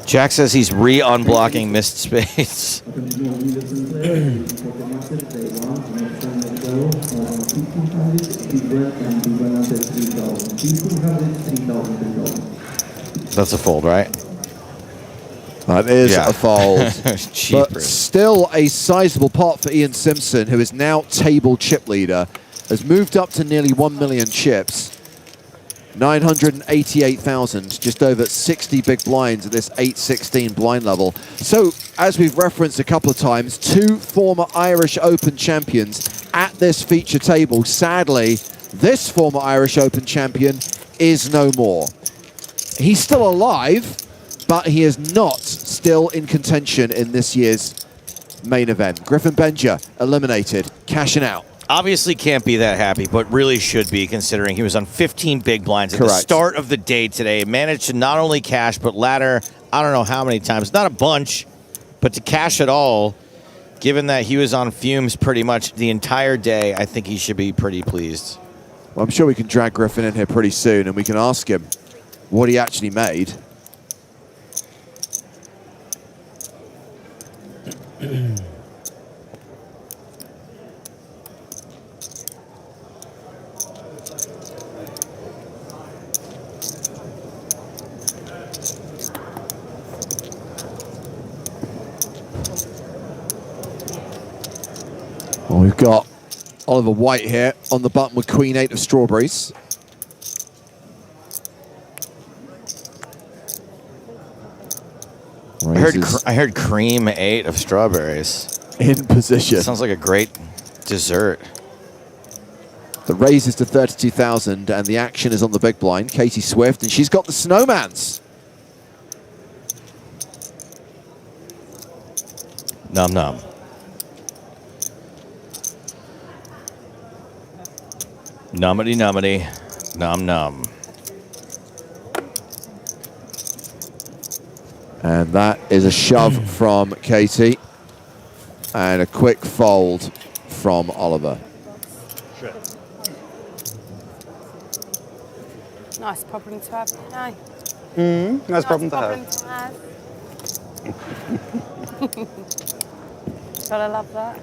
Jack says he's re-unblocking missed spades. That's a fold, right? That is Yeah. a fold. But Jeepers. still a sizable pot for Ian Simpson, who is now table chip leader, has moved up to nearly 1 million chips. 988,000, just over 60 big blinds at this 816 blind level. So, as we've referenced a couple of times, 2 former Irish Open champions at this feature table. Sadly, this former Irish Open champion is no more. He's still alive, but he is not still in contention in this year's main event. Griffin Benger eliminated, cashing out. Obviously can't be that happy, but really should be, considering he was on 15 big blinds at the start of the day today. Managed to not only cash, but ladder, I don't know how many times. Not a bunch, but to cash it all, given that he was on fumes pretty much the entire day, I think he should be pretty pleased. Well, I'm sure we can drag Griffin in here pretty soon, and we can ask him what he actually made. Well, we've got Oliver White here on the button with Queen 8 of strawberries. I heard cream 8 of strawberries. In position. Sounds like a great dessert. The raise is to 32,000 and the action is on the big blind. Katie Swift, and she's got the snowmans. Num num. Nummity nummity. Num num. And that is a shove from Katie. And a quick fold from Oliver. Nice problem to have. No. Nice problem to have. Gotta love that.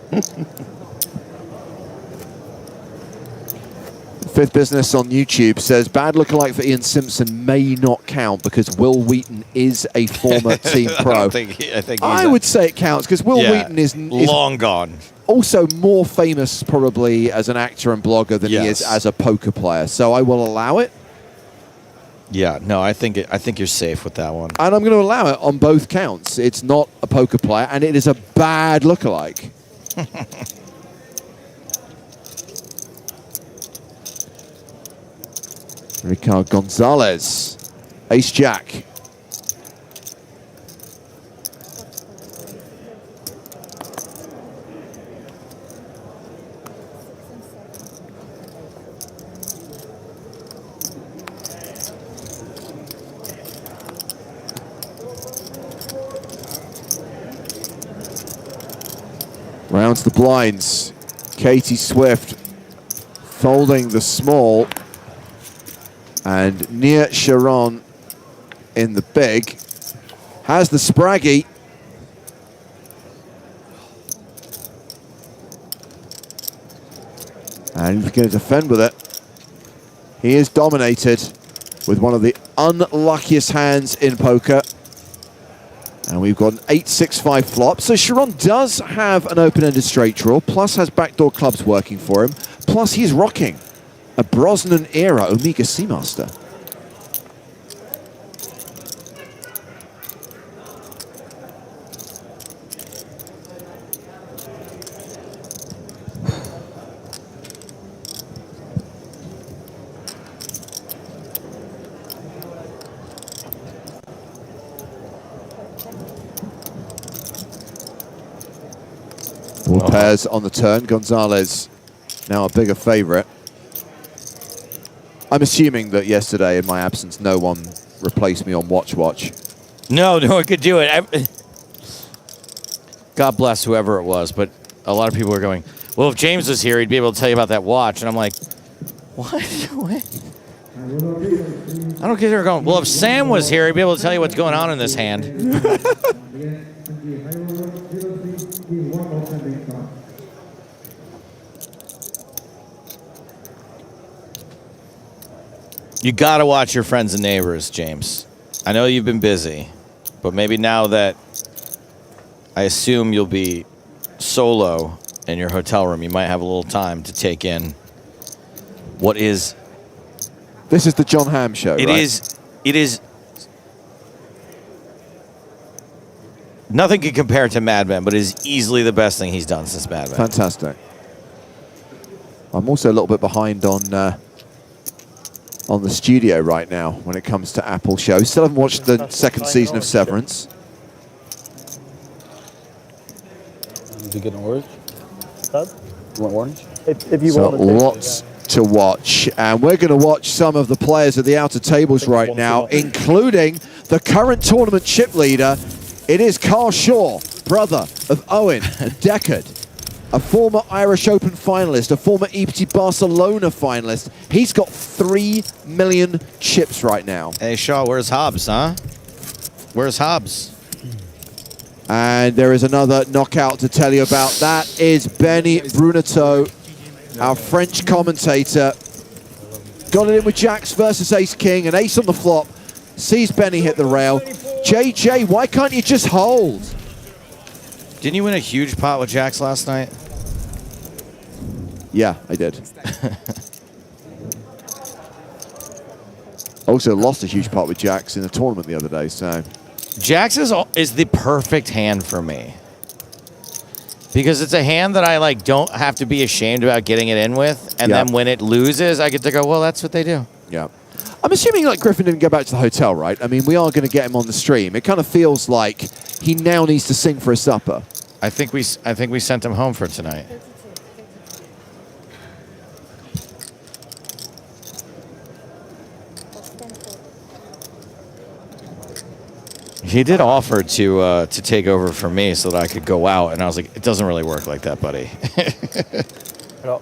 Fifth Business on YouTube says, bad lookalike for Ian Simpson may not count because Will Wheaton is a former team pro. I would say it counts because Will Wheaton is long gone. Also more famous probably as an actor and blogger than he is as a poker player. So I will allow it. Yeah, no, I think you're safe with that one. And I'm going to allow it on both counts. It's not a poker player, and it is a bad lookalike. Ricard Gonzalez, Ace-Jack. Rounds the blinds. Katie Swift folding the small. And Nia Sharon in the big. Has the Spraggy. And he's going to defend with it. He is dominated with one of the unluckiest hands in poker. And we've got an 8-6-5 flop. So Sharon does have an open-ended straight draw, plus has backdoor clubs working for him, plus he's rocking a Brosnan-era Omega Seamaster. All pairs on the turn. Gonzalez now a bigger favorite. I'm assuming that yesterday, in my absence, no one replaced me on Watch. No one could do it. God bless whoever it was, but a lot of people were going, well, if James was here, he'd be able to tell you about that watch. And I'm like, what? I don't get they're going, well, if Sam was here, he'd be able to tell you what's going on in this hand. You gotta watch your friends and neighbors, James. I know you've been busy, but maybe now that I assume you'll be solo in your hotel room, you might have a little time to take in what is... This is the John Hamm show, right? It is... Nothing can compare to Mad Men, but it is easily the best thing he's done since Mad Men. Fantastic. I'm also a little bit behind on the studio right now when it comes to Apple shows. Still haven't watched the second season of Severance. Did you get an orange? You want orange? If you So want lots to watch. And we're going to watch some of the players at the outer tables right now, including the current tournament chip leader. It is Carl Shaw, brother of Owen and Deckard. A former Irish Open finalist, a former EPT Barcelona finalist. He's got 3 million chips right now. Hey, Shaw, where's Hobbs, huh? Where's Hobbs? And there is another knockout to tell you about. That is Benny Bruneteau, our French commentator. Got it in with Jacks versus Ace King, an ace on the flop. Sees Benny hit the rail. JJ, why can't you just hold? Didn't you win a huge pot with Jacks last night? Yeah, I did. Also lost a huge pot with Jacks in a tournament the other day, so... Jacks is the perfect hand for me. Because it's a hand that I don't have to be ashamed about getting it in with, and then when it loses, I get to go, well, that's what they do. Yeah. I'm assuming Griffin didn't go back to the hotel, right? I mean, we are going to get him on the stream. It kind of feels like he now needs to sing for a supper. I think we sent him home for tonight. He did offer to take over for me so that I could go out, and I was like, it doesn't really work like that, buddy. Pero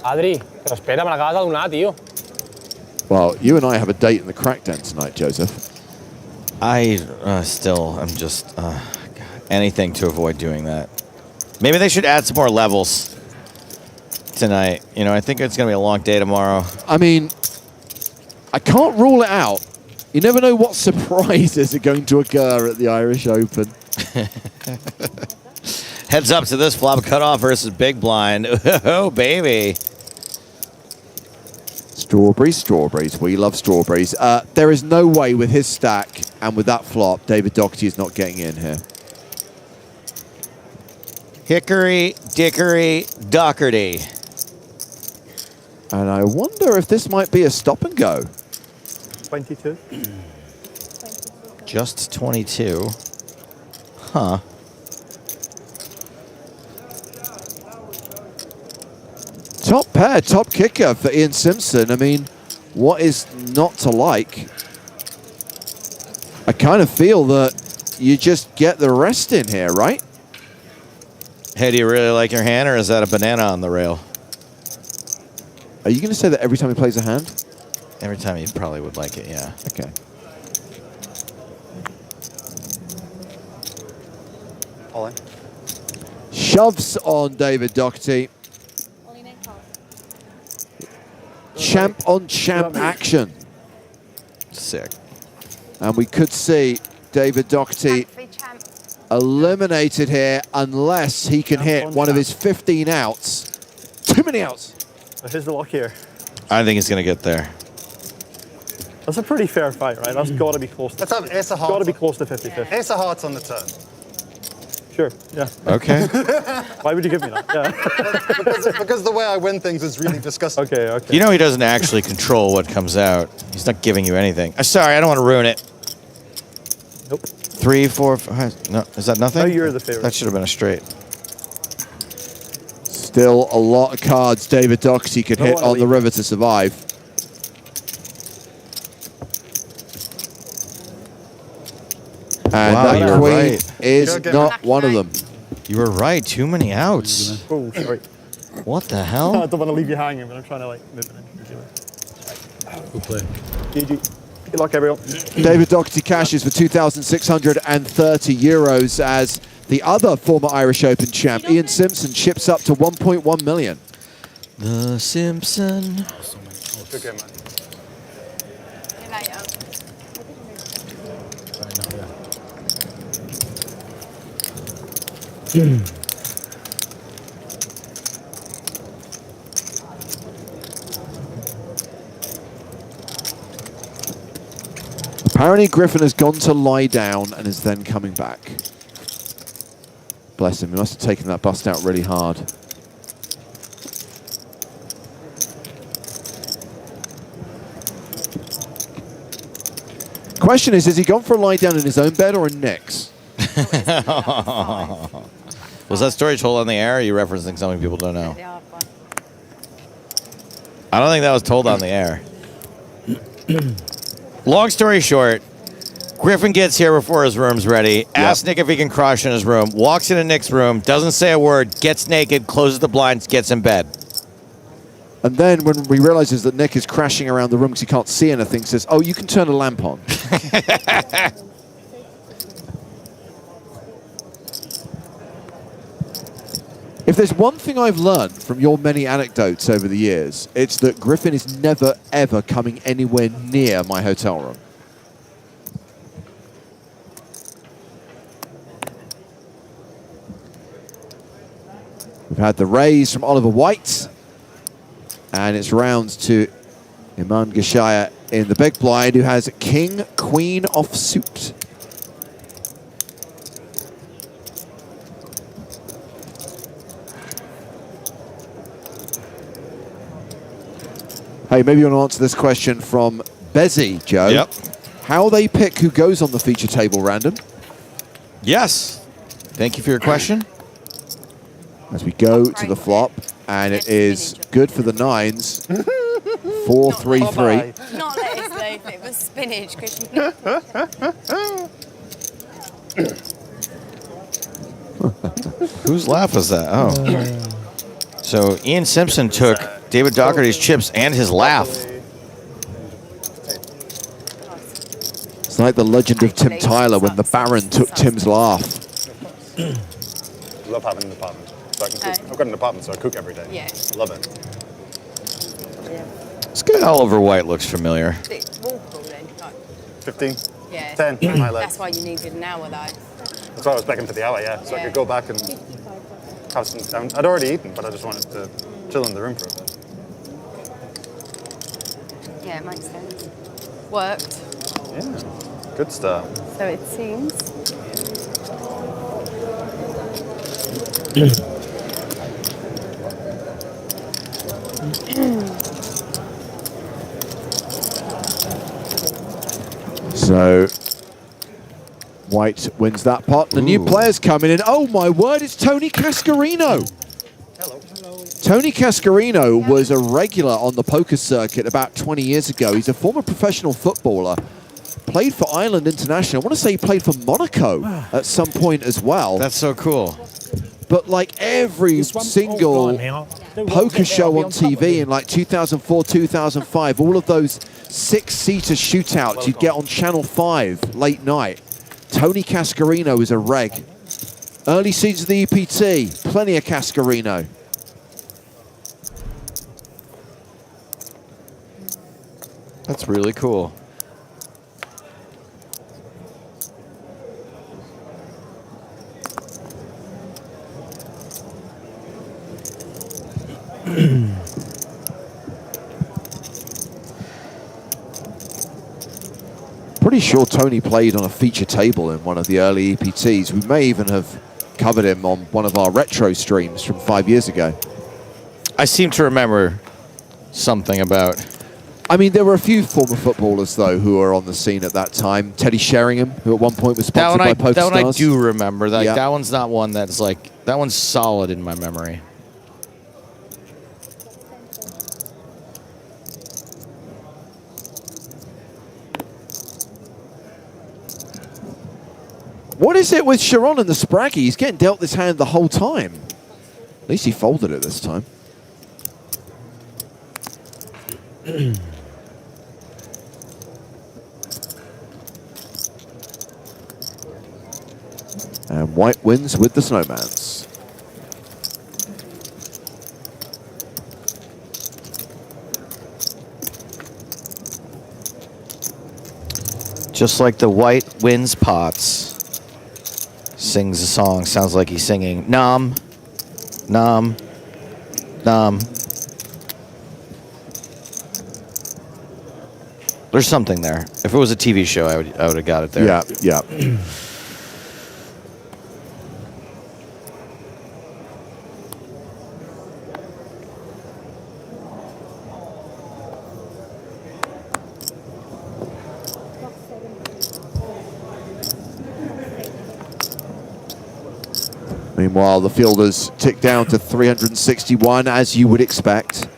Adri, pero espera, me la acabas de adular, tío. Well, you and I have a date in the crack den tonight, Joseph. I still am just anything to avoid doing that. Maybe they should add some more levels tonight. You know, I think it's going to be a long day tomorrow. I mean, I can't rule it out. You never know what surprises are going to occur at the Irish Open. Heads up to this flop cutoff versus big blind. Oh, baby. Strawberries. We love strawberries. There is no way with his stack and with that flop, David Doherty is not getting in here. Hickory, dickory, Doherty. And I wonder if this might be a stop and go. 22. Just 22. Huh. Top pair, top kicker for Ian Simpson. I mean, what is not to like? I kind of feel that you just get the rest in here, right? Hey, do you really like your hand, or is that a banana on the rail? Are you going to say that every time he plays a hand? Every time he probably would like it, yeah. Okay. All in. Shoves on David Doherty. Champ on champ action. Sick. And we could see David Doherty eliminated here unless he can hit one of his 15 outs. Too many outs. Here's the lock here. I think he's going to get there. That's a pretty fair fight, right? That's got to be close. Let's have Ace of Hearts. Got to be close to 50-50. Ace of Hearts on the turn. Sure, yeah. Okay. Why would you give me that? Yeah. because the way I win things is really disgusting. Okay, okay. You know he doesn't actually control what comes out. He's not giving you anything. Sorry, I don't want to ruin it. Nope. 3, 4, 5. No, is that nothing? No, you're the favorite. That should have been a straight. Still a lot of cards David Doherty could hit on the river to survive. And that queen is not one of them. You were right. Too many outs. Oh, sorry. What the hell? I don't want to leave you hanging, but I'm trying to like move it in. Good play. GG. Good luck, everyone. David Doherty cashes for 2,630 euros as the other former Irish Open champ, Ian Simpson, chips up to 1.1 million. The Simpson. Good game, man. Apparently Griffin has gone to lie down and is then coming back. Bless him, he must have taken that bust out really hard. Question is he gone for a lie down in his own bed or in Nick's? Was that story told on the air, or are you referencing something people don't know? I don't think that was told on the air. Long story short, Griffin gets here before his room's ready, asks Nick if he can crush in his room, walks into Nick's room, doesn't say a word, gets naked, closes the blinds, gets in bed. And then when we realizes that Nick is crashing around the room because he can't see anything, says, oh, you can turn a lamp on. If there's one thing I've learned from your many anecdotes over the years, it's that Griffin is never, ever coming anywhere near my hotel room. We've had the raise from Oliver White, and it's rounds to Iman Gashaya in the big blind, who has King, Queen offsuit. Hey, maybe you want to answer this question from Bezzy, Joe. Yep. How they pick who goes on the feature table random? Yes. Thank you for your question. As we go to the flop, and it is good for the nines. 4-3-3. Not lettuce though, if it was spinach, because Whose laugh was that? Oh. So Ian Simpson took David Doherty's chips and his laugh. It's like the legend of Tim Tyler when the Baron took Tim's laugh. Love having an apartment. So I can cook. I've got an apartment, so I cook every day. Yeah. Love it. This guy Oliver White looks familiar. 15? Yeah. 10 on my leg. That's why you needed an hour though. That's why I was begging for the hour, yeah. So I could go back and have some. I'd already eaten, but I just wanted to chill in the room for a bit. Yeah, it makes sense. Worked. Yeah. Good start. So it seems. So White wins that pot. The new players coming in. Oh my word, it's Tony Cascarino. Hello. Tony Cascarino was a regular on the poker circuit about 20 years ago. He's a former professional footballer. Played for Ireland International. I want to say he played for Monaco at some point as well. That's so cool. But but like every single poker show on TV in like 2004, 2005, all of those 6-seater shootouts you'd get on Channel 5 late night. Tony Cascarino is a reg. Early seasons of the EPT, plenty of Cascarino. That's really cool. Pretty sure Tony played on a feature table in one of the early EPTs. We may even have covered him on one of our retro streams from 5 years ago. I seem to remember something about... I mean, there were a few former footballers, though, who were on the scene at that time. Teddy Sheringham, who at one point was sponsored by PokerStars. That one I do remember. That one's not one that's like... That one's solid in my memory. What is it with Sharon and the Spraggy? He's getting dealt this hand the whole time. At least he folded it this time. And white wins with the Snowmans. Just like the white wins pots. Sings a song. Sounds like he's singing Nom, Nom, Nom. There's something there. If it was a TV show, I would have got it there. Yeah, yeah. Meanwhile, the fielders tick down to 361, as you would expect.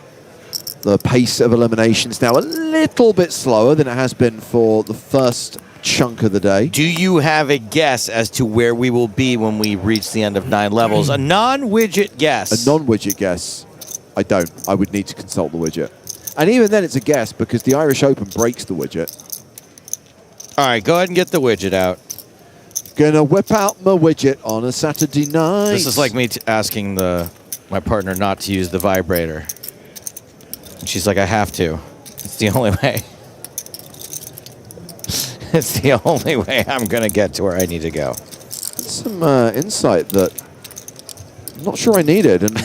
The pace of eliminations now a little bit slower than it has been for the first chunk of the day. Do you have a guess as to where we will be when we reach the end of 9 levels? A non-widget guess. A non-widget guess. I don't. I would need to consult the widget. And even then, it's a guess because the Irish Open breaks the widget. All right, go ahead and get the widget out. Gonna whip out my widget on a Saturday night. This is like me asking my partner not to use the vibrator. And she's like, I have to. It's the only way. It's the only way I'm going to get to where I need to go. Some insight that I'm not sure I needed. And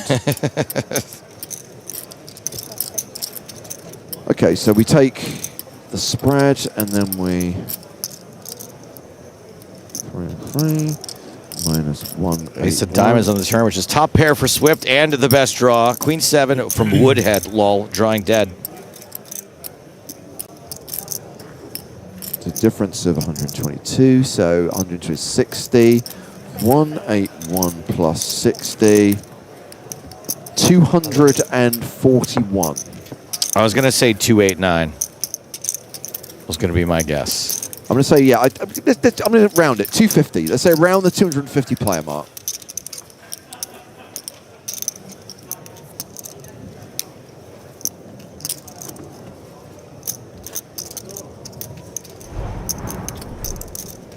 okay, so we take the spread and then we... 3 minus 1. Ace of diamonds on the turn, which is top pair for Swift and the best draw. Queen 7 from Woodhead, lol, drawing dead. It's a difference of 122, so 160. 181 plus 60. 241. I was going to say 289. Was going to be my guess. I'm going to say, yeah, I'm going to round it, 250. Let's say around the 250 player mark.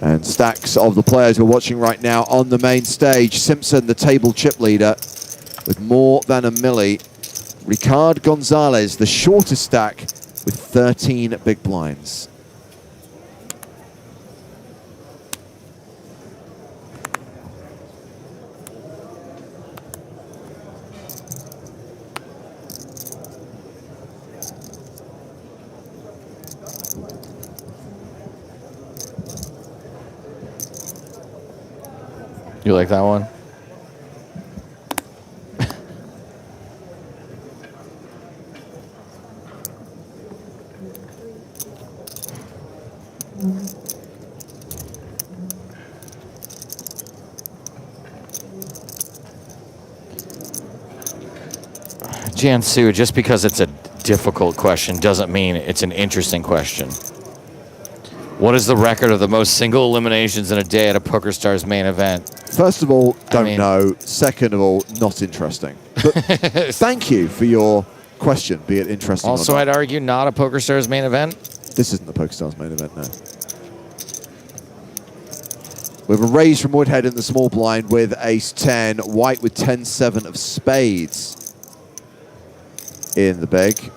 And stacks of the players we're watching right now on the main stage. Simpson, the table chip leader, with more than a milli. Ricard Gonzalez, the shortest stack, with 13 big blinds. You like that one? Jansu, just because it's a difficult question doesn't mean it's an interesting question. What is the record of the most single eliminations in a day at a PokerStars main event? First of all, don't know. Second of all, not interesting. But thank you for your question, be it interesting Also, or not. I'd argue not a PokerStars main event. This isn't the PokerStars main event, no. We have a raise from Woodhead in the small blind with ace-10. White with 10-7 of spades in the big.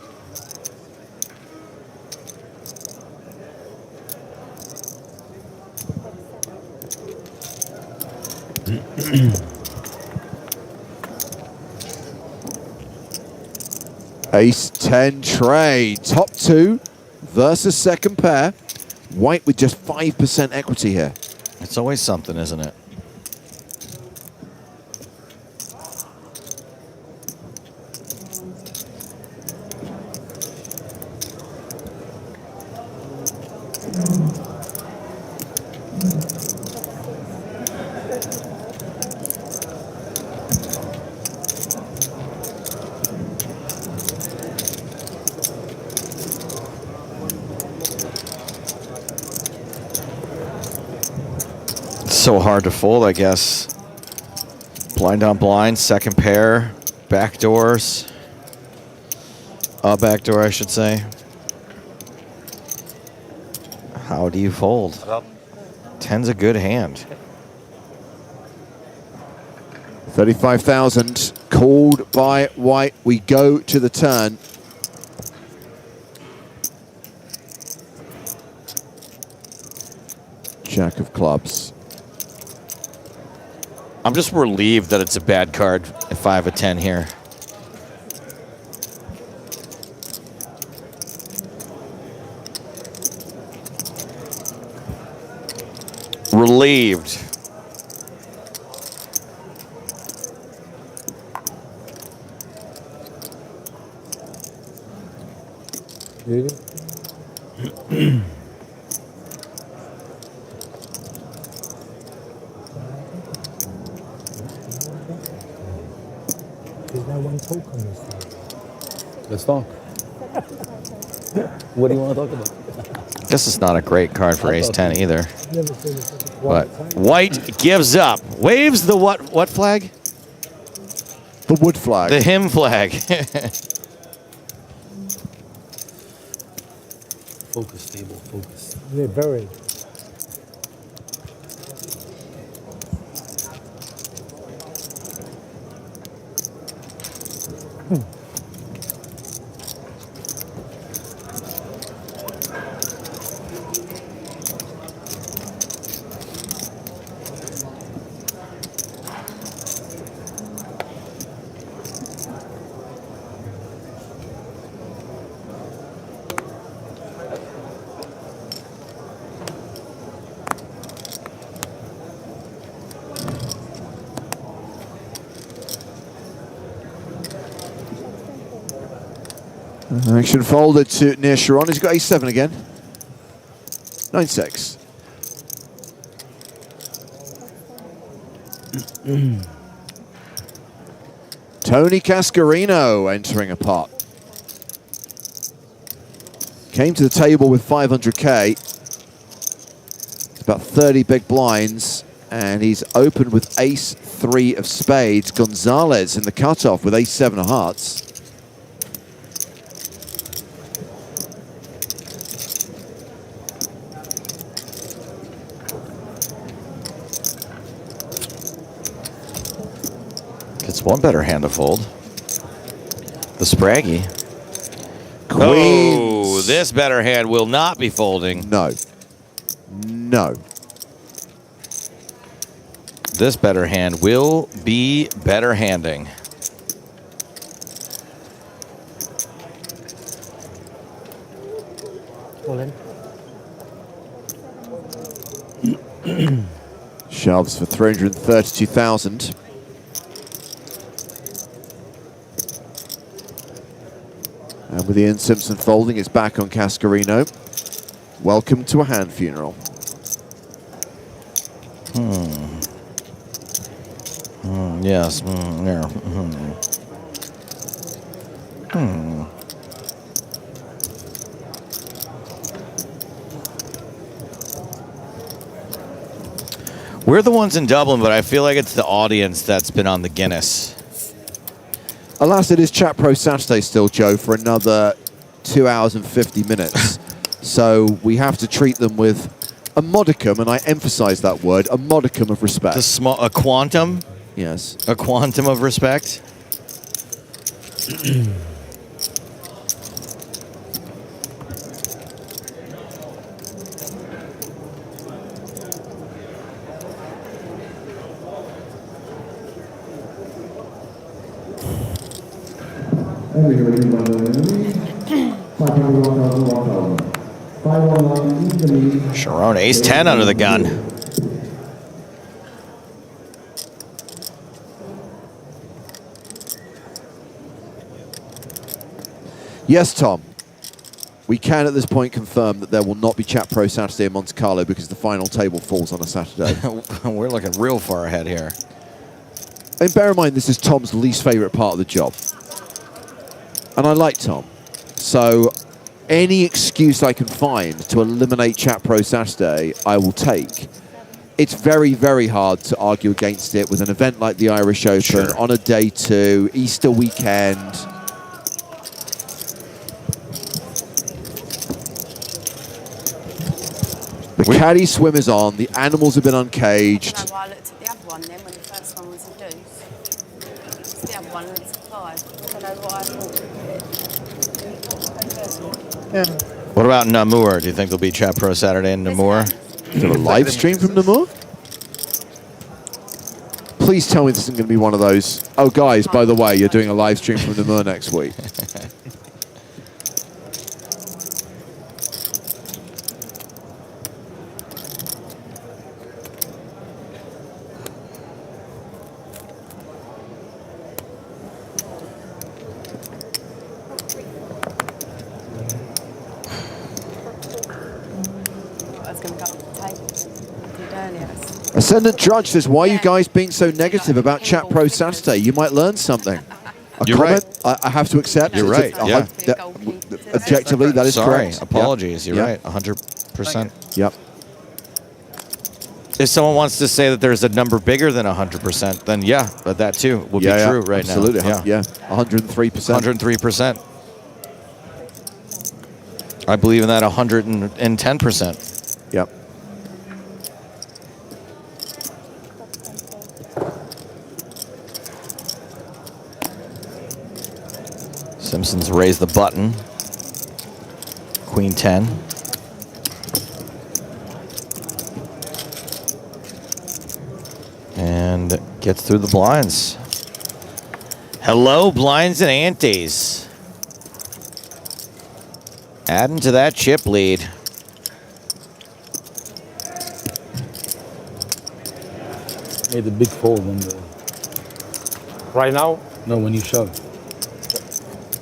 Ace-10 trade. Top two versus second pair. White with just 5% equity here. It's always something, isn't it? So hard to fold, I guess. Blind on blind, second pair, back doors. Back door, I should say. How do you fold? 10's a good hand. 35,000 called by White. We go to the turn. Jack of clubs. I'm just relieved that it's a bad card at 5 of 10 here. Relieved. There's no one talk on this thing. Let's talk. What do you want to talk about? This is not a great card for ace-10 either. Never seen it. But White gives up. Waves the what flag? The wood flag. The him flag. Focus, stable, focus. They're buried. Action folded to near Sharon. He's got ace-7 again. 9-6. Tony Cascarino entering a pot. Came to the table with 500k. It's about 30 big blinds, and he's opened with ace-3 of spades. Gonzalez in the cutoff with ace-7 of hearts. It's one better hand to fold. The Spraggy. Queens. Oh, this better hand will not be folding. No. No. This better hand will be better handing. Shoves for 332,000. And with Ian Simpson folding, it's back on Cascarino. Welcome to a hand funeral. Yes. Yeah. We're the ones in Dublin, but I feel like it's the audience that's been on the Guinness. Alas, it is Chat Pro Saturday still, Joe, for another 2 hours and 50 minutes. So we have to treat them with a modicum, and I emphasize that word, a modicum of respect. A quantum? Yes. A quantum of respect? Sharon, ace 10 under the gun. Yes, Tom. We can at this point confirm that there will not be Chat Pro Saturday in Monte Carlo because the final table falls on a Saturday. We're looking real far ahead here. And bear in mind, this is Tom's least favorite part of the job. And I like Tom. So any excuse I can find to eliminate Chat Pro Saturday, I will take. It's very, very hard to argue against it with an event like the Irish Open on a day 2, Easter weekend. The caddy swim is on. The animals have been uncaged. I don't know why I looked at the other one then when the first one was a deuce. The other one looks a 5. I don't know what I thought. Yeah. What about Namur? Do you think there'll be Chat Pro Saturday in Namur? Is there a live stream from Namur? Please tell me this isn't going to be one of those. Oh, guys, by the way, you're doing a live stream from Namur next week. Ascendant Drudge says, why are you guys being so negative about Chat Pro Saturday? You might learn something. You're right. I have to accept. You're right. Yeah. Objectively, that is correct. Apologies. Yep. You're right. 100%. Yep. If someone wants to say that there's a number bigger than 100%, then yeah, but that too will be true right absolutely. now. Yeah. 103%. 103%. I believe in that 110%. Yep. Simpsons raise the button. Queen 10. And gets through the blinds. Hello, blinds and antes. Adding to that chip lead. Made a big fold in the... Right now? No, when you shoved.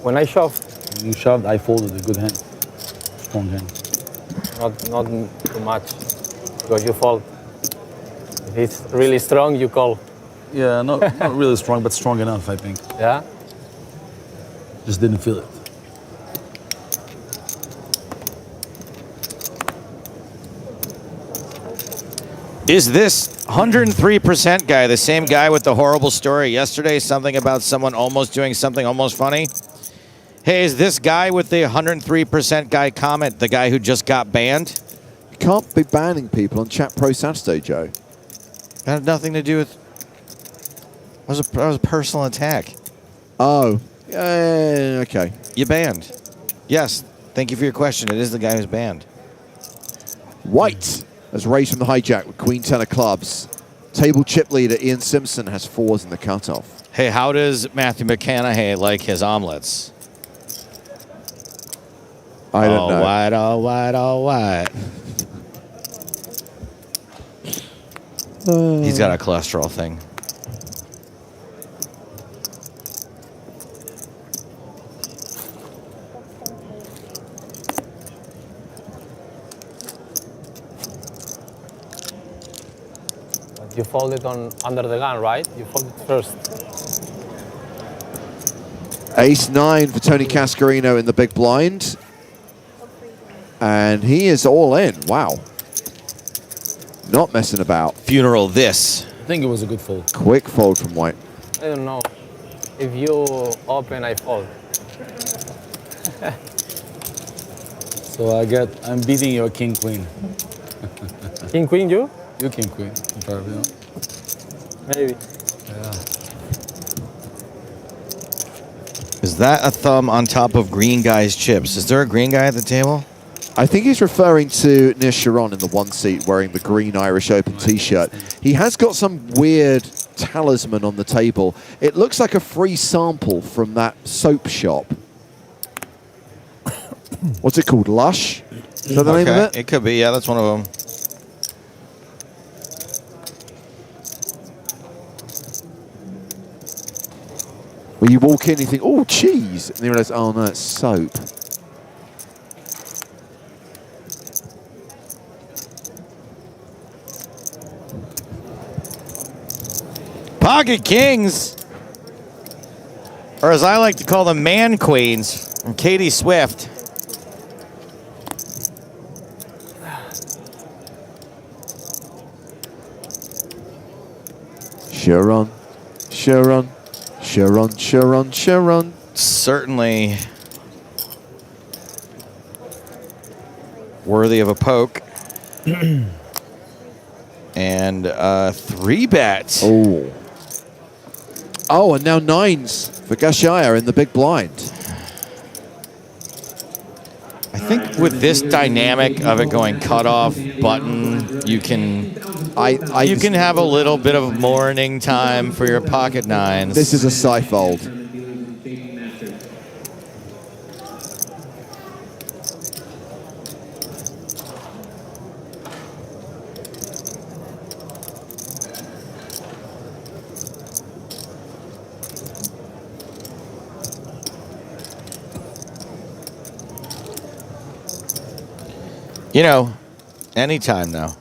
When I shoved? When you shoved, I folded a good hand. Strong hand. Not too much. Because you fold. If it's really strong, you call. Yeah, not really strong, but strong enough, I think. Yeah? Just didn't feel it. Is this 103% guy the same guy with the horrible story yesterday? Something about someone almost doing something almost funny? Hey, is this guy with the 103% guy comment the guy who just got banned? You can't be banning people on Chat Pro Saturday, Joe. That had nothing to do with... That was a personal attack. Oh. Okay. You banned. Yes. Thank you for your question. It is the guy who's banned. White has raised from the hijack with Queen 10 of clubs. Table chip leader Ian Simpson has 4s in the cutoff. Hey, how does Matthew McConaughey like his omelets? I don't know. All white. He's got a cholesterol thing. You fold it on under the gun, right? You fold it first. Ace-9 for Tony Cascarino in the big blind. And he is all in. Wow. Not messing about. Funeral this. I think it was a good fold. Quick fold from white. I don't know. If you open, I fold. So I'm beating your king queen. King queen, you? You king queen, probably. Maybe. Yeah. Is that a thumb on top of green guy's chips? Is there a green guy at the table? I think he's referring to near Sharon in the one seat wearing the green Irish Open t-shirt. He has got some weird talisman on the table. It looks like a free sample from that soap shop. What's it called? Lush? Is that the name of it? It could be, yeah, that's one of them. Where you walk in and you think, oh, cheese. And you realize, oh, no, it's soap. Pocket Kings, or as I like to call them, Man Queens, from Katie Swift. Sharon, Sharon, Sharon, Sharon, Sharon. Certainly worthy of a poke. And 3 bets. Oh. Oh, and now 9s for Gashaya in the big blind. I think with this dynamic of it going cutoff button, you can you can have a little bit of mourning time for your pocket 9s. This is a side fold. You know, anytime now.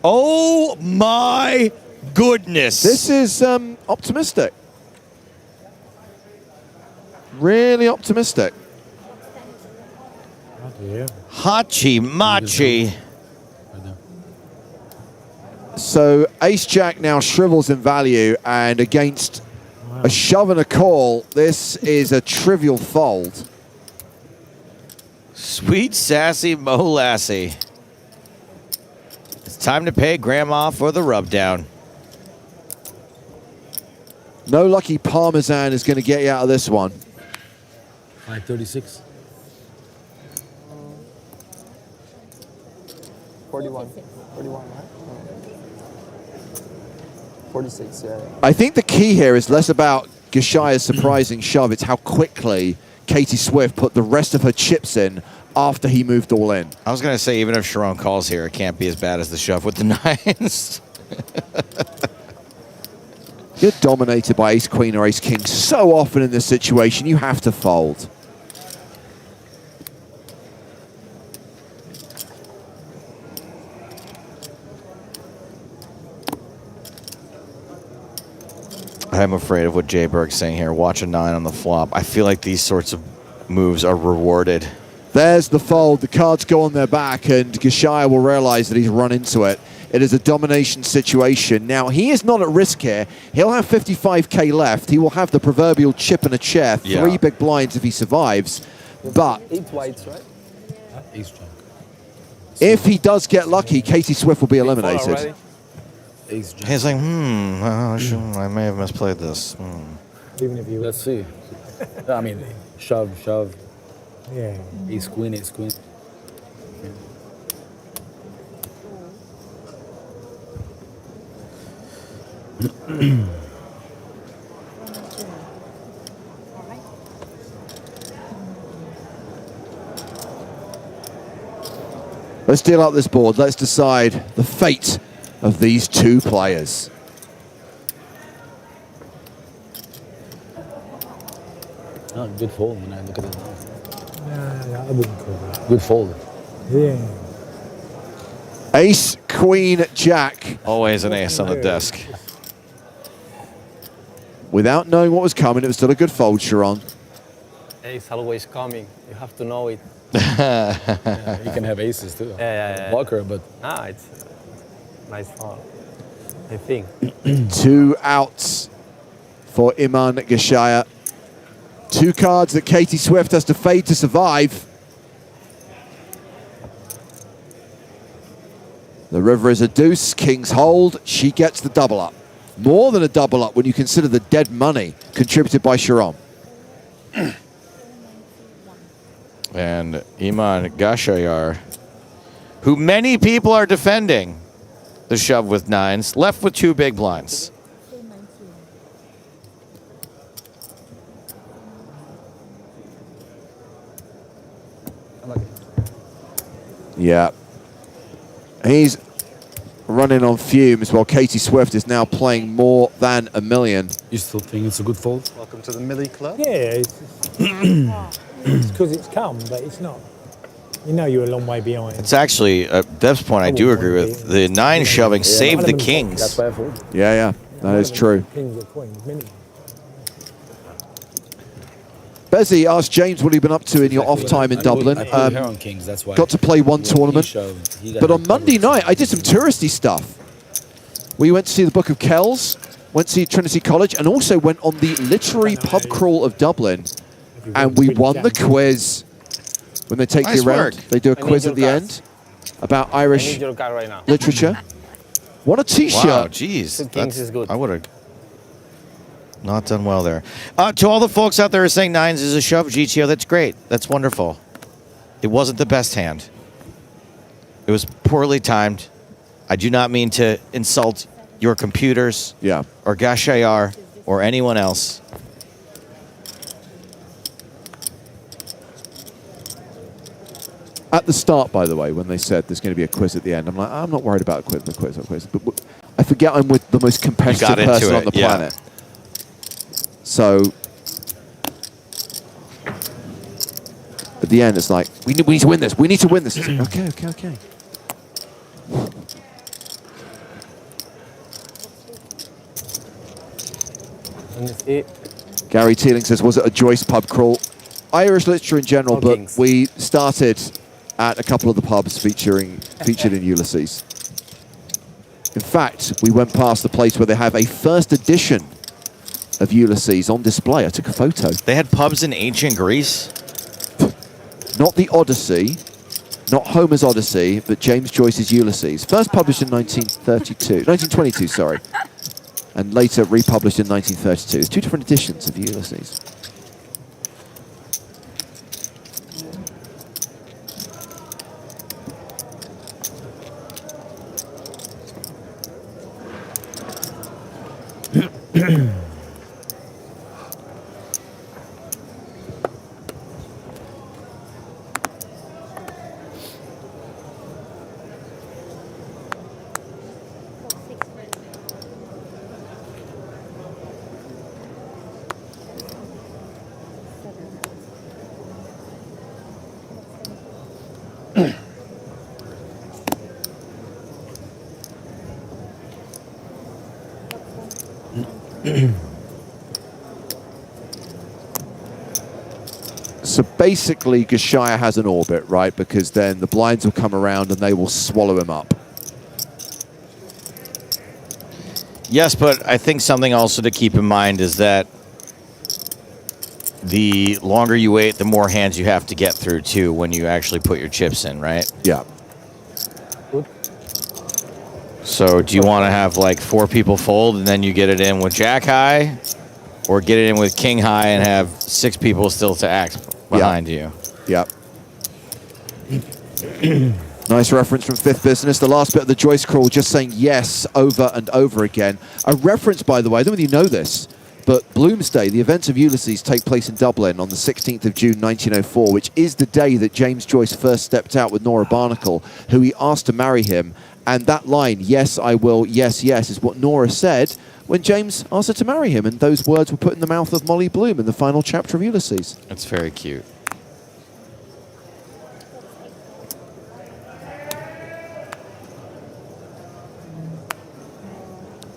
Oh my goodness. This is optimistic. Really optimistic. Hachi Machi. So Ace Jack now shrivels in value, and against a shove and a call, this is a trivial fold. Sweet sassy Molassie. It's time to pay Grandma for the rub down. No lucky Parmesan is going to get you out of this one. 536. 41. 41, right? 46, yeah. I think the key here is less about Gashaya's surprising shove. It's how quickly Katie Swift put the rest of her chips in after he moved all in. I was going to say, even if Sharon calls here, it can't be as bad as the shove with the 9s. You're dominated by ace queen or ace king so often in this situation, you have to fold. I'm afraid of what Jay Berg's saying here. Watch a 9 on the flop. I feel like these sorts of moves are rewarded. There's the fold. The cards go on their back, and Gashaya will realize that he's run into it. It is a domination situation. Now, he is not at risk here. He'll have 55K left. He will have the proverbial chip in a chair, 3 big blinds if he survives. But 8 whites, right? if he does get lucky, Katie Swift will be eliminated. He's like, I may have misplayed this. Even if you... Let's see. I mean, shove. Yeah. Ace queen. Let's deal up this board. Let's decide the fate of these two players. Oh, good fold when I look at it now. Yeah, I wouldn't call that. Good fold. Yeah. Ace, queen, jack. Always an ace on the desk. Without knowing what was coming, it was still a good fold, Sharon. Ace always coming. You have to know it. Yeah, you can have aces too. Yeah. Blocker, but it's nice fun. I think. 2 outs for Iman Gashaya. 2 cards that Katie Swift has to fade to survive. The river is a deuce, king's hold, she gets the double up. More than a double up when you consider the dead money contributed by Sharon. And Iman Gashayar, who many people are defending the shove with 9s, left with 2 big blinds. Yeah. He's running on fumes while Katie Swift is now playing more than $1 million. You still think it's a good fold? Welcome to the Millie Club. Yeah, it's because it's come, but it's not. You know you're a long way behind. It's actually, at Dev's point, I do agree with. The 9 shoving saved the kings. That's why I fold. Yeah, that is true. Kings or queens, minimum. Bezzy asked James what he'd been up to in your off time in Dublin. I put her on kings, that's why. Got to play one tournament. But on Monday night, I did some touristy stuff. We went to see the Book of Kells, went to see Trinity College, and also went on the literary pub crawl of Dublin. And we won the quiz. When they take you around, they do a quiz at the end about Irish literature. What a t-shirt. Wow, jeez. I would have not done well there. To all the folks out there who are saying 9s is a shove, GTO, that's great. That's wonderful. It wasn't the best hand. It was poorly timed. I do not mean to insult your computers or Gashayar or anyone else. At the start, by the way, when they said there's going to be a quiz at the end, I'm like, I'm not worried about a quiz. But I forget I'm with the most competitive person on the planet. So at the end, it's like, we need to win this. We need to win this. It's like, okay. Gary Teeling says, was it a Joyce pub crawl? Irish literature in general, but we started at a couple of the pubs featured in Ulysses. In fact, we went past the place where they have a first edition of Ulysses on display. I took a photo. They had pubs in ancient Greece? Not the Odyssey, not Homer's Odyssey, but James Joyce's Ulysses. First published in 1922, sorry. And later republished in 1932. There's 2 different editions of Ulysses. So basically, Gashaya has an orbit, right? Because then the blinds will come around and they will swallow him up. Yes, but I think something also to keep in mind is that the longer you wait, the more hands you have to get through, too, when you actually put your chips in, right? Yeah. So do you want to have like 4 people fold and then you get it in with Jack High? Or get it in with King High and have 6 people still to act behind you? Yep. Nice reference from Fifth Business. The last bit of the Joyce crawl just saying yes over and over again. A reference, by the way, I don't know whether you know this, but Bloomsday, the events of Ulysses, take place in Dublin on the 16th of June 1904, which is the day that James Joyce first stepped out with Nora Barnacle, who he asked to marry him. And that line, yes, I will, yes, yes, is what Nora said when James asked her to marry him. And those words were put in the mouth of Molly Bloom in the final chapter of Ulysses. That's very cute.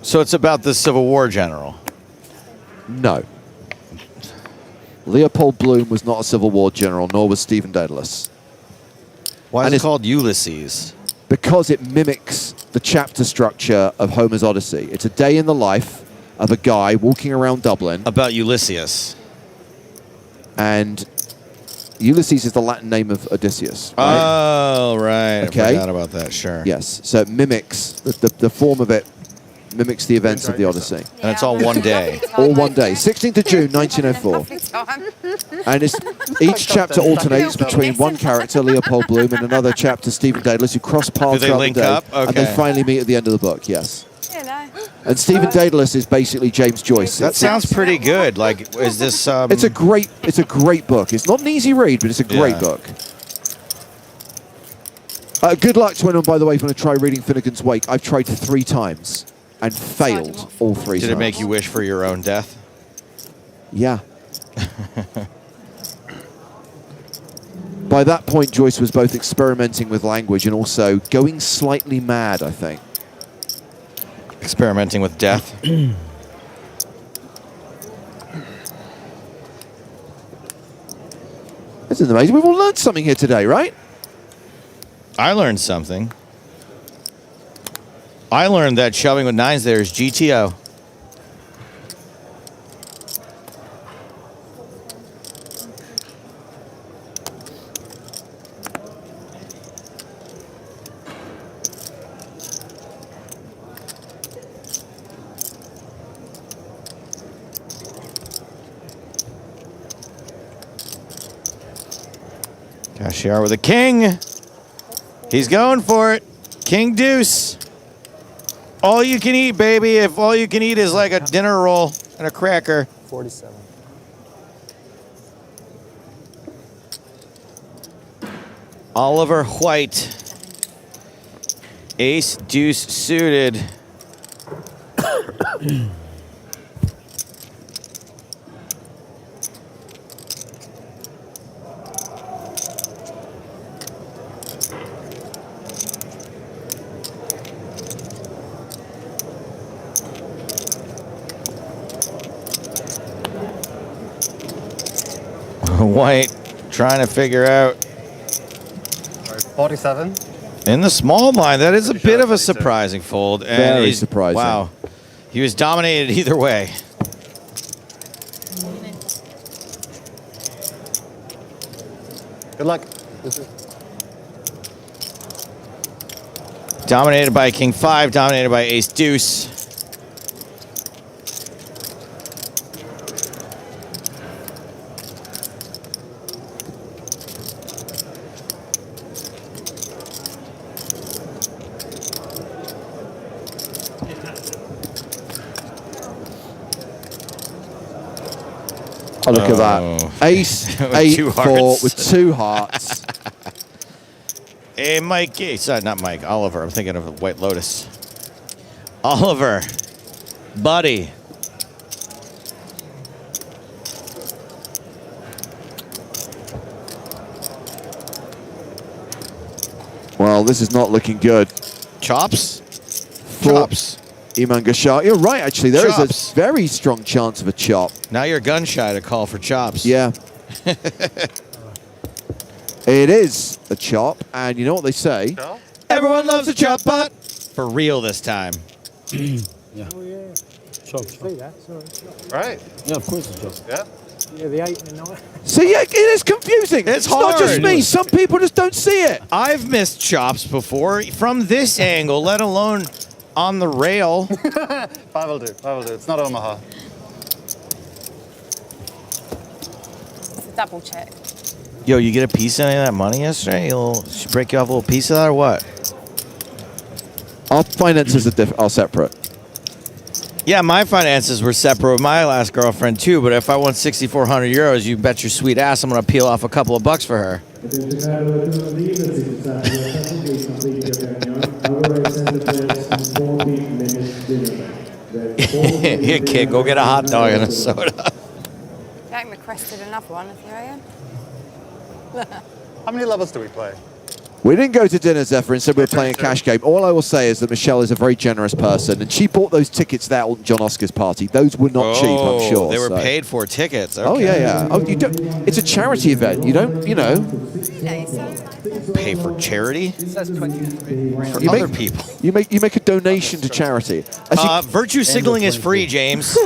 So it's about the Civil War general? No. Leopold Bloom was not a Civil War general, nor was Stephen Daedalus. Why is it called Ulysses? Because it mimics the chapter structure of Homer's Odyssey. It's a day in the life of a guy walking around Dublin. About Ulysses. And Ulysses is the Latin name of Odysseus. Right? Oh, right. Okay. I forgot about that, sure. Yes, so it mimics, the form of it mimics the events of the Odyssey. And it's all one day. All one day. 16th of June, 1904. And each chapter alternates between one character, Leopold Bloom, and another chapter, Stephen Daedalus, who cross paths they throughout link the day. up? And Okay. they finally meet at the end of the book, yes. You know. And Stephen Daedalus is basically James Joyce. That sounds pretty good. Like, is this... It's a great book. It's not an easy read, but it's a great book. Good luck to anyone, by the way, if you want to try reading Finnegan's Wake. I've tried 3 times and failed all 3 times. Did it make you wish for your own death? Yeah. By that point, Joyce was both experimenting with language and also going slightly mad, I think. Experimenting with death. This is amazing. We've all learned something here today, right? I learned something. I learned that shoving with 9s there is GTO. Cashier with a king. He's going for it. King deuce. All you can eat, baby. If all you can eat is like a dinner roll and a cracker. 47. Oliver White. Ace deuce suited. White trying to figure out 47. in the small blind. That is a bit of a surprising fold. And Very surprising. Wow. He was dominated either way. Good luck. Dominated by King 5, dominated by Ace Deuce. Oh, look at that. Ace, With 8, 2 4 hearts. with 2 hearts. Hey, Mike. Sorry, not Mike. Oliver. I'm thinking of White Lotus. Oliver. Buddy. Well, this is not looking good. Chops? Chops. Iman Gashar. You're right, actually. There is Chops. a very strong chance of a chop. Now you're gun shy to call for chops. Yeah. It is a chop, and you know what they say? Everyone loves a chop pot. For real this time. Yeah. Oh, yeah. Chop. See that? Sorry. Right. Yeah, of course it's just. Yeah. Yeah, the 8 and the 9. See, yeah, it is confusing. It's not just hard. me. Some people just don't see it. I've missed chops before from this angle, let alone on the rail. 5 will do. 5 will do. It's not Omaha. It's a double check. Yo, you get a piece of any of that money yesterday? She break you off a little piece of that or what? Our finances are separate. Yeah, my finances were separate with my last girlfriend too, but if I won 6,400 euros, you bet your sweet ass I'm going to peel off a couple of bucks for her. Here, kid, go get a hot dog and a soda. Jack requested another one, if you are. How many levels do we play? We didn't go to dinner, Zephyr. Instead, we were playing a cash game. All I will say is that Michelle is a very generous person, and she bought those tickets there at John Oscar's party. Those were not cheap, I'm sure. They were so. paid for tickets. Okay. Oh, yeah, yeah. Oh, you don't. It's a charity event. You don't, you know. Pay for charity? For other people. You make a donation to charity. Virtue signaling is free, James.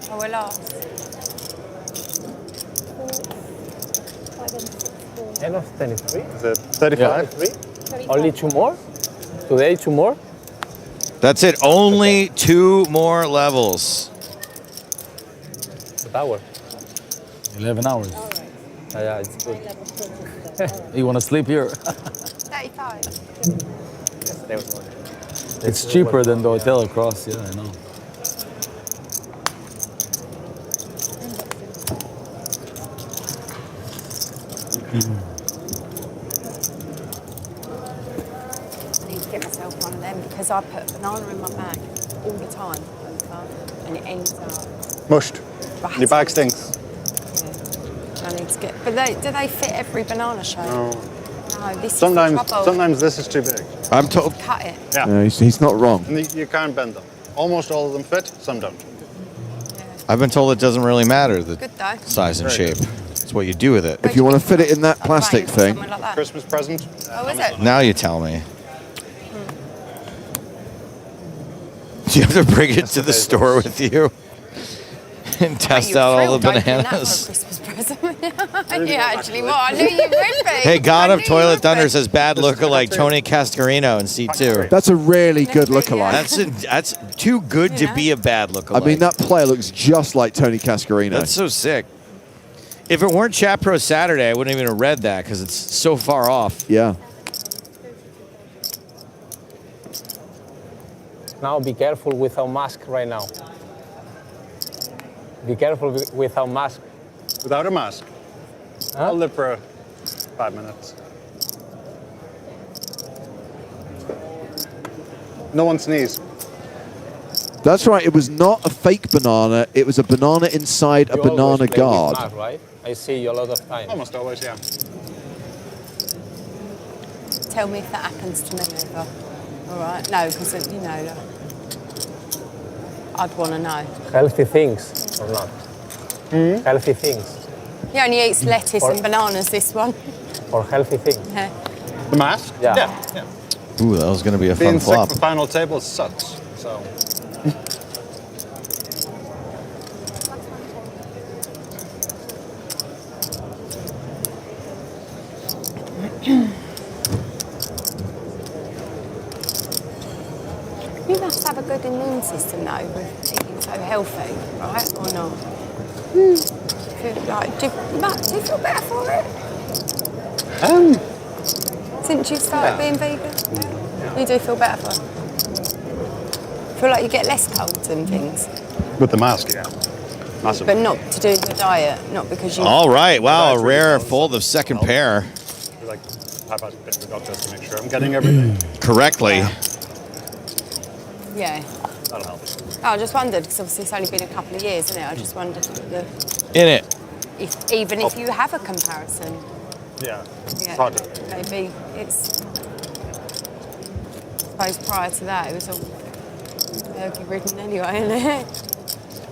Oh, we're lost. End of 23? Is it 35? Yeah. Only 2 more? Today, 2 more? That's it. Only 2 more levels. The tower. 11 hours. Yeah, it's good. You want to sleep here? 35. It's cheaper than the hotel across, yeah, I know. I need to get myself one of them because I put a banana in my bag all the time, and it ends up Mushed. Your bag stinks. I need to get. But do they fit every banana shape? No. No, this Sometimes, is the trouble. sometimes this is too big. I'm told. Cut it. Yeah. No, he's not wrong. And you can't bend them. Almost all of them fit, some don't. I've been told it doesn't really matter the Good though. size and Very shape. It's what you do with it. If you want to fit it in that plastic thing. Like that. Christmas present. Oh, is it? Now you tell me. Do you have to bring it to the store with you and test out all the bananas? Christmas present. Yeah, actually, well, I knew you would be. Hey, God of Toilet Thunder says bad lookalike Tony Cascarino in C2. That's a really good lookalike. That's too good to be a bad lookalike. I mean, that player looks just like Tony Cascarino. That's so sick. If it weren't Chat Pro Saturday, I wouldn't even have read that because it's so far off. Yeah. Now be careful without mask right now. Be careful without mask. Without a mask. Huh? I'll live for 5 minutes. No one sneeze. That's right. It was not a fake banana. It was a banana inside a You banana always play with guard. mask, right? I see you a lot of times. Almost always, yeah. Tell me if that happens to me ever. All right? No, because, you know, I'd want to know. Healthy things or not? Healthy things. He only eats lettuce and bananas, this one. Or healthy things. Yeah. The mask? Yeah. Yeah. Ooh, that was going to be a fun Being flop. sick for final table sucks, so. You must have a good immune system though, with eating so healthy, right? Or not? Do you feel better for it? Since you started being vegan? Yeah. You do feel better for it? Feel like you get less colds and things? With the mask, yeah. Massive. But not to do with your diet, not because you... All right, wow, a rare fold of second pair. Like, I've had a bit of the doctor to make sure I'm getting everything. Correctly. Yeah. That'll help. Oh, I just wondered, because obviously it's only been a couple of years, isn't it? I just wondered In it. Even if you have a comparison. Yeah. It's hard to. Maybe it's... I suppose prior to that, it was all ridden anyway, isn't it?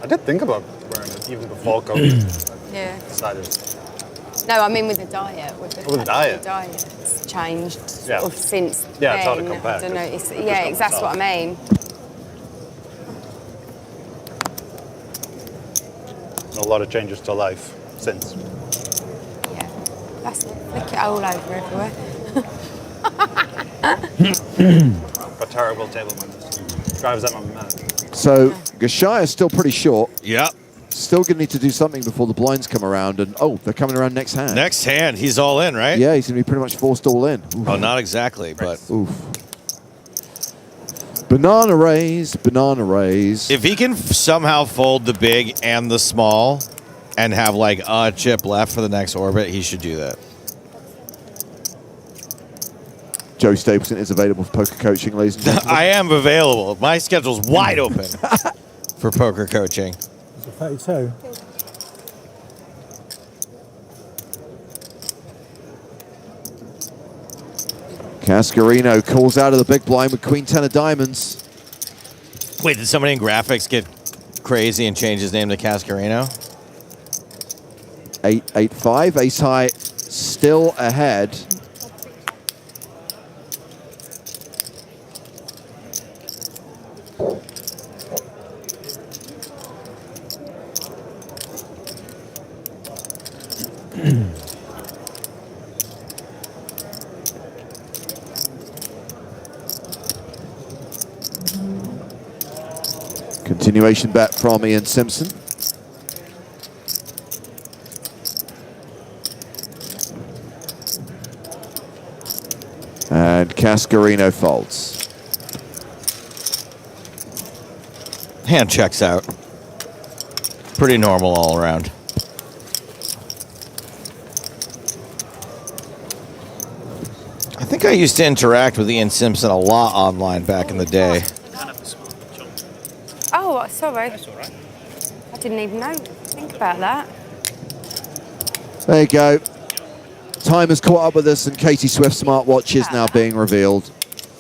I did think about wearing it even before COVID. Yeah. Decided. No, I mean with the diet. With the diet? The diet's changed Yeah. sort of since Yeah, it's then. hard to compare, I don't know. 'cause Yeah, that's what I mean. A lot of changes to life since. Yeah. That's it. Flick it all over everywhere. A terrible table manners. Drives at my man. So Gashaya is still pretty short. Yep. Still going to need to do something before the blinds come around. And oh, they're coming around next hand. Next hand, he's all in, right? Yeah, he's going to be pretty much forced all in. Oof. Oh, not exactly, but... Oof. Banana raise, banana raise. If he can somehow fold the big and the small and have like a chip left for the next orbit, he should do that. Joe Stapleton is available for poker coaching, ladies and gentlemen. I am available. My schedule's wide open for poker coaching. Is it 32? Cascarino calls out of the big blind with queen 10 of diamonds. Wait, did somebody in graphics get crazy and change his name to Cascarino? 8-8-5, ace high still ahead. Continuation bet from Ian Simpson. And Cascarino folds. Hand checks out. Pretty normal all around. I think I used to interact with Ian Simpson a lot online back in the day. Oh, sorry. That's all right. I didn't even think about that. There you go. Time has caught up with us, and Katie Swift's smartwatch is now being revealed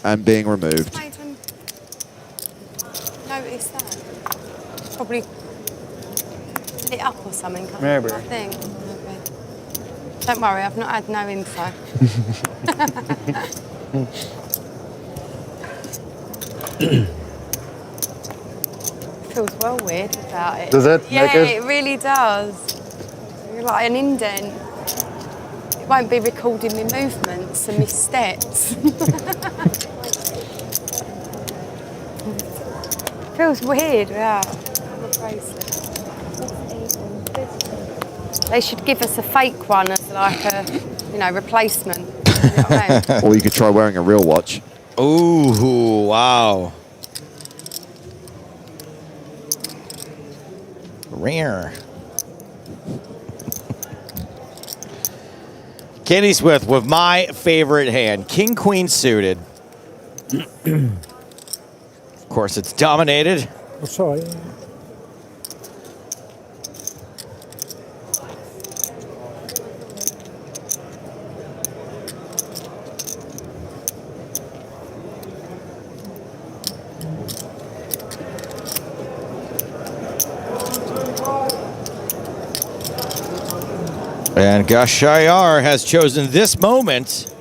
and being removed. I didn't notice that. Probably lit up or something. Maybe. I think. Maybe. Don't worry, I've not had no info. Feels well weird about it. Does it? Yeah, Make it? it really does. You're like an indent. It won't be recording my movements and my steps. Feels weird without a bracelet. They should give us a fake one as like a, replacement. You know what I mean? Or you could try wearing a real watch. Ooh, wow. Rare. Katie Swift with my favorite hand, King Queen suited. Of course, it's dominated. Oh, sorry. And Gashayar has chosen this moment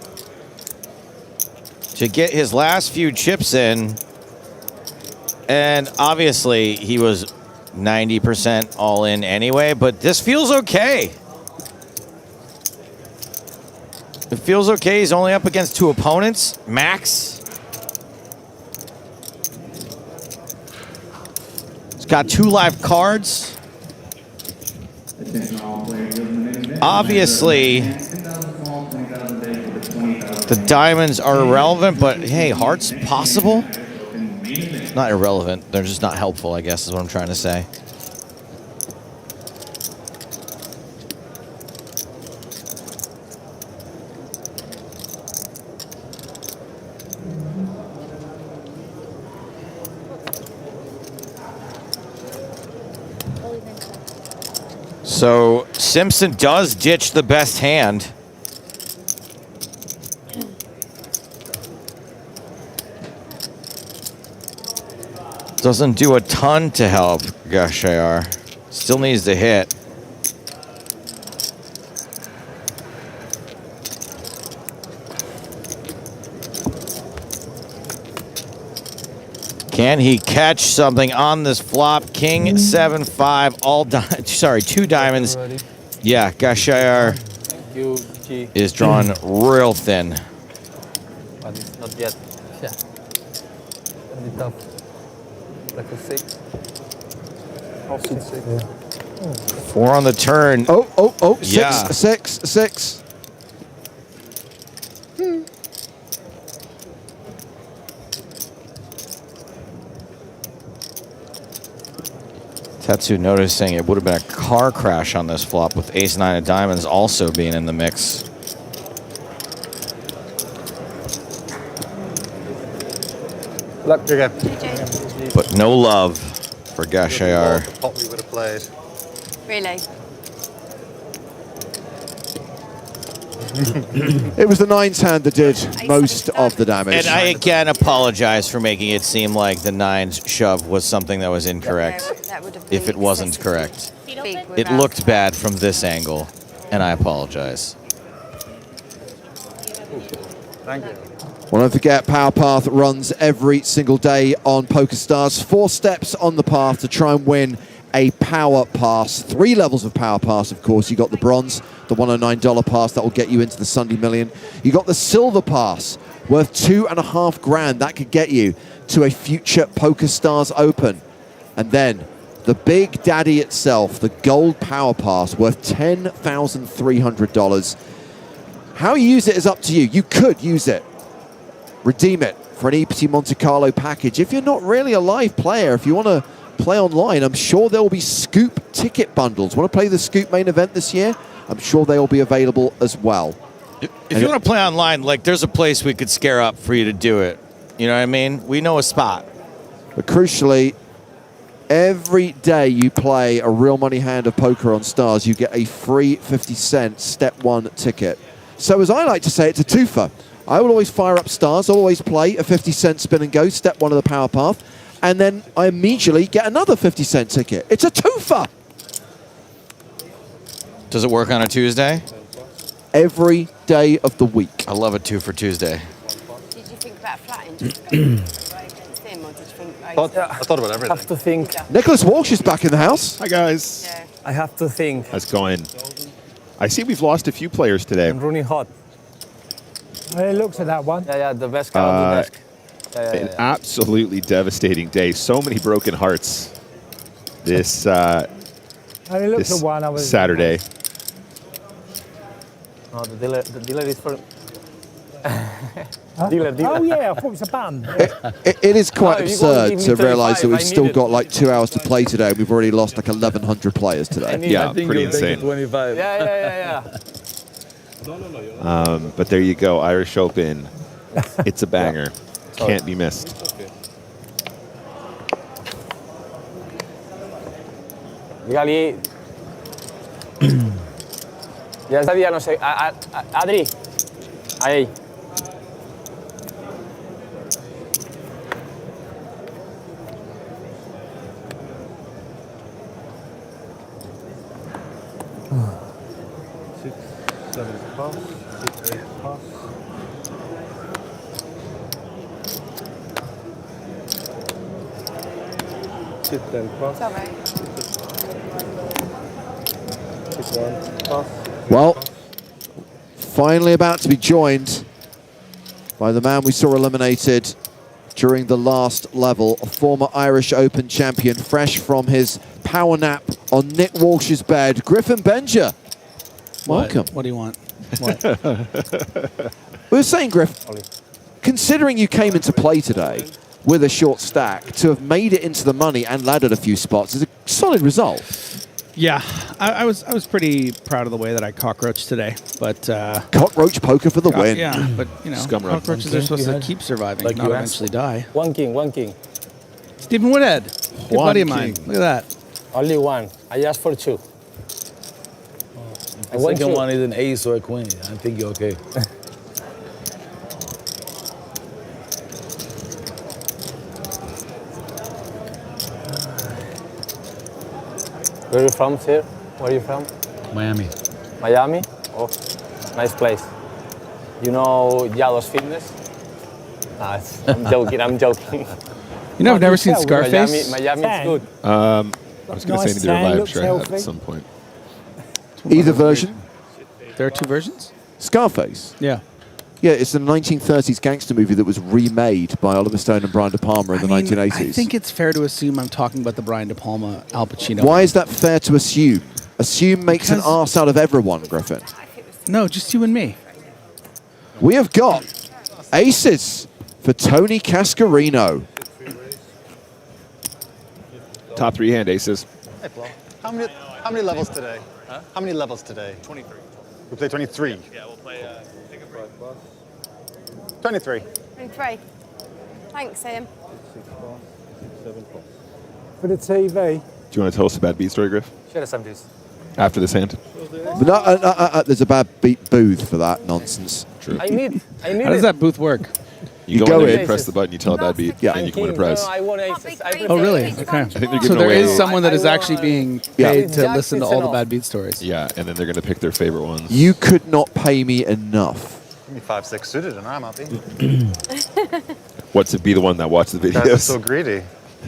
to get his last few chips in. And obviously, he was 90% all in anyway, but this feels okay. It feels okay. He's only up against 2 opponents, max. He's got 2 live cards. Obviously, the diamonds are irrelevant, but hey, hearts possible? Not irrelevant. They're just not helpful, I guess, is what I'm trying to say. So Simpson does ditch the best hand. Doesn't do a ton to help Gashayar. Still needs to hit. Can he catch something on this flop? King 7-5, all sorry, 2 diamonds. Yeah, Gashayar is drawn real thin. But it's not yet. Yeah. It'll be tough. Like a 6. Offsuit 6. 4 on the turn. Oh, yeah. 6. Tetsu noticing it would have been a car crash on this flop with ace-9 of diamonds also being in the mix. Luck, you're good. But no love for Gashayar. Pot we would have played. Really? It was the 9s hand that did most of the damage. And I again apologize for making it seem like the 9s shove was something that was incorrect. If it wasn't correct. It looked bad from this angle, and I apologize. Thank you. Well, don't forget, Power Path runs every single day on PokerStars. 4 steps on the path to try and win a Power Pass. 3 levels of Power Pass, of course. You got the Bronze, the $109 pass that will get you into the Sunday Million. You got the Silver Pass, worth $2.5 grand. That could get you to a future PokerStars Open. And then the Big Daddy itself, the Gold Power Pass, worth $10,300. How you use it is up to you. You could use it. Redeem it for an EPT Monte Carlo package. If you're not really a live player, if you want to play online, I'm sure there will be Scoop ticket bundles. Want to play the Scoop main event this year? I'm sure they will be available as well. If you want to play online, like, there's a place we could scare up for you to do it. You know what I mean? We know a spot. But crucially, every day you play a real money hand of poker on Stars, you get a free 50-cent Step 1 ticket. So as I like to say, it's a twofer. I will always fire up Stars, I'll always play a 50-cent spin and go, Step 1 of the Power Path, and then I immediately get another 50-cent ticket. It's a twofer! Does it work on a Tuesday? Every day of the week. I love a 2 for Tuesday. Did you think about flatting just against him, or did you think... I thought about everything. I have to think. Nicholas Walsh is back in the house. Hi, guys. Yeah. I have to think. How's it going? I see we've lost a few players today. I'm running hot. It looks at that one. Yeah, the best guy on the desk. An absolutely devastating day. So many broken hearts this, It looks this at one. I was Saturday. No, the dealer is for... Huh? Dealer. Oh yeah, I thought it was a band. It is quite No, if you want to absurd give me to realise that 35, we've I still need got it. like 2 hours to play today, and we've already lost like 1,100 players today. Yeah, pretty insane. 25. Yeah. But there you go, Irish Open. It's a banger. Can't be missed. Dígale. Ya sabía, no sé. Adri. Ahí. Well, finally about to be joined by the man we saw eliminated during the last level, a former Irish Open champion, fresh from his power nap on Nick Walsh's bed, Griffin Benger. Welcome. What do you want? We were saying, Griff, considering you came into play today with a short stack, to have made it into the money and laddered a few spots is a solid result. Yeah, I was pretty proud of the way that I cockroached today, but cockroach poker for the win. Yeah, but you know, cockroaches are supposed to keep surviving, not eventually die. One king. Stephen Woodhead, good buddy of mine. Look at that. Only one. I asked for 2. The second one is an ace or a queen. I think you're okay. Where are you from, sir? Where are you from? Miami. Miami? Oh, nice place. You know Yados Fitness? Nah, I'm joking. You know, I've never seen Scarface. Miami is good. I was going to say maybe a live show at some point. Either version. There are 2 versions? Scarface. Yeah. Yeah, it's a 1930s gangster movie that was remade by Oliver Stone and Brian De Palma in the 1980s. I think it's fair to assume I'm talking about the Brian De Palma, Al Pacino. Why is that fair to assume? Assume makes an arse out of everyone, Griffin. No, just you and me. We have got aces for Tony Cascarino. Top 3 hand aces. Hey, Flo. How many levels today? Huh? How many levels today? 23. We play 23? Yeah, we'll play take a break. 23. 23. Thanks, Sam. For the TV. Do you want to tell us about Beat Story, Griff? Share some juice. After this hand? No, there's a bad beat booth for that nonsense. True. I need How does that booth work? You go in, press the button, you tell a bad beat, and you can win a prize. I won aces. Oh, really? Okay. I think they're So giving there away. is someone that is actually being paid to listen to all the bad beat stories. Yeah, and then they're going to pick their favorite ones. You could not pay me enough. Give me 5-6 suited and I'm happy. What to be the one that watches the Guys are videos? so greedy.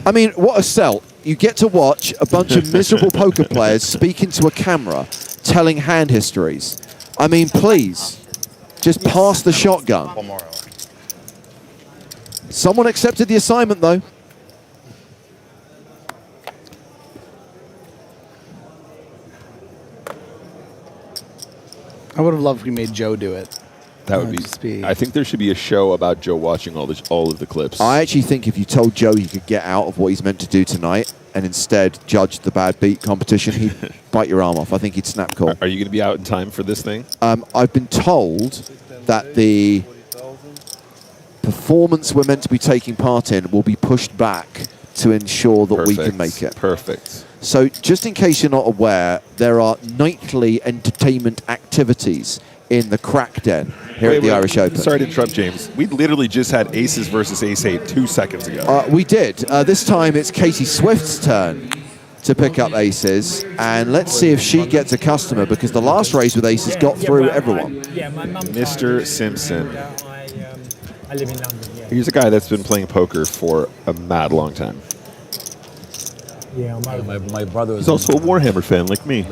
I mean, what a sell. You get to watch a bunch of miserable poker players speak into a camera, telling hand histories. I mean, please, just pass the shotgun. One more. Someone accepted the assignment, though. I would have loved if we made Joe do it. That would be. I think there should be a show about Joe watching all of the clips. I actually think if you told Joe he could get out of what he's meant to do tonight and instead judge the bad beat competition, he'd bite your arm off. I think he'd snap call. Are you going to be out in time for this thing? I've been told that the performance we're meant to be taking part in will be pushed back to ensure that we can make it. Perfect. So just in case you're not aware, there are nightly entertainment activities in the Crack Den here at the Irish Open. Sorry to interrupt, James. We literally just had aces versus ace-8 2 seconds ago. We did. This time it's Katie Swift's turn to pick up aces, and let's see if she gets a customer, because the last race with aces got through everyone. Mr. Simpson. I live in London, yeah. He's a guy that's been playing poker for a mad long time. Yeah, my brother He's also a Warhammer fan like me.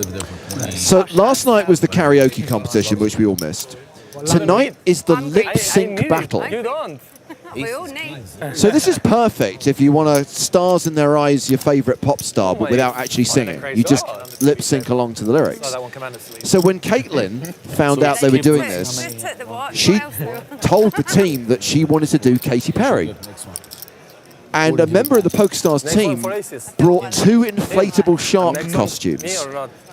So last night was the karaoke competition, which we all missed. Tonight is the lip sync battle. You don't. We all need. So this is perfect if you want to stars in their eyes your favorite pop star, but without actually singing. You just lip sync along to the lyrics. So when Caitlin found out they were doing this, she told the team that she wanted to do Katy Perry. And a member of the PokerStars team brought 2 inflatable shark costumes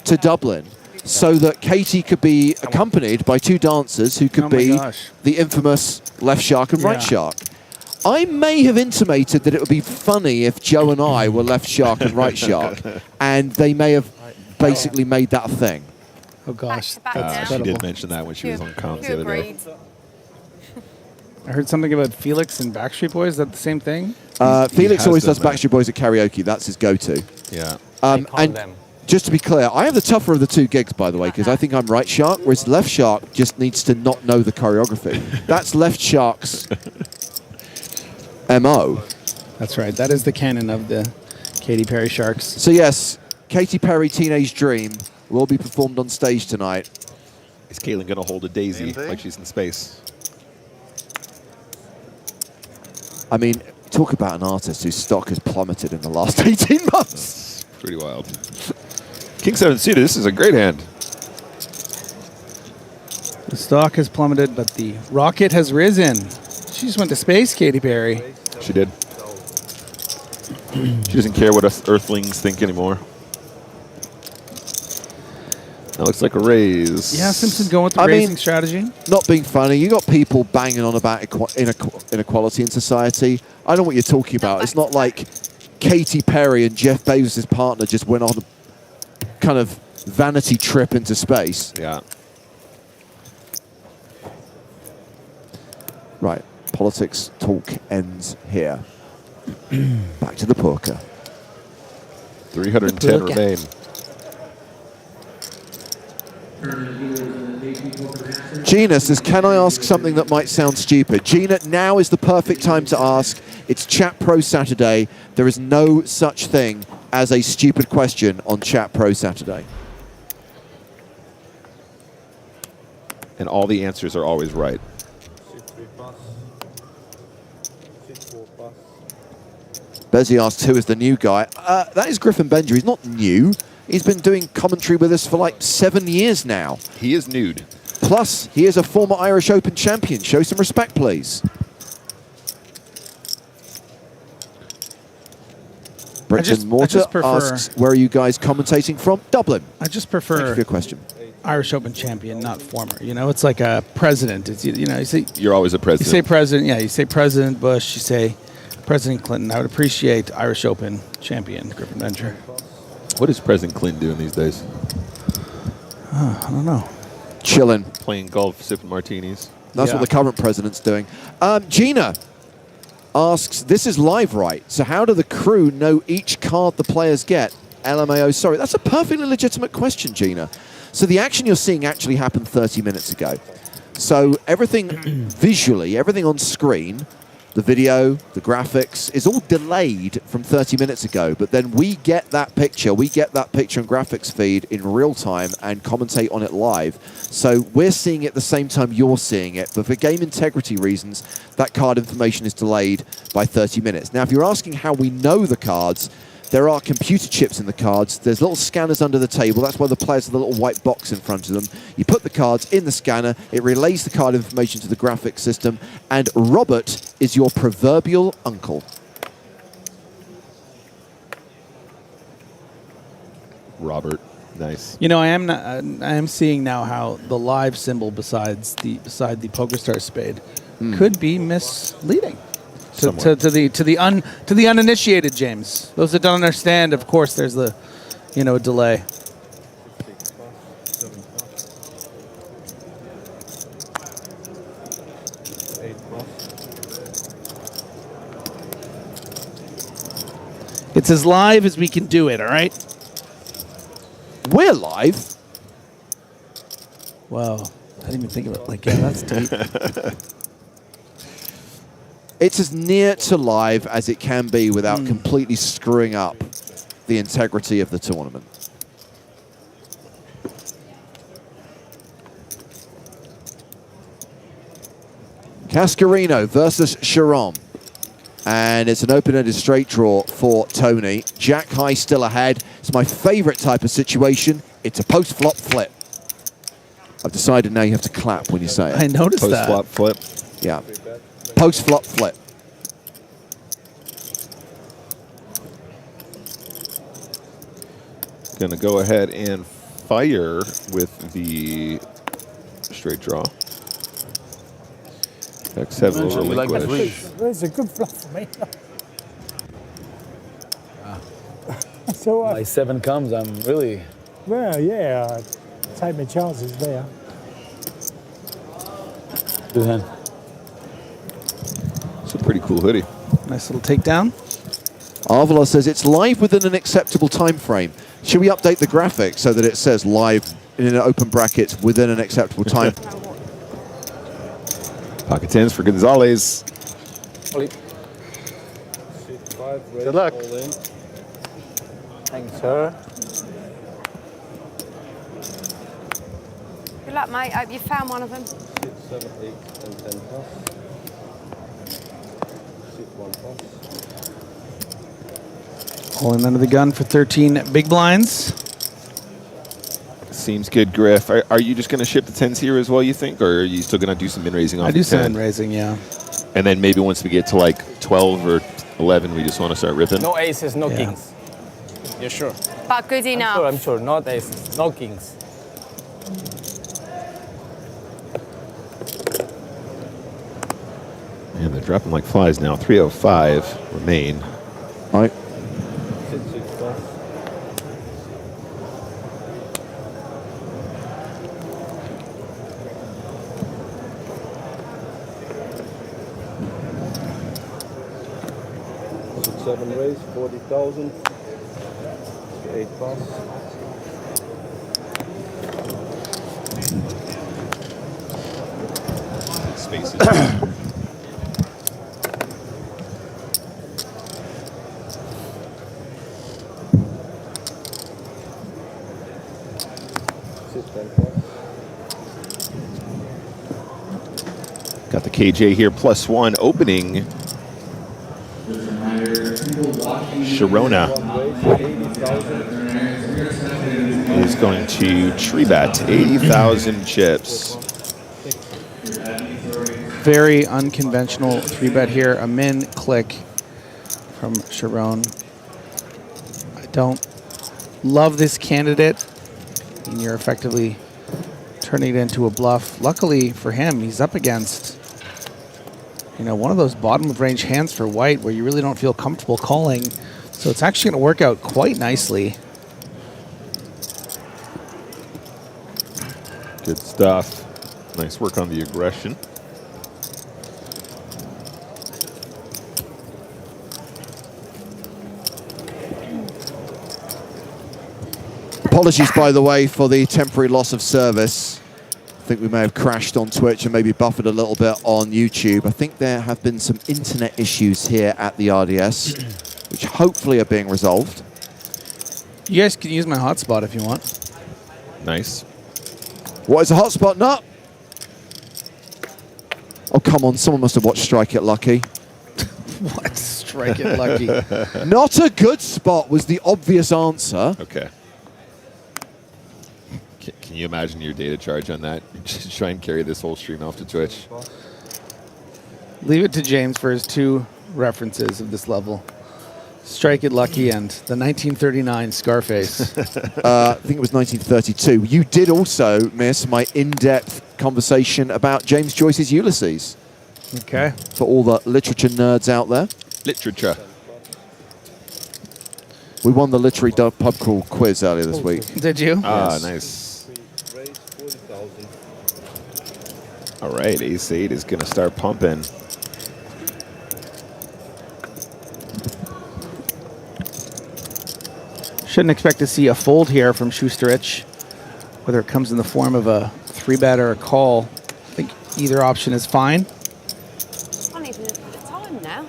to Dublin so that Katie could be accompanied by 2 dancers who could be the infamous left shark and right shark. I may have intimated that it would be funny if Joe and I were left shark and right shark, and they may have basically made that a thing. Oh gosh, She did mention that when she was on comms the other day. I heard something about Felix and Backstreet Boys. Is that the same thing? Felix always does Backstreet Boys at karaoke. That's his go-to. Yeah. And just to be clear, I have the tougher of the 2 gigs, by the way, because I think I'm right shark, whereas left shark just needs to not know the choreography. That's left shark's MO. That's right. That is the canon of the Katy Perry Sharks. So yes, Katy Perry Teenage Dream will be performed on stage tonight. Is Caitlin going to hold a daisy like she's in space? I mean, talk about an artist whose stock has plummeted in the last 18 months. That's pretty wild. King 7 suited, this is a great hand. The stock has plummeted, but the rocket has risen. She just went to space, Katy Perry. She did. She doesn't care what us Earthlings think anymore. That looks like a raise. Yeah, Simpson going with the raising strategy. Not being funny, you got people banging on about inequality in society. I know what you're talking about. It's not like Katy Perry and Jeff Bezos' partner just went on a kind of vanity trip into space. Yeah. Right, politics talk ends here. Back to the poker. 310 remain. Gina says, can I ask something that might sound stupid? Gina, now is the perfect time to ask. It's Chat Pro Saturday. There is no such thing as a stupid question on Chat Pro Saturday. And all the answers are always right. Bezzy asked, who is the new guy? That is Griffin Benger. He's not new. He's been doing commentary with us for like 7 years now. He is nude. Plus, he is a former Irish Open champion. Show some respect, please. Brenton Mortar asks, where are you guys commentating from? Dublin. I just prefer Thank you for your question. Irish Open champion, not former. You know, it's like a president. It's, you know, you say you're always a president. You say president, yeah. You say President Bush. You say President Clinton. I would appreciate Irish Open champion Griffin Benger. What is President Clinton doing these days? I don't know. Chilling. Playing golf, sipping martinis. That's what the current president's doing. Gina asks, this is live, right? So how do the crew know each card the players get? LMAO, sorry. That's a perfectly legitimate question, Gina. So the action you're seeing actually happened 30 minutes ago. So everything visually, everything on screen, the video, the graphics, is all delayed from 30 minutes ago. But then we get that picture and graphics feed in real time and commentate on it live. So we're seeing it at the same time you're seeing it. But for game integrity reasons, that card information is delayed by 30 minutes. Now, if you're asking how we know the cards, there are computer chips in the cards. There's little scanners under the table. That's why the players have the little white box in front of them. You put the cards in the scanner. It relays the card information to the graphics system. And Robert is your proverbial uncle. Robert, nice. You know, I am seeing now how the live symbol beside the PokerStars spade could be misleading. To the uninitiated, James. Those that don't understand, of course, there's the, delay. It's as live as we can do it, all right? We're live. Wow. I didn't even think of it like that. That's deep. It's as near to live as it can be without completely screwing up the integrity of the tournament. Cascarino versus Sharon. And it's an open-ended straight draw for Tony. Jack high still ahead. It's my favorite type of situation. It's a post-flop flip. I've decided now you have to clap when you say it. I noticed that. Post-flop flip. Yeah. Post-flop flip. Going to go ahead and fire with the straight draw. X7 will relinquish. It's a good flop for me. So, my 7 comes, I'm really... Well, yeah, I take my chances there. Good hand. It's a pretty cool hoodie. Nice little takedown. Arvola says it's live within an acceptable time frame. Should we update the graphic so that it says live in an open bracket within an acceptable time? Pocket tens for Gonzalez. Good luck. Thanks, sir. Good luck, mate. Hope you found one of them. 6, 7, 8, and 10 plus. 6, 1 plus. Pulling under the gun for 13 big blinds. Seems good, Griff. Are you just going to ship the 10s here as well, you think? Or are you still going to do some min-raising off I do the some 10? min-raising, yeah. And then maybe once we get to like 12 or 11, we just want to start ripping? No aces, no kings. You're sure? But good enough. I'm sure. Not aces, no kings. Man, they're dropping like flies now. 305 remain. All right. 6, 6 plus. Seven raise, 40,000. 8 plus. Spaces. Got the KJ here, +1 opening. Sharona is going to tree bet 80,000 chips. Very unconventional 3-bet here. A min click from Sharon. I don't love this candidate. And you're effectively turning it into a bluff. Luckily for him, he's up against one of those bottom of range hands for white where you really don't feel comfortable calling. So it's actually going to work out quite nicely. Good stuff. Nice work on the aggression. Apologies, by the way, for the temporary loss of service. I think we may have crashed on Twitch and maybe buffered a little bit on YouTube. I think there have been some internet issues here at the RDS, which hopefully are being resolved. You guys can use my hotspot if you want. Nice. What is a hotspot nut? Oh, come on. Someone must have watched Strike It Lucky. What? Strike It Lucky. Not a good spot was the obvious answer. Okay. Can you imagine your data charge on that? Just try and carry this whole stream off to Twitch. Leave it to James for his 2 references of this level. Strike It Lucky and the 1939 Scarface. I think it was 1932. You did also miss my in-depth conversation about James Joyce's Ulysses. Okay. For all the literature nerds out there. Literature. We won the literary pub crawl quiz earlier this week. Did you? Ah, Yes. nice. All right, ace-8 is going to start pumping. Shouldn't expect to see a fold here from Schusterich, whether it comes in the form of a 3-bet or a call. I think either option is fine. I can't even look at the time now.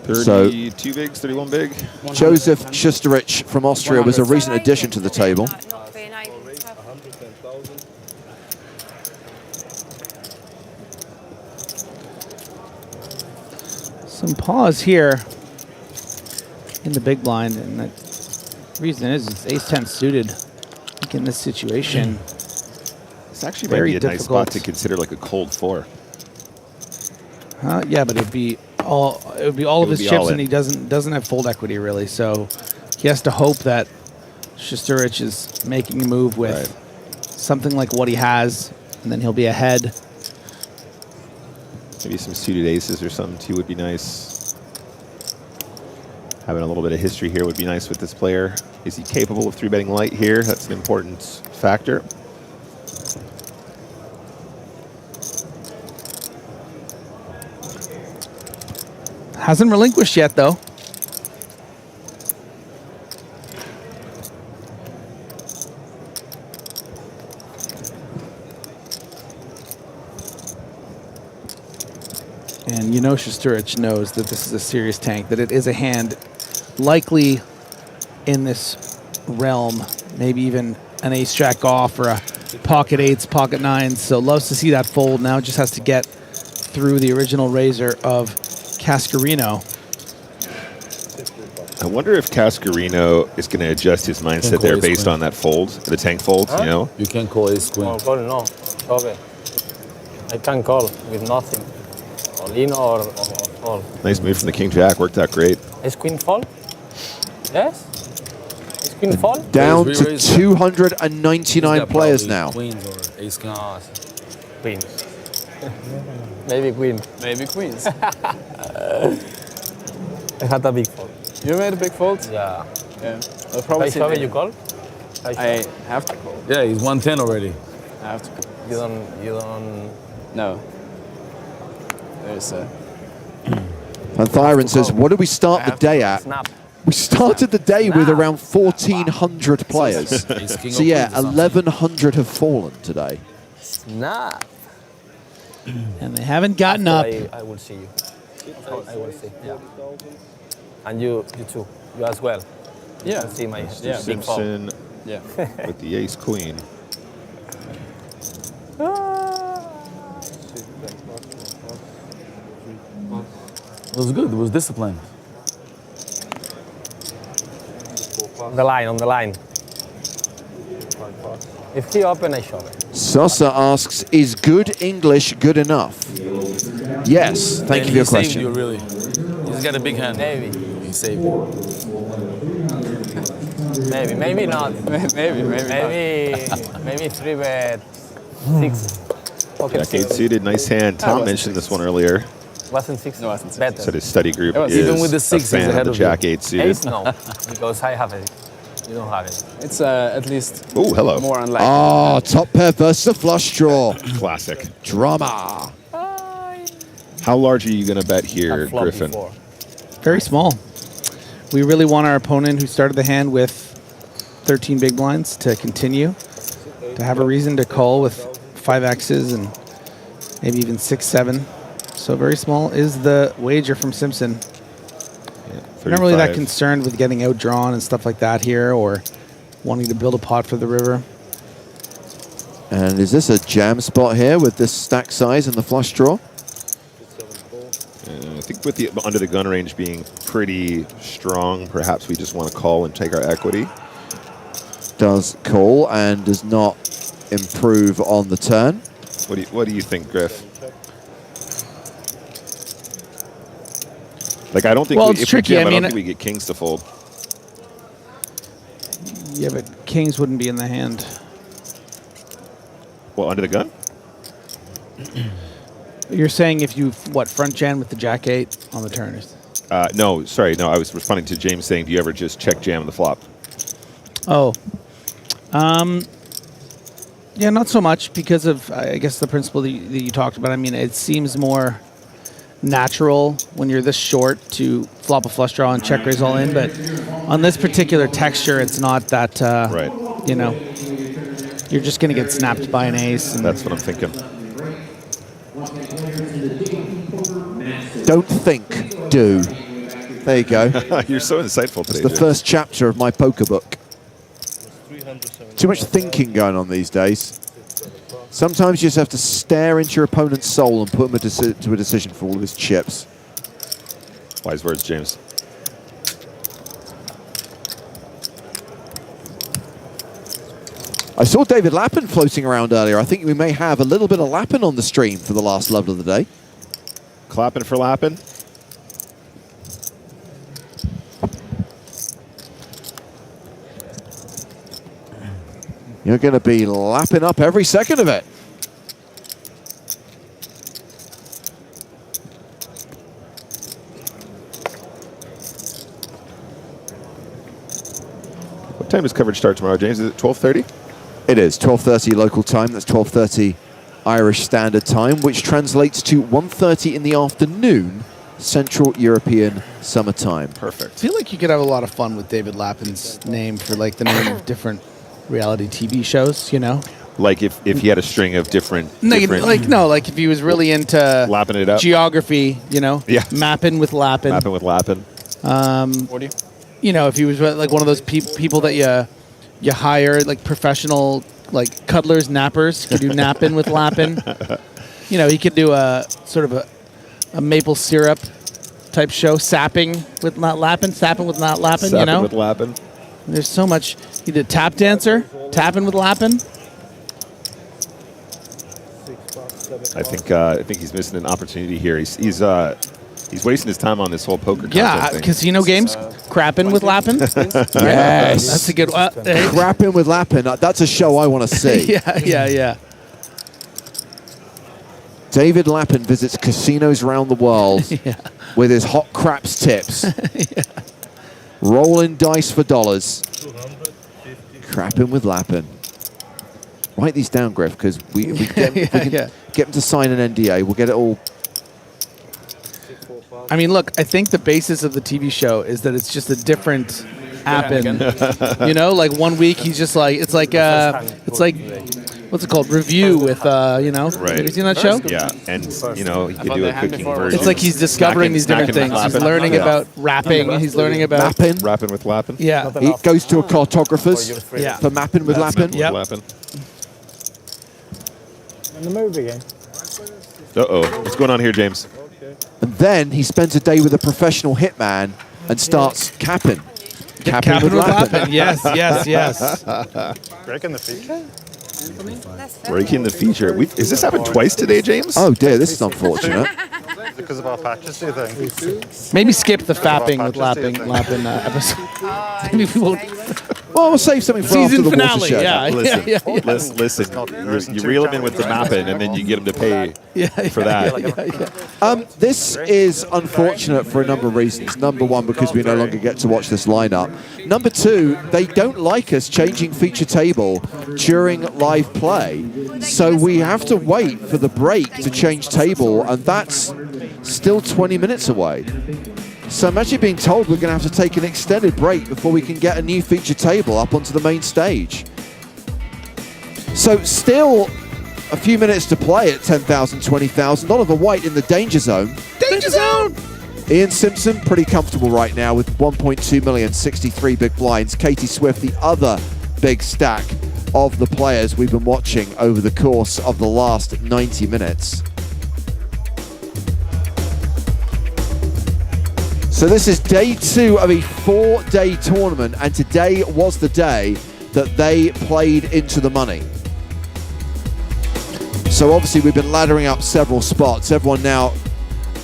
32 bigs, 31 big. Joseph Schusterich from Austria was a recent addition to the table. Not being able to have Some pause here in the big blind, and the reason is it's ace-10 suited. I think in this situation, It's actually very might be a nice difficult. spot to consider like a cold 4. Yeah, but it would be all of his be chips, all and in. he doesn't have fold equity really. So he has to hope that Schusterich is making a move with something like what he has, and then he'll be ahead. Maybe some suited aces or something too would be nice. Having a little bit of history here would be nice with this player. Is he capable of 3-betting light here? That's an important factor. Hasn't relinquished yet, though. And you know Schusterich knows that this is a serious tank, that it is a hand likely in this realm, maybe even an ace-jack off or a pocket 8s, pocket 9s. So loves to see that fold. Now just has to get through the original razor of Cascarino. I wonder if Cascarino is going to adjust his mindset there based on that fold, the tank fold, you know? You can call ace queen. No, call no. Okay. I can call with nothing. All in or all. Nice move from the king jack, worked out great. Ace queen fall? Yes? Ace queen fall? Down to 299 players now. Queens or ace king. Oh, queen. Maybe queen. Maybe queens. I had a big fold. You made a big fold? Yeah. Yeah. I'll probably If I shove it, you call? I have to call. Yeah, he's 110 already. I have to call. You don't. No. There's a. And Thyron says, what did we start the day at? Snap. We started the day with around 1,400 players. So yeah, 1,100 have fallen today. Snap. And they haven't gotten up. I will see you. I will see. Yeah. And you too. You as well. Yeah. You see my Mr. big fold. Simpson with the ace queen. It was good. It was disciplined. On the line. If he open, I shove it. Sosa asks, is good English good enough? Yes, thank you for your question. He saved you, really. He's got a big hand. Maybe. He saved you. Maybe not. Maybe Maybe 3-bet 6. Pocket Jack 8 6. suited, nice hand. Tom mentioned this one earlier. Wasn't 6. No, wasn't 6. Better. Said his study group It was is even with the a 6, he's fan ahead of the of you. Jack 8 suited. Ace no, because I have a You don't have it. It's at least Oh, hello. more unlikely. Oh, top pair versus the flush draw. Classic. Drama. How large are you going to bet here, Griffin? Very small. We really want our opponent who started the hand with 13 big blinds to continue, to have a reason to call with 5Xs and maybe even 6-7. So very small is the wager from Simpson. I'm not really that concerned with getting outdrawn and stuff like that here, or wanting to build a pot for the river. And is this a jam spot here with this stack size and the flush draw? I think with the under the gun range being pretty strong, perhaps we just want to call and take our equity. Does call and does not improve on the turn. What do you think, Griff? Like, I don't think it's tricky. I don't think we get kings to fold. Yeah, but kings wouldn't be in the hand. Well, under the gun? You're saying if you, front jam with the jack-8 on the turn? No, sorry. No, I was responding to James saying, do you ever just check jam the flop? Oh. Yeah, not so much because of, I guess, the principle that you talked about. I mean, it seems more natural when you're this short to flop a flush draw and check raise all in, but on this particular texture, it's not that, right. You know, you're just going to get snapped by an ace. And that's what I'm thinking. Don't think, do. There you go. You're so insightful today. It's the first chapter of my poker book. Too much thinking going on these days. Sometimes you just have to stare into your opponent's soul and put him to a decision for all of his chips. Wise words, James. I saw David Lappin floating around earlier. I think we may have a little bit of Lappin on the stream for the last level of the day. Clapping for Lappin. You're going to be lapping up every second of it. What time does coverage start tomorrow, James? Is it 12:30? It is 12:30 local time. That's 12:30 Irish Standard Time, which translates to 1:30 in the afternoon, Central European Summertime. Perfect. I feel like you could have a lot of fun with David Lappin's name for like the name of different reality TV shows, you know? Like if he had a string of different... Like if he was really into lapping it up. Geography, you know? Yeah. Mapping with Lappin. Mapping with Lappin. You know, if he was like one of those people that you hire, like professional, like cuddlers, nappers, could do napping with Lappin. You know, he could do a sort of a maple syrup type show, sapping with not Lappin, sapping with not Lappin, you know? Sapping with Lappin. There's so much. He did tap dancer, tapping with Lappin. I think he's missing an opportunity here. He's wasting his time on this whole poker contest Yeah, thing. casino games, crapping with Lappin. Yes. That's a good one. Crapping with Lappin. That's a show I want to see. Yeah. David Lappin visits casinos around the world with his hot craps tips. Rolling dice for dollars. Crapping with Lappin. Write these down, Griff, because we get him to sign an NDA. We'll get it all. I mean, look, I think the basis of the TV show is that it's just a different Appin. You know, like 1 week he's just like, it's like what's it called? Review with, you know? Right. Have you seen that show? Yeah, and, you know, he could do a cooking version. It's like he's discovering these different things. He's learning about rapping. He's learning about... Rapping with Lappin. Yeah. He goes to a cartographer's for mapping with Lappin. Yep. And the move again. Uh-oh. What's going on here, James? And then he spends a day with a professional hitman and starts capping. Capping with Lappin. Yes. Breaking the feature? Breaking the feature. Is this happened twice today, James? Oh, dear. This is unfortunate. Because of our patches, do you think? Maybe skip the fapping with Lappin episode. Maybe we won't... Well, we'll save something for Season after the finale, watershed. yeah. Listen, you reel them in with the mapping, and then you get them to pay for that. This is unfortunate for a number of reasons. Number one, because we no longer get to watch this lineup. Number two, they don't like us changing feature table during live play. So we have to wait for the break to change table, and that's still 20 minutes away. So I'm actually being told we're going to have to take an extended break before we can get a new feature table up onto the main stage. So still a few minutes to play at 10,000, 20,000. Oliver White in the danger zone. Danger zone! Ian Simpson, pretty comfortable right now with 1.2 million, 63 big blinds. Katie Swift, the other big stack of the players we've been watching over the course of the last 90 minutes. So this is day 2 of a 4-day tournament, and today was the day that they played into the money. So obviously we've been laddering up several spots, everyone now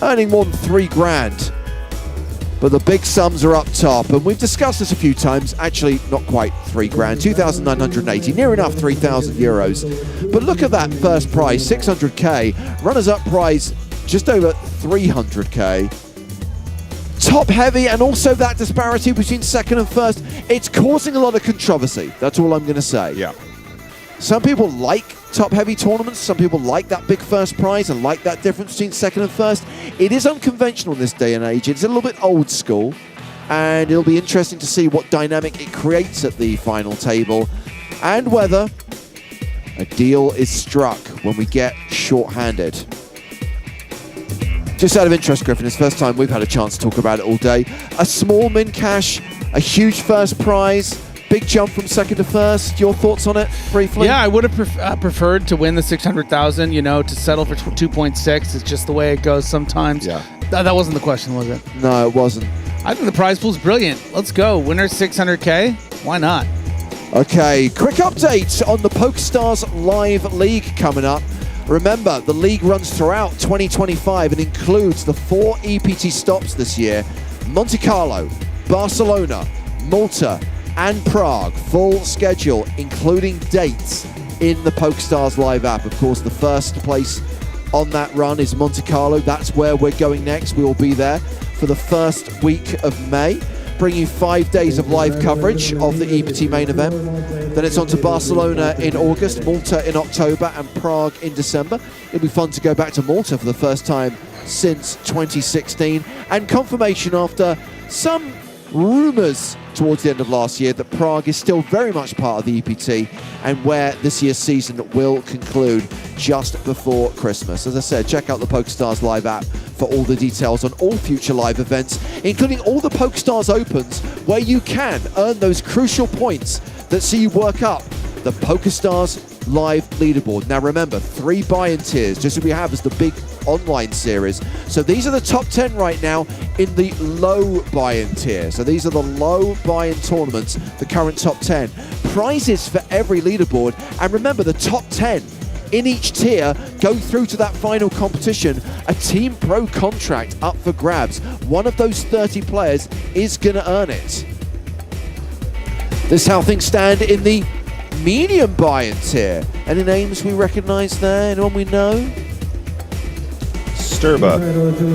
earning more than 3 grand. But the big sums are up top, and we've discussed this a few times, actually not quite 3 grand, 2,980, near enough 3,000 euros. But look at that first prize, 600k, runners-up prize just over 300k. Top heavy, and also that disparity between second and first, it's causing a lot of controversy. That's all I'm going to say. Yeah. Some people like top heavy tournaments, some people like that big first prize and like that difference between second and first. It is unconventional in this day and age. It's a little bit old school, and it'll be interesting to see what dynamic it creates at the final table and whether a deal is struck when we get short-handed. Just out of interest, Griffin, it's the first time we've had a chance to talk about it all day. A small min cash, a huge first prize, big jump from second to first. Your thoughts on it, briefly? Yeah, I would have preferred to win the 600,000, you know, to settle for 2.6. It's just the way it goes sometimes. Yeah. That wasn't the question, was it? No, it wasn't. I think the prize pool's brilliant. Let's go. Winner 600K. Why not? Okay, quick update on the PokerStars Live League coming up. Remember, the league runs throughout 2025 and includes the 4 EPT stops this year: Monte Carlo, Barcelona, Malta, and Prague. Full schedule, including dates, in the PokerStars Live app. Of course, the first place on that run is Monte Carlo. That's where we're going next. We will be there for the first week of May, bringing you 5 days of live coverage of the EPT main event. Then it's on to Barcelona in August, Malta in October, and Prague in December. It'll be fun to go back to Malta for the first time since 2016, and confirmation after some rumours towards the end of last year that Prague is still very much part of the EPT, and where this year's season will conclude just before Christmas. As I said, check out the PokerStars Live app for all the details on all future live events, including all the PokerStars Opens, where you can earn those crucial points that see you work up the PokerStars Live leaderboard. Now remember, 3 buy-in tiers, just as we have as the big online series. So these are the top 10 right now in the low buy-in tier. So these are the low buy-in tournaments, the current top 10. Prizes for every leaderboard, and remember, the top 10 in each tier go through to that final competition, a Team Pro contract up for grabs. One of those 30 players is going to earn it. This is how things stand in the medium buy-in tier. Any names we recognize there? Anyone we know? Sturba.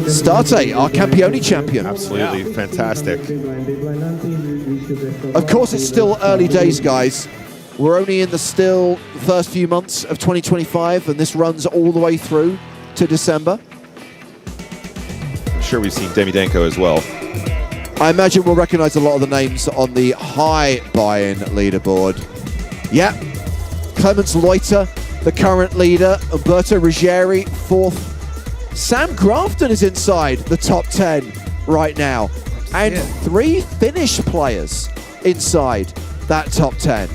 Starte, our Campione champion. Absolutely fantastic. Of course, it's still early days, guys. We're only in the still first few months of 2025, and this runs all the way through to December. I'm sure we've seen Demidenko as well. I imagine we'll recognize a lot of the names on the high buy-in leaderboard. Yeah, Clemens Loiter, the current leader. Umberto Ruggieri, 4th. Sam Grafton is inside the top 10 right now. And 3 Finnish players inside that top 10.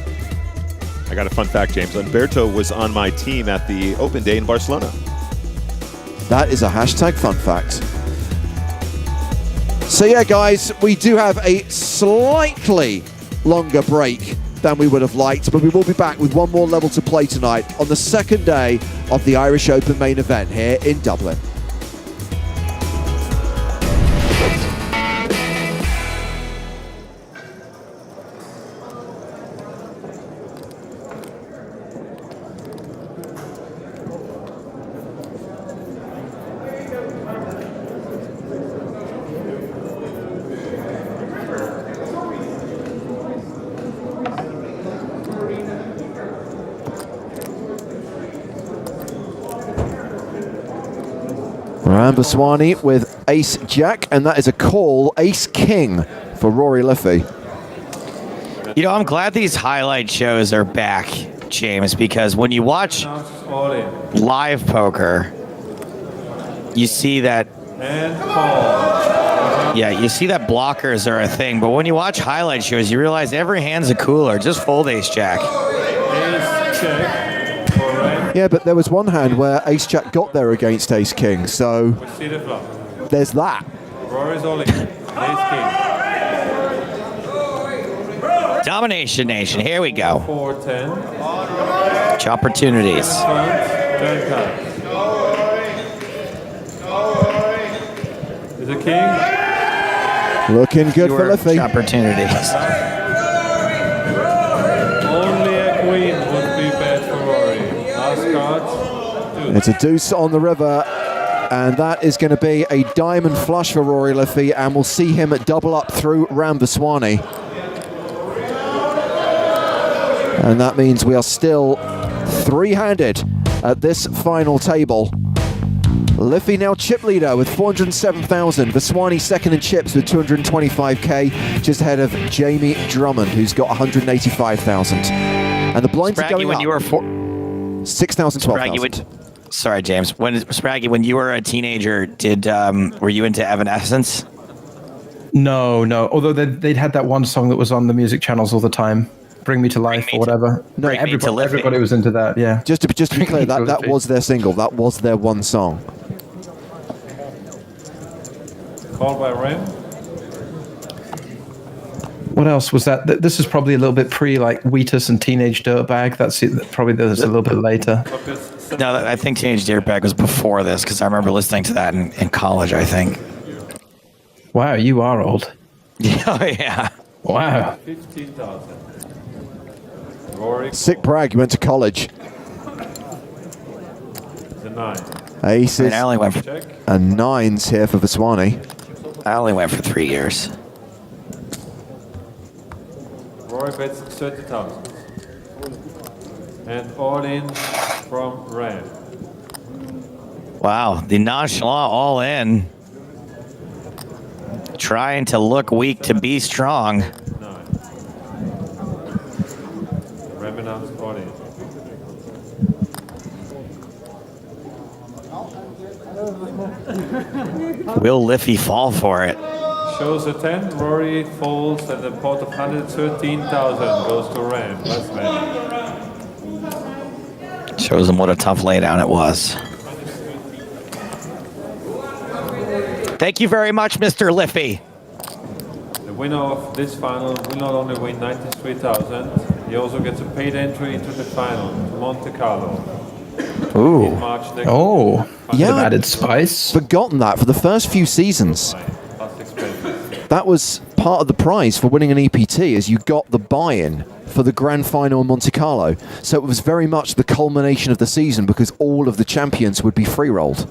I got a fun fact, James. Umberto was on my team at the Open Day in Barcelona. That is a hashtag fun fact. So yeah, guys, we do have a slightly longer break than we would have liked, but we will be back with one more level to play tonight on the second day of the Irish Open main event here in Dublin. Vaswani with ace-jack, and that is a call, ace-king for Rory Liffey. You know, I'm glad these highlight shows are back, James, because when you watch live poker, you see that, yeah, you see that blockers are a thing, but when you watch highlight shows, you realize every hand's a cooler. Just fold ace-jack. Yeah, but there was one hand where ace-jack got there against ace-king, so there's that. Rory's all in. Ace-king. Domination Nation, here we go. 4-10. Opportunities. Turn card. Is a king. Looking good for Liffey. Opportunities. Only a queen would be bad for Rory. Last card. It's a deuce on the river, and that is going to be a diamond flush for Rory Liffey, and we'll see him double up through Ram Vaswani. And that means we are still three-handed at this final table. Liffey now chip leader with 407,000. Vaswani second in chips with 225k, just ahead of Jamie Drummond, who's got 185,000. And the blinds are going when up. You were 6,000, 12,000. Sorry, James. When you were a teenager, were you into Evanescence? No. Although they'd had that one song that was on the music channels all the time. Bring Me to Life or whatever. No, everybody was into that, yeah. Just to be clear, that was their single. That was their one song. Called by Ram. What else was that? This is probably a little bit pre like Wheatus and Teenage Dirtbag. That's it. Probably there's a little bit later. No, I think Teenage Dirtbag was before this because I remember listening to that in college, I think. Wow, you are old. Oh, yeah. Wow. 15,000. Sick brag, you went to college. It's a 9. Aces I only went for and nines here for Vaswani. I only went for 3 years. Rory bets 30,000. And all in from Ram. Wow, the nonchalant all in. Trying to look weak to be strong. 9. Ram announced all in. Will Liffey fall for it? Shows a 10, Rory folds, and the pot of 113,000 goes to Ram. That's man. Shows him what a tough laydown it was. Thank you very much, Mr. Liffey. The winner of this final will not only win 93,000, he also gets a paid entry into the final to Monte Carlo. Ooh. In March next Oh. Yeah, added spice. Forgotten that for the first few seasons. That's expensive. That was part of the prize for winning an EPT, is you got the buy-in for the grand final in Monte Carlo. So it was very much the culmination of the season because all of the champions would be free-rolled.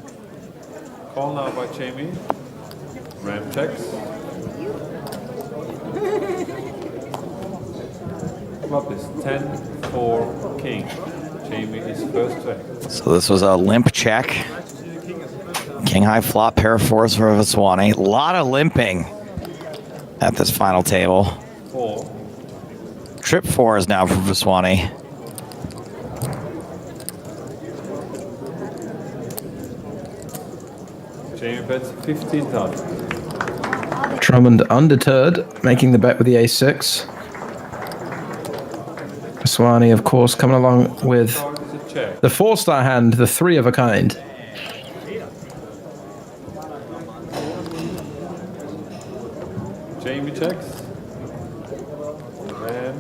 Call now by Jamie. Ram checks. Flop is 10-4 king. Jamie is first check. So this was a limp check. King high flop, pair of fours for Vaswani. A lot of limping at this final table. 4. Trip 4 is now for Vaswani. Jamie bets 15,000. Drummond undeterred, making the bet with the ace-6. Vaswani, of course, coming along with the 4-star hand, the 3 of a kind. Jamie checks. Ram.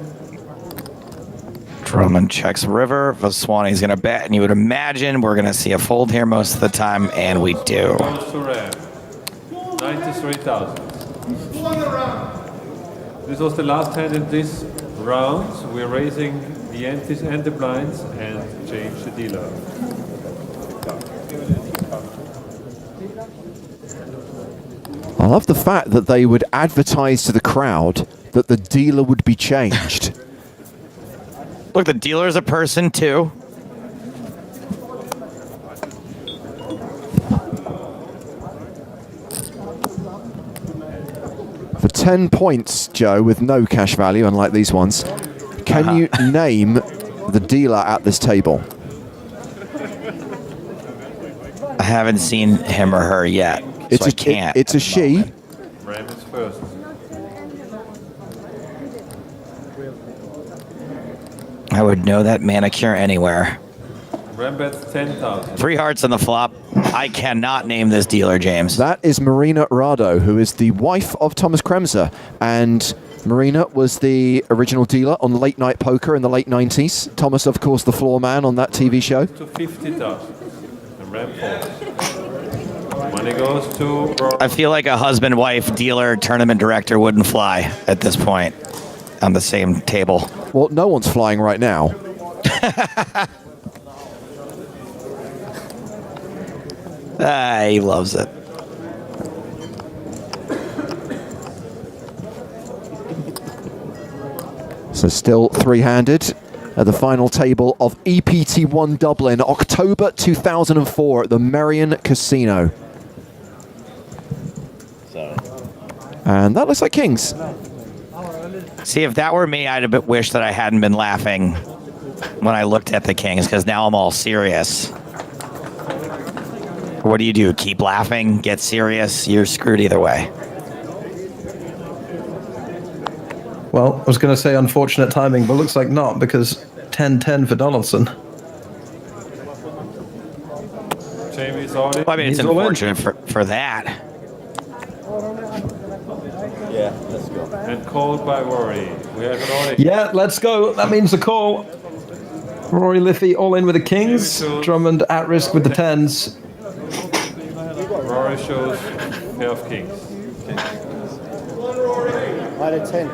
Drummond checks river. Vaswani's going to bet, and you would imagine we're going to see a fold here most of the time, and we do. Goes to Ram. 93,000. This was the last hand in this round. We're raising the antes and the blinds and change the dealer. I love the fact that they would advertise to the crowd that the dealer would be changed. Look, the dealer's a person too. 10 points, Joe, with no cash value, unlike these ones. Can you name the dealer at this table? I haven't seen him or her yet, so I can't. It's a she. Ram is first. I would know that manicure anywhere. Ram bets 10,000. 3 hearts on the flop. I cannot name this dealer, James. That is Marina Rado, who is the wife of Thomas Kremser. And Marina was the original dealer on Late Night Poker in the late 90s. Thomas, of course, the floor man on that TV show. To 50,000. And Ram folds. Money goes to... I feel like a husband-wife dealer tournament director wouldn't fly at this point on the same table. Well, no one's flying right now. He loves it. So still three-handed at the final table of EPT1 Dublin, October 2004 at the Merrion Casino. And that looks like kings. See, if that were me, I'd have wished that I hadn't been laughing when I looked at the kings, because now I'm all serious. What do? Keep laughing? Get serious? You're screwed either way. Well, I was going to say unfortunate timing, but looks like not, because 10-10 for Donaldson. Jamie's already... Well, I mean, it's unfortunate for that. Yeah, let's go. And called by Rory. We have it already. Yeah, let's go. That means a call. Rory Liffey all in with the kings. Drummond at risk with the tens. Rory shows pair of kings. Out of 10.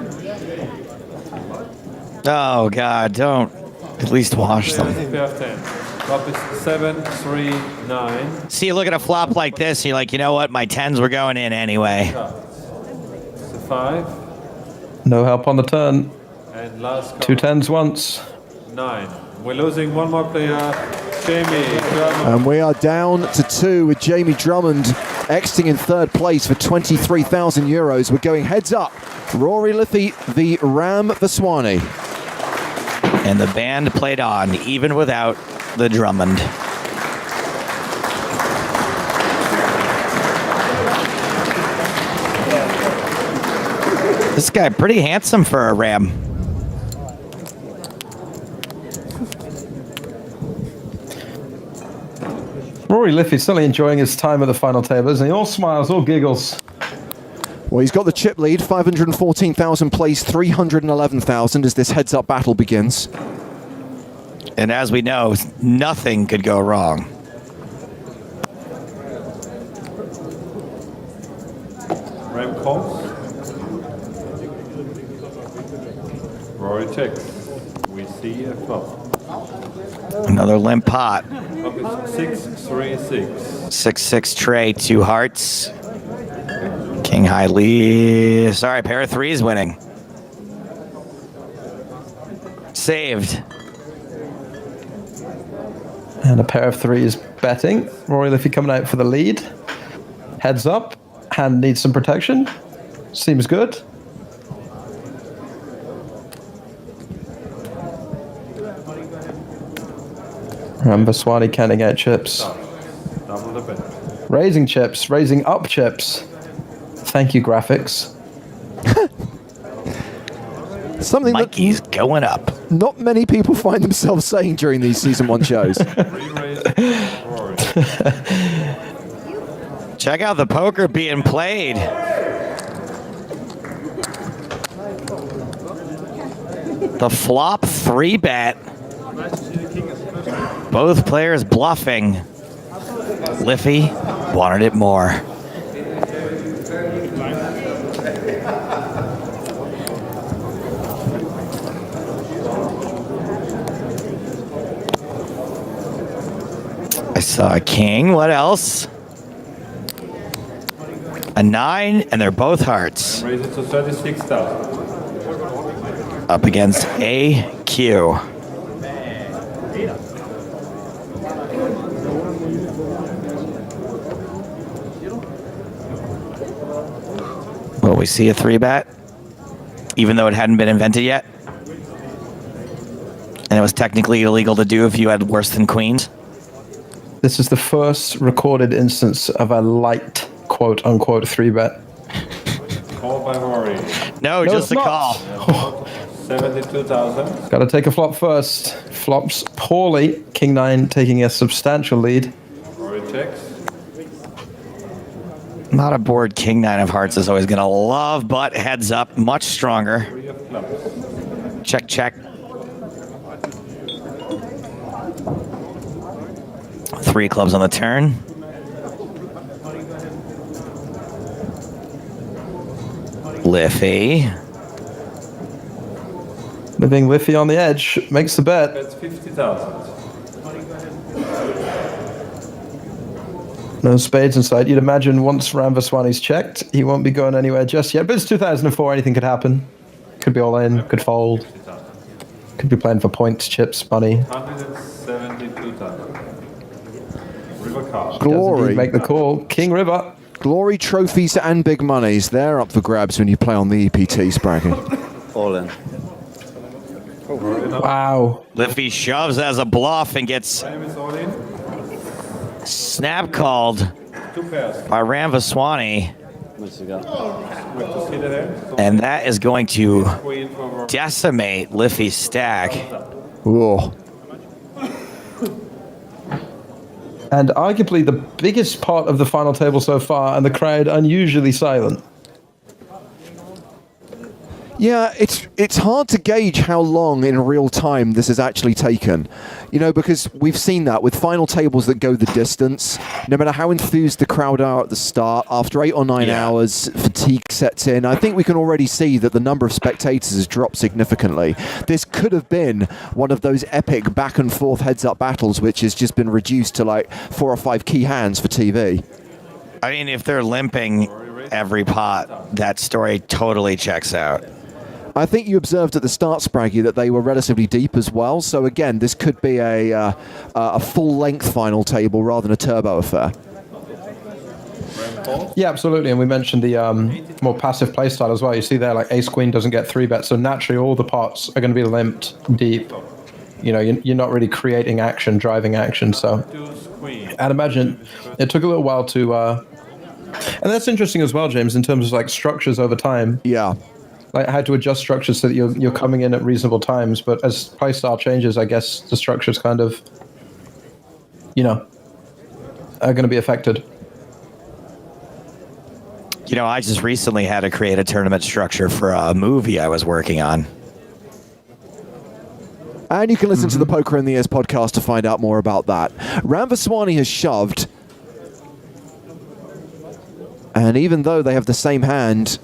Oh, God, don't. At least wash them. Pair of 10. Flop is 7, 3, 9. See, you look at a flop like this, and you're like, you know what? My tens were going in anyway. It's a 5. No help on the turn. And last call. 2 tens once. 9. We're losing one more player. Jamie Drummond. And we are down to 2 with Jamie Drummond exiting in third place for 23,000 euros. We're going heads up. Rory Liffey v Ram Vaswani. And the band played on, even without the Drummond. This guy pretty handsome for a Ram. Rory Liffey's certainly enjoying his time at the final table, isn't he? All smiles, all giggles. Well, he's got the chip lead, 514,000 plays 311,000 as this heads-up battle begins. And as we know, nothing could go wrong. Ram calls. Rory checks. We see a flop. Another limp pot. Flop is 6, 3, 6. 6-6 tray, 2 hearts. King high lead. Sorry, pair of threes winning. Saved. And a pair of threes betting. Rory Liffey coming out for the lead. Heads up. Hand needs some protection. Seems good. Vaswani counting out chips. Double the bet. Raising chips. Raising up chips. Thank you, graphics. Something Mikey's going up. Not many people find themselves saying during these season 1 shows. Check out the poker being played. The flop 3-bet. Both players bluffing. Liffey wanted it more. I saw a king. What else? A 9, and they're both hearts. Raise it to 36,000. Up against AQ. Will we see a 3-bet? Even though it hadn't been invented yet? And it was technically illegal to do if you had worse than queens? This is the first recorded instance of a light, quote-unquote, 3-bet. Call by Rory. No, just a call. 72,000. Got to take a flop first. Flops poorly. King 9 taking a substantial lead. Rory checks. Not a board King 9 of hearts is always going to love, but heads up, much stronger. Check, check. 3 clubs on the turn. Liffey. Living Liffey on the edge. Makes the bet. That's 50,000. No spades in sight. You'd imagine once Ramvaswani's checked, he won't be going anywhere just yet. But it's 2004. Anything could happen. Could be all in. Could fold. Could be playing for points, chips, money. 172,000. River card. Glory. Make the call. King River. Glory trophies and big monies. They're up for grabs when you play on the EPT, Spraggy. All in. Wow. Liffey shoves as a bluff and gets snap called by Ramvaswani. And that is going to decimate Liffey's stack. Whoa. And arguably the biggest part of the final table so far, and the crowd unusually silent. Yeah, it's hard to gauge how long in real time this has actually taken. You know, because we've seen that with final tables that go the distance. No matter how enthused the crowd are at the start, after 8 or 9 hours, fatigue sets in. I think we can already see that the number of spectators has dropped significantly. This could have been one of those epic back and forth heads-up battles, which has just been reduced to like 4 or 5 key hands for TV. I mean, if they're limping every pot, that story totally checks out. I think you observed at the start, Spraggy, that they were relatively deep as well. So again, this could be a full-length final table rather than a turbo affair. Yeah, absolutely. And we mentioned the more passive play style as well. You see there, like ace-queen doesn't get 3-bets, so naturally all the pots are going to be limped deep. You know, you're not really creating action, driving action. So I'd imagine it took a little while to... and that's interesting as well, James, in terms of like structures over time. Yeah. Like how to adjust structures so that you're coming in at reasonable times. But as playstyle changes, I guess the structures kind of, you know, are going to be affected. You know, I just recently had to create a tournament structure for a movie I was working on. And you can listen to the Poker in the Ears podcast to find out more about that. Ramvaswani has shoved. And even though they have the same hand,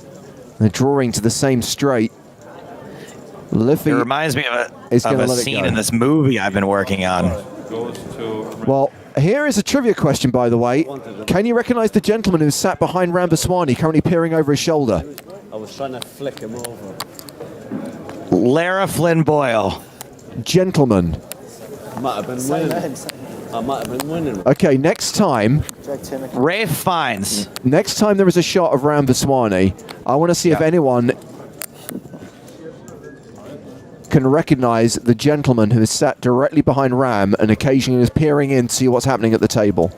they're drawing to the same straight. Liffey It reminds me of a scene in this movie I've been working on. Well, here is a trivia question, by the way. Can you recognize the gentleman who sat behind Ramvaswani, currently peering over his shoulder? I was trying to flick him over. Lara Flynn Boyle. Gentleman. Might have been winning. I might have been winning. Okay, next time... Rafe Fiennes. Next time there is a shot of Ramvaswani, I want to see if anyone can recognize the gentleman who is sat directly behind Ram and occasionally is peering in to see what's happening at the table.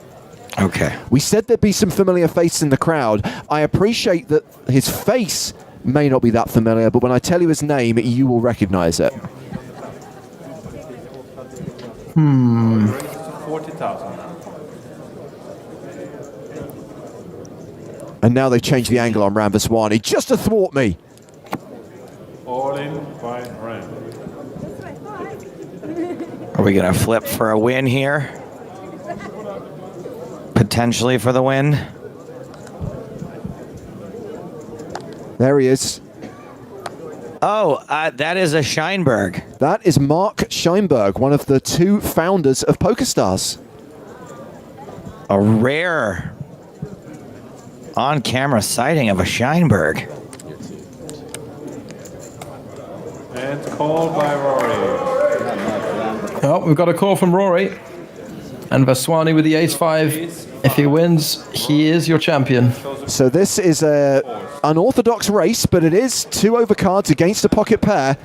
Okay. We said there'd be some familiar faces in the crowd. I appreciate that his face may not be that familiar, but when I tell you his name, you will recognize it. 40,000 now. And now they change the angle on Ramvaswani just to thwart me. All in by Ram. Are we going to flip for a win here? Potentially for the win? There he is. Oh, that is a Scheinberg. That is Mark Scheinberg, one of the 2 founders of PokerStars. A rare on-camera sighting of a Scheinberg. And called by Rory. Oh, we've got a call from Rory. And Vaswani with the ace-5 If he wins, he is your champion. So this is a unorthodox race, but it is 2 overcards against a pocket pair.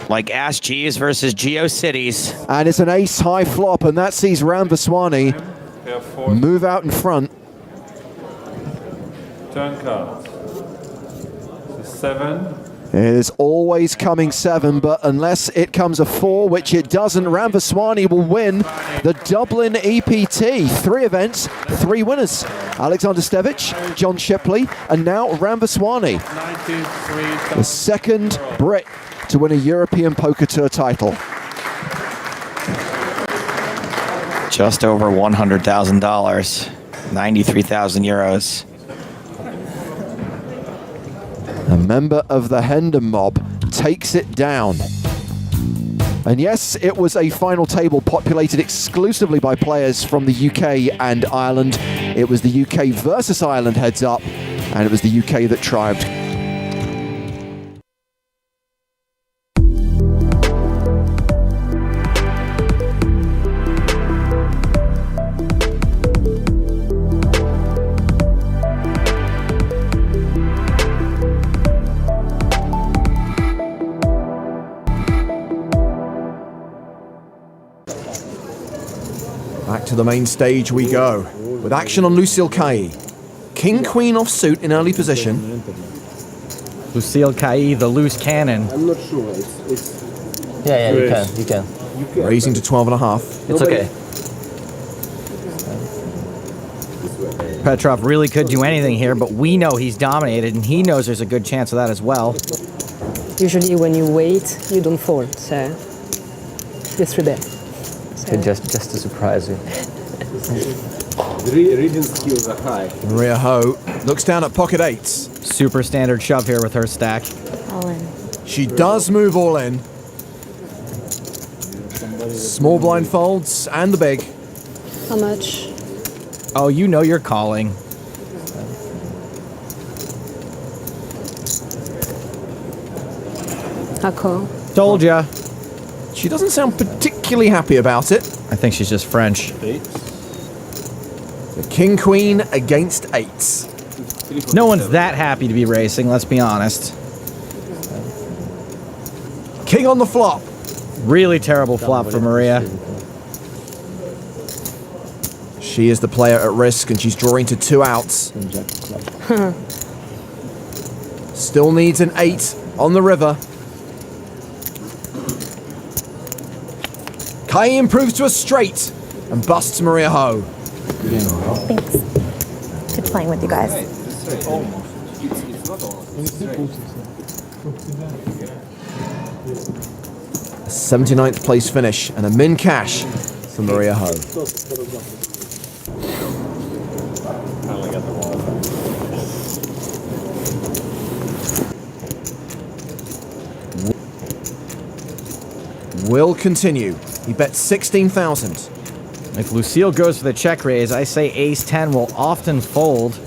Like Ash G's versus GeoCities. And it's an ace high flop, and that sees Ram Vaswani move out in front. Turn cards. 7. It is always coming 7, but unless it comes a 4, which it doesn't, Ram Vaswani will win the Dublin EPT. 3 events, 3 winners. Alexander Stevic, John Shipley, and now Ram Vaswani, the second Brit to win a European Poker Tour title. Just over $100,000. 93,000 euros. A member of the Hendon mob takes it down. And yes, it was a final table populated exclusively by players from the UK and Ireland. It was the UK versus Ireland heads up, and it was the UK that triumphed. Back to the main stage we go, with action on Lucille Cailly. King Queen offsuit in early position. Lucille Cailly, the loose cannon. I'm not sure. Yeah, you can. Raising to 12.5. It's okay. Petrov really could do anything here, but we know he's dominated, and he knows there's a good chance of that as well. Usually when you wait, you don't fold, so you 3-bet. Okay, just to surprise you. The reading skills are high. Maria Ho looks down at pocket 8s. Super standard shove here with her stack. All in. She does move all in. Small blind folds and the big. How much? Oh, you know you're calling. I call. Told ya. She doesn't sound particularly happy about it. I think she's just French. The King Queen against 8s. No one's that happy to be racing, let's be honest. King on the flop. Really terrible flop for Maria. She is the player at risk, and she's drawing to 2 outs. Still needs an 8 on the river. Cailly improves to a straight and busts Maria Ho. Thanks. Good playing with you guys. 79th place finish and a min cash for Maria Ho. Will continue. He bets 16,000. If Lucille goes for the check raise, I say ace-10 will often fold.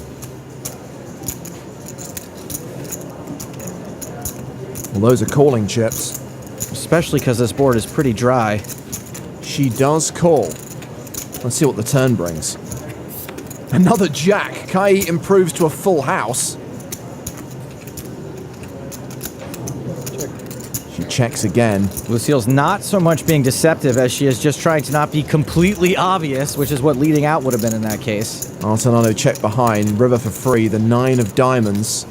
Well, those are calling chips. Especially because this board is pretty dry. She does call. Let's see what the turn brings. Another jack. Cailly improves to a full house. She checks again. Lucille's not so much being deceptive as she is just trying to not be completely obvious, which is what leading out would have been in that case. Artanano check behind. River for free. The 9 of diamonds.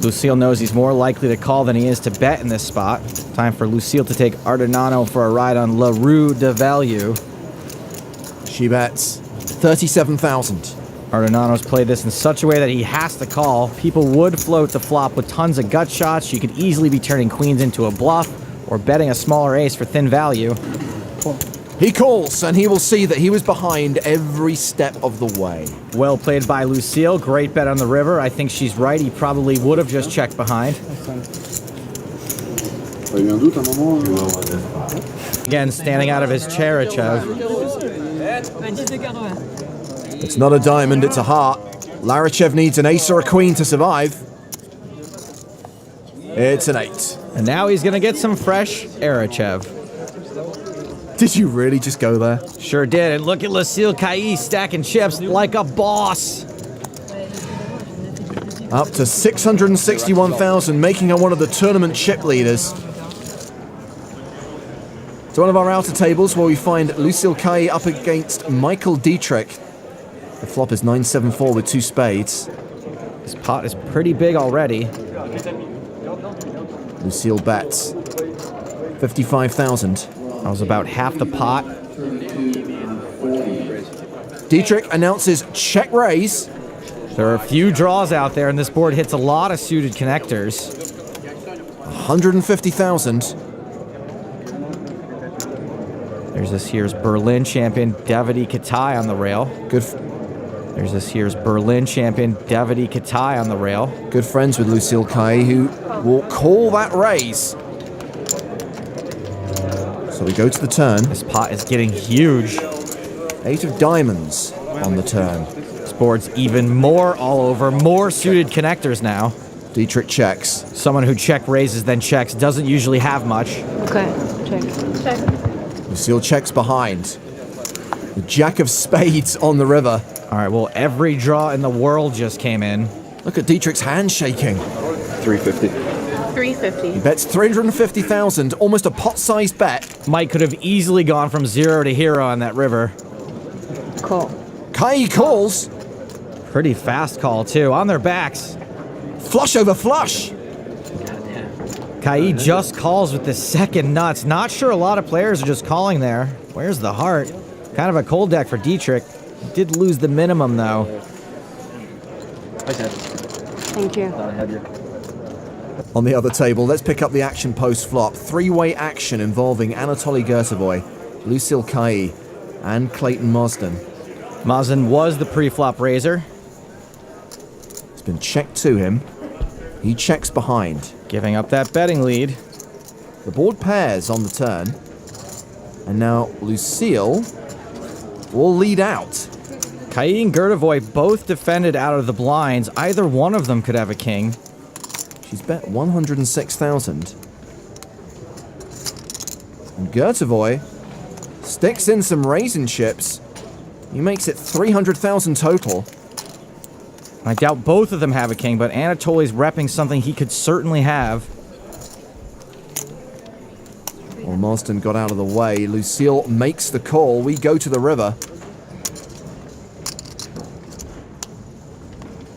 Lucille knows he's more likely to call than he is to bet in this spot. Time for Lucille to take Artanano for a ride on La Rue de Value. She bets 37,000. Artanano's played this in such a way that he has to call. People would float the flop with tons of gut shots. She could easily be turning queens into a bluff or betting a smaller ace for thin value. He calls, and he will see that he was behind every step of the way. Well played by Lucille. Great bet on the river. I think she's right. He probably would have just checked behind. Again, standing out of his chair, Chev. It's not a diamond, it's a heart. Larachev needs an ace or a queen to survive. It's an 8. And now he's going to get some fresh Arachev. Did you really just go there? Sure did. And look at Lucille Cailly stacking chips like a boss. Up to 661,000, making her one of the tournament chip leaders. To one of our outer tables where we find Lucille Cailly up against Michael Dietrich. The flop is 9-7-4 with 2 spades. This pot is pretty big already. Lucille bets 55,000. That was about half the pot. Dietrich announces check raise. There are a few draws out there, and this board hits a lot of suited connectors. 150,000. There's this here's Berlin champion Davide Katai on the rail. There's this here's Berlin champion Davide Katai on the rail. Good friends with Lucille Cailly, who will call that raise. So we go to the turn. This pot is getting huge. 8 of diamonds on the turn. This board's even more all over, more suited connectors now. Dietrich checks. Someone who check raises then checks doesn't usually have much. Okay, check. Lucille checks behind. The jack of spades on the river. All right, well, every draw in the world just came in. Look at Dietrich's hand shaking. 350. 350. He bets 350,000, almost a pot-sized bet. Mike could have easily gone from 0 to hero on that river. Call. Cailly calls. Pretty fast call, too, on their backs. Flush over flush. Cailly just calls with the second nuts. Not sure a lot of players are just calling there. Where's the heart? Kind of a cold deck for Dietrich. Did lose the minimum, though. Thank you. On the other table, let's pick up the action post-flop. 3-way action involving Anatoly Gertovoy, Lucille Cailly, and Clayton Mosden. Mosden was the pre-flop raiser. It's been checked to him. He checks behind. Giving up that betting lead. The board pairs on the turn. And now Lucille will lead out. Cailly and Gertovoy both defended out of the blinds. Either one of them could have a king. She's bet 106,000. And Gertovoy sticks in some raisin chips. He makes it 300,000 total. I doubt both of them have a king, but Anatoly's repping something he could certainly have. Well, Marston got out of the way. Lucille makes the call. We go to the river.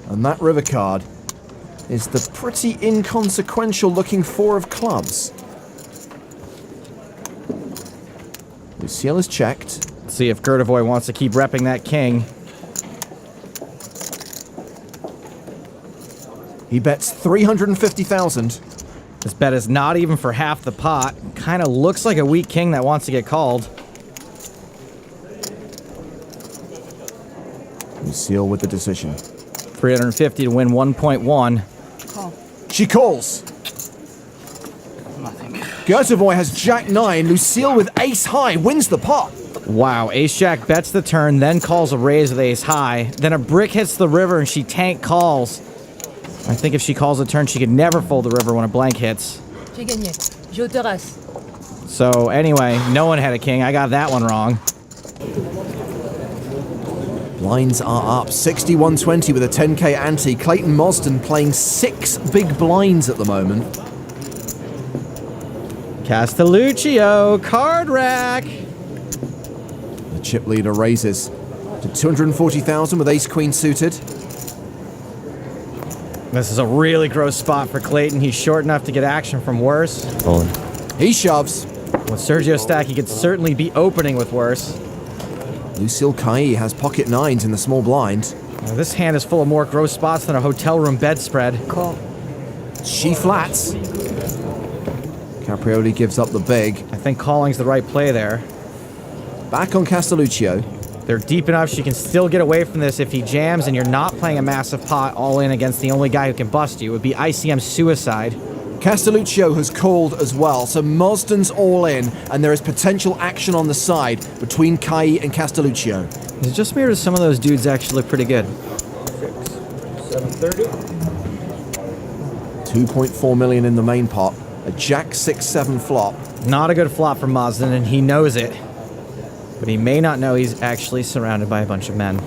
And that river card is the pretty inconsequential looking 4 of clubs. Lucille is checked. Let's see if Gertovoy wants to keep repping that king. He bets 350,000. This bet is not even for half the pot. Kind of looks like a weak king that wants to get called. Lucille with the decision. 350 to win 1.1. Call. She calls. Gertovoy has Jack 9. Lucille with ace high wins the pot. Wow, ace-jack bets the turn, then calls a raise with ace high. Then a brick hits the river and she tank calls. I think if she calls a turn, she could never fold the river when a blank hits. J'ai gagné. Je te reste. So anyway, no one had a king. I got that one wrong. Blinds are up. 61-20 with a 10k ante. Clayton Mosden playing 6 big blinds at the moment. Castelluccio, card rack. The chip leader raises to 240,000 with ace-queen suited. This is a really gross spot for Clayton. He's short enough to get action from worse. He shoves. With Sergio stack, he could certainly be opening with worse. Lucille Cailly has pocket 9s in the small blind. Now, this hand is full of more gross spots than a hotel room bedspread. Call. She flats. Caprioli gives up the big. I think calling's the right play there. Back on Castelluccio. They're deep enough she can still get away from this if he jams and you're not playing a massive pot all in against the only guy who can bust you. It would be ICM suicide. Castelluccio has called as well, so Mosden's all in, and there is potential action on the side between Cailly and Castelluccio. Is it just me or does some of those dudes actually look pretty good? 730. 2.4 million in the main pot. A Jack 6-7 flop. Not a good flop for Mosden, and he knows it. But he may not know he's actually surrounded by a bunch of men.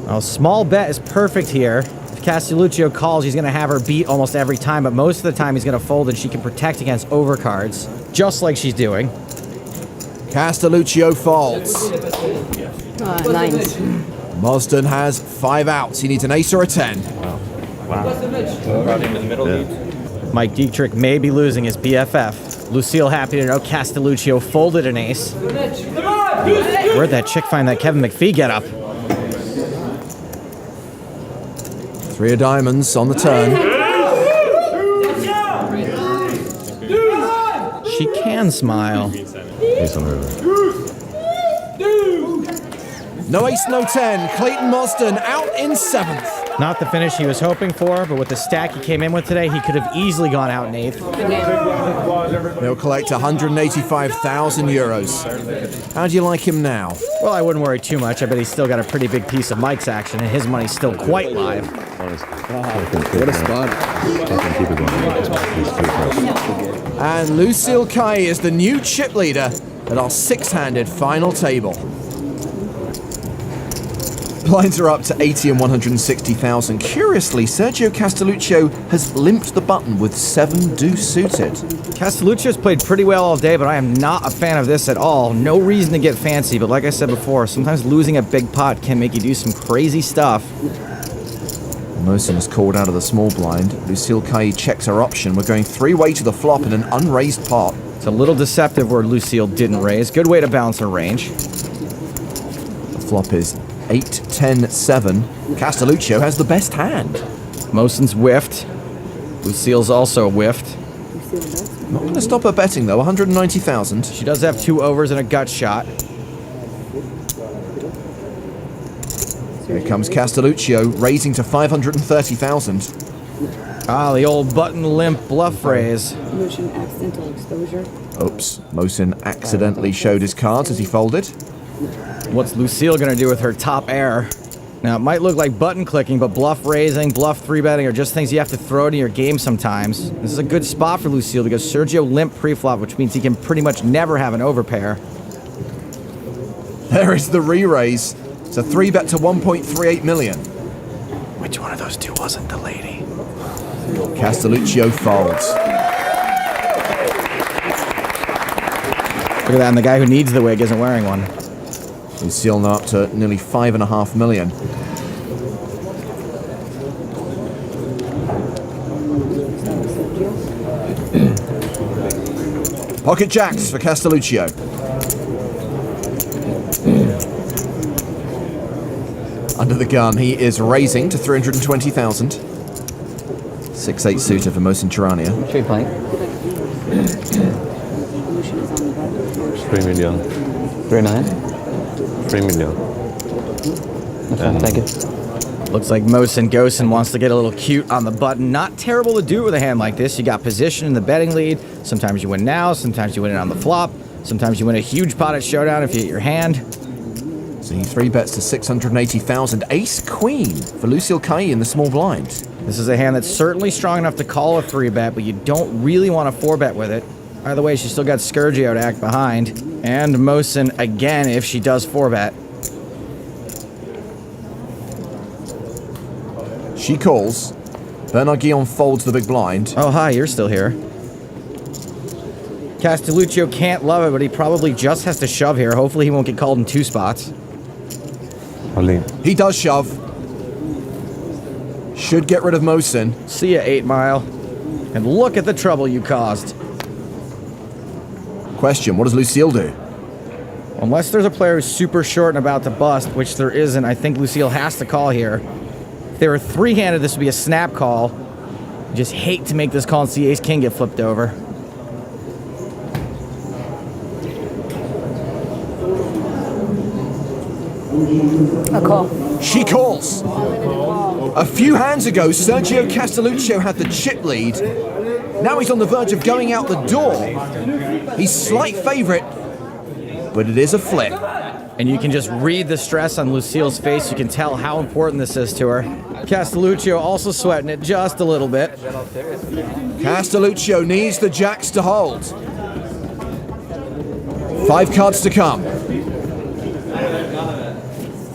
Well, small bet is perfect here. If Castelluccio calls, he's going to have her beat almost every time, but most of the time he's going to fold and she can protect against overcards, just like she's doing. Castelluccio folds. Nines. Mosden has 5 outs. He needs an ace or a 10. Mike Dietrich may be losing his BFF. Lucille happy to know Castelluccio folded an ace. Where'd that chick find that Kevin McPhee get up? 3 of diamonds on the turn. She can smile. No ace, no 10. Clayton Mosden out in 7th. Not the finish he was hoping for, but with the stack he came in with today, he could have easily gone out in 8th. He'll collect 185,000 euros. How do you like him now? Well, I wouldn't worry too much. I bet he's still got a pretty big piece of Mike's action, and his money's still quite live. What a spot. And Lucille Kai is the new chip leader at our 6-handed final table. Blinds are up to 80 and 160,000. Curiously, Sergio Castelluccio has limped the button with 7 deuce suited. Castelluccio's played pretty well all day, but I am not a fan of this at all. No reason to get fancy, but like I said before, sometimes losing a big pot can make you do some crazy stuff. Mosen is called out of the small blind. Lucille Kai checks her option. We're going 3-way to the flop in an unraised pot. It's a little deceptive where Lucille didn't raise. Good way to balance her range. The flop is 8, 10, 7. Castelluccio has the best hand. Mosen's whiffed. Lucille's also whiffed. Not going to stop her betting though, 190,000. She does have 2 overs and a gut shot. Here comes Castelluccio, raising to 530,000. Ah, the old button limp bluff raise. Motion accidental exposure. Oops, Mosen accidentally showed his cards as he folded. What's Lucille going to do with her top air? Now, it might look like button clicking, but bluff raising, bluff 3-betting are just things you have to throw into your game sometimes. This is a good spot for Lucille because Sergio limped pre-flop, which means he can pretty much never have an overpair. There is the re-raise. It's a 3-bet to 1.38 million. Which one of those two wasn't the lady? Castelluccio folds. Look at that, and the guy who needs the wig isn't wearing one. Lucille now up to nearly 5.5 million. Pocket jacks for Castelluccio. Under the gun, he is raising to 320,000. 6-8 suited for Mosen Tirania. 3 million. 3-9. 3 million. Okay, thank you. Looks like Mosen Gosen wants to get a little cute on the button. Not terrible to do with a hand like this. You got position in the betting lead. Sometimes you win now, sometimes you win it on the flop. Sometimes you win a huge pot at showdown if you hit your hand. So he 3-bets to 680,000. Ace Queen for Lucille Kai in the small blind. This is a hand that's certainly strong enough to call a 3-bet, but you don't really want to 4-bet with it. By the way, she's still got Scourgio to act behind. And Mosen again if she does 4-bet. She calls. Bernard Guillon folds the big blind. Oh, hi, you're still here. Castelluccio can't love it, but he probably just has to shove here. Hopefully he won't get called in 2 spots. He does shove. Should get rid of Mosen. See ya, 8 Mile. And look at the trouble you caused. Question, what does Lucille do? Unless there's a player who's super short and about to bust, which there isn't, I think Lucille has to call here. If they were 3-handed, this would be a snap call. I just hate to make this call and see Ace-King get flipped over. A call. She calls. A few hands ago, Sergio Castelluccio had the chip lead. Now he's on the verge of going out the door. He's slight favorite, but it is a flip. And you can just read the stress on Lucille's face. You can tell how important this is to her. Castelluccio also sweating it just a little bit. Castelluccio needs the jacks to hold. 5 cards to come.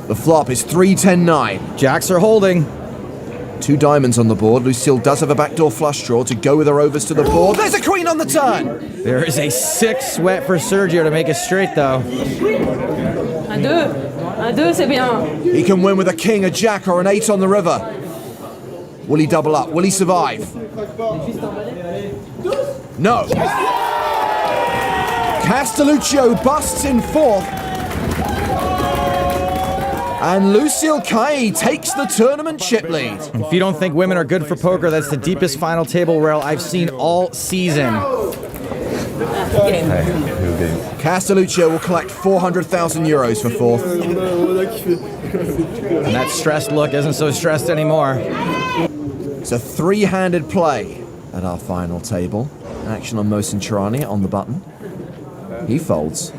The flop is 3-10-9. Jacks are holding. 2 diamonds on the board. Lucille does have a backdoor flush draw to go with her overs to the board. There's a queen on the turn. There is a 6 sweat for Sergio to make it straight, though. Un deux, c'est bien. He can win with a king, a jack, or an 8 on the river. Will he double up? Will he survive? No. Castelluccio busts in 4th. And Lucille Caille takes the tournament chip lead. If you don't think women are good for poker, that's the deepest final table rail I've seen all season. Castelluccio will collect 400,000 euros for 4th. And that stressed look isn't so stressed anymore. It's a 3-handed play at our final table. Action on Mohsen Charani on the button. He folds.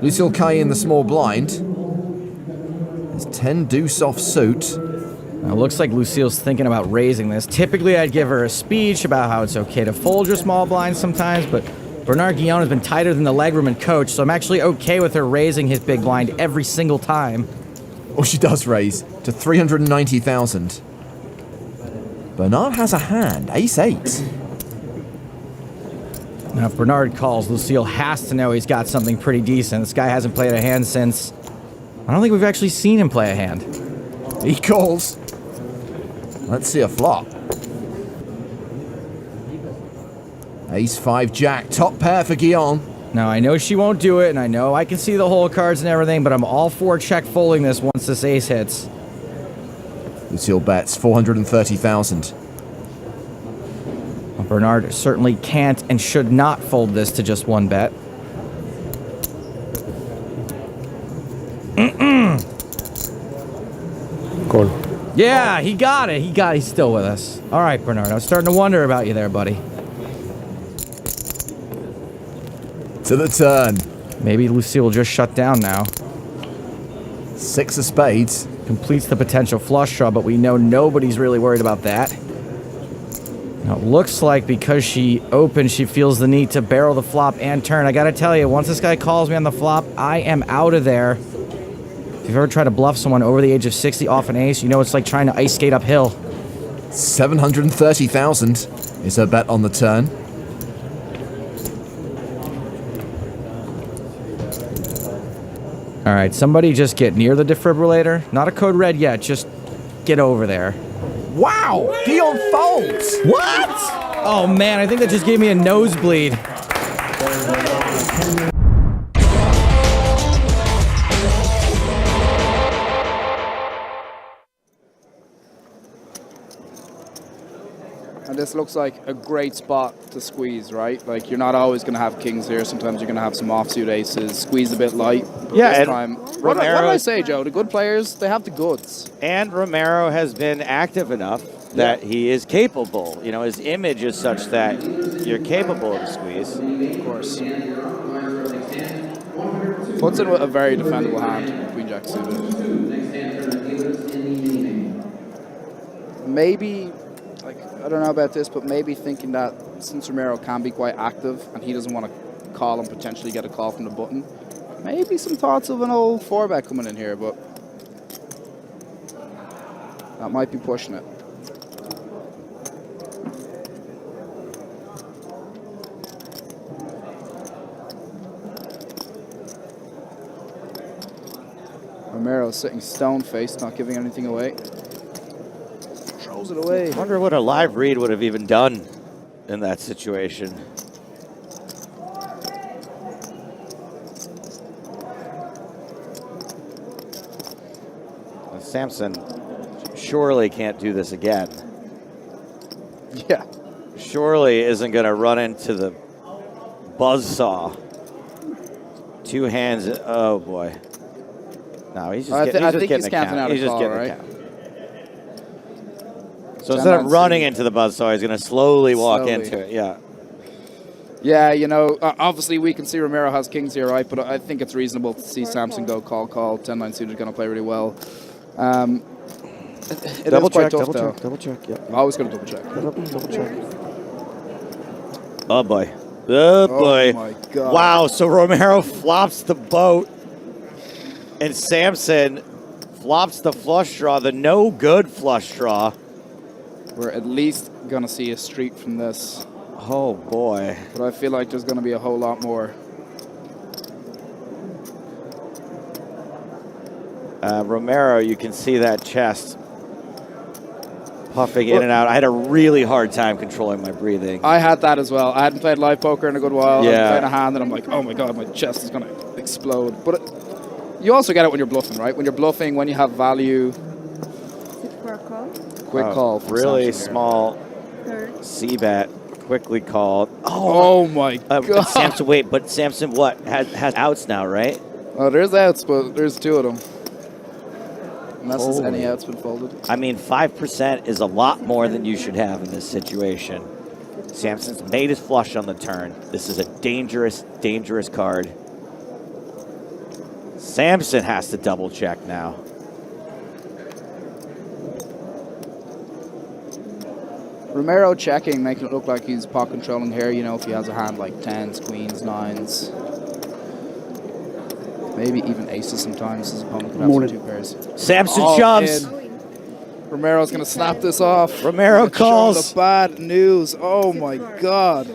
Lucille Caille in the small blind. There's 10 deuce off suit. Now, it looks like Lucille's thinking about raising this. Typically, I'd give her a speech about how it's okay to fold your small blinds sometimes, but Bernard Guillon has been tighter than the legroom and coach, so I'm actually okay with her raising his big blind every single time. Well, she does raise to 390,000. Bernard has a hand, ace-8. Now, if Bernard calls, Lucille has to know he's got something pretty decent. This guy hasn't played a hand since... I don't think we've actually seen him play a hand. He calls. Let's see a flop. Ace-5 jack, top pair for Guillon. Now, I know she won't do it, and I know I can see the whole cards and everything, but I'm all for check folding this once this ace hits. Lucille bets 430,000. Well, Bernard certainly can't and should not fold this to just one bet. Cool. Yeah, he got it. He's still with us. All right, Bernard. I was starting to wonder about you there, buddy. To the turn. Maybe Lucille will just shut down now. 6 of spades. Completes the potential flush draw, but we know nobody's really worried about that. Now, it looks like because she opened, she feels the need to barrel the flop and turn. I gotta tell you, once this guy calls me on the flop, I am out of there. If you've ever tried to bluff someone over the age of 60 off an ace, you know it's like trying to ice skate uphill. 730,000 is her bet on the turn. All right, somebody just get near the defibrillator. Not a code red yet, just get over there. Wow! Guillon folds! What? Oh man, I think that just gave me a nosebleed. And this looks like a great spot to squeeze, right? Like, you're not always going to have kings here. Sometimes you're going to have some offsuit aces. Squeeze a bit light. But Yeah, this time... What did I say, Joe? The good players, they have the goods. And Romero has been active enough that he is capable. You know, his image is such that you're capable of a squeeze. Of course. Puts in a very defendable hand, Queen Jack suited. Maybe... I don't know about this, but maybe thinking that since Romero can be quite active and he doesn't want to call and potentially get a call from the button, maybe some thoughts of an old 4-bet coming in here, but that might be pushing it. Romero sitting stone-faced, not giving anything away. Throws it away. I wonder what a live read would have even done in that situation. And Samson surely can't do this again. Yeah. Surely isn't going to run into the buzzsaw. 2 hands. Oh, boy. No, he's just getting, I think he's counting out a call, right? So instead of running into the buzzsaw, he's going to slowly walk into it. Yeah. Yeah, you know, obviously we can see Romero has kings here, right? But I think it's reasonable to see Samson go call. 10-9 suited is going to play really well. Double check, double check. Yeah. Always going to double check. Double check. Oh boy. Oh, boy. my God. Wow, so Romero flops the boat, and Samson flops the flush draw, the no good flush draw. We're at least going to see a streak from this. Oh, boy. But I feel like there's going to be a whole lot more. Romero, you can see that chest puffing in and out. I had a really hard time controlling my breathing. I had that as well. I hadn't played live poker in a good while. Yeah. I was playing a hand, and I'm like, oh my God, my chest is going to explode. But you also get it when you're bluffing, right? When you're bluffing, when you have value. Quick call. For Really Samson small C-bet. Quickly called. Oh my God. But Samson, wait, but Samson what? Has outs now, right? Oh, there's outs, but there's two of them. Unless there's any outs been folded. I mean, 5% is a lot more than you should have in this situation. Samson's made his flush on the turn. This is a dangerous, dangerous card. Samson has to double check now. Romero checking, making it look like he's pot controlling here, you know, if he has a hand like 10s, queens, 9s. Maybe even aces sometimes. His opponent could have some 2 pairs. Samson shoves. Romero's going to snap this off. Romero calls. The bad news. Oh my God.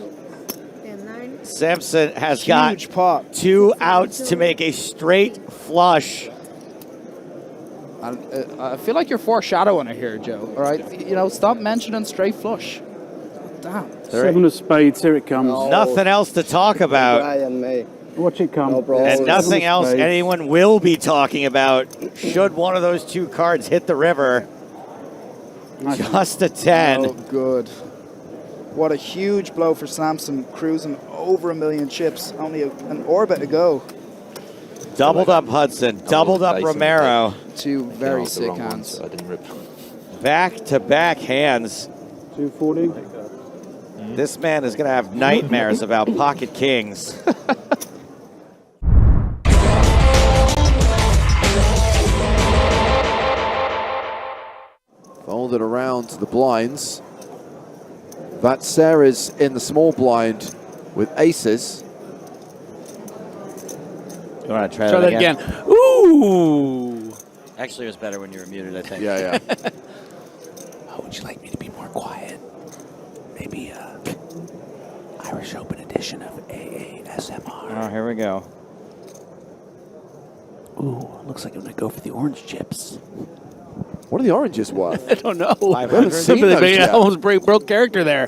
Samson has Huge got pot. 2 outs to make a straight flush. I feel like you're foreshadowing it here, Joe. All right, you know, stop mentioning straight flush. Damn. 7 of spades, here it comes. Nothing else to talk about. Watch it come. And nothing else anyone will be talking about should one of those 2 cards hit the river. Just a 10. Oh, good. What a huge blow for Samson, cruising over 1 million chips. Only an orbit to go. Doubled up Hudson, doubled up Romero. 2 very sick hands. Back-to-back hands. 240. This man is going to have nightmares about pocket kings. Folded around to the blinds. Vatsaira's in the small blind with aces. You want to try that again? Ooh! Actually, it was better when you were muted, I think. Yeah. Oh, would you like me to be more quiet? Maybe Irish Open edition of AASMR. Oh, here we go. Ooh, looks like I'm going to go for the orange chips. What are the oranges worth? I don't know. 500? Somebody almost broke character there.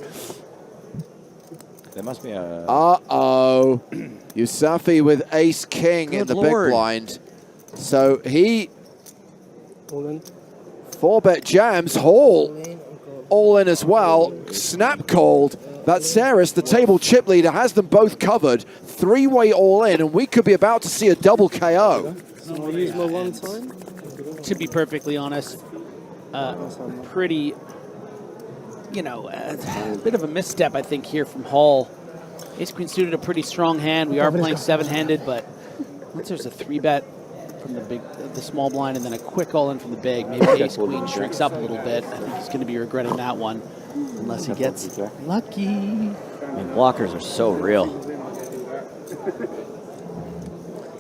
There must be a... Uh-oh. Yusafi with ace-king in the big blind. So he... 4-bet jams. Hall all in as well. Snap called. Vatsaira, the table chip leader, has them both covered. 3-way all in, and we could be about to see a double KO. Can I use my one time? To be perfectly honest, pretty, a bit of a misstep, I think, here from Hall. Ace-Queen suited a pretty strong hand. We are playing 7-handed, but once there's a 3-bet from the small blind and then a quick all-in from the big, maybe Ace-Queen shrinks up a little bit. I think he's going to be regretting that one unless he gets lucky. I mean, blockers are so real.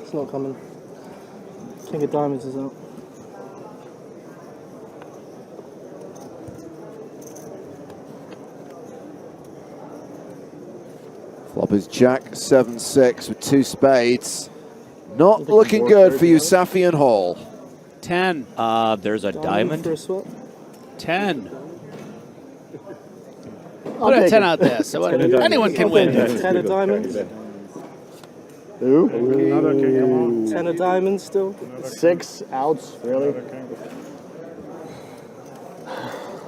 It's not coming. King of diamonds is out. Flop is Jack 7-6 with 2 spades. Not looking good for Yusafi and Hall. 10. There's a diamond. 10. Put a 10 out there, so anyone can win. 10 of diamonds. Who? 10 of diamonds still. 6 outs, really?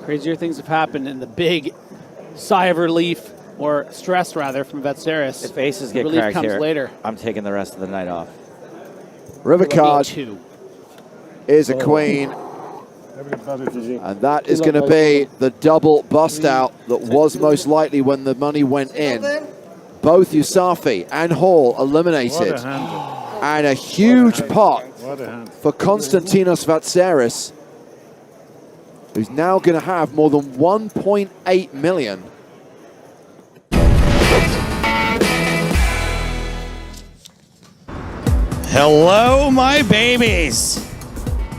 Crazier things have happened in the big sigh of relief, or stress rather, from Vatsaira. If aces the get relief cracked comes here, later. I'm taking the rest of the night off. River card 2. is a queen. And that is going to be the double bust out that was most likely when the money went in. Both Yusafi and Hall eliminated. And a huge pot for Konstantinos Vatsaira, who's now going to have more than 1.8 million. Hello, my babies,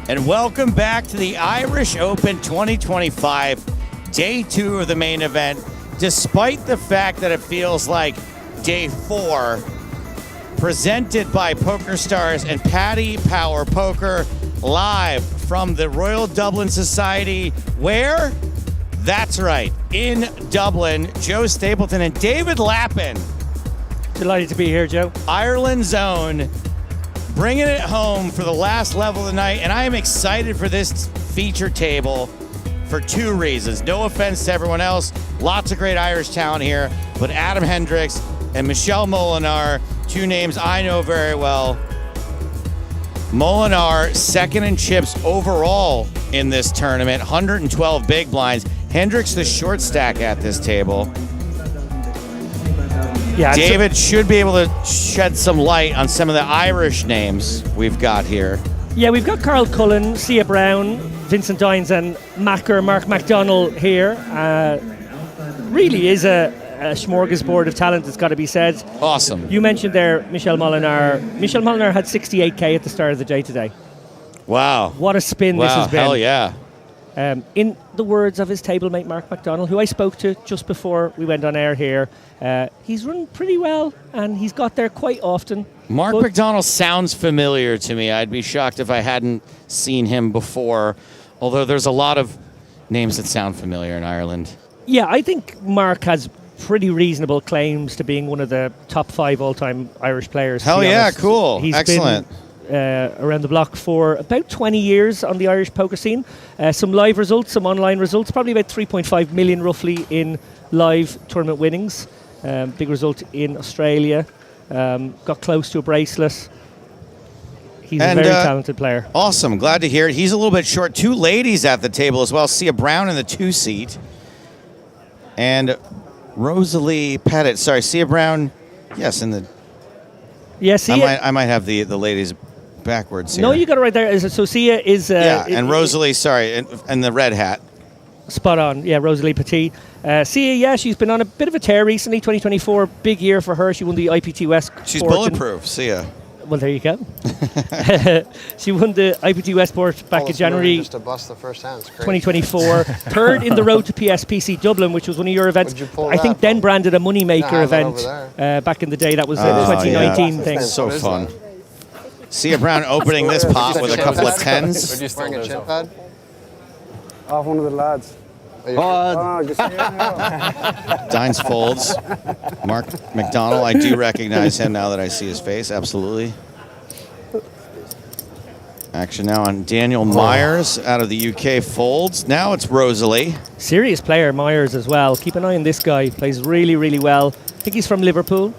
and welcome back to the Irish Open 2025, day 2 of the main event. Despite the fact that it feels like day 4, presented by PokerStars and Paddy Power Poker, live from the Royal Dublin Society, where? That's right, in Dublin. Joe Stapleton and David Lappin. Delighted to be here, Joe. Ireland's own, bringing it home for the last level of the night, and I am excited for this feature table for 2 reasons. No offense to everyone else, lots of great Irish talent here, but Adam Hendricks and Michelle Molinar, 2 names I know very well. Molinar, second in chips overall in this tournament, 112 big blinds. Hendricks the short stack at this table. Yeah, David should be able to shed some light on some of the Irish names we've got here. Yeah, we've got Carl Cullen, Sia Brown, Vincent Dines, and Mark McDonald here. Really is a smorgasbord of talent, it's got to be said. Awesome. You mentioned there Michelle Molinar. Michelle Molinar had 68K at the start of the day today. Wow. What a spin this has been. Hell yeah. In the words of his table-mate Mark McDonald, who I spoke to just before we went on air here, he's run pretty well, and he's got there quite often. Mark McDonald sounds familiar to me. I'd be shocked if I hadn't seen him before, although there's a lot of names that sound familiar in Ireland. Yeah, I think Mark has pretty reasonable claims to being one of the top 5 all-time Irish players. Hell yeah, cool. He's excellent. Been, around the block for about 20 years on the Irish poker scene. Some live results, some online results, probably about 3.5 million roughly in live tournament winnings. Big result in Australia. Got close to a bracelet. He's a very talented player. Awesome. Glad to hear it. He's a little bit short. 2 ladies at the table as well. Sia Brown in the 2 seat. And Rosalie Pettit. Sorry, Sia Brown. Yes, in the... Yeah, Sia. I might have the ladies backwards here. No, you got it right there. So Sia is... and Rosalie, sorry, and the red hat. Spot on. Yeah, Rosalie Petit. Sia, yeah, she's been on a bit of a tear recently. 2024, big year for her. She won the IPT West. She's bulletproof, Sia. Well, there you go. She won the IPT Westport back in January just to bust the first hand. 2024. 3rd in the road to PSPC Dublin, which was one of your events. I think then branded a moneymaker event back in the day. That was a 2019 thing. So fun. Sia Brown opening this pot with a couple of 10s. Wearing a chin pad? Off one of the lads. Dines folds. Mark McDonald, I do recognize him now that I see his face, absolutely. Action now on Daniel Myers out of the UK folds. Now it's Rosalie. Serious player, Myers as well. Keep an eye on this guy. Plays really, really well. I think he's from Liverpool.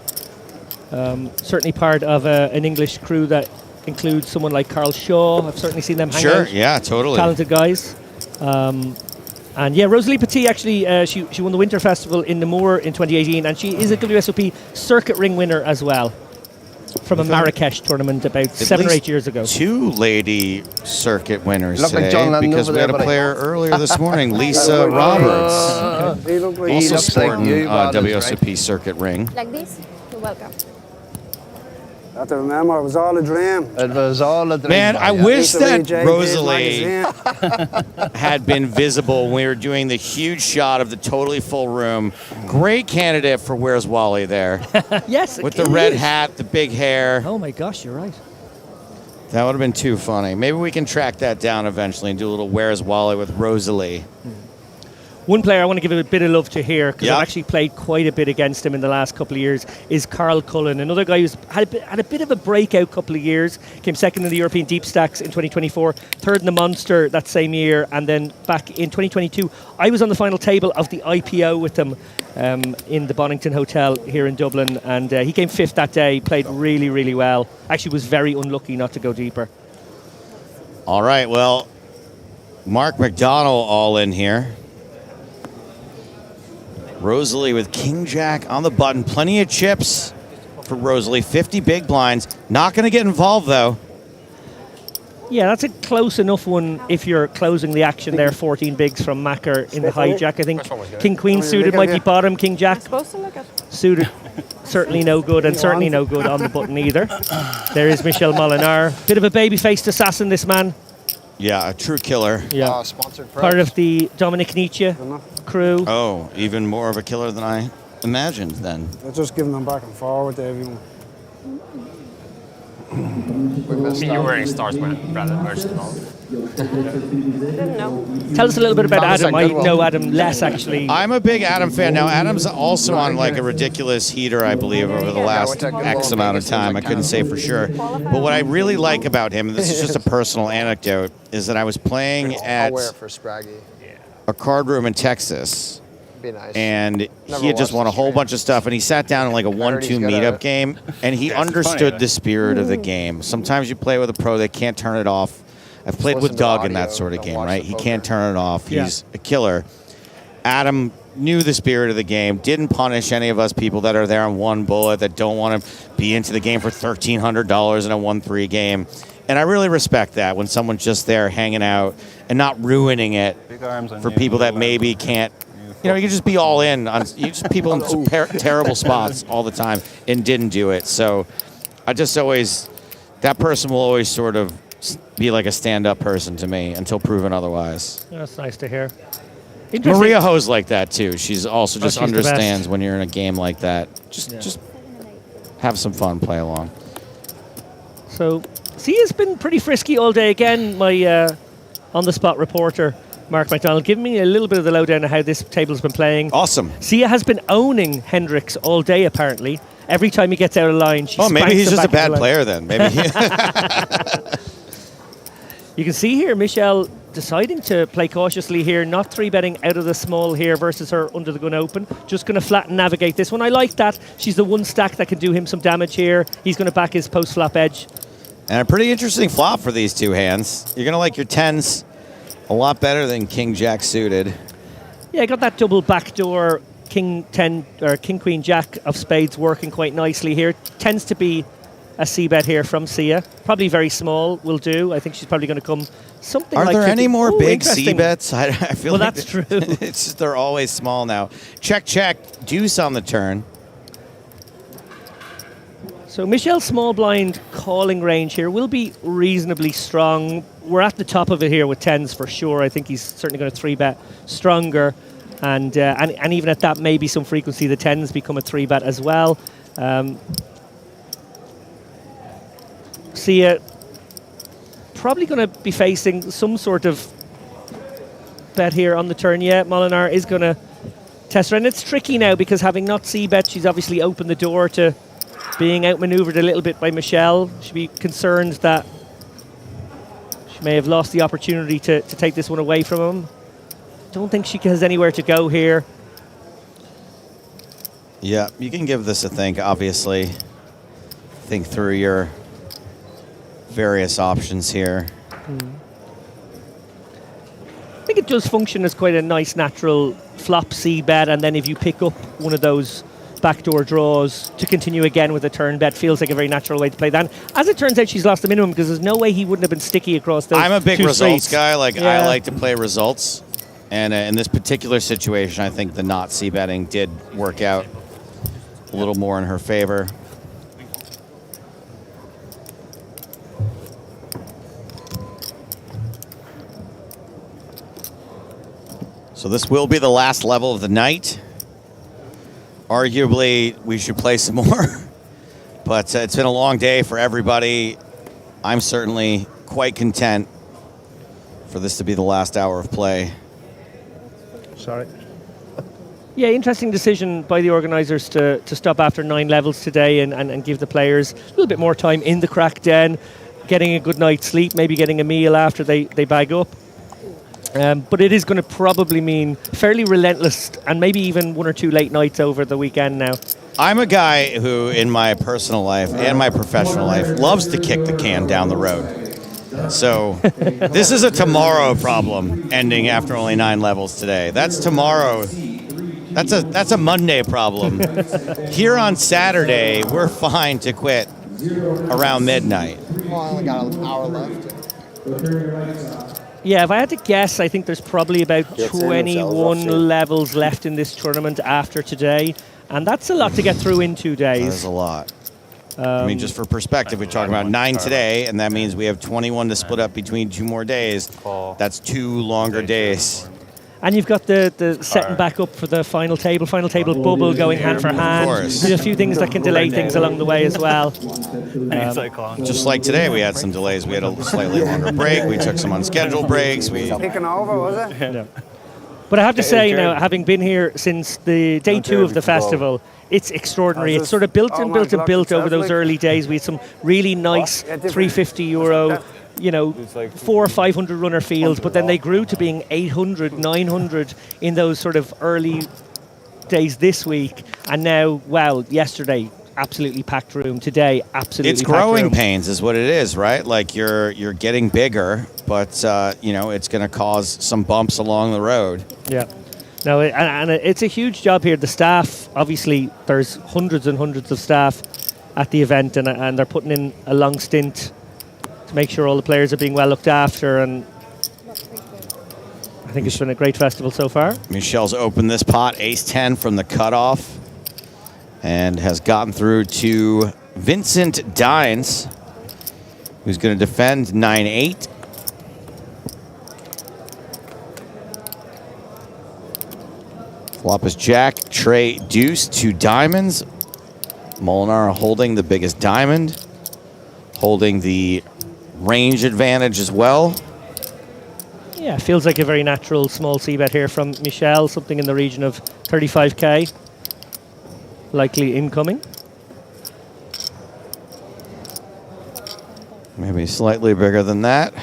Certainly part of an English crew that includes someone like Carl Shaw. I've certainly seen them hang out. Sure, yeah, totally. Talented guys. And yeah, Rosalie Petit actually, she won the Winter Festival in Namur in 2018, and she is a WSOP circuit ring winner as well from a Marrakesh tournament about 7 or 8 years ago. 2 lady circuit winners Look like today John Lennon because over we had there, a player earlier this morning, Lisa Roberts, also sporting WSOP circuit ring. Like this? You're welcome. I have to remember, it was all a dream. It was all a dream. Man, I wish that Rosalie magazine. had been visible when we were doing the huge shot of the totally full room. Great candidate for Where's Wally there. Yes, with the red hat, the big hair. Oh my gosh, you're right. That would have been too funny. Maybe we can track that down eventually and do a little Where's Wally with Rosalie. One player I want to give a bit of love to here, because I've actually played quite a bit against him in the last couple of years, is Carl Cullen. Another guy who's had a bit of a breakout couple of years, came 2nd in the European Deep Stacks in 2024, 3rd in the Monster that same year, and then back in 2022, I was on the final table of the IPO with him in the Bonington Hotel here in Dublin, and he came 5th that day, played really, really well. Actually was very unlucky not to go deeper. All right, well, Mark McDonald all in here. Rosalie with King Jack on the button. Plenty of chips for Rosalie. 50 big blinds. Not going to get involved, though. Yeah, that's a close enough one if you're closing the action there. 14 bigs from Macker in the hijack. I think King Queen suited might be bottom. King Jack suited certainly no good, and certainly no good on the button either. There is Michel Molinar. Bit of a baby-faced assassin, this man. Yeah, a true killer. Yeah, sponsored part of the Dominic Nietzsche crew. Oh, even more of a killer than I imagined then. They're just giving them back and forward to everyone. You're wearing stars rather than merch and all. Tell us a little bit about Adam. I know Adam less, actually. I'm a big Adam fan. Now, Adam's also on like a ridiculous heater, I believe, over the last X amount of time. I couldn't say for sure. But what I really like about him, and this is just a personal anecdote, is that I was playing at a card room in Texas. And he had just won a whole bunch of stuff, and he sat down in like a 1-2 meetup game, and he understood the spirit of the game. Sometimes you play with a pro, they can't turn it off. I've played with Doug in that sort of game, right? He can't turn it off. He's a killer. Adam knew the spirit of the game, didn't punish any of us people that are there on one bullet, that don't want to be into the game for $1,300 in a 1-3 game. And I really respect that when someone's just there hanging out and not ruining it for people that maybe can't. You know, you can just be all in on people in some terrible spots all the time and didn't do it. So I just always, that person will always sort of be like a stand-up person to me until proven otherwise. That's nice to hear. Maria Ho's like that too. She's also just understands when you're in a game like that. Just have some fun, play along. So Sia's been pretty frisky all day. Again, my on-the-spot reporter, Mark McDonald, give me a little bit of the lowdown of how this table's been playing. Awesome. Sia has been owning Hendricks all day, apparently. Every time he gets out of line, she maybe he's just a bad player then. Maybe. You can see here Michelle deciding to play cautiously here, not 3-betting out of the small here versus her under the gun open. Just going to flat and navigate this one. I like that. She's the one stack that can do him some damage here. He's going to back his post-flop edge. And a pretty interesting flop for these two hands. You're going to like your 10s a lot better than King Jack suited. Yeah, I got that double backdoor King 10 or King Queen Jack of spades working quite nicely here. Tends to be a c-bet here from Sia. Probably very small will do. I think she's probably going to come something like... Are there any more big c-bets? I feel well, like that's true. It's just they're always small now. Check, deuce on the turn. So Michelle's small blind calling range here will be reasonably strong. We're at the top of it here with 10s for sure. I think he's certainly going to 3-bet stronger. And even at that, maybe some frequency, the 10s become a 3-bet as well. Sia probably going to be facing some sort of bet here on the turn. Yeah, Molinar is going to test her. And it's tricky now because having not c-bet, she's obviously opened the door to being outmaneuvered a little bit by Michelle. She'd be concerned that she may have lost the opportunity to take this one away from him. Don't think she has anywhere to go here. Yeah, you can give this a think, obviously. Think through your various options here. I think it does function as quite a nice natural flop C bet, and then if you pick up one of those backdoor draws to continue again with a turn bet, feels like a very natural way to play that. As it turns out, she's lost the minimum because there's no way he wouldn't have been sticky across those. I'm a big results streets. guy. I like to play results. And in this particular situation, I think the not c-betting did work out a little more in her favor. So this will be the last level of the night. Arguably, we should play some more. But it's been a long day for everybody. I'm certainly quite content for this to be the last hour of play. Sorry. Yeah, interesting decision by the organisers to stop after 9 levels today and give the players a little bit more time in the crack den, getting a good night's sleep, maybe getting a meal after they bag up. But it is going to probably mean fairly relentless and maybe even 1 or 2 late nights over the weekend now. I'm a guy who, in my personal life and my professional life, loves to kick the can down the road. So this is a tomorrow problem ending after only 9 levels today. That's tomorrow. That's a Monday problem. Here on Saturday, we're fine to quit around midnight. Well, I only got an hour left. Yeah, if I had to guess, I think there's probably about 21 levels left in this tournament after today. And that's a lot to get through in 2 days. That is a lot. I mean, just for perspective, we're talking about 9 today, and that means we have 21 to split up between 2 more days. That's 2 longer days. And you've got the setting back up for the final table bubble going hand for hand. There's a few things that can delay things along the way as well. Just like today, we had some delays. We had a slightly longer break. We took some unscheduled breaks. Picking over, was it? No. But I have to say now, having been here since the day 2 of the festival, it's extraordinary. It's sort of built and built and built over those early days. We had some really nice €350, you know, 400 or 500 runner fields, but then they grew to being 800, 900 in those sort of early days this week. And now, wow, yesterday, absolutely packed room. Today, absolutely it's packed growing room. pains is what it is, right? Like you're getting bigger, but you know, it's going to cause some bumps along the road. Yeah. No, and it's a huge job here. The staff, obviously, there's hundreds and hundreds of staff at the event, and they're putting in a long stint to make sure all the players are being well looked after, and I think it's been a great festival so far. Michelle's opened this pot, ace-10 from the cutoff, and has gotten through to Vincent Dines, who's going to defend 9-8. Flop is Jack, Trey, Deuce, 2 diamonds. Molinar holding the biggest diamond, holding the range advantage as well. Yeah, feels like a very natural small c-bet here from Michelle, something in the region of 35k, likely incoming. Maybe slightly bigger than that.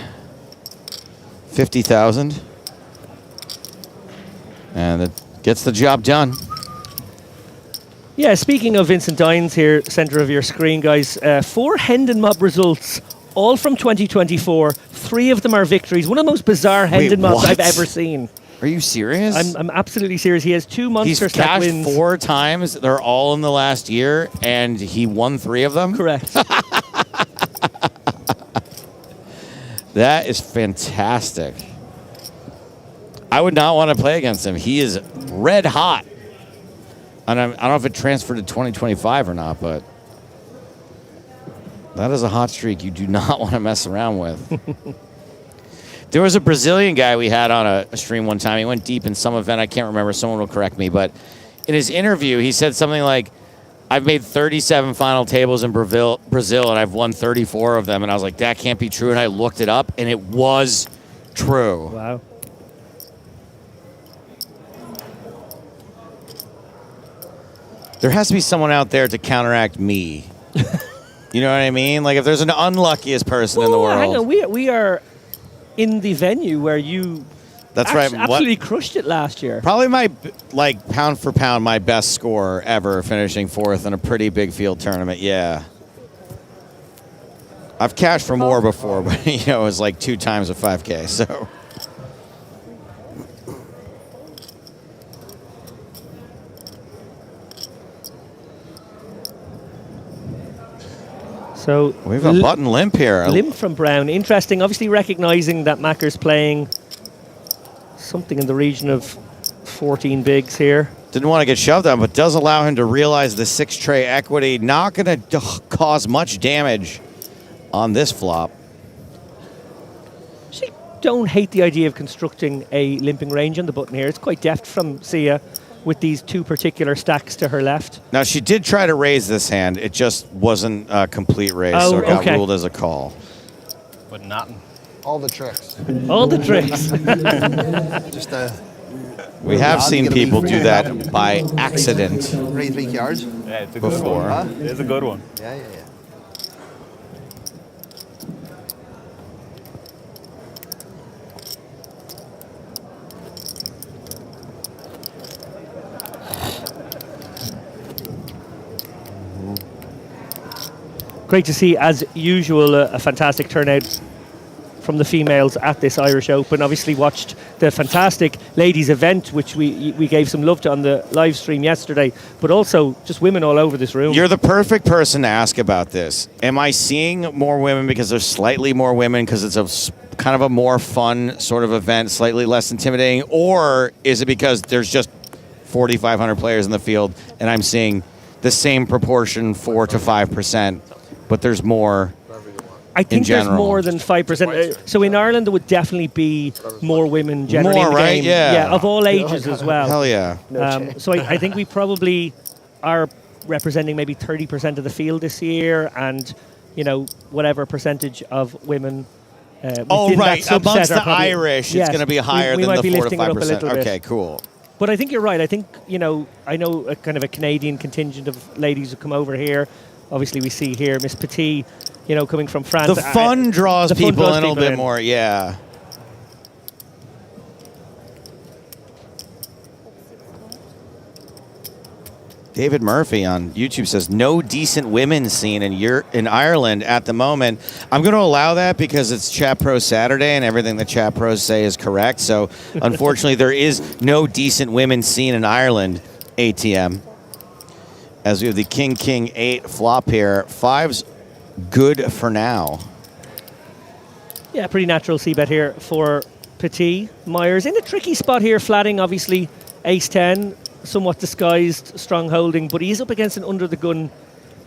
50,000. And it gets the job done. Yeah, speaking of Vincent Dines here, center of your screen, guys, 4 Hendon Mob results, all from 2024. 3 of them are victories. One of the most bizarre Hendon Mobs I've ever seen. Are you serious? I'm absolutely serious. He has 2 monster He's stack cashed wins. 4 times. They're all in the last year, and he won 3 of them? Correct. That is fantastic. I would not want to play against him. He is red hot. And I don't know if it transferred to 2025 or not, but that is a hot streak you do not want to mess around with. There was a Brazilian guy we had on a stream one time. He went deep in some event. I can't remember. Someone will correct me. But in his interview, he said something like, I've made 37 final tables in Brazil, and I've won 34 of them. And I was like, that can't be true. And I looked it up, and it was true. Wow. There has to be someone out there to counteract me. You know what I mean? Like if there's an unluckiest person in the world. Hang on, we are in the venue where you absolutely crushed it last year. Probably my, like, pound for pound, my best score ever, finishing 4th in a pretty big field tournament. Yeah. I've cashed for more before, but, you know, it was like 2 times a 5K, so. So we've got button limp here. Limp from Brown. Interesting. Obviously recognizing that Macker's playing something in the region of 14 bigs here. Didn't want to get shoved on, but does allow him to realize the 6 tray equity. Not going to cause much damage on this flop. Actually, don't hate the idea of constructing a limping range on the button here. It's quite deft from Sia with these 2 particular stacks to her left. Now, she did try to raise this hand. It just wasn't a complete raise, so it got ruled as a call. But nothing. All the tricks. All the tricks. Just we have seen people do that by accident. 3 cards. Yeah, it's a before. good one. Huh? It's a good one. Yeah. Great to see, as usual, a fantastic turnout from the females at this Irish Open. Obviously watched the fantastic ladies event, which we gave some love to on the live stream yesterday, but also just women all over this room. You're the perfect person to ask about this. Am I seeing more women because there's slightly more women because it's a kind of a more fun sort of event, slightly less intimidating, or is it because there's just 4,500 players in the field and I'm seeing the same proportion, 4 to 5%, but there's more? I think there's more than 5%. So in Ireland, there would definitely be more women generally in the right? game. Yeah. Of all ages as well. Hell yeah. So I think we probably are representing maybe 30% of the field this year, and whatever percentage of women. Right. Amongst the Irish, it's going to be higher than the 4 to 5%. Okay, cool. But I think you're right. I think, I know a kind of a Canadian contingent of ladies who come over here. Obviously, we see here Miss Petit, coming from France. The fun draws people in a little bit more, yeah. David Murphy on YouTube says, no decent women scene in Ireland at the moment. I'm going to allow that because it's Chat Pro Saturday and everything the Chat Pros say is correct. So, unfortunately, there is no decent women scene in Ireland, ATM. As we have the King 8 flop here. 5's good for now. Yeah, pretty natural c-bet here for Petit. Myers in a tricky spot here, flatting, obviously, Ace-10. Somewhat disguised, strong holding, but he's up against an under-the-gun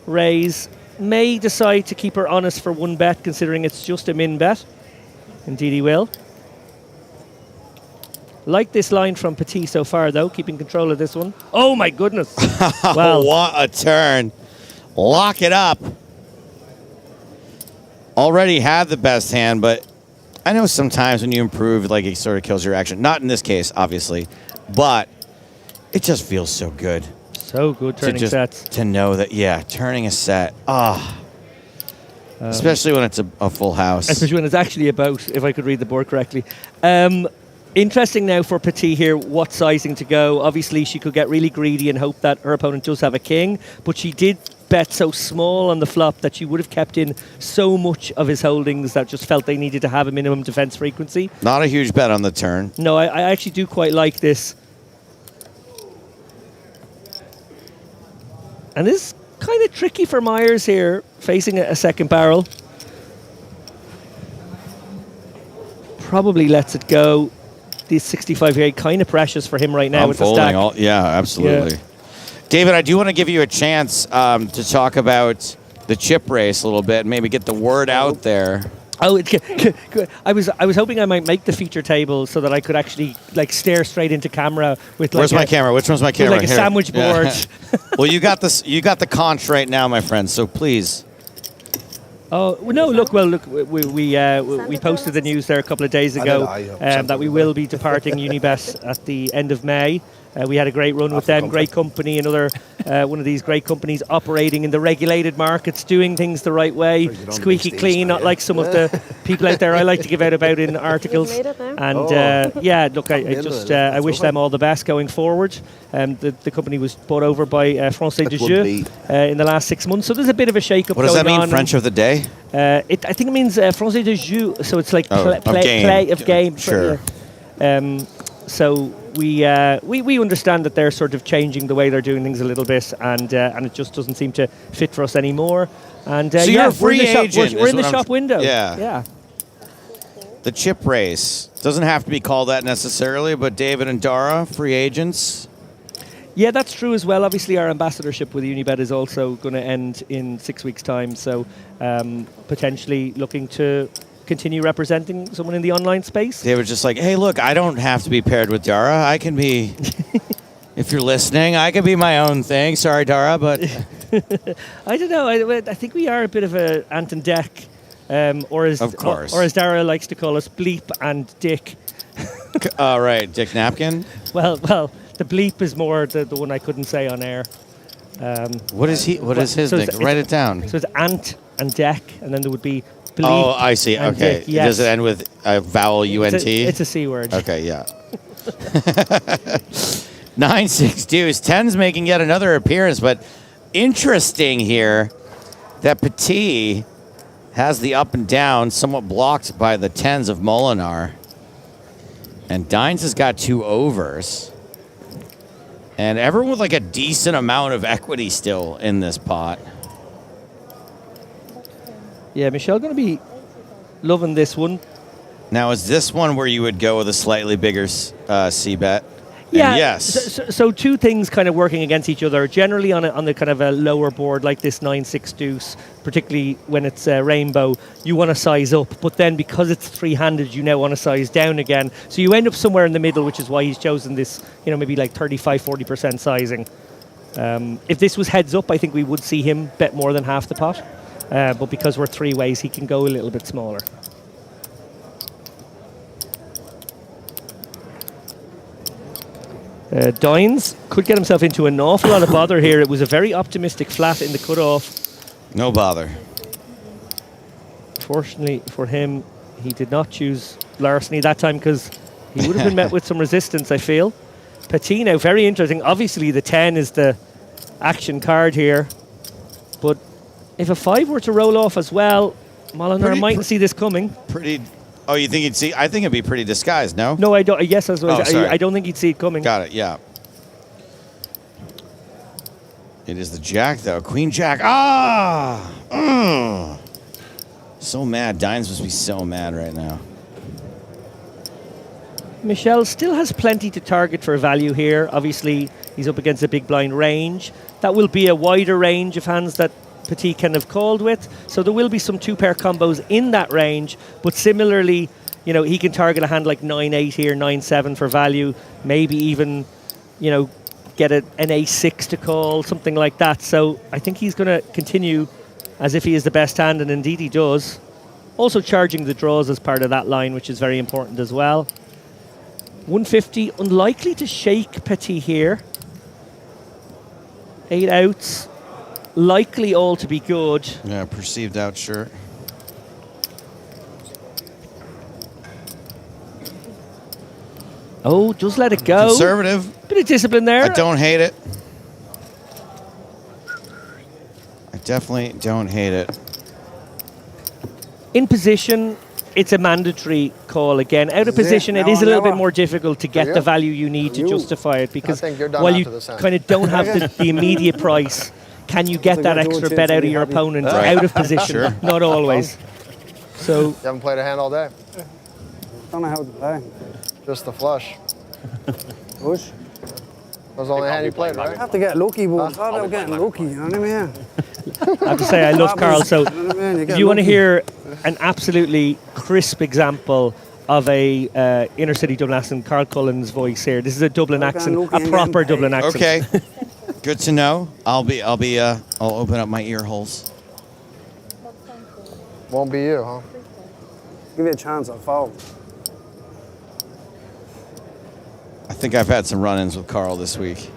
raise. May decide to keep her honest for one bet, considering it's just a min bet. Indeed he will. Like this line from Petit so far, though, keeping control of this one. Oh, my goodness. Wow. What a turn. Lock it up. Already had the best hand, but I know sometimes when you improve, like, it sort of kills your action. Not in this case, obviously, but it just feels so good. So good turning sets. To know that, turning a set. Especially when it's a full house. Especially when it's actually about, if I could read the board correctly. Interesting now for Petit here, what sizing to go. Obviously, she could get really greedy and hope that her opponent does have a king, but she did bet so small on the flop that she would have kept in so much of his holdings that just felt they needed to have a minimum defense frequency. Not a huge bet on the turn. No, I actually do quite like this. And this is kind of tricky for Myers here, facing a second barrel. Probably lets it go. These 65-8 kind of precious for him right now with the stack. Absolutely. Yeah. David, I do want to give you a chance to talk about the chip race a little bit and maybe get the word out there. Oh, I was hoping I might make the feature table so that I could actually stare straight into camera with. Where's my camera? Which one's my camera? Like a sandwich board. Yeah. Well, you got this. You got the conch right now, my friend. So please. Oh no! Look, we posted the news there a couple of days ago that we will be departing Unibet at the end of May. We had a great run with them, great company, another one of these great companies operating in the regulated markets, doing things the right way, squeaky clean, not like some of the people out there I like to give out about in articles. And look, I wish them all the best going forward. The company was bought over by Français de Jeu in the last 6 months, so there's a bit of a shake-up going on. What does that mean, French of the day? I think it means Français de Jeu, so it's like play of game. Sure. So we understand that they're sort of changing the way they're doing things a little bit, and it just doesn't seem to fit for us anymore. And so you're a free agent. We're in the shop window. Yeah. The chip race doesn't have to be called that necessarily, but David and Dara, free agents. Yeah, that's true as well. Obviously, our ambassadorship with Unibet is also going to end in 6 weeks' time, so potentially looking to continue representing someone in the online space. They were just like, hey, look, I don't have to be paired with Dara. I can be, if you're listening, I can be my own thing. Sorry, Dara, but... I don't know. I think we are a bit of a Ant and Dec, or as Dara likes to call us, Bleep and Dick. Right, Dick Napkin? Well, the Bleep is more the one I couldn't say on air. What is his nick? Write it down. So it's Ant and Dec, and then there would be Bleep. Oh, I see. Okay. Dick, yes. Does it end with a vowel UNT? It's a C word. Okay, yeah. 9-6 deuce. 10's making yet another appearance, but interesting here that Petit has the up and down, somewhat blocked by the 10s of Molinar. And Dines has got 2 overs. And everyone with like a decent amount of equity still in this pot. Yeah, Michelle going to be loving this one. Now, is this one where you would go with a slightly bigger C-bet? Yeah. And yes. So two things kind of working against each other. Generally on the kind of a lower board like this 9-6 deuce, particularly when it's rainbow, you want to size up. But then because it's three-handed, you now want to size down again. So you end up somewhere in the middle, which is why he's chosen this, maybe like 35-40% sizing. If this was heads up, I think we would see him bet more than half the pot. But because we're three ways, he can go a little bit smaller. Dines could get himself into an awful lot of bother here. It was a very optimistic flat in the cutoff. No bother. Fortunately for him, he did not choose larceny that time because he would have been met with some resistance, I feel. Petit now, very interesting. Obviously, the 10 is the action card here. But if a 5 were to roll off as well, Molinar mightn't see this coming. Oh, you think he'd see? I think it'd be pretty disguised, no? No, I don't. Yes, as well. Oh, I don't think he'd see it coming. Got it, yeah. It is the jack, though. Queen jack. Ah! So mad. Dines must be so mad right now. Michelle still has plenty to target for value here. Obviously, he's up against a big blind range. That will be a wider range of hands that Petit can have called with. So there will be some 2-pair combos in that range. But similarly, he can target a hand like 9-8 here, 9-7 for value. Maybe even, get an A6 to call, something like that. So I think he's going to continue as if he is the best hand, and indeed he does. Also charging the draws as part of that line, which is very important as well. 150, unlikely to shake Petit here. 8 outs, likely all to be good. Yeah, perceived out, sure. Oh, just let it go. Conservative. Bit of discipline there. I don't hate it. I definitely don't hate it. In position, it's a mandatory call again. Out of position, it is a little bit more difficult to get the value you need to justify it, because while you kind of don't have the immediate price, can you get that extra bet out of your opponent out of position? Sure. Not always. So You haven't played a hand all day? Don't know how to play. Just the flush. Push. That was the only hand you played, right? I have to get lucky, but it's all about getting lucky, you know what I mean? I have to say, I love Carl. So if you want to hear an absolutely crisp example of a inner city Dublin accent, Carl Cullen's voice here. This is a Dublin accent, a proper Dublin accent. Okay, good to know. I'll open up my ear holes. Won't be you, huh? Give you a chance, I'll fold. I think I've had some run-ins with Carl this week.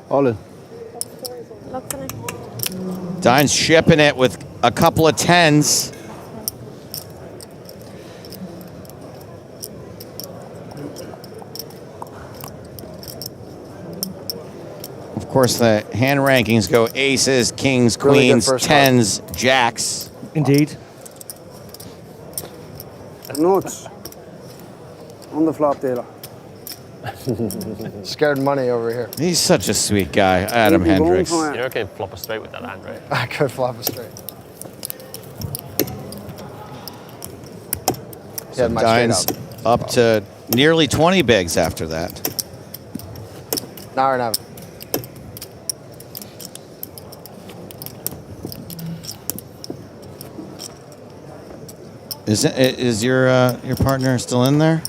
All in. Dines shipping it with a couple of 10s. Of course, the hand rankings go aces, kings, queens, 10s, jacks. Indeed. Nuts. On the flop dealer. Scared money over here. He's such a sweet guy, Adam Hendricks. You're okay to flop a straight with that hand, right? I could flop a straight. So Dines up to nearly 20 bigs after that. Now or never. Is your partner still in there?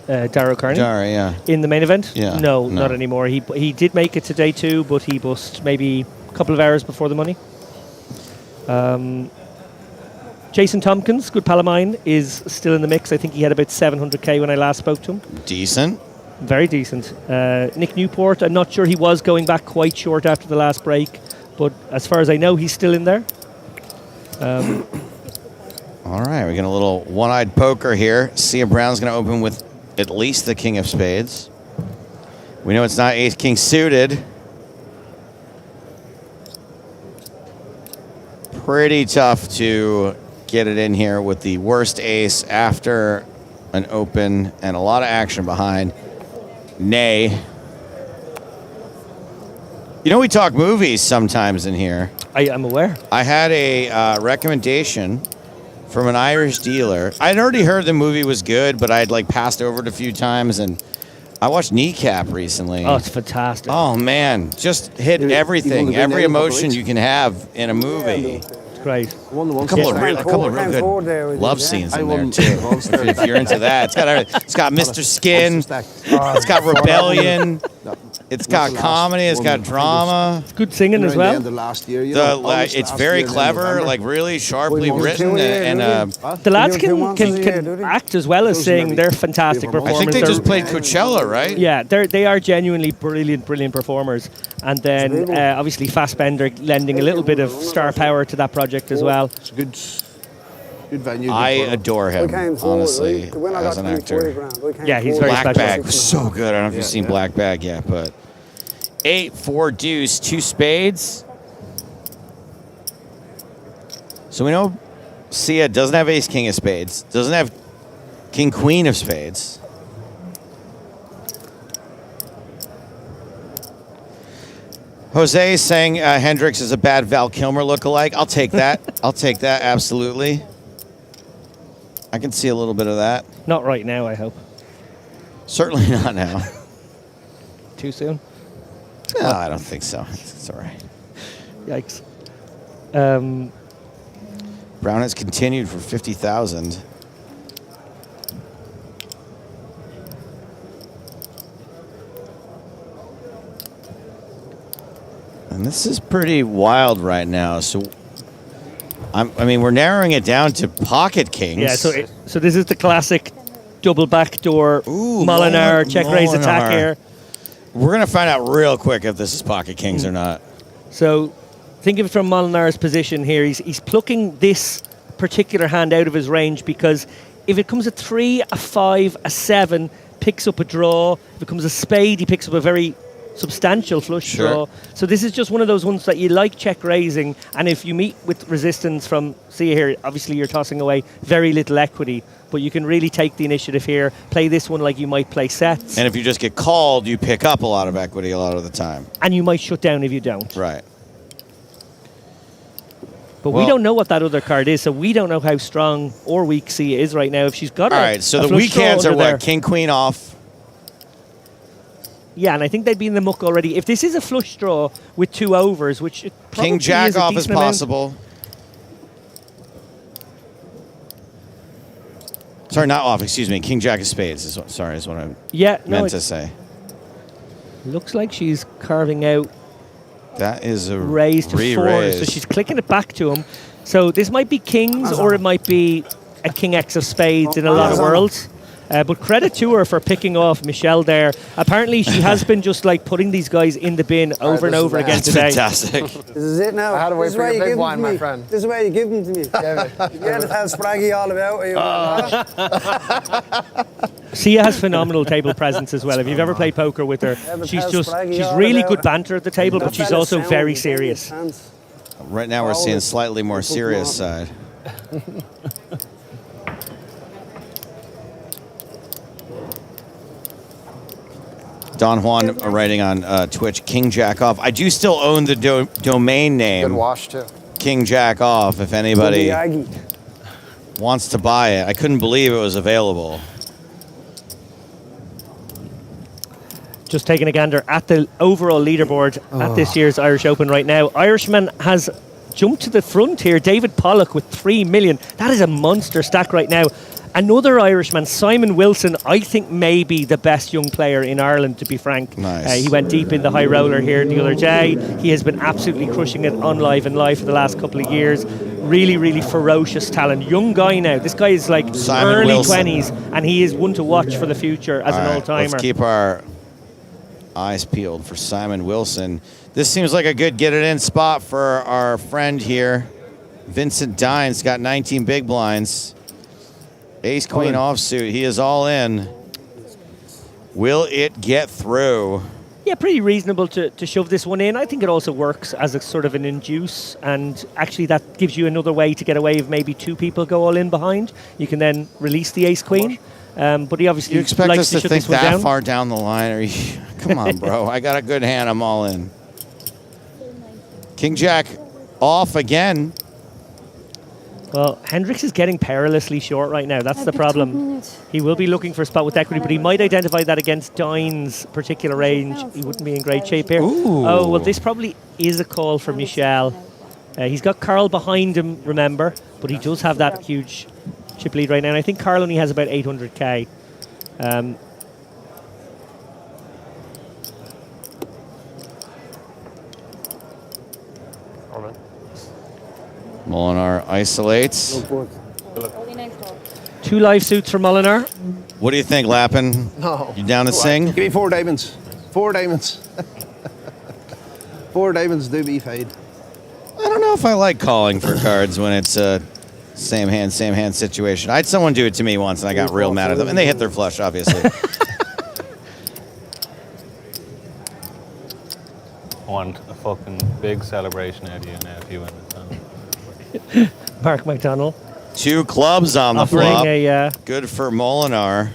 Dara O'Kearney? Dara, yeah. In the main event? Yeah. No, not anymore. He did make it to day 2, but he bust maybe a couple of hours before the money. Jason Tompkins, good pal of mine, is still in the mix. I think he had about 700k when I last spoke to him. Decent. Very decent. Nick Newport, I'm not sure he was going back quite short after the last break, but as far as I know, he's still in there. All right, we got a little one-eyed poker here. Sia Brown's going to open with at least the king of spades. We know it's not ace-king suited. pretty tough to get it in here with the worst ace after an open and a lot of action behind. Nay. You know, we talk movies sometimes in here. I'm aware. I had a recommendation from an Irish dealer. I'd already heard the movie was good, but I'd like passed over it a few times, and I watched Kneecap recently. Oh, it's fantastic. Oh man, just hit everything, every emotion you can have in a movie. It's great. A couple of real good love scenes in there too. If you're into that, it's got Mr. Skin, it's got rebellion. It's got comedy. It's got drama. It's good singing as well. It's very clever, like really sharply written, and the lads can act as well as sing. They're fantastic performers. I think they just played Coachella, right? Yeah, they are genuinely brilliant performers. And then obviously Fassbender lending a little bit of star power to that project as well. It's a good venue. I adore him, honestly, as an actor. Yeah, he's very Black special. Bag was so good. I don't know if you've seen Black Bag yet, but 8, 4 deuce, 2 spades. So we know Sia doesn't have ace king of spades, doesn't have king queen of spades. Jose is saying Hendricks is a bad Val Kilmer lookalike. I'll take that. I'll take that, absolutely. I can see a little bit of that. Not right now, I hope. Certainly not now. Too soon? No, I don't think so. It's all right. Yikes. Brown has continued for 50,000. And this is pretty wild right now. So, I mean, we're narrowing it down to pocket kings. Yeah, so this is the classic double backdoor Molinar check raise attack here. We're going to find out real quick if this is pocket kings or not. So think of it from Molinar's position here. He's plucking this particular hand out of his range because if it comes a 3, a 5, a 7, picks up a draw. If it comes a spade, he picks up a very substantial flush draw. So this is just one of those ones that you like check raising, and if you meet with resistance from, see here, obviously you're tossing away very little equity, but you can really take the initiative here, play this one like you might play sets. And if you just get called, you pick up a lot of equity a lot of the time. And you might shut down if you don't. Right. But we don't know what that other card is, so we don't know how strong or weak Sia is right now. If she's got all right, so the weak hands are what? King, queen off. Yeah, and I think they'd be in the muck already. If this is a flush draw with 2 overs, which it probably King Jack is a off is decent amount. possible. Sorry, not off. Excuse me. King Jack of spades is what I meant to say. Looks like she's carving out. That is a raise to 4, so she's clicking it back to him. So this might be kings, or it might be a king X of spades in a lot of worlds. But credit to her for picking off Michelle there. Apparently, she has been just like putting these guys in the bin over and over again today. Fantastic. This is it now. I had to wait This is for why your you big give wine, them to my me. friend. This is why you give them to me. You gotta tell Spraggy all about it. Sia has phenomenal table presence as well. If you've ever played poker with her, she's really good banter at the table, but she's also very serious. Right now, we're seeing slightly more serious side. Don Juan writing on Twitch, King Jack off. I do still own the domain name. Good wash, too. King Jack off, if anybody wants to buy it. I couldn't believe it was available. Just taking a gander at the overall leaderboard at this year's Irish Open right now. Irishman has jumped to the front here. David Pollock with 3 million. That is a monster stack right now. Another Irishman, Simon Wilson, I think may be the best young player in Ireland, to be frank. Nice. He went deep in the high roller here the other day. He has been absolutely crushing it on Live and Live for the last couple of years. Really, really ferocious talent. Young guy now. This guy is like Simon early Wilson. 20s, and he is one to watch for the future as an old-timer. Let's keep our eyes peeled for Simon Wilson. This seems like a good get-it-in spot for our friend here. Vincent Dines got 19 big blinds. Ace queen offsuit. He is all in. Will it get through? Yeah, pretty reasonable to shove this one in. I think it also works as a sort of an induce, and actually that gives you another way to get away if maybe two people go all in behind. You can then release the ace-queen. But he obviously You expect likes us to to shut think this one that down. far down the line? Or come on, bro. I got a good hand. I'm all in. King Jack off again. Well, Hendricks is getting perilously short right now. That's the problem. He will be looking for a spot with equity, but he might identify that against Dine's particular range. He wouldn't be in great shape here. Ooh. Oh, well, this probably is a call for Michel. He's got Carl behind him, remember, but he does have that huge chip lead right now. And I think Carl only has about 800k. Molinar isolates. Two live suits for Molinar. What do you think, Lappin? No. You down to sing? Give me 4 diamonds. 4 diamonds. 4 diamonds do me fade. I don't know if I like calling for cards when it's a same hand situation. I had someone do it to me once, and I got real mad at them. And they hit their flush, obviously. I want a fucking big celebration out of you now if you win this time. Mark McDonald. 2 clubs on the Offering flop. a, Good for Molinar,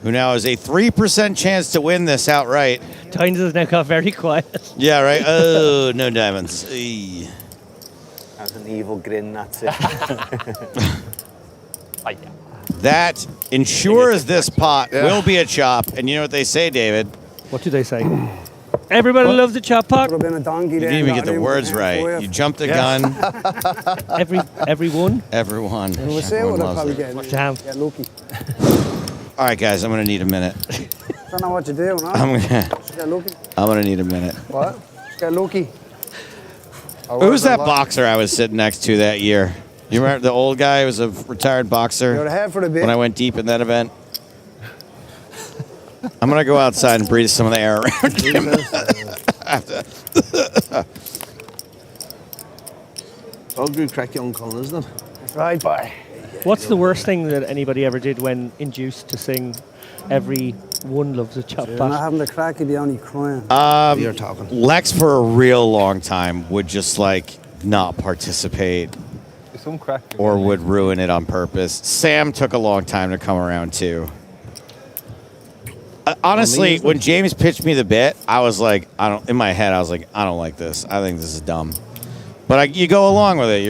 who now has a 3% chance to win this outright. Tynes has now got very quiet. Yeah, right? Oh, no diamonds. Eey. That's an evil grin, that's it. That ensures this pot will be a chop. And you know what they say, David? What do they say? Everybody loves the chop pot. Could have been a donkey You there. didn't even get the words right. You jumped the gun. Everyone? Everyone. We'll see Everyone what I'll loves probably it. get lucky. All right, guys, I'm going to need a minute. Don't know what to do, no? Just get lucky. I'm going to need a minute. What? Just get lucky. Who was that boxer I was sitting next to that year? You remember the old guy who was a retired boxer? You're ahead for the bit. When I went deep in that event? I'm going to go outside and breathe some of the air around him. All good crack young Colin, isn't it? That's right, boy. What's the worst thing that anybody ever did when induced to sing "Everyone Loves a Chop You're not Pot"? having the crack, you'd be only crying. You're talking. Lex, for a real long time, would just like not participate Some crack. or would ruin it on purpose. Sam took a long time to come around too. Honestly, when James pitched me the bit, I was like, in my head, I was like, I don't like this. I think this is dumb. But you go along with it.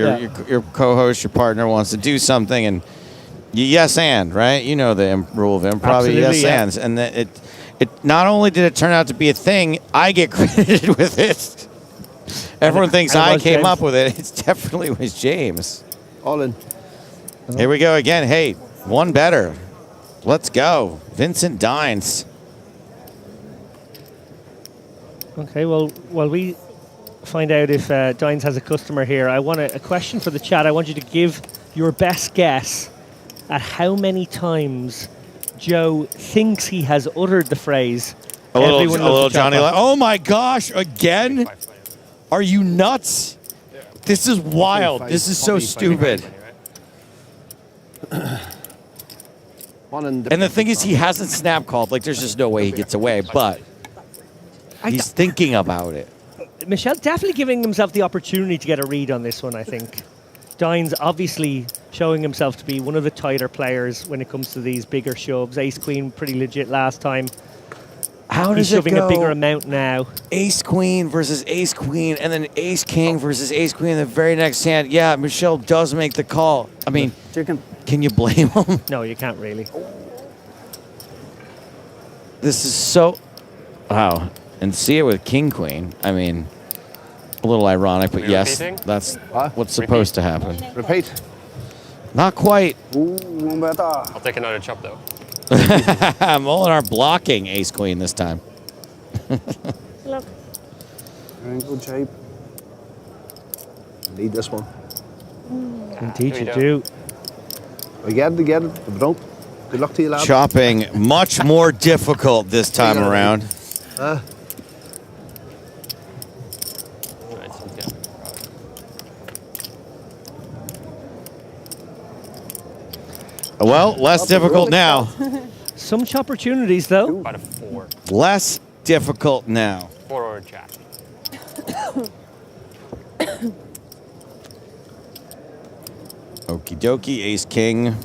Your co-host, your partner wants to do something, and you yes and, right? You know the rule of improv. Absolutely, Yes yeah. ands. And it not only did it turn out to be a thing, I get credited with it. Everyone thinks and it I was came James. up with it. It definitely was James. All in. Here we go again. Hey, one better. Let's go. Vincent Dines. Okay, well, while we find out if Dines has a customer here, I want a question for the chat. I want you to give your best guess at how many times Joe thinks he has uttered the phrase. A "Everyone little loves a chop Johnny. pot." Oh my gosh! Again? Are you nuts? This is wild. This is so stupid. And the thing is, he hasn't snap called. Like, there's just no way he gets away. But he's thinking about it. Michel definitely giving himself the opportunity to get a read on this one, I think. Dines obviously showing himself to be one of the tighter players when it comes to these bigger shoves. Ace-Queen, pretty legit last time. How He's does it shoving go? a bigger amount now. Ace-Queen versus Ace-Queen, and then Ace-King versus Ace-Queen in the very next hand. Yeah, Michel does make the call. I mean, can you blame him? No, you can't really. This is so... Wow. And see it with King-Queen. I mean, a little ironic, but yes, repeating? that's what's supposed to happen. Repeat. Not quite. I'll take another chop though. Molinar blocking Ace-Queen this time. Look. You're in good shape. Need this one. Indeed you do. We get it. If we don't, good luck to you, lad. Chopping much more difficult this time around. Well, less difficult now. Some opportunities, though. About a 4. Less difficult now. 4 or jack. Okie dokie, ace king.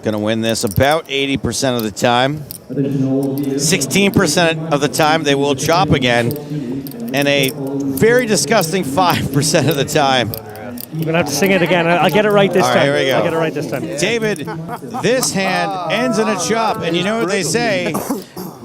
Gonna win this about 80% of the time. 16% of the time they will chop again. And a very disgusting 5% of the time. We're going to have to sing it again. I'll get it right this All time. right, here we go. I'll get it right this time. David, this hand ends in a chop. And you know what they say?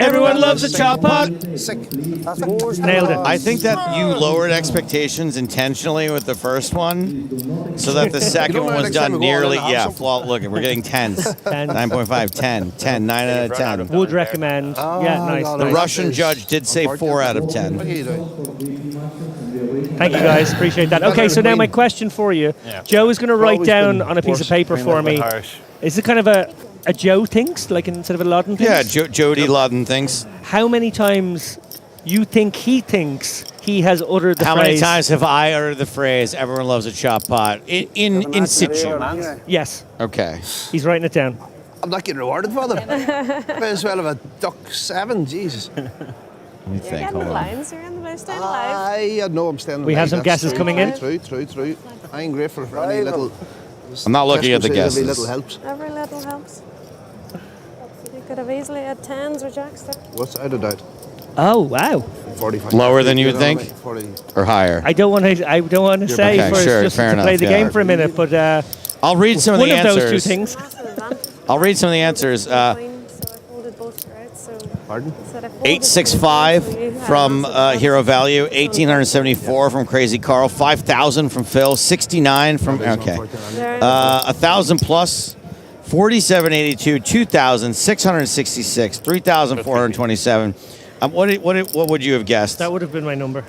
Everyone loves a chop pot. Nailed it. I think that you lowered expectations intentionally with the first one so that the second one was done nearly, look, we're getting 10s. 9.5, 10, 10, 9 out of 10. Would recommend. Nice. The Russian judge did say 4 out of 10. Thank you, guys. Appreciate that. Okay, so now my question for you. Joe is going to write down on a piece of paper for me. Is it kind of a Joe thinks, like instead of a Loudon thinks? Yeah, Jody Loudon thinks. How many times you think he thinks he has uttered the phrase? How many times have I uttered the phrase, everyone loves a chop pot, in situ? Yes. Okay. He's writing it down. I'm not getting rewarded for them. Might as well have a duck 7, Jesus. Let me think. You're getting the lines, you're in the blue, staying alive. I know I'm staying alive. We have some guesses coming in. True. I ain't grateful for any little... I'm not looking at the guesses. Every little helps. Every little helps. You could have easily had 10s or jacks there. What's out of doubt? Oh, wow. 45. Lower than you would think? Or higher? I don't want to say okay, first, sure, just fair to play enough, the game for a minute, but I'll read some of the answers. One of those two things. I'll read some of the answers. Pardon? 865 from Hero Value, 1874 from Crazy Carl, 5,000 from Phil, 69 from 1,000 plus, 4782, 2,000, 666, 3,427. What would you have guessed? That would have been my number.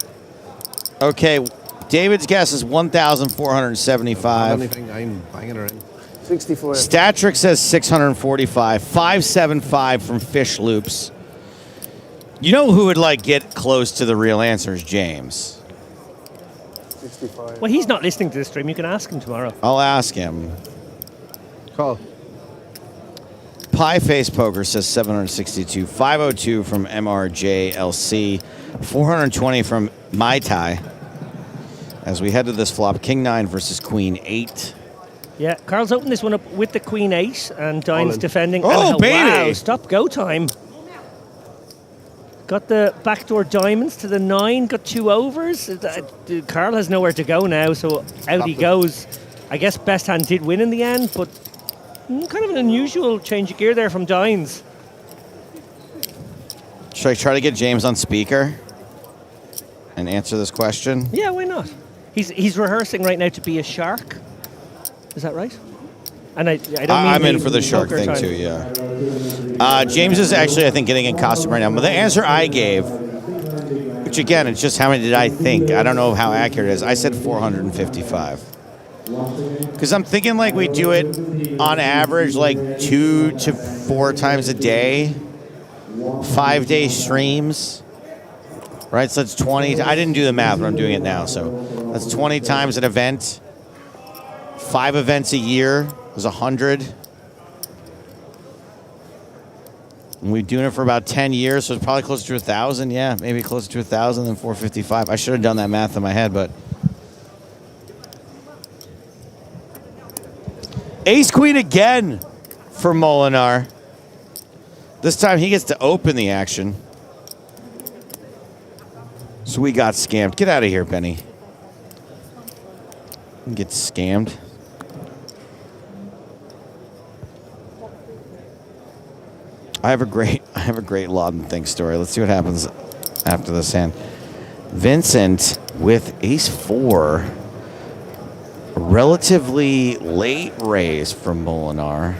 Okay, David's guess is 1,475. Anything, I'm banging her in. 64. Statric says 645, 575 from Fish Loops. You know who would get close to the real answers, James? 65. Well, he's not listening to this stream. You can ask him tomorrow. I'll ask him. Call. Pie Face Poker says 762, 502 from MRJLC, 420 from Mai Tai. As we head to this flop, King 9 versus Queen 8. Yeah, Carl's opened this one up with the Queen 8, and Dine's defending. Oh, and, baby! Wow, stop go time. Got the backdoor diamonds to the 9, got 2 overs. Carl has nowhere to go now, so out he goes. I guess best hand did win in the end, but kind of an unusual change of gear there from Dines. Should I try to get James on speaker and answer this question? Yeah, why not? He's rehearsing right now to be a shark. Is that right? And I don't mean I'm in for the shark thing too, yeah. James is actually, I think, getting in costume right now. But the answer I gave, which again, it's just how many did I think? I don't know how accurate it is. I said 455. Because I'm thinking we do it on average 2 to 4 times a day, 5-day streams, right? So that's 20. I didn't do the math, but I'm doing it now. So that's 20 times an event. 5 events a year is 100. And we've been doing it for about 10 years, so it's probably closer to 1,000. Yeah, maybe closer to 1,000 than 455. I should have done that math in my head, but Ace Queen again for Molinar. This time he gets to open the action. So we got scammed. Get out of here, Benny. Get scammed. I have a great Loudon Think story. Let's see what happens after this hand. Vincent with ace 4. A relatively late raise from Molinar.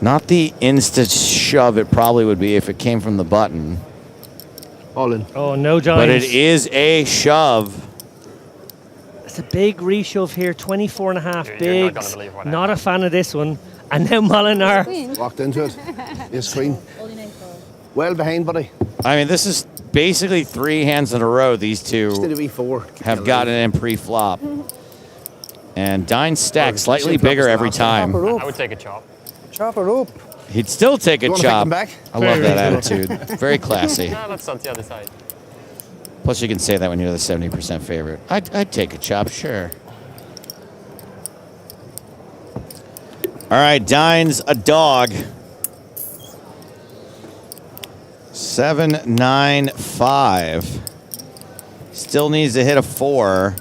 Not the instant shove it probably would be if it came from the button. All in. Oh, no dimes. But it is a shove. It's a big reshove here, 24.5 bigs. Not a fan of this one. And now Molinar. Walked into it. Yes, Queen. Well behind, buddy. I mean, this is basically 3 hands in a row these two Just need to be 4. have gotten in pre-flop. And Dine's stack slightly bigger every time. I would take a chop. Chop her up. He'd still take a You wanna chop. pick them back? I love that attitude. Very classy. No, that's on the other side. Plus, you can say that when you're the 70% favorite. I'd take a chop, sure. All right, Dines a dog. 7-9-5. Still needs to hit a 4.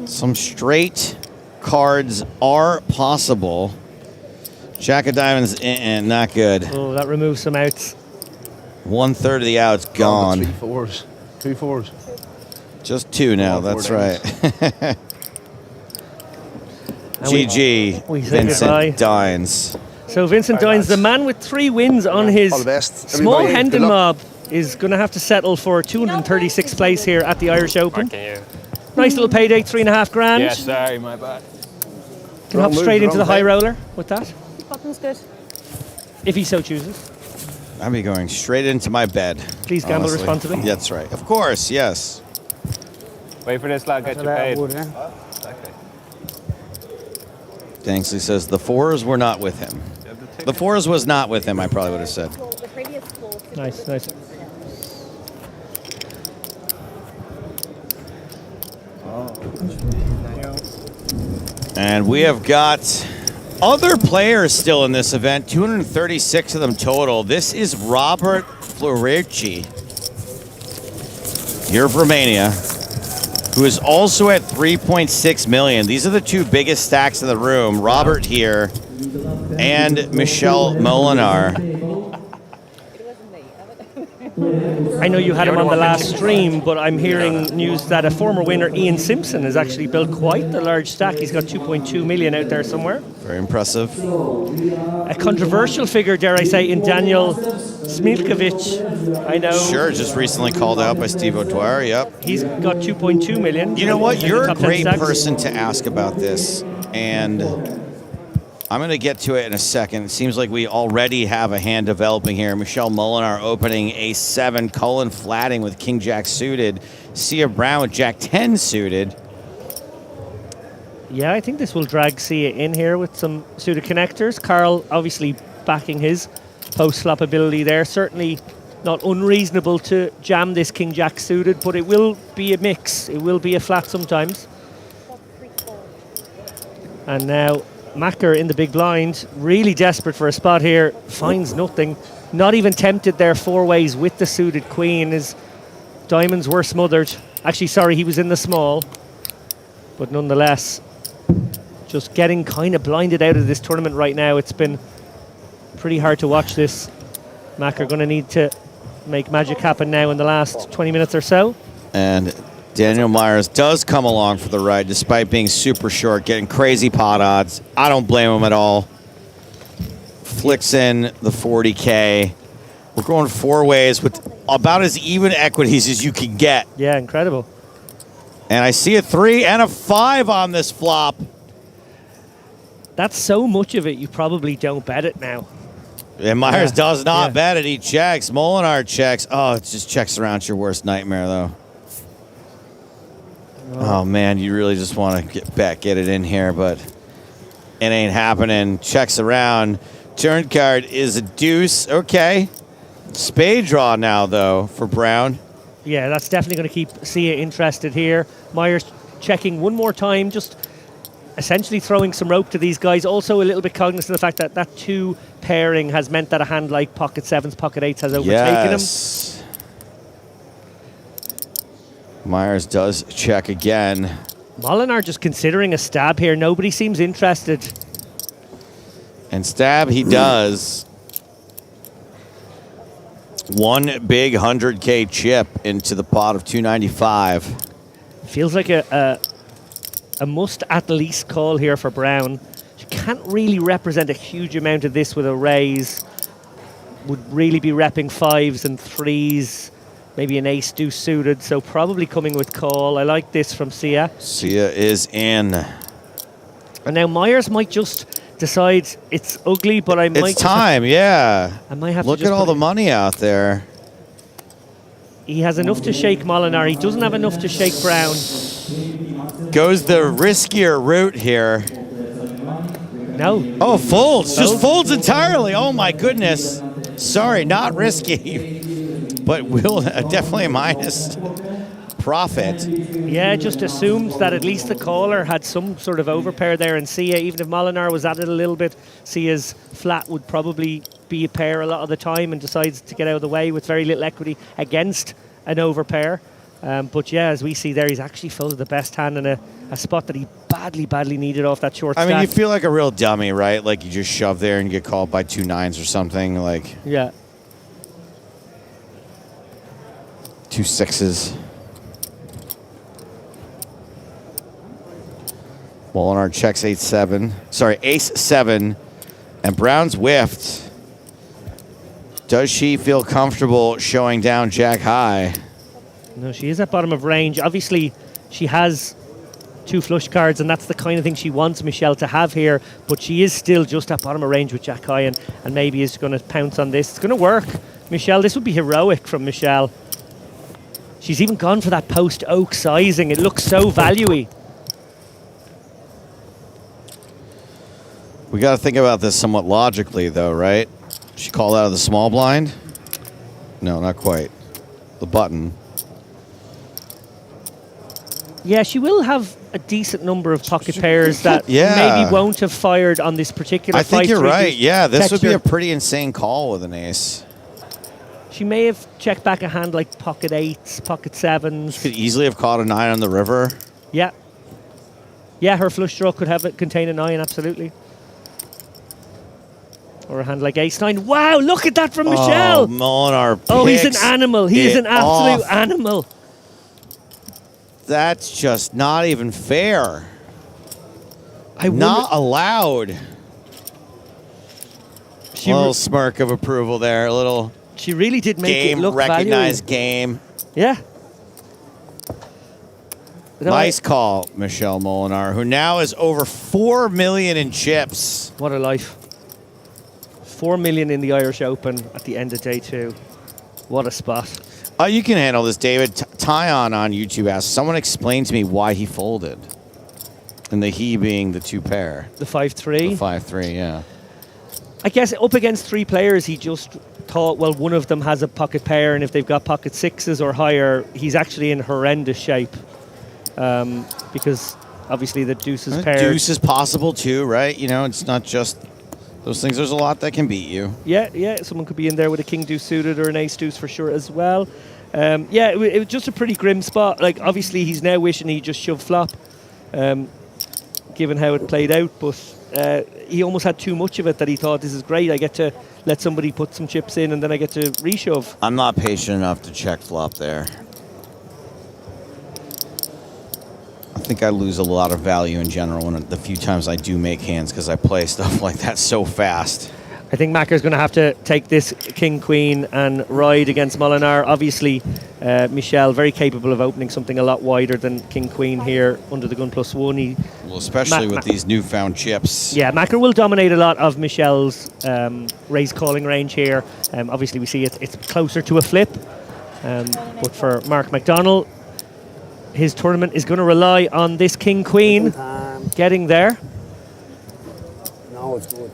Some straight cards are possible. Jack of diamonds, not good. Oh, that removes some outs. 1/3 of the outs gone. 3 fours. 2 fours. Just 2 now, that's right. GG, we say Vincent goodbye. Dines. So Vincent Dines, the man with 3 wins on his All the best. small Everybody, Hendon good luck. mob, is going to have to settle for 236th place here at the Irish Open. Nice little payday, 3.5 grand. Yeah, sorry, my bad. Can hop straight into the high roller with that, Button's good. if he so chooses. I'll be going straight into my bed. Please gamble honestly. responsibly. That's right. Of course, yes. Wait for this lad, get you paid. Dangsley says the 4s were not with him. The 4s was not with him, I probably would have said. Nice, nice. And we have got other players still in this event, 236 of them total. This is Robert Florici, here from Romania, who is also at 3.6 million. These are the 2 biggest stacks in the room. Robert here and Michelle Molinar. I know you had him on the last stream, but I'm hearing news that a former winner, Ian Simpson, has actually built quite the large stack. He's got 2.2 million out there somewhere. Very impressive. A controversial figure, dare I say, in Daniel Smilkovic. I know. Sure, just recently called out by Steve O'Dwyer, yep. He's got 2.2 million. You know what? in the You're a top 10 great stacks. person to ask about this, and I'm going to get to it in a second. It seems like we already have a hand developing here. Michelle Molinar opening A7, Cullen flatting with King Jack suited, Sia Brown with Jack 10 suited. Yeah, I think this will drag Sia in here with some suited connectors. Carl obviously backing his post-flop ability there. Certainly not unreasonable to jam this King Jack suited, but it will be a mix. It will be a flat sometimes. And now Macker in the big blind, really desperate for a spot here, finds nothing. Not even tempted there 4 ways with the suited queen. His diamonds were smothered. Actually, sorry, he was in the small. But nonetheless, just getting kind of blinded out of this tournament right now. It's been pretty hard to watch this. Macker going to need to make magic happen now in the last 20 minutes or so. And Daniel Myers does come along for the ride despite being super short, getting crazy pot odds. I don't blame him at all. Flicks in the 40K. We're going 4 ways with about as even equities as you can get. Yeah, incredible. And I see a 3 and a 5 on this flop. That's so much of it, you probably don't bet it now. And Myers does not bet it. He checks. Molinar checks. Oh, it just checks around. It's your worst nightmare, though. Oh, man, you really just want to get it in here, but it ain't happening. Checks around. Turn card is a deuce. Okay. Spade draw now, though, for Brown. Yeah, that's definitely going to keep Sia interested here. Myers checking one more time, just essentially throwing some rope to these guys. Also a little bit cognizant of the fact that that 2 pairing has meant that a hand like pocket 7s, pocket 8s has overtaken him. Myers does check again. Molinar just considering a stab here. Nobody seems interested. And stab he does. 1 big 100K chip into the pot of 295. Feels like a must at least call here for Brown. You can't really represent a huge amount of this with a raise. Would really be repping 5s and 3s. Maybe an ace deuce suited, so probably coming with call. I like this from Sia. Sia is in. And now Myers might just decide it's ugly, but I might... It's time, yeah. I might have Look to just at all the money out there. He has enough to shake Molinar. He doesn't have enough to shake Brown. Goes the riskier route here. No. Oh, folds. Just folds entirely. Oh, my goodness. Sorry, not risky. But will definitely a minus profit. Yeah, just assumes that at least the caller had some sort of overpair there, and Sia, even if Molinar was at it a little bit, Sia's flat would probably be a pair a lot of the time, and decides to get out of the way with very little equity against an overpair. But yeah, as we see there, he's actually folded the best hand in a spot that he badly needed off that short I stack. mean, you feel like a real dummy, right? Like you just shove there and get called by 2 9s or something. Like yeah. 2 6s. Molinar checks 8-7. Sorry, ace-7. And Brown's whiffed. Does she feel comfortable showing down jack high? No, she is at bottom of range. Obviously, she has 2 flush cards, and that's the kind of thing she wants Michelle to have here. But she is still just at bottom of range with jack high, and maybe is going to pounce on this. It's going to work. Michelle, this would be heroic from Michelle. She's even gone for that post-oak sizing. It looks so value-y. We got to think about this somewhat logically, though, right? She called out of the small blind? No, not quite. The button. Yeah, she will have a decent number of pocket pairs that maybe won't have fired on this particular I think you're 5-3 right. Yeah, this would be texture. a pretty insane call with an ace. She may have checked back a hand like pocket 8s, pocket 7s. Could easily have caught a 9 on the river. Yeah. Yeah, her flush draw could have it contain a 9, absolutely. Or a hand like ace-9. Wow, look at that from Michelle! Oh, Molinar Oh, he's an picks animal. He is it an absolute off. animal. That's just not even fair. Not allowed. A little smirk of approval there. A little. She really did make game, it look recognized value-y. game. Yeah. Nice call, Michelle Molinar, who now is over 4 million in chips. What a life. 4 million in the Irish Open at the end of day 2. What a spot. Oh, you can handle this, David. Tyon on YouTube asks, someone explain to me why he folded. And the he being the 2 pair. The 5-3? The 5-3, yeah. I guess up against 3 players, he just thought, well, one of them has a pocket pair, and if they've got pocket 6s or higher, he's actually in horrendous shape. Because obviously the deuces pair. Deuce is possible too, right? You know, it's not just those things. There's a lot that can beat you. Yeah, someone could be in there with a king deuce suited or an ace deuce for sure as well. Yeah, it was just a pretty grim spot. Like, obviously he's now wishing he just shoved flop, given how it played out, but he almost had too much of it that he thought, this is great, I get to let somebody put some chips in and then I get to reshove. I'm not patient enough to check flop there. I think I lose a lot of value in general when the few times I do make hands because I play stuff like that so fast. I think Macker's going to have to take this king-queen and ride against Molinar. Obviously, Michelle, very capable of opening something a lot wider than king-queen here under the gun +1. Well, especially with these newfound chips. Yeah, Macker will dominate a lot of Michelle's raise calling range here. Obviously, we see it's closer to a flip. But for Mark McDonald, his tournament is going to rely on this king-queen getting there. Now it's good.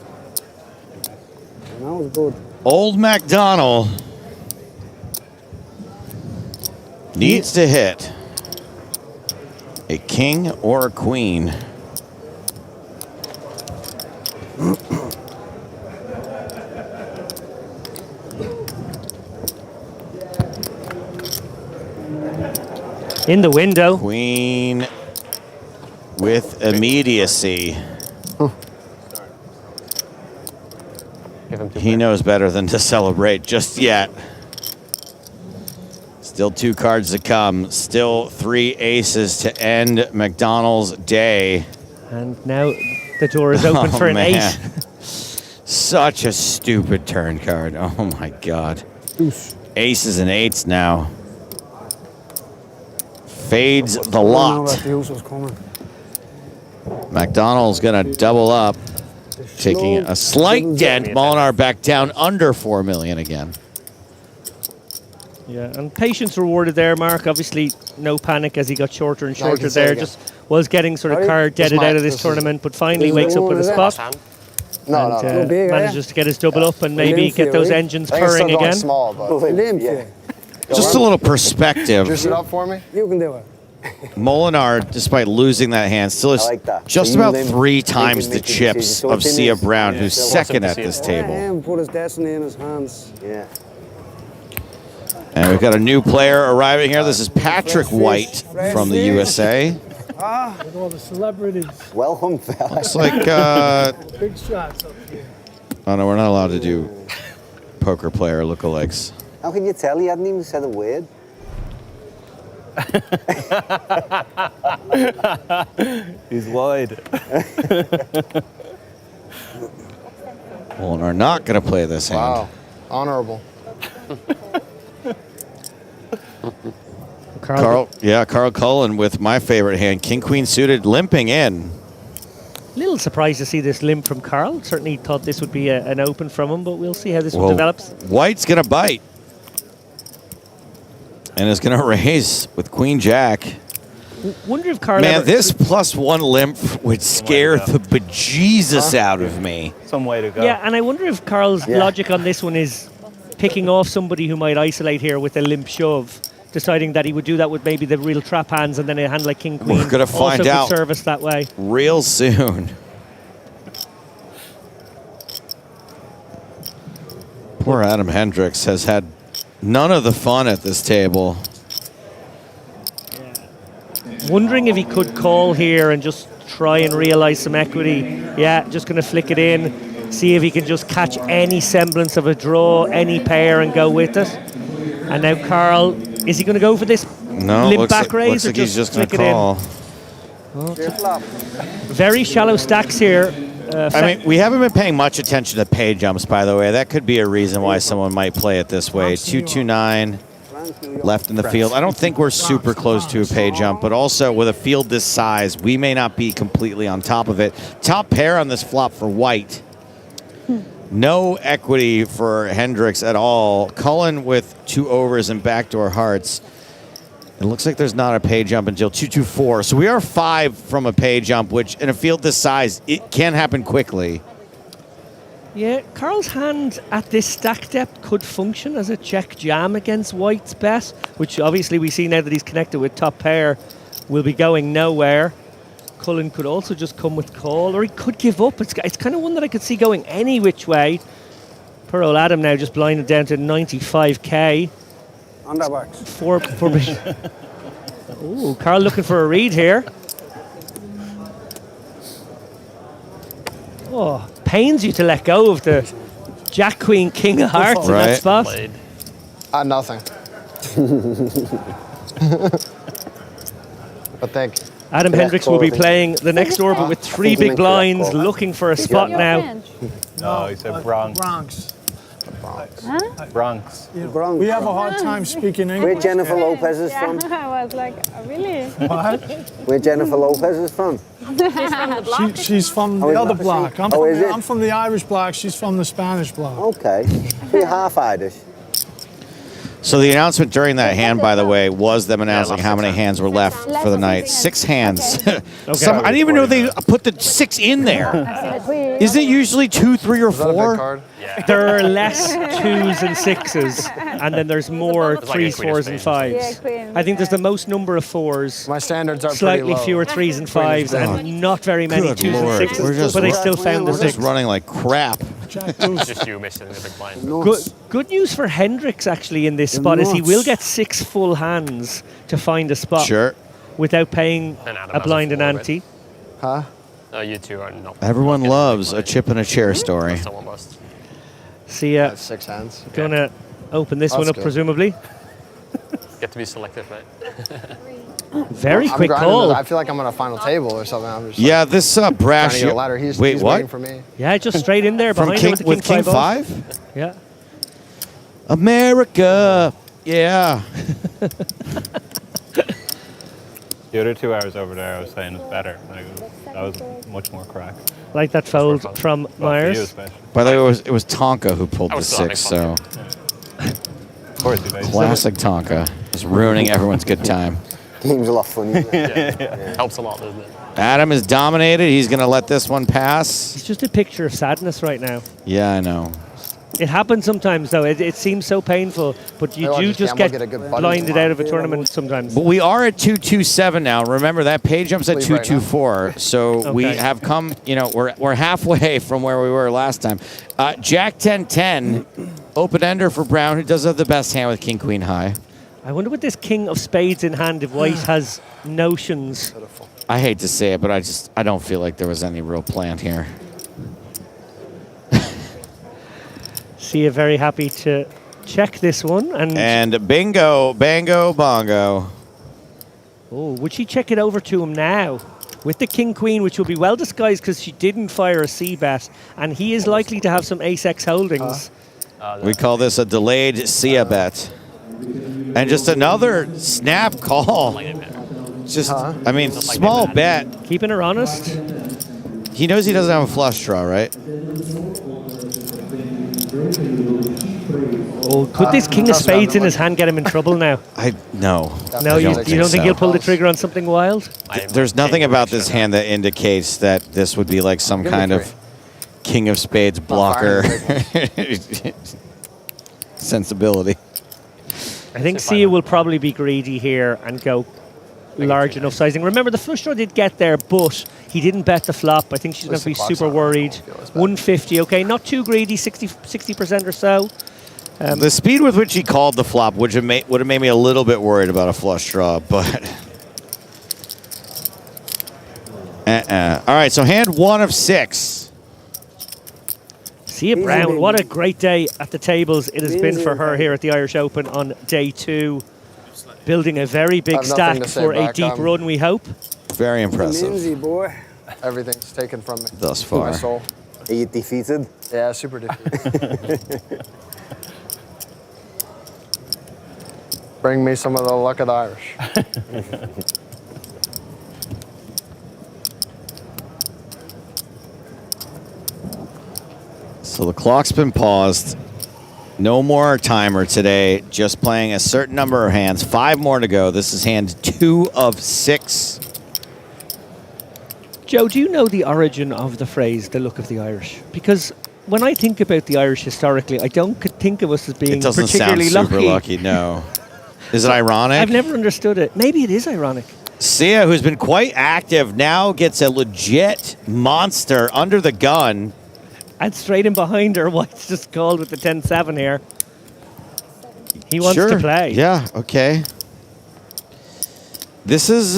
Now it's good. Old MacDonald needs to hit a king or a queen. In the window. Queen with immediacy. He knows better than to celebrate just yet. Still 2 cards to come. Still 3 aces to end McDonald's day. And now the door is open for an ace. Such a stupid turn card. Oh my God. Aces and 8s now. Fades the lot. McDonald's gonna double up. Taking a slight dent. Molinar back down under 4 million again. Yeah, and patience rewarded there, Mark. Obviously, no panic as he got shorter and shorter there. Just was getting sort of card deaded out of this tournament, but finally wakes up with a spot. No, and big, manages to get his double up and maybe get those engines purring again. Small, but Just a little perspective. Juice it up for me. You can do it. Molinar, despite losing that hand, still has just about 3 times the chips of Sia Brown, who's second at this table. And put his destiny in his hands. Yeah. And we've got a new player arriving here. This is Patrick White from the USA. With all the celebrities. Well hung, fella. Looks like, Big shots up here. oh no, we're not allowed to do poker player lookalikes. How can you tell? He hadn't even said a word. He's wide. Well, are not going to play this hand. Wow. Honorable. Carl Cullen with my favorite hand, King Queen suited, limping in. Little surprised to see this limp from Carl. Certainly thought this would be an open from him, but we'll see how this one develops. White's going to bite. And is going to raise with Queen Jack. Wonder if Carl Man, this +1 limp would scare the bejesus out of me. Some way to go. Yeah, and I wonder if Carl's logic on this one is picking off somebody who might isolate here with a limp shove, deciding that he would do that with maybe the real trap hands and then a hand like King Queen. We're going to find also out could service that way real soon. Poor Adam Hendricks has had none of the fun at this table. Wondering if he could call here and just try and realize some equity. Yeah, just going to flick it in, see if he can just catch any semblance of a draw, any pair, and go with it. And now Carl, is he going to go for this limp back raise or he's just flick going to call? Very shallow stacks here. I mean, we haven't been paying much attention to pay jumps, by the way. That could be a reason why someone might play it this way. 229 left in the field. I don't think we're super close to a pay jump, but also with a field this size, we may not be completely on top of it. Top pair on this flop for White. No equity for Hendricks at all. Cullen with 2 overs and backdoor hearts. It looks like there's not a pay jump until 224. So we are 5 from a pay jump, which in a field this size, it can happen quickly. Yeah, Carl's hand at this stack depth could function as a check jam against White's bet, which obviously we see now that he's connected with top pair will be going nowhere. Cullen could also just come with call, or he could give up. It's kind of one that I could see going any which way. Poor old Adam now just blinded down to 95k. Underbox. Ooh, Carl looking for a read here. Oh, pains you to let go of the Jack, Queen, King of Hearts in that spot. Nothing. But thank you. Adam Hendricks will be playing the next orbit with 3 big blinds, looking for a spot now. No, he said Bronx. Bronx. We have a hard time speaking English. Where Jennifer Lopez is from? I was like, really? What? Where Jennifer Lopez is from? She's from the block. She's from the other block. Is it? I'm from the Irish block. She's from the Spanish block. Okay. So you're half Irish. So the announcement during that hand, by the way, was them announcing how many hands were left for the night. 6 hands. I didn't even know they put the 6 in there. Isn't it usually 2, 3, or 4? There are less 2s and 6s, and then there's more 3s, 4s, and 5s. I think there's the most number of 4s. My standards are slightly fewer 3s and 5s, and not very many 2s and 6s. But they still found the 6. We're just running like crap. Just you missing the big blind. Good news for Hendricks actually in this spot is he will get 6 full hands to find a spot. Sure. Without paying a blind and ante. Huh? You two are not. Everyone loves a chip in a chair story. Someone must. See, 6 hands. Gonna open this one up, good. presumably. Get to be selective, mate. Very I'm quick grinding call. I feel like I'm on a final table or something. I'm just Yeah, this brash. trying to get a ladder. He's Wait, he's what? waiting for me. Yeah, just straight in there From behind King, him with King 5. 5? Yeah. America. Yeah. The other 2 hours over there, I was saying, was better. That was much more crack. Like that fold from Well, for you Myers. especially. By the way, it was Tonka who pulled the 6, so Of course, he basically. classic Tonka. Just ruining everyone's good time. Game's a lot funnier. Yeah. Helps a lot, doesn't it? Adam is dominated. He's going to let this one pass. He's just a picture of sadness right now. Yeah, I know. It happens sometimes, though. It seems so painful, but you do just get blinded out of a tournament sometimes. But we are at 227 now. Remember, that pay jump's at 224. So we have come, we're halfway from where we were last time. Jack 10-10, open ender for Brown, who does have the best hand with king, queen high. I wonder what this king of spades in hand if White has notions. I hate to say it, but I don't feel like there was any real plan here. Sia very happy to check this one. And bingo, bango, bongo. Oh, would she check it over to him now? With the king-queen, which will be well disguised because she didn't fire a C-bet, and he is likely to have some ace-x holdings. We call this a delayed Sia bet. And just another snap call. Just, I mean, small bet. Keeping her honest. He knows he doesn't have a flush draw, right? Oh, could this king of spades in his hand get him in trouble now? No. No, you don't think he'll pull the trigger on something wild? There's nothing about this hand that indicates that this would be like some kind of king of spades blocker sensibility. I think Sia will probably be greedy here and go large enough sizing. Remember, the flush draw did get there, but he didn't bet the flop. I think she's going to be super worried. 150, okay, not too greedy, 60% or so. The speed with which he called the flop would have made me a little bit worried about a flush draw, but... All right, so hand 1 of 6. Sia Brown, what a great day at the tables it has been for her here at the Irish Open on day 2. Building a very big stack for a deep run, we hope. Very impressive. Easy, boy. Everything's taken from me. Thus far. My soul. Are you defeated? Yeah, super defeated. Bring me some of the luck of the Irish. So the clock's been paused. No more timer today. Just playing a certain number of hands. 5 more to go. This is hand 2 of 6. Joe, do you know the origin of the phrase, the look of the Irish? Because when I think about the Irish historically, I don't think of us as being particularly sound super lucky, no. Is it ironic? I've never understood it. Maybe it is ironic. Sia, who's been quite active, now gets a legit monster under the gun. And straight in behind her, White's just called with the 10-7 here. He wants to play. Yeah, okay. This is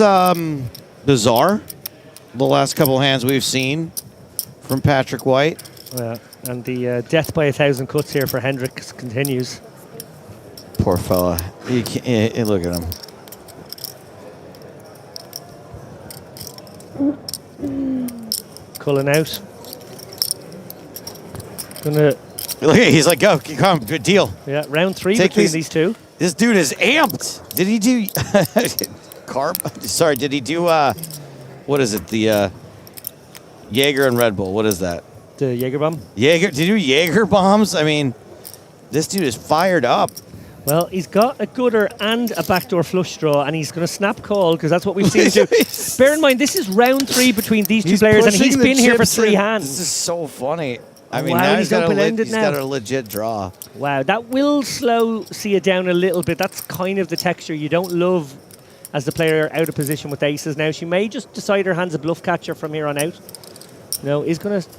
bizarre. The last couple of hands we've seen from Patrick White. Yeah, and the death by 1,000 cuts here for Hendricks continues. Poor fella. Look at him. Culling out. Gonna. Look, he's like, go, come, good deal. Yeah, round 3 between these two. This dude is amped. Did he do carb? Sorry, did he do what is it? The Jaeger and Red Bull. What is that? The Jaeger bomb. Jaeger. Did you do Jaeger bombs? I mean, this dude is fired up. Well, he's got a gutter and a backdoor flush draw, and he's going to snap call because that's what we've seen do. Bear in mind, this is round 3 between these two players, and he's been here for 3 hands. This is so funny. I mean, wow, now he's got a legit draw. Wow, that will slow Sia down a little bit. That's kind of the texture you don't love as the player out of position with aces. Now, she may just decide her hand's a bluff catcher from here on out. No, he's going to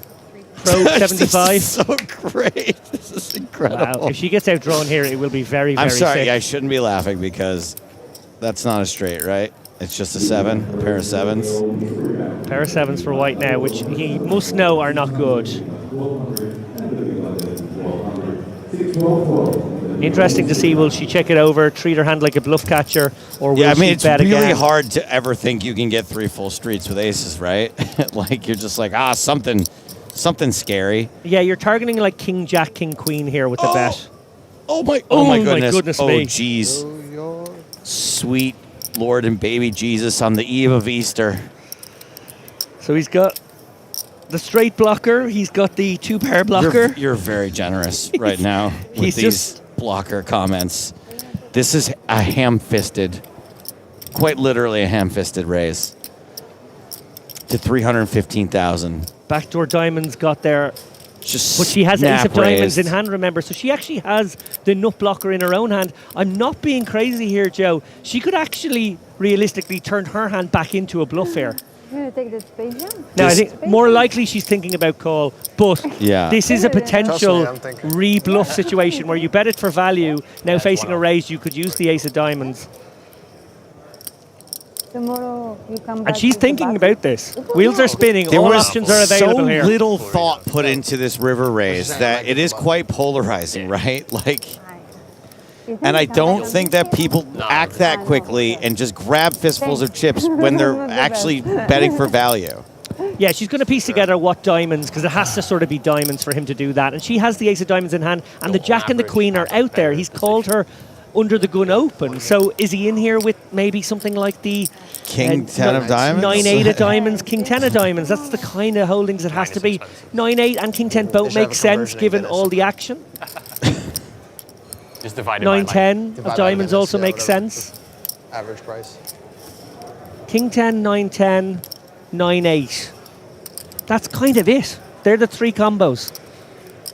probe 75. This is so great. This is incredible. Wow, if she gets outdrawn here, it will be very, very I'm sorry, sick. I shouldn't be laughing because that's not a straight, right? It's just a 7, a pair of 7s. Pair of 7s for White now, which he must know are not good. Interesting to see, will she check it over, treat her hand like a bluff catcher, or will she bet again? It's really hard to ever think you can get 3 full streets with aces, right? Like, you're just like, something scary. Yeah, you're targeting like king, jack, king, queen here with the bet. Oh my goodness. Oh, jeez. Sweet Lord and baby Jesus on the eve of Easter. So he's got the straight blocker. He's got the 2-pair blocker. You're very generous right now with these blocker comments. This is a ham-fisted, quite literally a ham-fisted raise. to 315,000. Backdoor diamonds got there. Just but she has ace of diamonds raised. in hand, remember. So she actually has the nut blocker in her own hand. I'm not being crazy here, Joe. She could actually realistically turn her hand back into a bluff here. You're going to take the space jam? Now, I think more likely she's thinking about call, but this is a potential re-bluff situation where you bet it for value. Now facing a raise, you could use the ace of diamonds. Tomorrow you come back. And she's thinking about this. Wheels are spinning. There All was options are available so here. little thought put into this river raise that it is quite polarizing, right? Like, and I don't think that people act that quickly and just grab fistfuls of chips when they're actually betting for value. Yeah, she's going to piece together what diamonds, because it has to sort of be diamonds for him to do that. And she has the ace of diamonds in hand, and the jack and the queen are out there. He's called her under the gun open. So is he in here with maybe something like the King 10 of diamonds? 9-8 of diamonds, King 10 of diamonds. That's the kind of holdings it has to be. 9-8 and King 10 both make sense given all the action. Just divided 9-10 of diamonds also makes sense. Average price. King 10, 9-10, 9-8. That's kind of it. They're the three combos.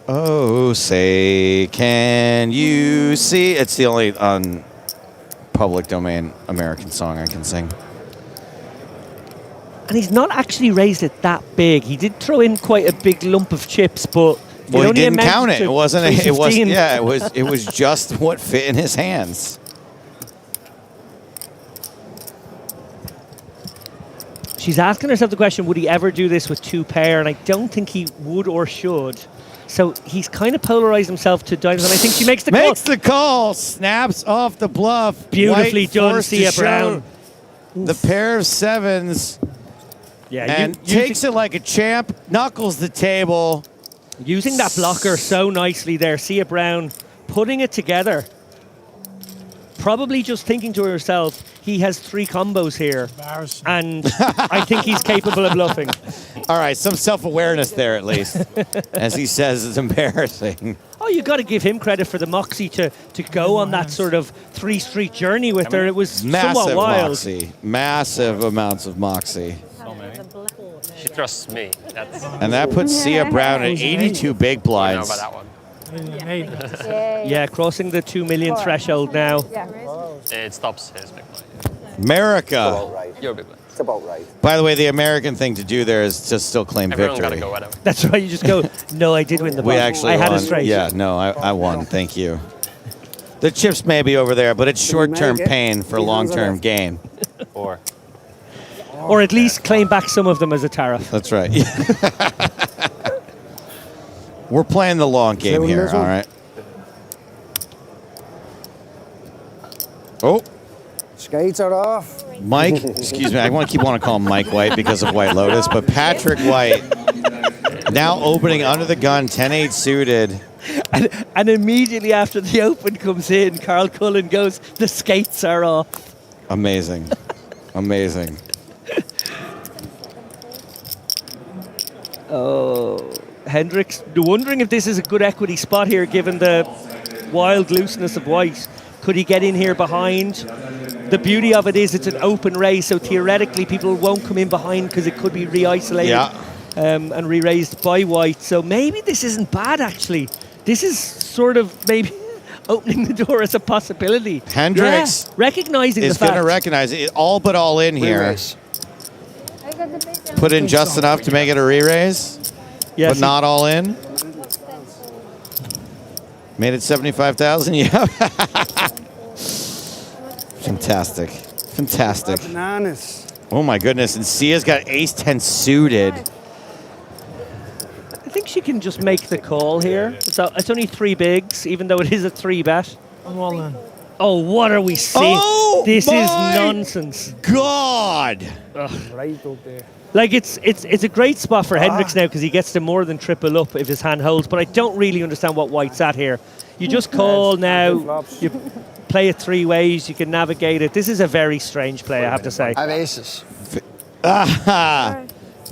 Oh, say, can you see? It's the only public domain American song I can sing. And he's not actually raised it that big. He did throw in quite a big lump of chips, but Well, he only didn't amounted count it. to It wasn't. It was. 315. Yeah, it was just what fit in his hands. She's asking herself the question, would he ever do this with two pair? And I don't think he would or should. So he's kind of polarized himself to diamonds, and I think she makes the call. Makes the call. Snaps off the bluff. Beautifully White done, forced to Sia show Brown. The pair of sevens. Yeah, and takes it like a champ. Knuckles the table. Using that blocker so nicely there, Sia Brown putting it together. Probably just thinking to herself, he has three combos here, and I think he's capable of bluffing. All right, some self-awareness there at least. As he says, it's embarrassing. Oh, you got to give him credit for the moxie to go on that sort of three-street journey with her. It was somewhat Massive wild. moxie. Massive amounts of moxie. She trusts me. That's And that puts Sia Brown at 82 big blinds. about that one. Yeah, crossing the 2 million threshold now. It stops his big blind. America. Your big blind. It's about right. By the way, the American thing to do there is to still claim Everyone's victory. gotta go whatever. That's right, you just go, no, I did win the We ball. actually I had won. a straight. Yeah, no, I won. Thank you. The chips may be over there, but it's short-term pain for long-term gain. 4. Or at least claim back some of them as a tariff. That's right. We're playing the long game here, all right? Oh. Skates are off. Mike, excuse me, I want to call him Mike White because of White Lotus, but Patrick White now opening under the gun, 10-8 suited. And immediately after the open comes in, Carl Cullen goes, the skates are off. Amazing. Amazing. Oh, Hendricks, wondering if this is a good equity spot here given the wild looseness of White. Could he get in here behind? The beauty of it is it's an open race, so theoretically people won't come in behind because it could be re-isolated and re-raised by White. So maybe this isn't bad, actually. This is sort of maybe opening the door as a possibility. Hendricks recognizing the is fact. going to recognize it, all but all in here. Put in just enough to make it a re-raise, but not all in. Made it 75,000. Yeah. Fantastic. Fantastic. Bananas. Oh my goodness. And Sia's got ace 10 suited. I think she can just make the call here. So it's only 3 bigs, even though it is a 3-bet. I'm all in. Oh, what are we seeing? Oh, this is my nonsense. God. Right up there. Like it's a great spot for Hendricks now because he gets to more than triple up if his hand holds. But I don't really understand what White's at here. You just call now. You play it 3 ways. You can navigate it. This is a very strange play, I have to say. I have aces.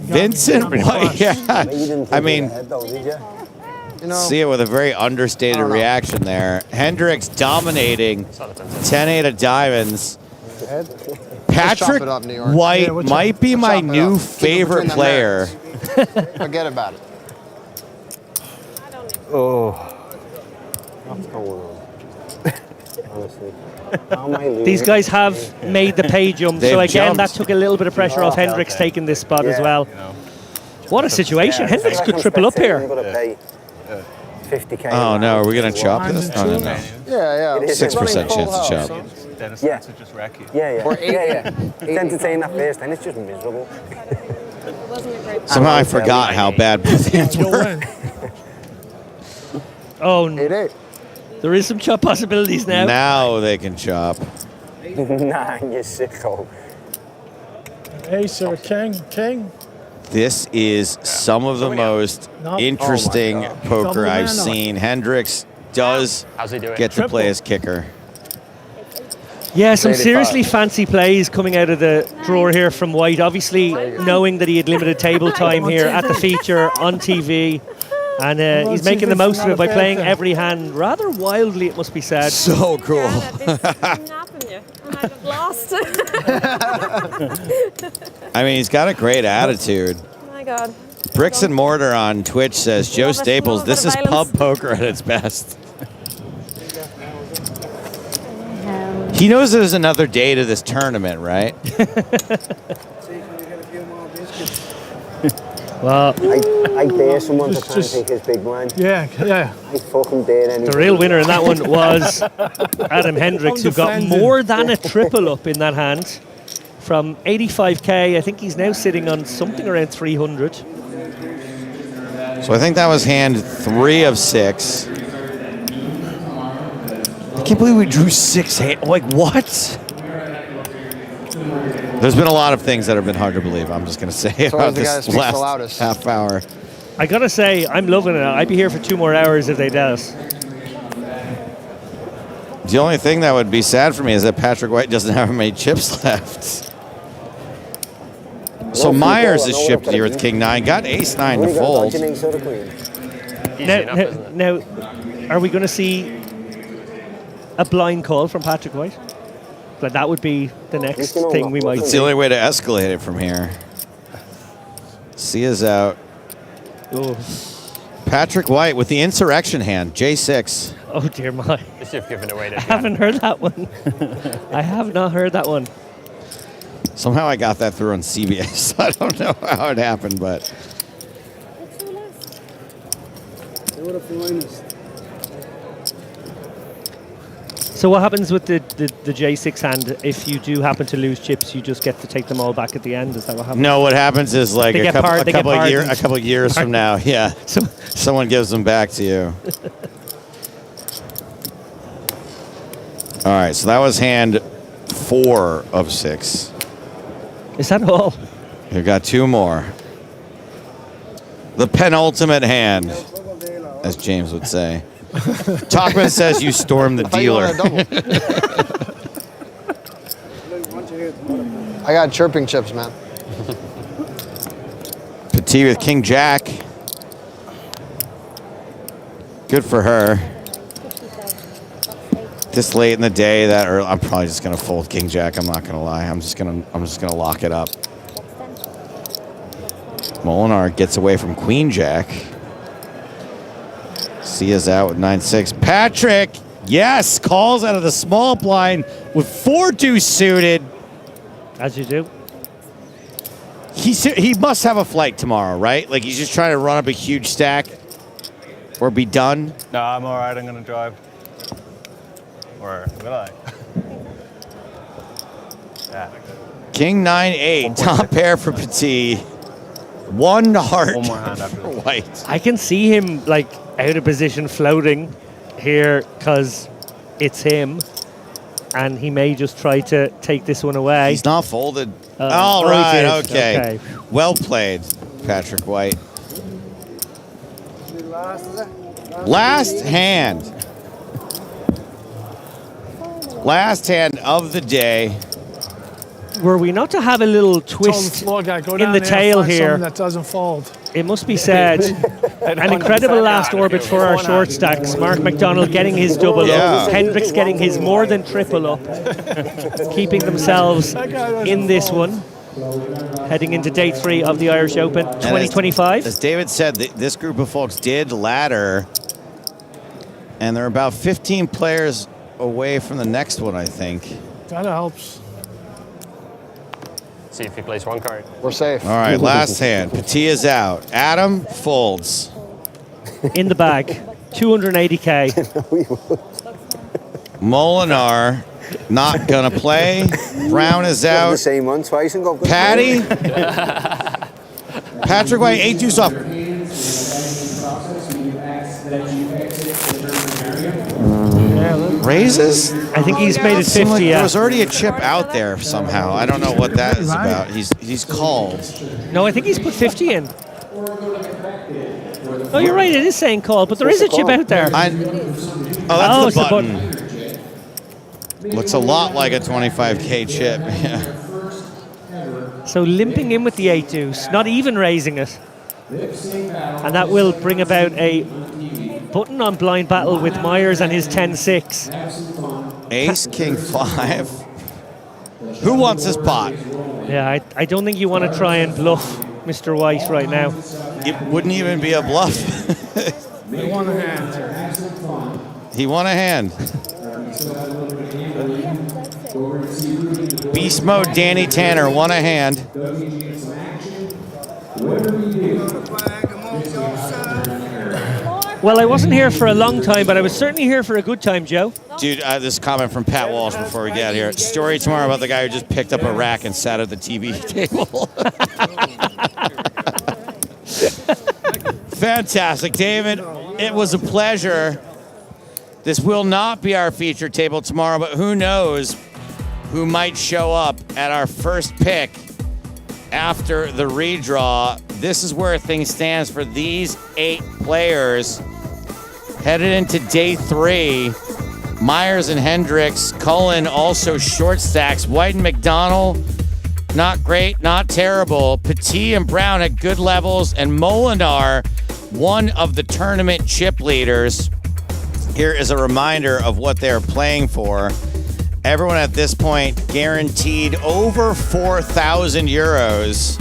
Vincent White. Yeah. I mean, Sia with a very understated reaction there. Hendricks dominating 10-8 of diamonds. Patrick it up, New York. White might be my new favorite player. Forget about it. Oh. What's going on? Honestly. These guys have made the pay jump, so again, that took a little bit of pressure off Hendricks taking this spot as well. What a situation. Hendricks could triple up here. 50K. Oh no, are we going to chop this? No, no, no. Yeah. 6% chance to chop. Dennis Yeah. to just wreck you. Yeah. Or Yeah. It's entertaining at first, and it's just miserable. Somehow I forgot how bad both hands were. Oh, no. There is some chop possibilities now. Now they can chop. Nah, you sicko. Ace or king. This is some of the most interesting poker I've seen. Hendricks does get to play as kicker. Yeah, some seriously fancy plays coming out of the drawer here from White. Obviously, knowing that he had limited table time here at the feature on TV. And he's making the most of it by playing every hand rather wildly, it must be said. So cool. Lost. I mean, he's got a great attitude. Oh my God. Bricks and Mortar on Twitch says, Joe Staples, this is pub poker at its best. He knows there's another day to this tournament, right? Well, I dare someone to try and take his big blind. Yeah. I fucking dare anyone. The real winner in that one was Adam Hendricks, who got more than a triple up in that hand. From 85K, I think he's now sitting on something around 300. So I think that was hand 3 of 6. I can't believe we drew 6 hands. Like, what? There's been a lot of things that have been hard to believe, I'm just going to say, about this last half hour. I got to say, I'm loving it. I'd be here for 2 more hours if they tell us. The only thing that would be sad for me is that Patrick White doesn't have many chips left. So Myers is shipped here with King 9, got Ace 9 to fold. Now, are we going to see a blind call from Patrick White? Like that would be the next thing we might It's see. the only way to escalate it from here. Sia's out. Oh. Patrick White with the insurrection hand, J6. Oh dear my. As if giving away I haven't heard that one. I have not heard that one. Somehow I got that through on CBS. I don't know how it happened, but. So what happens with the J6 hand if you do happen to lose chips? You just get to take them all back at the end. Is that what happens? No, what happens is like a couple of years from now, yeah, someone gives them back to you. All right, so that was hand 4 of 6. Is that all? We've got 2 more. The penultimate hand, as James would say. Talkman says you stormed the dealer. I got chirping chips, man. Petit with King Jack. Good for her. This late in the day, I'm probably just gonna fold King Jack. I'm not gonna lie. I'm just gonna lock it up. Molinar gets away from Queen Jack. Sia's out with 9-6. Patrick, yes, calls out of the small blind with 4-2 suited. As you do. He must have a flight tomorrow, right? Like he's just trying to run up a huge stack or be done. No, I'm all right. I'm going to drive. Or will I? Yeah. King 9-8, top pair for Petit. 1 heart. One more hand after for White. I can see him like out of position floating here because it's him. And he may just try to take this one away. He's not folded. All right, okay. Well played, Patrick White. Last hand. Last hand of the day. Were we not to have a little twist in the tail here? That doesn't fold. it must be said, an incredible last orbit for our short stacks. Mark McDonald getting his double up, Hendricks getting his more than triple up, keeping themselves in this one, heading into day 3 of the Irish Open 2025. As David said, this group of folks did ladder, and they're about 15 players away from the next one, I think. That helps. See if he plays one card. We're safe. All right, last hand. Patia's out. Adam folds. In the bag, 280K. Molinar not gonna play. Brown is out. The same one twice and go. Patty. Patrick White, 8-2 soft. Raises? I think he's made it 50. Like Yeah. there was already a chip out there somehow. I don't know what that is about. He's called. No, I think he's put 50 in. Oh, you're right. It is saying call, but there is a chip out there. That's it's the the button. Looks a lot like a 25K chip. Yeah. So limping in with the 8 deuce, not even raising it. And that will bring about a button on blind battle with Myers and his 10-6. Ace, King 5. Who wants this pot? Yeah, I don't think you want to try and bluff Mr. White right now. It wouldn't even be a bluff. They want a hand. He won a hand. Beast mode Danny Tanner won a hand. Well, I wasn't here for a long time, but I was certainly here for a good time, Joe. Dude, this comment from Pat Walsh before we get here. Story tomorrow about the guy who just picked up a rack and sat at the TV table. Fantastic, David. It was a pleasure. This will not be our feature table tomorrow, but who knows who might show up at our first pick after the redraw. This is where things stands for these 8 players headed into day 3. Myers and Hendricks, Cullen also short stacks. White and McDonald, not great, not terrible. Petit and Brown at good levels, and Molinar, one of the tournament chip leaders. Here is a reminder of what they're playing for. Everyone at this point guaranteed over 4,000 euros.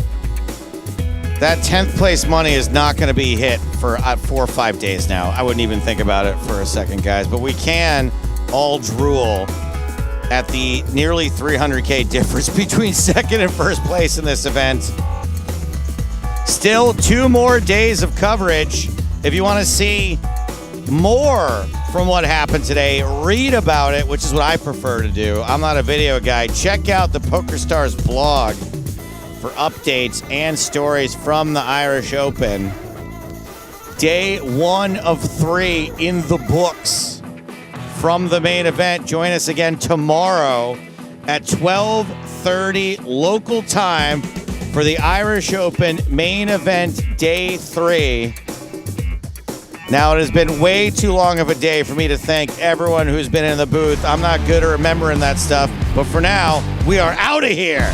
That 10th place money is not going to be hit for 4 or 5 days now. I wouldn't even think about it for a second, guys. But we can all drool at the nearly 300K difference between second and first place in this event. Still 2 more days of coverage. If you want to see more from what happened today, read about it, which is what I prefer to do. I'm not a video guy. Check out the PokerStars blog for updates and stories from the Irish Open. Day 1 of 3 in the books from the main event. Join us again tomorrow at 12:30 local time for the Irish Open main event day 3. Now, it has been way too long of a day for me to thank everyone who's been in the booth. I'm not good at remembering that stuff, but for now, we are out of here.